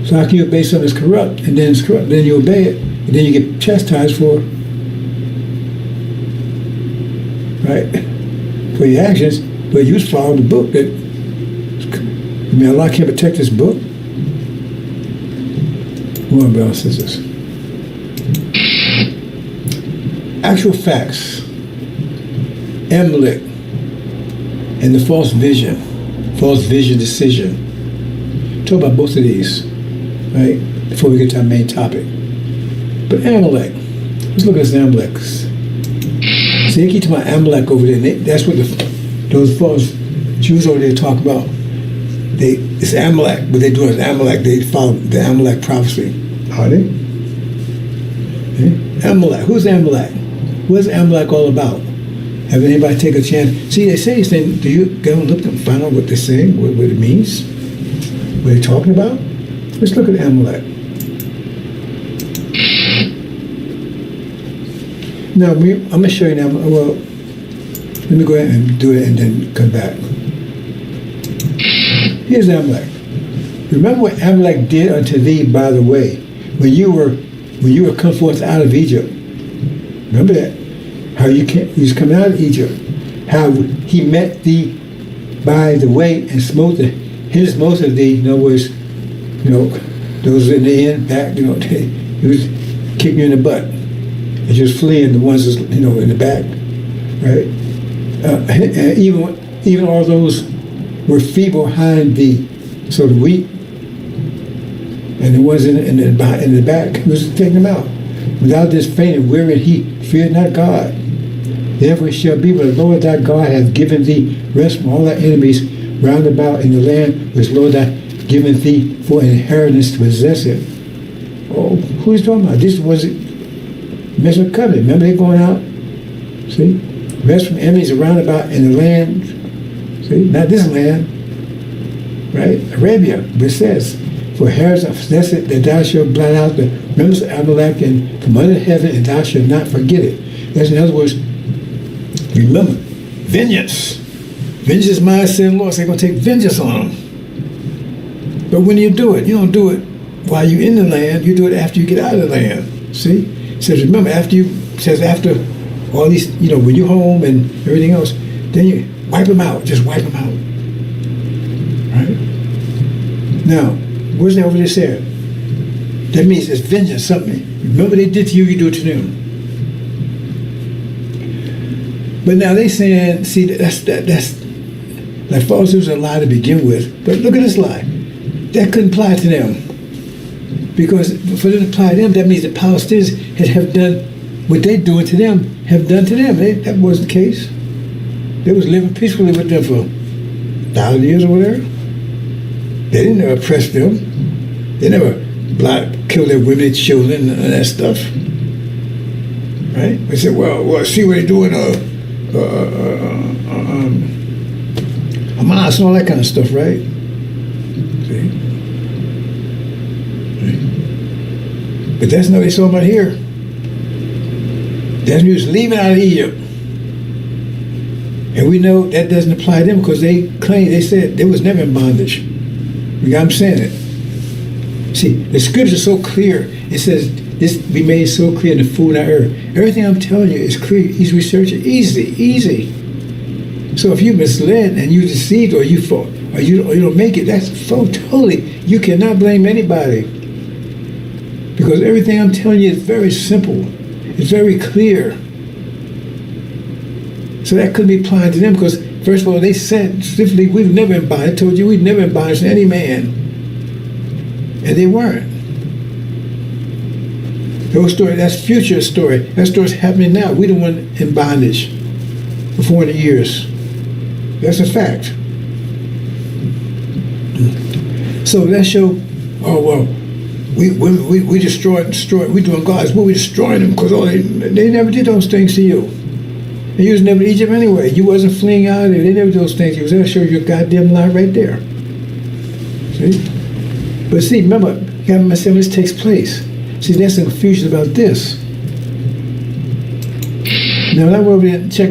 So how can you obey something that's corrupt, and then it's corrupt, then you obey it, and then you get chastised for it? Right? For your actions, but you just follow the book that, I mean, Allah can't protect this book. Come on, brothers and sisters. Actual facts. Amalek and the false vision decision. Talk about both of these, right? Before we get to our main topic. But Amalek, let's look at this Amalek. See, they keep talking about Amalek over there. That's what those false Jews over there talk about. It's Amalek. What they do is Amalek. They follow the Amalek prophecy. Are they? Amalek. Who's Amalek? What's Amalek all about? Have anybody take a chance? See, they say these things. Do you go and look and find out what they're saying, what it means? What they're talking about? Let's look at Amalek. Now, I'm going to show you now. Well, let me go ahead and do it and then come back. Here's Amalek. Remember what Amalek did unto thee, by the way, when you were come forth out of Egypt. Remember that? How you was coming out of Egypt. How he met thee by the way and smote his most of thee. In other words, those in the end, back, he was kicking you in the butt. And just fleeing the ones that's, in the back. Right? And even all those were feeble behind thee, so the weak, and the ones in the back, he was taking them out. Without this fainting, wherein he feared not God. Therefore it shall be when the Lord thy God hath given thee rest from all thy enemies round about in the land which Lord thy given thee for an inheritance to possess it. Oh, who is talking about? This was Messiah covenant. Remember they going out? See? Rest from enemies around about in the land. See? Not this land. Right? Arabia. But it says, for inheritance possess it, that thou shalt blot out the remembrance of Amalek and from under heaven, and thou shalt not forget it. That's in other words, remember, vengeance. Vengeance is mine, said the Lord. So they're going to take vengeance on them. But when you do it, you don't do it while you're in the land. You do it after you get out of the land. See? It says, remember, after all these, when you're home and everything else, then you wipe them out. Just wipe them out. Right? Now, what's that over there said? That means it's vengeance, something. Remember they did to you, you do it to them. But now they saying, see, that's like falsehoods are a lie to begin with. But look at this lie. That couldn't apply to them. Because for them to apply to them, that means the Palestinians have done what they're doing to them, have done to them. That wasn't the case. They was living peacefully with them for 1,000 years or whatever. They didn't ever oppress them. They never killed their women and children and that stuff. Right? They said, well, see what they're doing, Hamas and all that kind of stuff, right? See? Right? But that's not what they saw about here. That's when he was leaving out of Egypt. And we know that doesn't apply to them because they said they was never in bondage. I'm saying it. See, the scripture is so clear. It says, this be made so clear in the food and earth. Everything I'm telling you is clear. He's researching. Easy. So if you misled and you deceived or you fought, or you don't make it, that's totally, you cannot blame anybody. Because everything I'm telling you is very simple. It's very clear. So that couldn't be applied to them because, first of all, they said specifically, we've never embodied. I told you we've never embodied any man. And they weren't. Those stories, that's future story. That story's happening now. We don't want in bondage for 400 years. That's a fact. So that show, oh well, we destroyed. We doing God's will. We destroying them because they never did those things to you. And you was never in Egypt anyway. You wasn't fleeing out of there. They never did those things. You was there to show you a goddamn lie right there. See? But see, remember, you got to understand when this takes place. See, there's some confusion about this. Now, that word we didn't check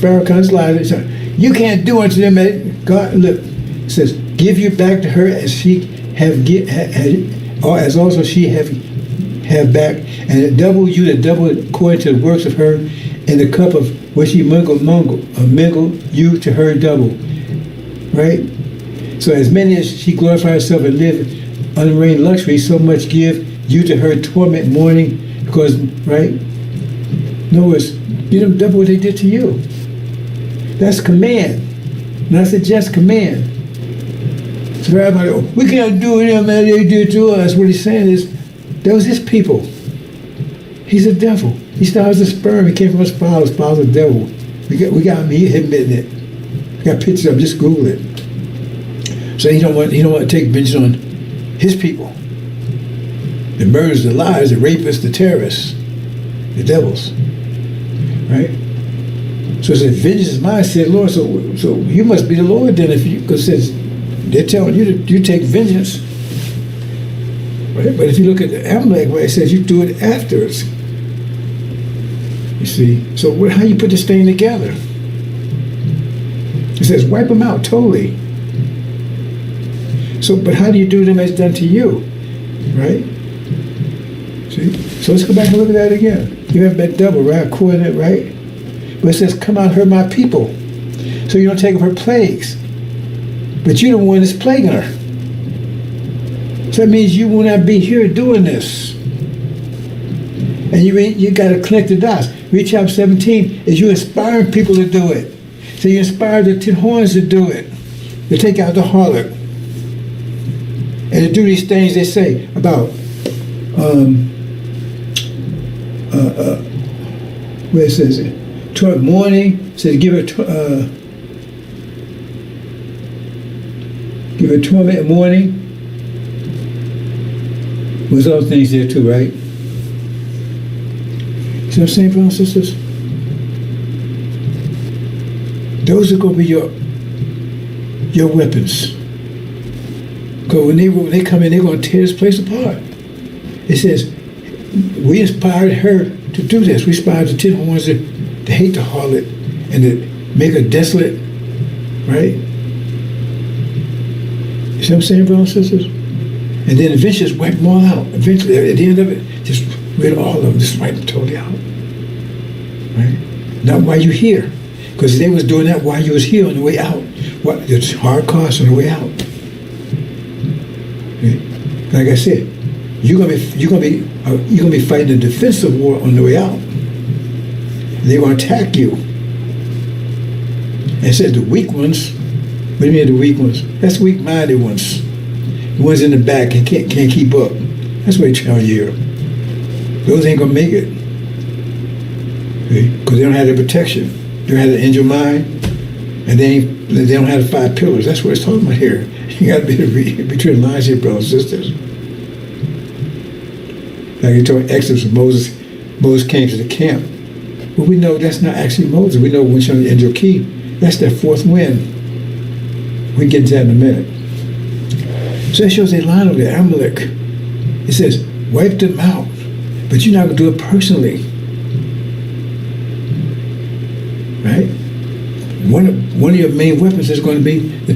Farrakhan's lies. You can't do unto them. God, look, it says, give you back to her as she or as also she have back, and double you the double according to the works of her, in the cup of which she mingle you to her double. Right? So as many as she glorify herself and live unreigning luxury, so much give you to her torment mourning, because, right? In other words, give them double what they did to you. That's command. Not suggest command. So everybody, we can't do it, man, they did to us. What he's saying is, that was his people. He's a devil. He started as a sperm. He came from his father's a devil. We got him, he admitting it. We got pictures of him, just Google it. So he don't want to take vengeance on his people. The murderers, the liars, the rapists, the terrorists, the devils. Right? So it says, vengeance is mine, said Lord. So you must be the Lord then, because it says they're telling you you take vengeance. Right? But if you look at the Amalek, where it says you do it afterwards. You see? So how you put this thing together? It says wipe them out totally. So, but how do you do them as done to you? Right? See? So let's go back and look at that again. You have that double, right? Coordinate, right? But it says, come out, her my people. So you don't take of her plagues. But you're the one that's plaguing her. So that means you will not be here doing this. And you got to connect the dots. Read chapter 17 is you inspiring people to do it. So you inspire the 10 horns to do it. To take out the harlot. And to do these things they say about where it says it, toward morning, it says give her torment in morning. There's other things there too, right? See what I'm saying, brothers and sisters? Those are going to be your weapons. Because when they come in, they're going to tear this place apart. It says, we inspired her to do this. We inspired the 10 horns to hate the harlot and to make her desolate, right? You see what I'm saying, brothers and sisters? And then eventually just wipe them all out. Eventually, at the end of it, just rid of all of them, just wipe them totally out. Right? Not while you're here. Because they was doing that while you was here on the way out. It's hard costs on the way out. Okay? Like I said, you're gonna be fighting a defensive war on the way out. And they're gonna attack you. And it says the weak ones. What do you mean the weak ones? That's weak-minded ones. The ones in the back and can't keep up. That's what they tell you. Those ain't gonna make it. Because they don't have the protection. They don't have the angel mind, and they don't have the 5 pillars. That's what it's talking about here. You got to be able to read between the lines here, brothers and sisters. Like you told Exodus, Moses came to the camp. But we know that's not actually Moses. We know when showing the angel key, that's that 4th wind. We can get to that in a minute. So that shows a line over there, Amalek. It says, wipe them out. But you're not going to do it personally. Right? One of your main weapons is going to be the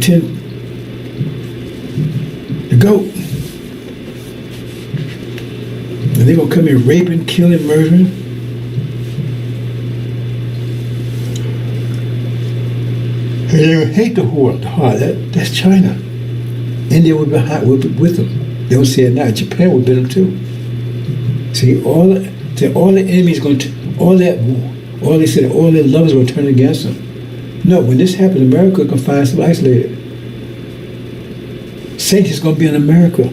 goat. And they're going to come in raping, killing, murdering. And they hate the heart. That's China. India would be with them. They don't see it now. Japan would beat them too. See, all the enemies going to, all they said, all their lovers will turn against them. No, when this happens, America can find some isolated. Sanctions going to be in America.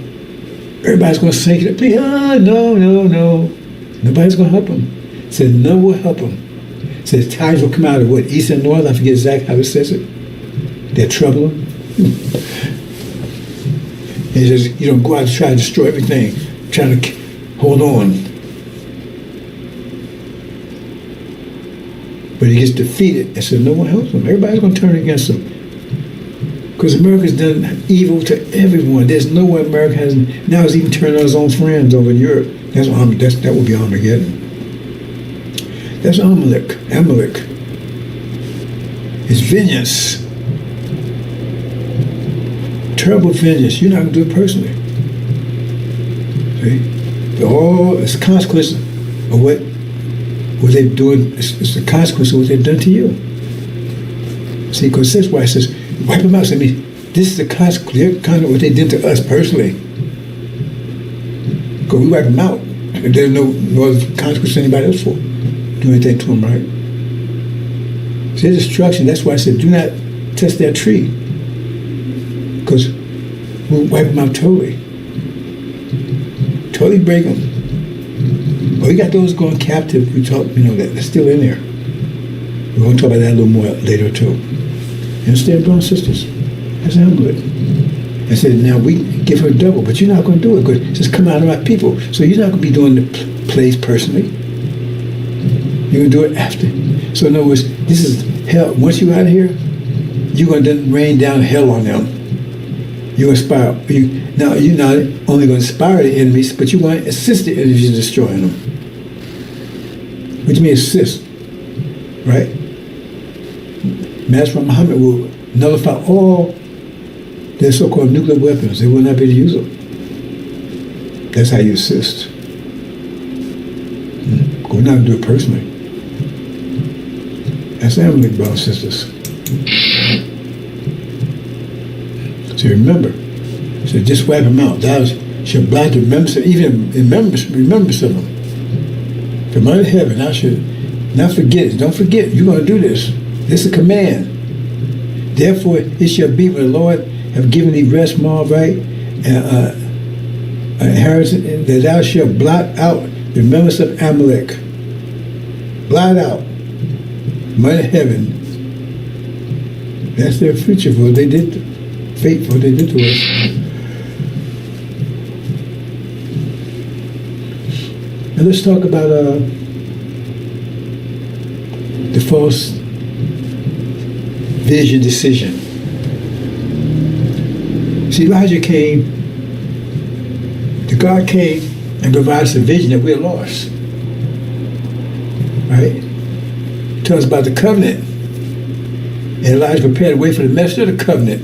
Everybody's going to sanction it. Please, no. Nobody's going to help them. Said none will help them. Says times will come out of what, east and north? I forget exactly how it says it. They're troubling. He says, you don't go out to try to destroy everything, trying to hold on. But he gets defeated and says no one helps him. Everybody's going to turn against him. Because America's done evil to everyone. There's no way America has. Now it's even turning on his own friends over in Europe. That would be Armageddon. That's Amalek. It's vengeance. Terrible vengeance. You're not going to do it personally. See? It's the consequence of what they're doing. It's the consequence of what they've done to you. See, because that's why it says, wipe them out. So, I mean, this is the consequence of what they did to us personally. Because we wipe them out. And there's no other consequence to anybody else for do anything to them, right? It's their destruction. That's why I said, do not touch that tree. Because we'll wipe them out totally. Totally break them. But we got those going captive. We talk, they're still in there. We're going to talk about that a little more later too. You understand, brothers and sisters? That's Amalek. I said, now we give her double, but you're not going to do it because it says come out of my people. So you're not going to be doing the plays personally. You're going to do it after. So in other words, this is hell. Once you're out of here, you're going to then rain down hell on them. You're going to inspire. Now, you're not only going to inspire the enemies, but you're going to assist the enemies in destroying them. What do you mean assist? Right? Master Muhammad will nullify all their so-called nuclear weapons. They will not be able to use them. That's how you assist. Go not do it personally. That's Amalek, brothers and sisters. So remember, so just wipe them out. Thou shalt blot the remembrance, even remembrance of them. From under heaven, thou shalt not forget it. Don't forget, you're going to do this. This is a command. Therefore, it shall be when the Lord have given thee rest, Moab, right? And inheritance, that thou shalt blot out the remembrance of Amalek. Blot out. Mother heaven. That's their future for what they did, fate for what they did to us. And let's talk about the false vision decision. See, Elijah came, the God came and provided us a vision that we're lost. Right? Tell us about the covenant. And Elijah prepared a way for the message of the covenant.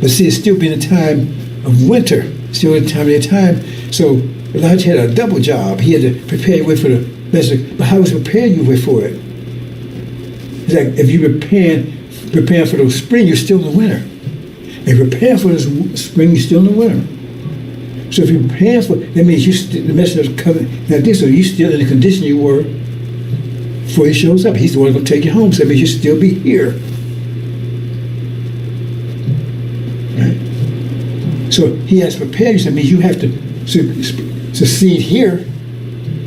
But see, it's still been a time of winter. Still a time. So Elijah had a double job. He had to prepare a way for the message. But how was he preparing you for it? It's like if you're preparing for the spring, you're still in the winter. If you're preparing for the spring, you're still in the winter. So if you're preparing for it, that means the message of the covenant. Now this, so you're still in the condition you were before he shows up. He's the one who's going to take you home. So that means you still be here. Right? So he has prepared you. So that means you have to succeed here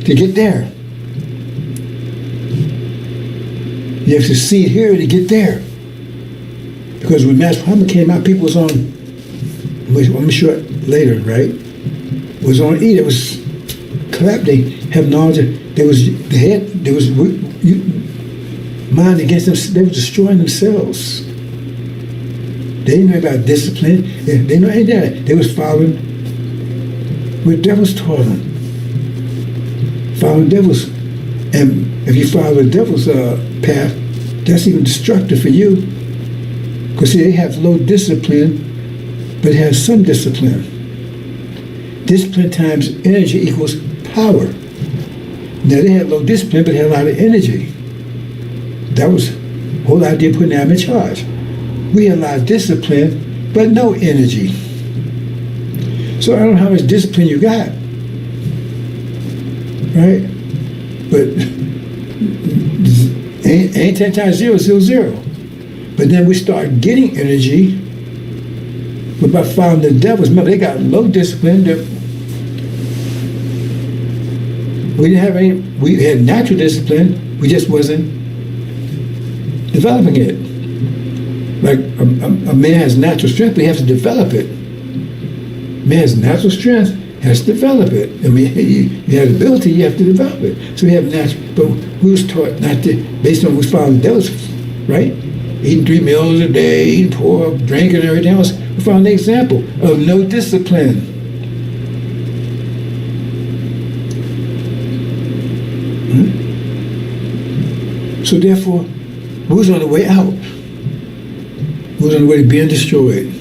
to get there. You have to succeed here to get there. Because when Master Muhammad came out, people was on, I'm sure later, right? Was on E. It was collapsed. They have knowledge. There was mind against them. They were destroying themselves. They didn't know about discipline. They didn't know anything of that. They was following what devils taught them. Following devils. And if you follow the devil's path, that's even destructive for you. Because see, they have low discipline, but it has some discipline. Discipline times energy equals power. Now they had low discipline, but they had a lot of energy. That was the whole idea of putting them in charge. We had a lot of discipline, but no energy. So I don't know how much discipline you got, right? But ain't 10 times 0 is still 0. But then we start getting energy by following the devils. Remember, they got low discipline. We didn't have any. We had natural discipline. We just wasn't developing it. Like a man has natural strength, but he has to develop it. Man has natural strength, has to develop it. I mean, you have ability, you have to develop it. So we have natural, but we was taught not to, based on we following the devils, right? Eating 3 meals a day, eating pork, drinking, and everything else. We found an example of no discipline. So therefore, we was on the way out. We was on the way to being destroyed.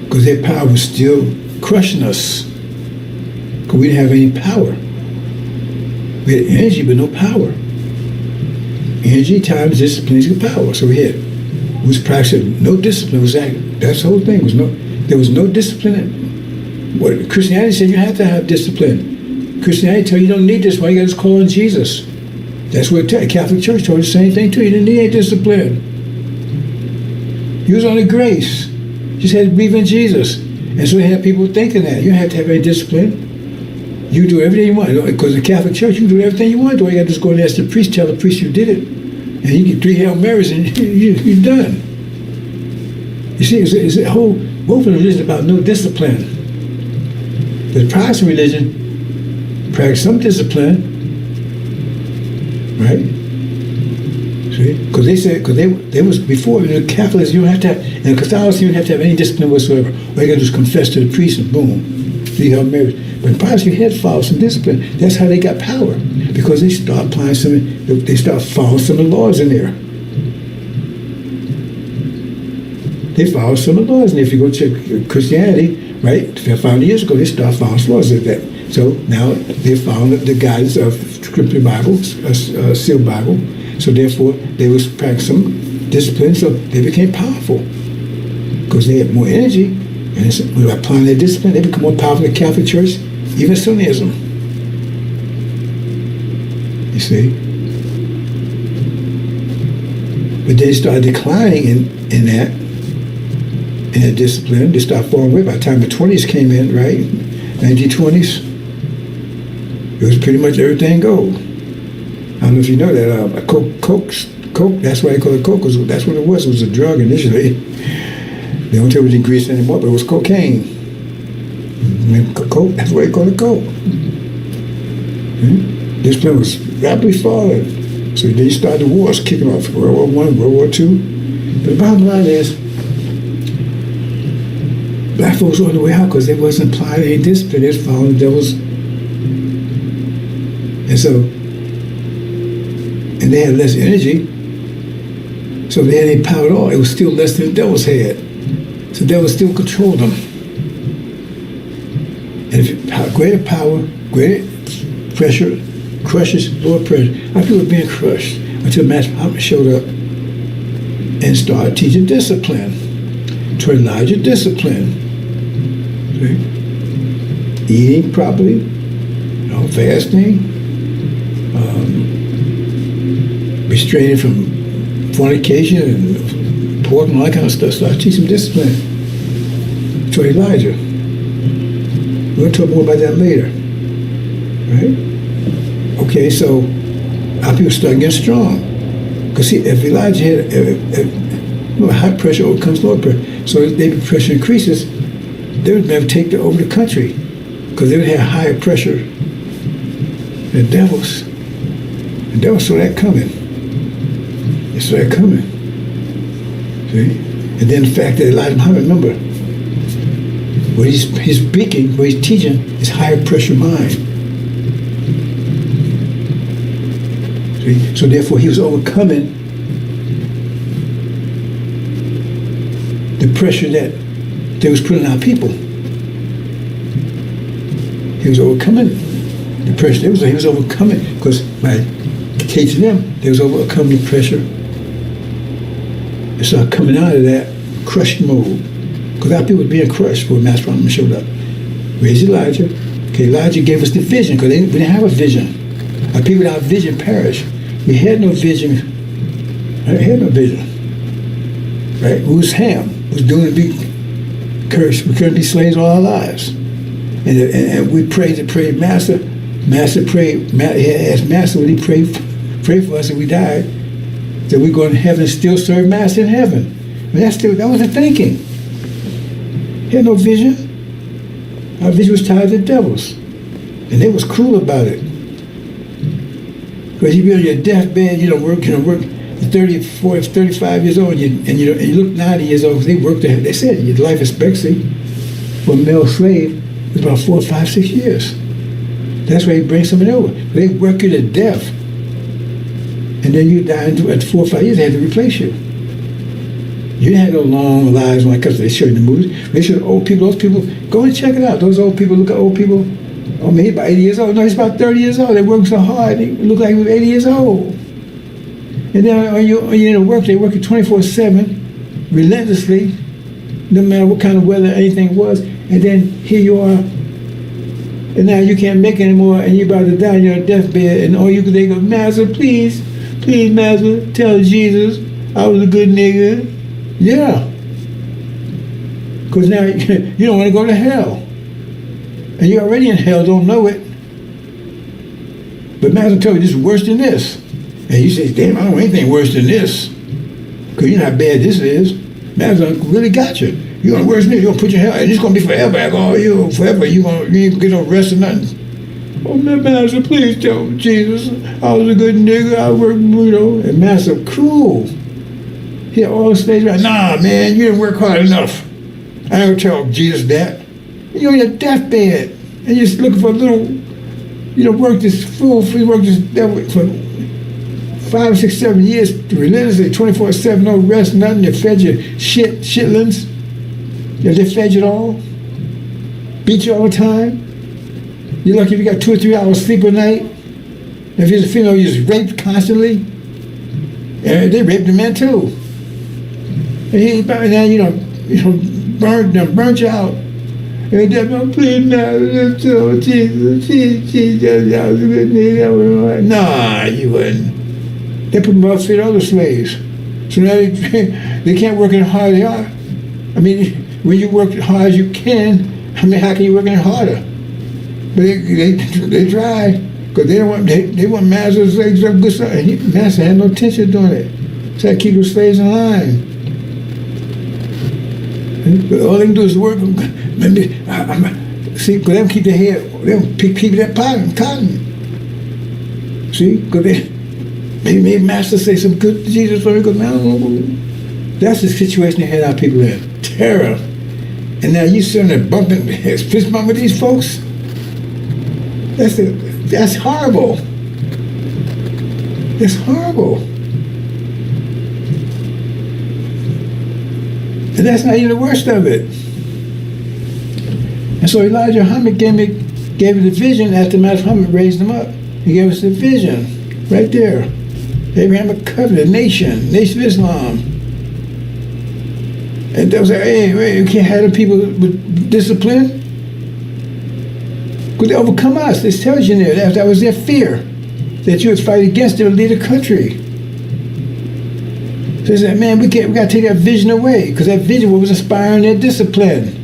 Because their power was still crushing us. Because we didn't have any power. We had energy, but no power. Energy times discipline is power. So we was practicing no discipline. That's the whole thing. There was no discipline. What Christianity said, you have to have discipline. Christianity tell you don't need this. Why you got to just call on Jesus? That's what the Catholic Church told us the same thing too. You didn't need any discipline. You was on the grace. You just had to believe in Jesus. And so they had people thinking that. You don't have to have any discipline. You do everything you want. Because the Catholic Church, you can do everything you want. All you got to just go and ask the priest, tell the priest you did it. And you get 3 Hail Marys and you're done. You see, it's a whole open religion about no discipline. The Protestant religion practice some discipline, right? See, because they said, because they was before in the Catholics, you don't have to have, in Catholicism, you don't have to have any discipline whatsoever. All you got to do is confess to the priest and boom, 3 Hail Marys. But in Protestant, you had to follow some discipline. That's how they got power, because they start applying they start following some of the laws in there. They follow some of the laws, and if you go check Christianity, right, 500 years ago, they start following laws like that. So now they found the guidance of Scripture Bible, sealed Bible. So therefore, they was practicing some discipline, so they became powerful because they had more energy, and by applying their discipline, they become more powerful in the Catholic Church, even Sunnism. You see, but they started declining in that discipline. They started falling away. By the time the 20s came in, right, 1920s. It was pretty much everything gold. I don't know if you know that Coke. That's why they call it Coke. That's what it was. It was a drug initially. They don't tell you it was in Greece anymore, but it was cocaine. Coke. That's why they call it Coke. This plan was rapidly falling. So they started the wars kicking off. World War I, World War II. But the bottom line is, black folks were on the way out because they wasn't applying any discipline. They was following the devil's. And so, and they had less energy, so if they had any power at all, it was still less than the devil's had. So the devil still controlled them. And if greater power, greater pressure, crushes lower pressure. Our people were being crushed until Master Muhammad showed up and started teaching discipline, to Elijah discipline. See? Eating properly, fasting. Restraining from fornication and pork and all that kind of stuff. Start teaching discipline. So Elijah. We'll talk more about that later. Right? Okay, so our people start getting strong. Because see, if Elijah had high pressure overcomes low pressure, so if the pressure increases, they would never take over the country. Because they would have higher pressure than devils. The devils saw that coming. They saw that coming. See? And then the fact that Elijah Muhammad, remember, what he's speaking, what he's teaching is higher pressure mind. See? So therefore he was overcoming the pressure that they was putting on our people. He was overcoming the pressure. He was overcoming, because by teaching them, they was overcoming the pressure. They started coming out of that crushed mode. Because our people were being crushed before Master Muhammad showed up. Raised Elijah. Okay, Elijah gave us the vision, because we didn't have a vision. Our people without vision perished. We had no vision. I had no vision. Right? We was Ham. We was doomed to be cursed. We couldn't be slaves all our lives. And we prayed, Master prayed, he asked Master, would he pray for us if we died, that we go to heaven and still serve Master in heaven. But that was the thinking. He had no vision. Our vision was tied to the devils. And they was cruel about it. Because you be on your deathbed, you don't work, you're 34, 35 years old, and you look 90 years old, because they said your life expectancy for a male slave is about 4, 5, 6 years. That's why he brings somebody over. They work you to death. And then you die at 4 or 5 years, they had to replace you. You didn't have no long lives when it comes to, they showed in the movies. They showed old people, those people, go and check it out. Those old people, look at old people. Oh, man, he's about 80 years old. No, he's about 30 years old. They work so hard, they look like he was 80 years old. And then when you're in work, they work 24/7, relentlessly, no matter what kind of weather anything was. And then here you are, and now you can't make it anymore, and you're about to die on your deathbed, and all you can think of, Master, please, Master, tell Jesus I was a good nigga. Yeah. Because now you don't want to go to hell. And you're already in hell, don't know it. But Master told you this is worse than this. And you say, damn, I don't want anything worse than this. Because you know how bad this is. Master really got you. You're going to worse than this. You're going to put your hell, and it's going to be forever. Forever. You ain't get no rest or nothing. Oh, man, Master, please tell me, Jesus, I was a good nigga. I worked, And Master, cruel. He had all the slaves right. Nah, man, you didn't work hard enough. I ain't going to tell Jesus that. You're on your deathbed, and you're just looking for a little, work this fool, work this devil for 5, 6, 7 years, relentlessly, 24/7, no rest, nothing. They fed you shitlings. They fed you it all. Beat you all the time. You're lucky if you got 2 or 3 hours sleep a night. If you're a female, you're just raped constantly. And they raped the men too. And then burnt you out. And then, please, Master, Jesus, I was a good nigga. Nah, you wouldn't. They put them up to other slaves. So now they can't work as hard as they are. I mean, when you work as hard as you can, how can you work any harder? But they try, because they want Master to say some good stuff. And Master had no intention of doing it. So I keep the slaves in line. But all they can do is work. See, because they don't keep their head, they don't keep that cotton. See, because maybe Master say some good Jesus for me, because that's the situation they had our people in. Terror. And now you sitting there bumping, fist bump with these folks? That's horrible. It's horrible. And that's not even the worst of it. And so Elijah Muhammad gave the vision after Master Muhammad raised him up. He gave us the vision right there. Abrahamic covenant, nation of Islam. And they was like, hey, you can't have the people with discipline. Because they overcome us. It tells you there. That was their fear. That you would fight against them and lead the country. So they said, man, we got to take that vision away. Because that vision was inspiring their discipline.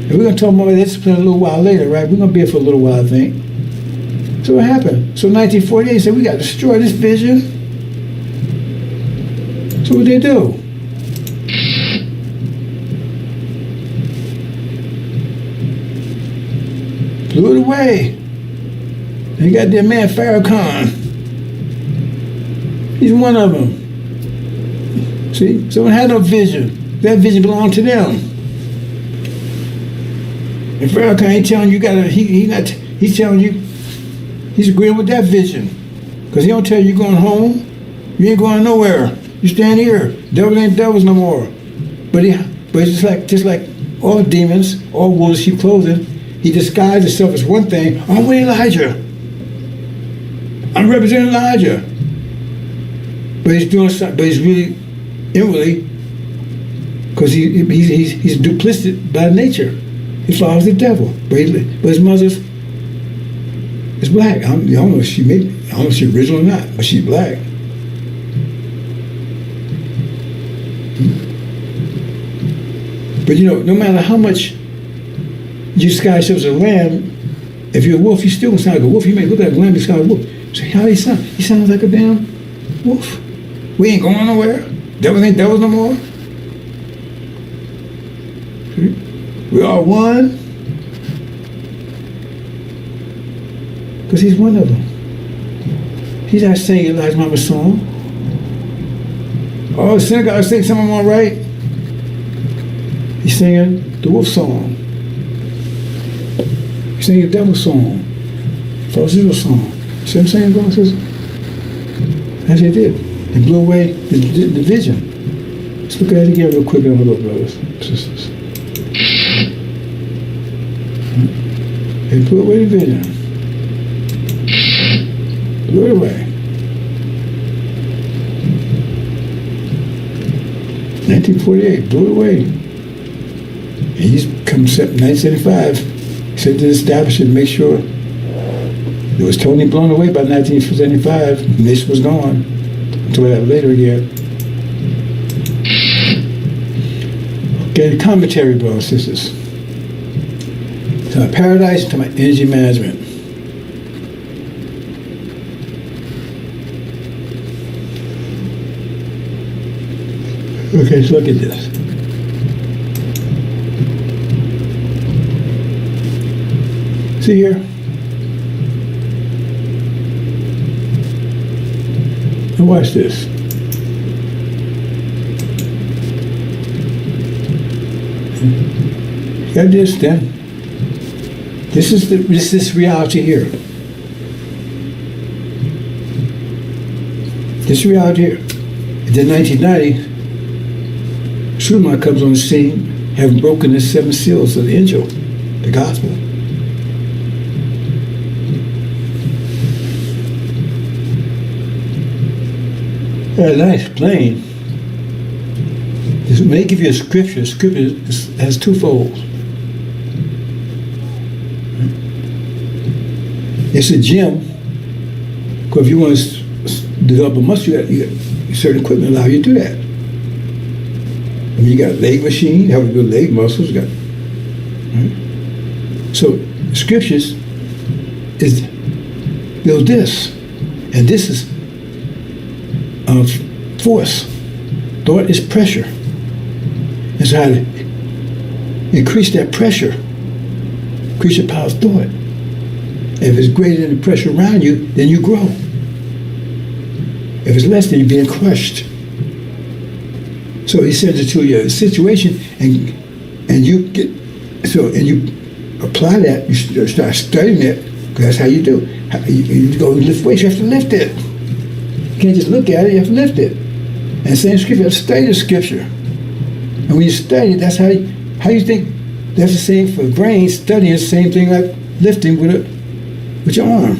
And we're going to talk more about discipline a little while later, right? We're going to be here for a little while, I think. So what happened? So 1948 said, we got to destroy this vision. So what they do? Blew it away. They got their man Farrakhan. He's one of them. See? Someone had no vision. That vision belonged to them. And Farrakhan ain't telling you he's telling you he's agreeing with that vision. Because he don't tell you you're going home. You ain't going nowhere. You stand here. Devil ain't devils no more. But it's just like all demons, all wolves sheep clothing, he disguised himself as one thing. I'm with Elijah. I'm representing Elijah. But he's doing something, but he's really inwardly, because he's duplicit by nature. He follows the devil. But his mother is black. I don't know if she's original or not, but she's black. But no matter how much you disguise yourself as a lamb, if you're a wolf, you still gonna sound like a wolf. You may look like a lamb, you sound like a wolf. So how he sound? He sounds like a damn wolf. We ain't going nowhere. Devils ain't devils no more. We are one. Because he's one of them. He's not singing Elijah Mama's song. Oh, the synagogue sing something all right. He's singing the wolf song. He's singing the devil song. False Israel song. See what I'm saying, brothers and sisters? As they did. They blew away the vision. Let's look at it again real quick and look, brothers and sisters. They blew away the vision. Blew it away. 1948, blew it away. And he's come 1975. He said to establish it, make sure it was totally blown away by 1975. The nation was gone. Until that later again. Okay, the commentary, brothers and sisters. To my paradise, to my energy management. Okay, let's look at this. See here? And watch this. You got this then. This is reality here. This reality here. In the 1990s, Schumann comes on the scene, having broken the 7 seals of the angel, the gospel. And I explain, this may give you a scripture. Scripture has 2 folds. It's a gym, because if you want to develop a muscle, you got certain equipment allow you to do that. I mean, you got a leg machine, how to do leg muscles. Right? So scriptures is build this, and this is force. Thought is pressure. And so how to increase that pressure, increase your power of thought. If it's greater than the pressure around you, then you grow. If it's less, then you're being crushed. So he sends it to your situation, and you apply that. You start studying it, because that's how you do. You go lift weights. You have to lift it. You can't just look at it. You have to lift it. And same scripture. You have to study the scripture. And when you study it, that's how you think. That's the same for the brain. Studying is the same thing like lifting with your arm.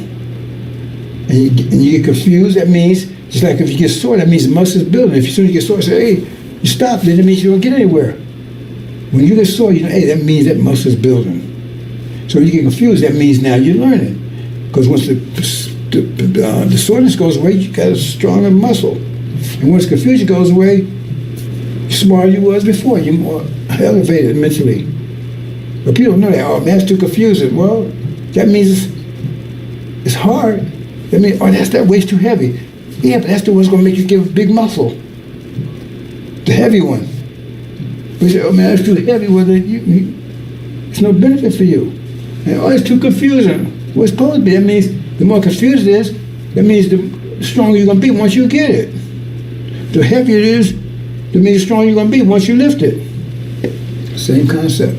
And you get confused. That means just like if you get sore, that means the muscle's building. If as soon as you get sore, say, hey. You stop, then it means you don't get anywhere. When you get sore, hey, that means that muscle is building. So when you get confused, that means now you're learning. Because once the soreness goes away, you got a stronger muscle. And once confusion goes away, the smarter you was before, you're more elevated mentally. But people don't know that. Oh, man, that's too confusing. Well, that means it's hard. That means, oh, that weight's too heavy. Yeah, but that's the one's going to make you give a big muscle. The heavy one. We say, oh, man, that's too heavy. Well, it's no benefit for you. And, oh, it's too confusing. Well, it's supposed to be. That means the more confused it is, that means the stronger you're going to be once you get it. The heavier it is, that means the stronger you're going to be once you lift it. Same concept.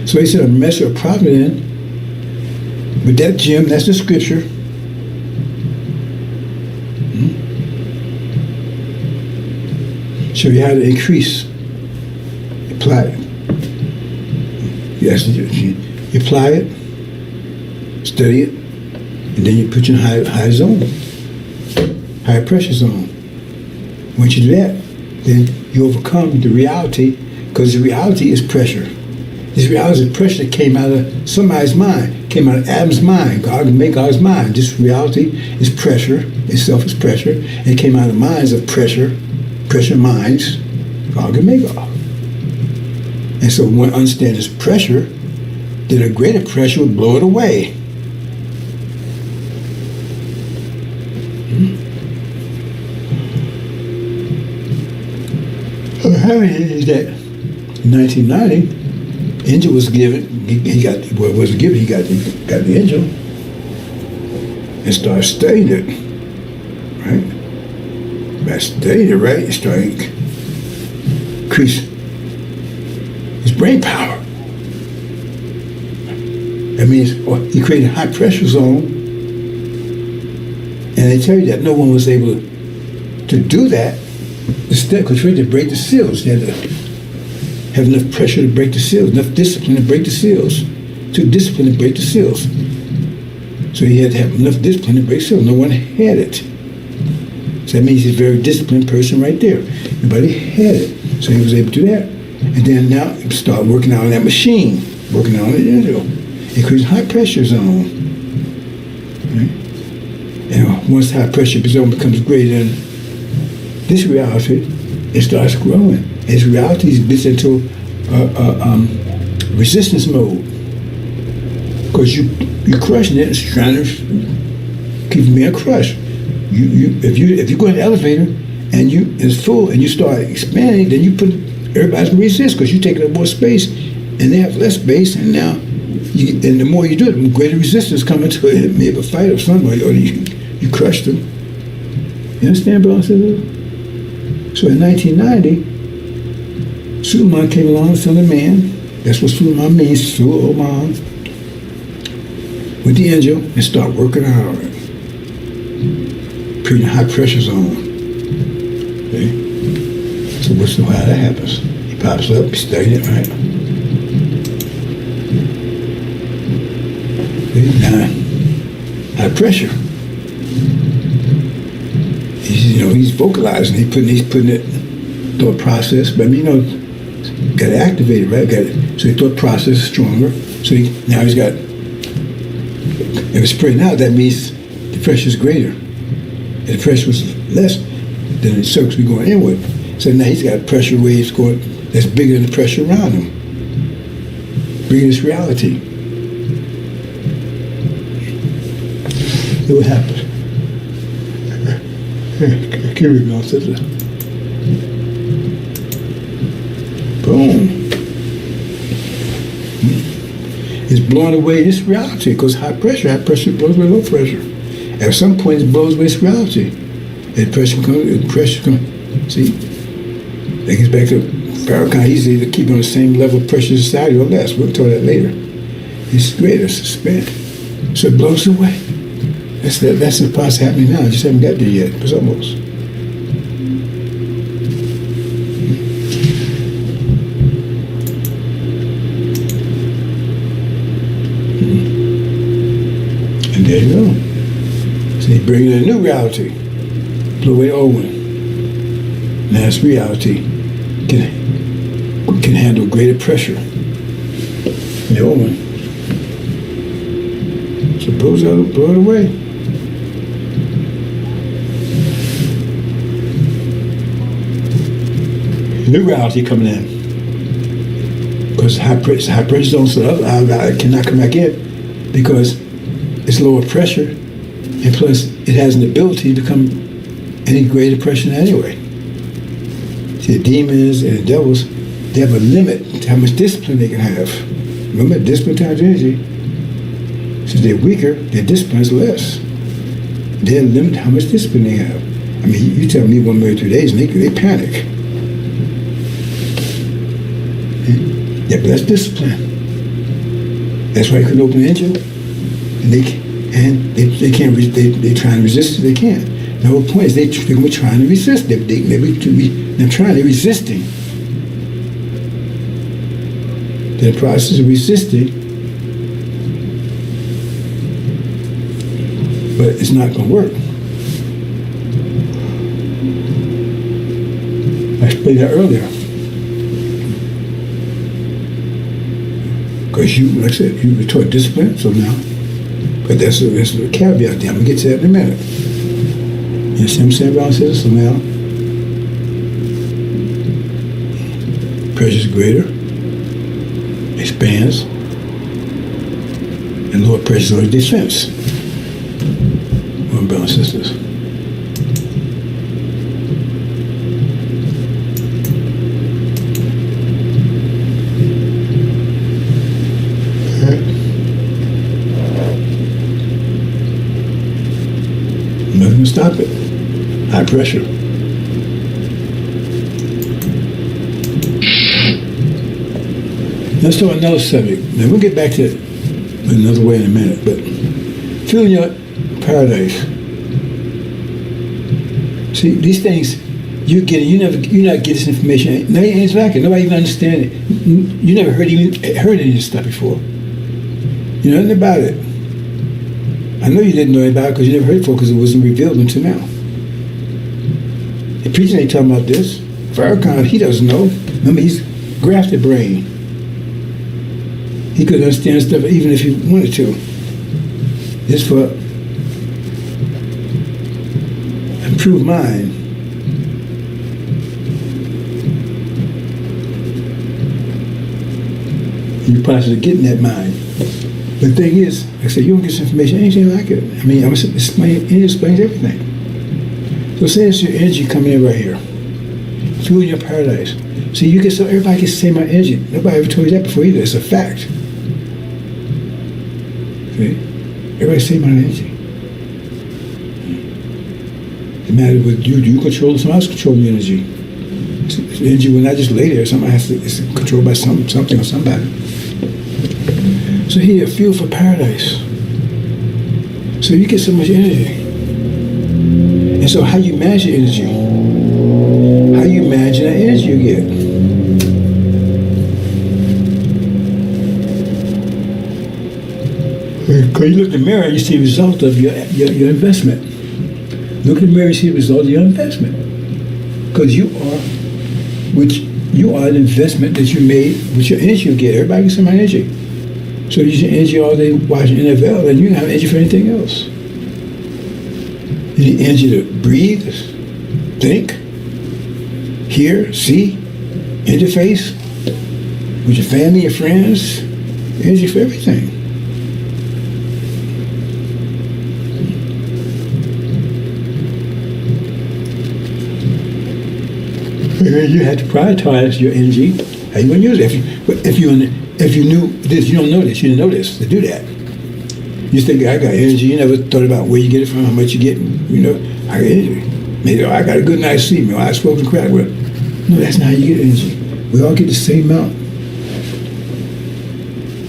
So he said a measure of profit in. But that gym, that's the scripture. Show you how to increase. Apply it. Yes, you apply it, study it, and then you put you in high zone, high pressure zone. Once you do that, then you overcome the reality, because the reality is pressure. This reality is pressure that came out of somebody's mind, came out of Adam's mind. God made God's mind. This reality is pressure, itself is pressure, and it came out of minds of pressure minds. God can make God. And so when one understands this pressure, then a greater pressure would blow it away. So how is that in 1990, angel was given, he got the angel and started studying it, right? By studying it, right, he started increase his brain power. That means he created a high pressure zone, and they tell you that no one was able to do that. Instead, because you had to break the seals. You had to have enough pressure to break the seals, enough discipline to break the seals, too disciplined to break the seals. So he had to have enough discipline to break seals. No one had it. So that means he's a very disciplined person right there. Nobody had it. So he was able to do that. And then now he started working out on that machine, working on it, It creates high pressure zone. Right? And once high pressure zone becomes greater than this reality, it starts growing. As reality is built into resistance mode, because you're crushing it, it's trying to keep from being crushed. If you go in the elevator and it's full and you start expanding, then you put everybody's gonna resist because you're taking up more space, and they have less space, and now and the more you do it, the greater resistance coming to it. Maybe a fight or somebody, or you crush them. You understand, brother? So in 1990, Suleiman came along, the son of man. That's what Suleiman means, Suleiman. With the angel and start working out on it. Creating a high pressure zone. Okay? So how that happens? He pops up, he studied it, right? Now, high pressure. He's vocalizing. He's putting it thought process. But got to activate it, right? So the thought process is stronger. So now he's got. If it's spreading out, that means the pressure is greater. If the pressure was less, then the circuits be going inward. So now he's got pressure waves going that's bigger than the pressure around him. Bigger than this reality. Look what happens. Here we go, sister. Boom. It's blowing away this reality because high pressure blows away low pressure. At some point, it blows away this reality. And pressure comes. See, that gets back to Farrakhan. He's either keep on the same level of pressure as society or less. We'll talk that later. It's greater, it's spent. So it blows away. That's the process happening now. I just haven't got there yet. It's almost. And there you go. So they bring in a new reality. Blow away the old one. Now this reality can handle greater pressure than the old one. So blow it away. New reality coming in. Because high pressure zone, so I cannot come back in because it's lower pressure, and plus it has an ability to come any greater pressure anyway. See, the demons and the devils, they have a limit to how much discipline they can have. Remember, discipline times energy. Since they're weaker, their discipline is less. They're limited how much discipline they have. I mean, you tell me 1 million 2 days, and they panic. Yeah, but that's discipline. That's why you couldn't open the engine, and they can't. They try and resist it. They can't. The whole point is they're trying to resist. They're trying. They're resisting. They're in the process of resisting, but it's not going to work. I explained that earlier. Because you, like I said, you were taught discipline, so now, but that's a caveat there. I'm going to get to that in a minute. You see what I'm saying, Brown says? So now, pressure is greater, expands, and lower pressure is defense. One brothers and sisters. Nothing to stop it. High pressure. Let's talk another subject. Now we'll get back to it another way in a minute, but filling your paradise. See, these things you're not getting this information. No, it's lacking. Nobody even understands it. You never heard any of this stuff before. You know nothing about it. I know you didn't know about it because you never heard it before because it wasn't revealed until now. The preacher ain't talking about this. Farrakhan, he doesn't know. Remember, he's grafted brain. He could understand stuff even if he wanted to. It's for improved mind. In the process of getting that mind. But the thing is, like I said, you don't get this information, anything like it. I mean, it explains everything. So say it's your energy coming in right here. Fuel your paradise. See, everybody gets the same amount of energy. Nobody ever told you that before either. It's a fact. See? Everybody's the same amount of energy. The matter with you, do you control it? Someone else controlling your energy. The energy will not just lay there. Somebody it's controlled by something or somebody. So here, fuel for paradise. So you get so much energy. And so how you manage your energy? How you manage that energy you get? Because you look in the mirror, you see the result of your investment. Look in the mirror, you see the result of your investment. Because you are an investment that you made with your energy you get. Everybody gets some energy. So you use your energy all day watching NFL, and you don't have energy for anything else. You need energy to breathe, think, hear, see, interface with your family, your friends, energy for everything. You have to prioritize your energy. How you going to use it? If you knew this, you don't know this. You didn't know this to do that. You think I got energy. You never thought about where you get it from, how much you get. You know, I got energy. Maybe I got a good night's sleep. My eyes spoken crack. Well, no, that's not how you get energy. We all get the same amount.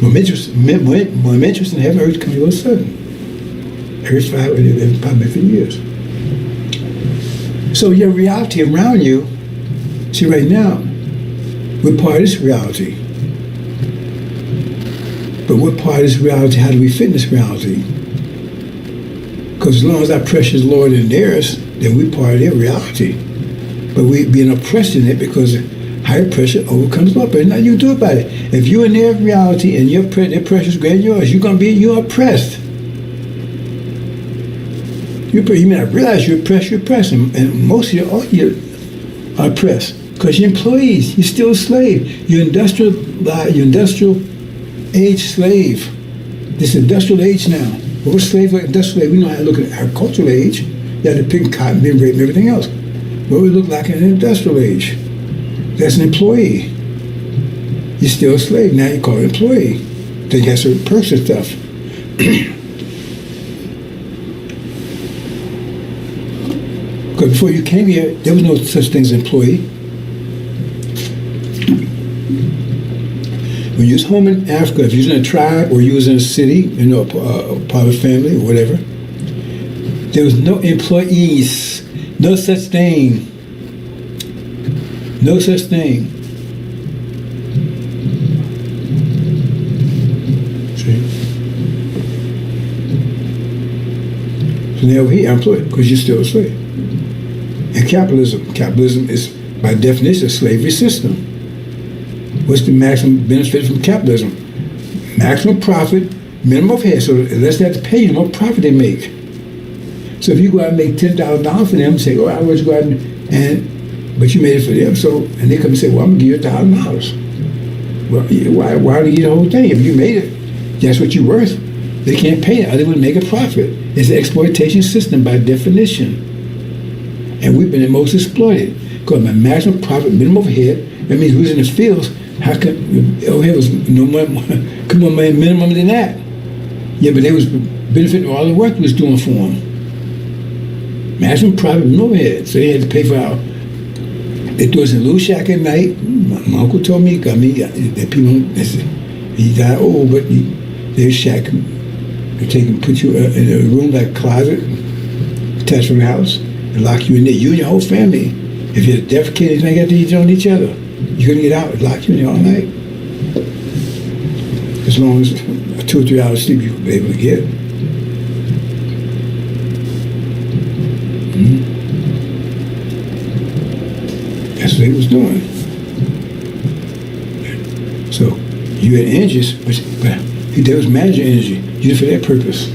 More interest in heaven, earth coming all of a sudden. Earth's probably 50 years. So your reality around you. See, right now, we're part of this reality. But what part of this reality, how do we fit in this reality? Because as long as our pressure is lower than theirs, then we're part of their reality. But we're being oppressed in it because higher pressure overcomes lower pressure. Nothing you can do about it. If you're in their reality and their pressure is greater than yours, you're oppressed. You may not realize you're oppressed, and most of all you are oppressed. Because you're employees, you're still a slave. You're industrial by your industrial age slave. This industrial age now. Well, what's slave like industrial age? We know how to look at agricultural age. You have to pick cotton, being rape, and everything else. What we look like in an industrial age? That's an employee. You're still a slave. Now you call it employee. Then you got certain perks and stuff. Because before you came here, there was no such thing as employee. When you was home in Africa, if you was in a tribe or you was in a city, you know, a part of a family or whatever, there was no employees, no such thing. No such thing. See? So now over here, I'm employed because you're still a slave. And capitalism is by definition a slavery system. What's the maximum benefit from capitalism? Maximum profit, minimum overhead. So unless they have to pay you, the more profit they make. So if you go out and make $10,000 for them, say, oh, I want you to go out but you made it for them. So and they come and say, well, I'm gonna give you $1,000. Well, why do you get the whole thing? If you made it, that's what you're worth. They can't pay it. They would make a profit. It's an exploitation system by definition. And we've been the most exploited. Because my maximum profit, minimum overhead, that means we was in the fields. How come overhead was no more, come on, man, minimum than that? Yeah, but they was benefiting all the work we was doing for them. Maximum profit, minimum overhead. So they had to pay for our. They threw us in a little shack at night. My uncle told me, that people, he got old, but their shack, they take and put you in a room like a closet, attached from the house, and lock you in there. You and your whole family. If you're a deaf kid, anything got to eat on each other. You couldn't get out. It locked you in there all night. As long as 2 or 3 hours sleep you could be able to get. Mm-hmm. That's what he was doing. So you had energies, but there was managing energy. Used for that purpose.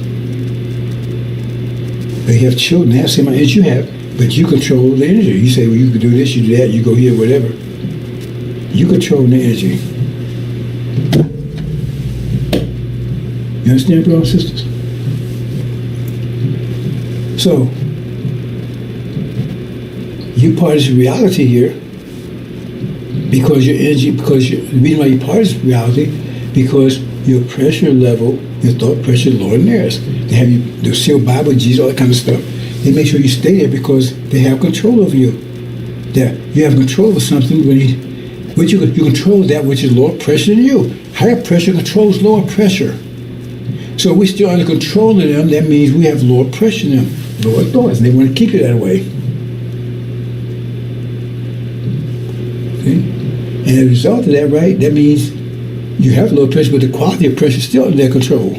They have children. They have the same amount of energy you have, but you control the energy. You say, well, you can do this, you do that, you go here, whatever. You control the energy. You understand, brothers and sisters? So, you're part of this reality here because your energy, the reason why you're part of this reality, because your pressure level, your thought pressure is lower than theirs. They have you, they'll seal Bible, Jesus, all that kind of stuff. They make sure you stay there because they have control over you. That you have control over something when you control that which is lower pressure than you. Higher pressure controls lower pressure. So if we're still under control of them, that means we have lower pressure in them, lower thoughts, and they want to keep it that way. Okay? And as a result of that, right, that means you have low pressure, but the quality of pressure is still under their control.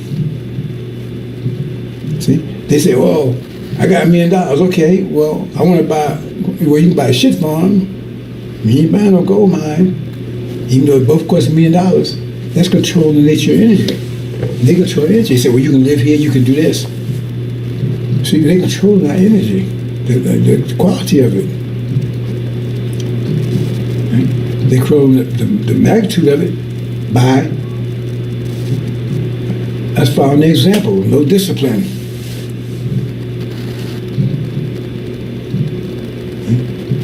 See? They say, well, I got $1 million. Okay, well, I want to buy, well, you can buy a shit farm. You ain't buying no gold mine. Even though it both cost $1 million. That's controlling the nature of energy. They control energy. They say, well, you can live here, you can do this. See, they control that energy, the quality of it. Right? They control the magnitude of it by, let's follow an example, no discipline.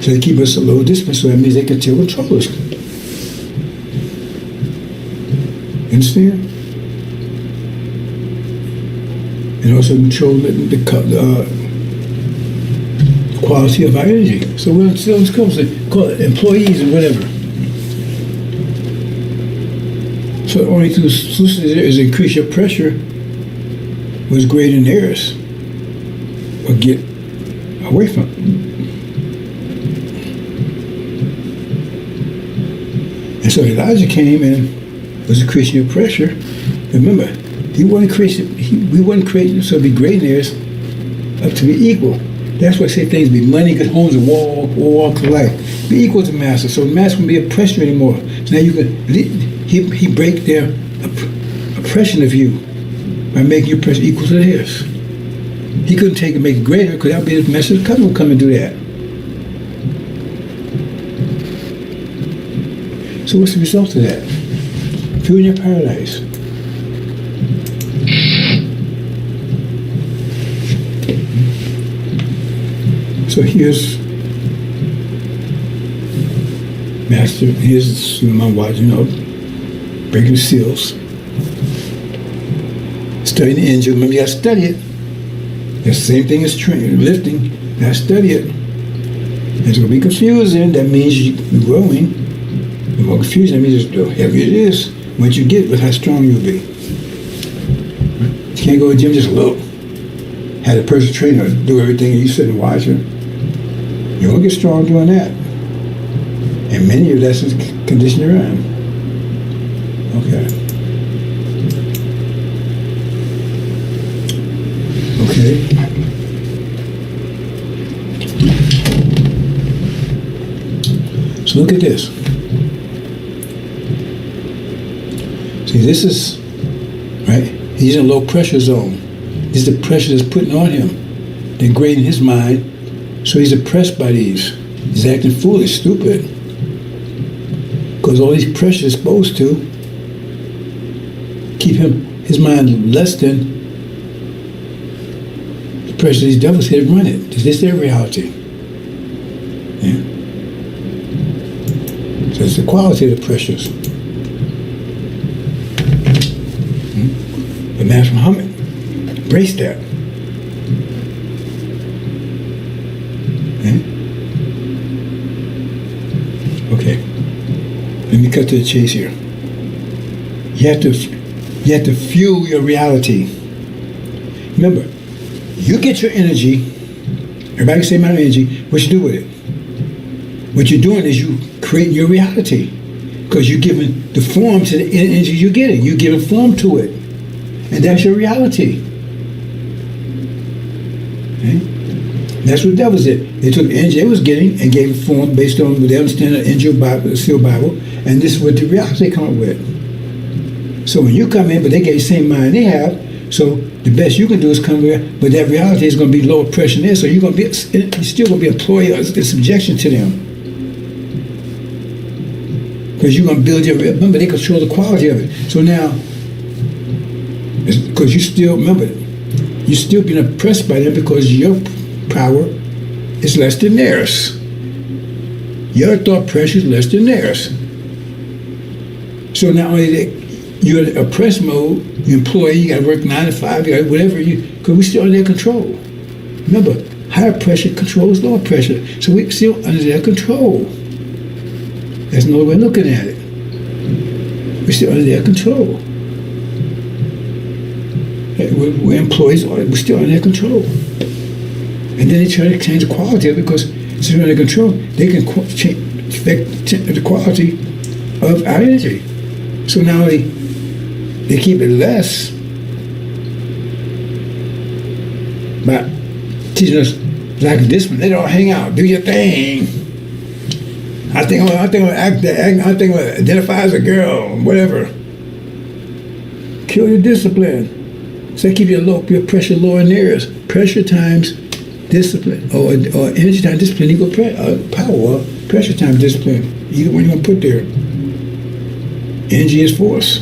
So they keep us a low discipline, so that means they can still control us. You understand? And also control the quality of our energy. So we're still in schools, call it employees or whatever. So the only solution is increase your pressure was greater than theirs, or get away from it. And so Elijah came and was increasing your pressure. Remember, we wasn't creating so be great in theirs up to be equal. That's why I say things be money, good homes, and walk of life. Be equal to master. So the master won't be oppressor anymore. So now you can he break their oppression of you by making your oppression equal to theirs. He couldn't take and make it greater because that would be the message of the covenant would come and do that. So what's the result of that? Put you in your paradise. So here's Master, here's my watch, breaking seals. Studying the angel. Remember, you got to study it. The same thing as lifting. You got to study it. It's going to be confusing. That means you're growing. The more confusing, that means the heavier it is. Once you get it, how strong you'll be. You can't go to the gym just look. Had a personal trainer do everything and you sit and watch her. You won't get strong doing that. And many of your lessons condition your mind. Okay. Okay. So look at this. See, this is, right? He's in a low pressure zone. This is the pressure that's putting on him. They're grading his mind, so he's oppressed by these. He's acting foolish, stupid. Because all these pressures exposed to keep his mind less than the pressure these devils here run it. This is their reality. Yeah. So it's the quality of the pressures. But Master Muhammad embraced that. Yeah. Okay. Let me cut to the chase here. You have to fuel your reality. Remember, you get your energy. Everybody can say my energy. What you do with it? What you're doing is you create your reality, because you're giving the form to the energy you're getting. You're giving form to it, and that's your reality. Okay? That's what devils did. They took the energy they was getting and gave it form based on what they understand the angel Bible, the seal Bible, and this is what the reality they come up with. So when you come in, but they get the same mind they have, so the best you can do is come here, but that reality is going to be lower pressure there, so you're still going to be employed in subjection to them. Because you're going to build remember, they control the quality of it. So now, because you're still being oppressed by them because your power is less than theirs. Your thought pressure is less than theirs. So not only you're in oppressed mode, your employee, you got to work 9 to 5, you got whatever because we're still under their control. Remember, higher pressure controls lower pressure, so we're still under their control. That's another way of looking at it. We're still under their control. We're employees, we're still under their control. And then they try to change the quality of it because since they're under control, they can affect the quality of our energy. So now they keep it less by teaching us lack of discipline. They don't hang out, do your thing. I think I'm gonna identify as a girl, whatever. Kill your discipline. So keep your pressure lower than theirs. Pressure times discipline, or energy times discipline equal power, or pressure times discipline. Either one you're gonna put there. Energy is force.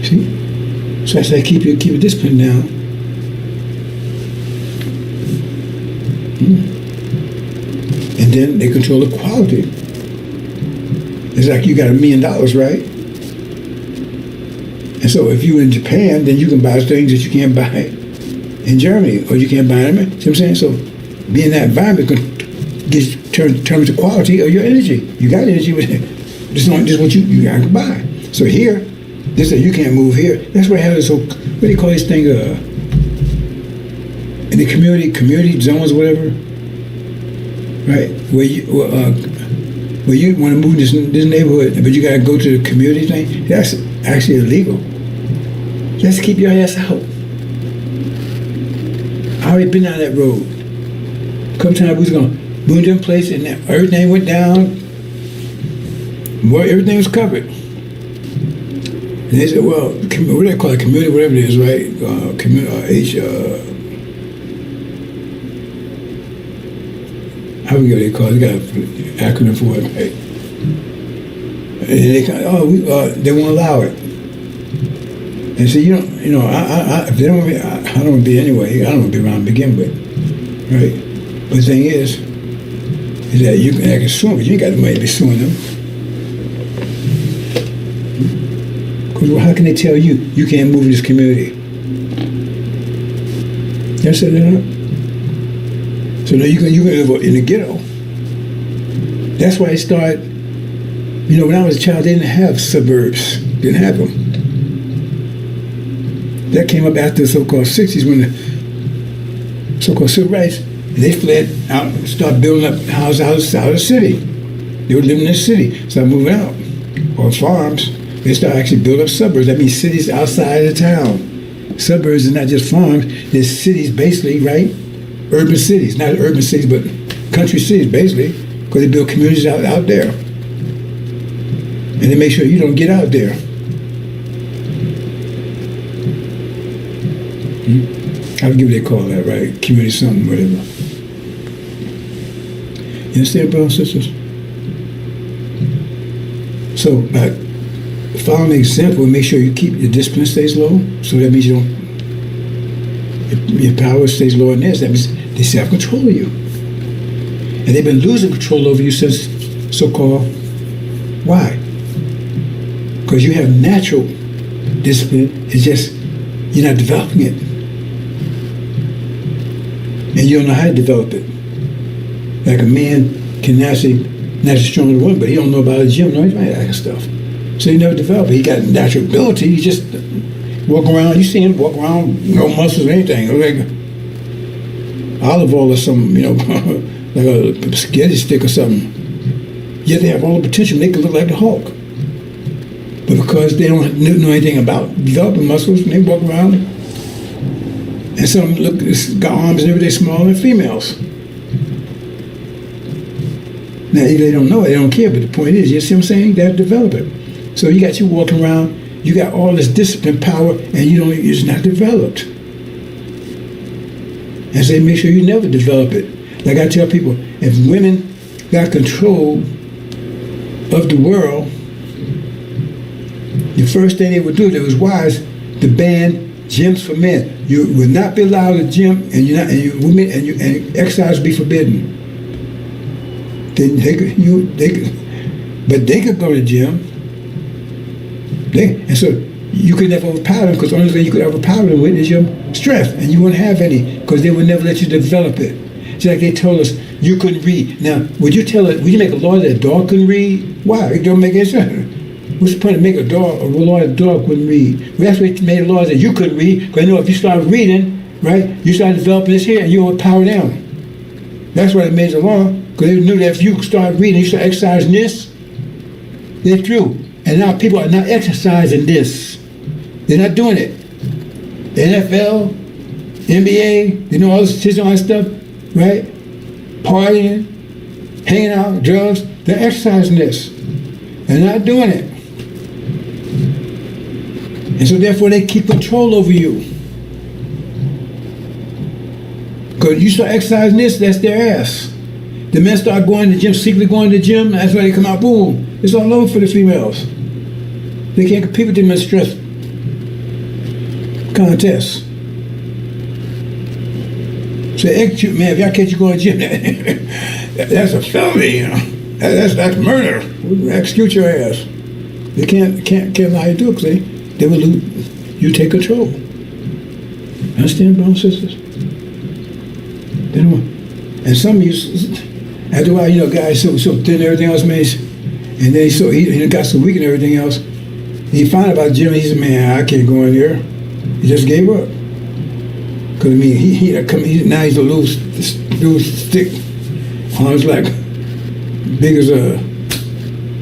See? So I say keep your discipline down. And then they control the quality. It's like you got $1 million, right? And so if you're in Japan, then you can buy things that you can't buy in Germany, or you can't buy them. See what I'm saying? So being in that environment determines the quality of your energy. You got energy with it. This is not just what you got to buy. So here, they say you can't move here. That's why I have this whole, what do you call this thing? In the community zones, whatever. Right, where you want to move this neighborhood, but you got to go to the community thing. That's actually illegal. Just keep your ass out. I already been down that road. A couple times we was gonna move to a place and everything went down. Everything was covered. And they said, well, what do they call it? Community, whatever it is, right? How we they call it? They got an acronym for it, right? And they they won't allow it. And so if they don't want me, I don't want to be anyway. I don't want to be around to begin with, right? But the thing is that you can sue them, but you ain't got the money to be suing them. Because how can they tell you can't move in this community? That's it, they're not. So now you can live in the ghetto. That's why it started. When I was a child, they didn't have suburbs. Didn't have them. That came up after the so-called 60s when the so-called civil rights, and they fled out and started building up houses out of the city. They were living in the city, started moving out. Or farms. They started actually building up suburbs. That means cities outside of the town. Suburbs is not just farms, they're cities basically, right? Urban cities, not urban cities, but country cities basically, because they build communities out there. And they make sure you don't get out there. I would give they call that, right? Community something, whatever. You understand, brothers and sisters? So, following the example, make sure you keep your discipline stays low. So that means your power stays low in this. That means they self-control you. And they've been losing control over you since so-called. Why? Because you have natural discipline. It's just you're not developing it. And you don't know how to develop it. Like a man can naturally stronger than a woman, but he don't know about a gym, no, that kind of stuff. So he never developed it. He got natural ability. He just walk around. You see him walk around, no muscles or anything. Like olive oil or something, like a spaghetti stick or something. Yet they have all the potential. They could look like the Hulk. But because they don't know anything about developing muscles, and they walk around, and some got arms and everything smaller than females. Now, they don't know it, they don't care, but the point is, you see what I'm saying? They have to develop it. So you got you walking around, you got all this discipline power, and it's not developed. And so they make sure you never develop it. Like I tell people, if women got control of the world, the first thing they would do that was wise to ban gyms for men. You would not be allowed to gym, and women and exercise would be forbidden. Then but they could go to the gym. And so you could never overpower them, because the only thing you could overpower them with is your strength, and you wouldn't have any, because they would never let you develop it. It's like they told us you couldn't read. Now, would you make a law that a dog couldn't read? Why? It don't make any sense. What's the point of making a law that a dog couldn't read? Well, that's why they made a law that you couldn't read, because they know if you start reading, right, you start developing this here, and you overpower them. That's why they made the law, because they knew that if you start reading, you start exercising this, they're through. And now people are not exercising this. They're not doing it. The NFL, NBA, they know all this stuff, right? Partying, hanging out, drugs, they're exercising this. They're not doing it. And so therefore they keep control over you. Because you start exercising this, that's their ass. The men start going to the gym, secretly going to the gym, that's why they come out, boom. It's all over for the females. They can't compete with them in stress contests. So execute, man, if y'all catch you going to the gym, that's a felony, That's murder. We'll execute your ass. They can't allow you to do it, because they will lose. You take control. Understand, brothers and sisters? They don't. And some of you, after a while, guys so thin and everything else, man, and then he got so weak and everything else. He found out about Jim. He said, "Man, I can't go in there." He just gave up. Because now he's a little stick. Arms like big as a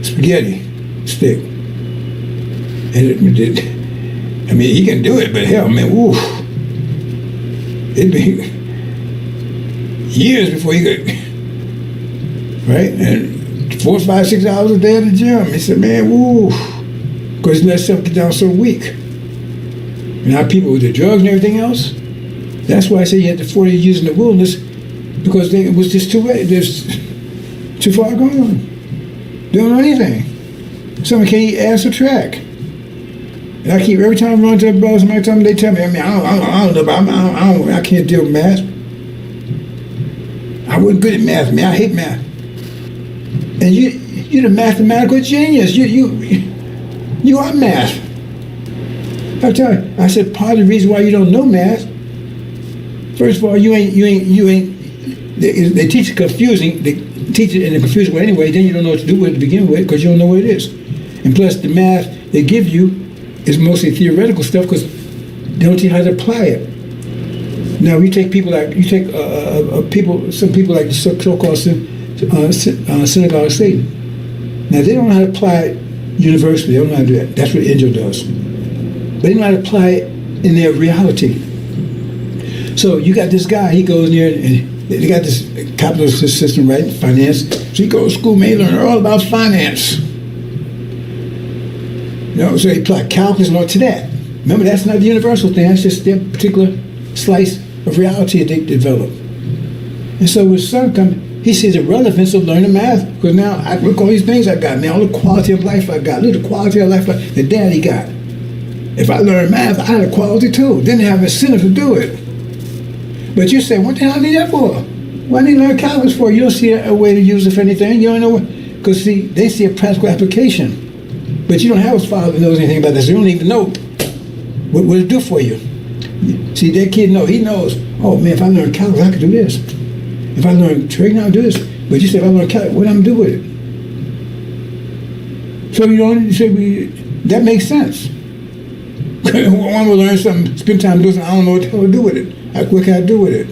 spaghetti stick. And he can do it, but hell, man, woo. It'd be years before he could, right? And 4, 5, 6 hours a day at the gym. He said, man, woo. Because he let himself get down so weak. Now people with the drugs and everything else, that's why I say you had the 40 years in the wilderness, because it was just too far gone. They don't know anything. Someone can't eat ass or track. And I keep, every time I run to the brother, somebody tell me, they tell me, I mean, I don't know, but I can't deal with math. I wasn't good at math, man. I hate math. And you're the mathematical genius. You are math. I tell you, I said part of the reason why you don't know math. First of all, you ain't. They teach it confusing. They teach it in a confusing way anyway. Then you don't know what to do with it to begin with because you don't know what it is. And plus, the math they give you is mostly theoretical stuff because they don't teach you how to apply it. Now, some people like the so-called synagogue of Satan. Now, they don't know how to apply it universally. They don't know how to do that. That's what Angel does. But they know how to apply it in their reality. So you got this guy, he goes in there and they got this capitalist system, right? Finance. So he goes to school, man, he learn all about finance. So they apply calculus and all to that. Remember, that's not the universal thing. That's just their particular slice of reality that they develop. And so when son comes, he sees the relevance of learning math. Because now, look at all these things I got. Now, all the quality of life I got. Look at the quality of life that daddy got. If I learned math, I had a quality too. Didn't have incentive to do it. But you say, what the hell I need that for? What I need to learn calculus for? You don't see a way to use it for anything. You don't know what. Because see, they see a practical application. But you don't have a father that knows anything about this. You don't even know what it do for you. See, that kid knows. He knows, oh man, if I learn calculus, I can do this. If I learn trading, I'll do this. But you say, if I learn calculus, what am I going to do with it? So you say, that makes sense. One will learn something, spend time doing something, I don't know what the hell to do with it. What can I do with it?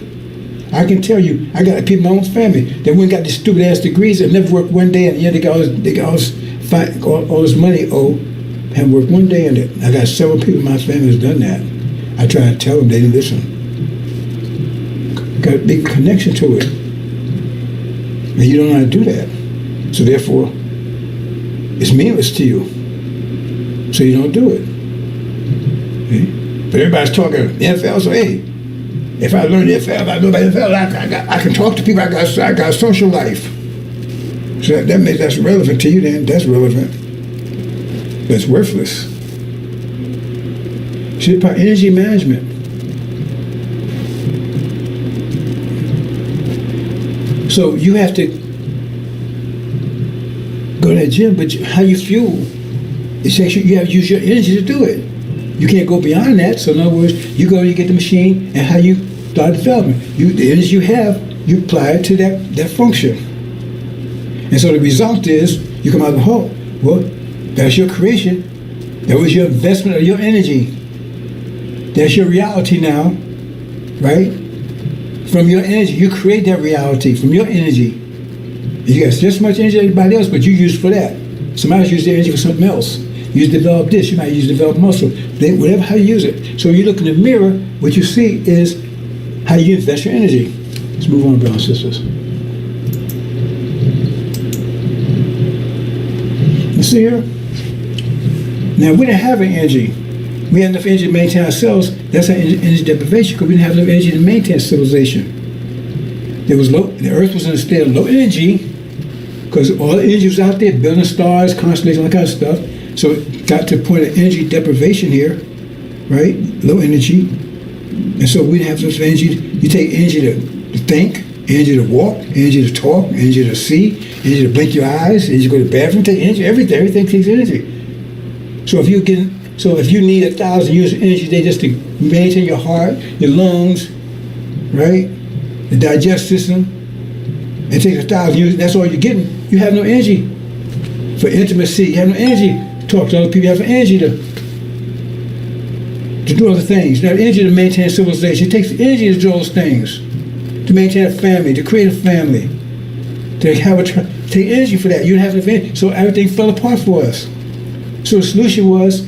I can tell you, I got people in my own family that went and got these stupid ass degrees that never worked one day, and yet they got all this money owed, haven't worked one day in it. I got several people in my family who's done that. I try to tell them, they didn't listen. Got a big connection to it. And you don't know how to do that. So therefore, it's meaningless to you. So you don't do it. Okay? But everybody's talking NFL, so hey, if I learn NFL, if I know about NFL, I can talk to people, I got a social life. So that's relevant to you then, that's relevant. But it's worthless. See, about energy management. So you have to go to the gym, but how you fuel, it takes you have to use your energy to do it. You can't go beyond that. So in other words, you go, you get the machine, and how you start development. The energy you have, you apply it to that function. And so the result is, you come out of the hole. Well, that's your creation. That was your investment of your energy. That's your reality now, right? From your energy, you create that reality from your energy. You got just as much energy as everybody else, but you use it for that. Somebody else used their energy for something else. You develop this, you might use develop muscle. Whatever, how you use it. So when you look in the mirror, what you see is how you invest your energy. Let's move on, brothers and sisters. You see here? Now, we didn't have any energy. We had enough energy to maintain ourselves. That's our energy deprivation, because we didn't have enough energy to maintain civilization. The Earth was in a state of low energy, because all the energy was out there, building stars, constellations, all that kind of stuff. So it got to a point of energy deprivation here, right? Low energy. And so we didn't have enough energy. You take energy to think, energy to walk, energy to talk, energy to see, energy to blink your eyes, energy to go to the bathroom, take energy, everything takes energy. So if you need 1,000 units of energy a day just to maintain your heart, your lungs, right? The digestive system, it takes 1,000 units, that's all you're getting. You have no energy for intimacy, you have no energy to talk to other people, you have no energy to do other things. You have energy to maintain civilization. It takes energy to do those things. To maintain a family, to create a family, to take energy for that. You don't have enough energy, so everything fell apart for us. So the solution was,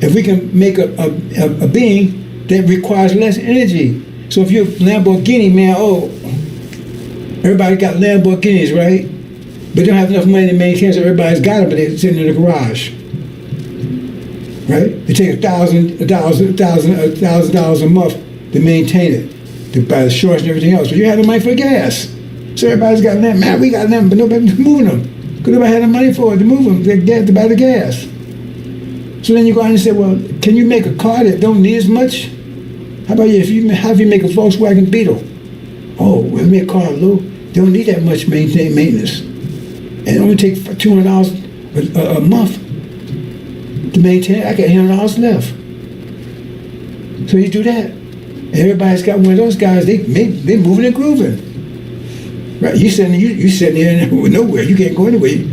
if we can make a being that requires less energy. So if you're a Lamborghini, man, everybody got Lamborghinis, right? But they don't have enough money to maintain, so everybody's got them, but they're sitting in the garage, right? It takes $1,000 a month to maintain it, to buy the shorts and everything else. But you have the money for gas. So everybody's got them. Man, we got them, but nobody's moving them. Because nobody had the money for it to move them, to buy the gas. So then you go out and say, well, can you make a car that don't need as much? How about you, how if you make a Volkswagen Beetle? Oh, well, make a car low, they don't need that much maintenance. And it only take $200 a month to maintain. I got $800 left. So you do that. And everybody's got one of those guys, they moving and grooving. Right? You sitting there nowhere. You can't go anywhere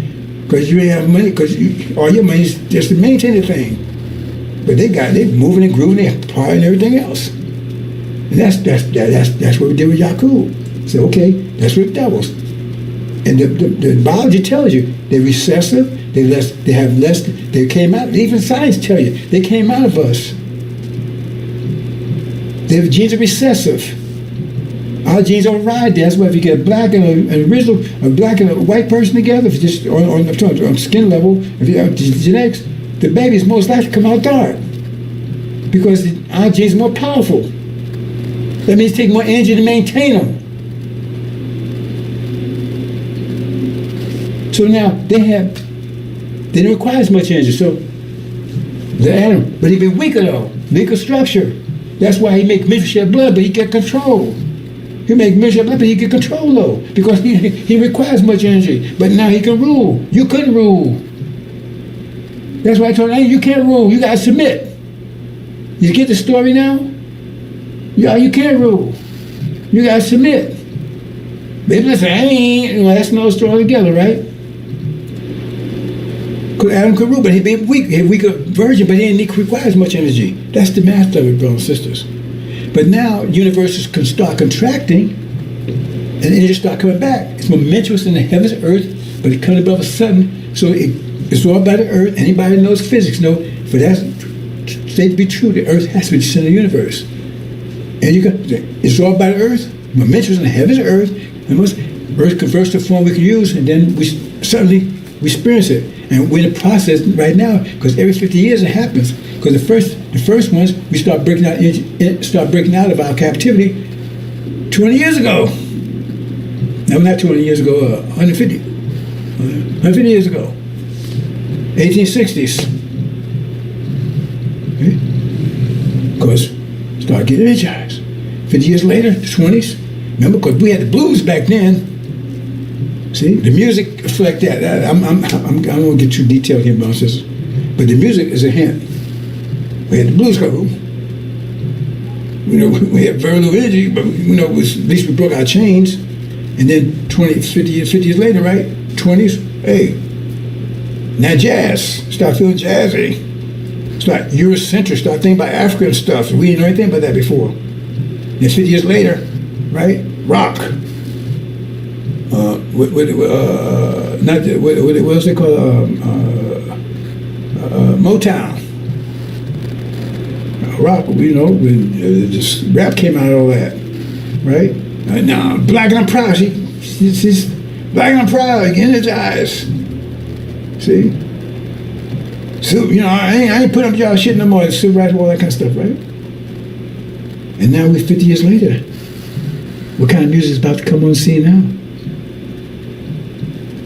because you ain't have money, because all your money is just to maintain the thing. But they moving and grooving, they're partying and everything else. And that's what we did with Yakub. So okay, that's with devils. And the biology tells you they're recessive, they have less, they came out, even science tell you, they came out of us. Their genes are recessive. Our genes don't ride there. That's why if you get a black and an original, a black and a white person together, if just on skin level, if you have genetics, the baby is most likely to come out dark. Because our genes are more powerful. That means take more energy to maintain them. So now they don't require as much energy. So the Adam, but he been weaker though, weaker structure. That's why he make men shed blood, but he get control. He make men shed blood, but he get control though, because he requires much energy. But now he can rule. You couldn't rule. That's why I told you can't rule. You gotta submit. You get the story now? Yeah, you can't rule. You gotta submit. Baby, listen, that's another story altogether, right? Adam could rule, but he'd be weak. He'd weaker version, but he didn't require as much energy. That's the math of it, brothers and sisters. But now universes can start contracting, and energy start coming back. It's momentous in the heavens and earth, but it comes above a sudden. So it's all by the earth. Anybody that knows physics know, for that state to be true, the earth has to be the center of the universe. And it's all by the earth, momentous in the heavens and earth, and once earth converts to a form we can use, and then we experience it. And we're in the process right now, because every 50 years it happens. Because the first ones, we start breaking out of our captivity 20 years ago. No, not 20 years ago, 150 years ago. 1860s. Okay? Because start getting energized. 50 years later, the 20s. Remember, because we had the blues back then. See, the music reflect that. I don't want to get too detailed here about this, but the music is a hint. We had the blues club. We had very little energy, but at least we broke our chains. And then 50 years later, right? 20s, hey, now jazz. Start feeling jazzy. Start Eurocentric. Start thinking about Africa and stuff. We didn't know anything about that before. And 50 years later, right? Rock. What else they call Motown, rock. When just rap came out of all that, right? Now, black and I'm proud. She's black and I'm proud. Energized. See. So I ain't putting up y'all shit no more. Civil rights, all that kind of stuff, right? And now we're 50 years later. What kind of music is about to come on the scene now?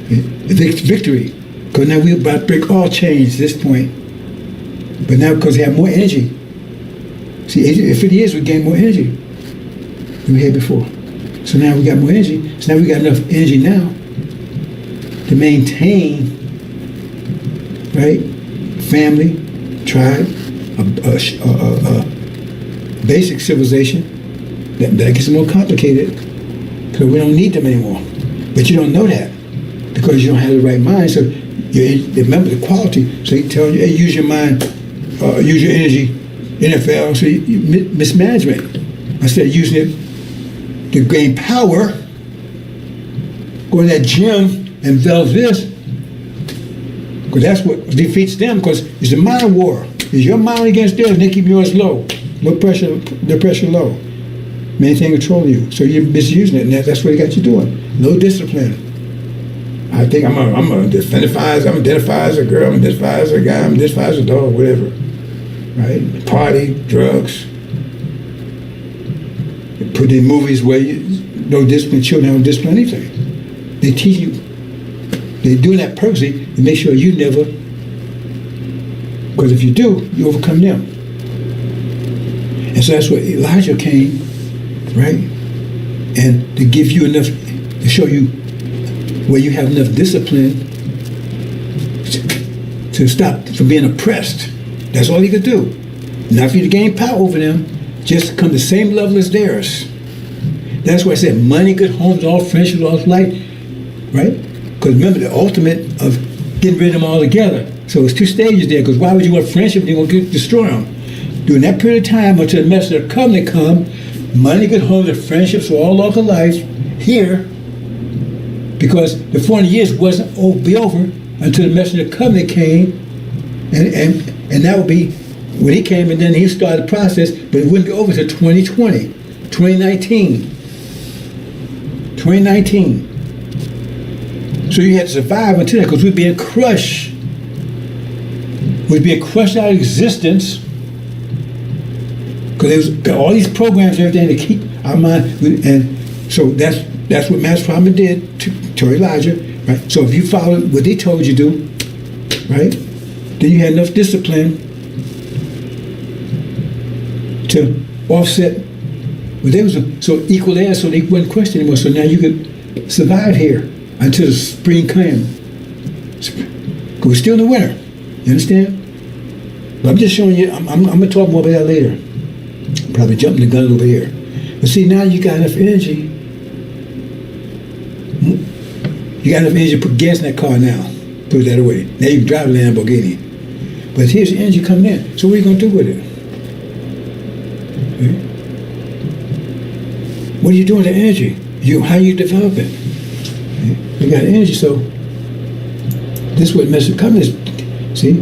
Victory, because now we're about to break all chains at this point. But now, because we have more energy. See, in 50 years we gained more energy than we had before. So now we got more energy. So now we got enough energy now to maintain, right? Family, tribe, a basic civilization. That gets more complicated because we don't need them anymore. But you don't know that, because you don't have the right mind. So you remember the quality. So he tells you, hey, use your mind, use your energy. NFL, so mismanagement. Instead of using it to gain power, go in that gym and envelop this, because that's what defeats them, because it's a mind war. It's your mind against theirs, and they keep yours low. Low pressure, their pressure low. Maintain control of you. So you're misusing it, and that's what they got you doing. No discipline. I think I'm identify as a girl, I'm identify as a guy, I'm identify as a dog, whatever. Right? Party, drugs. They put in movies where no discipline, children don't discipline anything. They teach you They're doing that purposely to make sure you never, because if you do, you overcome them. And so that's what Elijah came, right? And to give you enough, to show you where you have enough discipline to stop from being oppressed. That's all he could do. Not for you to gain power over them, just come to the same level as theirs. That's why I said money, good homes, all friendships, all life, right? Because remember the ultimate of getting rid of them all together. So it's 2 stages there, because why would you want friendship if you're going to destroy them? During that period of time until the message of the covenant come, money, good homes, and friendships for all local life here, because the 400 years wasn't be over until the message of the covenant came, and that would be when he came, and then he started the process, but it wouldn't be over until 2020, 2019. 2019. So you had to survive until that, because we're being crushed. We're being crushed out of existence, because there was all these programs and everything to keep our mind, and so that's what Master Prophet did to Elijah, right? So if you follow what they told you to do, right, then you had enough discipline to offset. Well, they was so equal there, so they wouldn't question anymore. So now you could survive here until the spring came. Because we're still in the winter. You understand? But I'm just showing you. I'm going to talk more about that later. Probably jumping the gun over here. But see, now you got enough energy. You got enough energy to put gas in that car now. Put it that way. Now you can drive a Lamborghini. But here's the energy coming in. So what are you going to do with it? Okay. What are you doing with the energy? How you develop it? Okay. You got energy, so this is what message coming is. See?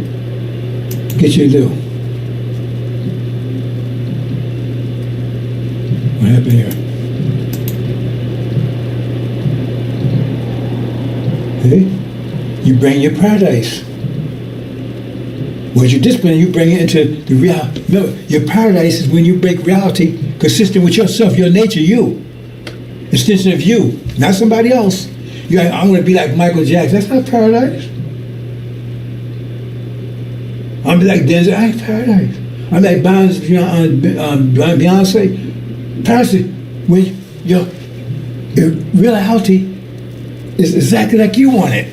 Get you to do. What happened here? Okay? You bring your paradise. Once you discipline, you bring it into the reality. Remember, your paradise is when you break reality consistent with yourself, your nature, you. Extension of you, not somebody else. You're like, I'm going to be like Michael Jackson. That's not paradise. I'm like Denzel. I ain't paradise. I'm like Beyonce. Paradise, when your reality is exactly like you want it.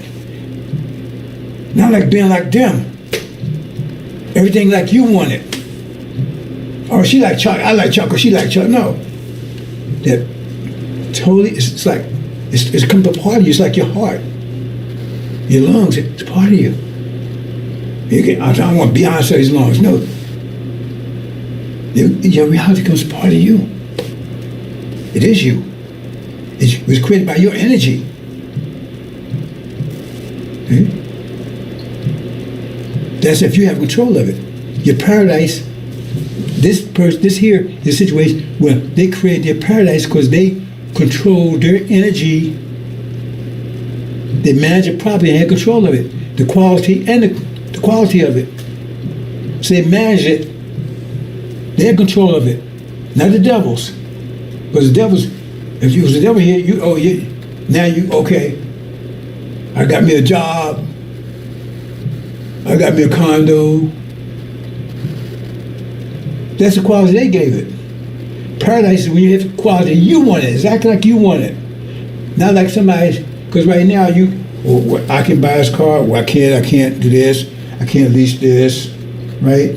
Not like being like them. Everything like you want it. Or she like chocolate, I like chocolate, she like chocolate. No. That totally, it's like, it's come a part of you. It's like your heart. Your lungs, it's part of you. I don't want Beyonce's lungs. No. Your reality becomes part of you. It is you. It was created by your energy. Okay? That's if you have control of it. Your paradise, this here is a situation where they create their paradise because they control their energy. They manage it properly and have control of it. The quality and the quality of it. So they manage it. They have control of it. Not the devils. Because the devils, if you was the devil here, now you, okay, I got me a job. I got me a condo. That's the quality they gave it. Paradise is when you have the quality you want it, exactly like you want it. Not like somebody, because right now I can buy this car, I can't do this, I can't lease this, right?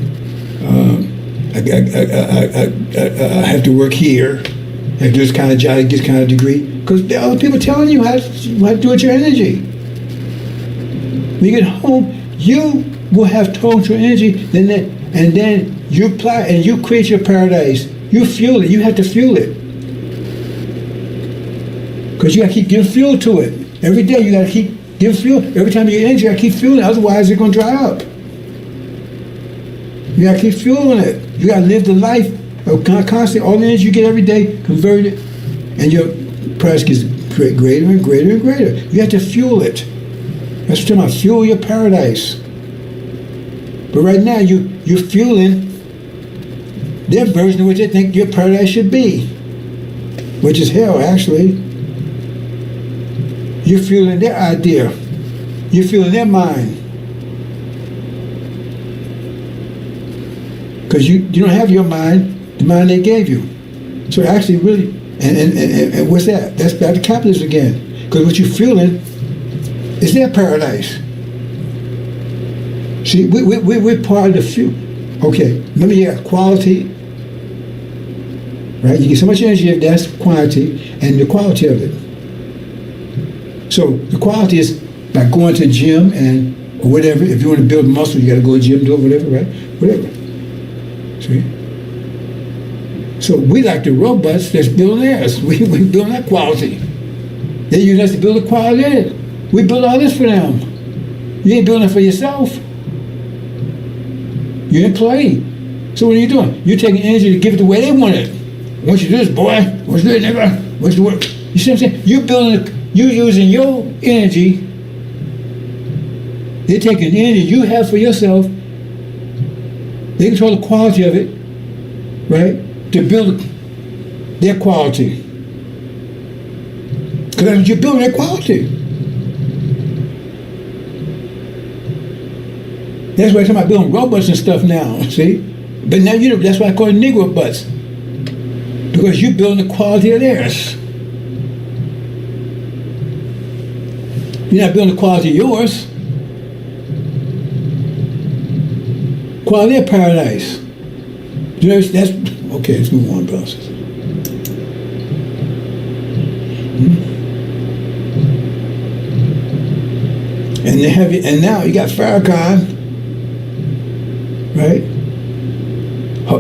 I have to work here, I have to do this kind of job, get this kind of degree, because there are other people telling you how to do it with your energy. When you get home, you will have total energy, and then you apply and you create your paradise. You fuel it. You have to fuel it. Because you got to keep giving fuel to it. Every day you got to keep giving fuel. Every time you get energy, you got to keep fueling it. Otherwise, it's going to dry up. You got to keep fueling it. You got to live the life of constantly. All the energy you get every day, convert it, and your price gets greater and greater and greater. You have to fuel it. That's what I'm talking about. Fuel your paradise. But right now, you're fueling their version of what they think your paradise should be, which is hell, actually. You're fueling their idea You feel in their mind. Because you don't have your mind, the mind they gave you. So actually, really, and what's that? That's back to capitalism again. Because what you're feeling is their paradise. See, we're part of the few. Okay, remember you got quality, right? You get so much energy of that's quantity, and the quality of it. So the quality is by going to the gym and or whatever. If you want to build muscle, you got to go to the gym, do it, whatever, right? Whatever. See? So we like the robots that's building theirs. We building that quality. They use us to build the quality of it. We build all this for them. You ain't building it for yourself. You're an employee. So what are you doing? You're taking energy to give it the way they want it. I want you to do this, boy. I want you to do it, nigga. I want you to work. You see what I'm saying? You're using your energy. They're taking the energy you have for yourself. They control the quality of it, right? To build their quality. Because you're building their quality. That's why I'm talking about building robots and stuff now, see? But now that's why I call it Negro butts. Because you're building the quality of theirs. You're not building the quality of yours. Quality of paradise. That's okay. Let's move on, brothers. And now you got Farrakhan, right?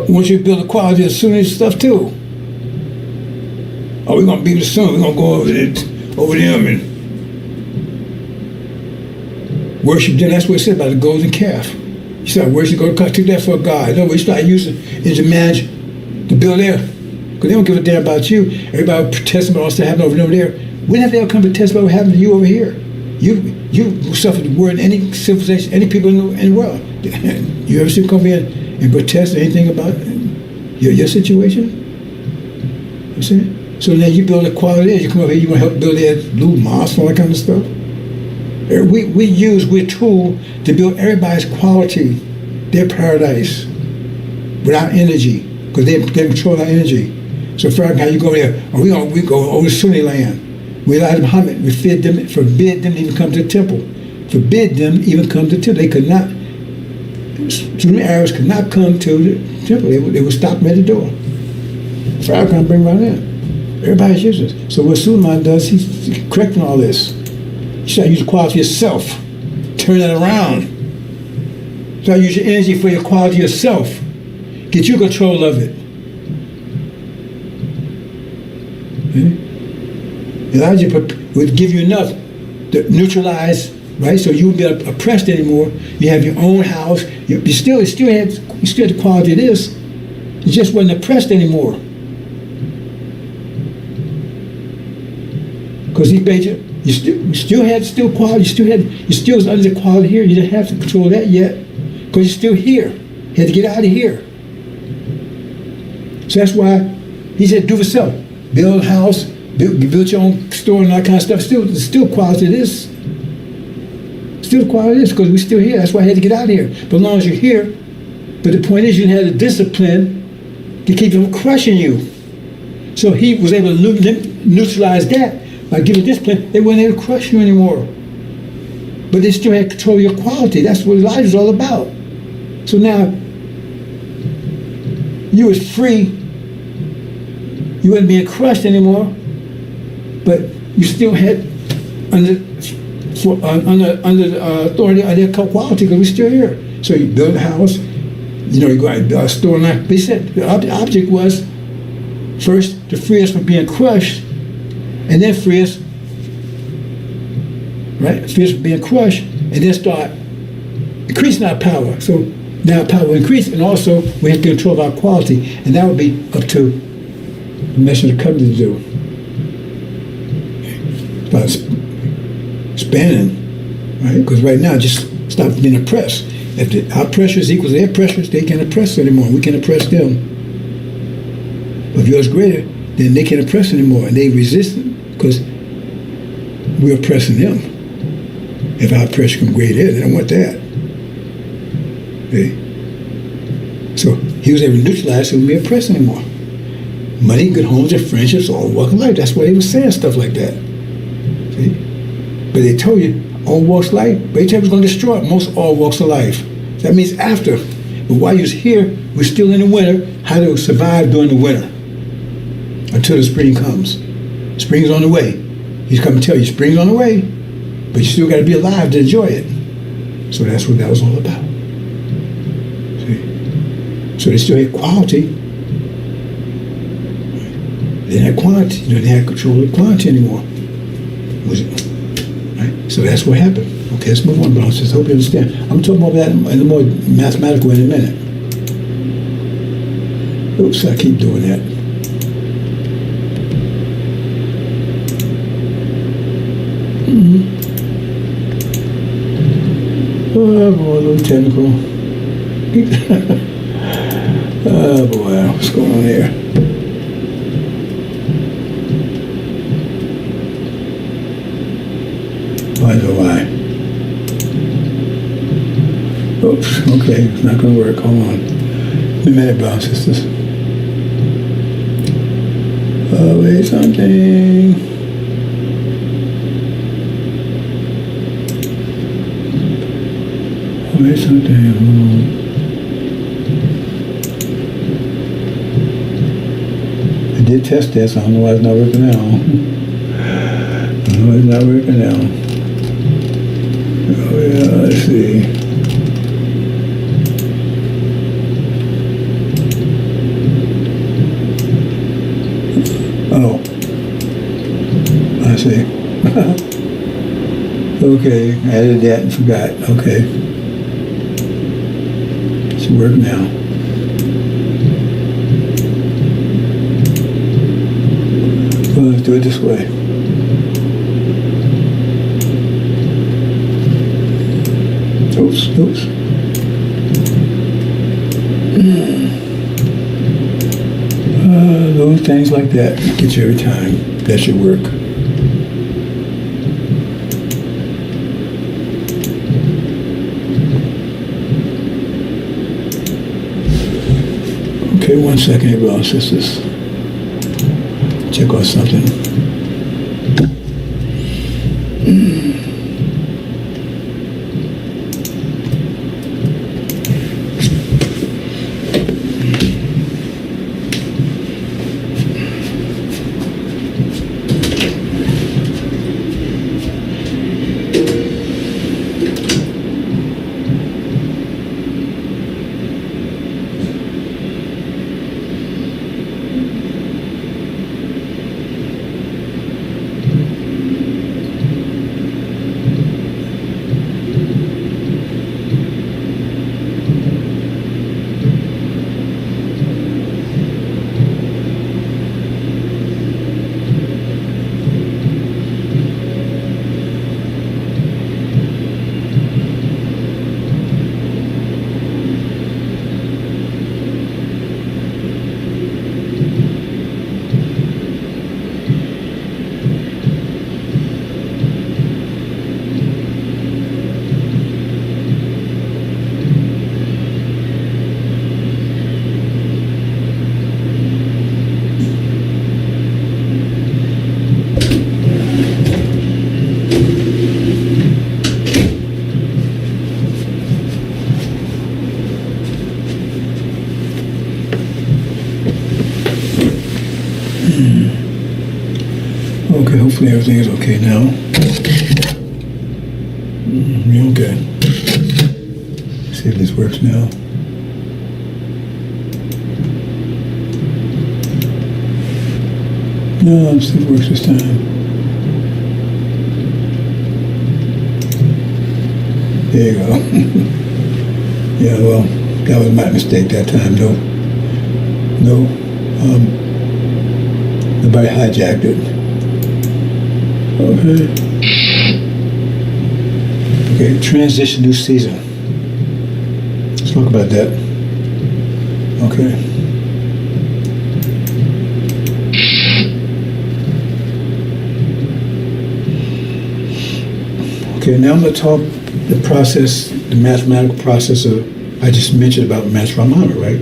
Once you build the quality of Sunni stuff too. Oh, we're gonna beat the Sunni. We're gonna go over them and worship them. That's what it said about the golden calf. You start worshiping, take that for a god. No, we start using it to manage to build there. Because they don't give a damn about you. Everybody protesting about what's happening over there. When have they ever come to test about what happened to you over here? You suffered the word in any civilization, any people in the world. You ever see them come here and protest anything about your situation? You see? So now you build a quality there. You come over here, you want to help build their little mosque and all that kind of stuff. We're a tool to build everybody's quality, their paradise, without energy, because they control our energy. So Farrakhan, you go there, we go over Sunni land. We allowed Muhammad, we forbid them to even come to the temple. Forbid them even come to the temple. They could not, Sunni Arabs could not come to the temple. They would stop them at the door. Farrakhan bring them right in. Everybody's useless. So what Suleiman does, he's correcting all this. You start using quality of yourself. Turn that around. Start using your energy for your quality of yourself. Get you control of it. Okay? Elijah would give you enough to neutralize, right? So you wouldn't be oppressed anymore. You have your own house. You still had the quality of this. You just wasn't oppressed anymore. Because he made you. You still had quality. You still was under the quality here. You didn't have to control that yet, because you're still here. You had to get out of here. So that's why he said, do it yourself. Build a house, build your own store and all that kind of stuff. Still quality of this. Still the quality of this, because we're still here. That's why I had to get out of here. But as long as you're here, but the point is you didn't have the discipline to keep them crushing you. So he was able to neutralize that. By giving discipline, they weren't able to crush you anymore. But they still had control of your quality. That's what Elijah's all about. So now, you was free. You wasn't being crushed anymore. But you still had under the authority of their quality, because we're still here. So you build a house, you go out and build a store. But he said the object was first to free us from being crushed, and then free us, right? Free us from being crushed, and then start increasing our power. So now our power will increase, and also we have to control our quality, and that would be up to the Messenger of the Covenant to do. Start spanning, right? Because right now, just stop being oppressed. If our pressure is equal to their pressures, they can't oppress us anymore. We can oppress them. If yours greater, then they can't oppress anymore, and they resist it because we're oppressing them. If our pressure can grade it, they don't want that. Okay? So he was able to neutralize, so he wouldn't be oppressed anymore. Money, good homes, and friendships, all walk of life. That's why they was saying stuff like that. See? But they told you, all walks of life, but they told you was going to destroy most all walks of life. That means after. But while you're here, we're still in the winter, how to survive during the winter until the spring comes. Spring's on the way. He's come to tell you, spring's on the way, but you still got to be alive to enjoy it. So that's what that was all about. See? So they still had quality. They didn't have quantity. You know, they had control of quantity anymore. Was it? Right? So that's what happened. Okay, let's move on, but I just hope you understand. I'm talking about that in a more mathematical in a minute. Oops, I keep doing that. Oh boy, a little technical. Oh boy, what's going on here? Why? Oops, okay, it's not going to work. Hold on. Wait a minute, brothers and sisters. Wait something. Wait something. Hold on. I did test this. I don't know why it's not working now. I don't know why it's not working now. Oh yeah, let's see. Oh, I see. Okay, I added that and forgot. Okay. It should work now. Well, let's do it this way. Oops. Little things like that get you every time. That should work. Okay, 1 second here, brothers and sisters. Check on something. Okay, hopefully everything is okay now. Okay. See if this works now. No, let's see if it works this time. There you go. Yeah, well, that was my mistake that time. Nobody hijacked it. Okay. Okay, transition new season. Let's talk about that. Okay. Okay, now I'm going to talk the process, the mathematical process of, I just mentioned about Master Ramana, right?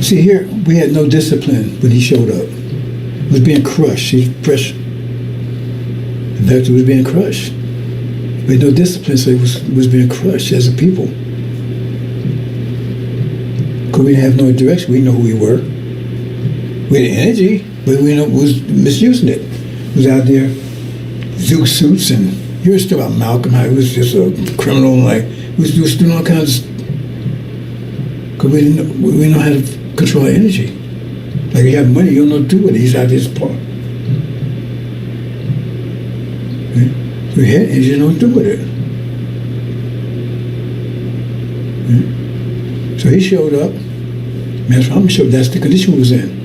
See, here, we had no discipline when he showed up. He was being crushed. He was crushed. In fact, he was being crushed. We had no discipline, so he was being crushed as a people. Because we didn't have no direction. We didn't know who we were. We had energy, but we was misusing it. He was out there, zoot suits, and you heard stuff about Malcolm, how he was just a criminal, like, he was doing all kinds of, because we didn't know how to control our energy. Like, you have money, you don't know what to do with it. He's out there part. Right? So he had energy, you don't know what to do with it. Right? So he showed up. Master Muhammad showed that's the condition we was in.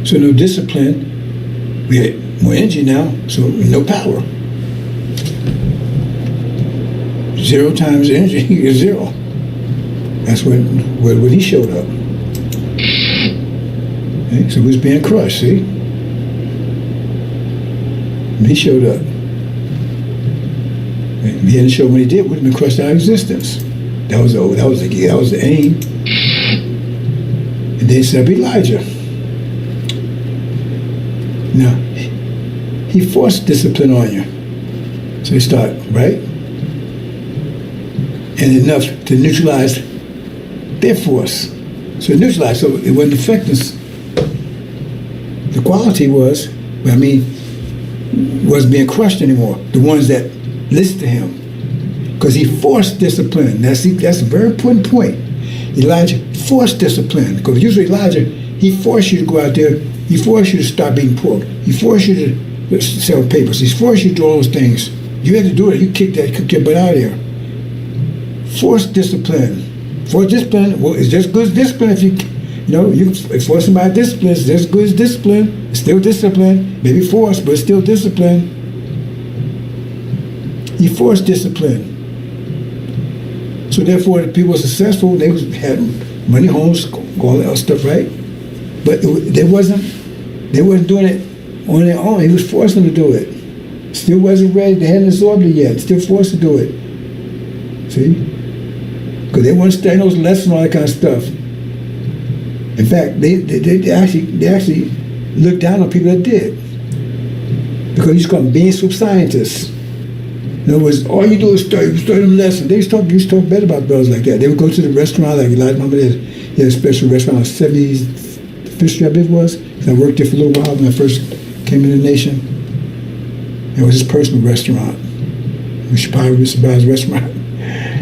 So no discipline. We had more energy now, so no power. 0 times energy is 0. That's when he showed up. Okay? So he was being crushed, see? When he showed up. Okay? If he hadn't showed what he did, would have been crushed out of existence. That was the aim. And then he set up Elijah. Now, he forced discipline on you. So he started, right? And enough to neutralize their force. So it neutralized, so it wasn't affecting us. The quality was, wasn't being crushed anymore. The ones that listened to him. Because he forced discipline. That's a very important point. Elijah forced discipline. Because usually Elijah, he forced you to go out there. He forced you to start beating pork. He forced you to sell papers. He forced you to do all those things. You had to do it. You kick your butt out of there. Forced discipline. Forced discipline, well, it's just good as discipline if you force somebody discipline, it's just good as discipline. It's still discipline. Maybe forced, but it's still discipline. He forced discipline. So therefore, the people were successful. They had money, homes, all that other stuff, right? But they wasn't doing it on their own. He was forcing them to do it. Still wasn't ready. They hadn't absorbed it yet. Still forced to do it. See? Because they weren't studying those lessons and all that kind of stuff. In fact, they actually looked down on people that did. Because he's called being soup scientists. In other words, all you do is study them lessons. They used to talk bad about brothers like that. They would go to the restaurant, like Elijah Muhammad had a special restaurant on 75th Street, I believe it was. I worked there for a little while when I first came in the nation. It was his personal restaurant. It was Mr. Bar's restaurant.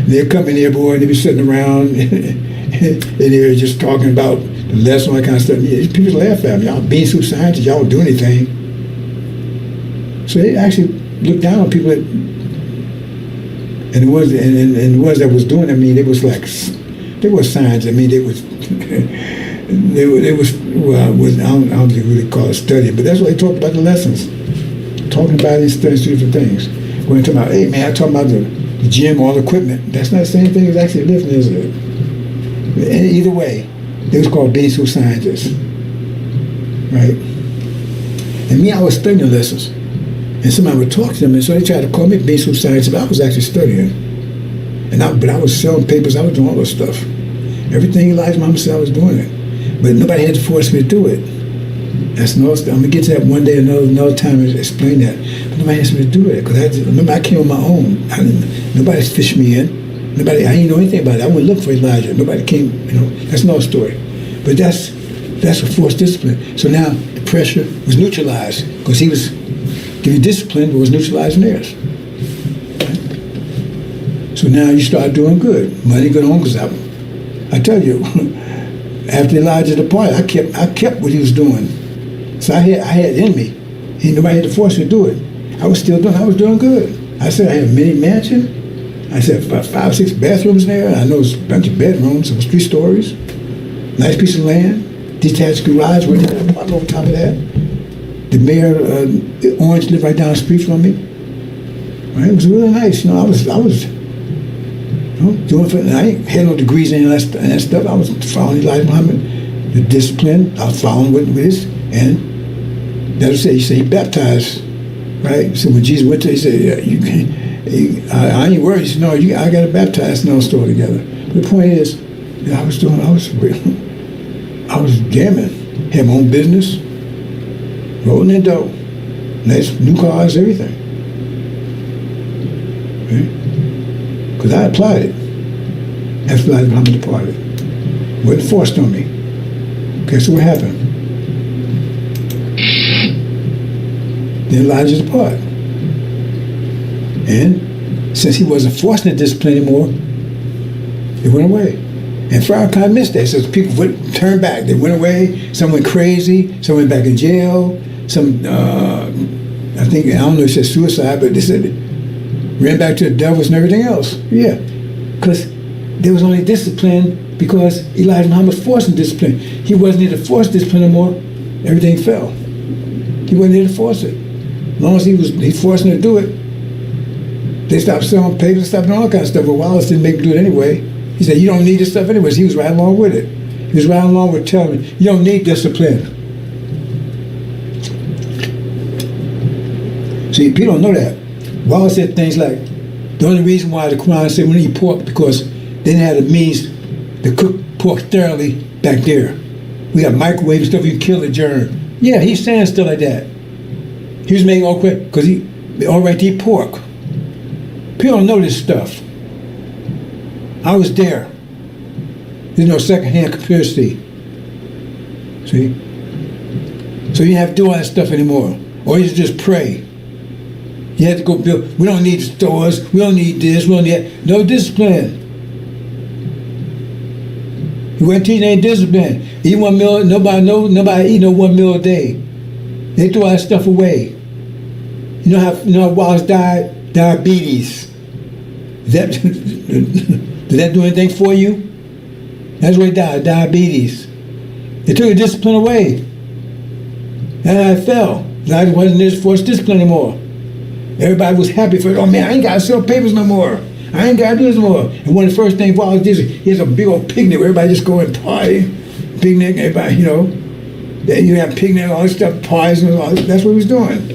They'd come in there, boy, and they'd be sitting around and they're just talking about the lesson, all that kind of stuff. Yeah, people laugh at me. Y'all being soup scientists, y'all don't do anything. So they actually looked down on people that, and the ones that was doing, they was like, they were science. They was, I don't think really call it studying, but that's what they talked about the lessons. Talking about and studying 2 different things. When talking about, hey man, I talking about the gym, all the equipment. That's not the same thing as actually lifting, is it? Either way, they was called being soup scientists, right? And me, I was studying the lessons. And somebody would talk to them, and so they tried to call me being soup scientist, but I was actually studying. But I was selling papers, I was doing all this stuff. Everything Elijah Muhammad said, I was doing it. But nobody had to force me to do it. That's another stuff. I'm going to get to that one day, another time, and explain that. But nobody asked me to do it, because remember, I came on my own. Nobody fished me in. I didn't know anything about it. I wouldn't look for Elijah. Nobody came, that's another story. But that's a forced discipline. So now the pressure was neutralized, because he was giving discipline, but was neutralizing theirs. Right? So now you start doing good. Money good on, because I tell you, after Elijah departed, I kept what he was doing. So I had it in me. Nobody had to force me to do it. I was doing good. I said I had a mini mansion. I said about 5 or 6 bathrooms there. I know it's a bunch of bedrooms. It was 3 stories. Nice piece of land. Detached garage right there, right over top of that. The mayor, Orange, lived right down the street from me. Right? It was really nice. I was doing for. I ain't had no degrees in that stuff. I was following Elijah Muhammad, the discipline. I was following with his, and that'll say he baptized right? So when Jesus went to, he said, yeah, you can. I ain't worried. He said, no, I got to baptize and all store together. But the point is, I was jamming, had my own business, rolling in dough, nice new cars, everything. Because I applied it. That's why I'm departed. It wasn't forced on me. Okay, so what happened? Then Elijah departed. And since he wasn't forcing the discipline anymore, it went away. And Farrakhan missed that. So people would turn back. They went away. Some went crazy. Some went back in jail. Some, I don't know if it said suicide, but they said ran back to the devils and everything else. Yeah, because there was only discipline because Elijah Muhammad was forcing discipline. He wasn't here to force discipline anymore. Everything fell. He wasn't here to force it. As long as he forcing to do it, they stopped selling papers, stopped doing all kinds of stuff. But Wallace didn't make them do it anyway. He said, you don't need this stuff anyways. He was right along with it. He was right along with telling me, you don't need discipline. See, people don't know that. Wallace said things like, the only reason why the Quran said we don't eat pork because they didn't have the means to cook pork thoroughly back there. We got microwave and stuff, you can kill the germ. Yeah, he's saying stuff like that. He was making all quick because he all right to eat pork. People don't know this stuff. I was there. There's no secondhand conspiracy. See? So you have to do all that stuff anymore. Or you just pray. You have to go build. We don't need stores. We don't need this. We don't need that. No discipline. You went teaching ain't discipline. Eat 1 meal. Nobody eat no 1 meal a day. They throw all that stuff away. You know how Wallace died? Diabetes. Did that do anything for you? That's why he died. Diabetes. They took the discipline away. And I fell. I wasn't there to force discipline anymore. Everybody was happy for it. Oh man, I ain't got to sell papers no more. I ain't got to do this no more. And one of the first things Wallace did is he has a big old picnic where everybody just go and party. Picnic, everybody, you have picnic, all this stuff, parties and all that. That's what he was doing.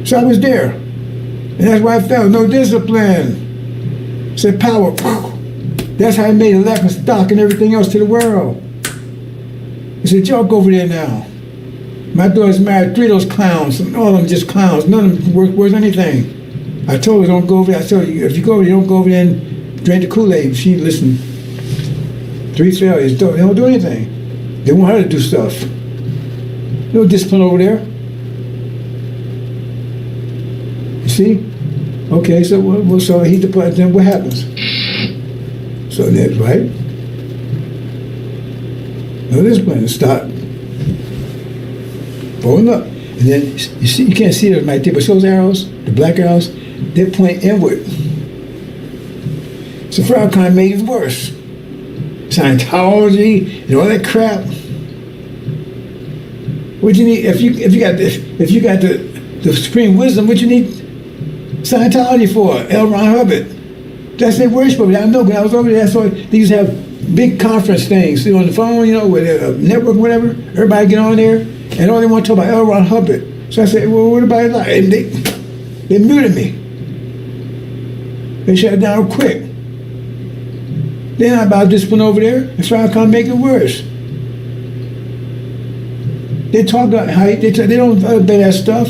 So I was there. And that's why I fell. No discipline. Said power. That's how he made a lack of stock and everything else to the world. It's a joke over there now. My daughter's married 3 of those clowns, and all of them just clowns. None of them worth anything. I told her, don't go over there. I told her, if you go over there, don't go over there and drink the Kool-Aid. She didn't listen. 3 failures. They don't do anything. They want her to do stuff. No discipline over there. You see? Okay, so he departed. Then what happens? So that's right. No discipline. Stop. Rolling up. And then you see, you can't see them right there, but those arrows, the black arrows, they point inward. So Farrakhan made it worse. Scientology and all that crap. What you need if you got the supreme wisdom, what you need Scientology for? L. Ron Hubbard. That's their worship of it. I know, because I was over there, so they used to have big conference things, on the phone, with a network, whatever. Everybody get on there, and all they want to talk about L. Ron Hubbard. So I said, well, what about it like? And they muted me. They shut it down quick. They're not about discipline over there. And Farrakhan make it worse. They talk about how they don't obey that stuff.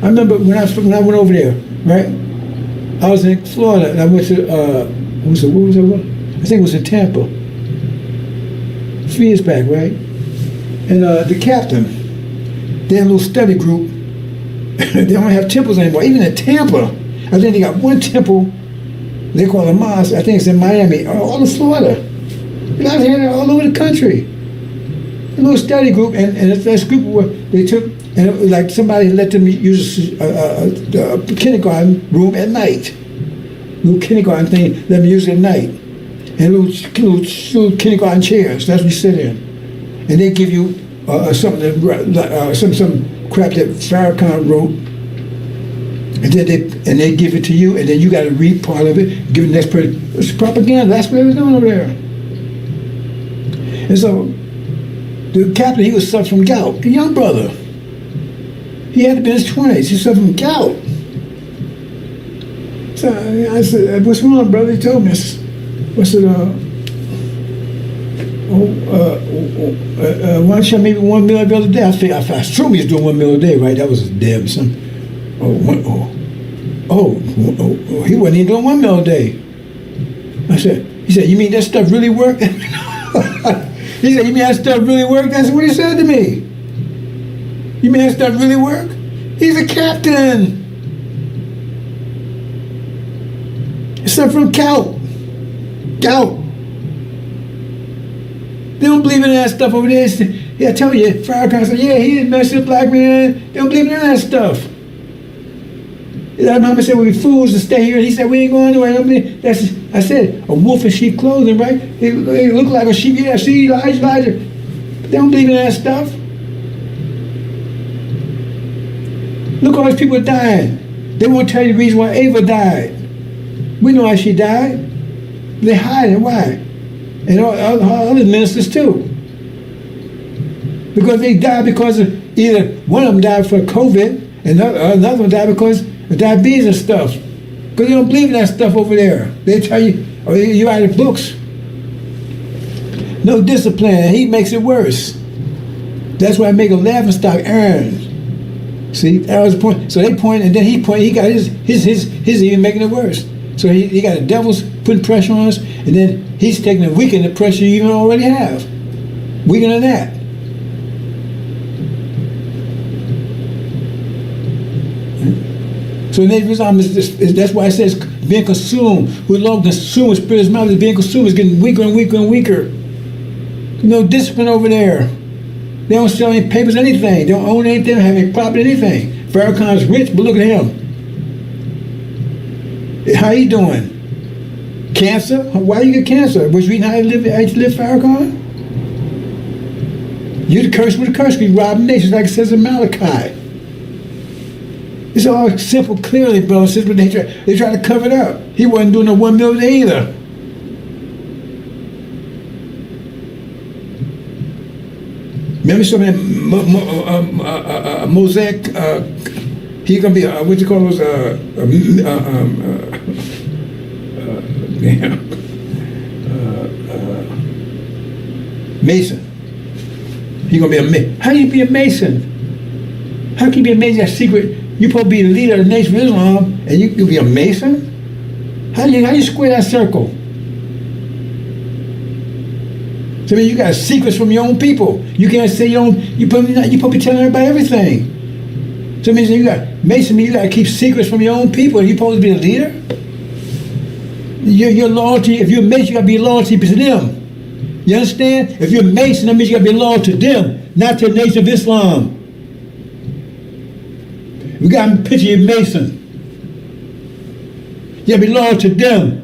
I remember when I went over there, right? I was in Florida, and I went to what was that one? I think it was in Tampa. 3 years back, right? And the captain, they had a little study group. They don't have temples anymore. Even in Tampa, I think they got one temple. They call it a mosque. I think it's in Miami, all of Florida. And I was here all over the country. A little study group, and this group where they took, and it was like somebody let them use the kindergarten room at night. Little kindergarten thing, let them use it at night. And little kindergarten chairs, that's what you sit in. And they give you some crap that Farrakhan wrote, and then they give it to you, and then you got to read part of it, give it to the next person. It's propaganda. That's what they was doing over there. And so the captain, he was suffering from gout, a young brother. He had to be in his 20s. He suffered from gout. So I said, "What's wrong, brother?" He told me. I said, why don't you maybe 1 meal every other day? I assume he was doing 1 meal a day, right? That was his damn son. He wasn't even doing 1 meal a day. He said, "You mean that stuff really worked?" He said, "You mean that stuff really worked?" That's what he said to me. "You mean that stuff really worked?" He's a captain. He suffered from gout. They don't believe in that stuff over there. Yeah, I tell you, Farrakhan said, "Yeah, he didn't mess with black man." They don't believe in that stuff. That mama said, "We'd be fools to stay here." He said, "We ain't going anywhere." I said, "A wolf in sheep clothing, right? It looked like a sheep." Yeah, see, Elijah. They don't believe in that stuff. Look, all these people dying. They won't tell you the reason why Ava died. We know why she died. They hide it. Why? And all other ministers too. Because they died because of either one of them died for COVID and another one died because of diabetes and stuff. Because they don't believe in that stuff over there. They tell you, "Oh, you write the books." No discipline, and he makes it worse. That's why I make a laughing stock earn. See, that was the point. So they point, and then he point. He got his even making it worse. So he got the devils putting pressure on us, and then he's taking and weakening the pressure you even already have. Weakening that. So Native Islam that's why it says being consumed. Who long consumed with spirit's mouth is being consumed, is getting weaker and weaker and weaker. No discipline over there. They don't sell any papers, anything. They don't own anything, they don't have any property, anything. Farrakhan's rich, but look at him. How you doing? Cancer? Why you get cancer? Was you eating how you live, Farrakhan? You the curse with the curse, you rob nations, like it says in Malachi. It's all simple, clearly, bro. But they try to cover it up. He wasn't doing no 1 meal a day either. Remember some of that mosaic? He gonna be what you call those? Mason. He gonna be a Mason. How you be a Mason? How can you be a Mason? That secret. You're supposed to be the leader of the Nation of Islam, and you can be a Mason? How you square that circle? So I mean, you got secrets from your own people. You can't say you supposed to be telling everybody everything. So it means you got Mason. You got to keep secrets from your own people. Are you supposed to be a leader? Your loyalty. If you're a Mason, you got to be loyal to them. You understand? If you're a Mason, that means you got to be loyal to them, not to the Nation of Islam. We got a picture of Mason. You got to be loyal to them.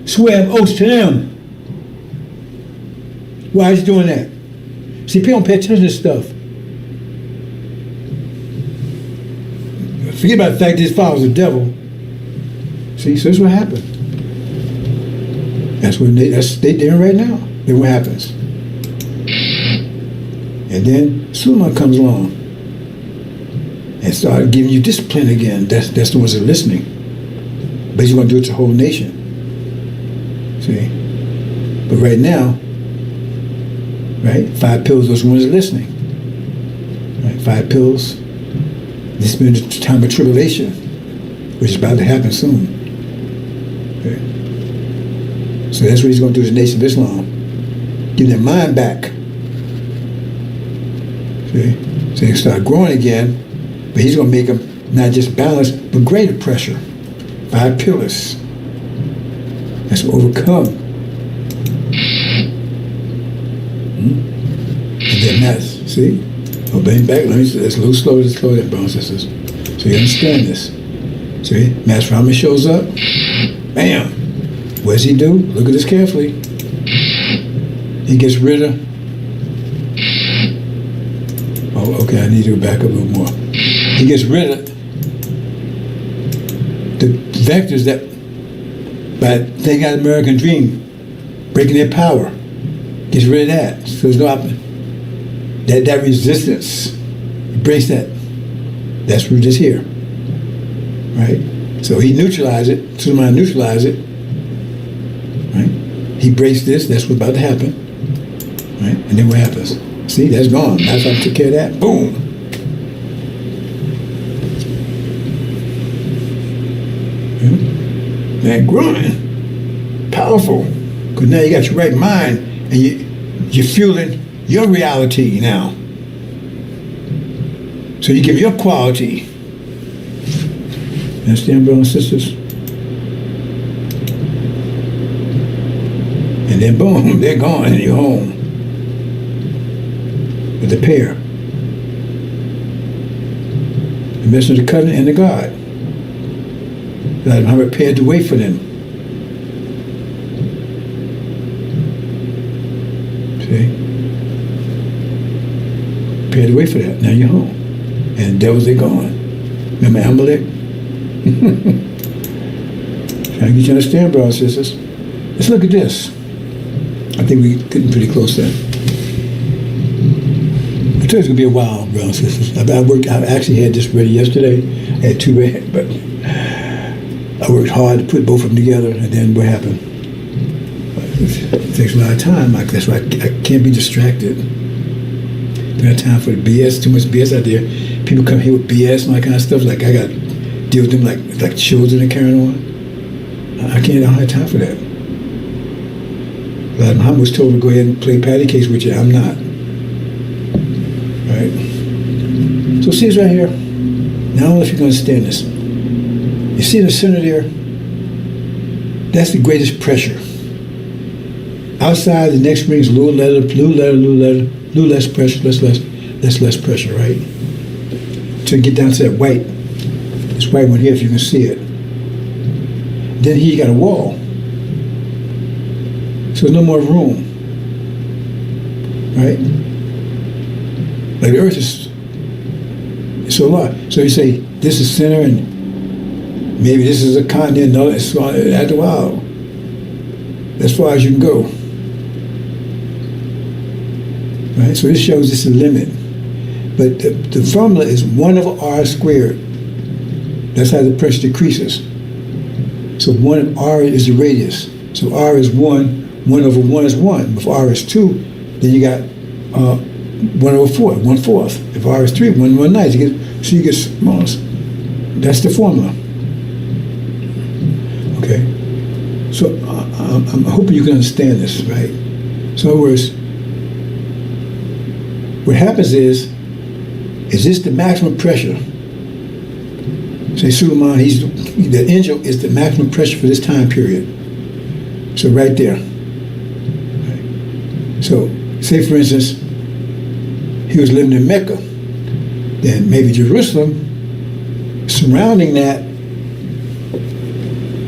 Swear oaths to them. Why is he doing that? See, people don't pay attention to this stuff. Forget about the fact that his father was the devil. See, so that's what happened. That's what they're doing right now. Then what happens? And then Suleiman comes along and started giving you discipline again. That's the ones that are listening. But he's going to do it to the whole nation. See? But right now, right, 5 pills, those ones are listening. Right, 5 pills. This has been the time of tribulation, which is about to happen soon. Okay. So that's what he's going to do to the Nation of Islam. Give their mind back. See? So they start growing again, but he's going to make them not just balanced, but greater pressure. 5 pillars. That's what overcome. And then that's, see? Obeying back, it's a little slower to slow that, brothers and sisters. So you understand this. See? Master Muhammad shows up. Bam! What does he do? Look at this carefully. He gets rid of... Oh, okay, I need to go back up a little more. He gets rid of the vectors that, by taking out the American dream, breaking their power. Gets rid of that. So there's no that resistance Embrace that. That's root is here. Right? So he neutralized it. Somebody neutralized it. Right? He braced this. That's what's about to happen. Right? And then what happens? See, that's gone. That's how I took care of that. Boom. Man, growing. Powerful. Because now you got your right mind and you're fueling your reality now. So you give your quality. Understand, brothers and sisters? And then boom, they're gone and you're home. With the pair. The messenger of the covenant and the God. God have prepared the way for them. See? Prepared the way for that. Now you're home. And the devils are gone. Remember Amalek? Trying to get you to understand, brothers and sisters. Let's look at this. I think we're getting pretty close there. I told you it's going to be a while, brothers and sisters. I actually had this ready yesterday. I had two ready, but I worked hard to put both of them together, and then what happened? It takes a lot of time. That's why I can't be distracted. Don't have time for the BS, too much BS out there. People come here with BS and all that kind of stuff. Like I got to deal with them like children and carrying on. I don't have time for that. Muhammad was told to go ahead and play patty cakes with you. I'm not. Right? So see this right here. Now I don't know if you can understand this. You see in the center there? That's the greatest pressure. Outside, the next ring is little letter, little less pressure, less pressure, right? Till you get down to that white. This white one here, if you can see it. Then here you got a wall. So no more room. Right? Like the earth is so large. So you say, this is center and maybe this is a continent. No, it's after a while. As far as you can go. Right? So this shows this is a limit. But the formula is 1 over r squared. That's how the pressure decreases. So 1 of r is the radius. So r is 1. 1 over 1 is 1. If r is 2, then you got 1 over 4, 1/4. If r is 3, 1/9. So you get smaller. That's the formula. Okay? So I'm hoping you can understand this, right? So in other words, what happens is this the maximum pressure? Say Suleiman, the angel is the maximum pressure for this time period. So right there. Right. So say for instance, he was living in Mecca. Then maybe Jerusalem, surrounding that,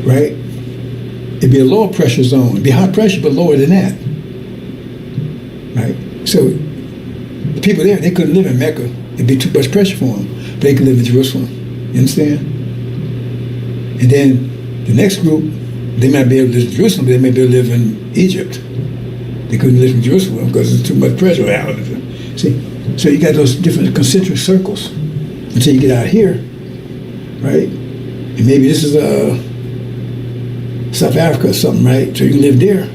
right? It'd be a lower pressure zone. It'd be high pressure, but lower than that. Right? So the people there, they couldn't live in Mecca. It'd be too much pressure for them. But they could live in Jerusalem. You understand? And then the next group, they might be able to live in Jerusalem, but they may be able to live in Egypt. They couldn't live in Jerusalem because there's too much pressure around it. See? So you got those different concentric circles until you get out here, right? And maybe this is South Africa or something, right? So you can live there.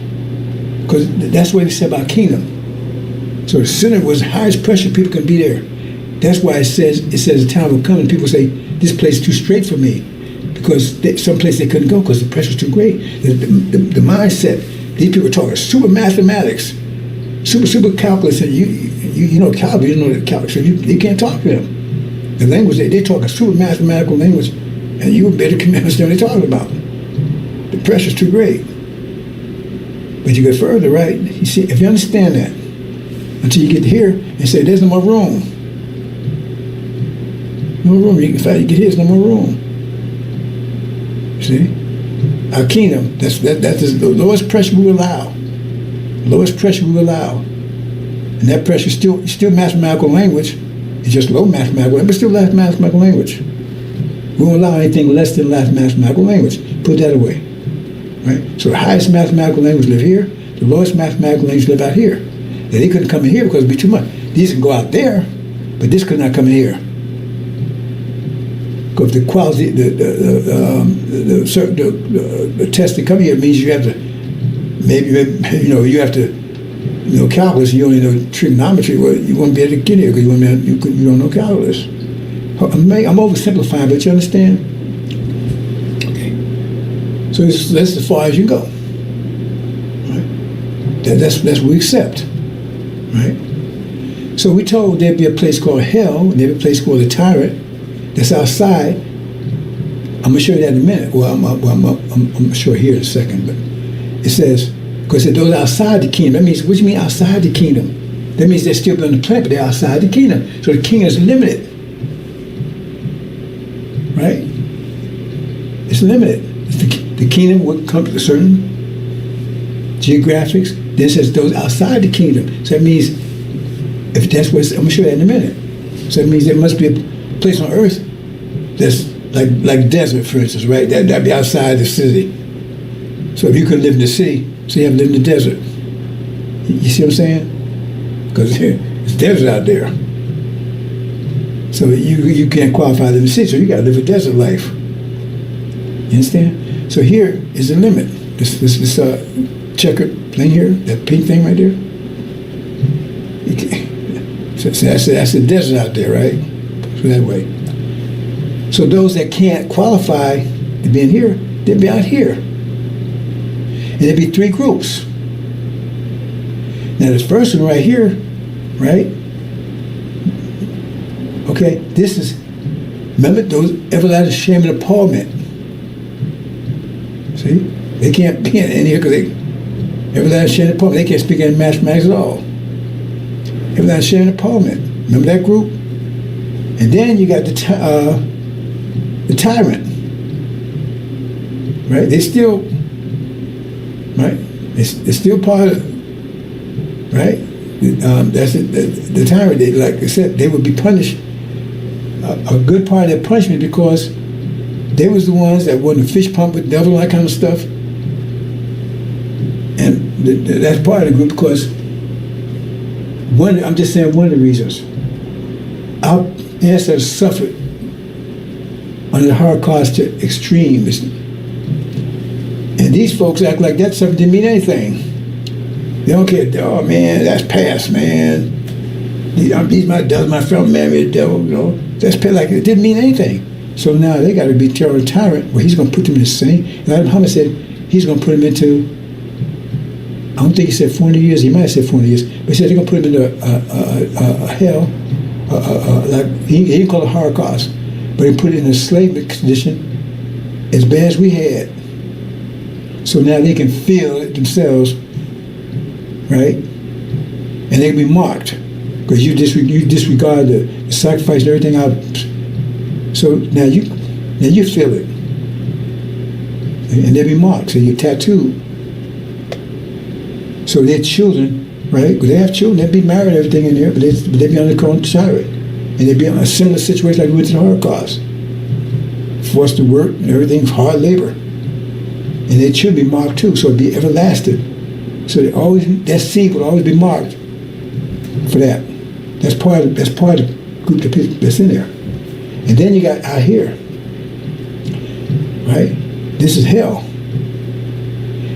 Because that's what they said about kingdom. So the center was the highest pressure people can be there. That's why it says the time will come and people say, this place is too straight for me. Because some place they couldn't go because the pressure's too great. The mindset, these people are talking super mathematics, super calculus, and you know calculus, you know the calculus, so you can't talk to them. The language, they talk a super mathematical language, and you better understand what they're talking about. The pressure's too great. But you go further, right? You see, if you understand that, until you get here and say, there's no more room. No more room. In fact, you get here, there's no more room. See? Our kingdom, that's the lowest pressure we allow. Lowest pressure we allow. And that pressure is still mathematical language. It's just low mathematical language, but still mathematical language. We won't allow anything less than mathematical language. Put that away. Right? So the highest mathematical language live here, the lowest mathematical language live out here. And they couldn't come in here because it'd be too much. These can go out there, but this could not come in here. Because the quality, the test to come here means you have to, maybe you have to know calculus. You only know trigonometry. Well, you won't be able to get here because you don't know calculus. I'm oversimplifying, but you understand? Okay. So that's as far as you go. Right? That's what we accept. Right? So we told there'd be a place called hell, and there'd be a place called the tyrant. That's outside. I'm gonna show you that in a minute. Well, I'm sure here in a second, but it says, because those outside the kingdom. That means, what do you mean outside the kingdom? That means they're still on the planet, but they're outside the kingdom. So the kingdom is limited, right? It's limited. The kingdom would come to a certain geographics. Then it says those outside the kingdom. So that means, if that's what I'm gonna show you that in a minute. So that means there must be a place on earth that's like desert, for instance, right? That'd be outside the city. So if you could live in the city, so you have to live in the desert. You see what I'm saying? Because it's desert out there. So you can't qualify to live in the city, so you got to live a desert life. You understand? So here is the limit. This checkered thing here, that pink thing right there. So that's the desert out there, right? So that way. So those that can't qualify to be in here, they'll be out here. And there'll be three groups. Now this first one right here, right? Okay, this is, remember those everlasting shame and appallment. See? They can't be in here because they, everlasting shame and appallment, they can't speak any mathematics at all. Everlasting shame and appallment. Remember that group? And then you got the tyrant, right? They still, right? It's still part of, right? That's it. The tyrant. They, like I said, they would be punished. A good part of their punishment because they was the ones that won the fish pump with the devil, all that kind of stuff. And that's part of the group because I'm just saying one of the reasons. Our ancestors suffered under the Holocaust to extremes. And these folks act like that stuff didn't mean anything. They don't care. Oh man, that's past, man. My fellow man with the devil, That's past, like it didn't mean anything. So now they got to be terror tyrant. Well, he's going to put them in the same. Like Muhammad said, he's going to put them into. I don't think he said 400 years. He might have said 400 years, but he said they're going to put them into a hell. Like he didn't call it Holocaust, but he put it in a slave condition as bad as we had. So now they can feel it themselves, right? And they can be marked because you disregard the sacrifice and everything out. So now you feel it, and they be marked. So you're tattooed. So their children, right? Because they have children, they'd be married and everything in there, but they'd be on the current tyrant. And they'd be in a similar situation like we went to the Holocaust. Forced to work and everything, hard labor. And they should be marked too, so it'd be everlasting. So that seed would always be marked for that. That's part of the group that's in there. And then you got out here, right? This is hell.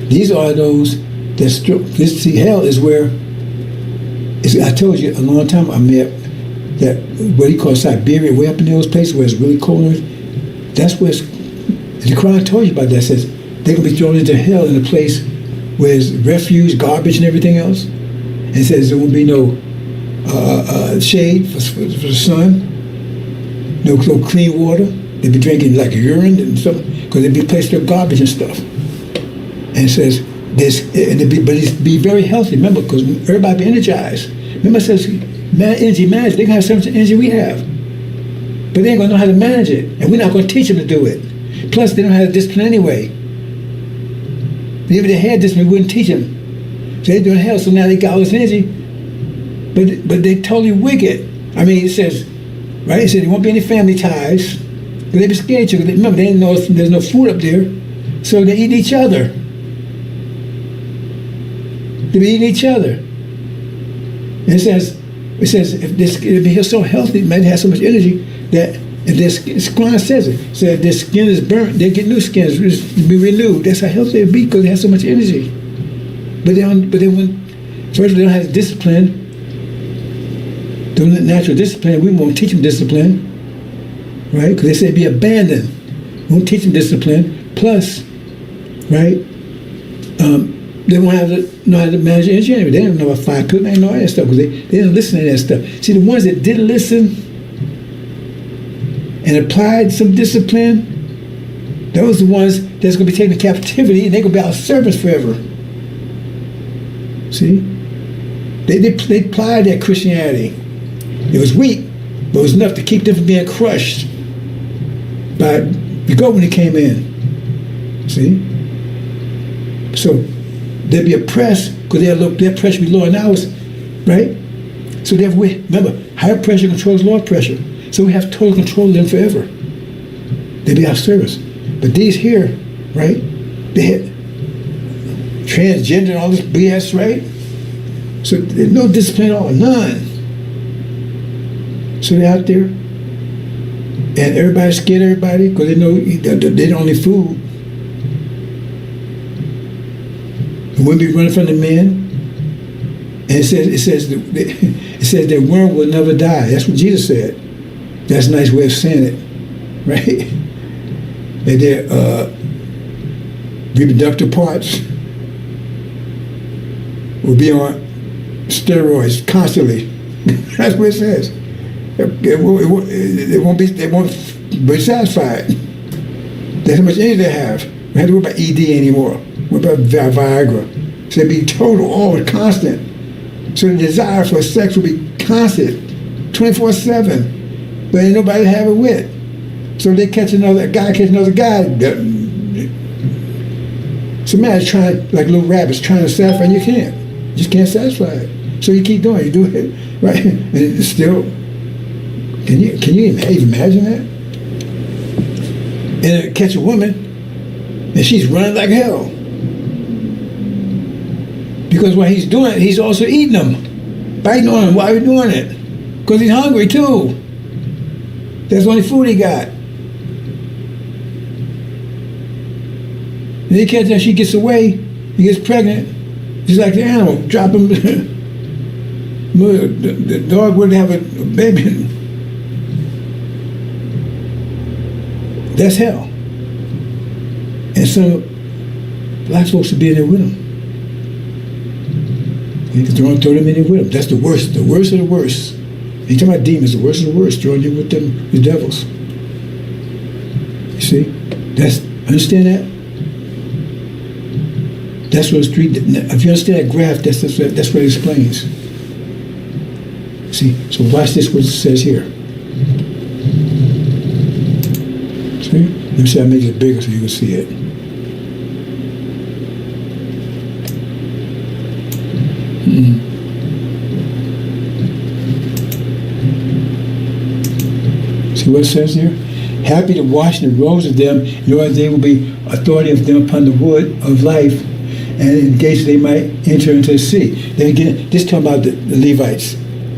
These are those hell is where, I told you a long time, I met that what he calls Siberia, way up in those places where it's really cold. That's where the Quran told you about that. It says they're going to be thrown into hell in a place where there's refuge, garbage, and everything else. And it says there won't be no shade for the sun, no clean water. They'll be drinking like urine and stuff because they'll be placed with garbage and stuff. And it says, but it's be very healthy. Remember, because everybody be energized. Remember, it says energy management. They can have so much energy we have, but they ain't gonna know how to manage it, and we're not gonna teach them to do it. Plus, they don't have discipline anyway. If they had discipline, we wouldn't teach them. So they're doing hell. So now they got all this energy, but they totally wicked. I mean, it says, right? It says there won't be any family ties, but they be scared to. Remember, they didn't know there's no food up there, so they eat each other. They be eating each other. And it says, It says if he's so healthy, man, has so much energy that if their skin says it, so if their skin is burnt, they get new skins to be renewed. That's how healthy they be because they have so much energy. But they wouldn't. First, they don't have discipline. They don't have natural discipline. We won't teach them discipline, right? Because they say be abandoned. We won't teach them discipline. Plus, right? They won't know how to manage energy anyway. They don't know about fire cooking. They don't know all that stuff because they don't listen to that stuff. See, the ones that did listen and applied some discipline, those are the ones that's going to be taken to captivity and they're going to be our servants forever. See? They applied their Christianity. It was weak, but it was enough to keep them from being crushed by the goat when he came in. See? So they'll be oppressed because their pressure will be lower than ours, right? So remember, higher pressure controls lower pressure. So we have total control of them forever. They'll be our servants. But these here, right? They had transgender and all this BS, right? So there's no discipline at all, none. So they're out there, and everybody's scared of everybody because they know they don't need food. The women be running from the men, and it says that worm will never die. That's what Jesus said. That's a nice way of saying it, right? And their reproductive parts will be on steroids constantly. That's what it says. They won't be satisfied. That's how much energy they have. We have to worry about ED anymore. What about Viagra? So it'll be total, always constant. So the desire for sex will be constant, 24/7. But ain't nobody to have it with. So they catch another guy. So man is trying, like little rabbits, trying to satisfy, and you can't. You just can't satisfy it. So you keep doing it. You do it, right? And it's still, can you even imagine that? And catch a woman, and she's running like hell. Because what he's doing, he's also eating them, biting on them. Why are you doing it? Because he's hungry too. That's the only food he got. And he catch her, she gets away, he gets pregnant. He's like the animal, drop him. The dog wouldn't have a baby. That's hell. And so black folks are being there with them. You can throw them in there with them. That's the worst of the worst. You talking about demons, the worst of the worst, throwing you with them, the devils. You see? Understand that? That's what if you understand that graph, that's what it explains. See? So watch this, what it says here. See? Let me see, I make it bigger so you can see it. See what it says here? Happy to wash the robes of them, in order they will be authority of them upon the wood of life, and in case they might enter into the sea. Then again, this talking about the Levites,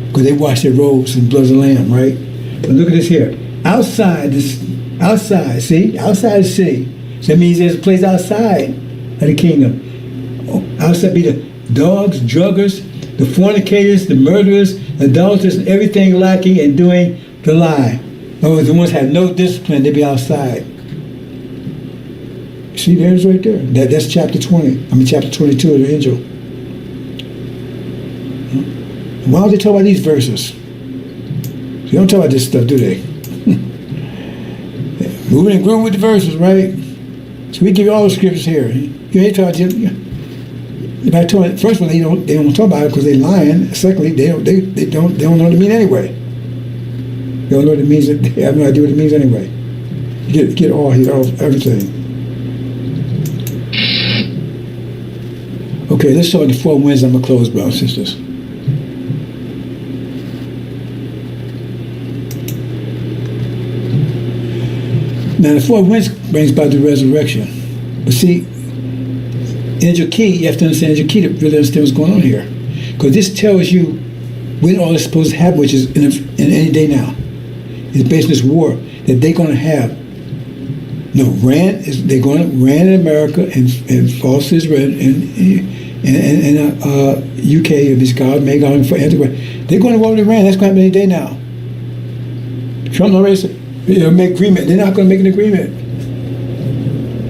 because they wash their robes in the blood of the Lamb, right? But look at this here. Outside the city. So that means there's a place outside of the kingdom. Outside be the dogs, druggers, the fornicators, the murderers, adulterers, and everything lacking and doing the lie. In other words, the ones that have no discipline, they be outside. See, there's right there. That's chapter 20. Chapter 22 of the angel. Why don't they talk about these verses? They don't talk about this stuff, do they? Moving and growing with the verses, right? So we give you all the scriptures here. You ain't talking. First of all, they don't talk about it because they're lying. Secondly, they don't know what it means anyway. They don't know what it means. They have no idea what it means anyway. You get all everything. Okay, let's start with the 4 winds. I'm gonna close, brothers and sisters. Now, the 4 winds brings about the resurrection. But see, Angel Key, you have to understand Angel Key to really understand what's going on here. Because this tells you when all is supposed to happen, which is in any day now. It's based on this war that they're going to have. No, they're going to Rand in America and false Israel and UK, this God, may God for Antichrist. They're going to war with Iran. That's going to happen any day now. Trump already said, make agreement. They're not going to make an agreement.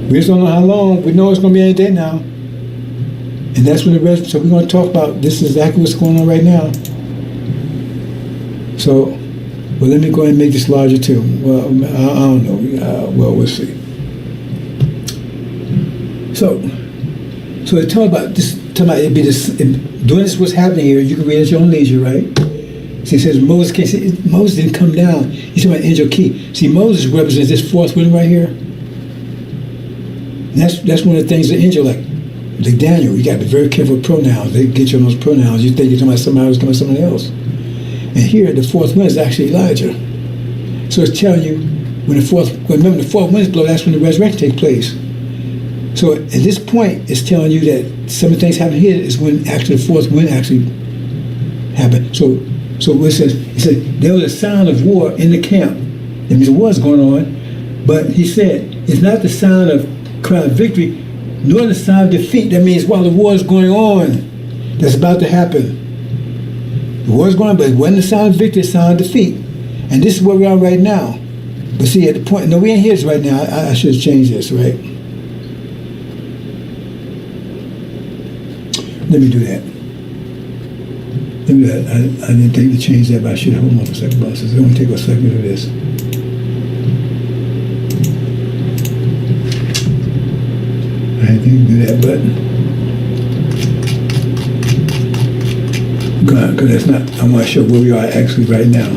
We just don't know how long. We know it's going to be any day now. And that's when so we're going to talk about this is exactly what's going on right now. So, well, let me go ahead and make this larger too. Well, I don't know. Well, we'll see. So they talk about this. Talking about it be this. Doing this, what's happening here. You can read at your own leisure, right? See, it says Moses came. Moses didn't come down. He's talking about angel key. See, Moses represents this fourth wind right here. And that's one of the things the angel like Daniel. You got to be very careful with pronouns. They get you on those pronouns. You think you're talking about somebody else, talking about somebody else. And here, the fourth wind is actually Elijah. So it's telling you when the fourth winds blow, that's when the resurrection takes place. So at this point, it's telling you that some of the things happening here is when actually the fourth wind actually happened. So what it said there was a sound of war in the camp. That means war is going on, but he said it's not the sound of crown victory, nor the sound of defeat. That means while the war is going on, that's about to happen. The war is going on, but it wasn't the sound of victory, the sound of defeat. And this is where we are right now. But see, at the point, no, we ain't here right now. I should have changed this, right? Let me do that. I didn't think to change that, but I should. Hold on a second, bosses. It only take a second to do this. I didn't think to do that button. Because that's not, I want to show where we are actually right now.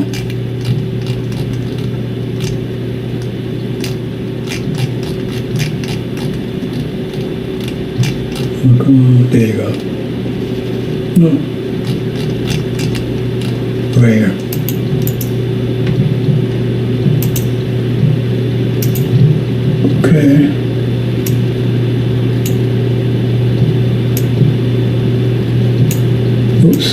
Oh, come on, there you go. No. Right here. Okay. Oops.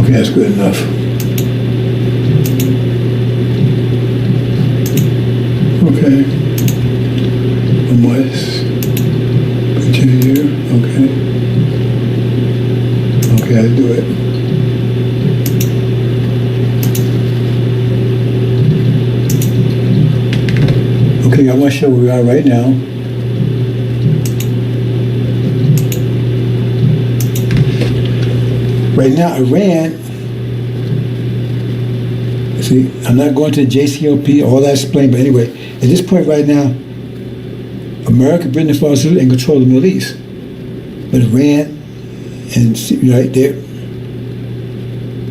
That's good enough. Okay. And what's continue? Okay. Okay, I'll do it. Okay, I want to show where we are right now. Right now, Iran. See, I'm not going to the JCLP, all that explained, but anyway, at this point right now, America, Britain, and France are in control of the Middle East. But Iran and right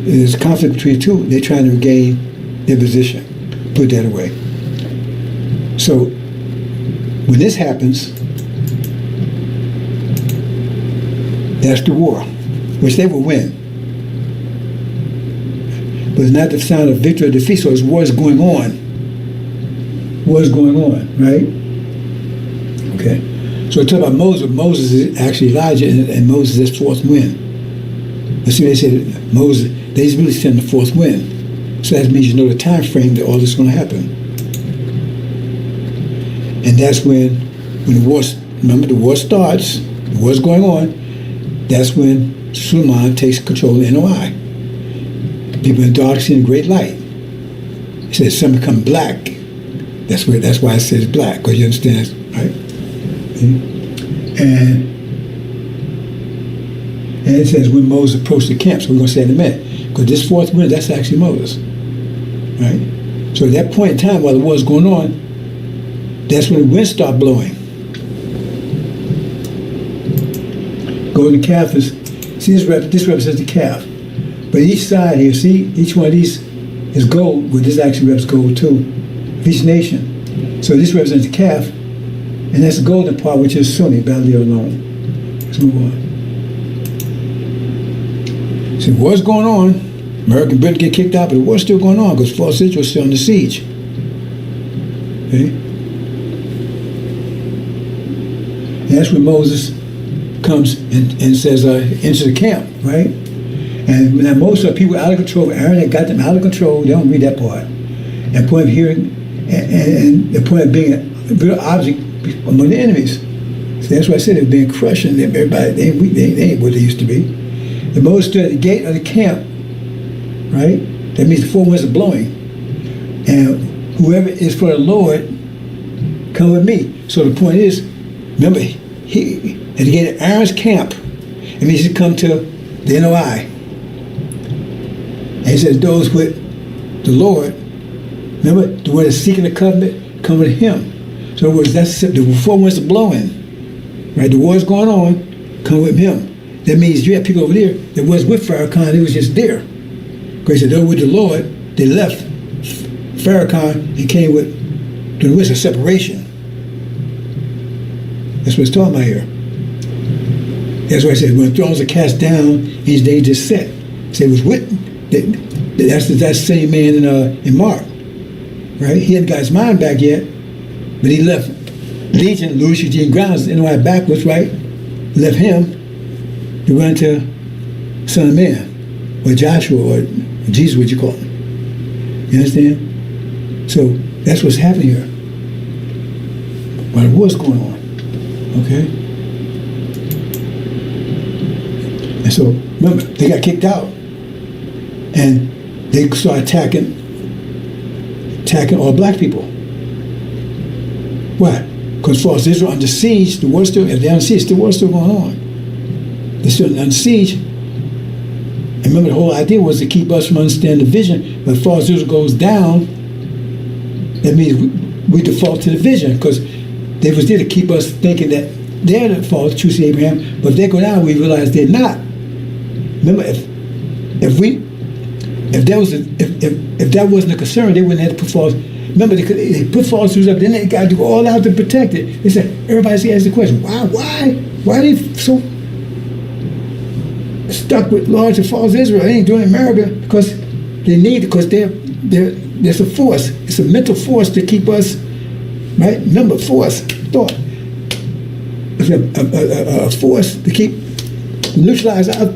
there's a conflict between the two. They're trying to regain their position, put that away. So when this happens, that's the war, which they will win. But it's not the sound of victory or defeat, so it's war is going on. War is going on, right? Okay. So talk about Moses. Moses is actually Elijah, and Moses is fourth wind. But see, they said Moses, they really send the fourth wind. So that means you know the time frame that all this is going to happen. And that's when the war, remember the war starts, the war's going on, that's when Suleiman takes control of NOI. People in dark see in great light. It says some become black. That's why it says black, because you understand, right? And it says when Moses approached the camp, so we're going to say in a minute, because this fourth wind, that's actually Moses, right? So at that point in time, while the war is going on, that's when the winds start blowing. Golden calf is, see this represents the calf. But each side here, see, each one of these is gold, well, this actually represents gold too, of each nation. So this represents the calf, and that's the golden part, which is Sunni, Babylon alone. Let's move on. So what's going on? American Britain get kicked out, but the war's still going on because false Israel is still under siege. Okay? And that's when Moses comes and says, enter the camp, right? And now most of the people out of control, Aaron had got them out of control, they don't read that part. And point of hearing, and the point of being a real object among the enemies. So that's why I said they were being crushed, and everybody, they ain't what they used to be. And Moses stood at the gate of the camp, right? That means the four winds are blowing. And whoever is for the Lord, come with me. So the point is, remember, he at the gate of Aaron's camp, it means he come to the NOI. And he says, those with the Lord, remember, the one that's seeking the covenant, come with him. So in other words, that's the four winds are blowing. Right? The war's going on, come with him. That means you have people over there that was with Farrakhan, they was just there. Because they were with the Lord, they left Farrakhan and came with the winds of separation. That's what it's talking about here. That's why I said when thrones are cast down, each day just set. So it was with that's the same man in Mark. Right? He hadn't got his mind back yet, but he left Legion, Louis Eugene Grounds, NY backwards, right? Left him to run to Son of Man, or Joshua, or Jesus, what you call him. You understand? So that's what's happening here. But what's going on? Okay? And so, remember, they got kicked out. And they started attacking all black people. Why? Because false Israel under siege, the war's still, if they're under siege, the war's still going on. They're still under siege. And remember, the whole idea was to keep us from understanding the vision. But if false Israel goes down, that means we default to the vision, because they was there to keep us thinking that they're the false true seed of Abraham. But if they go down, we realize they're not. Remember, if that wasn't a concern, they wouldn't have to put false. Remember, they put false Jews up, then they got to do all out to protect it. They said, everybody's asking the question, why are they so stuck with large and false Israel? They ain't doing it in America because they need it, because there's a force. It's a mental force to keep us, right? Remember, force, thought. It's a force to neutralize our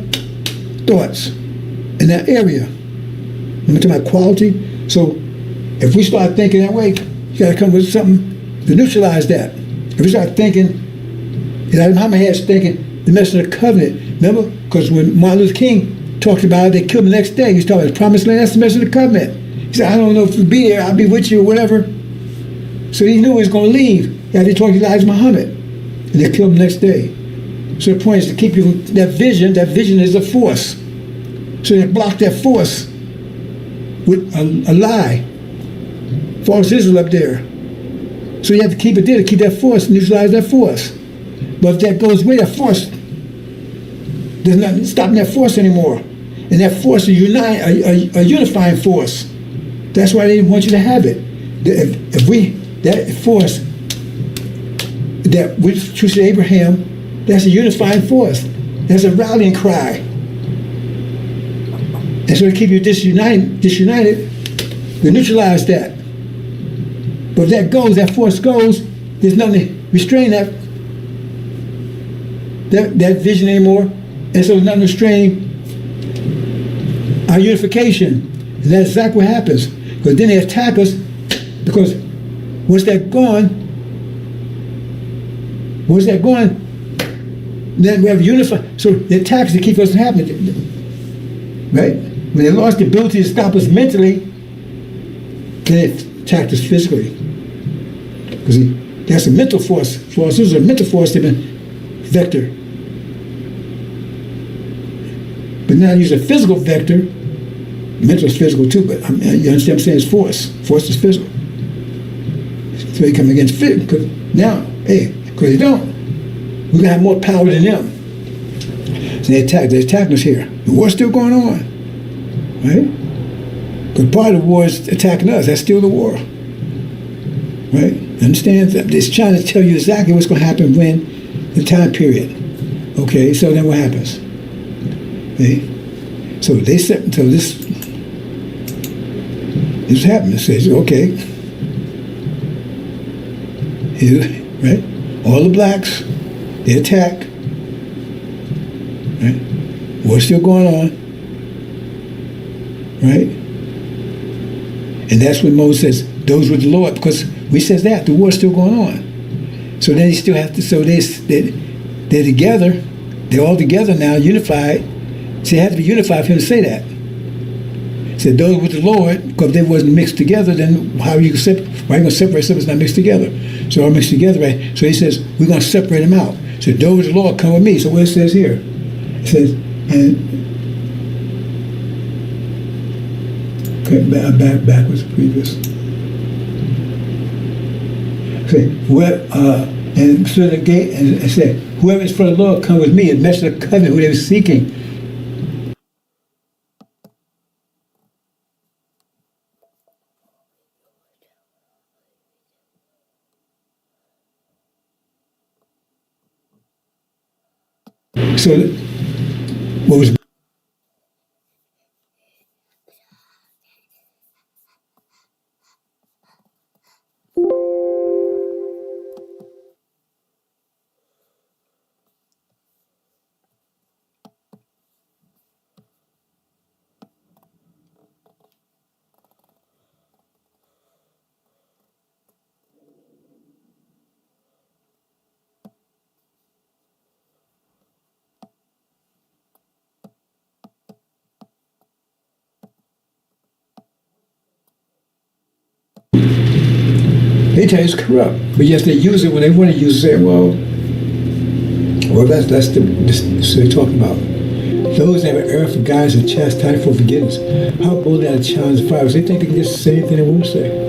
thoughts in that area. I'm talking about quality. So if we start thinking that way, you got to come with something to neutralize that. If we start thinking, how my head's thinking, the message of the covenant. Remember? Because when Martin Luther King talked about it, they killed him the next day. He was talking about the promised land. That's the message of the covenant. He said, I don't know if you'll be there. I'll be with you or whatever. So he knew he was going to leave after he talked to Elijah Muhammad. And they killed him the next day. So the point is to keep you that vision. That vision is a force. So they block that force with a lie. False Israel up there. So you have to keep it there to keep that force, neutralize that force. But if that goes away, that force, there's nothing stopping that force anymore. And that force is a unifying force. That's why they didn't want you to have it. That force, that which chooses Abraham, that's a unifying force. That's a rallying cry. And so to keep you disunited, to neutralize that. But if that force goes, there's nothing to restrain that vision anymore. And so there's nothing to restrain our unification. And that's exactly what happens. Because then they attack us, because once they're gone, then we have unified. So the attacks to keep us from happening. Right? When they lost the ability to stop us mentally, then they attacked us physically. Because that's a mental force. Force is a mental force, they've been vector. But now use a physical vector. Mental is physical too, but you understand what I'm saying? It's force. Force is physical. So they come against physical. Because now, because they don't, we're going to have more power than them. So they're attacking us here. The war's still going on. Right? Because part of the war is attacking us. That's still the war. Right? Understand? It's trying to tell you exactly what's going to happen when, the time period. Okay, so then what happens? Okay? So they said, so this happened. It says, okay, here, right? All the blacks, they attack. Right? War's still going on. Right? And that's when Moses says, those with the Lord, because we says that, the war's still going on. So then he still have to, so they're together, they're all together now, unified. So they had to be unified for him to say that. He said, those with the Lord, because they wasn't mixed together, then how are you why are you going to separate something that's not mixed together? So they're all mixed together, right? So he says, we're going to separate them out. So those with the Lord, come with me. So what it says here? It says, and backwards, previous. Say, and so the gate and said, whoever is for the Lord, come with me, and measure the covenant who they were seeking. So what was they tell you it's corrupt, but yes, they use it when they want to use it. Say, well, that's so they're talking about those that have erred for guidance and chastised for forgiveness. How boldly are the challenge fires? They think they can just say anything they want to say.